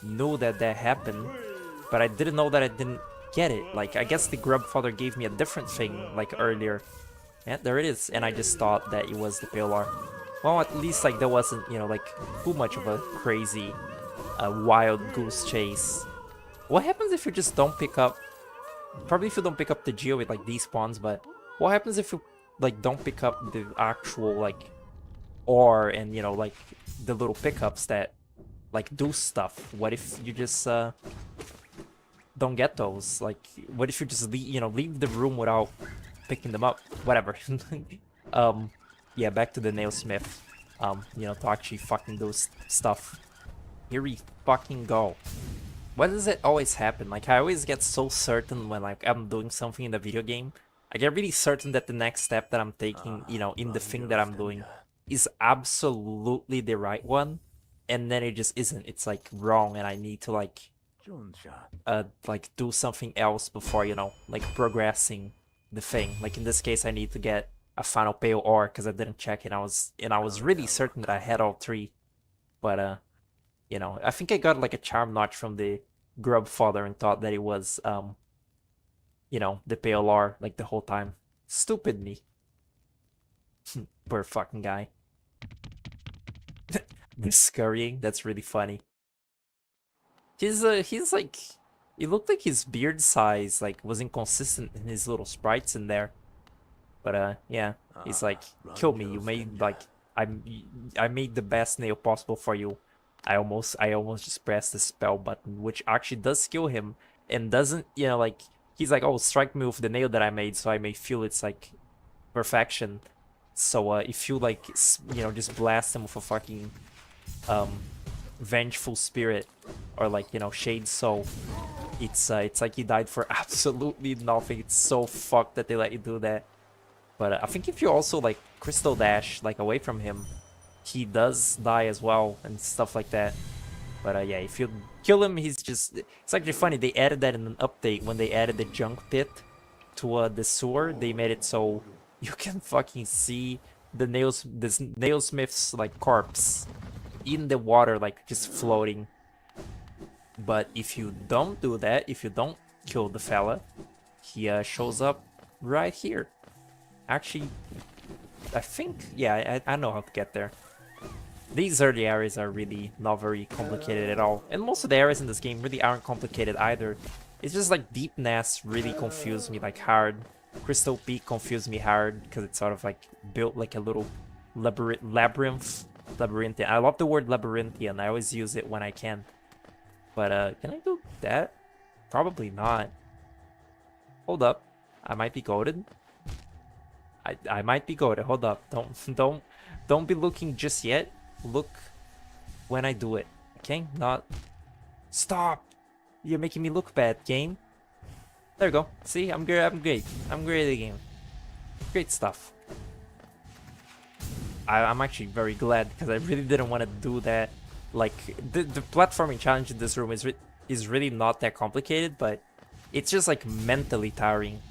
knew that that happened, but I didn't know that I didn't get it. Like I guess the Grubfather gave me a different thing like earlier. Yeah, there it is, and I just thought that it was the Payolar. Well, at least like there wasn't, you know, like too much of a crazy wild goose chase. What happens if you just don't pick up, probably if you don't pick up the Geo with like these spawns, but what happens if you like don't pick up the actual like ore and, you know, like the little pickups that like do stuff? What if you just don't get those? Like what if you just leave, you know, leave the room without picking them up? Whatever. Yeah, back to the nailsmith, you know, to actually fucking do stuff. Here we fucking go. Why does it always happen? Like I always get so certain when like I'm doing something in the video game. I get really certain that the next step that I'm taking, you know, in the thing that I'm doing is absolutely the right one, and then it just isn't. It's like wrong, and I need to like do something else before, you know, like progressing the thing. Like in this case, I need to get a final pale ore because I didn't check it. I was really certain that I had all three, but you know, I think I got like a charm notch from the Grubfather and thought that it was you know, the Payolar like the whole time. Stupid me. Poor fucking guy. The scurrying, that's really funny. He's like, it looked like his beard size like was inconsistent in his little sprites in there. But yeah, he's like, kill me. You made like I made the best nail possible for you. I almost just pressed the spell button, which actually does kill him and doesn't, you know, like he's like, oh, strike me with the nail that I made so I may feel its like perfection. So if you like, you know, just blast him with a fucking vengeful spirit or like, you know, shade soul, it's like he died for absolutely nothing. It's so fucked that they let you do that. But I think if you also like crystal dash like away from him, he does die as well and stuff like that. But yeah, if you kill him, he's just, it's actually funny, they added that in an update when they added the junk pit to the sewer. They made it so you can fucking see the nailsmith's like corpse in the water, like just floating. But if you don't do that, if you don't kill the fella, he shows up right here. Actually, I think, yeah, I know how to get there. These early areas are really not very complicated at all. And most of the areas in this game really aren't complicated either. It's just like Deep Nest really confused me like hard. Crystal Peak confused me hard because it's sort of like built like a little labyrinthian. I love the word labyrinthian. I always use it when I can. But can I do that? Probably not. Hold up. I might be goated. I might be goated. Hold up. Don't be looking just yet. Look when I do it. Okay? Not. Stop! You're making me look bad, game. There we go. See, I'm great. I'm great. I'm great at the game. Great stuff. I'm actually very glad because I really didn't want to do that. Like the platforming challenge in this room is really not that complicated, but it's just like mentally tiring.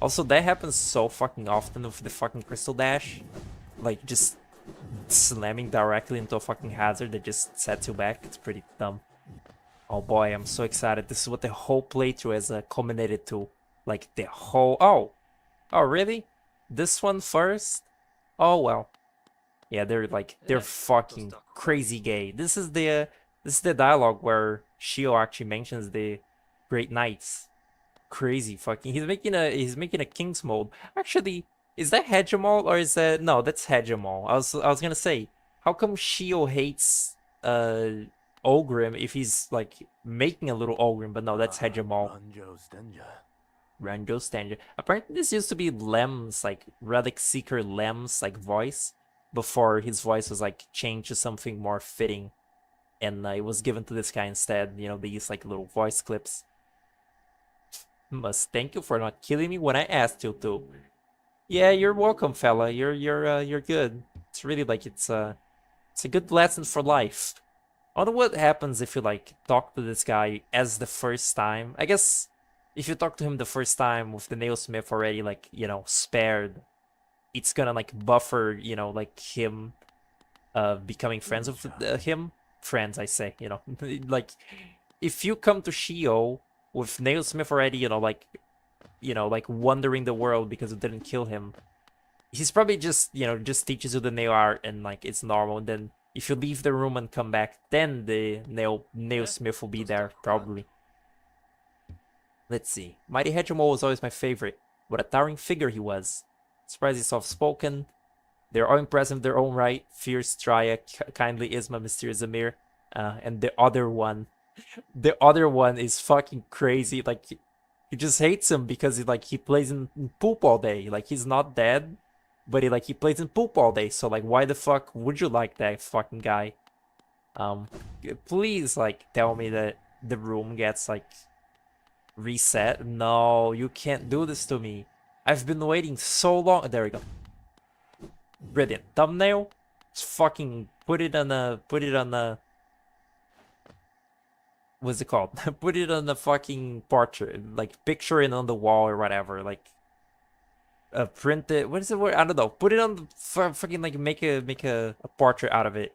Also, that happens so fucking often with the fucking Crystal Dash, like just slamming directly into a fucking hazard that just sets you back. It's pretty dumb. Oh boy, I'm so excited. This is what the whole playthrough has culminated to. Like the whole... Oh, really? This one first? Oh, well. Yeah, they're fucking crazy gay. This is the dialogue where Shio actually mentions the Great Knights. Crazy fucking... He's making a King's mode. Actually, is that Hegemol or is that... No, that's Hegemol. I was gonna say, how come Shio hates Ogrim if he's like making a little Ogrim, but no, that's Hegemol. Ranjo Stanger. Apparently this used to be Lem's, like Relic Seeker Lem's like voice before his voice was like changed to something more fitting, and it was given to this guy instead. You know, they use like little voice clips. Must thank you for not killing me when I asked you to. Yeah, you're welcome, fella. You're good. It's really like it's a good lesson for life. I wonder what happens if you like talk to this guy as the first time. I guess if you talk to him the first time with the Nailsmith already like, you know, spared, it's gonna like buffer, you know, like him becoming friends with him. Friends, I say, you know. Like if you come to Shio with Nailsmith already, you know, like wandering the world because it didn't kill him, he's probably just, you know, just teaches you the nail art and like it's normal. And then if you leave the room and come back, then the Nailsmith will be there, probably. Let's see. Mighty Hegemol was always my favorite. What a towering figure he was. Surprisingly soft-spoken. They're all impressive in their own right. Fierce Traya, kindly Isma, mysterious Amir. And the other one is fucking crazy. Like, he just hates him because he plays in poop all day. Like, he's not dead, but he plays in poop all day. So like, why the fuck would you like that fucking guy? Please like tell me that the room gets like reset. No, you can't do this to me. I've been waiting so long. There we go. Brilliant thumbnail. Just fucking put it on a what's it called? Put it on the fucking portrait, like picture it on the wall or whatever. Like print it. What is the word? I don't know. Put it on the fucking like make a portrait out of it.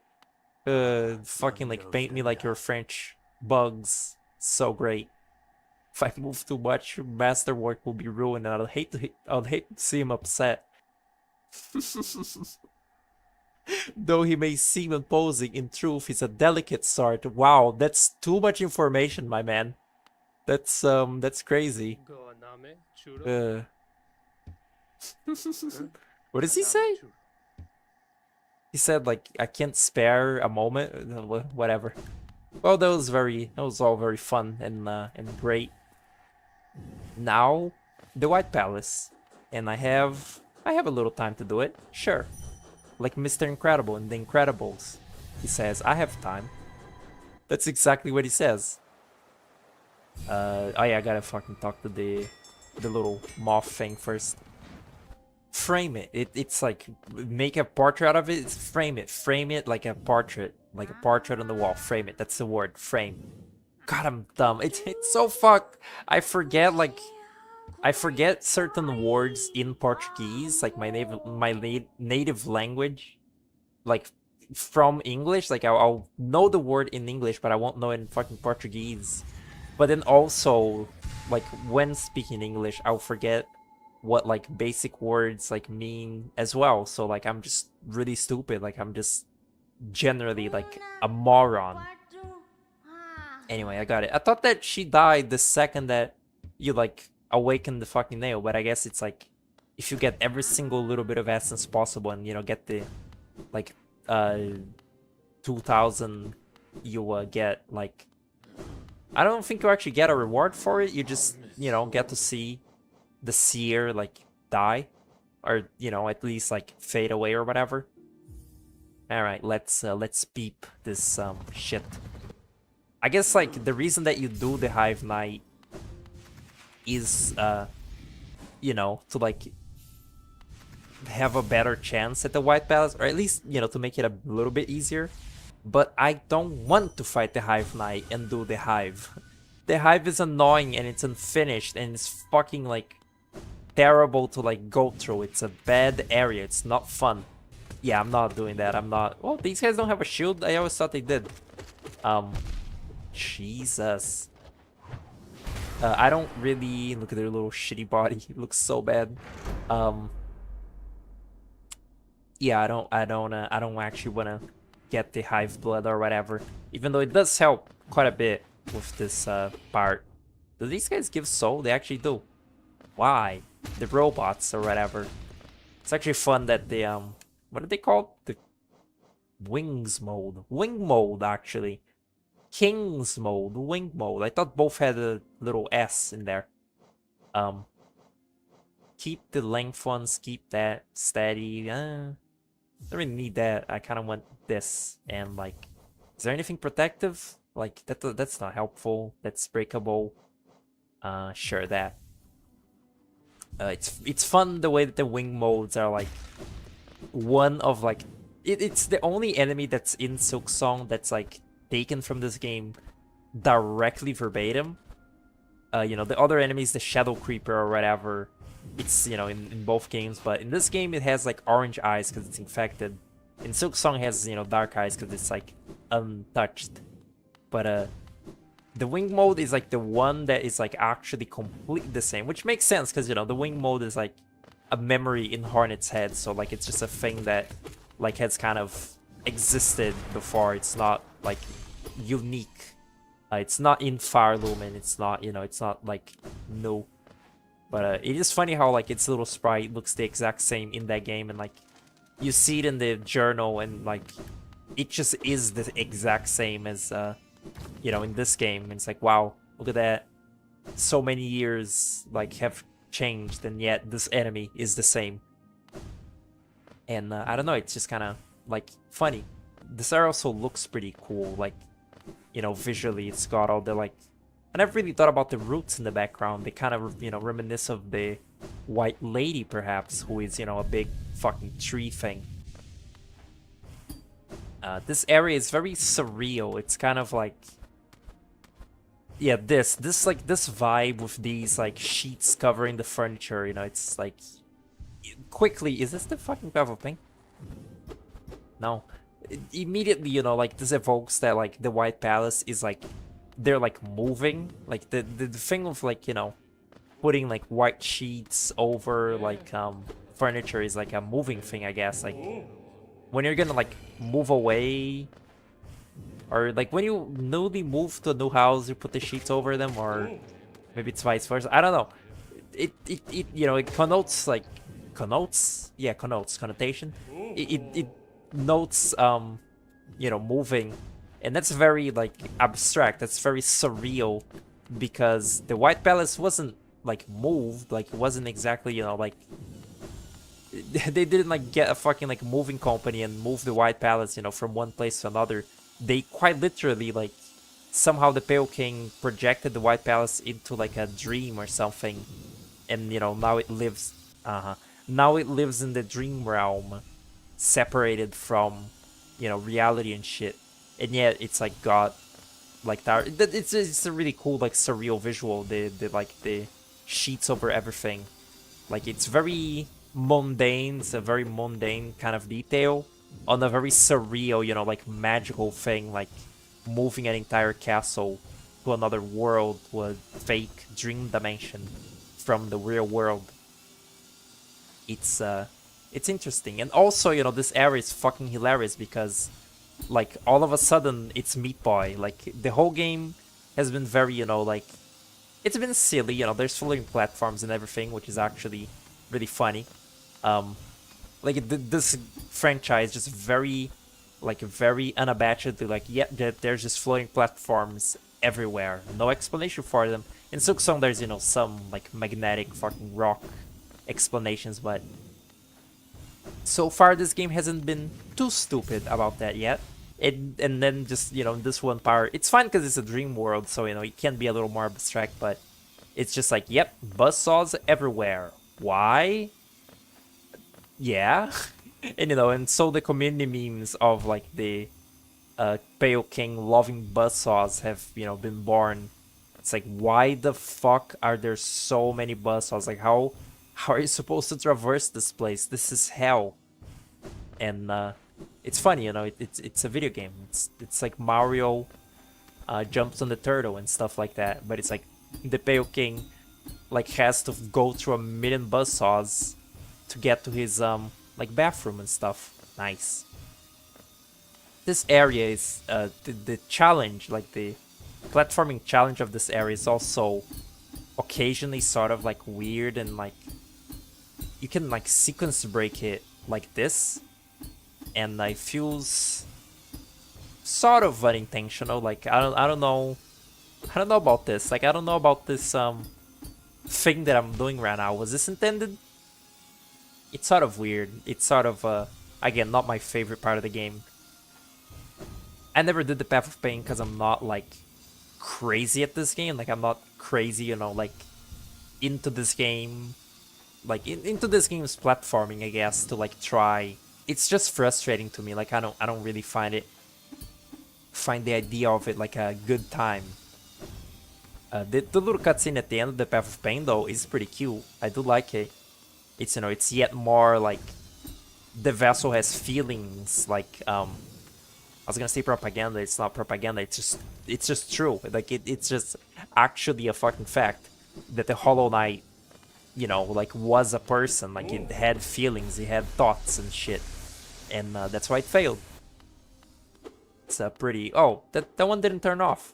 Fucking like paint me like your French bugs. So great. If I move too much, masterwork will be ruined, and I'll hate to see him upset. Though he may seem imposing, in truth, he's a delicate sort. Wow, that's too much information, my man. That's crazy. What does he say? He said like I can't spare a moment. Whatever. Well, that was all very fun and great. Now, the White Palace, and I have a little time to do it. Sure. Like Mr. Incredible in The Incredibles. He says, I have time. That's exactly what he says. Oh yeah, I gotta fucking talk to the little moth thing first. Frame it. It's like, make a portrait out of it. It's frame it. Frame it like a portrait. Like a portrait on the wall. Frame it. That's the word. Frame. God, I'm dumb. It's so fuck. I forget certain words in Portuguese, like my native language, like from English. Like I'll know the word in English, but I won't know it in fucking Portuguese. But then also, like when speaking English, I'll forget what like basic words like mean as well. So like I'm just really stupid. Like I'm just generally like a moron. Anyway, I got it. I thought that she died the second that you like awaken the fucking nail, but I guess it's like if you get every single little bit of essence possible and get the like uh 2000, you get like, I don't think you actually get a reward for it. You just get to see the seer like die, or at least like fade away or whatever. All right, let's beep this shit. I guess like the reason that you do the Hive Knight is to like have a better chance at the White Palace, or at least to make it a little bit easier. But I don't want to fight the Hive Knight and do the Hive. The Hive is annoying and it's unfinished and it's fucking like terrible to like go through. It's a bad area. It's not fun. Yeah, I'm not doing that. I'm not. Oh, these guys don't have a shield. I always thought they did. Jesus. I don't really look at their little shitty body. It looks so bad. Yeah, I don't actually want to get the Hive Blood or whatever, even though it does help quite a bit with this part. Do these guys give soul? They actually do. Why? The robots or whatever. It's actually fun that they what are they called? The wings mode. Wing mode, actually. King's mode, wing mode. I thought both had a little S in there. Keep the length ones, keep that steady. Don't really need that. I kind of want this. And like, is there anything protective? Like that's not helpful. That's breakable. Sure that. It's fun the way that the wing modes are like one of like it's the only enemy that's in Silksong that's like taken from this game directly verbatim. The other enemies, the Shadow Creeper or whatever, it's in both games, but in this game it has like orange eyes because it's infected. In Silksong has dark eyes because it's like untouched. But the wing mode is like the one that is like actually completely the same, which makes sense because the wing mode is like a memory in Hornet's head, so like it's just a thing that like has kind of existed before. It's not like unique. It's not in Fire Lumen. It's not it's not like new. But it is funny how like its little sprite looks the exact same in that game, and like you see it in the journal, and like it just is the exact same as in this game. And it's like, wow, look at that. So many years like have changed, and yet this enemy is the same. And I don't know, it's just kind of like funny. This area also looks pretty cool, like visually. It's got all the like, I never really thought about the roots in the background. They kind of reminisce of the White Lady, perhaps, who is a big fucking tree thing. This area is very surreal. It's kind of like, yeah, this vibe with these like sheets covering the furniture. It's like quickly. Is this the fucking Path thing? No. Immediately, like this evokes that like the White Palace is like they're like moving. Like the thing of like putting like white sheets over like furniture is like a moving thing, I guess. Like when you're gonna like move away, or like when you newly move to a new house, you put the sheets over them, or maybe it's vice versa. I don't know. It connotes like connotation. It notes moving, and that's very like abstract. That's very surreal, because the White Palace wasn't like moved. Like it wasn't exactly like they didn't like get a fucking like moving company and move the White Palace from one place to another. They quite literally like somehow the Pale King projected the White Palace into like a dream or something, and now it lives now it lives in the dream realm, separated from reality and shit. And yet it's like got like that. It's a really cool like surreal visual. The like the sheets over everything, like it's very mundane. It's a very mundane kind of detail on a very surreal like magical thing, like moving an entire castle to another world, to a fake dream dimension from the real world. It's interesting. And also this area is fucking hilarious because like all of a sudden it's Meat Boy. Like the whole game has been very, you know, like, it's been silly, you know, there's floating platforms and everything, which is actually really funny. Um, like, this franchise just very, like, very unabashedly, like, yeah, there's just floating platforms everywhere. No explanation for them. In Silksong, there's, you know, some, like, magnetic fucking rock explanations, but so far this game hasn't been too stupid about that yet. And then just, you know, this one part, it's fine because it's a dream world, so, you know, it can be a little more abstract, but it's just like, yep, buzzsaws everywhere. Why? Yeah. And, you know, and so the community memes of, like, the Pale King loving buzzsaws have, you know, been born. It's like, why the fuck are there so many buzzsaws? Like, how are you supposed to traverse this place? This is hell. And it's funny, you know, it's a video game. It's like Mario jumps on the turtle and stuff like that, but it's like the Pale King like has to go through a million buzzsaws to get to his like bathroom and stuff. Nice. This area is the challenge, like the platforming challenge of this area is also occasionally sort of like weird, and like you can like sequence break it like this, and it feels sort of unintentional. Like I don't know about this. Like I don't know about this thing that I'm doing right now. Was this intended? It's sort of weird. It's sort of again, not my favorite part of the game. I never did the Path of Pain because I'm not like crazy at this game. Like I'm not crazy, you know, like into this game, like into this game's platforming, I guess, to like try. It's just frustrating to me. Like I don't really find the idea of it like a good time. The little cutscene at the end of the Path of Pain though is pretty cute. I do like it. It's, you know, it's yet more like the vessel has feelings. Like I was gonna say propaganda. It's not propaganda. It's just true. Like it's just actually a fucking fact that the Hollow Knight, you know, like was a person. Like it had feelings. It had thoughts and shit, and that's why it failed. It's a pretty. Oh, that one didn't turn off.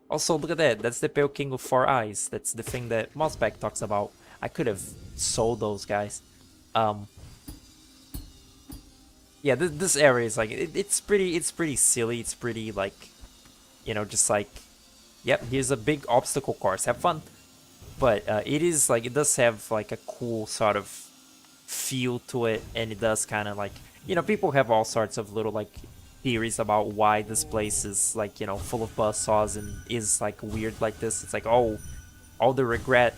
Also, look at that. That's the Pale King with 4 eyes. That's the thing that Mossback talks about. I could have sold those guys. Yeah, this area is like it's pretty silly. It's pretty like, you know, just like, yep, here's a big obstacle course. Have fun. But it is like, it does have like a cool sort of feel to it, and it does kind of like, you know, people have all sorts of little like theories about why this place is like, you know, full of buzzsaws and is like weird like this. It's like, oh, all the regret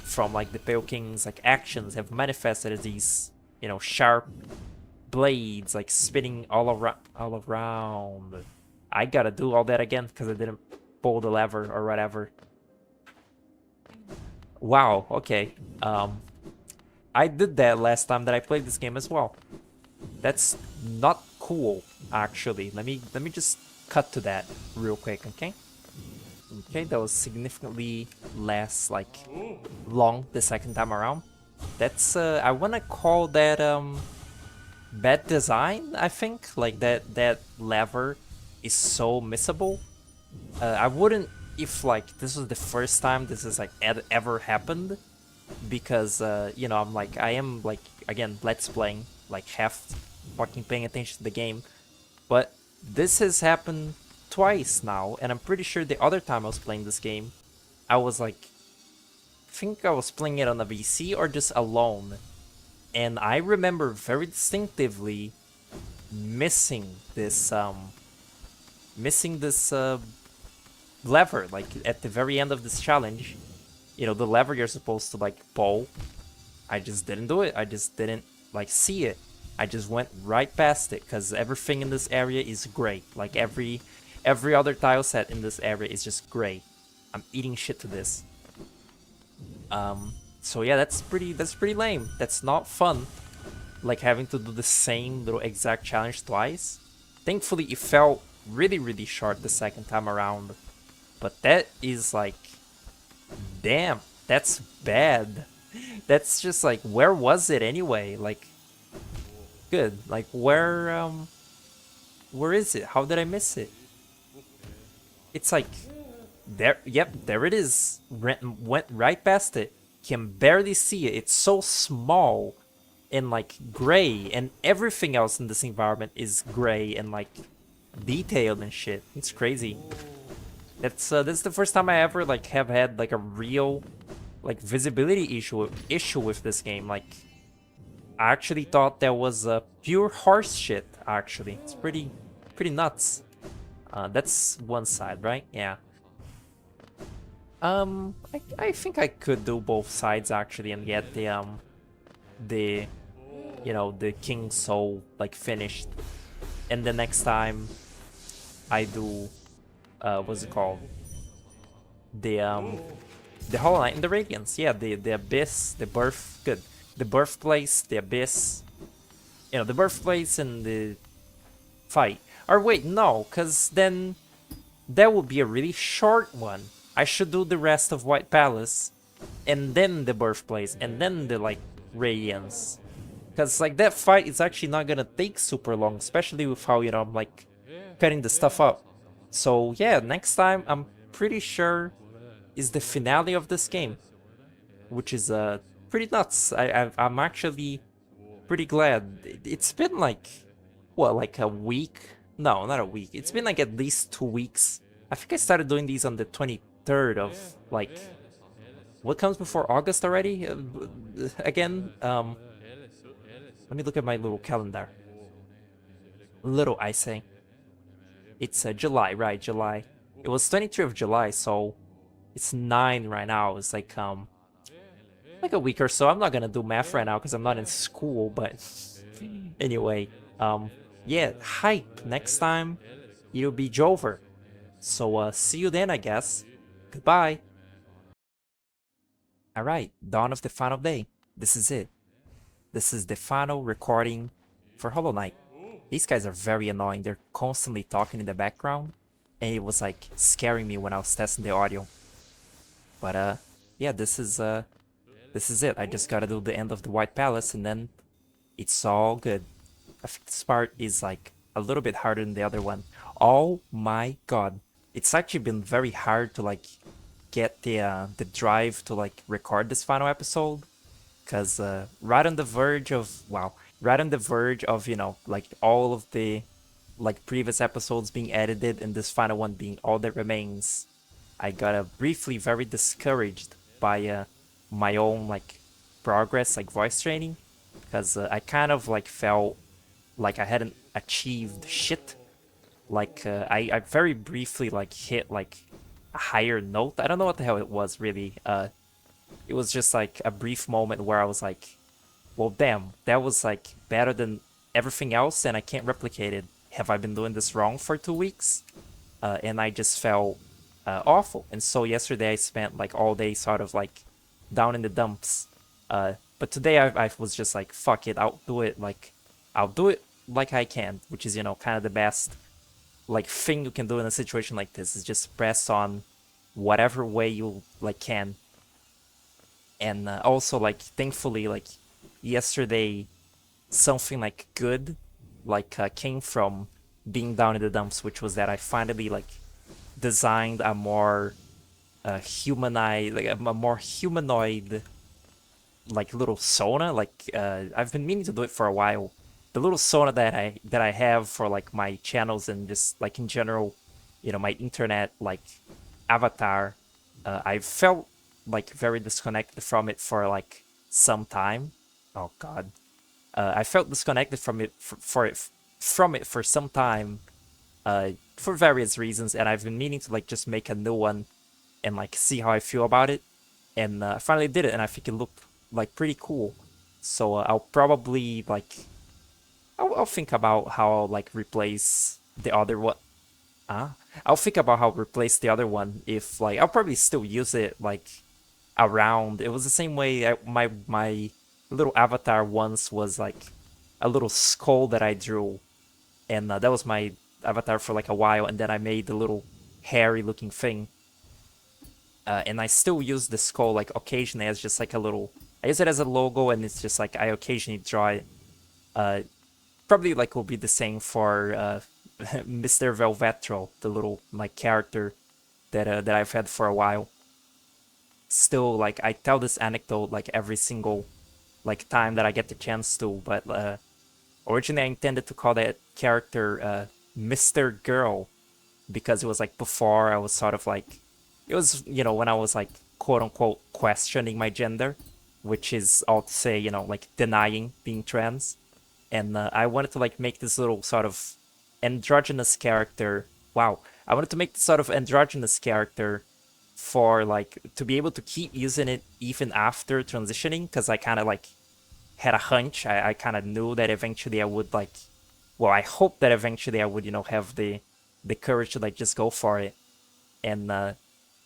from like the Pale King's like actions have manifested as these, you know, sharp blades like spinning all around. I gotta do all that again because I didn't pull the lever or whatever. Wow, okay. I did that last time that I played this game as well. That's not cool, actually. Let me just cut to that real quick, okay? Okay, that was significantly less like long the second time around. That's I wanna call that bad design, I think. Like that lever is so missable. I wouldn't, if like this was the first time this is like ever happened, because you know, I'm like, I am like, again, let's playing, like half fucking paying attention to the game, but this has happened twice now, and I'm pretty sure the other time I was playing this game, I was like, I think I was playing it on a VC or just alone, and I remember very distinctively missing this lever, like at the very end of this challenge. You know, the lever you're supposed to like pull, I just didn't do it. I just didn't like see it. I just went right past it because everything in this area is great. Like every other tile set in this area is just great. I'm eating shit to this. So yeah, that's pretty lame. That's not fun. Like having to do the same little exact challenge twice. Thankfully, it felt really short the second time around. But that is like, damn, that's bad. That's just like, where was it anyway? Like, good. Like, where is it? How did I miss it? It's like, There, yep, there it is. Went right past it. Can barely see it. It's so small and like gray, and everything else in this environment is gray and like detailed and shit. It's crazy. That's the first time I ever like have had like a real like visibility issue with this game. Like I actually thought that was pure horse shit. Actually, it's pretty nuts. That's one side, right? Yeah. I think I could do both sides actually and get the the King Soul like finished, and the next time I do what's it called, the the Hollow Knight and the Radiance. Yeah, the Abyss, the birth, good, the birthplace, the Abyss, the birthplace and the fight. Or wait, no, cause then that would be a really short one. I should do the rest of White Palace, and then the birthplace, and then the like Radiance. Cause like that fight is actually not gonna take super long, especially with how I'm like cutting the stuff up. So yeah, next time I'm pretty sure is the finale of this game, which is pretty nuts. I'm actually pretty glad. It's been like what, like a week? No, not a week. It's been like at least 2 weeks. I think I started doing these on the 23rd of like what comes before August already? Again, let me look at my little calendar. Little, I say. It's July, right? July. It was 23rd of July, so it's 9 right now. It's like a week or so. I'm not gonna do math right now because I'm not in school, but anyway, yeah, hype. Next time it'll be Jover. So see you then, I guess. Goodbye. Alright, dawn of the final day. This is it. This is the final recording for Hollow Knight. These guys are very annoying. They're constantly talking in the background, and it was like scaring me when I was testing the audio. But yeah, this is it. I just gotta do the end of the White Palace, and then it's all good. I think this part is like a little bit harder than the other one. Oh my god, it's actually been very hard to like get the drive to like record this final episode, because right on the verge of right on the verge of like all of the like previous episodes being edited and this final one being all that remains, I got briefly very discouraged by my own like progress, like voice training, because I kind of like felt like I hadn't achieved shit. Like I very briefly like hit like a higher note. I don't know what the hell it was really. It was just like a brief moment where I was like, well, damn, that was like better than everything else, and I can't replicate it. Have I been doing this wrong for 2 weeks? And I just felt awful. And so yesterday I spent like all day sort of like down in the dumps. But today I was just like, fuck it, I'll do it like I can, which is kind of the best like thing you can do in a situation like this, is just press on whatever way you like can. And also like thankfully like yesterday something like good like came from being down in the dumps, which was that I finally like designed a more humanoid like little Sona. Like I've been meaning to do it for a while. The little Sona that I have for like my channels and just like in general, my internet like avatar, I felt like very disconnected from it for like some time. Oh god. I felt disconnected from it for some time, for various reasons, and I've been meaning to like just make a new one and like see how I feel about it. And I finally did it, and I think it looked like pretty cool. So I'll probably like I'll think about how I'll like replace the other one. I'll think about how to replace the other one. If like I'll probably still use it like around. It was the same way my little avatar once was like a little skull that I drew, and that was my avatar for like a while. And then I made the little hairy looking thing, and I still use the skull like occasionally as just like a little. I use it as a logo, and it's just like I occasionally draw it. Probably like will be the same for Mr. Velvetro, the little like character that I've had for a while. Still, like, I tell this anecdote like every single like time that I get the chance to, but originally I intended to call that character Mr. Girl, because it was like before I was sort of like, it was, you know, when I was like quote unquote questioning my gender, which is all to say, you know, like denying being trans. And I wanted to like make this little sort of androgynous character. Wow. I wanted to make this sort of androgynous character for like to be able to keep using it even after transitioning, because I kind of like had a hunch. I kind of knew that eventually I would like, well, I hope that eventually I would, you know, have the courage to like just go for it. And I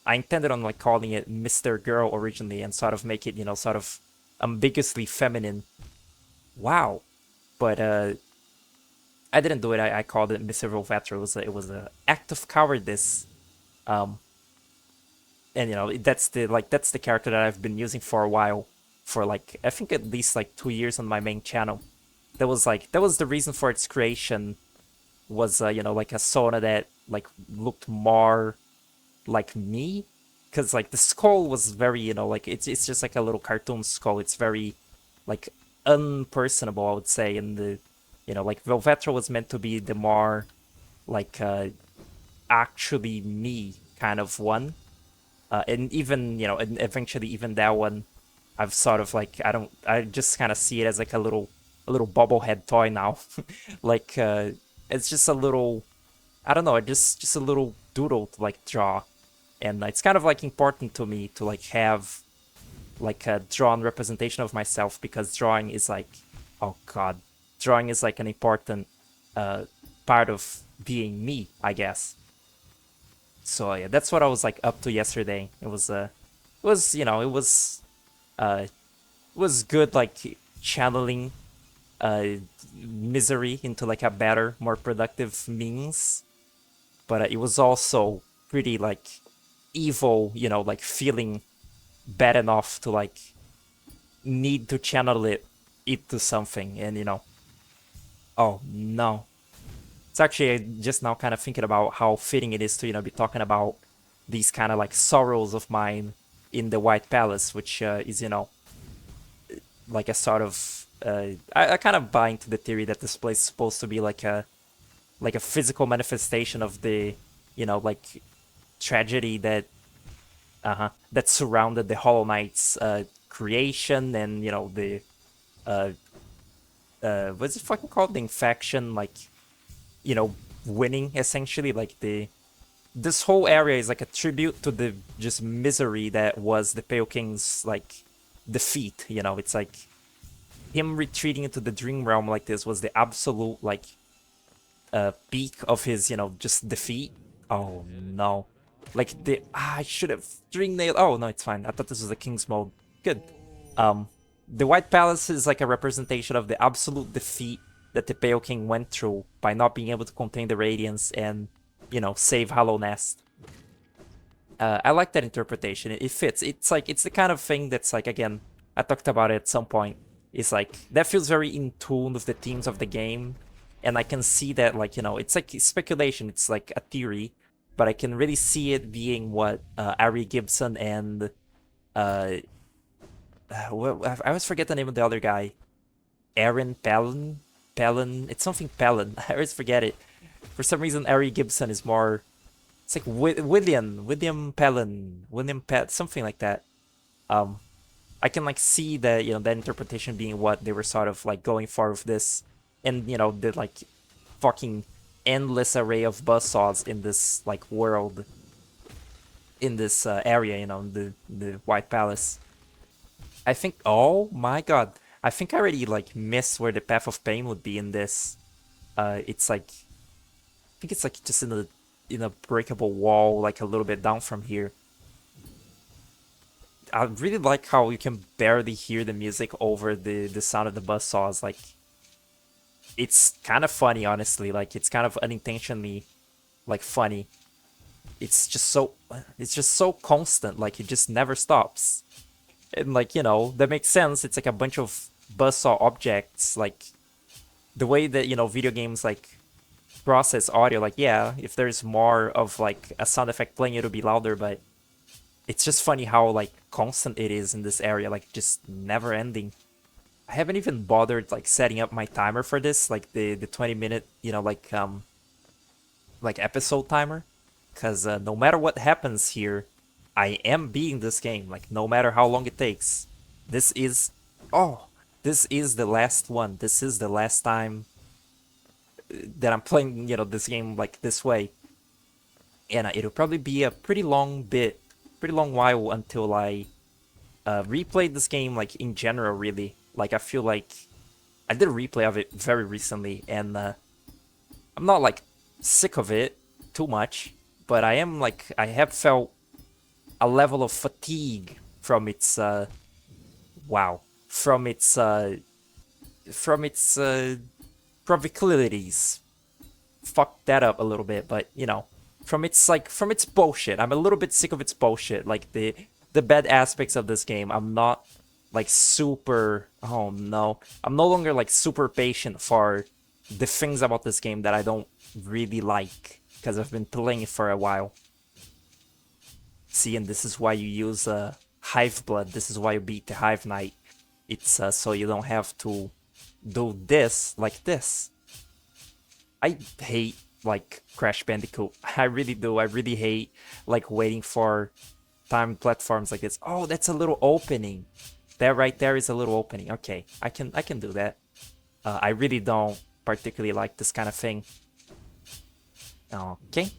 intended on like calling it Mr. Girl originally and sort of make it, you know, sort of ambiguously feminine. Wow. But I didn't do it. I called it Mr. Volvatro. It was an act of cowardice. Um, and you know, that's the character that I've been using for a while, for like I think at least like 2 years on my main channel. That was the reason for its creation, was you know, like a Sona that like looked more like me, because like the skull was very, you know, like it's just like a little cartoon skull. It's very like unpersonable, I would say. And the, you know, like Velvetro was meant to be the more like actually me kind of one. And even, you know, and eventually even that one, I've sort of like, I just kind of see it as like a little bobblehead toy now. Like it's just a little, I don't know, just a little doodle to like draw. And it's kind of like important to me to like have like a drawn representation of myself, because drawing is like, oh god, drawing is like an important part of being me, I guess. So yeah, that's what I was like up to yesterday. It was, you know, it was good, like channeling uh misery into like a better, more productive means. But it was also pretty like evil, you know, like feeling bad enough to like need to channel it to something. And you know, oh no, it's actually just now kind of thinking about how fitting it is to, you know, be talking about these kind of like sorrows of mine in the White Palace, which is, you know, like a sort of I kind of buy into the theory that this place is supposed to be like a physical manifestation of the, you know, like tragedy that that surrounded the Hollow Knight's creation. And you know, the uh what's it fucking called, the infection, like, you know, winning essentially. Like the this whole area is like a tribute to the just misery that was the Pale King's like defeat. You know, it's like him retreating into the dream realm like this was the absolute like peak of his, you know, just defeat. Oh no. Like the I should have string nailed. Oh no, it's fine. I thought this was a King's mode. Good. Um the White Palace is like a representation of the absolute defeat that the Pale King went through by not being able to contain the Radiance and, you know, save Hallownest. I like that interpretation. It fits. It's like, it's the kind of thing that's like, again, I talked about it at some point. It's like, that feels very in tune with the themes of the game. And I can see that, like, you know, it's like speculation. It's like a theory. But I can really see it being what Ari Gibson and... well, I always forget the name of the other guy. Aaron Palin? Palin? It's something Palin. I always forget it. For some reason, Ari Gibson is more... It's like William Palin, something like that. I can like see that, you know, that interpretation being what they were sort of like going for with this, and you know, the like fucking endless array of buzzsaws in this like world, in this area, you know, the White Palace. I think, oh my god, I think I already like missed where the Path of Pain would be in this. It's like, I think it's like just in a breakable wall, like a little bit down from here. I really like how you can barely hear the music over the sound of the buzzsaws. Like, it's kind of funny, honestly. Like, it's kind of unintentionally like funny. It's just so constant. Like, it just never stops. And like, you know, that makes sense. It's like a bunch of buzzsaw objects. Like the way that, you know, video games like process audio. Like, yeah, if there's more of like a sound effect playing, it'll be louder, but it's just funny how like constant it is in this area, like just never ending. I haven't even bothered like setting up my timer for this, like the 20-minute, like episode timer, because no matter what happens here, I am beating this game, like no matter how long it takes. This is, oh, this is the last one. This is the last time that I'm playing, this game like this way. And it'll probably be a pretty long while until I replay this game, like in general, really. Like I feel like I did a replay of it very recently, and I'm not like sick of it too much, but I am like, I have felt a level of fatigue from its wow, from its probabilities. Fuck that up a little bit, but from its bullshit. I'm a little bit sick of its bullshit. Like the bad aspects of this game. I'm not like super, oh no, I'm no longer like super patient for the things about this game that I don't really like, because I've been playing it for a while. See, and this is why you use Hive Blood. This is why you beat the Hive Knight. It's so you don't have to do this like this. I hate like Crash Bandicoot. I really do. I really hate like waiting for timed platforms like this. Oh, that's a little opening. That right there is a little opening. Okay, I can do that. I really don't particularly like this kind of thing. Okay.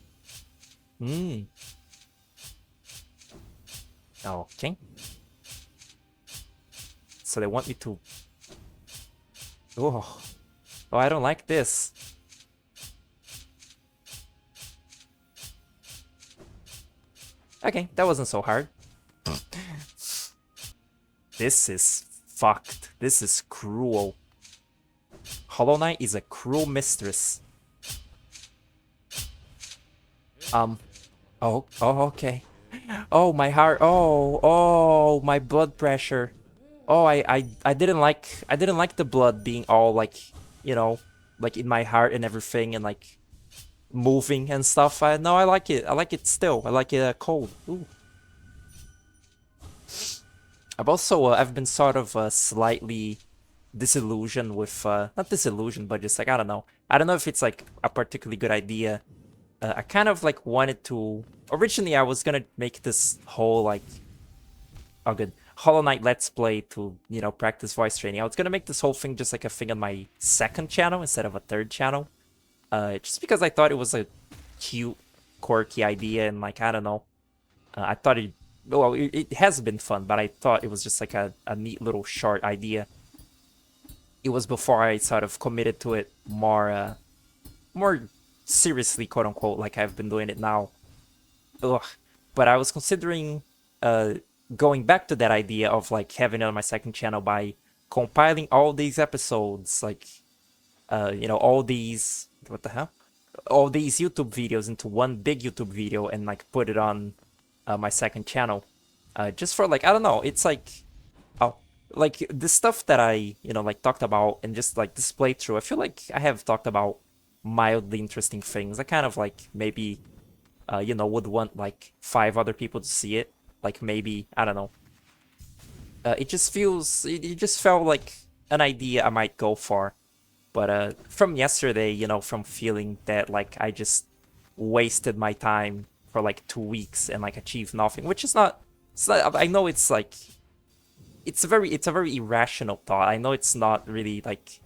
Okay. So they want me to... Oh, I don't like this. Okay, that wasn't so hard. This is fucked. This is cruel. Hollow Knight is a cruel mistress. Oh, okay. Oh, my heart. Oh, my blood pressure. Oh, I didn't like the blood being all like, like in my heart and everything, and like moving and stuff. No, I like it. I like it still. I like it cold. Ooh. I've been sort of slightly disillusioned with, not disillusioned, but just like, I don't know. I don't know if it's like a particularly good idea. I kind of like wanted to, originally I was gonna make this whole like, oh good, Hollow Knight Let's Play to, practice voice training. I was gonna make this whole thing just like a thing on my second channel instead of a third channel. Just because I thought it was a cute, quirky idea, and like, I don't know. I thought it has been fun, but I thought it was just like a neat little short idea. It was before I sort of committed to it more seriously, quote unquote, like I've been doing it now. Ugh. But I was considering going back to that idea of like having it on my second channel by compiling all these episodes, like all these, what the hell? All these YouTube videos into one big YouTube video and like put it on my second channel. Just for like, I don't know, it's like, oh, like the stuff that I, like talked about and just like this playthrough, I feel like I have talked about mildly interesting things. I kind of like maybe, would want like 5 other people to see it. Like maybe, I don't know. It just felt like an idea I might go for. But from yesterday, from feeling that like I just wasted my time for like 2 weeks and like achieved nothing, which is not, I know it's like, it's a very irrational thought. I know it's not really like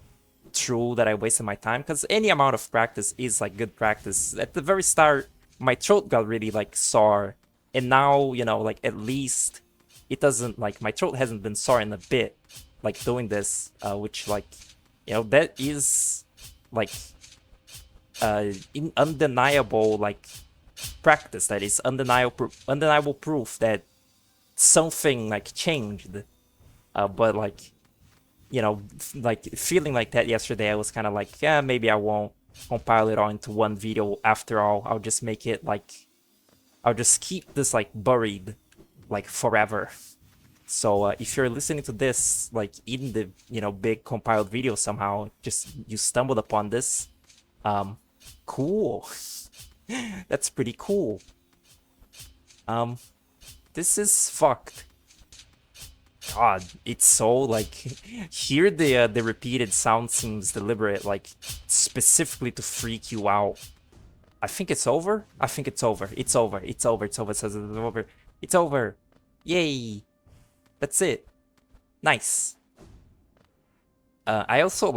true that I wasted my time, because any amount of practice is like good practice. At the very start, my throat got really like sore, and now, like at least it doesn't, like my throat hasn't been sore in a bit, like doing this, which like, that is like undeniable like practice. That is undeniable proof that something like changed. But like, like feeling like that yesterday, I was kind of like, yeah, maybe I won't compile it all into one video after all. I'll just make it like, I'll just keep this like buried like forever. So if you're listening to this like in the big compiled video somehow, just you stumbled upon this, Cool. That's pretty cool. This is fucked. God, it's so like here the repeated sound seems deliberate, like specifically to freak you out. I think it's over. I think it's over. It's over. It's over. It's over. It says it's over. It's over. Yay! That's it. Nice. I also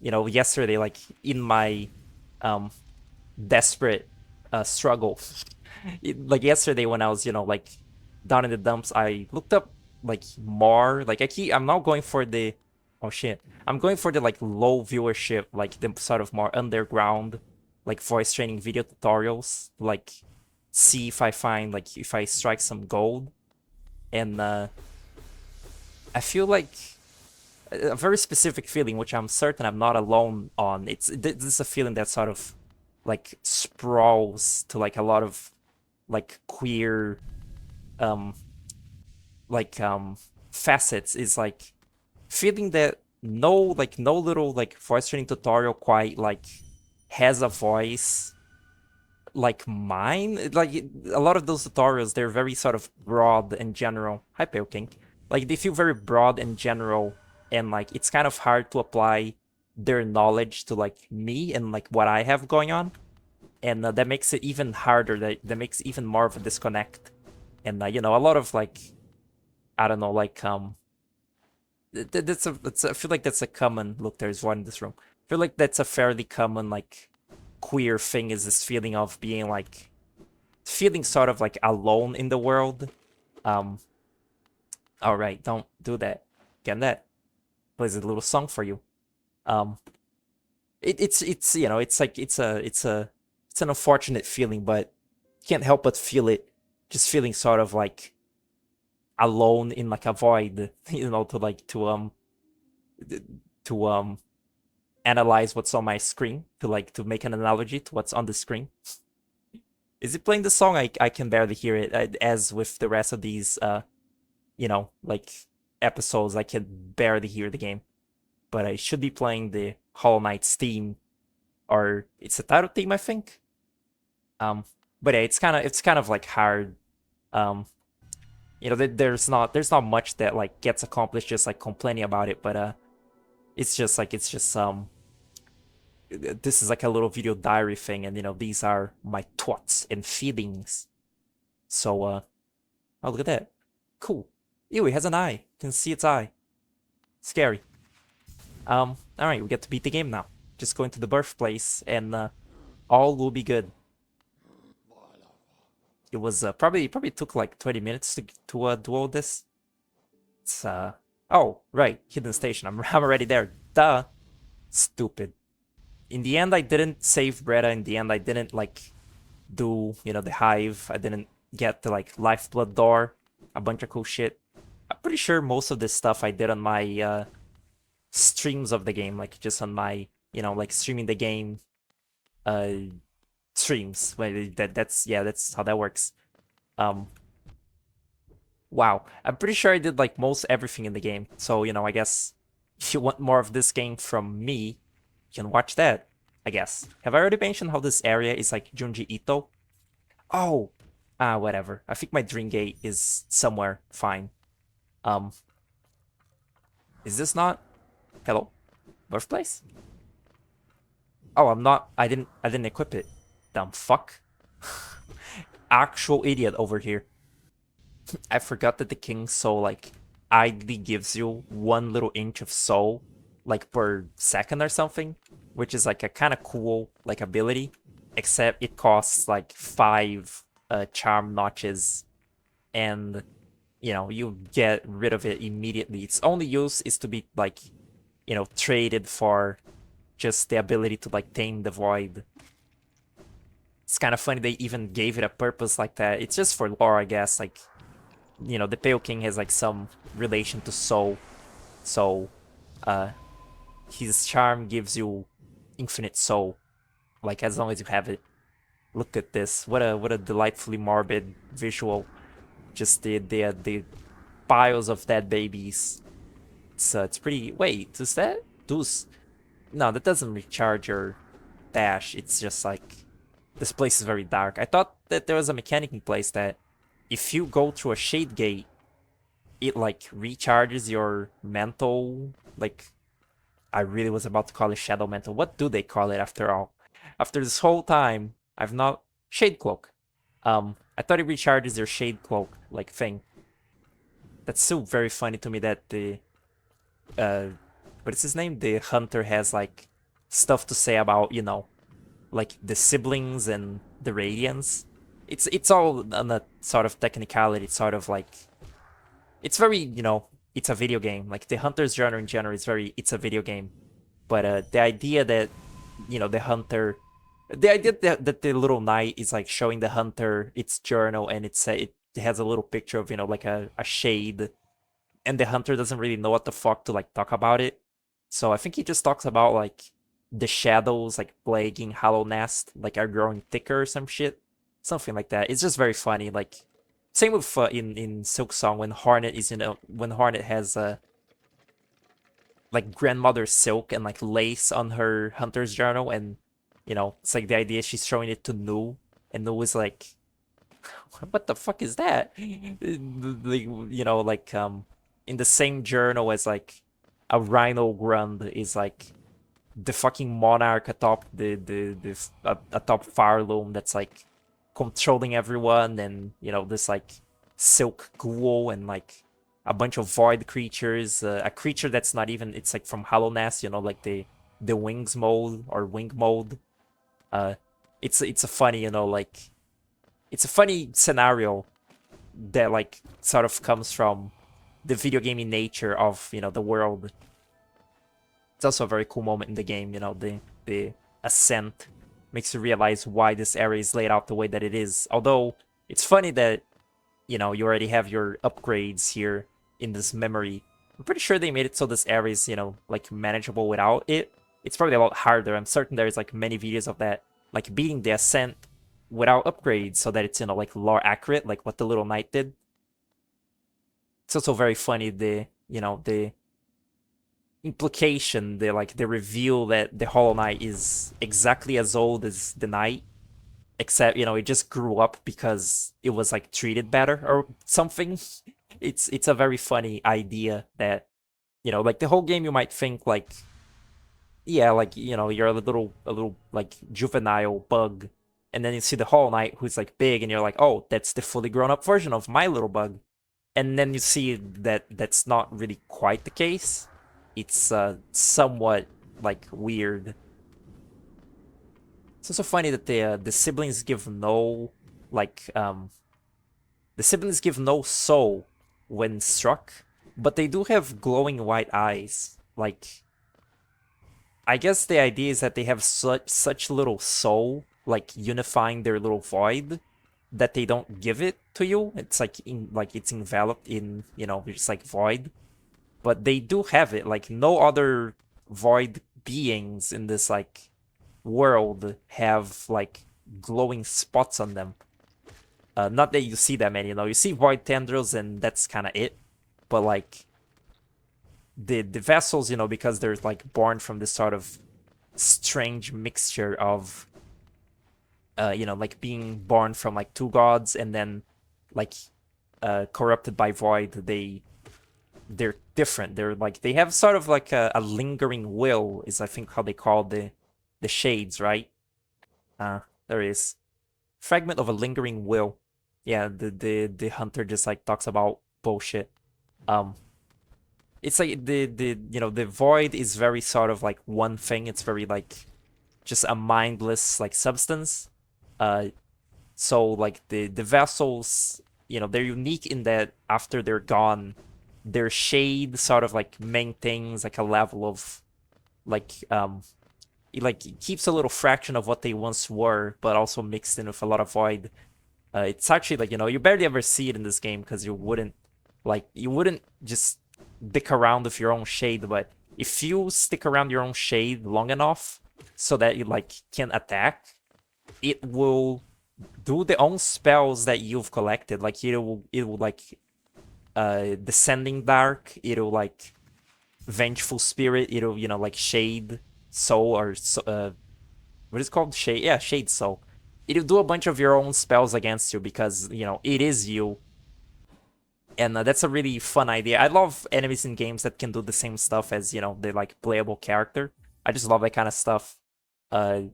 you know, yesterday, like in my desperate struggle, like yesterday when I was, you know, like down in the dumps, I looked up like more. Like I'm now going for the, oh shit, I'm going for the like low viewership, like the sort of more underground, like voice training video tutorials, like see if I find like if I strike some gold, and I feel like a very specific feeling, which I'm certain I'm not alone on. This is a feeling that sort of like sprawls to like a lot of like queer um facets, is like feeling that no little like voice training tutorial quite like has a voice like mine. A lot of those tutorials, they're very sort of broad and general. Hi, Pale King. Like they feel very broad and general, and like it's kind of hard to apply their knowledge to like me and like what I have going on, and that makes it even harder. That makes even more of a disconnect, and you know, a lot of like, I don't know, like I feel like that's a common look. There's one in this room. I feel like that's a fairly common like queer thing, is this feeling of being like feeling sort of like alone in the world. Um, all right, don't do that. Get that. Plays a little song for you. Um, it's you know, it's like it's an unfortunate feeling, but can't help but feel it. Just feeling sort of like alone in like a void, you know, to analyze what's on my screen, to make an analogy to what's on the screen. Is it playing the song? I can barely hear it. As with the rest of these you know, like episodes, I can barely hear the game. But I should be playing the Hollow Knight's theme, or it's the title theme, I think. But yeah, it's kind of like hard. Um, you know, there's not much that like gets accomplished just like complaining about it, but it's just this is like a little video diary thing, and you know, these are my thoughts and feelings. So oh, look at that, cool. Ew, it has an eye. You can see its eye. Scary. All right, we get to beat the game now. Just go into the birthplace, and all will be good. It was probably took like 20 minutes to do all this. It's oh right, hidden station. I'm already there. Duh. Stupid. In the end, I didn't save Bretta. In the end, I didn't like do, you know, the hive. I didn't get the like lifeblood door. A bunch of cool shit. I'm pretty sure most of this stuff I did on my streams of the game, like just on my, you know, like streaming the game uh streams. That's how that works. Wow, I'm pretty sure I did like most everything in the game. So, you know, I guess if you want more of this game from me, you can watch that, I guess. Have I already mentioned how this area is like Junji Ito? Oh, whatever. I think my Dream Gate is somewhere fine. Um, is this not? Hello? Birthplace? Oh, I didn't equip it. Dumb fuck. Actual idiot over here. I forgot that the King's Soul, like, idly gives you 1 little inch of soul, like, per second or something, which is, like, a kind of cool, like, ability, except it costs, like, 5 charm notches, and, you know, you get rid of it immediately. Its only use is to be, like, you know, traded for just the ability to, like, tame the void. It's kind of funny they even gave it a purpose like that. It's just for lore, I guess, like, you know, the Pale King has like some relation to soul, so his charm gives you infinite soul, like as long as you have it. Look at this, what a delightfully morbid visual. Just the piles of dead babies. It's pretty. Wait, does that? Those? No, that doesn't recharge your dash. It's just like this place is very dark. I thought that there was a mechanic in place that if you go through a shade gate, it like recharges your mental. Like, I really was about to call it shadow mental. What do they call it after all? After this whole time, I've not shade cloak. I thought it recharges your shade cloak like thing. That's still very funny to me that the what is his name? The hunter has like stuff to say about, you know, like the siblings and the Radiants. It's all on a sort of technicality, sort of like it's very, you know, it's a video game. Like the hunter's genre in general is very it's a video game. But the idea that, you know, the idea that the little knight is like showing the hunter its journal and it has a little picture of, you know, like a shade, and the hunter doesn't really know what the fuck to like talk about it. So I think he just talks about like the shadows like plaguing Hollow Nest like are growing thicker or some shit, something like that. It's just very funny. Like same with in Silk Song when Hornet is, you know, when Hornet has like grandmother silk and like lace on her hunter's journal, and you know it's like the idea she's showing it to Nu, and Nu is like, what the fuck is that? Like, you know, like in the same journal as like a Rhino Grund is like the fucking monarch atop atop Farloom that's like controlling everyone, and you know this like silk ghoul and like a bunch of void creatures, a creature that's not even, it's like from Hollow Nest, you know, like the wings mode or wing mode. uh it's a funny, you know, like it's a funny scenario that like sort of comes from the video gaming nature of, you know, the world. It's also a very cool moment in the game, you know, the ascent makes you realize why this area is laid out the way that it is. Although it's funny that, you know, you already have your upgrades here in this memory. I'm pretty sure they made it so this area is, you know, like manageable without it. It's probably a lot harder. I'm certain there's like many videos of that, like beating the ascent without upgrades so that it's, you know, like lore accurate, like what the little knight did. It's also very funny the, you know, the implication, the like the reveal that the Hollow Knight is exactly as old as the knight, except, you know, it just grew up because it was like treated better or something. It's a very funny idea that, you know, like the whole game you might think like, yeah, like, you know, you're a little like juvenile bug, and then you see the Hollow Knight who's like big, and you're like, oh, that's the fully grown up version of my little bug. And then you see that that's not really quite the case. It's somewhat like weird. It's also funny that the siblings give no like the siblings give no soul when struck, but they do have glowing white eyes. Like, I guess the idea is that they have such little soul, like unifying their little void, that they don't give it to you. It's like it's enveloped in, you know, it's like void. But they do have it. Like no other void beings in this like world have like glowing spots on them. Not that you see that many, you know, you see void tendrils and that's kind of it. But like the vessels, you know, because they're like born from this sort of strange mixture of you know, like being born from like two gods and then like corrupted by void, they're different. They're like they have sort of like a lingering will is I think how they call the shades, right? There is fragment of a lingering will. Yeah, the hunter just like talks about bullshit. Um it's like the you know, the void is very sort of like one thing. It's very like just a mindless like substance. So like the vessels, you know, they're unique in that after they're gone, their shade sort of like maintains like a level of like it keeps a little fraction of what they once were, but also mixed in with a lot of void. It's actually like, you know, you barely ever see it in this game because you wouldn't just dick around with your own shade, but if you stick around your own shade long enough so that you like can attack, it will do the own spells that you've collected. Like it will like Descending Dark, it'll like Vengeful Spirit, it'll, you know, like Shade Soul or what is it called? Shade? Yeah, Shade Soul. It'll do a bunch of your own spells against you because, you know, it is you. And that's a really fun idea. I love enemies in games that can do the same stuff as, you know, the, like, playable character. I just love that kind of stuff. And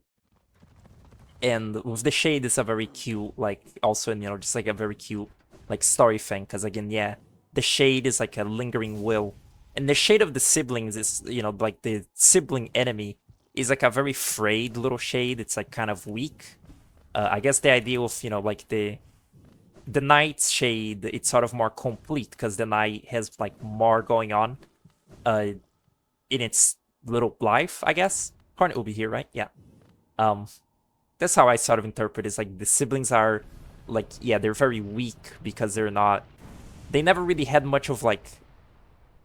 with the Shade, it's a very cute, like, also, you know, just like a very cute, like, story thing. Because, again, yeah, the Shade is like a lingering will. And the Shade of the siblings is, you know, like the sibling enemy is like a very frayed little Shade. It's like kind of weak. I guess the idea of, you know, like the Knight's Shade, it's sort of more complete because the Knight has like more going on in its little life, I guess. Hornet will be here, right? Yeah. That's how I sort of interpret it. It's like the siblings are like, yeah, they're very weak because they never really had much of like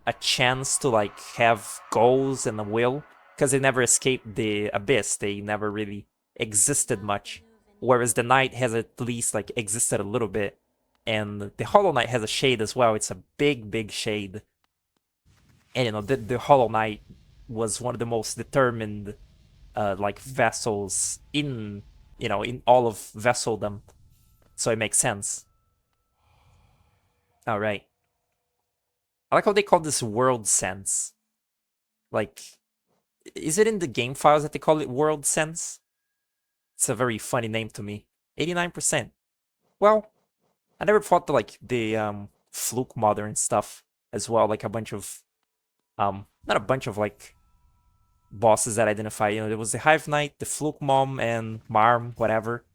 a chance to like have goals and a will because they never escaped the abyss. They never really existed much. Whereas the Knight has at least like existed a little bit. And the Hollow Knight has a shade as well. It's a big, big shade. And you know, the Hollow Knight was one of the most determined like vessels in, you know, in all of Vesseldom. So it makes sense. Alright. I like how they call this world sense. Like, is it in the game files that they call it world sense? It's a very funny name to me. 89%. Well, I never thought that like the fluke modern stuff as well, like a bunch of not a bunch of like bosses that identify, you know, there was the Hive Knight, the Fluke Mom, and Marm, whatever.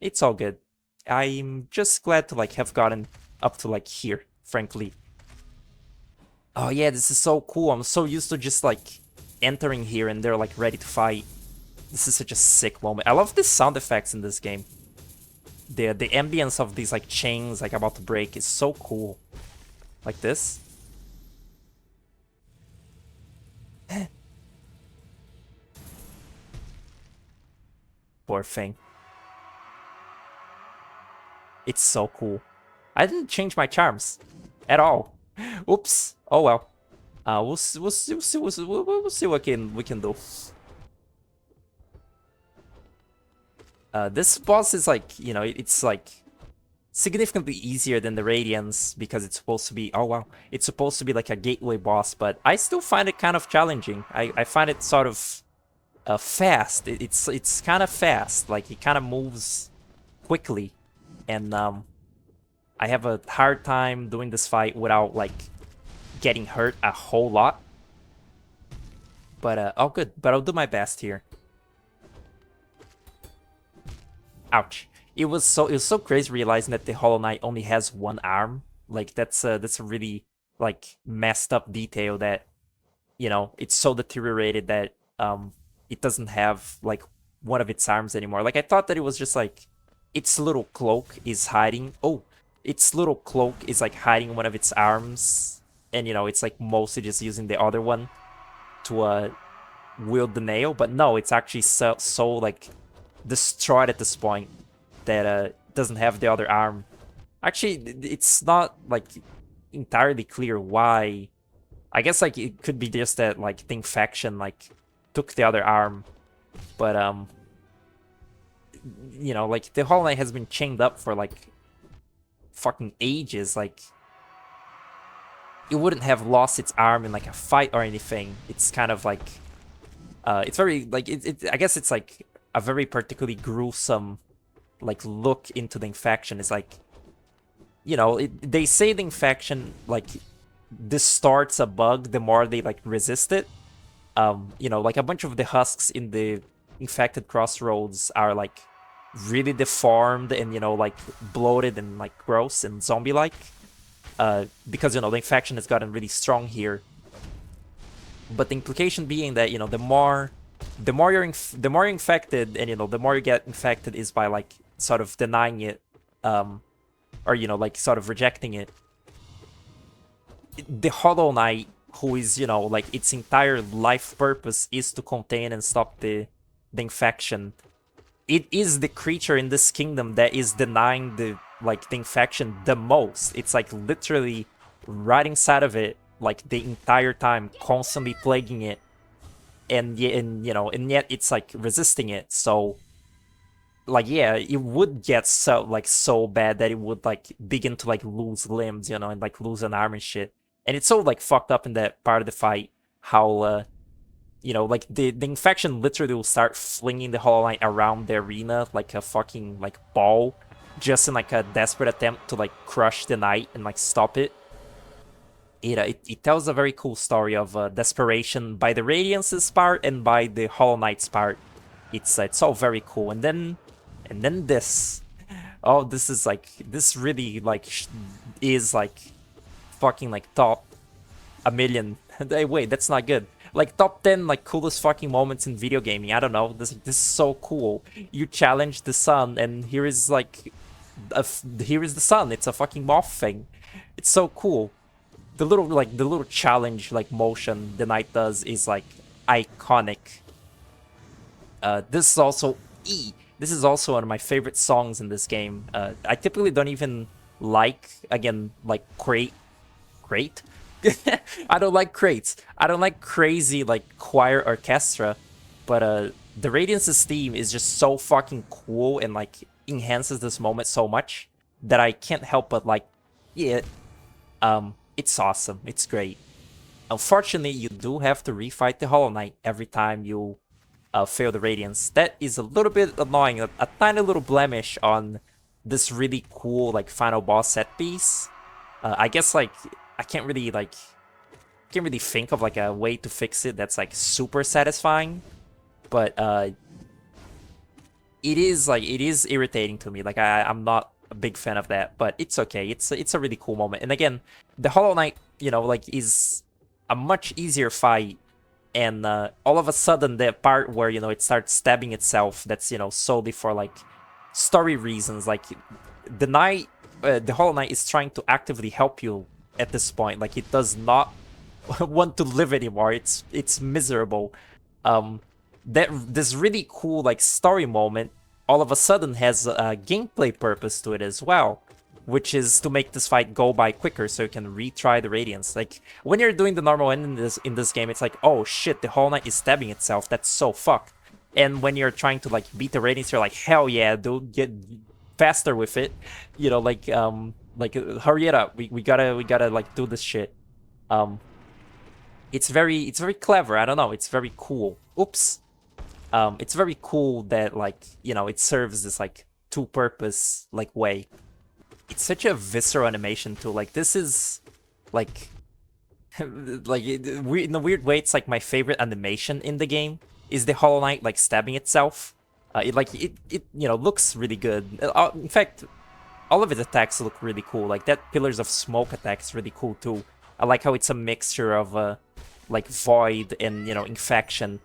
It's all good. I'm just glad to like have gotten up to like here, frankly. Oh yeah, this is so cool. I'm so used to just like entering here and they're like ready to fight. This is such a sick moment. I love the sound effects in this game. The ambience of these like chains like about to break is so cool. Like this. Poor thing. It's so cool. I didn't change my charms at all. Oops. Oh well. We'll see what we can do. This boss is like, you know, it's like significantly easier than the Radiance because it's supposed to be, oh wow, it's supposed to be like a gateway boss, but I still find it kind of challenging. I find it sort of fast. It's kind of fast, like it kind of moves quickly, and I have a hard time doing this fight without like getting hurt a whole lot. But oh good, but I'll do my best here. Ouch. It was so crazy realizing that the Hollow Knight only has one arm. Like that's a really like messed up detail that, you know, it's so deteriorated that it doesn't have like one of its arms anymore. Like I thought that it was just like its little cloak is hiding. Oh, its little cloak is like hiding one of its arms, and you know, it's like mostly just using the other one to wield the nail, but no, it's actually so like destroyed at this point that doesn't have the other arm. Actually, it's not like entirely clear why. I guess like it could be just that like the infection like took the other arm, but you know, like the Hollow Knight has been chained up for like fucking ages. Like it wouldn't have lost its arm in like a fight or anything. It's kind of like it's very like I guess it's like a very particularly gruesome like look into the infection. It's like, you know, they say the infection like distorts a bug the more they like resist it. You know, like a bunch of the husks in the infected crossroads are like really deformed and, you know, like bloated and like gross and zombie-like, because, you know, the infection has gotten really strong here. But the implication being that, you know, the more you're infected, and, you know, the more you get infected is by like sort of denying it, or, you know, like sort of rejecting it. The Hollow Knight, who is, you know, like its entire life purpose is to contain and stop the infection. It is the creature in this kingdom that is denying the infection the most. It's like literally right inside of it, like the entire time, constantly plaguing it. and and yet it's like resisting it. So like yeah, it would get so bad that it would like begin to like lose limbs, and like lose an arm and shit. And it's so like fucked up in that part of the fight how like the infection literally will start flinging the Hollow Knight around the arena like a fucking like ball, just in like a desperate attempt to like crush the knight and like stop it. It tells a very cool story of desperation by the Radiance's part and by the Hollow Knight's part. It's all very cool. And then this. Oh, this really like is like fucking like top a million. Hey, wait, that's not good. Like top 10 like coolest fucking moments in video gaming. I don't know. This is so cool. You challenge the sun, and here is like here is the sun. It's a fucking moth thing. It's so cool. The little challenge like motion the knight does is like iconic. This is also This is also one of my favorite songs in this game. I typically don't even like, again, like crate. I don't like crates. I don't like crazy like choir orchestra, but the Radiance's theme is just so fucking cool and like enhances this moment so much that I can't help but like it. It's awesome. It's great. Unfortunately, you do have to refight the Hollow Knight every time you fail the Radiance. That is a little bit annoying, a tiny little blemish on this really cool like final boss set piece. I guess like I can't really think of like a way to fix it that's like super satisfying, but it is irritating to me. Like I'm not a big fan of that, but it's okay. It's a really cool moment. And again, the Hollow Knight, like is a much easier fight. And all of a sudden, the part where it starts stabbing itself, that's solely for like story reasons. Like the Hollow Knight is trying to actively help you at this point. Like it does not want to live anymore. It's miserable. This really cool like story moment all of a sudden has a gameplay purpose to it as well, which is to make this fight go by quicker so you can retry the Radiance. Like, when you're doing the normal end in this game, it's like, oh shit, the Hollow Knight is stabbing itself, that's so fucked. And when you're trying to, like, beat the Radiance, you're like, hell yeah, dude, get faster with it. Hurry it up, we gotta, like, do this shit. It's very clever, I don't know, it's very cool. Oops. It's very cool that, like, it serves this, like, two-purpose, like, way. It's such a visceral animation too. Like this is, like, in a weird way, it's like my favorite animation in the game is the Hollow Knight like stabbing itself. It looks really good. In fact, all of its attacks look really cool. Like that Pillars of Smoke attack is really cool too. I like how it's a mixture of like void and infection.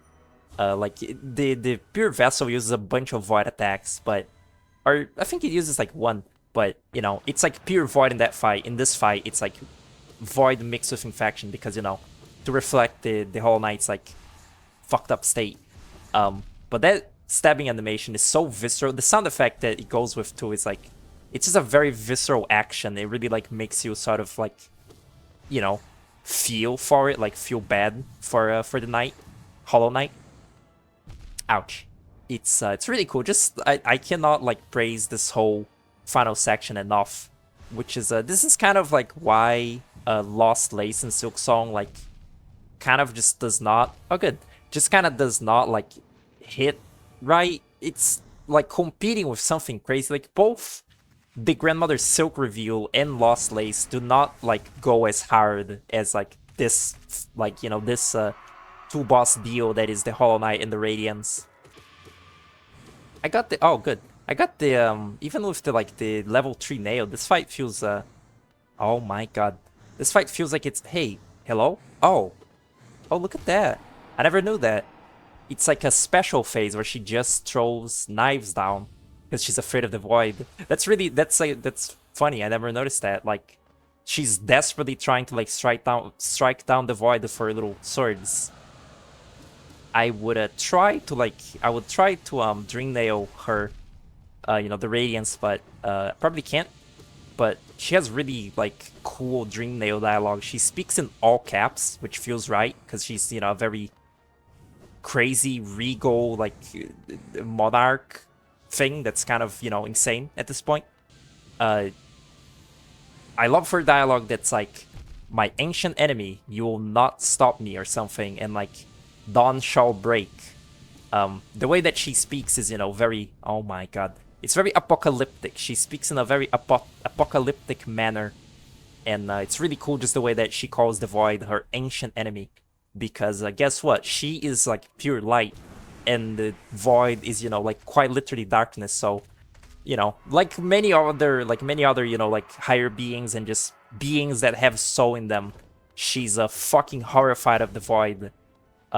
Like the Pure Vessel uses a bunch of void attacks, I think it uses like one. But, it's like pure void in that fight. In this fight, it's like void mixed with infection because, to reflect the Hollow Knight's like fucked up state. But that stabbing animation is so visceral. The sound effect that it goes with too is like, it's just a very visceral action. It really like makes you sort of like, feel for it, like feel bad for the knight, Hollow Knight. Ouch. It's really cool. Just I cannot like praise this whole final section enough, which is this is kind of like why Lost Lace and Silksong like kind of just does not just kind of does not like hit right. It's like competing with something crazy. Like both the Grandmother Silk reveal and Lost Lace do not like go as hard as like this, like this two boss deal that is the Hollow Knight and the Radiance. I got the I got the, even with the level 3 nail, this fight feels, oh my god. This fight feels like it's, hey, hello? Oh, look at that. I never knew that. It's like a special phase where she just throws knives down because she's afraid of the void. That's funny, I never noticed that. Like, she's desperately trying to like strike down the void with her little swords. I would try to Dream Nail her, the Radiance, but probably can't. But she has really like cool Dream Nail dialogue. She speaks in all caps, which feels right because she's a very crazy regal like monarch thing that's kind of, you know, insane at this point. Uh, I love her dialogue that's like, my ancient enemy, you will not stop me or something, and like, dawn shall break. The way that she speaks is, you know, very, oh my god, it's very apocalyptic. She speaks in a very apocalyptic manner, and it's really cool just the way that she calls the Void her ancient enemy, because guess what? She is like pure light, and the Void is, you know, like quite literally darkness. So, you know, like many other, you know, like higher beings and just beings that have soul in them, she's fucking horrified of the Void,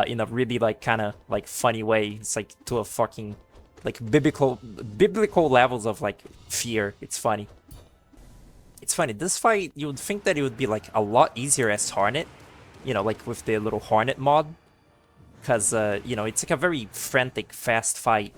in a really like kind of like funny way. It's like to a fucking like biblical levels of like fear. It's funny. It's funny. This fight, you would think that it would be like a lot easier as Hornet, you know, like with the little Hornet mod, because you know, it's like a very frantic, fast fight.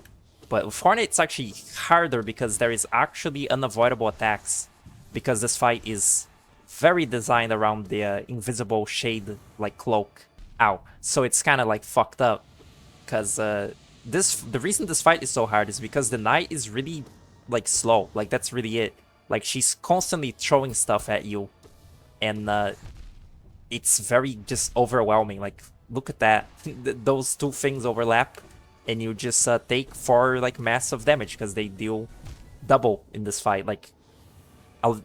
But with Hornet, it's actually harder because there is actually unavoidable attacks, because this fight is very designed around the invisible shade like cloak. Ow. So it's kind of like fucked up, because the reason this fight is so hard is because the Knight is really like slow. Like that's really it. Like she's constantly throwing stuff at you, and it's very just overwhelming. Like look at that. Those two things overlap, and you just take 4 like massive damage because they deal double in this fight. Like,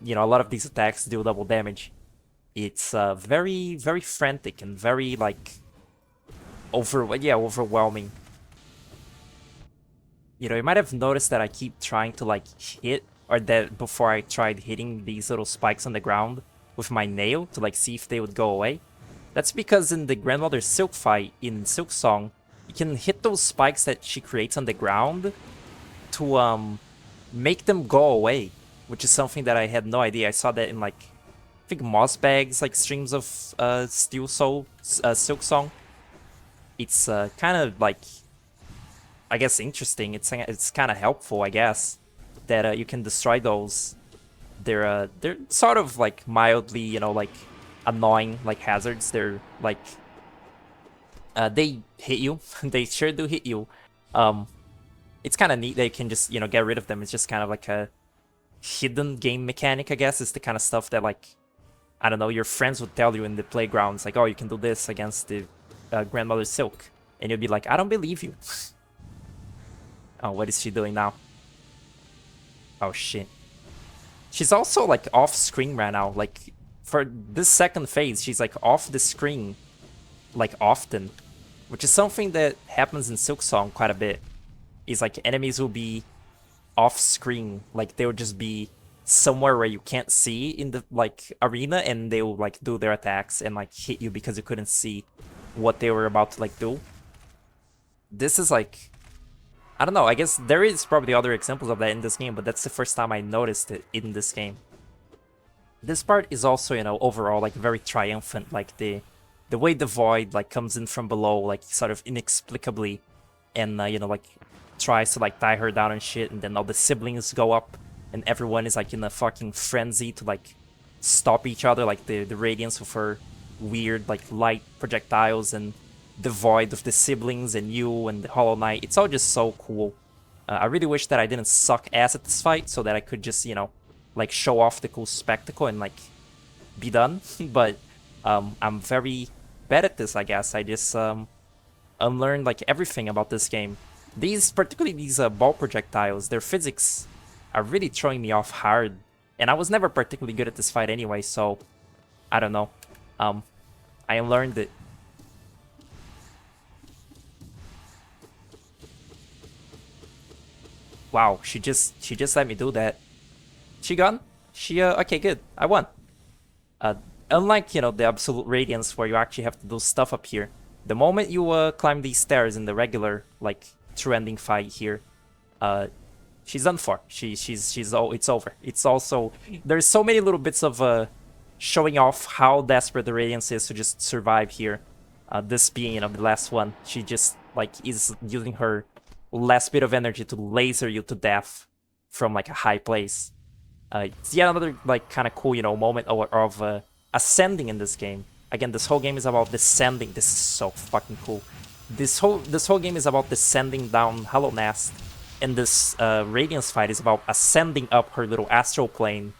you know, a lot of these attacks deal double damage. It's very, very frantic and very like overwhelming. You know, you might have noticed that I keep trying to like hit, or that before I tried hitting these little spikes on the ground with my nail to like see if they would go away. That's because in the Grandmother Silk fight in Silksong, you can hit those spikes that she creates on the ground to make them go away, which is something that I had no idea. I saw that in like, I think Mossbag's like streams of Steel Soul Silksong. It's kind of like, I guess, interesting. It's kind of helpful, I guess, that you can destroy those. They're sort of like mildly, you know, like annoying like hazards. They're like they hit you. They sure do hit you. It's kind of neat that you can just, you know, get rid of them. It's just kind of like a hidden game mechanic, I guess. It's the kind of stuff that, like, I don't know, your friends would tell you in the playgrounds, like, oh, you can do this against the Grandmother Silk, and you'd be like, I don't believe you. Oh, what is she doing now? Oh shit. She's also like off screen right now. Like for this second phase, she's like off the screen like often, which is something that happens in Silksong quite a bit. Is like enemies will be off screen, like they will just be somewhere where you can't see in the like arena, and they will like do their attacks and like hit you because you couldn't see what they were about to like do. This is like, I don't know, I guess there is probably other examples of that in this game, but that's the first time I noticed it in this game. This part is also, you know, overall like very triumphant, like the way the Void like comes in from below, like sort of inexplicably, and you know, like tries to like tie her down and shit, and then all the siblings go up and everyone is like in a fucking frenzy to like stop each other, like the Radiance with her weird like light projectiles, and the Void of the siblings, and you and the Hollow Knight. It's all just so cool. I really wish that I didn't suck ass at this fight so that I could just, you know, like show off the cool spectacle and like be done. But I'm very bad at this, I guess. I just unlearned like everything about this game. Particularly these ball projectiles, their physics are really throwing me off hard. And I was never particularly good at this fight anyway, so I don't know. I learned it. Wow, she just let me do that. She gone? She okay, good. I won. Unlike, you know, the Absolute Radiance where you actually have to do stuff up here, the moment you climb these stairs in the regular like true ending fight here, she's done for. It's over. It's also, there's so many little bits of showing off how desperate the Radiance is to just survive here. This being, you know, the last one, she just like is using her last bit of energy to laser you to death from like a high place. It's yet another like kind of cool, you know, moment of ascending in this game. Again, this whole game is about descending. This is so fucking cool. this whole game is about descending down Hollow Nest, and this Radiance fight is about ascending up her little astral plane,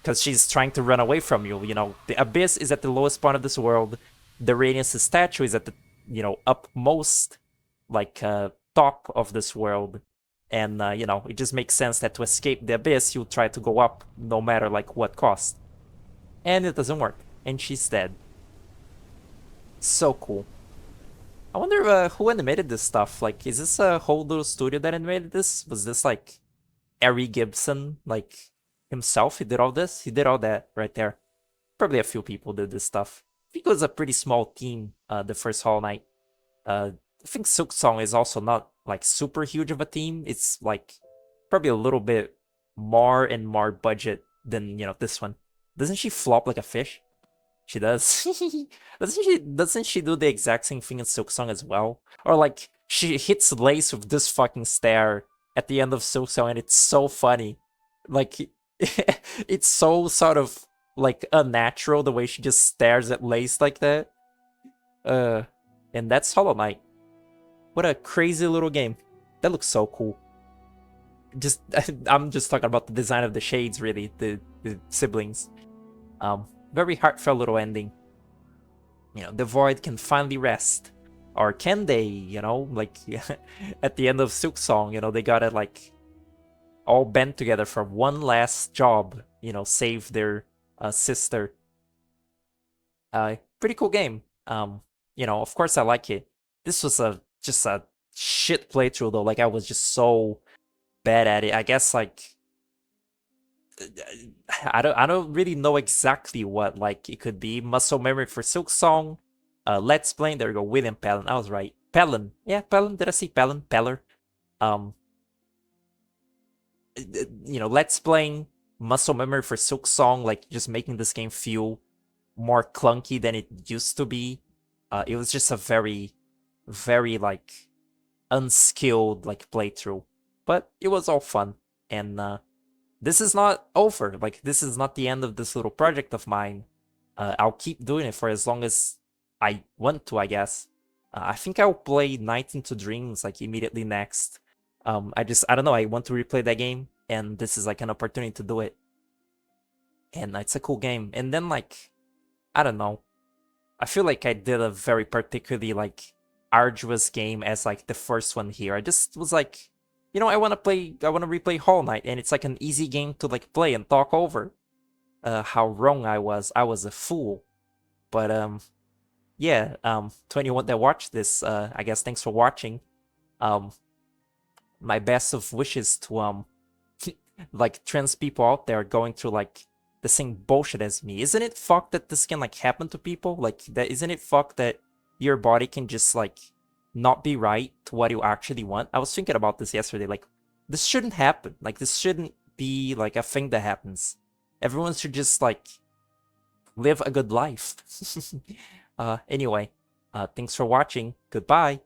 because she's trying to run away from you. You know, the Abyss is at the lowest point of this world. The Radiance's statue is at the upmost, like top of this world, and it just makes sense that to escape the Abyss, you try to go up no matter like what cost, and it doesn't work, and she's dead. So cool. I wonder who animated this stuff. Like, is this a whole little studio that animated this? Was this like Ari Gibson, like himself? He did all this? He did all that right there. Probably a few people did this stuff. I think it was a pretty small team, the first Hollow Knight. I think Silksong is also not like super huge of a team. It's like probably a little bit more and more budget than, this one. Doesn't she flop like a fish? She does. Doesn't she do the exact same thing in Silksong as well? Or like she hits Lace with this fucking stare at the end of Silksong, and it's so funny. Like it's so sort of like unnatural the way she just stares at Lace like that. And that's Hollow Knight. What a crazy little game. That looks so cool. I'm just talking about the design of the shades, really, the siblings. Very heartfelt little ending. The Void can finally rest. Or can they, like at the end of Silksong, they gotta like all band together for one last job, save their sister. Pretty cool game. Of course I like it. This was just a shit playthrough though. Like I was just so bad at it. I guess like I don't really know exactly what like it could be. Muscle memory for Silksong. Let's Play. There we go. William Pellin. I was right. Pellin. Yeah, Pellin. Did I see Pellin? Peller. Let's Play. Muscle memory for Silksong. Like just making this game feel more clunky than it used to be. It was just a very, very like unskilled like playthrough, but it was all fun. And this is not over. Like this is not the end of this little project of mine. I'll keep doing it for as long as I want to, I guess. I think I'll play Night into Dreams like immediately next. I don't know. I want to replay that game, and this is like an opportunity to do it. And it's a cool game. And then like, I don't know. I feel like I did a very particularly like arduous game as like the first one here. I just was like, I want to replay Hollow Knight, and it's like an easy game to like play and talk over. How wrong I was. I was a fool. But yeah, to anyone that watched this, I guess thanks for watching. My best of wishes to like trans people out there going through like the same bullshit as me. Isn't it fucked that this can like happen to people? Like that, isn't it fucked that your body can just like not be right to what you actually want? I was thinking about this yesterday. Like this shouldn't happen. Like this shouldn't be like a thing that happens. Everyone should just like live a good life. Anyway, thanks for watching. Goodbye.